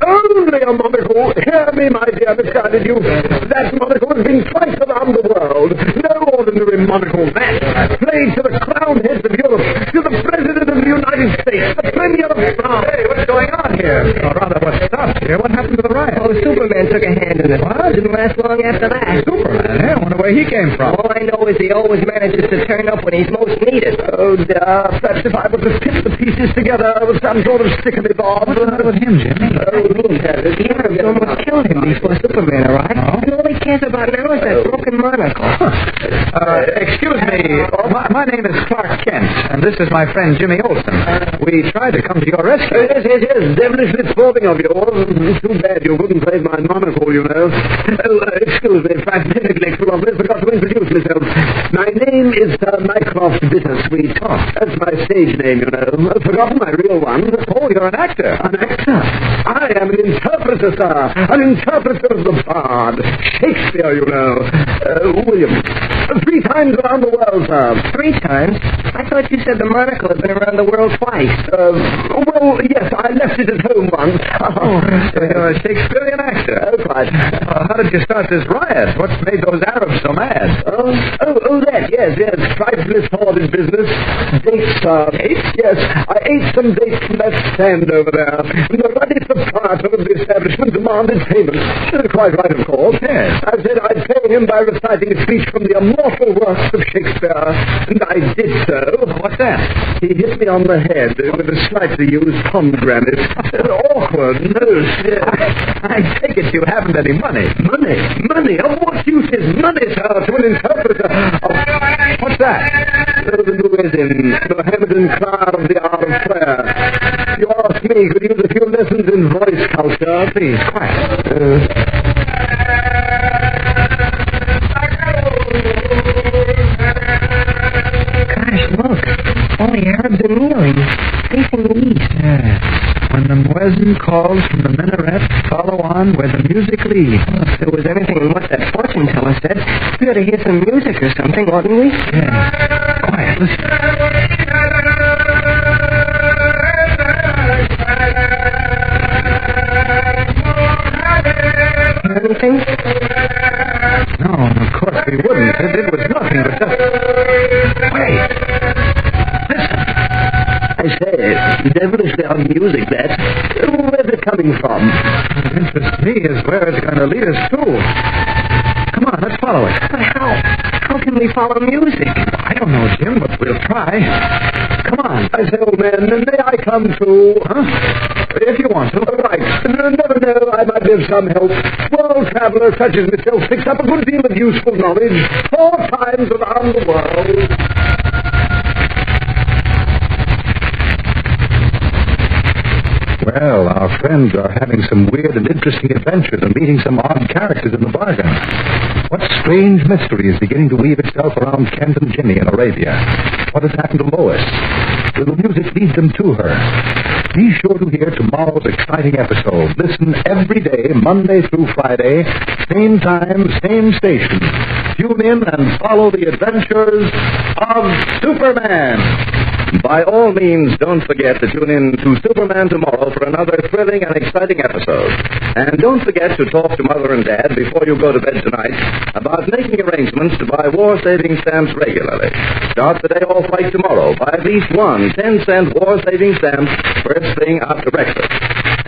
[SPEAKER 14] Only a monocle. Hear me, my dear Miss Cardew. That monocle has been twice around the world. No ordinary monocle, that. Played to the crowned heads of Europe, to the President of the United States, the Premier of France. Hey, what's going on here? Or rather, what stopped here? What happened to the riot?
[SPEAKER 11] Oh, Superman took a hand in it.
[SPEAKER 14] What?
[SPEAKER 11] Didn't last long after that.
[SPEAKER 14] Superman, eh? I wonder where he came from.
[SPEAKER 11] All I know is he always manages to turn up when he's most needed.
[SPEAKER 14] Oh, dear. Perhaps if I were to fit the pieces together with some sort of stickily bob. What's the matter with him, Jimmy?
[SPEAKER 11] The Arabs almost killed him before Superman arrived.
[SPEAKER 14] Oh?
[SPEAKER 11] And all he cares about now is that broken monocle.
[SPEAKER 14] Excuse me. My name is Clark Kent, and this is my friend Jimmy Olsen. We tried to come to your rescue.
[SPEAKER 5] Yes. Devilishly sporting of you. Too bad you wouldn't play my monocle, you know. Excuse me if I've been neglectful of this. Forgot to introduce myself. My name is Sir Mycroft Bittersweet. Oh, that's my stage name, you know. I've forgotten my real one.
[SPEAKER 14] Oh, you're an actor.
[SPEAKER 5] An actor? I am an interpreter, sir. An interpreter of the bard. Shakespeare, you know. William. 3 times around the world, sir.
[SPEAKER 11] 3 times? I thought you said the monocle had been around the world twice.
[SPEAKER 5] Well, Well, yes, I left it at home once.
[SPEAKER 2] So you're a Shakespearean actor.
[SPEAKER 5] Oh, quite.
[SPEAKER 2] How did you start this riot? What made those Arabs so mad?
[SPEAKER 5] That, yes. Trifling sordid business. Dates, Dates? Yes, I ate some dates from that stand over there. The ruddy proprietor of the establishment demanded payment. Quite right, of course.
[SPEAKER 2] Yes.
[SPEAKER 5] I said I'd pay him by reciting a speech from the immortal works of Shakespeare, and I did so.
[SPEAKER 2] What's that?
[SPEAKER 5] He hit me on the head with a slightly used pomegranate. Awkward, most.
[SPEAKER 2] I take it you haven't any money.
[SPEAKER 5] Money? Of what use is money, sir, to an interpreter of...
[SPEAKER 2] What's that?
[SPEAKER 5] The muezzin, the Mohammedan choir of the hour of prayer. You ask me, could use a few lessons in voice culture.
[SPEAKER 2] Please, quiet.
[SPEAKER 5] Gosh, look. All the Arabs are kneeling, facing the east.
[SPEAKER 2] When the muezzin calls from the minaret, follow on where the music leads.
[SPEAKER 5] If there was anything in what that fortune teller said, we ought to hear some music or something, oughtn't we?
[SPEAKER 2] Yeah. Quiet, listen.
[SPEAKER 5] Hear anything?
[SPEAKER 2] No, of course we wouldn't. It was nothing but just... Wait. Listen.
[SPEAKER 5] I say, devilishly odd music, that. Where's it coming from?
[SPEAKER 2] What interests me is where it's going to lead us to. Come on, let's follow it.
[SPEAKER 5] But how can we follow music?
[SPEAKER 2] I don't know, Jim, but we'll try. Come on.
[SPEAKER 5] I say, old man, may I come too?
[SPEAKER 2] Huh? If you want to.
[SPEAKER 5] Right. Never know, I might be of some help. World traveler such as myself picks up a good deal of useful knowledge 4 times around the world.
[SPEAKER 2] Well, our friends are having some weird and interesting adventures and meeting some odd characters in the bargain. What strange mystery is beginning to weave itself around Kent and Jimmy in Arabia? What has happened to Lois? Will the music lead them to her? Be sure to hear tomorrow's exciting episode. Listen every day, Monday through Friday, same time, same station. Tune in and follow the adventures of Superman. By all means, don't forget to tune in to Superman tomorrow for another thrilling and exciting episode. And don't forget to talk to Mother and Dad before you go to bed tonight about making arrangements to buy war-saving stamps regularly. Start the day off right tomorrow. Buy at least one 10-cent war-saving stamp first thing after breakfast.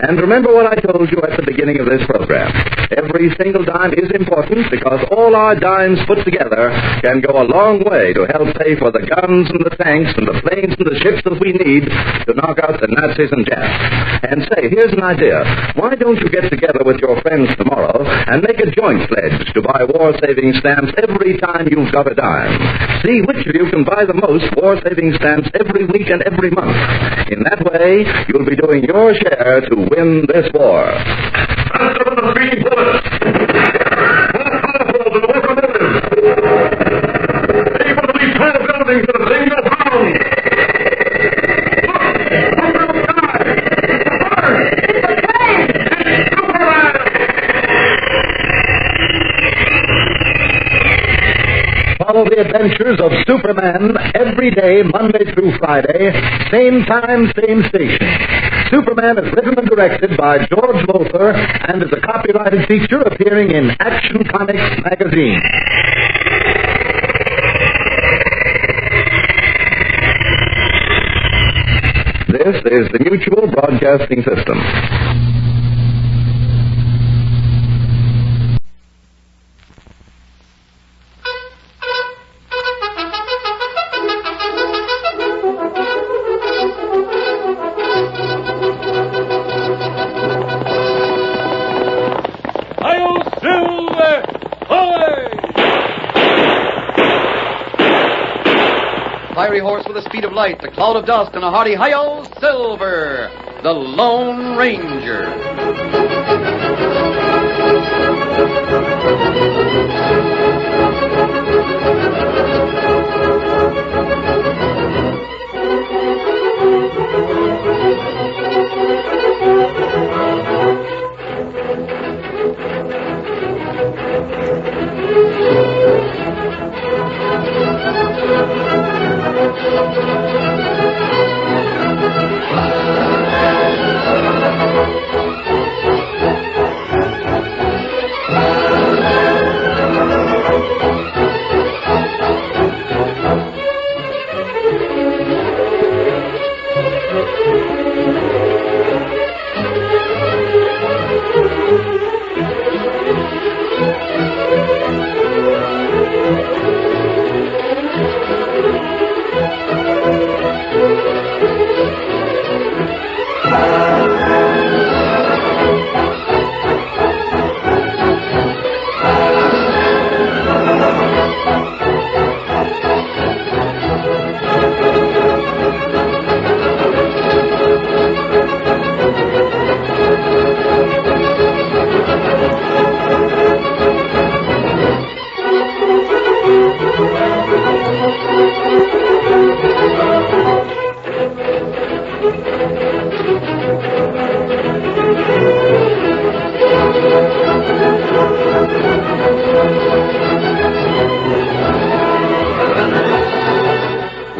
[SPEAKER 2] And remember what I told you at the beginning of this program. Every single dime is important because all our dimes put together can go a long way to help pay for the guns and the tanks and the planes and the ships that we need to knock out the Nazis and Japs. And say, here's an idea. Why don't you get together with your friends tomorrow and make a joint pledge to buy war-saving stamps every time you've got a dime? See which of you can buy the most war-saving stamps every week and every month. In that way, you'll be doing your share to win this war.
[SPEAKER 14] Follow the adventures of Superman every day, Monday through Friday, same time, same station. Superman is written and directed by George Lothar and is a copyrighted feature appearing in Action Comics magazine.
[SPEAKER 2] This is the Mutual Broadcasting System.
[SPEAKER 7] Fiery horse with the speed of light, the cloud of dust, and a hearty hi-yo, Silver, the Lone Ranger.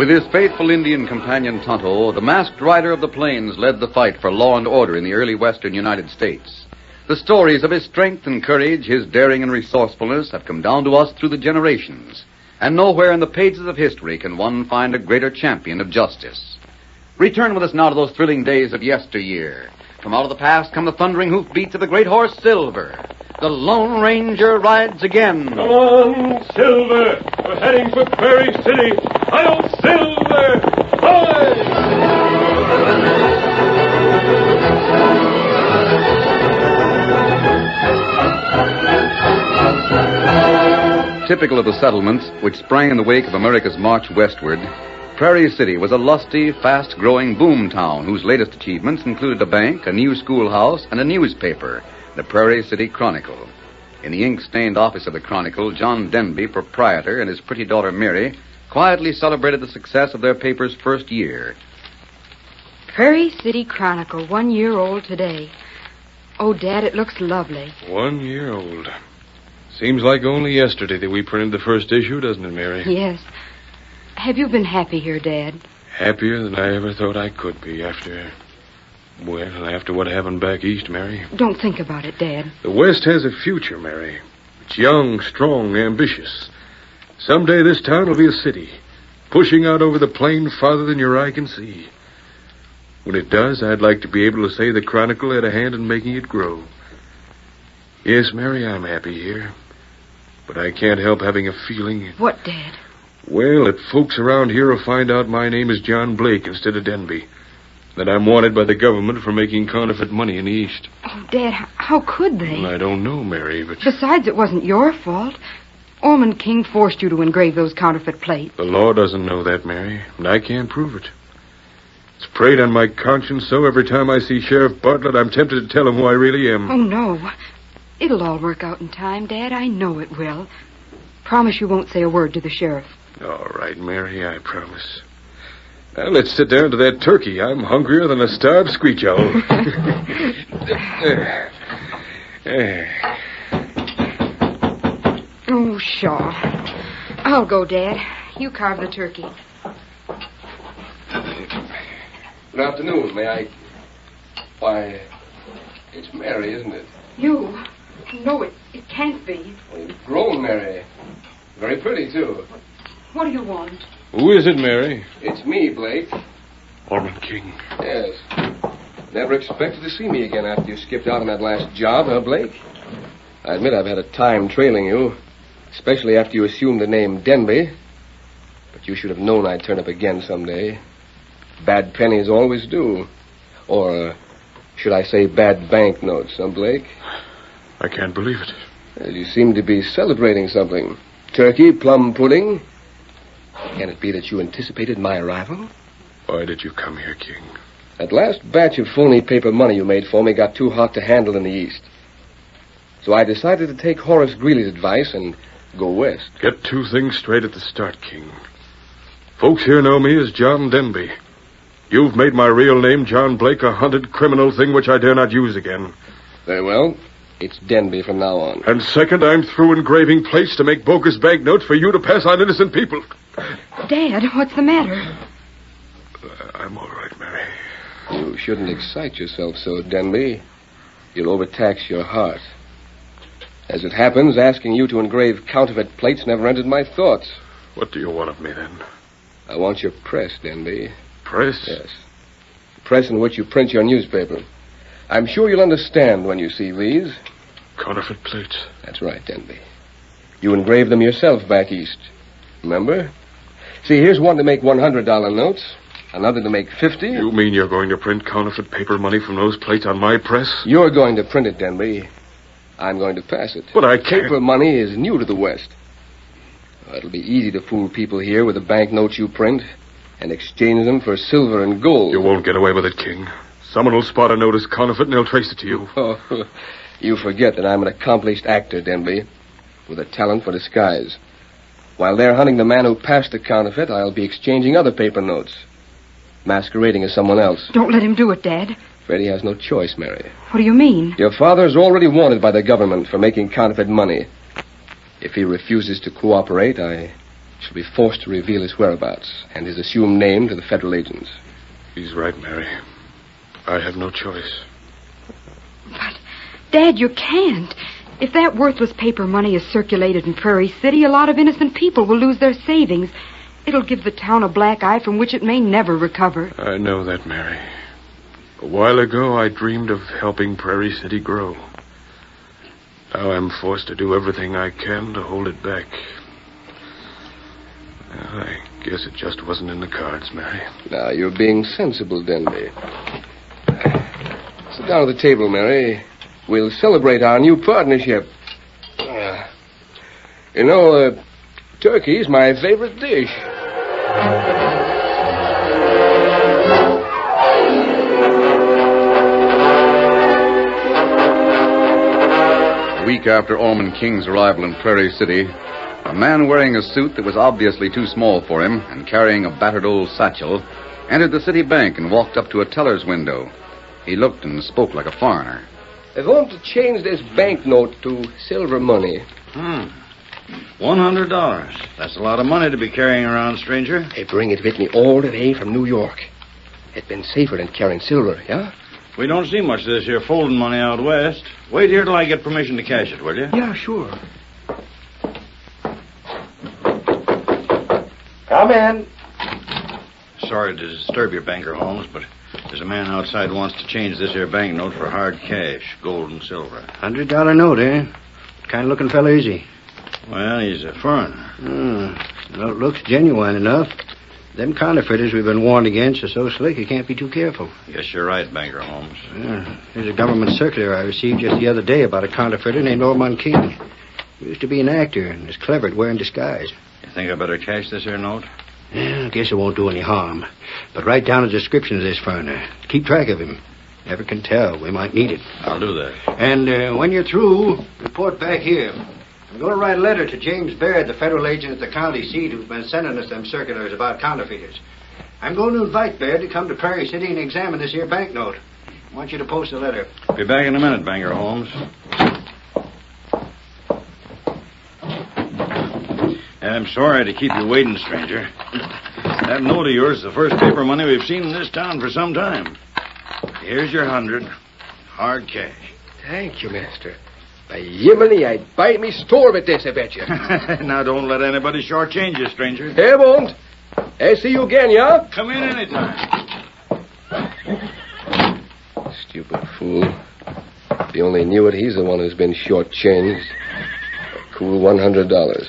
[SPEAKER 13] With his faithful Indian companion Tonto, the masked rider of the plains led the fight for law and order in the early western United States. The stories of his strength and courage, his daring and resourcefulness have come down to us through the generations. And nowhere in the pages of history can one find a greater champion of justice. Return with us now to those thrilling days of yesteryear. From out of the past come the thundering hoofbeats of the great horse Silver. The Lone Ranger rides again.
[SPEAKER 20] Come on, Silver! We're heading for Prairie City. Hi-yo, Silver! Hi!
[SPEAKER 13] Typical of the settlements which sprang in the wake of America's march westward, Prairie City was a lusty, fast-growing boom town whose latest achievements included a bank, a new schoolhouse, and a newspaper, the Prairie City Chronicle. In the ink-stained office of the Chronicle, John Denby, proprietor, and his pretty daughter Mary quietly celebrated the success of their paper's first year.
[SPEAKER 17] Prairie City Chronicle, 1 year old today. Oh, Dad, it looks lovely.
[SPEAKER 22] 1 year old. Seems like only yesterday that we printed the first issue, doesn't it, Mary?
[SPEAKER 17] Yes. Have you been happy here, Dad?
[SPEAKER 22] Happier than I ever thought I could be after what happened back east, Mary.
[SPEAKER 17] Don't think about it, Dad.
[SPEAKER 22] The West has a future, Mary. It's young, strong, ambitious. Someday this town will be a city, pushing out over the plain farther than your eye can see. When it does, I'd like to be able to say the Chronicle had a hand in making it grow. Yes, Mary, I'm happy here. But I can't help having a feeling...
[SPEAKER 17] What, Dad?
[SPEAKER 22] Well, that folks around here will find out my name is John Blake instead of Denby. That I'm wanted by the government for making counterfeit money in the East.
[SPEAKER 17] Oh, Dad, how could they?
[SPEAKER 22] Well, I don't know, Mary, but...
[SPEAKER 17] Besides, it wasn't your fault. Ormond King forced you to engrave those counterfeit plates.
[SPEAKER 22] The law doesn't know that, Mary, and I can't prove it. It's preyed on my conscience so every time I see Sheriff Bartlett, I'm tempted to tell him who I really am.
[SPEAKER 17] Oh, no. It'll all work out in time, Dad. I know it will. Promise you won't say a word to the sheriff.
[SPEAKER 22] All right, Mary, I promise. Now, let's sit down to that turkey. I'm hungrier than a starved screech owl.
[SPEAKER 17] Oh, Shaw. I'll go, Dad. You carve the turkey.
[SPEAKER 23] Good afternoon. May I... Why, it's Mary, isn't it?
[SPEAKER 17] You? No, it can't be.
[SPEAKER 23] Well, you've grown, Mary. Very pretty, too.
[SPEAKER 17] What do you want?
[SPEAKER 22] Who is it, Mary?
[SPEAKER 23] It's me, Blake.
[SPEAKER 22] Ormond King.
[SPEAKER 23] Yes. Never expected to see me again after you skipped out on that last job, huh, Blake? I admit I've had a time trailing you, especially after you assumed the name Denby. But you should have known I'd turn up again someday. Bad pennies always do. Or, should I say bad banknotes, huh, Blake?
[SPEAKER 22] I can't believe it.
[SPEAKER 23] Well, you seem to be celebrating something. Turkey, plum pudding. Can it be that you anticipated my arrival?
[SPEAKER 22] Why did you come here, King?
[SPEAKER 23] That last batch of phony paper money you made for me got too hot to handle in the East. So I decided to take Horace Greeley's advice and go west.
[SPEAKER 22] Get two things straight at the start, King. Folks here know me as John Denby. You've made my real name, John Blake, a hunted criminal thing which I dare not use again.
[SPEAKER 23] Very well. It's Denby from now on.
[SPEAKER 22] And second, I'm through engraving plates to make bogus banknotes for you to pass on innocent people.
[SPEAKER 17] Dad, what's the matter?
[SPEAKER 22] I'm all right, Mary.
[SPEAKER 23] You shouldn't excite yourself so, Denby. You'll overtax your heart. As it happens, asking you to engrave counterfeit plates never entered my thoughts.
[SPEAKER 22] What do you want of me, then?
[SPEAKER 23] I want your press, Denby.
[SPEAKER 22] Press?
[SPEAKER 23] Yes. Press in which you print your newspaper. I'm sure you'll understand when you see these.
[SPEAKER 22] Counterfeit plates?
[SPEAKER 23] That's right, Denby. You engraved them yourself back east. Remember? See, here's one to make $100 notes, another to make 50.
[SPEAKER 22] You mean you're going to print counterfeit paper money from those plates on my press?
[SPEAKER 23] You're going to print it, Denby. I'm going to pass it.
[SPEAKER 22] But I can't.
[SPEAKER 23] Paper money is new to the West. It'll be easy to fool people here with the banknotes you print and exchange them for silver and gold.
[SPEAKER 22] You won't get away with it, King. Someone will spot a note as counterfeit and they'll trace it to you.
[SPEAKER 23] Oh, you forget that I'm an accomplished actor, Denby, with a talent for disguise. While they're hunting the man who passed the counterfeit, I'll be exchanging other paper notes, masquerading as someone else.
[SPEAKER 17] Don't let him do it, Dad.
[SPEAKER 23] Freddie has no choice, Mary.
[SPEAKER 17] What do you mean?
[SPEAKER 23] Your father's already wanted by the government for making counterfeit money. If he refuses to cooperate, I shall be forced to reveal his whereabouts and his assumed name to the federal agents.
[SPEAKER 22] He's right, Mary. I have no choice.
[SPEAKER 17] But, Dad, you can't. If that worthless paper money is circulated in Prairie City, a lot of innocent people will lose their savings. It'll give the town a black eye from which it may never recover.
[SPEAKER 22] I know that, Mary. A while ago, I dreamed of helping Prairie City grow. Now I'm forced to do everything I can to hold it back. Well, I guess it just wasn't in the cards, Mary.
[SPEAKER 23] Now, you're being sensible, Denby. Sit down at the table, Mary. We'll celebrate our new partnership. Turkey's my favorite dish.
[SPEAKER 13] A week after Ormond King's arrival in Prairie City, a man wearing a suit that was obviously too small for him and carrying a battered old satchel entered the city bank and walked up to a teller's window. He looked and spoke like a foreigner.
[SPEAKER 23] I want to change this banknote to silver money.
[SPEAKER 1] $100. That's a lot of money to be carrying around, stranger.
[SPEAKER 23] I bring it with me all the way from New York. It's been safer than carrying silver, yeah?
[SPEAKER 1] We don't see much of this here folding money out west. Wait here till I get permission to cash it, will you?
[SPEAKER 23] Yeah, sure.
[SPEAKER 1] Come in. Sorry to disturb you, Banker Holmes, but there's a man outside who wants to change this here banknote for hard cash, gold and silver.
[SPEAKER 16] $100 note, eh? What kind of looking fella is he?
[SPEAKER 1] Well, he's a foreigner.
[SPEAKER 16] Well, it looks genuine enough. Them counterfeiters we've been warned against are so slick you can't be too careful.
[SPEAKER 1] Yes, you're right, Banker Holmes.
[SPEAKER 16] There's a government circular I received just the other day about a counterfeiter named Ormond King. He used to be an actor and is clever at wearing disguise.
[SPEAKER 1] You think I better cash this here note?
[SPEAKER 16] Yeah, I guess it won't do any harm. But write down a description of this foreigner. Keep track of him. Never can tell. We might need it.
[SPEAKER 1] I'll do that.
[SPEAKER 16] And when you're through, report back here. I'm going to write a letter to James Baird, the federal agent at the county seat who's been sending us them circulars about counterfeiters. I'm going to invite Baird to come to Prairie City and examine this here banknote. I want you to post a letter.
[SPEAKER 1] Be back in a minute, Banker Holmes. I'm sorry to keep you waiting, stranger. That note of yours is the first paper money we've seen in this town for some time. Here's your 100. Hard cash.
[SPEAKER 23] Thank you, master. By Yiminy, I'd buy me store with this, I bet you.
[SPEAKER 1] Now, don't let anybody shortchange you, stranger.
[SPEAKER 23] I won't. I'll see you again, yeah?
[SPEAKER 1] Come in anytime.
[SPEAKER 23] Stupid fool. If he only knew it, he's the one who's been shortchanged. A cool $100.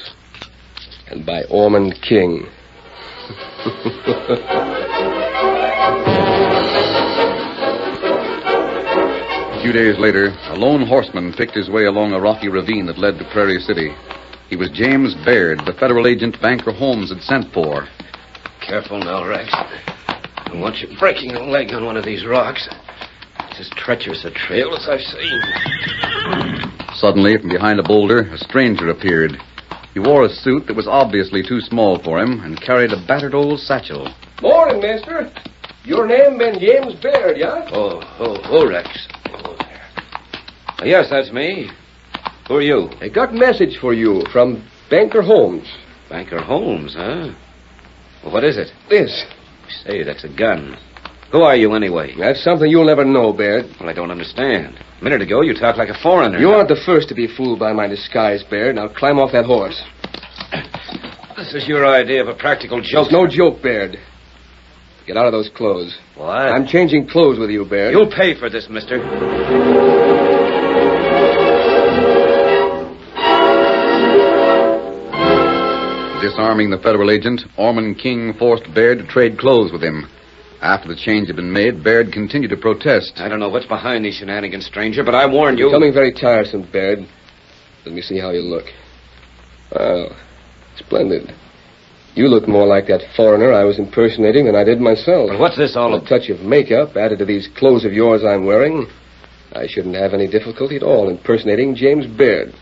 [SPEAKER 23] And by Ormond King.
[SPEAKER 13] A few days later, a lone horseman picked his way along a rocky ravine that led to Prairie City. He was James Baird, the federal agent Banker Holmes had sent for.
[SPEAKER 16] Careful now, Rex. I don't want you breaking a leg on one of these rocks. It's as treacherous a trail as I've seen.
[SPEAKER 13] Suddenly, from behind a boulder, a stranger appeared. He wore a suit that was obviously too small for him and carried a battered old satchel.
[SPEAKER 23] Morning, mister. Your name been James Baird, yeah?
[SPEAKER 16] Oh, Rex. Oh, there. Yes, that's me. Who are you?
[SPEAKER 23] I got message for you from Banker Holmes.
[SPEAKER 16] Banker Holmes, huh? Well, what is it?
[SPEAKER 23] This.
[SPEAKER 16] Say, that's a gun. Who are you, anyway?
[SPEAKER 23] That's something you'll never know, Baird.
[SPEAKER 16] Well, I don't understand. A minute ago, you talked like a foreigner.
[SPEAKER 23] You aren't the first to be fooled by my disguise, Baird. Now climb off that horse.
[SPEAKER 16] This is your idea of a practical joke.
[SPEAKER 23] It's no joke, Baird. Get out of those clothes.
[SPEAKER 16] What?
[SPEAKER 23] I'm changing clothes with you, Baird.
[SPEAKER 16] You'll pay for this, mister.
[SPEAKER 13] Disarming the federal agent, Ormond King forced Baird to trade clothes with him. After the change had been made, Baird continued to protest.
[SPEAKER 16] I don't know what's behind these shenanigans, stranger, but I warned you.
[SPEAKER 23] You're becoming very tiresome, Baird. Let me see how you look. Well, splendid. You look more like that foreigner I was impersonating than I did myself.
[SPEAKER 16] Well, what's this all
[SPEAKER 23] about? A touch of makeup added to these clothes of yours I'm wearing. I shouldn't have any difficulty at all impersonating James Baird.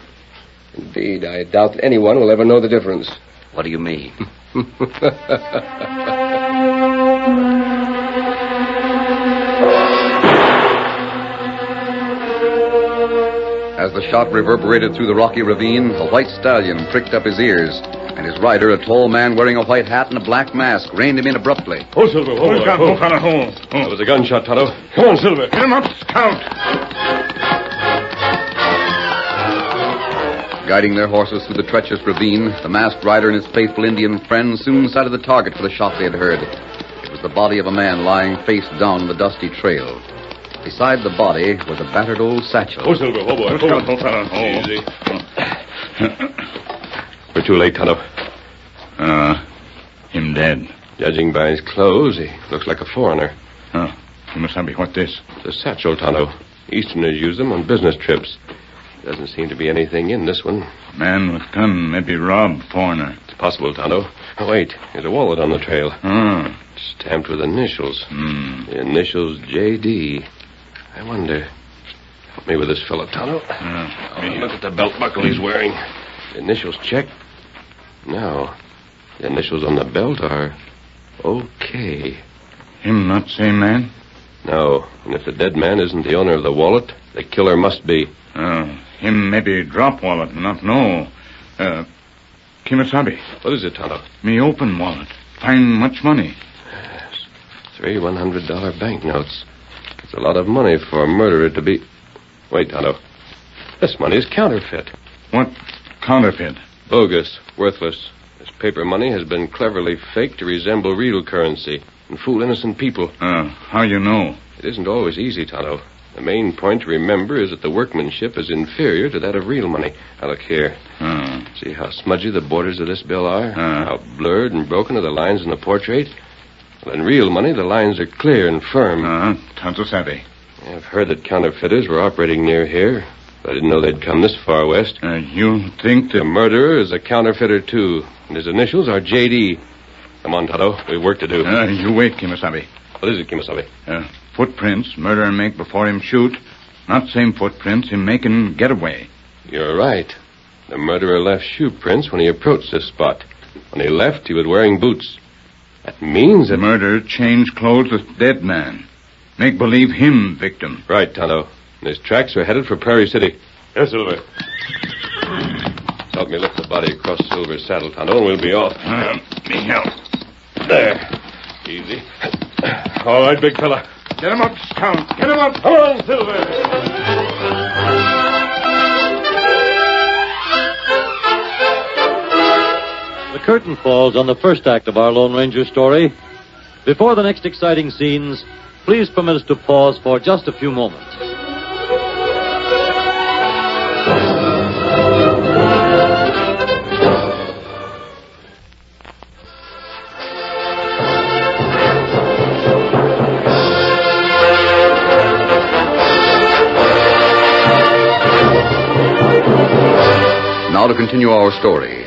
[SPEAKER 23] Indeed, I doubt that anyone will ever know the difference.
[SPEAKER 16] What do you mean?
[SPEAKER 13] As the shot reverberated through the rocky ravine, a white stallion pricked up his ears. And his rider, a tall man wearing a white hat and a black mask, reined him in abruptly.
[SPEAKER 22] Oh, Silver, That was a gunshot, Tonto. Come on, Silver.
[SPEAKER 1] Get him up, Scout.
[SPEAKER 13] Guiding their horses through the treacherous ravine, the masked rider and his faithful Indian friend soon sighted the target for the shot they had heard. It was the body of a man lying face down on the dusty trail. Beside the body was a battered old satchel.
[SPEAKER 22] Oh, Silver, boy.
[SPEAKER 1] Easy.
[SPEAKER 22] We're too late, Tonto.
[SPEAKER 1] Him dead.
[SPEAKER 22] Judging by his clothes, he looks like a foreigner.
[SPEAKER 1] You must have me. What this?
[SPEAKER 22] It's a satchel, Tonto. Easterners use them on business trips. Doesn't seem to be anything in this one.
[SPEAKER 1] Man with gun, maybe robbed foreigner.
[SPEAKER 22] It's possible, Tonto. Oh, wait. There's a wallet on the trail. Stamped with initials. The initials J.D. I wonder. Help me with this fellow, Tonto. Look at the belt buckle he's wearing. The initials check. No. The initials on the belt are O.K.
[SPEAKER 1] Him not same man?
[SPEAKER 22] No. And if the dead man isn't the owner of the wallet, the killer must be.
[SPEAKER 1] Him maybe drop wallet, not know. Kimasabi.
[SPEAKER 22] What is it, Tonto?
[SPEAKER 1] Me open wallet. Find much money.
[SPEAKER 22] Yes. 3 $100 banknotes. It's a lot of money for a murderer to be... Wait, Tonto. This money is counterfeit.
[SPEAKER 1] What counterfeit?
[SPEAKER 22] Bogus. Worthless. This paper money has been cleverly faked to resemble real currency and fool innocent people.
[SPEAKER 1] How you know?
[SPEAKER 22] It isn't always easy, Tonto. The main point to remember is that the workmanship is inferior to that of real money. Now, look here. See how smudgy the borders of this bill are? How blurred and broken are the lines in the portrait? Well, in real money, the lines are clear and firm.
[SPEAKER 1] Tonto savvy.
[SPEAKER 22] I've heard that counterfeiters were operating near here. But I didn't know they'd come this far west.
[SPEAKER 1] You think
[SPEAKER 22] the murderer is a counterfeiter, too. And his initials are J.D. Come on, Tonto. We've work to do.
[SPEAKER 1] You wait, Kimasabi.
[SPEAKER 22] What is it, Kimasabi?
[SPEAKER 1] Footprints murderer make before him shoot. Not same footprints him making getaway.
[SPEAKER 22] You're right. The murderer left shoe prints when he approached this spot. When he left, he was wearing boots. That means that...
[SPEAKER 1] Murderer changed clothes with dead man. Make believe him victim.
[SPEAKER 22] Right, Tonto. And his tracks are headed for Prairie City. Yes, Silver. Help me lift the body across Silver's saddle, Tonto, and we'll be off.
[SPEAKER 1] Me help.
[SPEAKER 22] There. Easy. All right, big fella.
[SPEAKER 1] Get him up, Scout. Get him up.
[SPEAKER 22] Come on, Silver.
[SPEAKER 6] The curtain falls on the first act of our Lone Ranger story. Before the next exciting scenes, please permit us to pause for just a few moments.
[SPEAKER 13] Now to continue our story.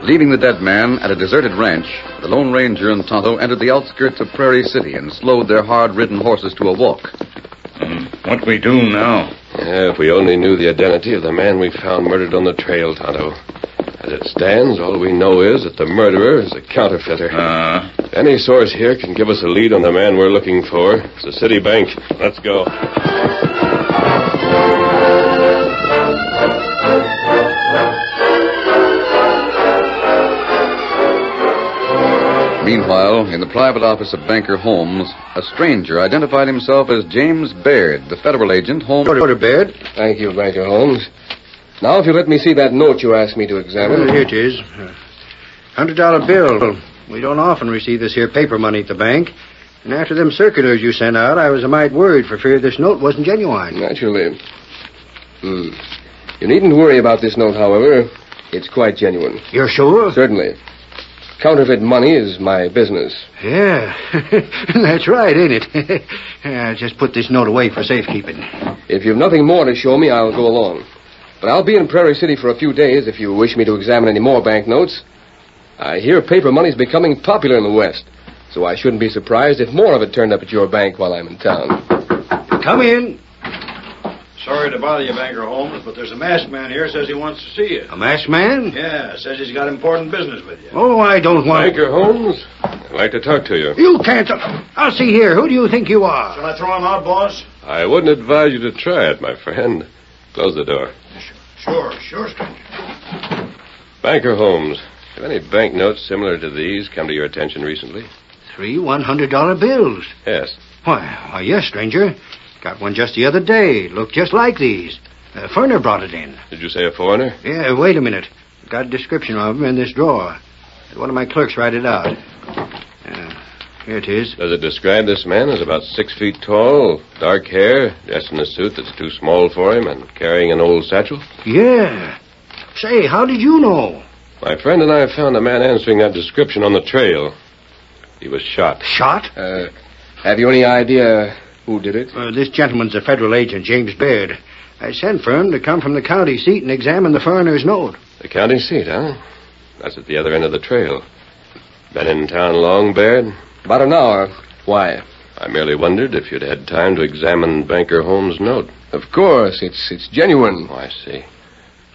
[SPEAKER 13] Leaving the dead man at a deserted ranch, the Lone Ranger and Tonto entered the outskirts of Prairie City and slowed their hard-ridden horses to a walk.
[SPEAKER 1] What we do now?
[SPEAKER 22] If we only knew the identity of the man we found murdered on the trail, Tonto. As it stands, all we know is that the murderer is a counterfeiter. Any source here can give us a lead on the man we're looking for. It's the city bank. Let's go.
[SPEAKER 13] Meanwhile, in the private office of Banker Holmes, a stranger identified himself as James Baird, the federal agent.
[SPEAKER 16] Order, Baird.
[SPEAKER 23] Thank you, Banker Holmes. Now, if you let me see that note you asked me to examine.
[SPEAKER 16] Here it is. $100 bill. We don't often receive this here paper money at the bank. And after them circulars you sent out, I was a mite worried for fear this note wasn't genuine.
[SPEAKER 23] Naturally. You needn't worry about this note, however. It's quite genuine.
[SPEAKER 16] You're sure?
[SPEAKER 23] Certainly. Counterfeit money is my business.
[SPEAKER 16] Yeah, that's right, ain't it? I'll just put this note away for safekeeping.
[SPEAKER 23] If you've nothing more to show me, I'll go along. But I'll be in Prairie City for a few days if you wish me to examine any more banknotes. I hear paper money's becoming popular in the West, so I shouldn't be surprised if more of it turned up at your bank while I'm in town.
[SPEAKER 16] Come in.
[SPEAKER 1] Sorry to bother you, Banker Holmes, but there's a masked man here says he wants to see you.
[SPEAKER 16] A masked man?
[SPEAKER 1] Yeah, says he's got important business with you.
[SPEAKER 16] Oh, I don't want...
[SPEAKER 22] Banker Holmes, I'd like to talk to you.
[SPEAKER 16] You can't... I'll see here. Who do you think you are?
[SPEAKER 1] Shall I throw him out, boss?
[SPEAKER 22] I wouldn't advise you to try it, my friend. Close the door.
[SPEAKER 1] Sure, stranger.
[SPEAKER 22] Banker Holmes,
[SPEAKER 23] Have any banknotes similar to these come to your attention recently?
[SPEAKER 16] 3 $100 bills.
[SPEAKER 23] Yes.
[SPEAKER 16] Why, yes, stranger. Got one just the other day. Looked just like these. Ferner brought it in.
[SPEAKER 23] Did you say a foreigner?
[SPEAKER 16] Yeah, wait a minute. Got a description of him in this drawer. One of my clerks write it out. Here it is.
[SPEAKER 23] Does it describe this man as about 6 feet tall, dark hair, dressed in a suit that's too small for him, and carrying an old satchel?
[SPEAKER 16] Yeah. Say, how did you know?
[SPEAKER 23] My friend and I found a man answering that description on the trail. He was shot.
[SPEAKER 16] Shot?
[SPEAKER 23] Have you any idea who did it?
[SPEAKER 16] This gentleman's a federal agent, James Baird. I sent for him to come from the county seat and examine the foreigner's note.
[SPEAKER 23] The county seat, huh? That's at the other end of the trail. Been in town long, Baird? About an hour. Why? I merely wondered if you'd had time to examine Banker Holmes' note. Of course. It's genuine. Oh, I see.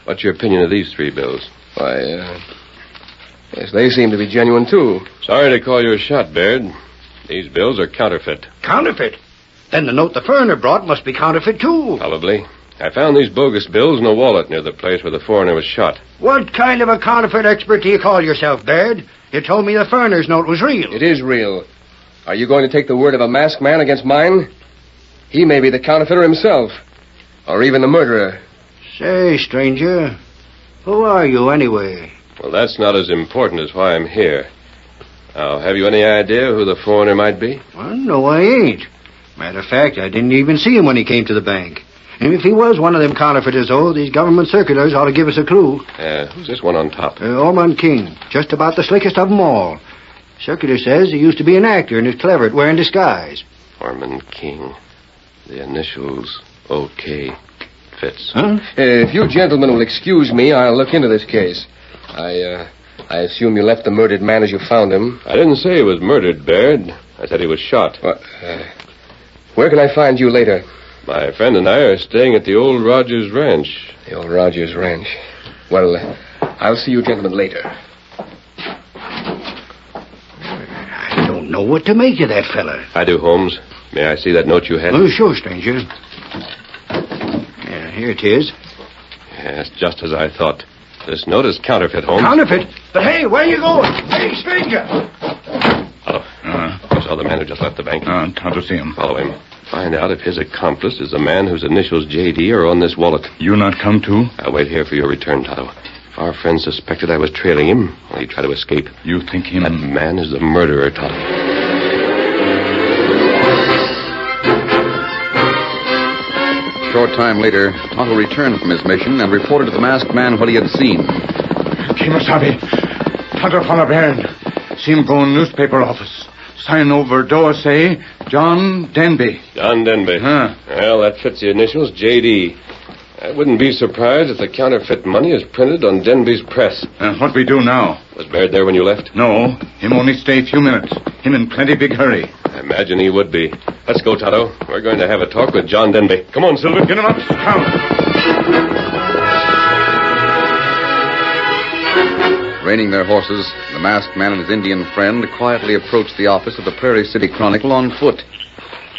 [SPEAKER 23] What's your opinion of these 3 bills? Why, yes, they seem to be genuine, too. Sorry to call you a shot, Baird. These bills are counterfeit.
[SPEAKER 16] Counterfeit? Then the note the foreigner brought must be counterfeit, too.
[SPEAKER 23] Probably. I found these bogus bills in a wallet near the place where the foreigner was shot.
[SPEAKER 16] What kind of a counterfeit expert do you call yourself, Baird? You told me the foreigner's note was real.
[SPEAKER 23] It is real. Are you going to take the word of a masked man against mine? He may be the counterfeiter himself. Or even the murderer.
[SPEAKER 16] Say, stranger, who are you anyway?
[SPEAKER 23] Well, that's not as important as why I'm here. Now, have you any idea who the foreigner might be?
[SPEAKER 16] Well, no, I ain't. Matter of fact, I didn't even see him when he came to the bank. And if he was one of them counterfeiters, though, these government circulars ought to give us a clue.
[SPEAKER 23] Who's this one on top?
[SPEAKER 16] Ormond King. Just about the slickest of them all. Circular says he used to be an actor and is clever at wearing disguise.
[SPEAKER 23] Ormond King. The initials OK. Fits.
[SPEAKER 16] Huh?
[SPEAKER 23] If you gentlemen will excuse me, I'll look into this case. I assume you left the murdered man as you found him. I didn't say he was murdered, Baird. I said he was shot. Where can I find you later? My friend and I are staying at the old Rogers Ranch. The old Rogers Ranch. Well, I'll see you gentlemen later.
[SPEAKER 16] I don't know what to make of that fella.
[SPEAKER 23] I do, Holmes. May I see that note you had?
[SPEAKER 16] Oh, sure, stranger. Yeah, here it is.
[SPEAKER 23] Yes, just as I thought. This note is counterfeit, Holmes.
[SPEAKER 16] Counterfeit? But hey, where are you going? Hey, stranger!
[SPEAKER 23] Hello. You saw the man who just left the bank?
[SPEAKER 22] Time to see him.
[SPEAKER 23] Follow him. Find out if his accomplice is the man whose initials J.D. are on this wallet.
[SPEAKER 22] You not come too?
[SPEAKER 23] I'll wait here for your return, Tonto. If our friend suspected I was trailing him, well, he'd try to escape.
[SPEAKER 22] You think him...
[SPEAKER 23] That man is the murderer, Tonto.
[SPEAKER 13] A short time later, Tonto returned from his mission and reported to the masked man what he had seen.
[SPEAKER 22] Kemosabe. Tonto from a baron. See him go in newspaper office. Sign over door say, John Denby.
[SPEAKER 23] John Denby.
[SPEAKER 22] Huh.
[SPEAKER 23] Well, that fits the initials J.D. I wouldn't be surprised if the counterfeit money is printed on Denby's press.
[SPEAKER 22] What we do now?
[SPEAKER 23] Was Baird there when you left?
[SPEAKER 22] No. Him only stay a few minutes. Him in plenty big hurry.
[SPEAKER 23] I imagine he would be. Let's go, Tonto. We're going to have a talk with John Denby. Come on, Silver.
[SPEAKER 22] Get him up. Come.
[SPEAKER 13] Reining their horses, the masked man and his Indian friend quietly approached the office of the Prairie City Chronicle on foot.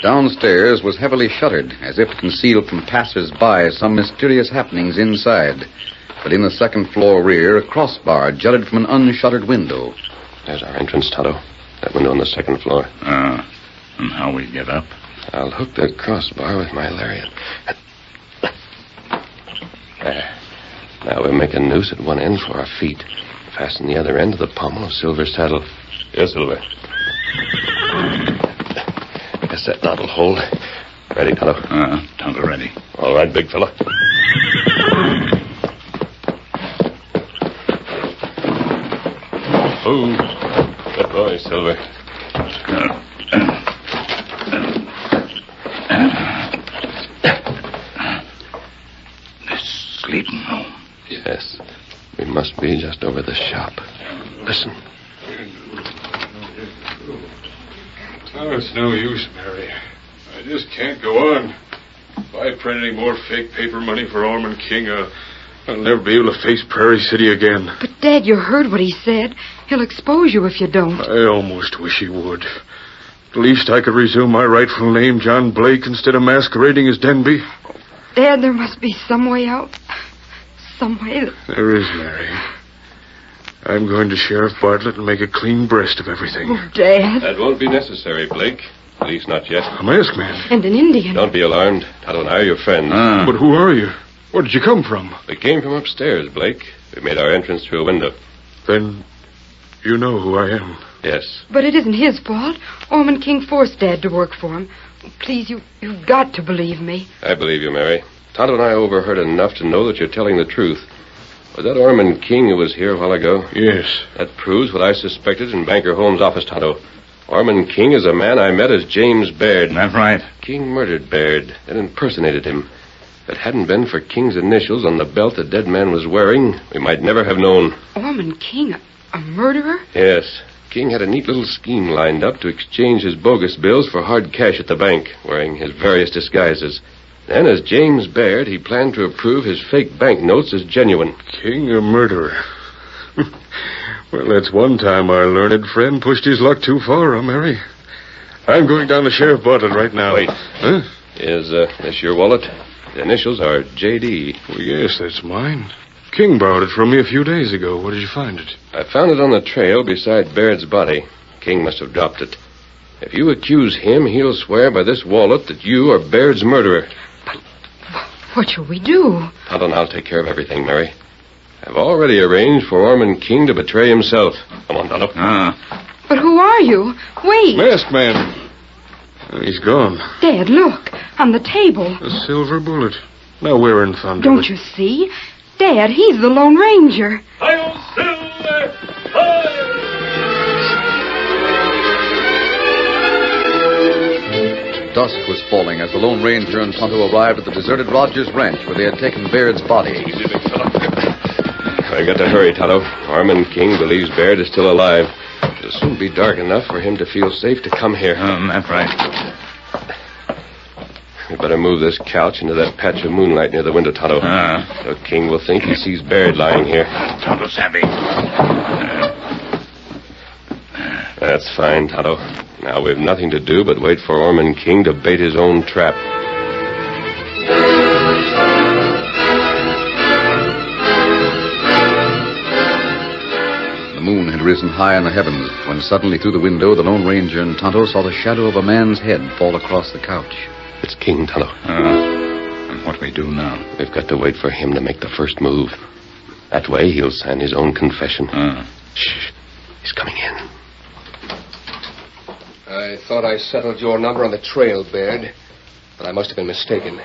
[SPEAKER 13] Downstairs was heavily shuttered, as if to conceal from passers-by some mysterious happenings inside. But in the second-floor rear, a crossbar jutted from an unshuttered window.
[SPEAKER 23] There's our entrance, Tonto. That window on the second floor.
[SPEAKER 22] And how we get up?
[SPEAKER 23] I'll hook that crossbar with my lariat. There. Now we'll make a noose at one end for our feet. Fasten the other end to the pommel of Silver's saddle. Yes, Silver. Guess that knot'll hold. Ready, Tonto?
[SPEAKER 22] Tonto ready.
[SPEAKER 23] All right, big fella. Oh, good boy, Silver.
[SPEAKER 22] This sleeping room.
[SPEAKER 23] Yes. We must be just over the shop. Listen.
[SPEAKER 22] Oh, it's no use, Mary. I just can't go on. If I print any more fake paper money for Ormond King, I'll never be able to face Prairie City again.
[SPEAKER 17] But, Dad, you heard what he said. He'll expose you if you don't.
[SPEAKER 22] I almost wish he would. At least I could resume my rightful name, John Blake, instead of masquerading as Denby.
[SPEAKER 17] Dad, there must be some way out. Some way that...
[SPEAKER 22] There is, Mary. I'm going to Sheriff Bartlett and make a clean breast of everything.
[SPEAKER 17] Oh, Dad.
[SPEAKER 23] That won't be necessary, Blake. At least not yet.
[SPEAKER 22] A masked man.
[SPEAKER 17] And an Indian.
[SPEAKER 23] Don't be alarmed. Tonto and I are your friends.
[SPEAKER 22] But who are you? Where did you come from?
[SPEAKER 23] We came from upstairs, Blake. We made our entrance through a window.
[SPEAKER 22] Then you know who I am.
[SPEAKER 23] Yes.
[SPEAKER 17] But it isn't his fault. Ormond King forced Dad to work for him. Please, you've got to believe me.
[SPEAKER 23] I believe you, Mary. Tonto and I overheard enough to know that you're telling the truth. Was that Ormond King who was here a while ago?
[SPEAKER 22] Yes.
[SPEAKER 23] That proves what I suspected in Banker Holmes' office, Tonto. Ormond King is a man I met as James Baird.
[SPEAKER 1] That's right.
[SPEAKER 23] King murdered Baird, then impersonated him. If it hadn't been for King's initials on the belt the dead man was wearing, we might never have known.
[SPEAKER 17] Ormond King, a murderer?
[SPEAKER 23] Yes. King had a neat little scheme lined up to exchange his bogus bills for hard cash at the bank, wearing his various disguises. Then, as James Baird, he planned to approve his fake banknotes as genuine.
[SPEAKER 22] King a murderer. Well, that's one time our learned friend pushed his luck too far, huh, Mary? I'm going down to Sheriff Bartlett right now.
[SPEAKER 23] Wait.
[SPEAKER 22] Huh?
[SPEAKER 23] Is this your wallet? The initials are J.D.
[SPEAKER 22] Well, yes, that's mine. King borrowed it from me a few days ago. Where did you find it?
[SPEAKER 23] I found it on the trail beside Baird's body. King must have dropped it. If you accuse him, he'll swear by this wallet that you are Baird's murderer.
[SPEAKER 17] But what shall we do?
[SPEAKER 23] Tonto and I'll take care of everything, Mary. I've already arranged for Ormond King to betray himself. Come on, Tonto.
[SPEAKER 17] But who are you? Wait.
[SPEAKER 22] Masked man. He's gone.
[SPEAKER 17] Dad, look. On the table.
[SPEAKER 22] A silver bullet. Now where in thunder?
[SPEAKER 17] Don't you see? Dad, he's the Lone Ranger.
[SPEAKER 13] Dusk was falling as the Lone Ranger and Tonto arrived at the deserted Rogers Ranch where they had taken Baird's body.
[SPEAKER 23] I got to hurry, Tonto. Ormond King believes Baird is still alive. It'll soon be dark enough for him to feel safe to come here.
[SPEAKER 1] That's right.
[SPEAKER 23] We better move this couch into that patch of moonlight near the window, Tonto. So King will think he sees Baird lying here.
[SPEAKER 1] Tonto Savvy.
[SPEAKER 23] That's fine, Tonto. Now we've nothing to do but wait for Ormond King to bait his own trap.
[SPEAKER 13] The moon had risen high in the heavens when suddenly through the window the Lone Ranger and Tonto saw the shadow of a man's head fall across the couch.
[SPEAKER 23] It's King, Tonto.
[SPEAKER 1] And what we do now?
[SPEAKER 23] We've got to wait for him to make the first move. That way he'll sign his own confession. Shh. He's coming in.
[SPEAKER 12] I thought I settled your number on the trail, Baird, but I must have been mistaken.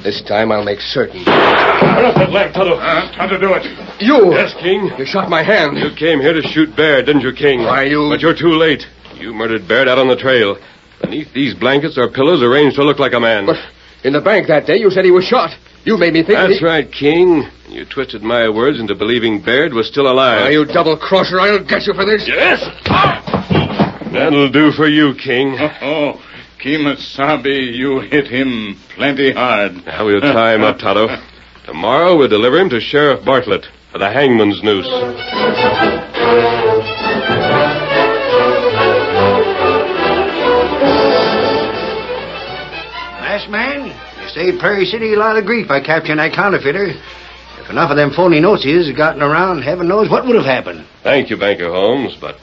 [SPEAKER 12] This time I'll make certain.
[SPEAKER 23] Turn off that lamp, Tonto.
[SPEAKER 1] Tonto, do it.
[SPEAKER 12] You!
[SPEAKER 23] Yes, King.
[SPEAKER 12] You shot my hand.
[SPEAKER 23] You came here to shoot Baird, didn't you, King?
[SPEAKER 12] Why, you...
[SPEAKER 23] But you're too late. You murdered Baird out on the trail. Beneath these blankets are pillows arranged to look like a man.
[SPEAKER 12] But in the bank that day, you said he was shot. You made me think
[SPEAKER 23] That's right, King. You twisted my words into believing Baird was still alive.
[SPEAKER 12] Why, you double-crosser, I'll get you for this.
[SPEAKER 23] Yes! That'll do for you, King.
[SPEAKER 1] Kemosabe, you hit him plenty hard.
[SPEAKER 23] Now we'll tie him up, Tonto. Tomorrow we'll deliver him to Sheriff Bartlett for the hangman's noose.
[SPEAKER 16] Masked man, you saved Prairie City a lot of grief by capturing that counterfeiter. If enough of them phony notes had gotten around, heaven knows what would have happened.
[SPEAKER 23] Thank you, Banker Holmes, but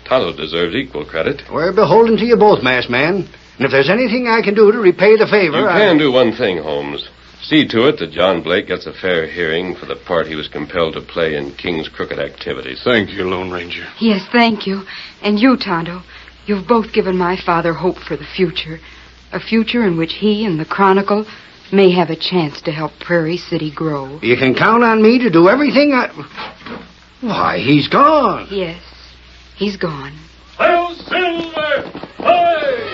[SPEAKER 23] Tonto deserves equal credit.
[SPEAKER 16] We're beholden to you both, masked man. And if there's anything I can do to repay the favor,
[SPEAKER 23] You can do one thing, Holmes. See to it that John Blake gets a fair hearing for the part he was compelled to play in King's crooked activities.
[SPEAKER 22] Thank you, Lone Ranger.
[SPEAKER 17] Yes, thank you. And you, Tonto. You've both given my father hope for the future. A future in which he and the Chronicle may have a chance to help Prairie City grow.
[SPEAKER 16] You can count on me to do everything Why, he's gone.
[SPEAKER 17] Yes, he's gone.
[SPEAKER 20] Hail Silver! Hey!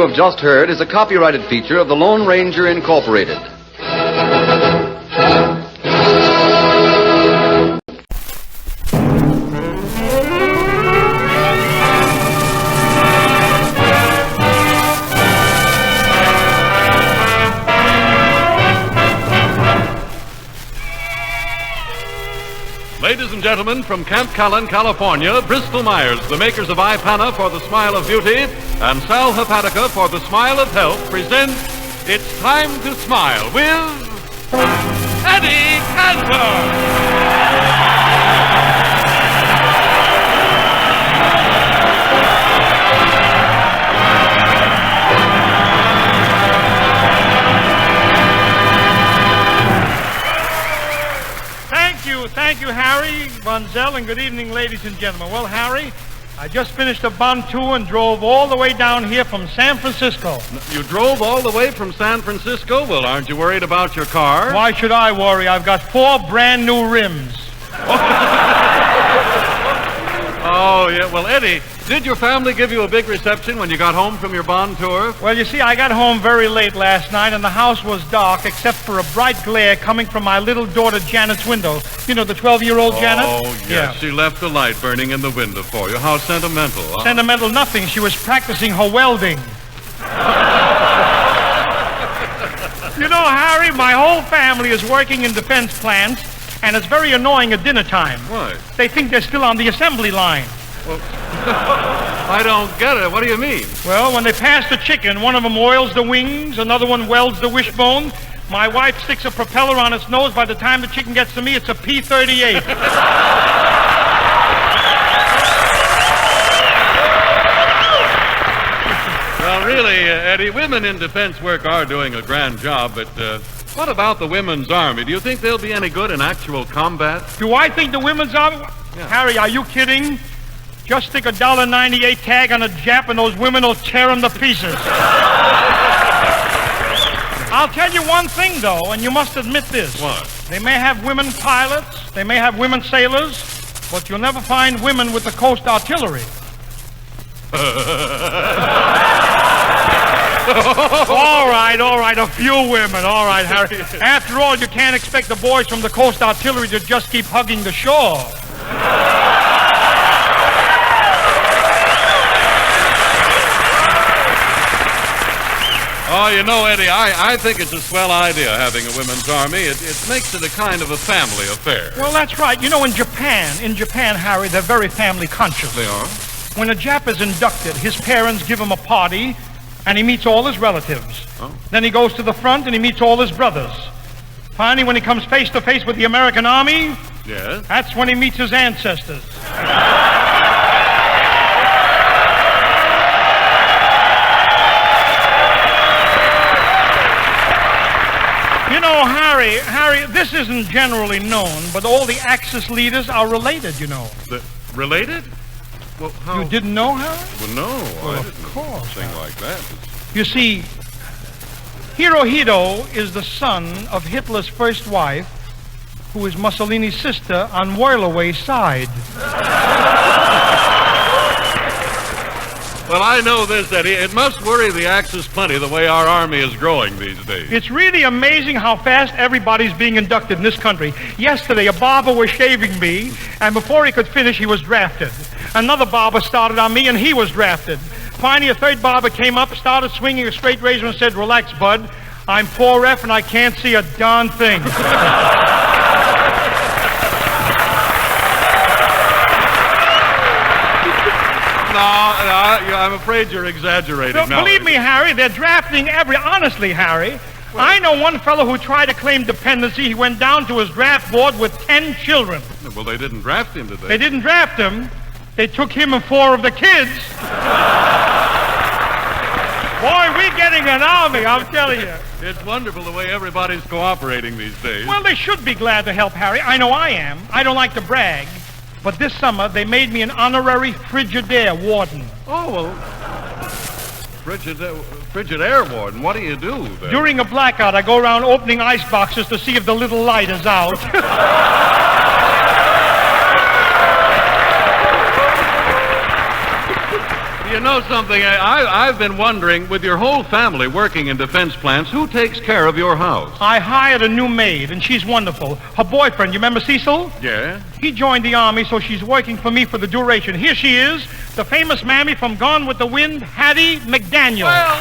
[SPEAKER 13] you have just heard is a copyrighted feature of the Lone Ranger Incorporated.
[SPEAKER 3] Ladies and gentlemen, from Camp Callan, California, Bristol Myers, the makers of Ipana for the smile of beauty and Sal Hepatica for the smile of health, present It's Time to Smile with Eddie Cantor.
[SPEAKER 18] Thank you, Harry, Bonzel, and good evening, ladies and gentlemen. Well, Harry, I just finished a Bond tour and drove all the way down here from San Francisco.
[SPEAKER 3] You drove all the way from San Francisco? Well, aren't you worried about your car?
[SPEAKER 18] Why should I worry? I've got 4 brand new rims.
[SPEAKER 3] Oh, yeah. Well, Eddie, did your family give you a big reception when you got home from your Bond tour?
[SPEAKER 18] Well, you see, I got home very late last night, and the house was dark except for a bright glare coming from my little daughter Janet's window. You know, the 12-year-old Janet?
[SPEAKER 3] Oh, yes.
[SPEAKER 18] Yeah.
[SPEAKER 3] She left the light burning in the window for you. How sentimental, huh?
[SPEAKER 18] Sentimental nothing. She was practicing her welding. You know, Harry, my whole family is working in defense plants, and it's very annoying at dinner time.
[SPEAKER 3] Why?
[SPEAKER 18] They think they're still on the assembly line.
[SPEAKER 3] Well, I don't get it. What do you mean?
[SPEAKER 18] Well, when they pass the chicken, one of them oils the wings, another one welds the wishbone. My wife sticks a propeller on its nose. By the time the chicken gets to me, it's a P-38.
[SPEAKER 3] Well, really, Eddie, women in defense work are doing a grand job, but what about the women's army? Do you think they'll be any good in actual combat?
[SPEAKER 18] Do I think the women's army? Yeah. Harry, are you kidding? Just stick a $1.98 tag on a Jap and those women will tear them to pieces. I'll tell you one thing, though, and you must admit this.
[SPEAKER 3] What?
[SPEAKER 18] They may have women pilots, they may have women sailors, but you'll never find women with the Coast Artillery. All right, a few women. All right, Harry. After all, you can't expect the boys from the Coast Artillery to just keep hugging the shore.
[SPEAKER 3] Oh, you know, Eddie, I think it's a swell idea having a women's army. It makes it a kind of a family affair.
[SPEAKER 18] Well, that's right. You know, in Japan, Harry, they're very family conscious.
[SPEAKER 3] They are?
[SPEAKER 18] When a Jap is inducted, his parents give him a party, and he meets all his relatives.
[SPEAKER 3] Oh.
[SPEAKER 18] Then he goes to the front, and he meets all his brothers. Finally, when he comes face to face with the American Army,
[SPEAKER 3] yes,
[SPEAKER 18] that's when he meets his ancestors. You know, Harry, this isn't generally known, but all the Axis leaders are related, you know.
[SPEAKER 3] Related? Well, how?
[SPEAKER 18] You didn't know, Harry?
[SPEAKER 3] Well, no.
[SPEAKER 18] Well,
[SPEAKER 3] I
[SPEAKER 18] of
[SPEAKER 3] didn't
[SPEAKER 18] course.
[SPEAKER 3] Thing like that.
[SPEAKER 18] You see, Hirohito is the son of Hitler's first wife, who is Mussolini's sister on Whirlaway's side.
[SPEAKER 3] Well, I know this, Eddie. It must worry the Axis plenty the way our army is growing these days.
[SPEAKER 18] It's really amazing how fast everybody's being inducted in this country. Yesterday, a barber was shaving me, and before he could finish, he was drafted. Another barber started on me, and he was drafted. Finally, a third barber came up, started swinging a straight razor, and said, "Relax, bud. I'm 4F, and I can't see a darn thing."
[SPEAKER 3] No, I'm afraid you're exaggerating.
[SPEAKER 18] No,
[SPEAKER 3] now.
[SPEAKER 18] believe me, Harry, they're drafting honestly, Harry, well, I know one fellow who tried to claim dependency. He went down to his draft board with 10 children.
[SPEAKER 3] Well, they didn't draft him, did they?
[SPEAKER 18] They didn't draft him. They took him and 4 of the kids. Boy, we're getting an army, I'm telling you.
[SPEAKER 3] It's wonderful the way everybody's cooperating these days.
[SPEAKER 18] Well, they should be glad to help, Harry. I know I am. I don't like to brag. But this summer, they made me an honorary Frigidaire warden.
[SPEAKER 3] Oh, well, Frigidaire warden, what do you do then?
[SPEAKER 18] During a blackout, I go around opening ice boxes to see if the little light is out.
[SPEAKER 3] You know something? I've been wondering, with your whole family working in defense plants, who takes care of your house?
[SPEAKER 18] I hired a new maid, and she's wonderful. Her boyfriend, you remember Cecil?
[SPEAKER 3] Yeah?
[SPEAKER 18] He joined the Army, so she's working for me for the duration. Here she is, the famous mammy from Gone with the Wind, Hattie McDaniel.
[SPEAKER 3] Well,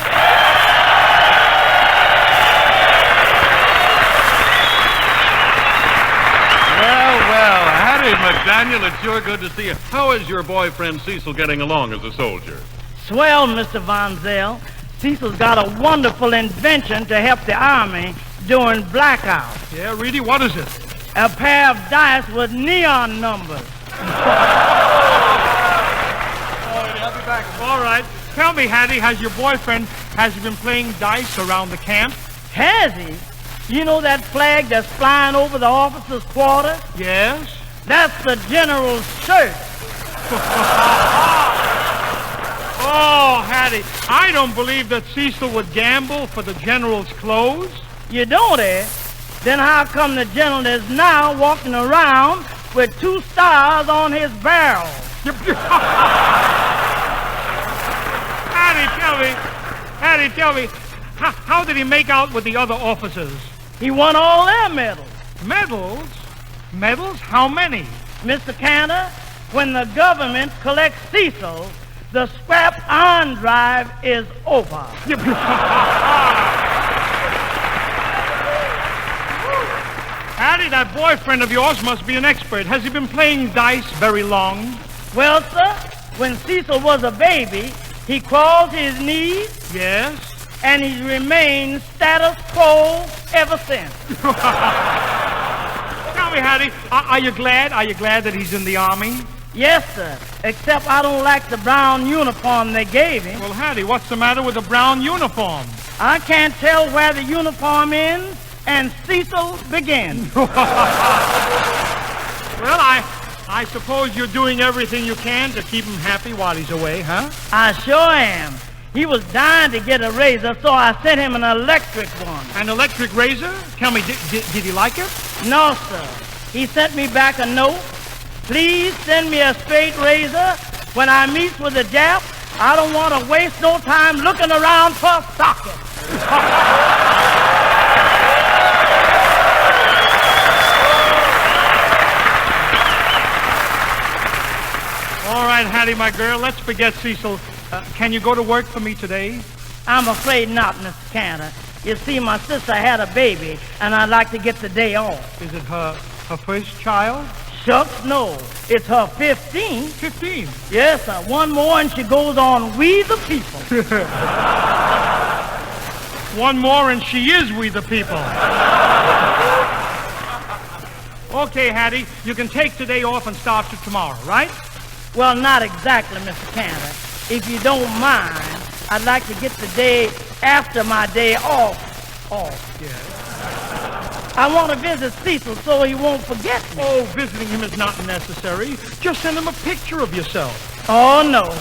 [SPEAKER 3] Hattie McDaniel, it's sure good to see you. How is your boyfriend Cecil getting along as a soldier?
[SPEAKER 9] Swell, Mr. Von Zell. Cecil's got a wonderful invention to help the Army during blackouts.
[SPEAKER 18] Yeah, Reedy, what is it?
[SPEAKER 9] A pair of dice with neon numbers.
[SPEAKER 18] I'll be back. All right. Tell me, Hattie, has he been playing dice around the camp?
[SPEAKER 9] Has he? You know that flag that's flying over the officers' quarters?
[SPEAKER 18] Yes.
[SPEAKER 9] That's the general's shirt.
[SPEAKER 18] Oh, Hattie, I don't believe that Cecil would gamble for the general's clothes.
[SPEAKER 9] You don't, eh? Then how come the general is now walking around with 2 stars on his barrel?
[SPEAKER 18] Hattie, tell me, how did he make out with the other officers?
[SPEAKER 9] He won all their medals.
[SPEAKER 18] Medals? Medals? How many?
[SPEAKER 9] Mr. Cantor, when the government collects Cecil, the scrap iron drive is over.
[SPEAKER 18] Hattie, that boyfriend of yours must be an expert. Has he been playing dice very long?
[SPEAKER 9] Well, sir, when Cecil was a baby, he crawled to his knees.
[SPEAKER 18] Yes?
[SPEAKER 9] And he's remained status quo ever since.
[SPEAKER 18] Tell me, Hattie, are you glad? Are you glad that he's in the Army?
[SPEAKER 9] Yes, sir. Except I don't like the brown uniform they gave him.
[SPEAKER 18] Well, Hattie, what's the matter with the brown uniform?
[SPEAKER 9] I can't tell where the uniform ends and Cecil begins.
[SPEAKER 18] Well, I suppose you're doing everything you can to keep him happy while he's away, huh?
[SPEAKER 9] I sure am. He was dying to get a razor, so I sent him an electric one.
[SPEAKER 18] An electric razor? Tell me, did he like it?
[SPEAKER 9] No, sir. He sent me back a note. Please send me a straight razor. When I meet with a Jap, I don't want to waste no time looking around for a socket.
[SPEAKER 18] All right, Hattie, my girl, let's forget Cecil. Can you go to work for me today?
[SPEAKER 9] I'm afraid not, Mr. Cantor. You see, my sister had a baby, and I'd like to get the day off.
[SPEAKER 18] Is it her first child?
[SPEAKER 9] Shucks, no. It's her 15th.
[SPEAKER 18] 15?
[SPEAKER 9] Yes, sir. One more, and she goes on We the People.
[SPEAKER 18] One more, and she is We the People. Okay, Hattie, you can take today off and start to tomorrow, right?
[SPEAKER 9] Well, not exactly, Mr. Cantor. If you don't mind, I'd like to get the day after my day off.
[SPEAKER 18] Yes.
[SPEAKER 9] I want to visit Cecil so he won't forget me.
[SPEAKER 18] Oh, visiting him is not necessary. Just send him a picture of yourself.
[SPEAKER 9] Oh, no.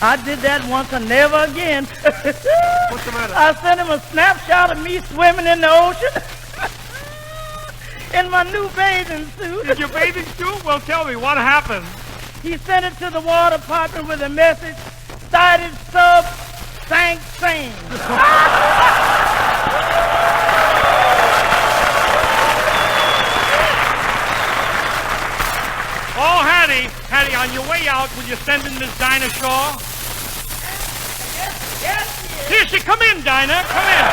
[SPEAKER 9] I did that once and never again.
[SPEAKER 18] What's the matter?
[SPEAKER 9] I sent him a snapshot of me swimming in the ocean in my new bathing suit.
[SPEAKER 18] In your bathing suit? Well, tell me, what happened?
[SPEAKER 9] He sent it to the War Department with a message, cited sub, sank sane.
[SPEAKER 18] Oh, Hattie, on your way out, will you send in Miss Dinah Shaw?
[SPEAKER 9] Yes.
[SPEAKER 18] Here she, come in, Dinah, come in.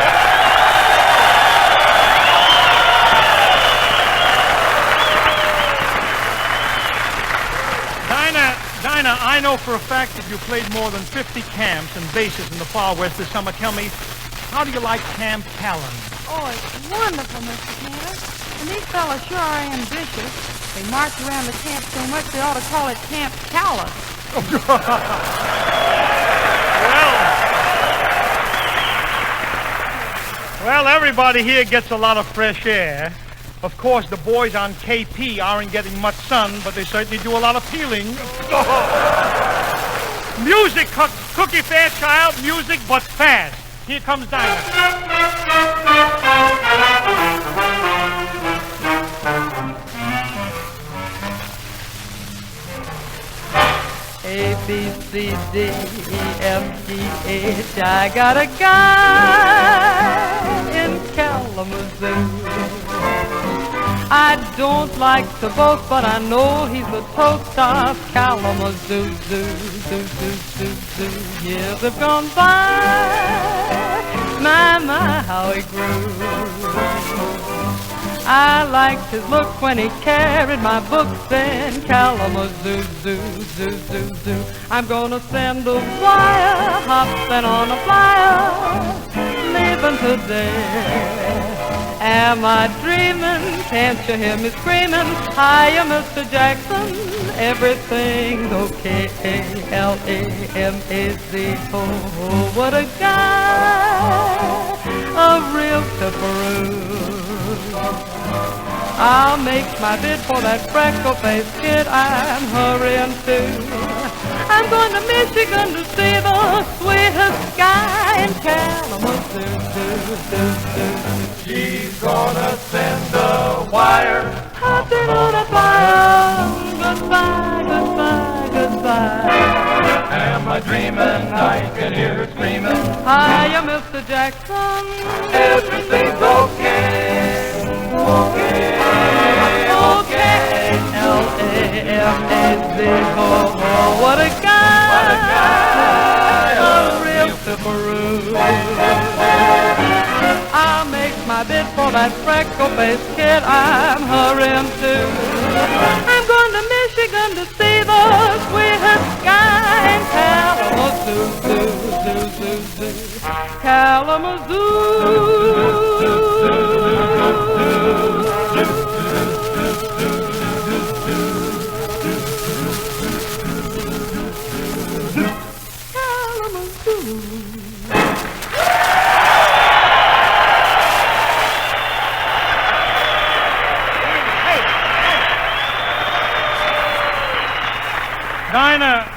[SPEAKER 18] Dinah, I know for a fact that you played more than 50 camps and bases in the far west this summer. Tell me, how do you like Camp Callan?
[SPEAKER 17] Oh, it's wonderful, Mr. Cantor. And these fellas sure are ambitious. They march around the camp so much they ought to call it Camp Callus.
[SPEAKER 18] Well, everybody here gets a lot of fresh air. Of course, the boys on KP aren't getting much sun, but they certainly do a lot of peeling. Music, Cookie Fairchild, music, but fast. Here comes Dinah.
[SPEAKER 9] A
[SPEAKER 8] B, C, D, E, F, G, H. I got a guy in Kalamazoo. I don't like to boast, but I know he's the toast of Kalamazoo. Zoo, zoo, zoo, zoo, zoo. Years have gone by. My, how he grew. I liked his look when he carried my books in Kalamazoo. Zoo, zoo, zoo, zoo. I'm gonna send a wire, hopping on a flyer, leaving today. Am I dreaming? Can't you hear me screaming? Hiya, Mr. Jackson, everything's okay. L-A-M-A-Z-O. What a guy, a real pepperoo. I'll make my bid for that freckle-faced kid I'm hurrying to. I'm going to Michigan to see the sweetest guy in Kalamazoo.
[SPEAKER 20] She's gonna send a wire.
[SPEAKER 8] Hopping on a flyer. Goodbye, goodbye, goodbye.
[SPEAKER 20] Am I dreaming? I can hear her screaming.
[SPEAKER 8] Hiya, Mr. Jackson.
[SPEAKER 20] Everything's okay. Okay. Okay.
[SPEAKER 8] L-A-M-A-Z-O. What a guy.
[SPEAKER 20] What a guy.
[SPEAKER 8] A real pepperoo. I'll make my bid for that freckle-faced kid I'm hurrying to. I'm going to Michigan to see the sweetest guy in Kalamazoo.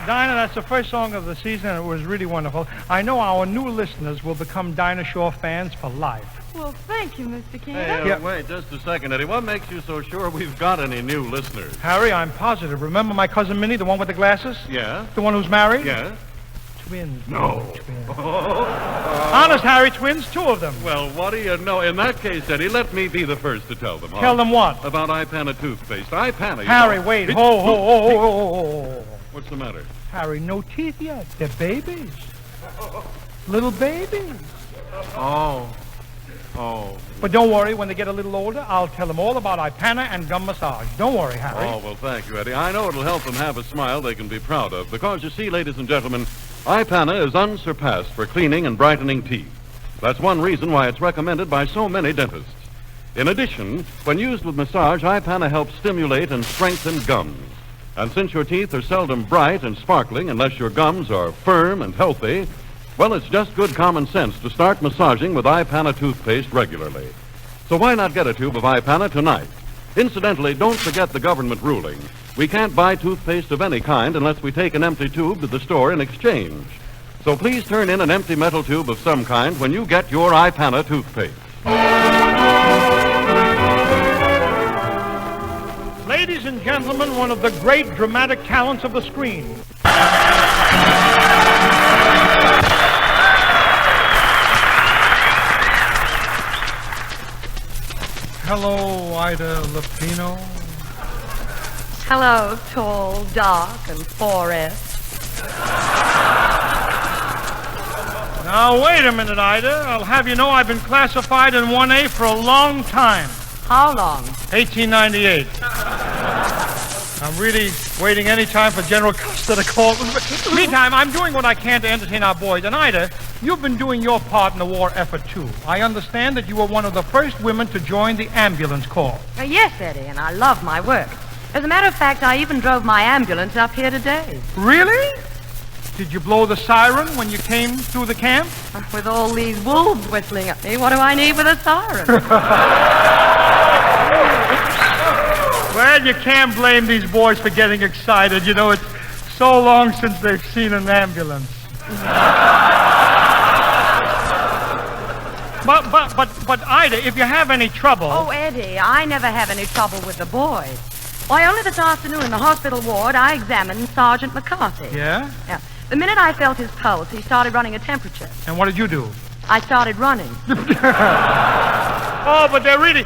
[SPEAKER 18] Dinah, that's the first song of the season, and it was really wonderful. I know our new listeners will become Dinah Shore fans for life.
[SPEAKER 17] Well, thank you, Mr. Cantor.
[SPEAKER 3] Hey, wait just a second, Eddie. What makes you so sure we've got any new listeners?
[SPEAKER 18] Harry, I'm positive. Remember my cousin Minnie, the one with the glasses?
[SPEAKER 3] Yeah?
[SPEAKER 18] The one who's married?
[SPEAKER 3] Yeah?
[SPEAKER 18] Twins.
[SPEAKER 3] No.
[SPEAKER 18] Twins. Honest, Harry, twins, two of them.
[SPEAKER 3] Well, what do you know? In that case, Eddie, let me be the first to tell them.
[SPEAKER 18] Tell them what?
[SPEAKER 3] About Ipana toothpaste. Ipana.
[SPEAKER 18] Harry, wait. Ho.
[SPEAKER 3] What's the matter?
[SPEAKER 18] Harry, no teeth yet. They're babies. Little babies.
[SPEAKER 3] Oh.
[SPEAKER 18] But don't worry, when they get a little older, I'll tell them all about Ipana and gum massage. Don't worry, Harry.
[SPEAKER 3] Oh, well, thank you, Eddie. I know it'll help them have a smile they can be proud of. Because, you see, ladies and gentlemen, Ipana is unsurpassed for cleaning and brightening teeth. That's one reason why it's recommended by so many dentists. In addition, when used with massage, Ipana helps stimulate and strengthen gums. And since your teeth are seldom bright and sparkling unless your gums are firm and healthy, well, it's just good common sense to start massaging with Ipana toothpaste regularly. So why not get a tube of Ipana tonight? Incidentally, don't forget the government ruling. We can't buy toothpaste of any kind unless we take an empty tube to the store in exchange. So please turn in an empty metal tube of some kind when you get your Ipana toothpaste.
[SPEAKER 18] Ladies and gentlemen, one of the great dramatic talents of the screen. Hello, Ida Lupino.
[SPEAKER 10] Hello, tall, dark, and 4S.
[SPEAKER 18] Now, wait a minute, Ida. I'll have you know I've been classified in 1A for a long time.
[SPEAKER 10] How long?
[SPEAKER 18] 1898. I'm really waiting any time for General Custer to call. Meantime, I'm doing what I can to entertain our boys. And Ida, you've been doing your part in the war effort, too. I understand that you were one of the first women to join the ambulance corps.
[SPEAKER 10] Yes, Eddie, and I love my work. As a matter of fact, I even drove my ambulance up here today.
[SPEAKER 18] Really? Did you blow the siren when you came through the camp?
[SPEAKER 10] With all these wolves whistling at me, what do I need with a siren?
[SPEAKER 18] Well, you can't blame these boys for getting excited. You know, it's so long since they've seen an ambulance. But Ida, if you have any trouble...
[SPEAKER 10] Oh, Eddie, I never have any trouble with the boys. Why, only this afternoon in the hospital ward, I examined Sergeant McCarthy.
[SPEAKER 18] Yeah?
[SPEAKER 10] Yeah. The minute I felt his pulse, he started running a temperature.
[SPEAKER 18] And what did you do?
[SPEAKER 10] I started running.
[SPEAKER 18] Oh, but they're really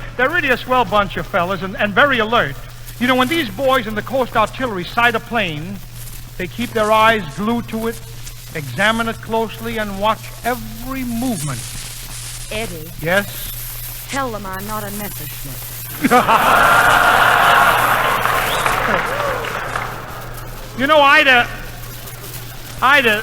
[SPEAKER 18] a swell bunch of fellas and very alert. You know, when these boys in the Coast Artillery sight a plane, they keep their eyes glued to it, examine it closely, and watch every movement.
[SPEAKER 10] Eddie.
[SPEAKER 18] Yes?
[SPEAKER 10] Tell them I'm not a Messerschmitt.
[SPEAKER 18] You know, Ida.
[SPEAKER 10] Yes,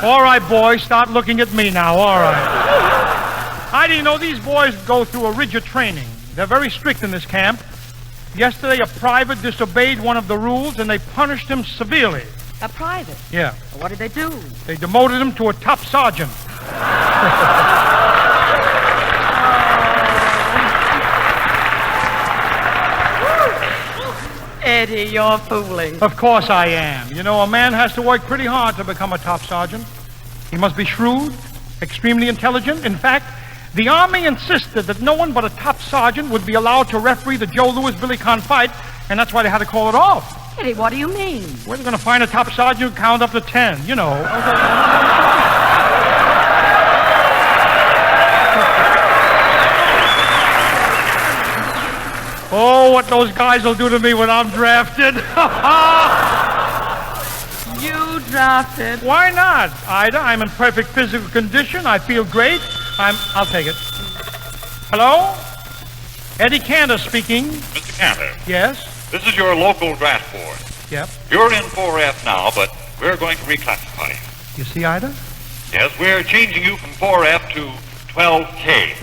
[SPEAKER 10] dear?
[SPEAKER 18] All right, boys, start looking at me now, all right. Ida, you know, these boys go through a rigid training. They're very strict in this camp. Yesterday, a private disobeyed one of the rules, and they punished him severely.
[SPEAKER 10] A private?
[SPEAKER 18] Yeah.
[SPEAKER 10] What did they do?
[SPEAKER 18] They demoted him to a top sergeant.
[SPEAKER 10] Eddie, you're fooling.
[SPEAKER 18] Of course I am. You know, a man has to work pretty hard to become a top sergeant. He must be shrewd, extremely intelligent. In fact, the Army insisted that no one but a top sergeant would be allowed to referee the Joe Louis-Billy Conn fight, and that's why they had to call it off.
[SPEAKER 10] Eddie, what do you mean?
[SPEAKER 18] Where are they going to find a top sergeant who count up to 10? You know. Oh, what those guys will do to me when I'm drafted.
[SPEAKER 10] You drafted?
[SPEAKER 18] Why not, Ida? I'm in perfect physical condition. I feel great. I'll take it. Hello? Eddie Cantor speaking.
[SPEAKER 3] Mr. Cantor.
[SPEAKER 18] Yes?
[SPEAKER 3] This is your local draft board.
[SPEAKER 18] Yep.
[SPEAKER 3] You're in 4F now, but we're going to reclassify you.
[SPEAKER 18] You see, Ida?
[SPEAKER 3] Yes, we're changing you from 4F to 12K.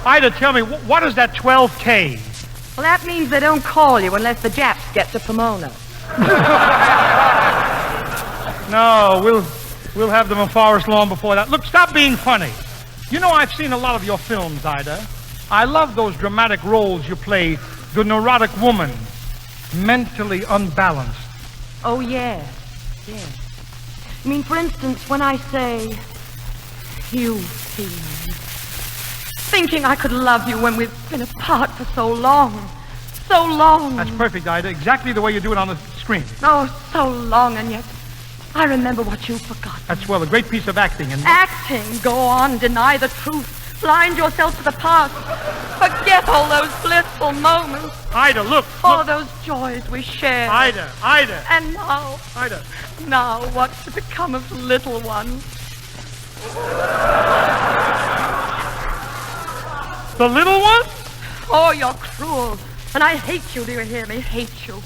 [SPEAKER 18] Ida, tell me, what is that 12K?
[SPEAKER 10] Well, that means they don't call you unless the Japs get to Pomona.
[SPEAKER 18] No, we'll have them in Forest Lawn before that. Look, stop being funny. You know, I've seen a lot of your films, Ida. I love those dramatic roles you play, the neurotic woman, mentally unbalanced.
[SPEAKER 10] Oh, yeah. Yeah. I mean, for instance, when I say, you feeling, thinking I could love you when we've been apart for so long. So long.
[SPEAKER 18] That's perfect, Ida. Exactly the way you do it on the screen.
[SPEAKER 10] Oh, so long, and yet I remember what you've forgotten.
[SPEAKER 18] That's, well, a great piece of acting. And
[SPEAKER 10] acting? Go on, deny the truth. Blind yourself to the past. Forget all those blissful moments.
[SPEAKER 18] Ida, look.
[SPEAKER 10] All those joys we shared.
[SPEAKER 18] Ida.
[SPEAKER 10] And now...
[SPEAKER 18] Ida.
[SPEAKER 10] Now, what's to become of the little ones?
[SPEAKER 18] The little ones?
[SPEAKER 10] Oh, you're cruel. And I hate you, do you hear me? Hate you.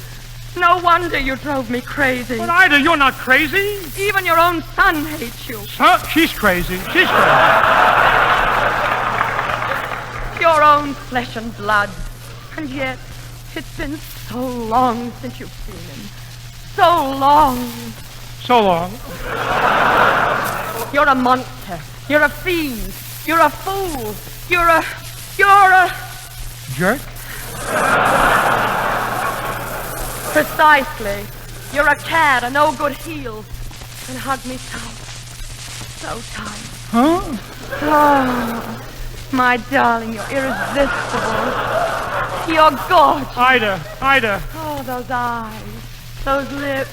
[SPEAKER 10] No wonder you drove me crazy.
[SPEAKER 18] But Ida, you're not crazy.
[SPEAKER 10] Even your own son hates you.
[SPEAKER 18] Son? She's crazy. She's crazy.
[SPEAKER 10] Your own flesh and blood. And yet, it's been so long since you've seen him. So long.
[SPEAKER 18] So long.
[SPEAKER 10] You're a monster. You're a fiend. You're a fool. You're a...
[SPEAKER 18] Jerk?
[SPEAKER 10] Precisely. You're a cad, a no-good heel. And hug me tight. So tight.
[SPEAKER 18] Huh?
[SPEAKER 10] Oh, my darling, you're irresistible. You're gorgeous.
[SPEAKER 18] Ida.
[SPEAKER 10] Oh, those eyes. Those lips.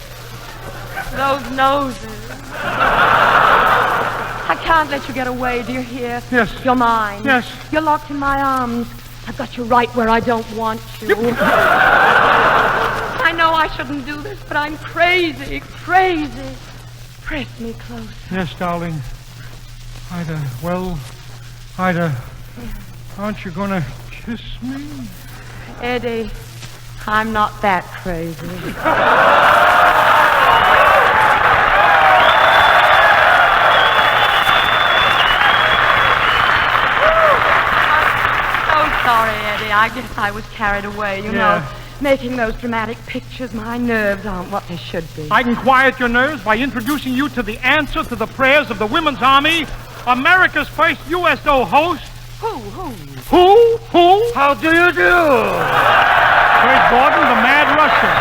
[SPEAKER 10] Those noses. I can't let you get away, do you hear?
[SPEAKER 18] Yes.
[SPEAKER 10] You're mine.
[SPEAKER 18] Yes.
[SPEAKER 10] You're locked in my arms. I've got you right where I don't want you. I know I shouldn't do this, but I'm crazy. Press me close.
[SPEAKER 18] Yes, darling. Ida, well, Ida, aren't you going to kiss me?
[SPEAKER 10] Eddie, I'm not that crazy. Sorry, Eddie. I guess I was carried away, you know. Making those dramatic pictures, my nerves aren't what they should be.
[SPEAKER 18] I can quiet your nerves by introducing you to the answer to the prayers of the Women's Army, America's first USO host.
[SPEAKER 10] Who?
[SPEAKER 18] How do you do? Great Gordon, the Mad Russian.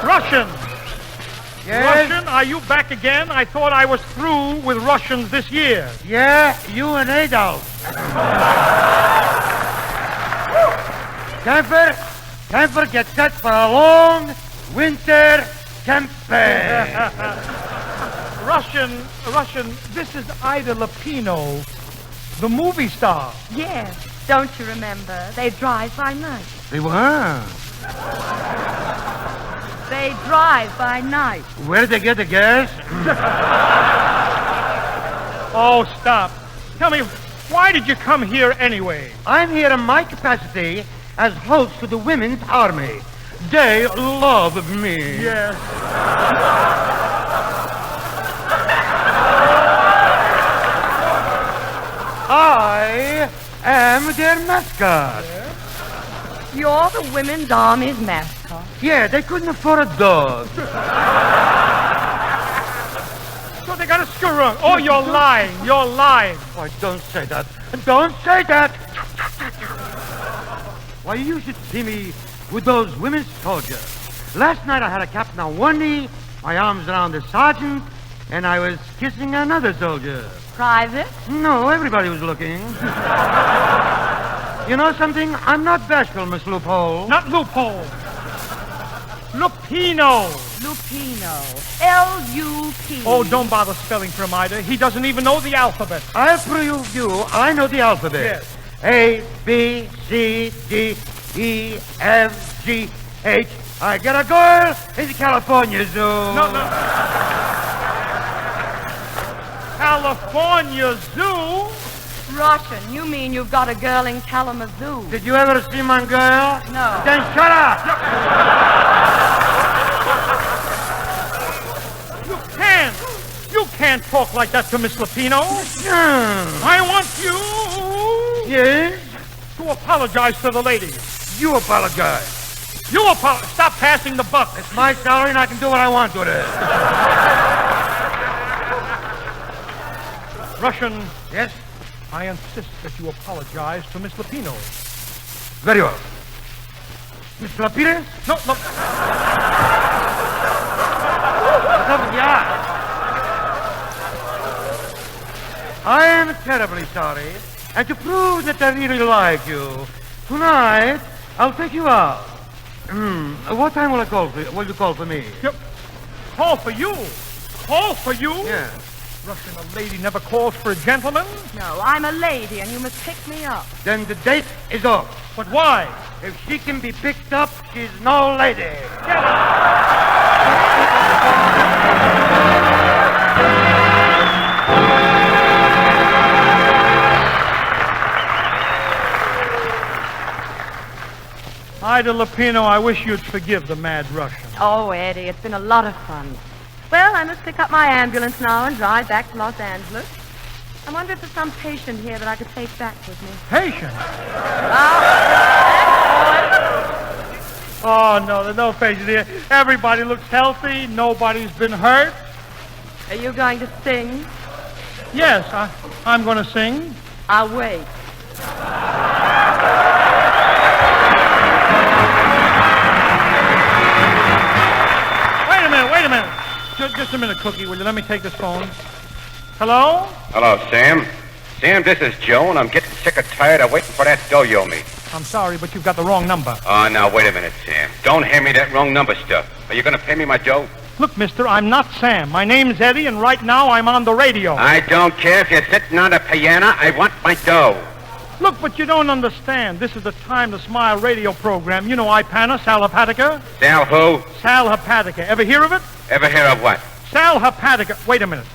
[SPEAKER 18] Russian!
[SPEAKER 5] Yes?
[SPEAKER 18] Russian, are you back again? I thought I was through with Russians this year.
[SPEAKER 5] Yeah, you and Adolf. Cantor, get set for a long winter campaign.
[SPEAKER 18] Russian, this is Ida Lupino, the movie star.
[SPEAKER 10] Yes, don't you remember? They drive by night.
[SPEAKER 5] They were.
[SPEAKER 10] They drive by night.
[SPEAKER 5] Where did they get the gas?
[SPEAKER 18] Oh, stop. Tell me, why did you come here anyway?
[SPEAKER 5] I'm here in my capacity as host to the Women's Army. They love me.
[SPEAKER 18] Yes.
[SPEAKER 5] I am their mascot.
[SPEAKER 10] You're the Women's Army's mascot.
[SPEAKER 5] Yeah, they couldn't afford a dog.
[SPEAKER 18] So they got a screw around. Oh, you're lying. You're lying.
[SPEAKER 5] Why, don't say that. Don't say that. Why, you should see me with those women soldiers. Last night I had a captain on one knee, my arms around the sergeant, and I was kissing another soldier.
[SPEAKER 10] Private?
[SPEAKER 5] No, everybody was looking. You know something? I'm not bashful, Miss Loophole.
[SPEAKER 18] Not Loophole. Lupino.
[SPEAKER 10] Lupino. L-U-P.
[SPEAKER 18] Oh, don't bother spelling for him, Ida. He doesn't even know the alphabet.
[SPEAKER 5] I'll prove you I know the alphabet.
[SPEAKER 18] Yes.
[SPEAKER 5] A, B, C, D, E, F, G, H. I got a girl in the California Zoo.
[SPEAKER 18] No. California Zoo?
[SPEAKER 10] Russian, you mean you've got a girl in Kalamazoo.
[SPEAKER 5] Did you ever see my girl?
[SPEAKER 10] No.
[SPEAKER 5] Then shut up!
[SPEAKER 18] You can't talk like that to Miss Lupino. I want you...
[SPEAKER 5] Yes?
[SPEAKER 18] To apologize to the lady.
[SPEAKER 5] You apologize.
[SPEAKER 18] Stop passing the buck.
[SPEAKER 5] It's my salary and I can do what I want with it.
[SPEAKER 18] Russian.
[SPEAKER 5] Yes?
[SPEAKER 18] I insist that you apologize to Miss Lupino.
[SPEAKER 5] Very well. Miss Lapires?
[SPEAKER 18] No.
[SPEAKER 5] I am terribly sorry. And to prove that I really like you, tonight I'll take you out. What time will I call for you? Will you call for me?
[SPEAKER 18] Yep. Call for you? Call for you?
[SPEAKER 5] Yeah.
[SPEAKER 18] Russian, a lady never calls for a gentleman?
[SPEAKER 10] No, I'm a lady and you must pick me up.
[SPEAKER 5] Then the date is off.
[SPEAKER 18] But why?
[SPEAKER 5] If she can be picked up, she's no lady.
[SPEAKER 18] Ida Lupino, I wish you'd forgive the mad Russian.
[SPEAKER 10] Oh, Eddie, it's been a lot of fun. Well, I must pick up my ambulance now and drive back to Los Angeles. I wonder if there's some patient here that I could take back with me.
[SPEAKER 18] Patient? Oh, no, there's no patient here. Everybody looks healthy. Nobody's been hurt.
[SPEAKER 10] Are you going to sing?
[SPEAKER 18] Yes, I'm going to sing.
[SPEAKER 10] I'll wait.
[SPEAKER 18] Wait a minute. Just a minute, Cookie, will you let me take this phone? Hello?
[SPEAKER 15] Hello, Sam. Sam, this is Joe, and I'm getting sick or tired of waiting for that dough you owe me.
[SPEAKER 18] I'm sorry, but you've got the wrong number.
[SPEAKER 15] Oh, now, wait a minute, Sam. Don't hand me that wrong number stuff. Are you going to pay me my dough?
[SPEAKER 18] Look, mister, I'm not Sam. My name's Eddie, and right now I'm on the radio.
[SPEAKER 15] I don't care if you're sitting on a piano. I want my dough.
[SPEAKER 18] Look, but you don't understand. This is the Time to Smile radio program. You know Ipana, Sal Hepatica?
[SPEAKER 15] Sal who?
[SPEAKER 18] Sal Hepatica. Ever hear of it?
[SPEAKER 15] Ever hear of what?
[SPEAKER 18] Sal Hepatica. Wait a minute.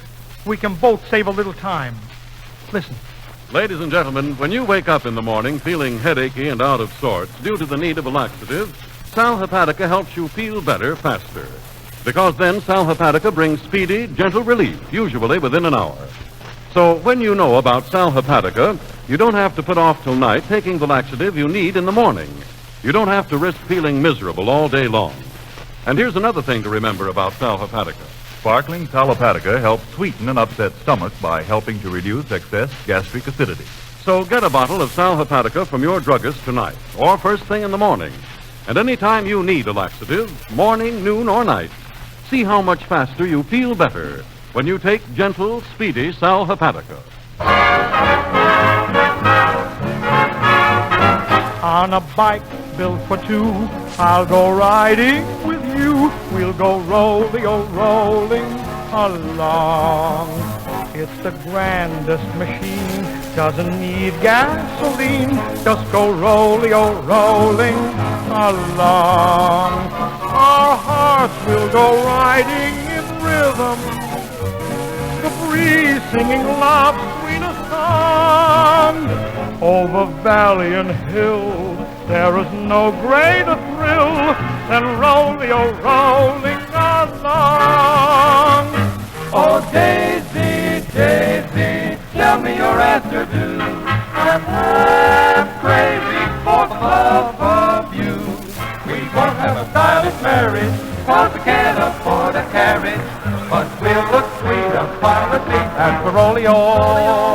[SPEAKER 18] We can both save a little time. Listen.
[SPEAKER 3] Ladies and gentlemen, when you wake up in the morning feeling headachy and out of sorts due to the need of a laxative, Sal Hepatica helps you feel better faster. Because then Sal Hepatica brings speedy, gentle relief, usually within an hour. So when you know about Sal Hepatica, you don't have to put off till night taking the laxative you need in the morning. You don't have to risk feeling miserable all day long. And here's another thing to remember about Sal Hepatica.
[SPEAKER 19] Sparkling Sal Hepatica helps sweeten an upset stomach by helping to reduce excess gastric acidity.
[SPEAKER 3] So get a bottle of Sal Hepatica from your druggist tonight, or first thing in the morning. And any time you need a laxative, morning, noon, or night, see how much faster you feel better when you take gentle, speedy Sal Hepatica.
[SPEAKER 18] On a bike built for two, I'll go riding with you. We'll go rolling along. It's the grandest machine, doesn't need gasoline. Just go rolling along. Our hearts will go riding in rhythm, the breeze singing love's sweetest song. Over valley and hill, there is no greater thrill than rolling along.
[SPEAKER 20] Oh, Daisy, Daisy, tell me your answer do. I'm half crazy for the love of you. We won't have a stylish marriage, 'cause we can't afford a carriage, but we'll look sweet and silently
[SPEAKER 18] as we're rolling along.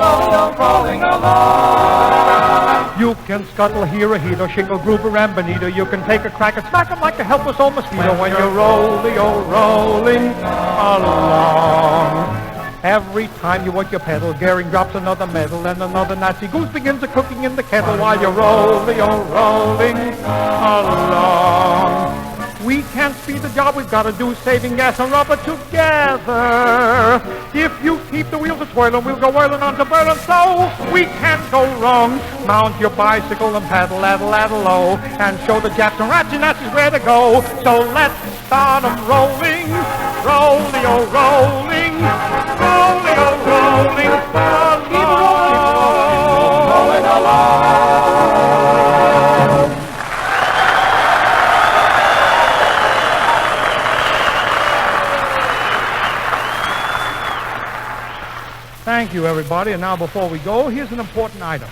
[SPEAKER 18] You can scuttle here, a heater, shingle, groover, and bonito. You can take a crack and smack 'em like a helpless old mosquito when you're rolling along. Every time you work your pedal, Gehring drops another medal, and another Nazi goose begins a cooking in the kettle while you're rolling along. We can't speed the job, we've got to do saving gas and rubber together. If you keep the wheels a twirling, we'll go whirling on to Berlin, so we can't go wrong. Mount your bicycle and paddle, laddle low, and show the Japs and rats and Nazis where to go. So let's start 'em rolling along. Thank you, everybody. And now, before we go, here's an important item.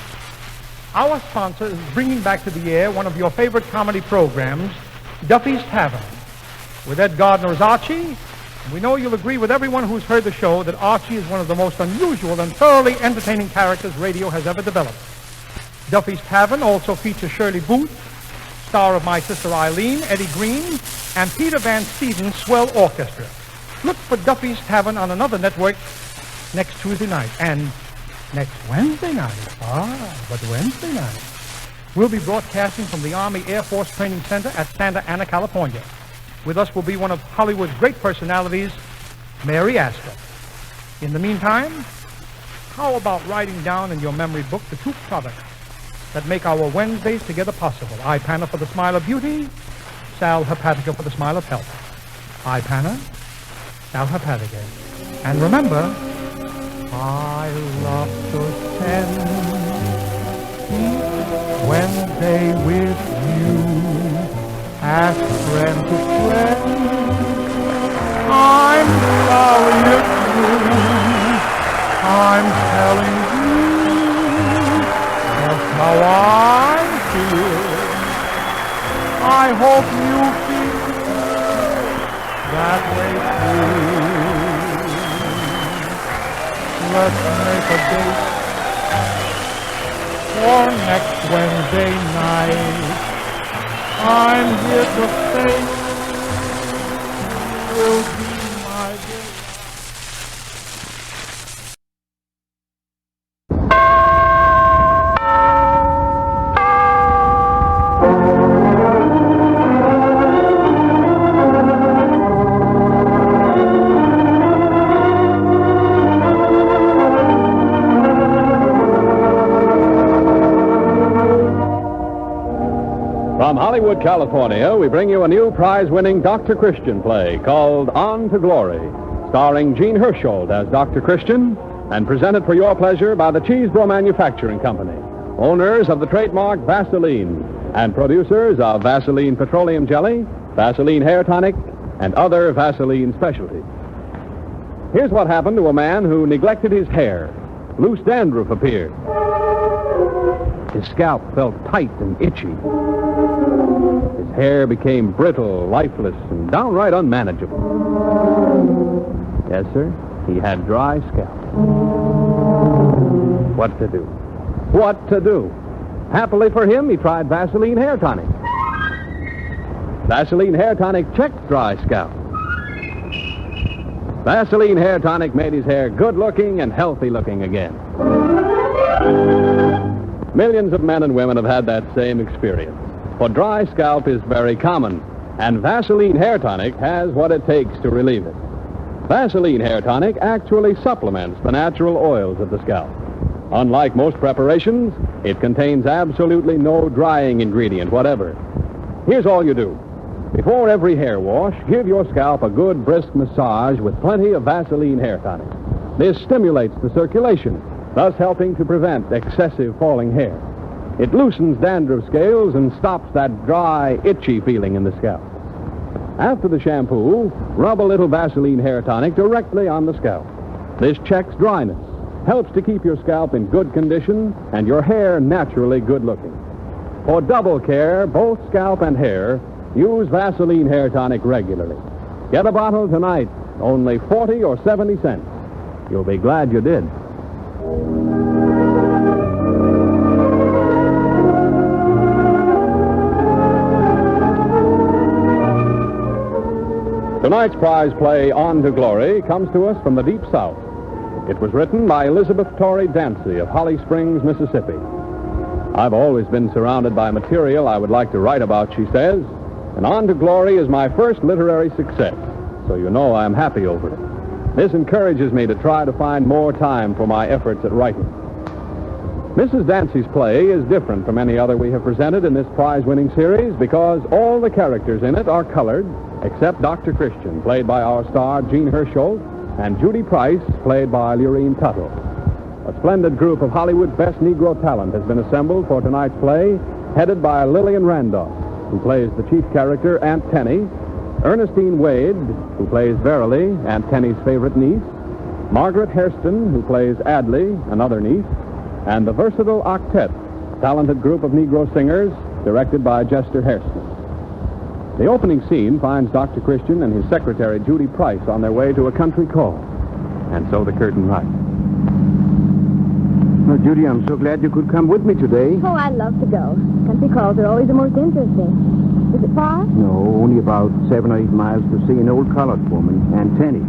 [SPEAKER 18] Our sponsor is bringing back to the air one of your favorite comedy programs, Duffy's Tavern, with Ed Gardner as Archie. We know you'll agree with everyone who's heard the show that Archie is one of the most unusual and thoroughly entertaining characters radio has ever developed. Duffy's Tavern also features Shirley Booth, star of My Sister Eileen, Eddie Green, and Peter Van Steven's swell orchestra. Look for Duffy's Tavern on another network next Tuesday night and next Wednesday night. But Wednesday night. We'll be broadcasting from the Army Air Force Training Center at Santa Ana, California. With us will be one of Hollywood's great personalities, Mary Astor. In the meantime, how about writing down in your memory book the two products that make our Wednesdays together possible? Ipana for the smile of beauty, Sal Hepatica for the smile of health. Ipana, Sal Hepatica. And remember, I love to spend each Wednesday with you as friend to friend. I'm sorry it's true. I'm telling you just how I feel. I hope you feel that way too. Let's make a date for next Wednesday night. I'm here to stay. Will be my day.
[SPEAKER 3] From Hollywood, California, we bring you a new prize-winning Dr. Christian play called On to Glory, starring Gene Hersholt as Dr. Christian, and presented for your pleasure by the Cheesebro Manufacturing Company, owners of the trademark Vaseline, and producers of Vaseline Petroleum Jelly, Vaseline Hair Tonic, and other Vaseline specialties. Here's what happened to a man who neglected his hair. Loose dandruff appeared. His scalp felt tight and itchy. His hair became brittle, lifeless, and downright unmanageable. Yes, sir, he had dry scalp. What to do?
[SPEAKER 4] what to do. Happily for him, he tried Vaseline Hair Tonic. Vaseline Hair Tonic checked dry scalp. Vaseline Hair Tonic made his hair good-looking and healthy-looking again. Millions of men and women have had that same experience. For dry scalp is very common, and Vaseline Hair Tonic has what it takes to relieve it. Vaseline Hair Tonic actually supplements the natural oils of the scalp. Unlike most preparations, it contains absolutely no drying ingredient whatever. Here's all you do. Before every hair wash, give your scalp a good brisk massage with plenty of Vaseline Hair Tonic. This stimulates the circulation, thus helping to prevent excessive falling hair. It loosens dandruff scales and stops that dry, itchy feeling in the scalp. After the shampoo, rub a little Vaseline Hair Tonic directly on the scalp. This checks dryness, helps to keep your scalp in good condition, and your hair naturally good-looking. For double care, both scalp and hair, use Vaseline Hair Tonic regularly. Get a bottle tonight, only 40 or 70 cents. You'll be glad you did. Tonight's prize play, On to Glory, comes to us from the Deep South. It was written by Elizabeth Torrey Dancy of Holly Springs, Mississippi. I've always been surrounded by material I would like to write about, she says, and On to Glory is my first literary success, so you know I'm happy over it. This encourages me to try to find more time for my efforts at writing. Mrs. Dancy's play is different from any other we have presented in this prize-winning series because all the characters in it are colored, except Dr. Christian, played by our star Jean Hersholt, and Judy Price, played by Lurene Tuttle. A splendid group of Hollywood's best Negro talent has been assembled for tonight's play, headed by Lillian Randolph, who plays the chief character, Aunt Tenny, Ernestine Wade, who plays Verily, Aunt Tenny's favorite niece, Margaret Hairston, who plays Adley, another niece, and the versatile Octet, talented group of Negro singers, directed by Jester Hairston. The opening scene finds Dr. Christian and his secretary, Judy Price, on their way to a country call. And so the curtain rises.
[SPEAKER 5] Well, Judy, I'm so glad you could come with me today.
[SPEAKER 19] Oh, I'd love to go. Country calls are always the most interesting. Is it far?
[SPEAKER 5] No, only about 7 or 8 miles to see an old colored woman, Aunt Tenny.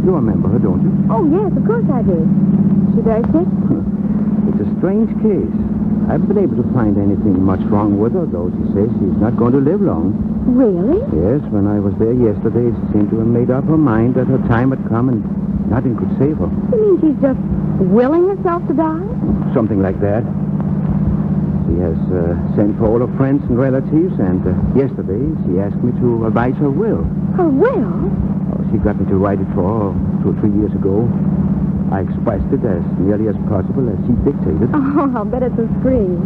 [SPEAKER 5] You remember her, don't you?
[SPEAKER 19] Oh, yes, of course I do. Is she very sick?
[SPEAKER 5] It's a strange case. I haven't been able to find anything much wrong with her, though she says she's not going to live long.
[SPEAKER 19] Really?
[SPEAKER 5] Yes, when I was there yesterday, she seemed to have made up her mind that her time had come and nothing could save her.
[SPEAKER 19] You mean she's just willing herself to die?
[SPEAKER 5] Something like that. She has sent for all her friends and relatives, and yesterday she asked me to revise her will.
[SPEAKER 19] Her will?
[SPEAKER 5] Oh, she got me to write it for her 2 or 3 years ago. I expressed it as nearly as possible as she dictated.
[SPEAKER 19] Oh, I'll bet it's a scream.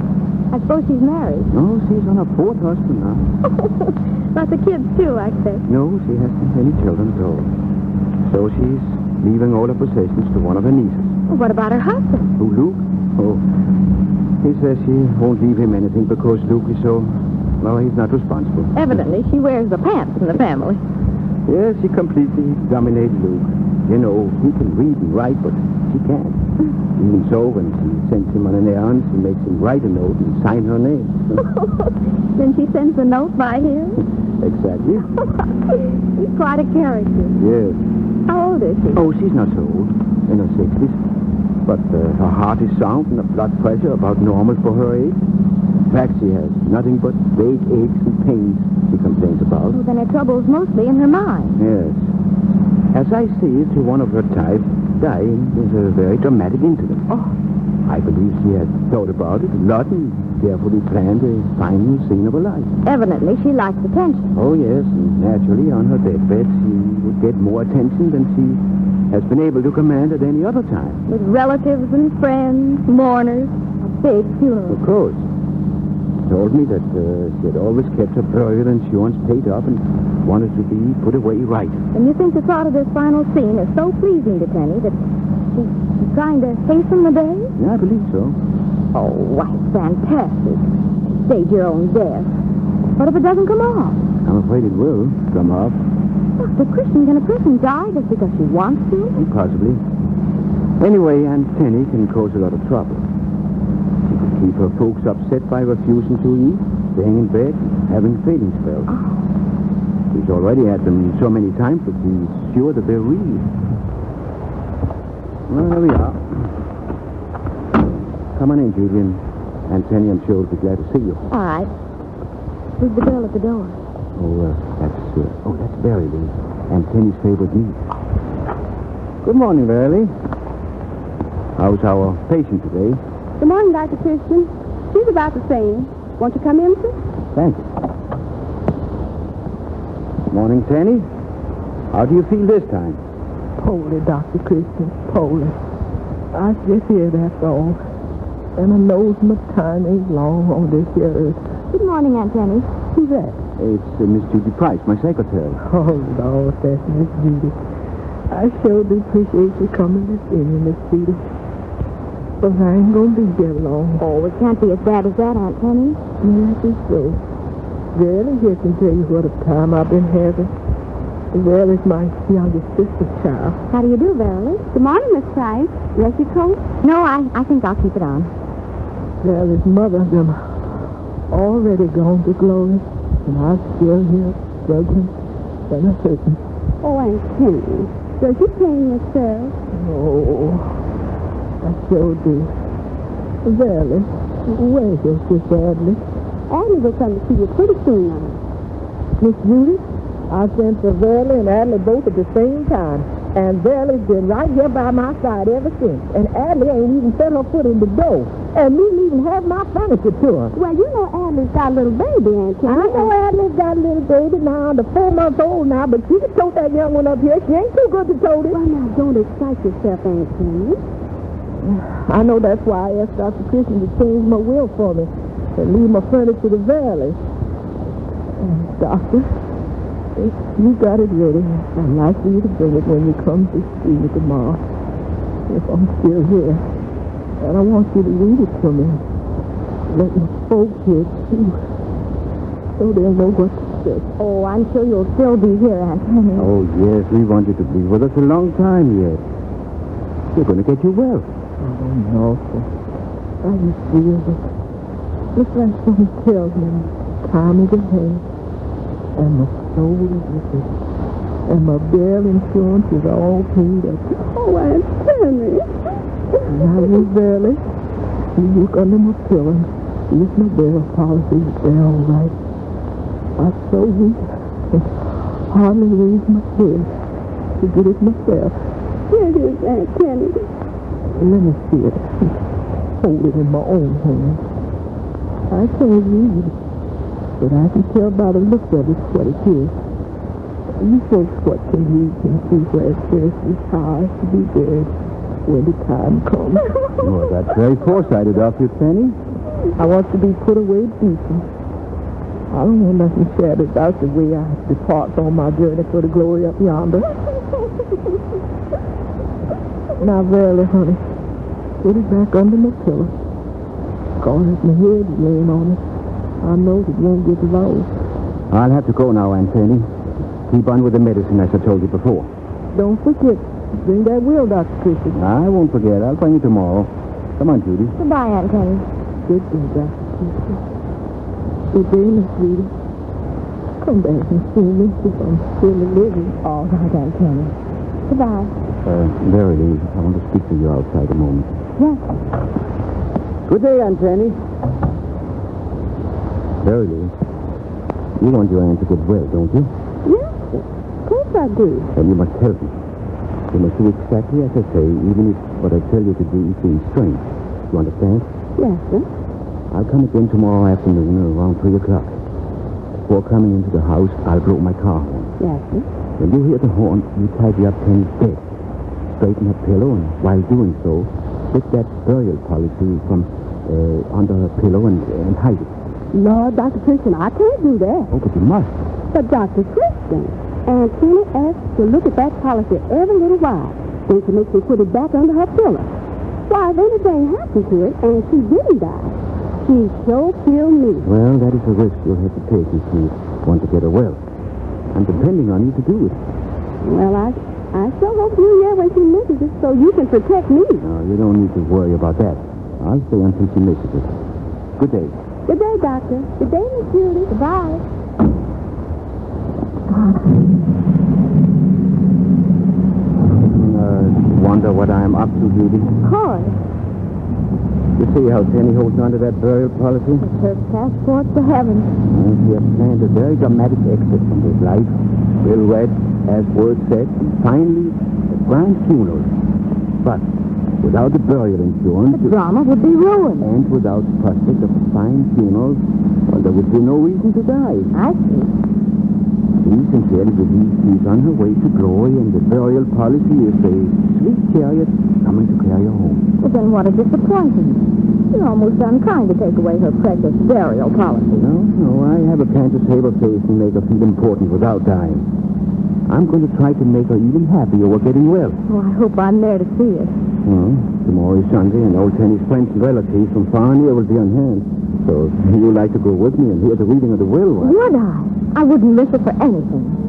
[SPEAKER 19] I suppose she's married.
[SPEAKER 5] No, she's on her 4th husband now.
[SPEAKER 19] Lots of kids, too, I expect.
[SPEAKER 5] No, she hasn't any children at all. So she's leaving all her possessions to one of her nieces.
[SPEAKER 19] Well, what about her husband?
[SPEAKER 5] Who, Luke? Oh, he says she won't leave him anything because Luke is so... Well, he's not responsible.
[SPEAKER 19] Evidently, she wears the pants in the family.
[SPEAKER 5] Yes, she completely dominated Luke. You know, he can read and write, but she can't. Even so, when she sends him on an errand, she makes him write a note and sign her name.
[SPEAKER 19] Then she sends the note by him?
[SPEAKER 5] Exactly.
[SPEAKER 19] He's quite a character.
[SPEAKER 5] Yes.
[SPEAKER 19] How old is she?
[SPEAKER 5] Oh, she's not so old. In her 60s. But her heart is sound and her blood pressure about normal for her age. In fact, she has nothing but vague aches and pains she complains about.
[SPEAKER 19] Well, then her trouble's mostly in her mind.
[SPEAKER 5] Yes. As I see it, to one of her type, dying is a very dramatic incident.
[SPEAKER 19] Oh.
[SPEAKER 5] I believe she has thought about it a lot and carefully planned the final scene of her life.
[SPEAKER 19] Evidently, she likes attention.
[SPEAKER 5] Oh, yes, and naturally, on her deathbed, she would get more attention than she has been able to command at any other time.
[SPEAKER 19] With relatives and friends, mourners, a big funeral.
[SPEAKER 5] Of course. She told me that she had always kept her burial insurance paid up and wanted to be put away right.
[SPEAKER 19] And you think the thought of this final scene is so pleasing to Tenny that she's trying to hasten the day?
[SPEAKER 5] Yeah, I believe so.
[SPEAKER 19] Oh, why, it's fantastic. Stage your own death. What if it doesn't come off?
[SPEAKER 5] I'm afraid it will come off.
[SPEAKER 19] Dr. Christian, can a person die just because she wants to?
[SPEAKER 5] Possibly. Anyway, Aunt Tenny can cause a lot of trouble.
[SPEAKER 11] Keep her folks upset by refusing to eat, staying in bed, having feeding spells. She's already had them so many times that she's sure that they're real. Well, there we are. Come on in, Julian. Anthony and Joe will be glad to see you.
[SPEAKER 19] All right. Who's the girl at the door?
[SPEAKER 11] That's Barry Lee, Anthony's favorite niece. Good morning, Barry. How's our patient today?
[SPEAKER 14] Good morning, Dr. Christian. She's about the same. Won't you come in, sir?
[SPEAKER 11] Thank you. Morning, Tanny. How do you feel this time?
[SPEAKER 21] Poorly, Dr. Christian, poorly. I just hear that's all. And I knows my time ain't long on this here earth.
[SPEAKER 19] Good morning, Aunt Jenny.
[SPEAKER 21] Who's that?
[SPEAKER 11] It's Miss Judy Price, my secretary.
[SPEAKER 21] Oh, Lord, that's Miss Judy. I sure do appreciate you coming to see me, Miss Judy. But I ain't gonna be there long.
[SPEAKER 19] Oh, it can't be as bad as that, Aunt Jenny.
[SPEAKER 21] Yes, it's so. Verily here can tell you what a time I've been having. Verily's my youngest sister's child.
[SPEAKER 14] How do you do, Verily? Good morning, Miss Price. Rest your coat?
[SPEAKER 19] No, I think I'll keep it on.
[SPEAKER 21] Verly's mother, them already gone to glory, and I'm still here struggling and hurting.
[SPEAKER 14] Oh, Aunt Jenny, does you pain yourself?
[SPEAKER 21] Oh, I sure do. Verily, where's your sister Adley?
[SPEAKER 14] Adley will come to see you pretty soon now.
[SPEAKER 21] Miss Judy, I sent for Verily and Adley both at the same time. And Verly's been right here by my side ever since. And Adley ain't even set her foot in the door. And me even have my furniture to her.
[SPEAKER 14] Well, you know Adley's got a little baby, Aunt Jenny.
[SPEAKER 21] I know Adley's got a little baby now, the 4 months old now, but she can tote that young one up here. She ain't too good to tote it.
[SPEAKER 14] Well, now, don't excite yourself, Aunt Jenny.
[SPEAKER 21] I know that's why I asked Dr. Christian to change my will for me and leave my furniture to Verily. Doctor, if you got it ready, I'd like for you to bring it when you come to see me tomorrow. If I'm still here. And I want you to read it to me. Let my folks hear it, too. So they'll know what to say.
[SPEAKER 19] Oh, I'm sure you'll still be here, Aunt Jenny.
[SPEAKER 11] Oh, yes, we want you to be with us a long time yet. We're going to get you well.
[SPEAKER 21] Oh, no, sir. I just feel that just like someone tells me, time is ahead. And my soul is with it. And my bail insurance is all paid up.
[SPEAKER 14] Oh, Aunt Jenny.
[SPEAKER 21] Now, you Verily, you look under my pillow. Use my bail policy. They're all right. I'm so weak. I hardly raise my head to get it myself.
[SPEAKER 14] Here it is, Aunt Jenny.
[SPEAKER 21] Let me see it. Hold it in my own hand. I can't read, but I can tell by the look of it what it is. You folks what can read can see where it says it's hard to be dead when the time comes.
[SPEAKER 11] Oh, that's very foresighted of you, Penny.
[SPEAKER 21] I want to be put away decent. I don't want nothing said about the way I depart on my journey for the glory up yonder. Now, Verily, honey, put it back under my pillow. Because if my head is laying on it, I know it won't get lost.
[SPEAKER 11] I'll have to go now, Aunt Penny. Keep on with the medicine, as I told you before.
[SPEAKER 21] Don't forget. Bring that will, Dr. Christian.
[SPEAKER 11] I won't forget. I'll find you tomorrow. Come on, Judy.
[SPEAKER 19] Goodbye, Aunt Jenny.
[SPEAKER 21] Good day, Dr. Christian. Good day, Miss Judy. Come back and see me if I'm still living.
[SPEAKER 19] All right, Aunt Jenny. Goodbye.
[SPEAKER 11] Verily, I want to speak to you outside a moment.
[SPEAKER 19] Yes.
[SPEAKER 11] Good day, Aunt Jenny. Verily, you want your aunt to get well, don't you?
[SPEAKER 14] Yes, of course I do.
[SPEAKER 11] Then you must help me. You must do exactly as I say, even if what I tell you to do seems strange. You understand?
[SPEAKER 14] Yes, sir.
[SPEAKER 11] I'll come again tomorrow afternoon around 3 o'clock. Before coming into the house, I'll blow my car horn.
[SPEAKER 14] Yes, sir.
[SPEAKER 11] When you hear the horn, you tidy up Penny's bed. Straighten her pillow, and while doing so, slip that burial policy from under her pillow and hide it.
[SPEAKER 14] Lord, Dr. Christian, I can't do that.
[SPEAKER 11] Oh, but you must.
[SPEAKER 14] But, Dr. Christian, Aunt Jenny asks to look at that policy every little while. Then she makes me put it back under her pillow. Why, if anything happened to it and she didn't die, she'd sure kill me.
[SPEAKER 11] Well, that is a risk you'll have to take if you want to get her well. I'm depending on you to do it.
[SPEAKER 14] Well, I sure hope you're here when she misses it so you can protect me.
[SPEAKER 11] No, you don't need to worry about that. I'll stay until she misses it. Good day.
[SPEAKER 14] Good day, Doctor. Good day, Miss Judy. Goodbye.
[SPEAKER 11] Wonder what I'm up to, Judy.
[SPEAKER 14] Of course.
[SPEAKER 11] You see how Penny holds on to that burial policy?
[SPEAKER 14] It's her passport to heaven.
[SPEAKER 11] She has planned a very dramatic exit from his life. Will read, as word said, and finally, a grand funeral. But without the burial insurance...
[SPEAKER 14] The drama would be ruined.
[SPEAKER 11] And without the prospect of a fine funeral, well, there would be no reason to die.
[SPEAKER 14] I see.
[SPEAKER 11] She sincerely believes she's on her way to glory, and the burial policy is a sweet chariot coming to carry her home.
[SPEAKER 14] Well, then what a disappointment. You're almost unkind to take away her precious burial policy.
[SPEAKER 11] No, I have a plan to save her face and make her feel important without dying. I'm going to try to make her even happier over getting well.
[SPEAKER 14] Oh, I hope I'm there to see it.
[SPEAKER 11] Tomorrow is Sunday, and old Penny's friends and relatives from far and near will be on hand. So if you'd like to go with me and hear the reading of the will, why...
[SPEAKER 14] Would I? I wouldn't miss it for anything.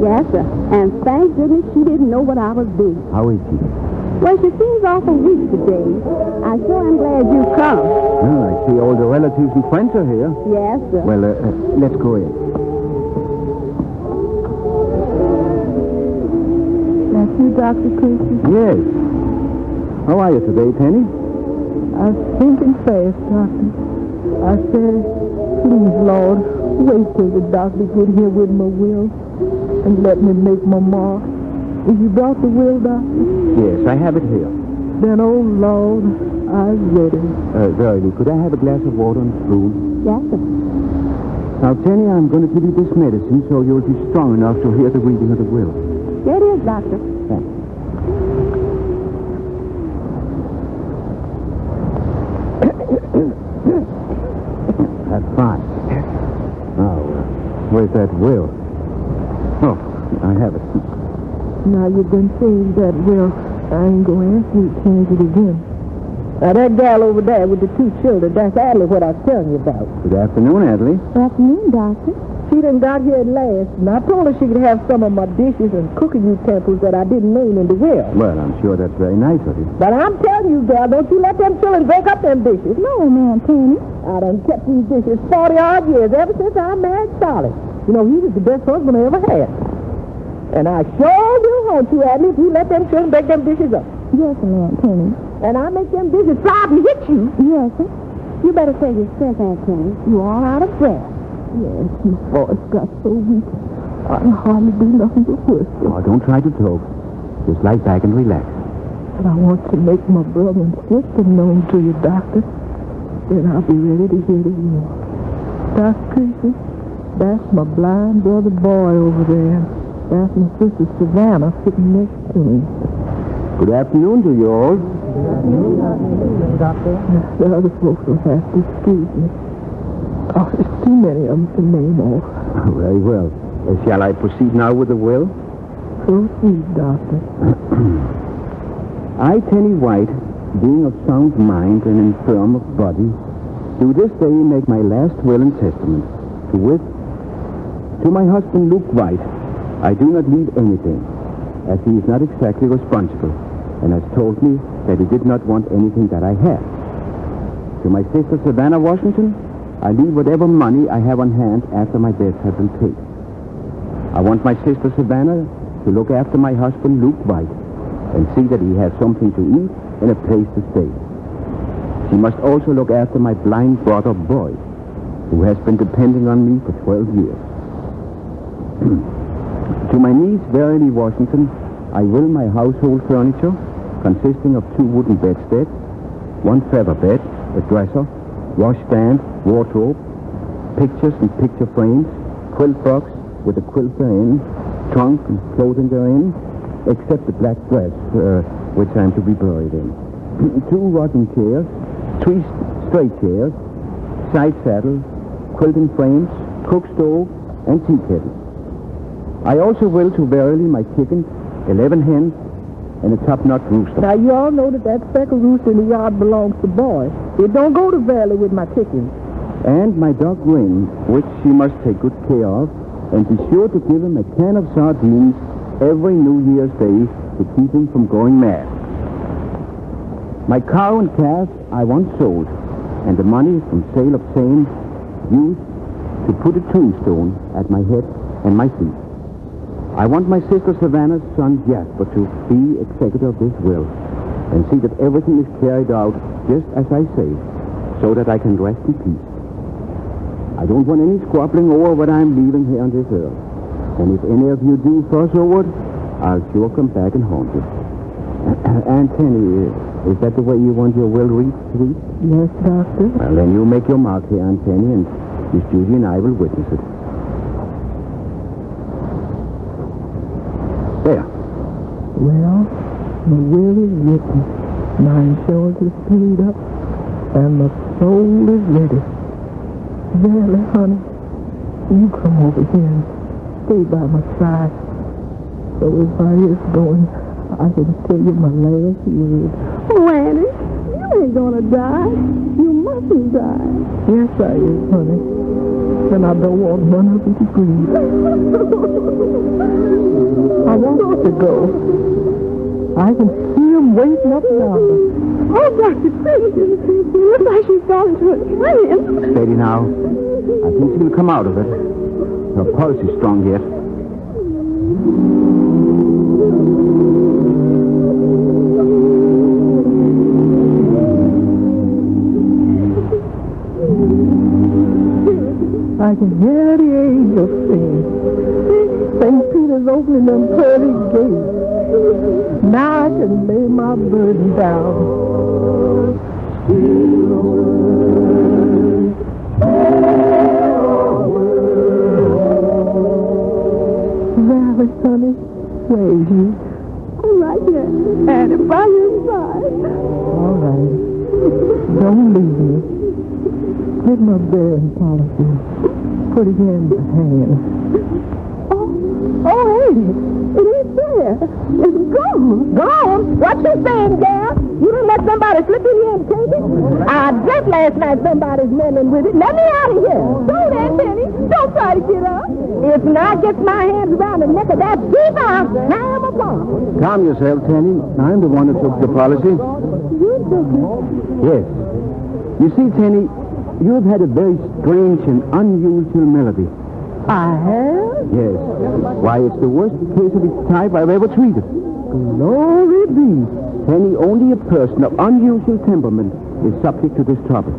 [SPEAKER 14] Yes, sir. And thank goodness she didn't know what I was doing.
[SPEAKER 11] How is she?
[SPEAKER 14] Well, she seems awful weak today. I sure am glad you come.
[SPEAKER 11] Well, I see all the relatives and friends are here.
[SPEAKER 14] Yes, sir.
[SPEAKER 11] Well, let's go in.
[SPEAKER 21] That's you, Dr. Christie?
[SPEAKER 11] Yes. How are you today, Penny?
[SPEAKER 21] I was thinking fast, Doctor. I said, please, Lord, wait till the doctor get here with my will. And let me make my mark. Have you brought the will, Doctor?
[SPEAKER 11] Yes, I have it here.
[SPEAKER 21] Then, oh, Lord, I'm ready.
[SPEAKER 11] Verily, could I have a glass of water and a spoon?
[SPEAKER 14] Yes, sir.
[SPEAKER 11] Now, Penny, I'm going to give you this medicine so you'll be strong enough to hear the reading of the will.
[SPEAKER 14] Here it is, Doctor.
[SPEAKER 11] Thanks. That's fine. Now, where's that will? Oh, I have it.
[SPEAKER 21] Now you've been saying that, well, I ain't going to ask you to change it again. Now, that gal over there with the two children, that's Adley what I was telling you about.
[SPEAKER 11] Good afternoon, Adley.
[SPEAKER 14] Good afternoon, Doctor.
[SPEAKER 21] She done got here at last, and I told her she could have some of my dishes and cooking utensils that I didn't name in the will.
[SPEAKER 11] Well, I'm sure that's very nice of you.
[SPEAKER 21] But I'm telling you, gal, don't you let them children break up them dishes.
[SPEAKER 14] No, man, Penny.
[SPEAKER 21] I done kept these dishes 40-odd years, ever since I married Solid. You know, he was the best husband I ever had. And I sure will haunt you, Adley, if you let them children break them dishes up.
[SPEAKER 14] Yes, Aunt Penny.
[SPEAKER 21] And I make them dishes fly and hit you.
[SPEAKER 14] Yes, sir. You better save your strength, Aunt Penny.
[SPEAKER 21] You all out of breath. Yes, my voice got so weak. I can hardly do nothing but whisper.
[SPEAKER 11] Oh, don't try to talk. Just lie back and relax.
[SPEAKER 21] But I want to make my brother and sister known to you, Doctor. Then I'll be ready to hear the will. Dr. Christie, that's my blind brother boy over there. That's my sister Savannah sitting next to me.
[SPEAKER 11] Good afternoon to you all.
[SPEAKER 21] Good afternoon, Doctor. The other folks will have to excuse me. Oh, there's too many of them to name off.
[SPEAKER 11] Very well. Shall I proceed now with the will?
[SPEAKER 21] Proceed, Doctor.
[SPEAKER 11] I, Penny White, being of sound mind and infirm of body, do this day make my last will and testament, to wit, to my husband Luke White, I do not leave anything, as he is not exactly responsible, and has told me that he did not want anything that I had. To my sister Savannah Washington, I leave whatever money I have on hand after my debts have been paid. I want my sister Savannah to look after my husband Luke White and see that he has something to eat and a place to stay. She must also look after my blind brother Boy. who has been depending on me for 12 years. To my niece, Verily Washington, I will my household furniture, consisting of 2 wooden bedsteads, 1 feather bed, a dresser, washstand, wardrobe, pictures and picture frames, quilt box with a quilt therein, trunk and clothing therein, except the black dress, which I am to be buried in. 2 rocking chairs, 3 straight chairs, side saddle, quilting frames, cook stove, and tea kettle. I also will to Verily my chickens, 11 hens, and a top-notch rooster.
[SPEAKER 21] Now, you all know that speckled rooster in the yard belongs to Boy. It don't go to Verily with my chickens.
[SPEAKER 11] And my dog Grin, which she must take good care of, and be sure to give him a can of sardines every New Year's Day to keep him from going mad. My cow and calf I once sold, and the money from sale of same used to put a tombstone at my head and my feet. I want my sister Savannah's son Jasper to be executor of this will and see that everything is carried out just as I say, so that I can rest in peace. I don't want any squabbling over what I'm leaving here on this earth. And if any of you do fuss over it, I'll sure come back and haunt you. Aunt Penny, is that the way you want your will read, sweet?
[SPEAKER 21] Yes, Doctor.
[SPEAKER 11] Well, then you make your mark here, Aunt Penny, and Miss Judy and I will witness it. There.
[SPEAKER 21] Well, the will is written, my insurance is paid up, and the soul is ready. Verily, honey, you come over here and stay by my side. So if I is going, I can tell you my last word.
[SPEAKER 14] Oh, Annie, you ain't gonna die. You mustn't die.
[SPEAKER 21] Yes, I is, honey. And I don't want none of you to grieve. I want you to go. I can see him waiting up yonder.
[SPEAKER 14] Oh, Dr. Christian, you look like she's gone into a trance.
[SPEAKER 11] Steady now. I think she'll come out of it. Her pulse is strong yet.
[SPEAKER 21] I can hear the angels sing. St. Peter's opening them pearly gates. Now I can lay my burden down. Valley, sonny, where is you?
[SPEAKER 14] I'm right here, Annie, by your side.
[SPEAKER 21] All right. Don't leave me. Take my bearing policy. Put it in the hand.
[SPEAKER 14] Oh, Annie, it ain't there. It's gone.
[SPEAKER 21] Gone? What you saying, gal? You didn't let somebody slip in here and take it? I dreamt last night somebody's meddling with it. Let me out of here.
[SPEAKER 14] Don't, Aunt Penny. Don't try to get up.
[SPEAKER 21] If not gets my hands around the neck of that thief, I'll tear him apart.
[SPEAKER 11] Calm yourself, Tanny. I'm the one who took the policy.
[SPEAKER 14] You took it?
[SPEAKER 11] Yes. You see, Tanny, you've had a very strange and unusual melody.
[SPEAKER 21] I have?
[SPEAKER 11] Yes. Why, it's the worst case of its type I've ever treated.
[SPEAKER 21] Glory be.
[SPEAKER 11] Tanny, only a person of unusual temperament is subject to this trouble.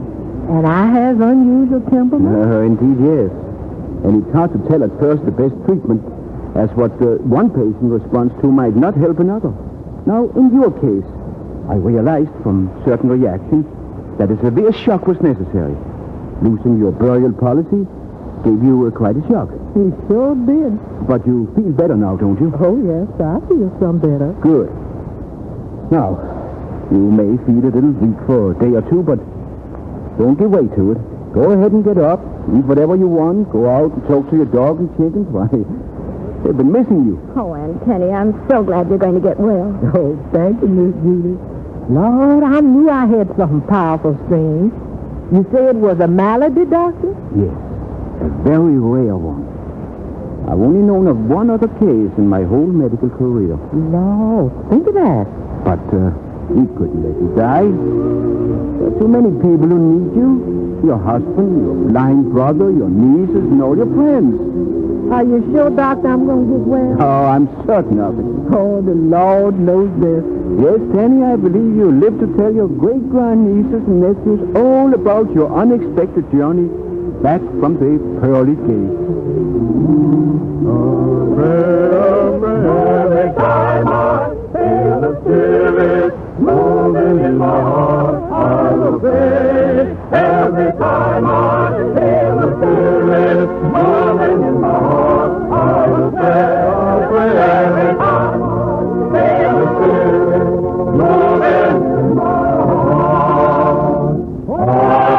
[SPEAKER 21] And I have unusual temperament?
[SPEAKER 11] Indeed, yes. And it's hard to tell at first the best treatment, as what one patient responds to might not help another. Now, in your case, I realized from certain reactions that a severe shock was necessary. Losing your burial policy gave you quite a shock.
[SPEAKER 21] He sure did.
[SPEAKER 11] But you feel better now, don't you?
[SPEAKER 21] Oh, yes, I feel some better.
[SPEAKER 11] Good. Now, you may feel a little weak for a day or two, but don't give way to it. Go ahead and get up, eat whatever you want, go out and talk to your dog and chickens. Why, they've been missing you.
[SPEAKER 19] Oh, Aunt Penny, I'm so glad you're going to get well.
[SPEAKER 21] Oh, thank you, Miss Judy. Lord, I knew I had something powerful strange. You say it was a malady, Doctor?
[SPEAKER 11] Yes, a very rare one. I've only known of one other case in my whole medical career.
[SPEAKER 21] No, think of that.
[SPEAKER 11] But he couldn't let you die. There are too many people who need you. Your husband, your blind brother, your nieces, and all your friends.
[SPEAKER 21] Are you sure, Doctor, I'm going to get well?
[SPEAKER 11] Oh, I'm certain of it.
[SPEAKER 21] Oh, the Lord knows this.
[SPEAKER 11] Yes, Tanny, I believe you live to tell your great-grandnieces and nephews all about your unexpected journey back from the pearly gate.
[SPEAKER 20] Every time I feel the spirit moving in my heart, I will pray. Every time I feel the spirit moving in my heart, I will pray. Every time I feel the spirit moving in my heart, I will pray.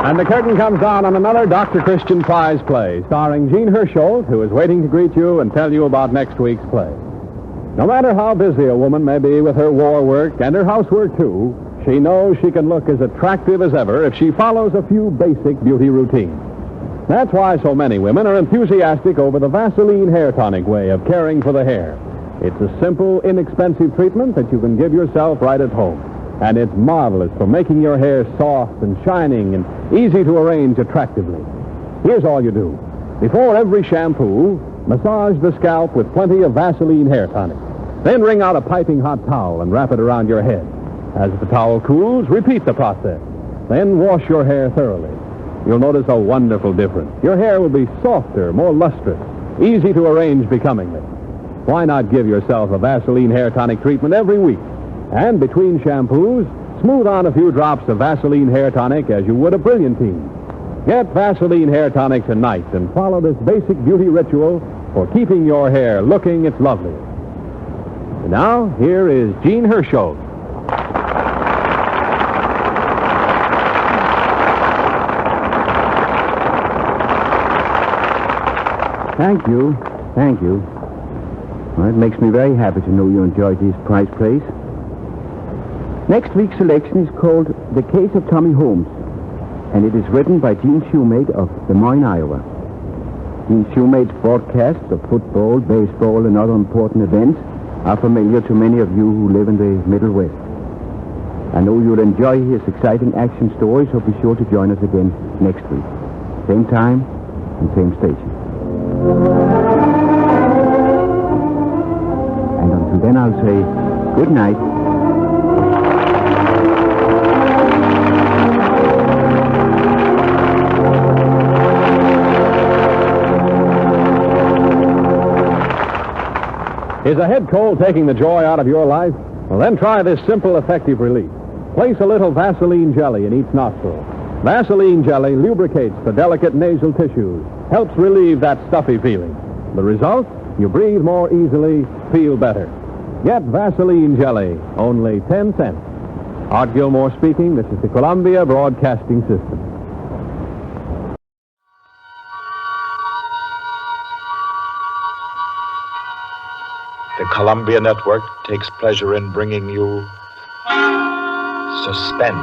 [SPEAKER 4] And the curtain comes down on another Dr. Christian Prize play, starring Jean Hersholt, who is waiting to greet you and tell you about next week's play. No matter how busy a woman may be with her war work and her housework, too, she knows she can look as attractive as ever if she follows a few basic beauty routines. That's why so many women are enthusiastic over the Vaseline hair tonic way of caring for the hair. It's a simple, inexpensive treatment that you can give yourself right at home. And it's marvelous for making your hair soft and shining and easy to arrange attractively. Here's all you do. Before every shampoo, massage the scalp with plenty of Vaseline hair tonic. Then wring out a piping hot towel and wrap it around your head. As the towel cools, repeat the process. Then wash your hair thoroughly. You'll notice a wonderful difference. Your hair will be softer, more lustrous, easy to arrange becomingly. Why not give yourself a Vaseline hair tonic treatment every week? And between shampoos, smooth on a few drops of Vaseline hair tonic as you would a Brilliantine. Get Vaseline hair tonic tonight and follow this basic beauty ritual for keeping your hair looking its loveliest. And now, here is Jean Hersholt.
[SPEAKER 11] Thank you. Thank you. Well, it makes me very happy to know you enjoyed these prize plays. Next week's selection is called The Case of Tommy Holmes, and it is written by Gene Shoemate of Des Moines, Iowa. Gene Shoemate's broadcasts of football, baseball, and other important events are familiar to many of you who live in the Middle West. I know you'll enjoy his exciting action stories, so be sure to join us again next week. Same time and same station. And until then, I'll say good night.
[SPEAKER 4] Is a head cold taking the joy out of your life? Well, then try this simple, effective relief. Place a little Vaseline jelly in each nostril. Vaseline jelly lubricates the delicate nasal tissues, helps relieve that stuffy feeling. The result? You breathe more easily, feel better. Get Vaseline jelly, only 10 cents. Art Gilmore speaking. This is the Columbia Broadcasting System.
[SPEAKER 2] The Columbia Network takes pleasure in bringing you Suspense.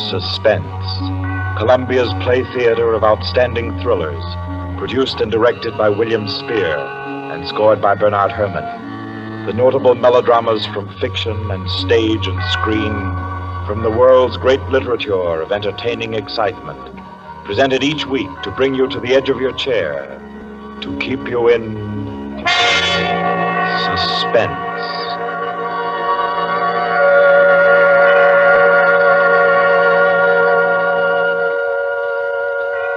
[SPEAKER 2] Suspense, Columbia's play theater of outstanding thrillers, produced and directed by William Spear and scored by Bernard Herrmann. The notable melodramas from fiction and stage and screen, from the world's great literature of entertaining excitement, presented each week to bring you to the edge of your chair, to keep you in suspense.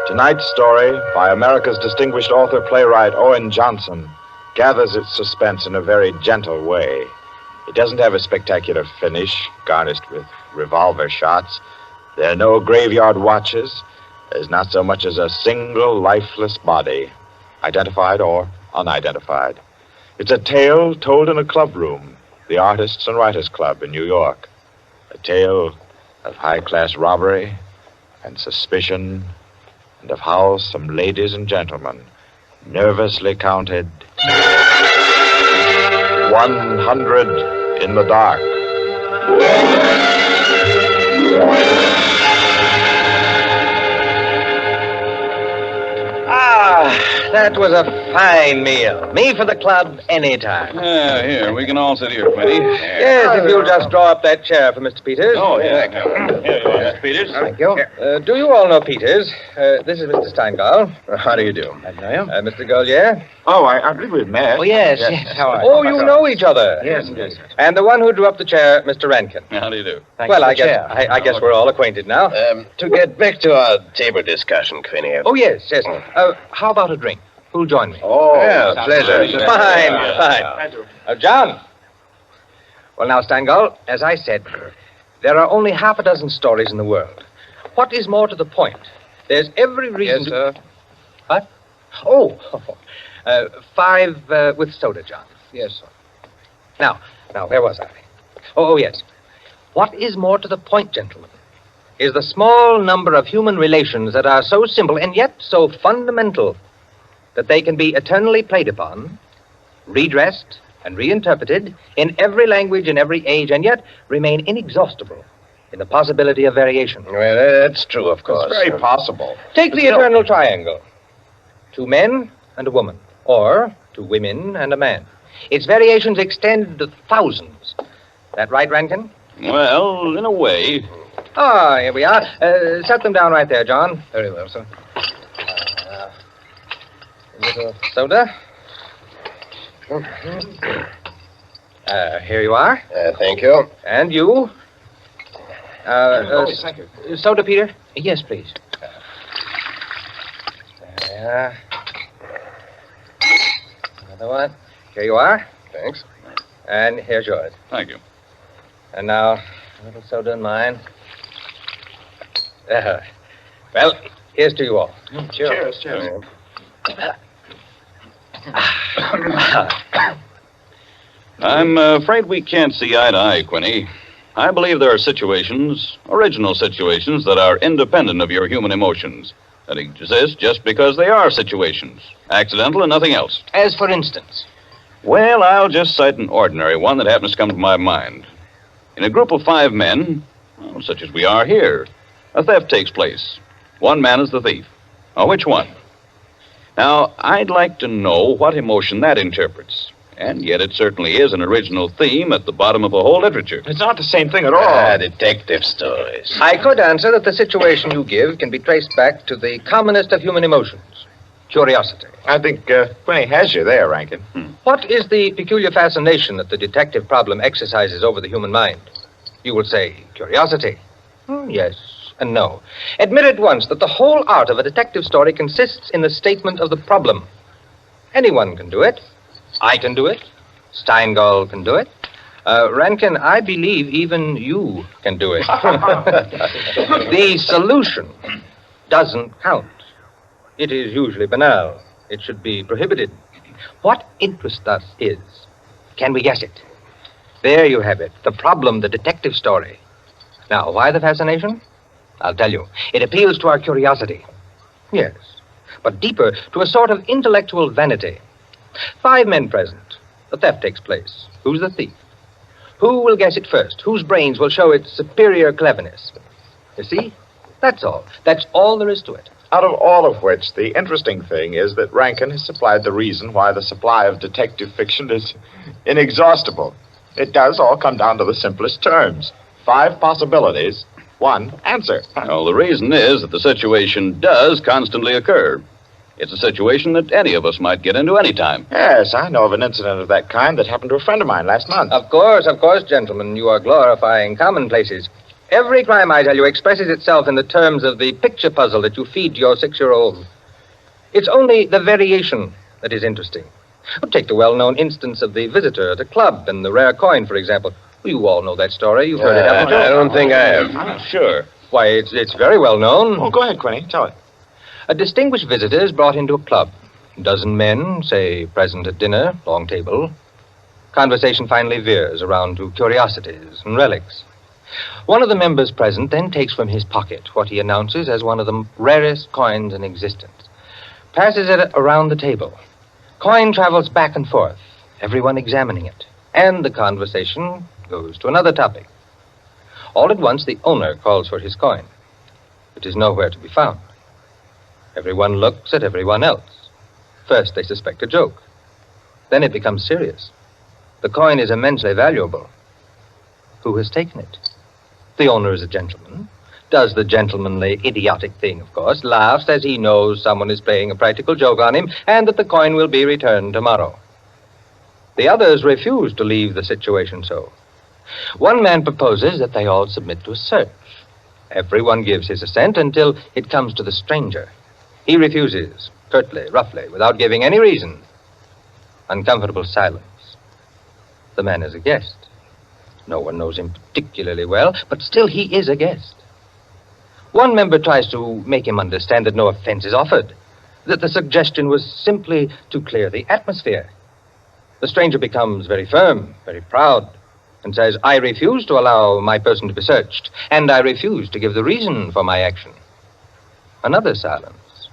[SPEAKER 2] Tonight's story, by America's distinguished author-playwright Owen Johnson, gathers its suspense in a very gentle way. It doesn't have a spectacular finish, garnished with revolver shots. There are no graveyard watches. There's not so much as a single lifeless body, identified or unidentified. It's a tale told in a club room, the Artists and Writers Club in New York. A tale of high-class robbery and suspicion, and of how some ladies and gentlemen nervously counted 100 in the dark.
[SPEAKER 6] that was a fine meal. Me for the club anytime.
[SPEAKER 1] Yeah, here. We can all sit here, Quinny.
[SPEAKER 6] Yes, if you'll just draw up that chair for Mr. Peters.
[SPEAKER 1] Oh, yeah. Here you are, Mr. Peters.
[SPEAKER 6] Thank you. Do you all know Peters? This is Mr. Steingall.
[SPEAKER 2] How do you do?
[SPEAKER 6] I know you. Mr. Golier.
[SPEAKER 2] Oh, I believe we've met.
[SPEAKER 6] Oh, yes. How are you? Oh, you know each other.
[SPEAKER 2] Yes.
[SPEAKER 6] And the one who drew up the chair, Mr. Rankin.
[SPEAKER 1] How do you do?
[SPEAKER 6] Well, I guess we're all acquainted now.
[SPEAKER 15] To get back to our table discussion, Quinny.
[SPEAKER 6] Oh, yes. How about a drink? Who'll join me?
[SPEAKER 15] Oh, yeah, pleasure.
[SPEAKER 6] Fine. John. Well, now, Steingall, as I said, there are only half a dozen stories in the world. What is more to the point? There's every reason
[SPEAKER 15] Yes, sir.
[SPEAKER 6] What? Oh, 5 with soda, John.
[SPEAKER 15] Yes, sir.
[SPEAKER 6] Now, where was I? Oh, yes. What is more to the point, gentlemen, is the small number of human relations that are so simple and yet so fundamental that they can be eternally played upon, redressed, and reinterpreted in every language, in every age, and yet remain inexhaustible in the possibility of variation.
[SPEAKER 15] Well, that's true, of course.
[SPEAKER 2] It's very possible.
[SPEAKER 6] Take the eternal triangle. 2 men and a woman, or 2 women and a man. Its variations extend to thousands. That right, Rankin?
[SPEAKER 1] Well, in a way.
[SPEAKER 6] Ah, here we are. Set them down right there, John.
[SPEAKER 15] Very well, sir.
[SPEAKER 6] A little soda. Here you are.
[SPEAKER 15] Thank you.
[SPEAKER 6] And you.
[SPEAKER 15] Thank you.
[SPEAKER 6] Soda, Peter? Yes, please. There. Another one. Here you are.
[SPEAKER 15] Thanks.
[SPEAKER 6] And here's yours.
[SPEAKER 1] Thank you.
[SPEAKER 6] And now, a little soda in mine. Well, here's to you all.
[SPEAKER 2] Cheers.
[SPEAKER 1] I'm afraid we can't see eye to eye, Quinny. I believe there are situations, original situations, that are independent of your human emotions, that exist just because they are situations, accidental and nothing else.
[SPEAKER 6] As for instance?
[SPEAKER 1] Well, I'll just cite an ordinary one that happens to come to my mind. In a group of 5 men, well, such as we are here, a theft takes place. One man is the thief. Now, which one? Now, I'd like to know what emotion that interprets. And yet it certainly is an original theme at the bottom of a whole literature.
[SPEAKER 2] It's not the same thing at all.
[SPEAKER 15] Detective stories.
[SPEAKER 6] I could answer that the situation you give can be traced back to the commonest of human emotions, curiosity.
[SPEAKER 2] I think Quinny has you there, Rankin.
[SPEAKER 6] What is the peculiar fascination that the detective problem exercises over the human mind? You will say, curiosity. Yes and no. Admit at once that the whole art of a detective story consists in the statement of the problem. Anyone can do it. I can do it. Steingall can do it. Rankin, I believe even you can do it. The solution doesn't count. It is usually banal. It should be prohibited. What interests us is, can we guess it? There you have it, the problem, the detective story. Now, why the fascination? I'll tell you. It appeals to our curiosity. Yes, but deeper, to a sort of intellectual vanity. 5 men present. The theft takes place. Who's the thief? Who will guess it first? Whose brains will show its superior cleverness? You see? That's all. That's all there is to it.
[SPEAKER 2] Out of all of which, the interesting thing is that Rankin has supplied the reason why the supply of detective fiction is inexhaustible. It does all come down to the simplest terms. 5 possibilities, 1 answer.
[SPEAKER 1] Well, the reason is that the situation does constantly occur. It's a situation that any of us might get into any time.
[SPEAKER 2] Yes, I know of an incident of that kind that happened to a friend of mine last month.
[SPEAKER 6] Of course, gentlemen. You are glorifying commonplaces. Every crime, I tell you, expresses itself in the terms of the picture puzzle that you feed to your 6-year-old. It's only the variation that is interesting. Take the well-known instance of the visitor at a club and the rare coin, for example. You all know that story. You've heard it, haven't you?
[SPEAKER 15] I don't think I have.
[SPEAKER 1] Sure.
[SPEAKER 6] Why, it's very well known.
[SPEAKER 2] Oh, go ahead, Quinny. Tell it.
[SPEAKER 6] A distinguished visitor is brought into a club. A dozen men, say, present at dinner, long table. Conversation finally veers around to curiosities and relics. One of the members present then takes from his pocket what he announces as one of the rarest coins in existence. Passes it around the table. Coin travels back and forth, everyone examining it. And the conversation goes to another topic. All at once, the owner calls for his coin. It is nowhere to be found. Everyone looks at everyone else. First, they suspect a joke. Then it becomes serious. The coin is immensely valuable. Who has taken it? The owner is a gentleman. Does the gentlemanly, idiotic thing, of course, laughs as he knows someone is playing a practical joke on him and that the coin will be returned tomorrow. The others refuse to leave the situation so. One man proposes that they all submit to a search. Everyone gives his assent until it comes to the stranger. He refuses, curtly, roughly, without giving any reason. Uncomfortable silence. The man is a guest. No one knows him particularly well, but still he is a guest. One member tries to make him understand that no offense is offered, that the suggestion was simply to clear the atmosphere. The stranger becomes very firm, very proud, and says, I refuse to allow my person to be searched, and I refuse to give the reason for my action. Another silence.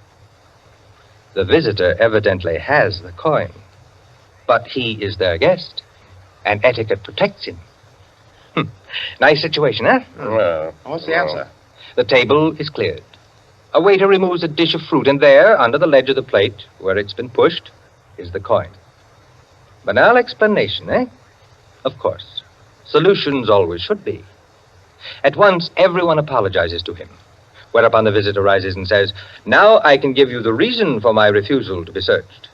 [SPEAKER 6] The visitor evidently has the coin, but he is their guest, and etiquette protects him. Nice situation, huh?
[SPEAKER 15] Well,
[SPEAKER 2] what's the answer?
[SPEAKER 6] The table is cleared. A waiter removes a dish of fruit, and there, under the ledge of the plate, where it's been pushed, is the coin. Banal explanation, eh? Of course. Solutions always should be. At once, everyone apologizes to him, whereupon the visitor rises and says, now I can give you the reason for my refusal to be searched.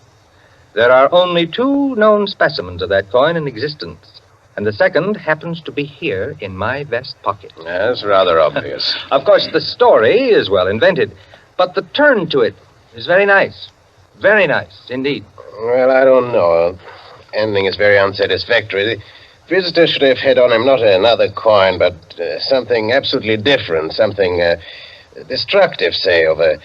[SPEAKER 6] There are only 2 known specimens of that coin in existence, and the second happens to be here in my vest pocket.
[SPEAKER 15] That's rather obvious.
[SPEAKER 6] Of course, the story is well invented, but the turn to it is very nice. Very nice, indeed.
[SPEAKER 15] Well, I don't know. Ending is very unsatisfactory. The visitor should have had on him not another coin, but something absolutely different, something destructive, say, of a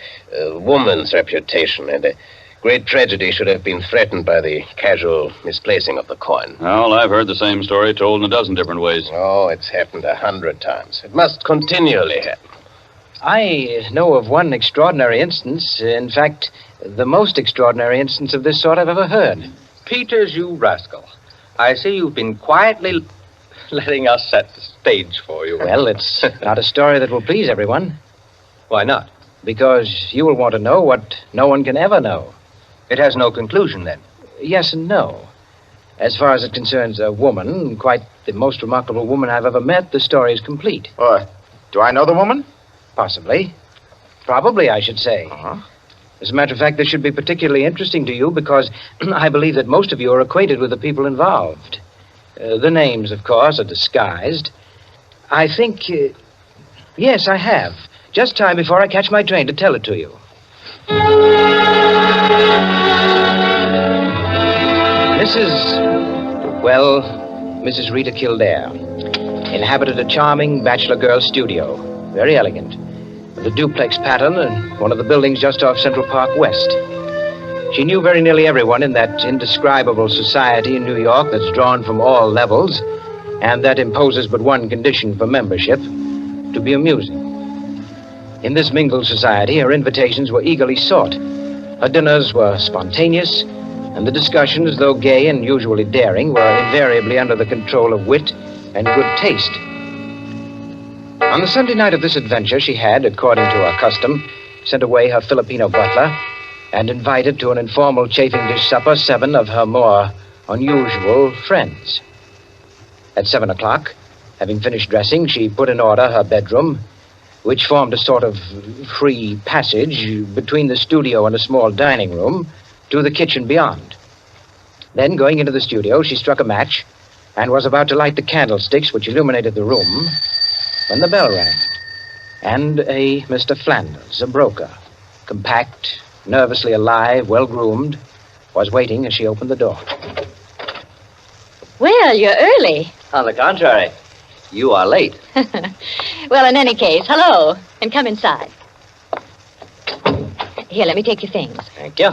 [SPEAKER 15] woman's reputation, and a great tragedy should have been threatened by the casual misplacing of the coin.
[SPEAKER 1] Well, I've heard the same story told in a dozen different ways.
[SPEAKER 15] Oh, it's happened 100 times. It must continually happen.
[SPEAKER 7] I know of one extraordinary instance. In fact, the most extraordinary instance of this sort I've ever heard.
[SPEAKER 6] Peters, you rascal. I see you've been quietly letting us set the stage for you.
[SPEAKER 7] Well, it's not a story that will please everyone.
[SPEAKER 6] Why not?
[SPEAKER 7] Because you will want to know what no one can ever know.
[SPEAKER 6] It has no conclusion, then?
[SPEAKER 7] Yes and no. As far as it concerns a woman, quite the most remarkable woman I've ever met, the story is complete.
[SPEAKER 2] Do I know the woman?
[SPEAKER 7] Possibly. Probably, I should say. As a matter of fact, this should be particularly interesting to you because I believe that most of you are acquainted with the people involved. The names, of course, are disguised. I think... yes, I have. Just time before I catch my train to tell it to you. Mrs. Rita Kildare inhabited a charming bachelor girl studio, very elegant, with a duplex pattern and one of the buildings just off Central Park West. She knew very nearly everyone in that indescribable society in New York that's drawn from all levels and that imposes but one condition for membership, to be amusing. In this mingled society, her invitations were eagerly sought. Her dinners were spontaneous, and the discussions, though gay and usually daring, were invariably under the control of wit and good taste. On the Sunday night of this adventure, she had, according to her custom, sent away her Filipino butler and invited to an informal chafing dish supper 7 of her more unusual friends. At 7 o'clock, having finished dressing, she put in order her bedroom, which formed a sort of free passage between the studio and a small dining room, to the kitchen beyond. Then, going into the studio, she struck a match and was about to light the candlesticks which illuminated the room when the bell rang. And a Mr. Flanders, a broker, compact, nervously alive, well-groomed, was waiting as she opened the door.
[SPEAKER 12] Well, you're early.
[SPEAKER 23] On the contrary, you are late.
[SPEAKER 12] Well, in any case, hello, and come inside. Here, let me take your things.
[SPEAKER 23] Thank you.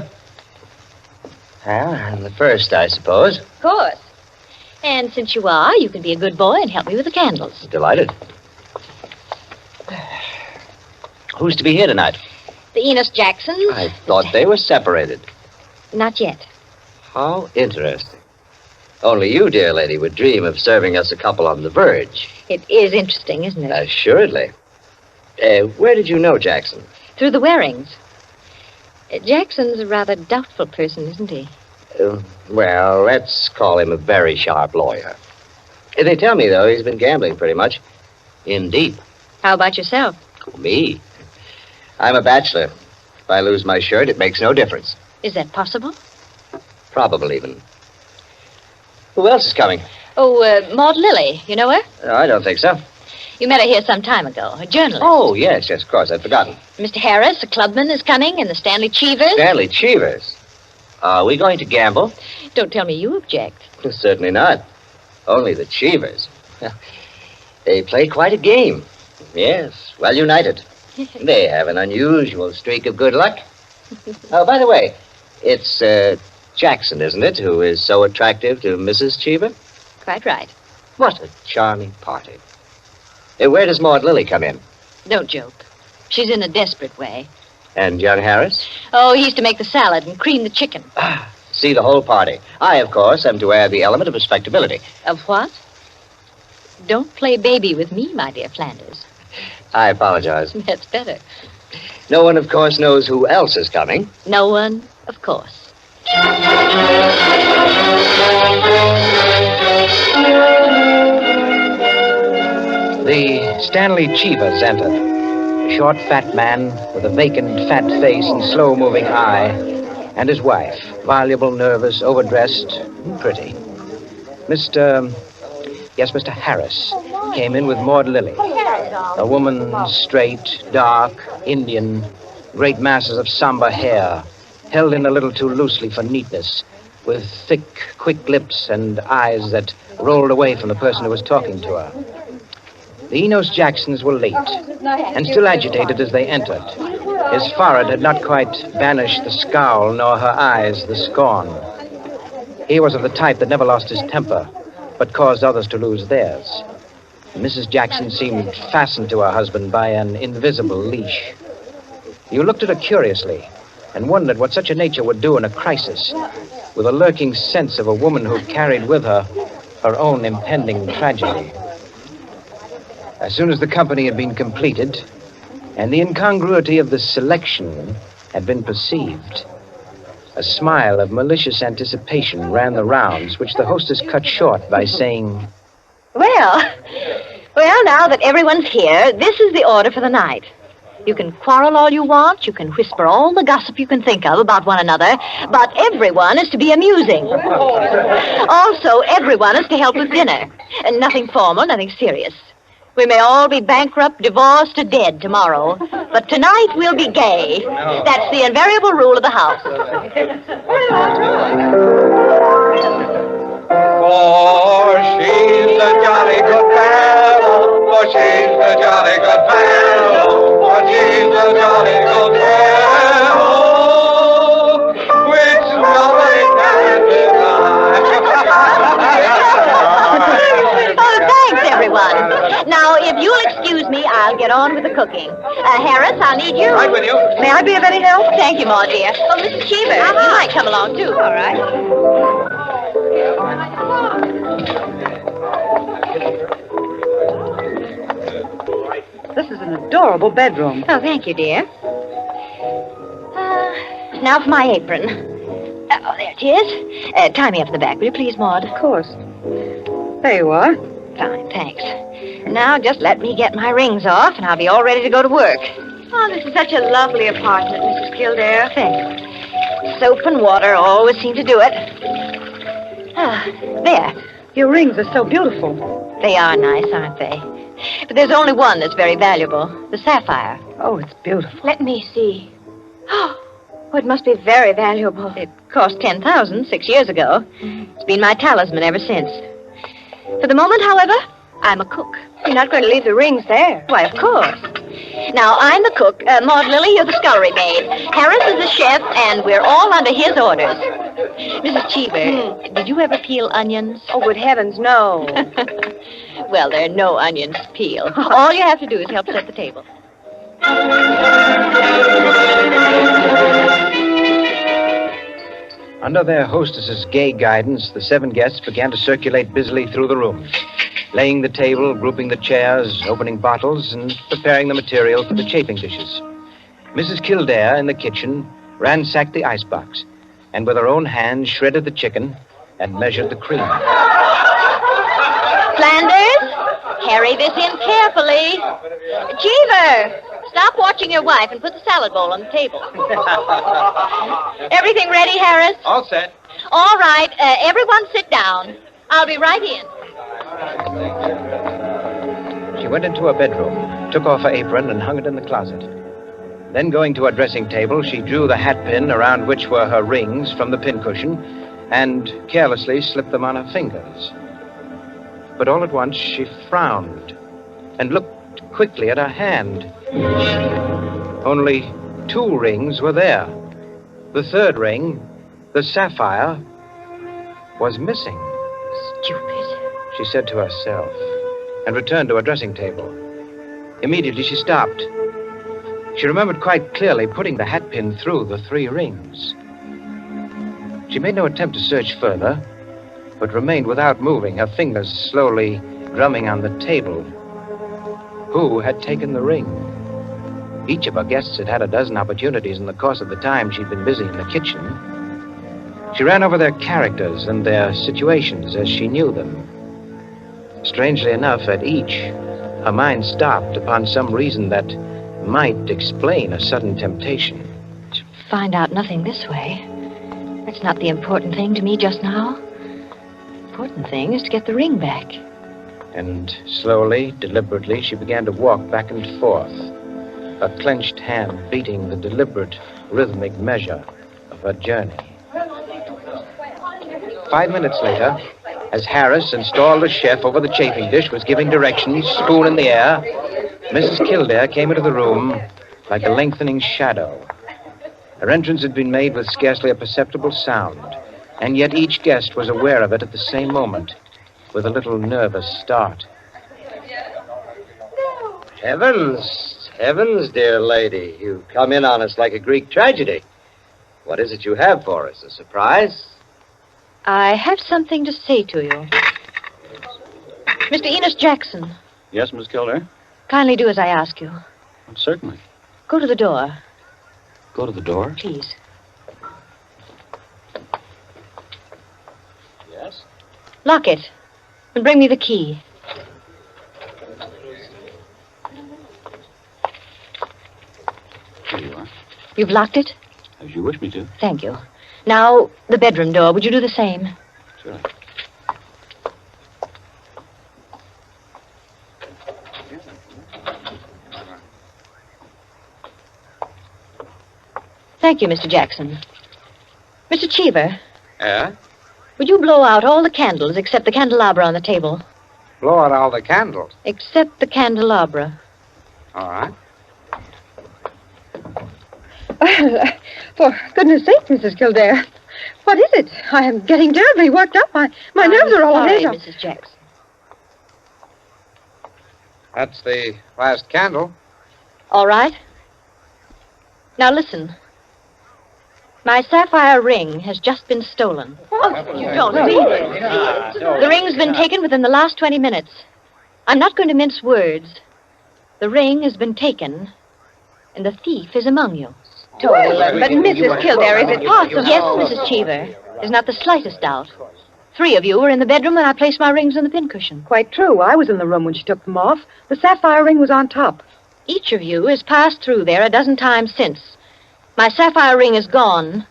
[SPEAKER 23] Well, I'm the first, I suppose.
[SPEAKER 12] Of course. And since you are, you can be a good boy and help me with the candles.
[SPEAKER 23] Delighted. Who's to be here tonight?
[SPEAKER 12] The Enos Jacksons.
[SPEAKER 23] I thought they were separated.
[SPEAKER 12] Not yet.
[SPEAKER 23] How interesting. Only you, dear lady, would dream of serving us a couple on the verge.
[SPEAKER 12] It is interesting, isn't it?
[SPEAKER 23] Assuredly. Where did you know Jackson?
[SPEAKER 12] Through the Warings. Jackson's a rather doubtful person, isn't he?
[SPEAKER 23] Well, let's call him a very sharp lawyer. They tell me, though, he's been gambling pretty much. In deep.
[SPEAKER 12] How about yourself?
[SPEAKER 23] Me? I'm a bachelor. If I lose my shirt, it makes no difference.
[SPEAKER 12] Is that possible?
[SPEAKER 23] Probable, even. Who else is coming?
[SPEAKER 12] Oh, Maud Lily. You know her?
[SPEAKER 23] I don't think so.
[SPEAKER 12] You met her here some time ago. A journalist.
[SPEAKER 23] Oh, yes, of course. I'd forgotten.
[SPEAKER 12] Mr. Harris, a clubman, is coming, and the Stanley Cheevers.
[SPEAKER 23] Stanley Cheevers? Are we going to gamble?
[SPEAKER 12] Don't tell me you object.
[SPEAKER 23] Certainly not. Only the Cheevers. They play quite a game. Yes, well united. They have an unusual streak of good luck. Oh, by the way, it's Jackson, isn't it, who is so attractive to Mrs. Cheever?
[SPEAKER 12] Quite right.
[SPEAKER 23] What a charming party. Where does Maud Lily come in?
[SPEAKER 12] Don't joke. She's in a desperate way.
[SPEAKER 23] And young Harris?
[SPEAKER 12] Oh, he's to make the salad and cream the chicken.
[SPEAKER 23] See the whole party. I, of course, am to add the element of respectability.
[SPEAKER 12] Of what? Don't play baby with me, my dear Flanders.
[SPEAKER 23] I apologize.
[SPEAKER 12] That's better.
[SPEAKER 23] No one, of course, knows who else is coming.
[SPEAKER 12] No one, of course.
[SPEAKER 7] The Stanley Cheevers entered. A short, fat man with a vacant, fat face and slow-moving eye, and his wife, voluble, nervous, overdressed, and pretty. Mr. Harris came in with Maud Lily. A woman straight, dark, Indian, great masses of somber hair, held in a little too loosely for neatness, with thick, quick lips and eyes that rolled away from the person who was talking to her. The Enos Jacksons were late, and still agitated as they entered. His forehead had not quite banished the scowl, nor her eyes the scorn. He was of the type that never lost his temper, but caused others to lose theirs. Mrs. Jackson seemed fastened to her husband by an invisible leash. You looked at her curiously and wondered what such a nature would do in a crisis, with a lurking sense of a woman who carried with her her own impending tragedy. As soon as the company had been completed, and the incongruity of the selection had been perceived, a smile of malicious anticipation ran the rounds, which the hostess cut short by saying,
[SPEAKER 12] Well, now that everyone's here, this is the order for the night. You can quarrel all you want, you can whisper all the gossip you can think of about one another, but everyone is to be amusing. Also, everyone is to help with dinner. And nothing formal, nothing serious. We may all be bankrupt, divorced, or dead tomorrow, but tonight we'll be gay. That's the invariable rule of the house.
[SPEAKER 13] For she's a jolly good fellow, for she's a jolly good fellow, for she's a jolly good fellow, which nobody can deny.
[SPEAKER 12] Oh, thanks, everyone. Now, if you'll excuse me, I'll get on with the cooking. Harris, I'll need you.
[SPEAKER 13] Right with you.
[SPEAKER 12] May I be of any help? Thank you, Maud, dear. Oh, Mrs. Cheever, you might come along, too. All right.
[SPEAKER 16] This is an adorable bedroom.
[SPEAKER 12] Oh, thank you, dear. Now for my apron. Oh, there it is. Tie me up in the back, will you please, Maud?
[SPEAKER 16] Of course. There you are.
[SPEAKER 12] Fine, thanks. Now just let me get my rings off, and I'll be all ready to go to work. Oh, this is such a lovely apartment, Mrs. Kildare. Thanks. Soap and water always seem to do it. There.
[SPEAKER 16] Your rings are so beautiful.
[SPEAKER 12] They are nice, aren't they? But there's only one that's very valuable, the sapphire.
[SPEAKER 16] Oh, it's beautiful.
[SPEAKER 12] Let me see. Oh, it must be very valuable. It cost $10,000 6 years ago. It's been my talisman ever since. For the moment, however, I'm a cook.
[SPEAKER 16] You're not going to leave the rings there.
[SPEAKER 12] Why, of course. Now, I'm the cook. Maud Lily, you're the scullery maid. Harris is the chef, and we're all under his orders. Mrs. Cheever, did you ever peel onions?
[SPEAKER 16] Oh, good heavens, no.
[SPEAKER 12] Well, there are no onions to peel. All you have to do is help set the table.
[SPEAKER 7] Under their hostess's gay guidance, the 7 guests began to circulate busily through the room, laying the table, grouping the chairs, opening bottles, and preparing the material for the chafing dishes. Mrs. Kildare, in the kitchen, ransacked the icebox, and with her own hands shredded the chicken and measured the cream.
[SPEAKER 12] Flanders, carry this in carefully. Cheever, stop watching your wife and put the salad bowl on the table. Everything ready, Harris?
[SPEAKER 6] All set.
[SPEAKER 12] All right, everyone sit down. I'll be right in.
[SPEAKER 7] She went into her bedroom, took off her apron, and hung it in the closet. Then, going to her dressing table, she drew the hat pin around which were her rings from the pincushion and carelessly slipped them on her fingers. But all at once, she frowned and looked quickly at her hand. Only 2 rings were there. The third ring, the sapphire, was missing.
[SPEAKER 12] Stupid,
[SPEAKER 7] she said to herself, and returned to her dressing table. Immediately, she stopped. She remembered quite clearly putting the hat pin through the 3 rings. She made no attempt to search further, but remained without moving, her fingers slowly drumming on the table. Who had taken the ring? Each of her guests had had a dozen opportunities in the course of the time she'd been busy in the kitchen. She ran over their characters and their situations as she knew them. Strangely enough, at each, her mind stopped upon some reason that might explain a sudden temptation.
[SPEAKER 12] find out nothing this way. That's not the important thing to me just now. The important thing is to get the ring back.
[SPEAKER 7] And slowly, deliberately, she began to walk back and forth, her clenched hand beating the deliberate, rhythmic measure of her journey. 5 minutes later, as Harris, installed as chef over the chafing dish, was giving directions, spoon in the air, Mrs. Kildare came into the room like a lengthening shadow. Her entrance had been made with scarcely a perceptible sound, and yet each guest was aware of it at the same moment, with a little nervous start.
[SPEAKER 8] Heavens, heavens, dear lady. You've come in on us like a Greek tragedy. What is it you have for us? A surprise?
[SPEAKER 12] I have something to say to you. Mr. Enos Jackson,
[SPEAKER 1] Yes, Miss Kildare?
[SPEAKER 12] kindly do as I ask you.
[SPEAKER 1] Certainly.
[SPEAKER 12] Go to the door,
[SPEAKER 1] Go to the door.
[SPEAKER 12] please.
[SPEAKER 8] Yes?
[SPEAKER 12] Lock it and bring me the key.
[SPEAKER 1] Here you are.
[SPEAKER 12] You've locked it?
[SPEAKER 1] As you wish me to.
[SPEAKER 12] Thank you. Now, the bedroom door. Would you do the same?
[SPEAKER 1] Sure.
[SPEAKER 12] Thank you, Mr. Jackson. Mr. Cheever,
[SPEAKER 6] Yeah?
[SPEAKER 12] would you blow out all the candles except the candelabra on the table?
[SPEAKER 6] Blow out all the candles.
[SPEAKER 12] Except the candelabra.
[SPEAKER 6] All right.
[SPEAKER 16] For goodness sake, Mrs. Kildare. What is it? I am getting terribly worked up. My nerves are all
[SPEAKER 12] sorry,
[SPEAKER 16] ahead.
[SPEAKER 12] Mrs. Jackson.
[SPEAKER 6] That's the last candle.
[SPEAKER 12] All right. Now listen. My sapphire ring has just been stolen.
[SPEAKER 16] You don't mean it.
[SPEAKER 12] The ring's been taken within the last 20 minutes. I'm not going to mince words. The ring has been taken, and the thief is among you.
[SPEAKER 16] But Mrs. Kildare, is it possible?
[SPEAKER 12] Yes, Mrs. Cheever. There's not the slightest doubt. 3 of you were in the bedroom when I placed my rings on the pincushion.
[SPEAKER 16] Quite true. I was in the room when she took them off. The sapphire ring was on top.
[SPEAKER 12] Each of you has passed through there a dozen times since. My sapphire ring is gone,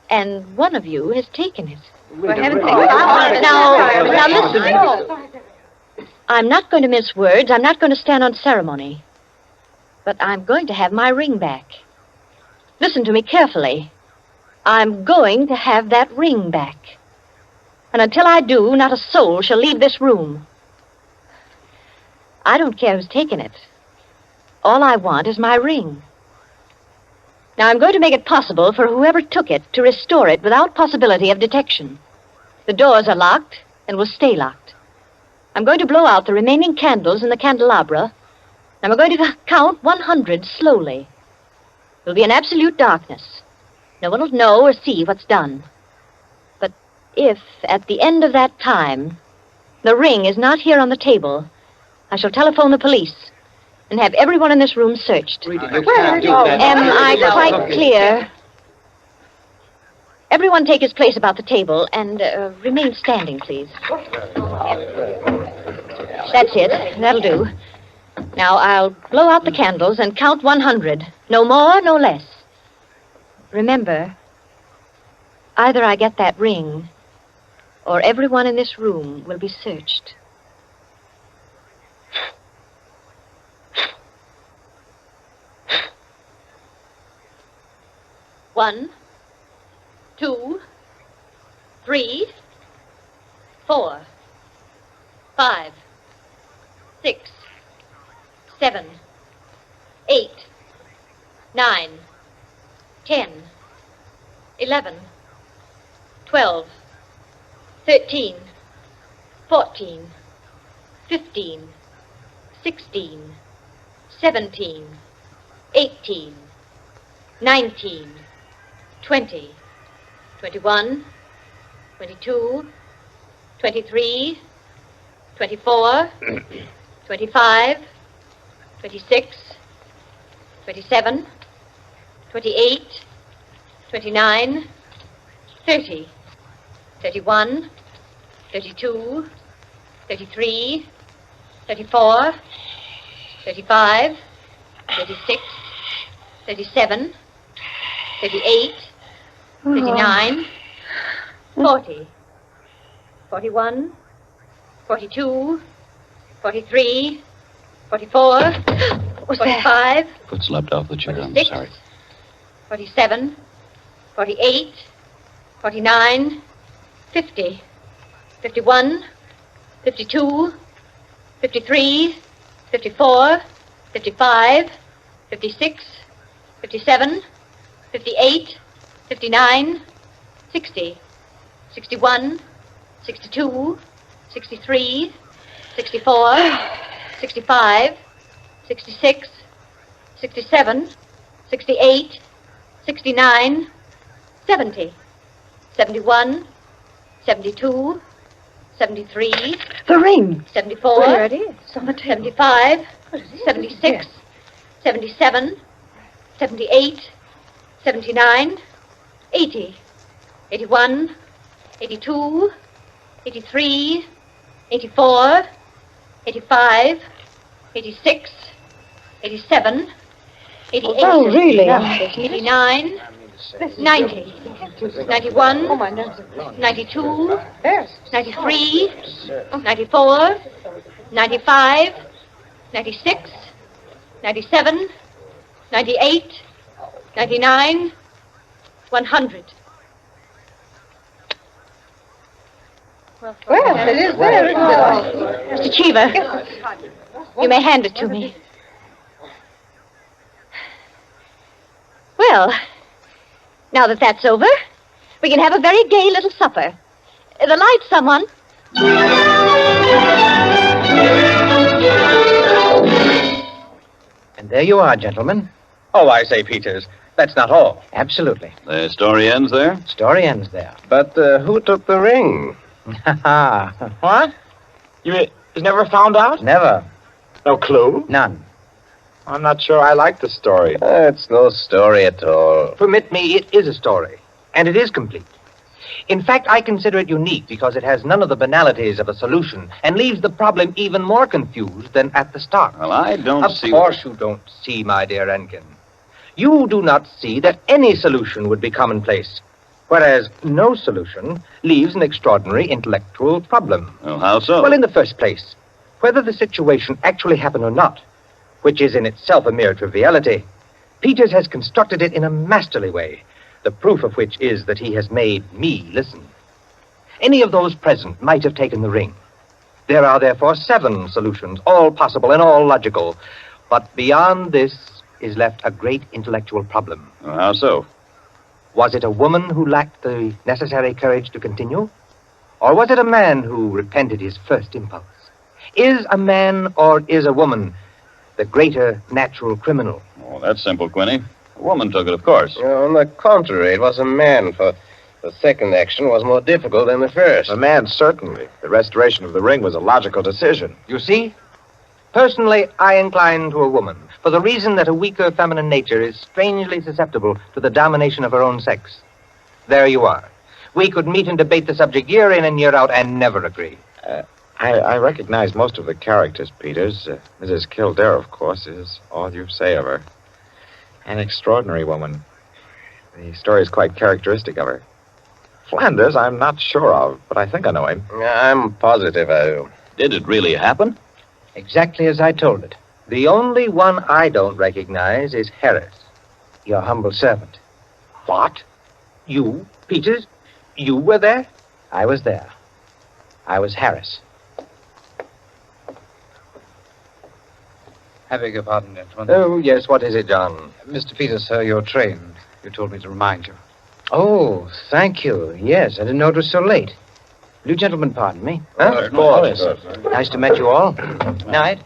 [SPEAKER 12] and one of you has taken it.
[SPEAKER 16] For heaven's sake.
[SPEAKER 12] Now listen. I'm not going to mince words. I'm not going to stand on ceremony. But I'm going to have my ring back. Listen to me carefully. I'm going to have that ring back. And until I do, not a soul shall leave this room. I don't care who's taken it. All I want is my ring. Now, I'm going to make it possible for whoever took it to restore it without possibility of detection. The doors are locked and will stay locked. I'm going to blow out the remaining candles in the candelabra, and I'm going to count 100 slowly. There'll be an absolute darkness. No one will know or see what's done. But if, at the end of that time, the ring is not here on the table, I shall telephone the police and have everyone in this room searched. Am I quite clear? Everyone take his place about the table and remain standing, please. That's it. That'll do. Now, I'll blow out the candles and count 100. No more, no less. Remember, either I get that ring, or everyone in this room will be searched. One, 2, 3, 4, 5, 6, 7, 8, 9, 10, 11, 12, 13, 14, 15, 16, 17, 18, 19, 20, 21, 22, 23, 24, 25, 26, 27, 28, 29, 30, 31, 32, 33, 34, 35, 36, 37, 38, 39, 40, 41, 42, 43, 44, 45,
[SPEAKER 1] Foot slipped off the chair. I'm
[SPEAKER 12] 46,
[SPEAKER 1] sorry.
[SPEAKER 12] 47, 48, 49, 50, 51, 52, 53, 54, 55, 56, 57, 58, 59, 60, 61, 62, 63, 64, 65, 66, 67, 68, 69, 70, 71, 72, 73.
[SPEAKER 16] The ring.
[SPEAKER 12] 74.
[SPEAKER 16] There it is. On the table.
[SPEAKER 12] 75, 76, 77, 78, 79, 80, 81, 82, 83, 84, 85, 86, 87, 88,
[SPEAKER 16] Oh, really?
[SPEAKER 12] 89, 90, 91, 92, 93, 94, 95, 96, 97, 98, 99, 100.
[SPEAKER 16] Well, it is there, isn't it?
[SPEAKER 12] Mr. Cheever, you may hand it to me. Well, now that that's over, we can have a very gay little supper. The lights, someone.
[SPEAKER 7] And there you are, gentlemen.
[SPEAKER 6] Oh, I say, Peters, that's not all.
[SPEAKER 7] Absolutely.
[SPEAKER 1] The story ends there?
[SPEAKER 7] Story ends there.
[SPEAKER 15] But who took the ring?
[SPEAKER 2] What? You mean it's never found out?
[SPEAKER 7] Never.
[SPEAKER 2] No clue?
[SPEAKER 7] None.
[SPEAKER 2] I'm not sure I like the story.
[SPEAKER 15] It's no story at all.
[SPEAKER 6] Permit me, it is a story, and it is complete. In fact, I consider it unique because it has none of the banalities of a solution and leaves the problem even more confused than at the start.
[SPEAKER 1] Well, I don't see...
[SPEAKER 6] Of course you don't see, my dear Enkin. You do not see that any solution would be commonplace, whereas no solution leaves an extraordinary intellectual problem.
[SPEAKER 1] Well, how so?
[SPEAKER 6] Well, in the first place, whether the situation actually happened or not, which is in itself a mere triviality, Peters has constructed it in a masterly way, the proof of which is that he has made me listen. Any of those present might have taken the ring. There are therefore 7 solutions, all possible and all logical. But beyond this is left a great intellectual problem.
[SPEAKER 1] Well, how so?
[SPEAKER 6] Was it a woman who lacked the necessary courage to continue? Or was it a man who repented his first impulse? Is a man or is a woman the greater natural criminal?
[SPEAKER 1] Oh, that's simple, Quinny. A woman took it, of course.
[SPEAKER 15] On the contrary, it was a man, for the second action was more difficult than the first.
[SPEAKER 2] A man, certainly. The restoration of the ring was a logical decision.
[SPEAKER 6] You see? Personally, I incline to a woman, for the reason that a weaker feminine nature is strangely susceptible to the domination of her own sex. There you are. We could meet and debate the subject year in and year out and never agree.
[SPEAKER 2] I recognize most of the characters, Peters. Mrs. Kildare, of course, is all you say of her. An extraordinary woman. The story is quite characteristic of her. Flanders, I'm not sure of, but I think I know him.
[SPEAKER 15] I'm positive I do.
[SPEAKER 1] Did it really happen?
[SPEAKER 6] Exactly as I told it. The only one I don't recognize is Harris, your humble servant. What? You, Peters? You were there?
[SPEAKER 7] I was there. I was Harris.
[SPEAKER 9] I beg your pardon, gentlemen.
[SPEAKER 6] Oh, yes, what is it, John?
[SPEAKER 9] Mr. Peters, sir, you're trained. You told me to remind you.
[SPEAKER 7] Oh, thank you. Yes, I didn't know it was so late. Will you gentlemen pardon me?
[SPEAKER 6] Huh?
[SPEAKER 7] Of course. Nice to meet you all. Night.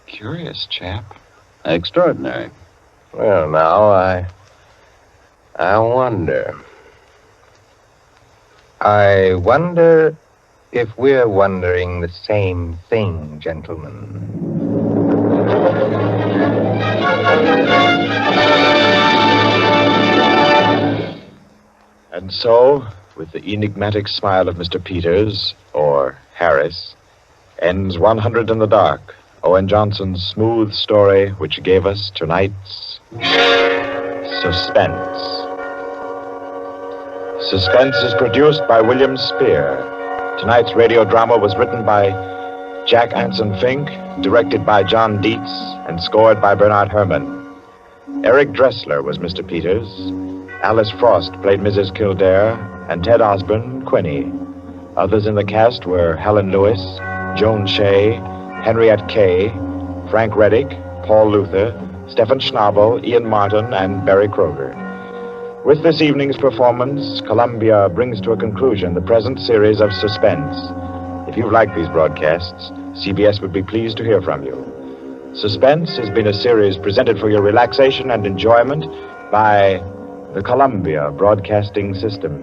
[SPEAKER 2] Curious chap.
[SPEAKER 1] Extraordinary.
[SPEAKER 15] Well, now, I wonder.
[SPEAKER 6] I wonder if we're wondering the same thing, gentlemen.
[SPEAKER 2] And so, with the enigmatic smile of Mr. Peters, or Harris, ends 100 in the Dark, Owen Johnson's smooth story which gave us tonight's Suspense. Suspense is produced by William Spear. Tonight's radio drama was written by Jack Anson Fink, directed by John Dietz, and scored by Bernard Herrmann. Eric Dressler was Mr. Peters. Alice Frost played Mrs. Kildare, and Ted Osborne, Quinny. Others in the cast were Helen Lewis, Joan Shea, Henriette Kay, Frank Reddick, Paul Luther, Stephen Schnabel, Ian Martin, and Barry Kroger. With this evening's performance, Columbia brings to a conclusion the present series of Suspense. If you've liked these broadcasts, CBS would be pleased to hear from you. Suspense has been a series presented for your relaxation and enjoyment by the Columbia Broadcasting System.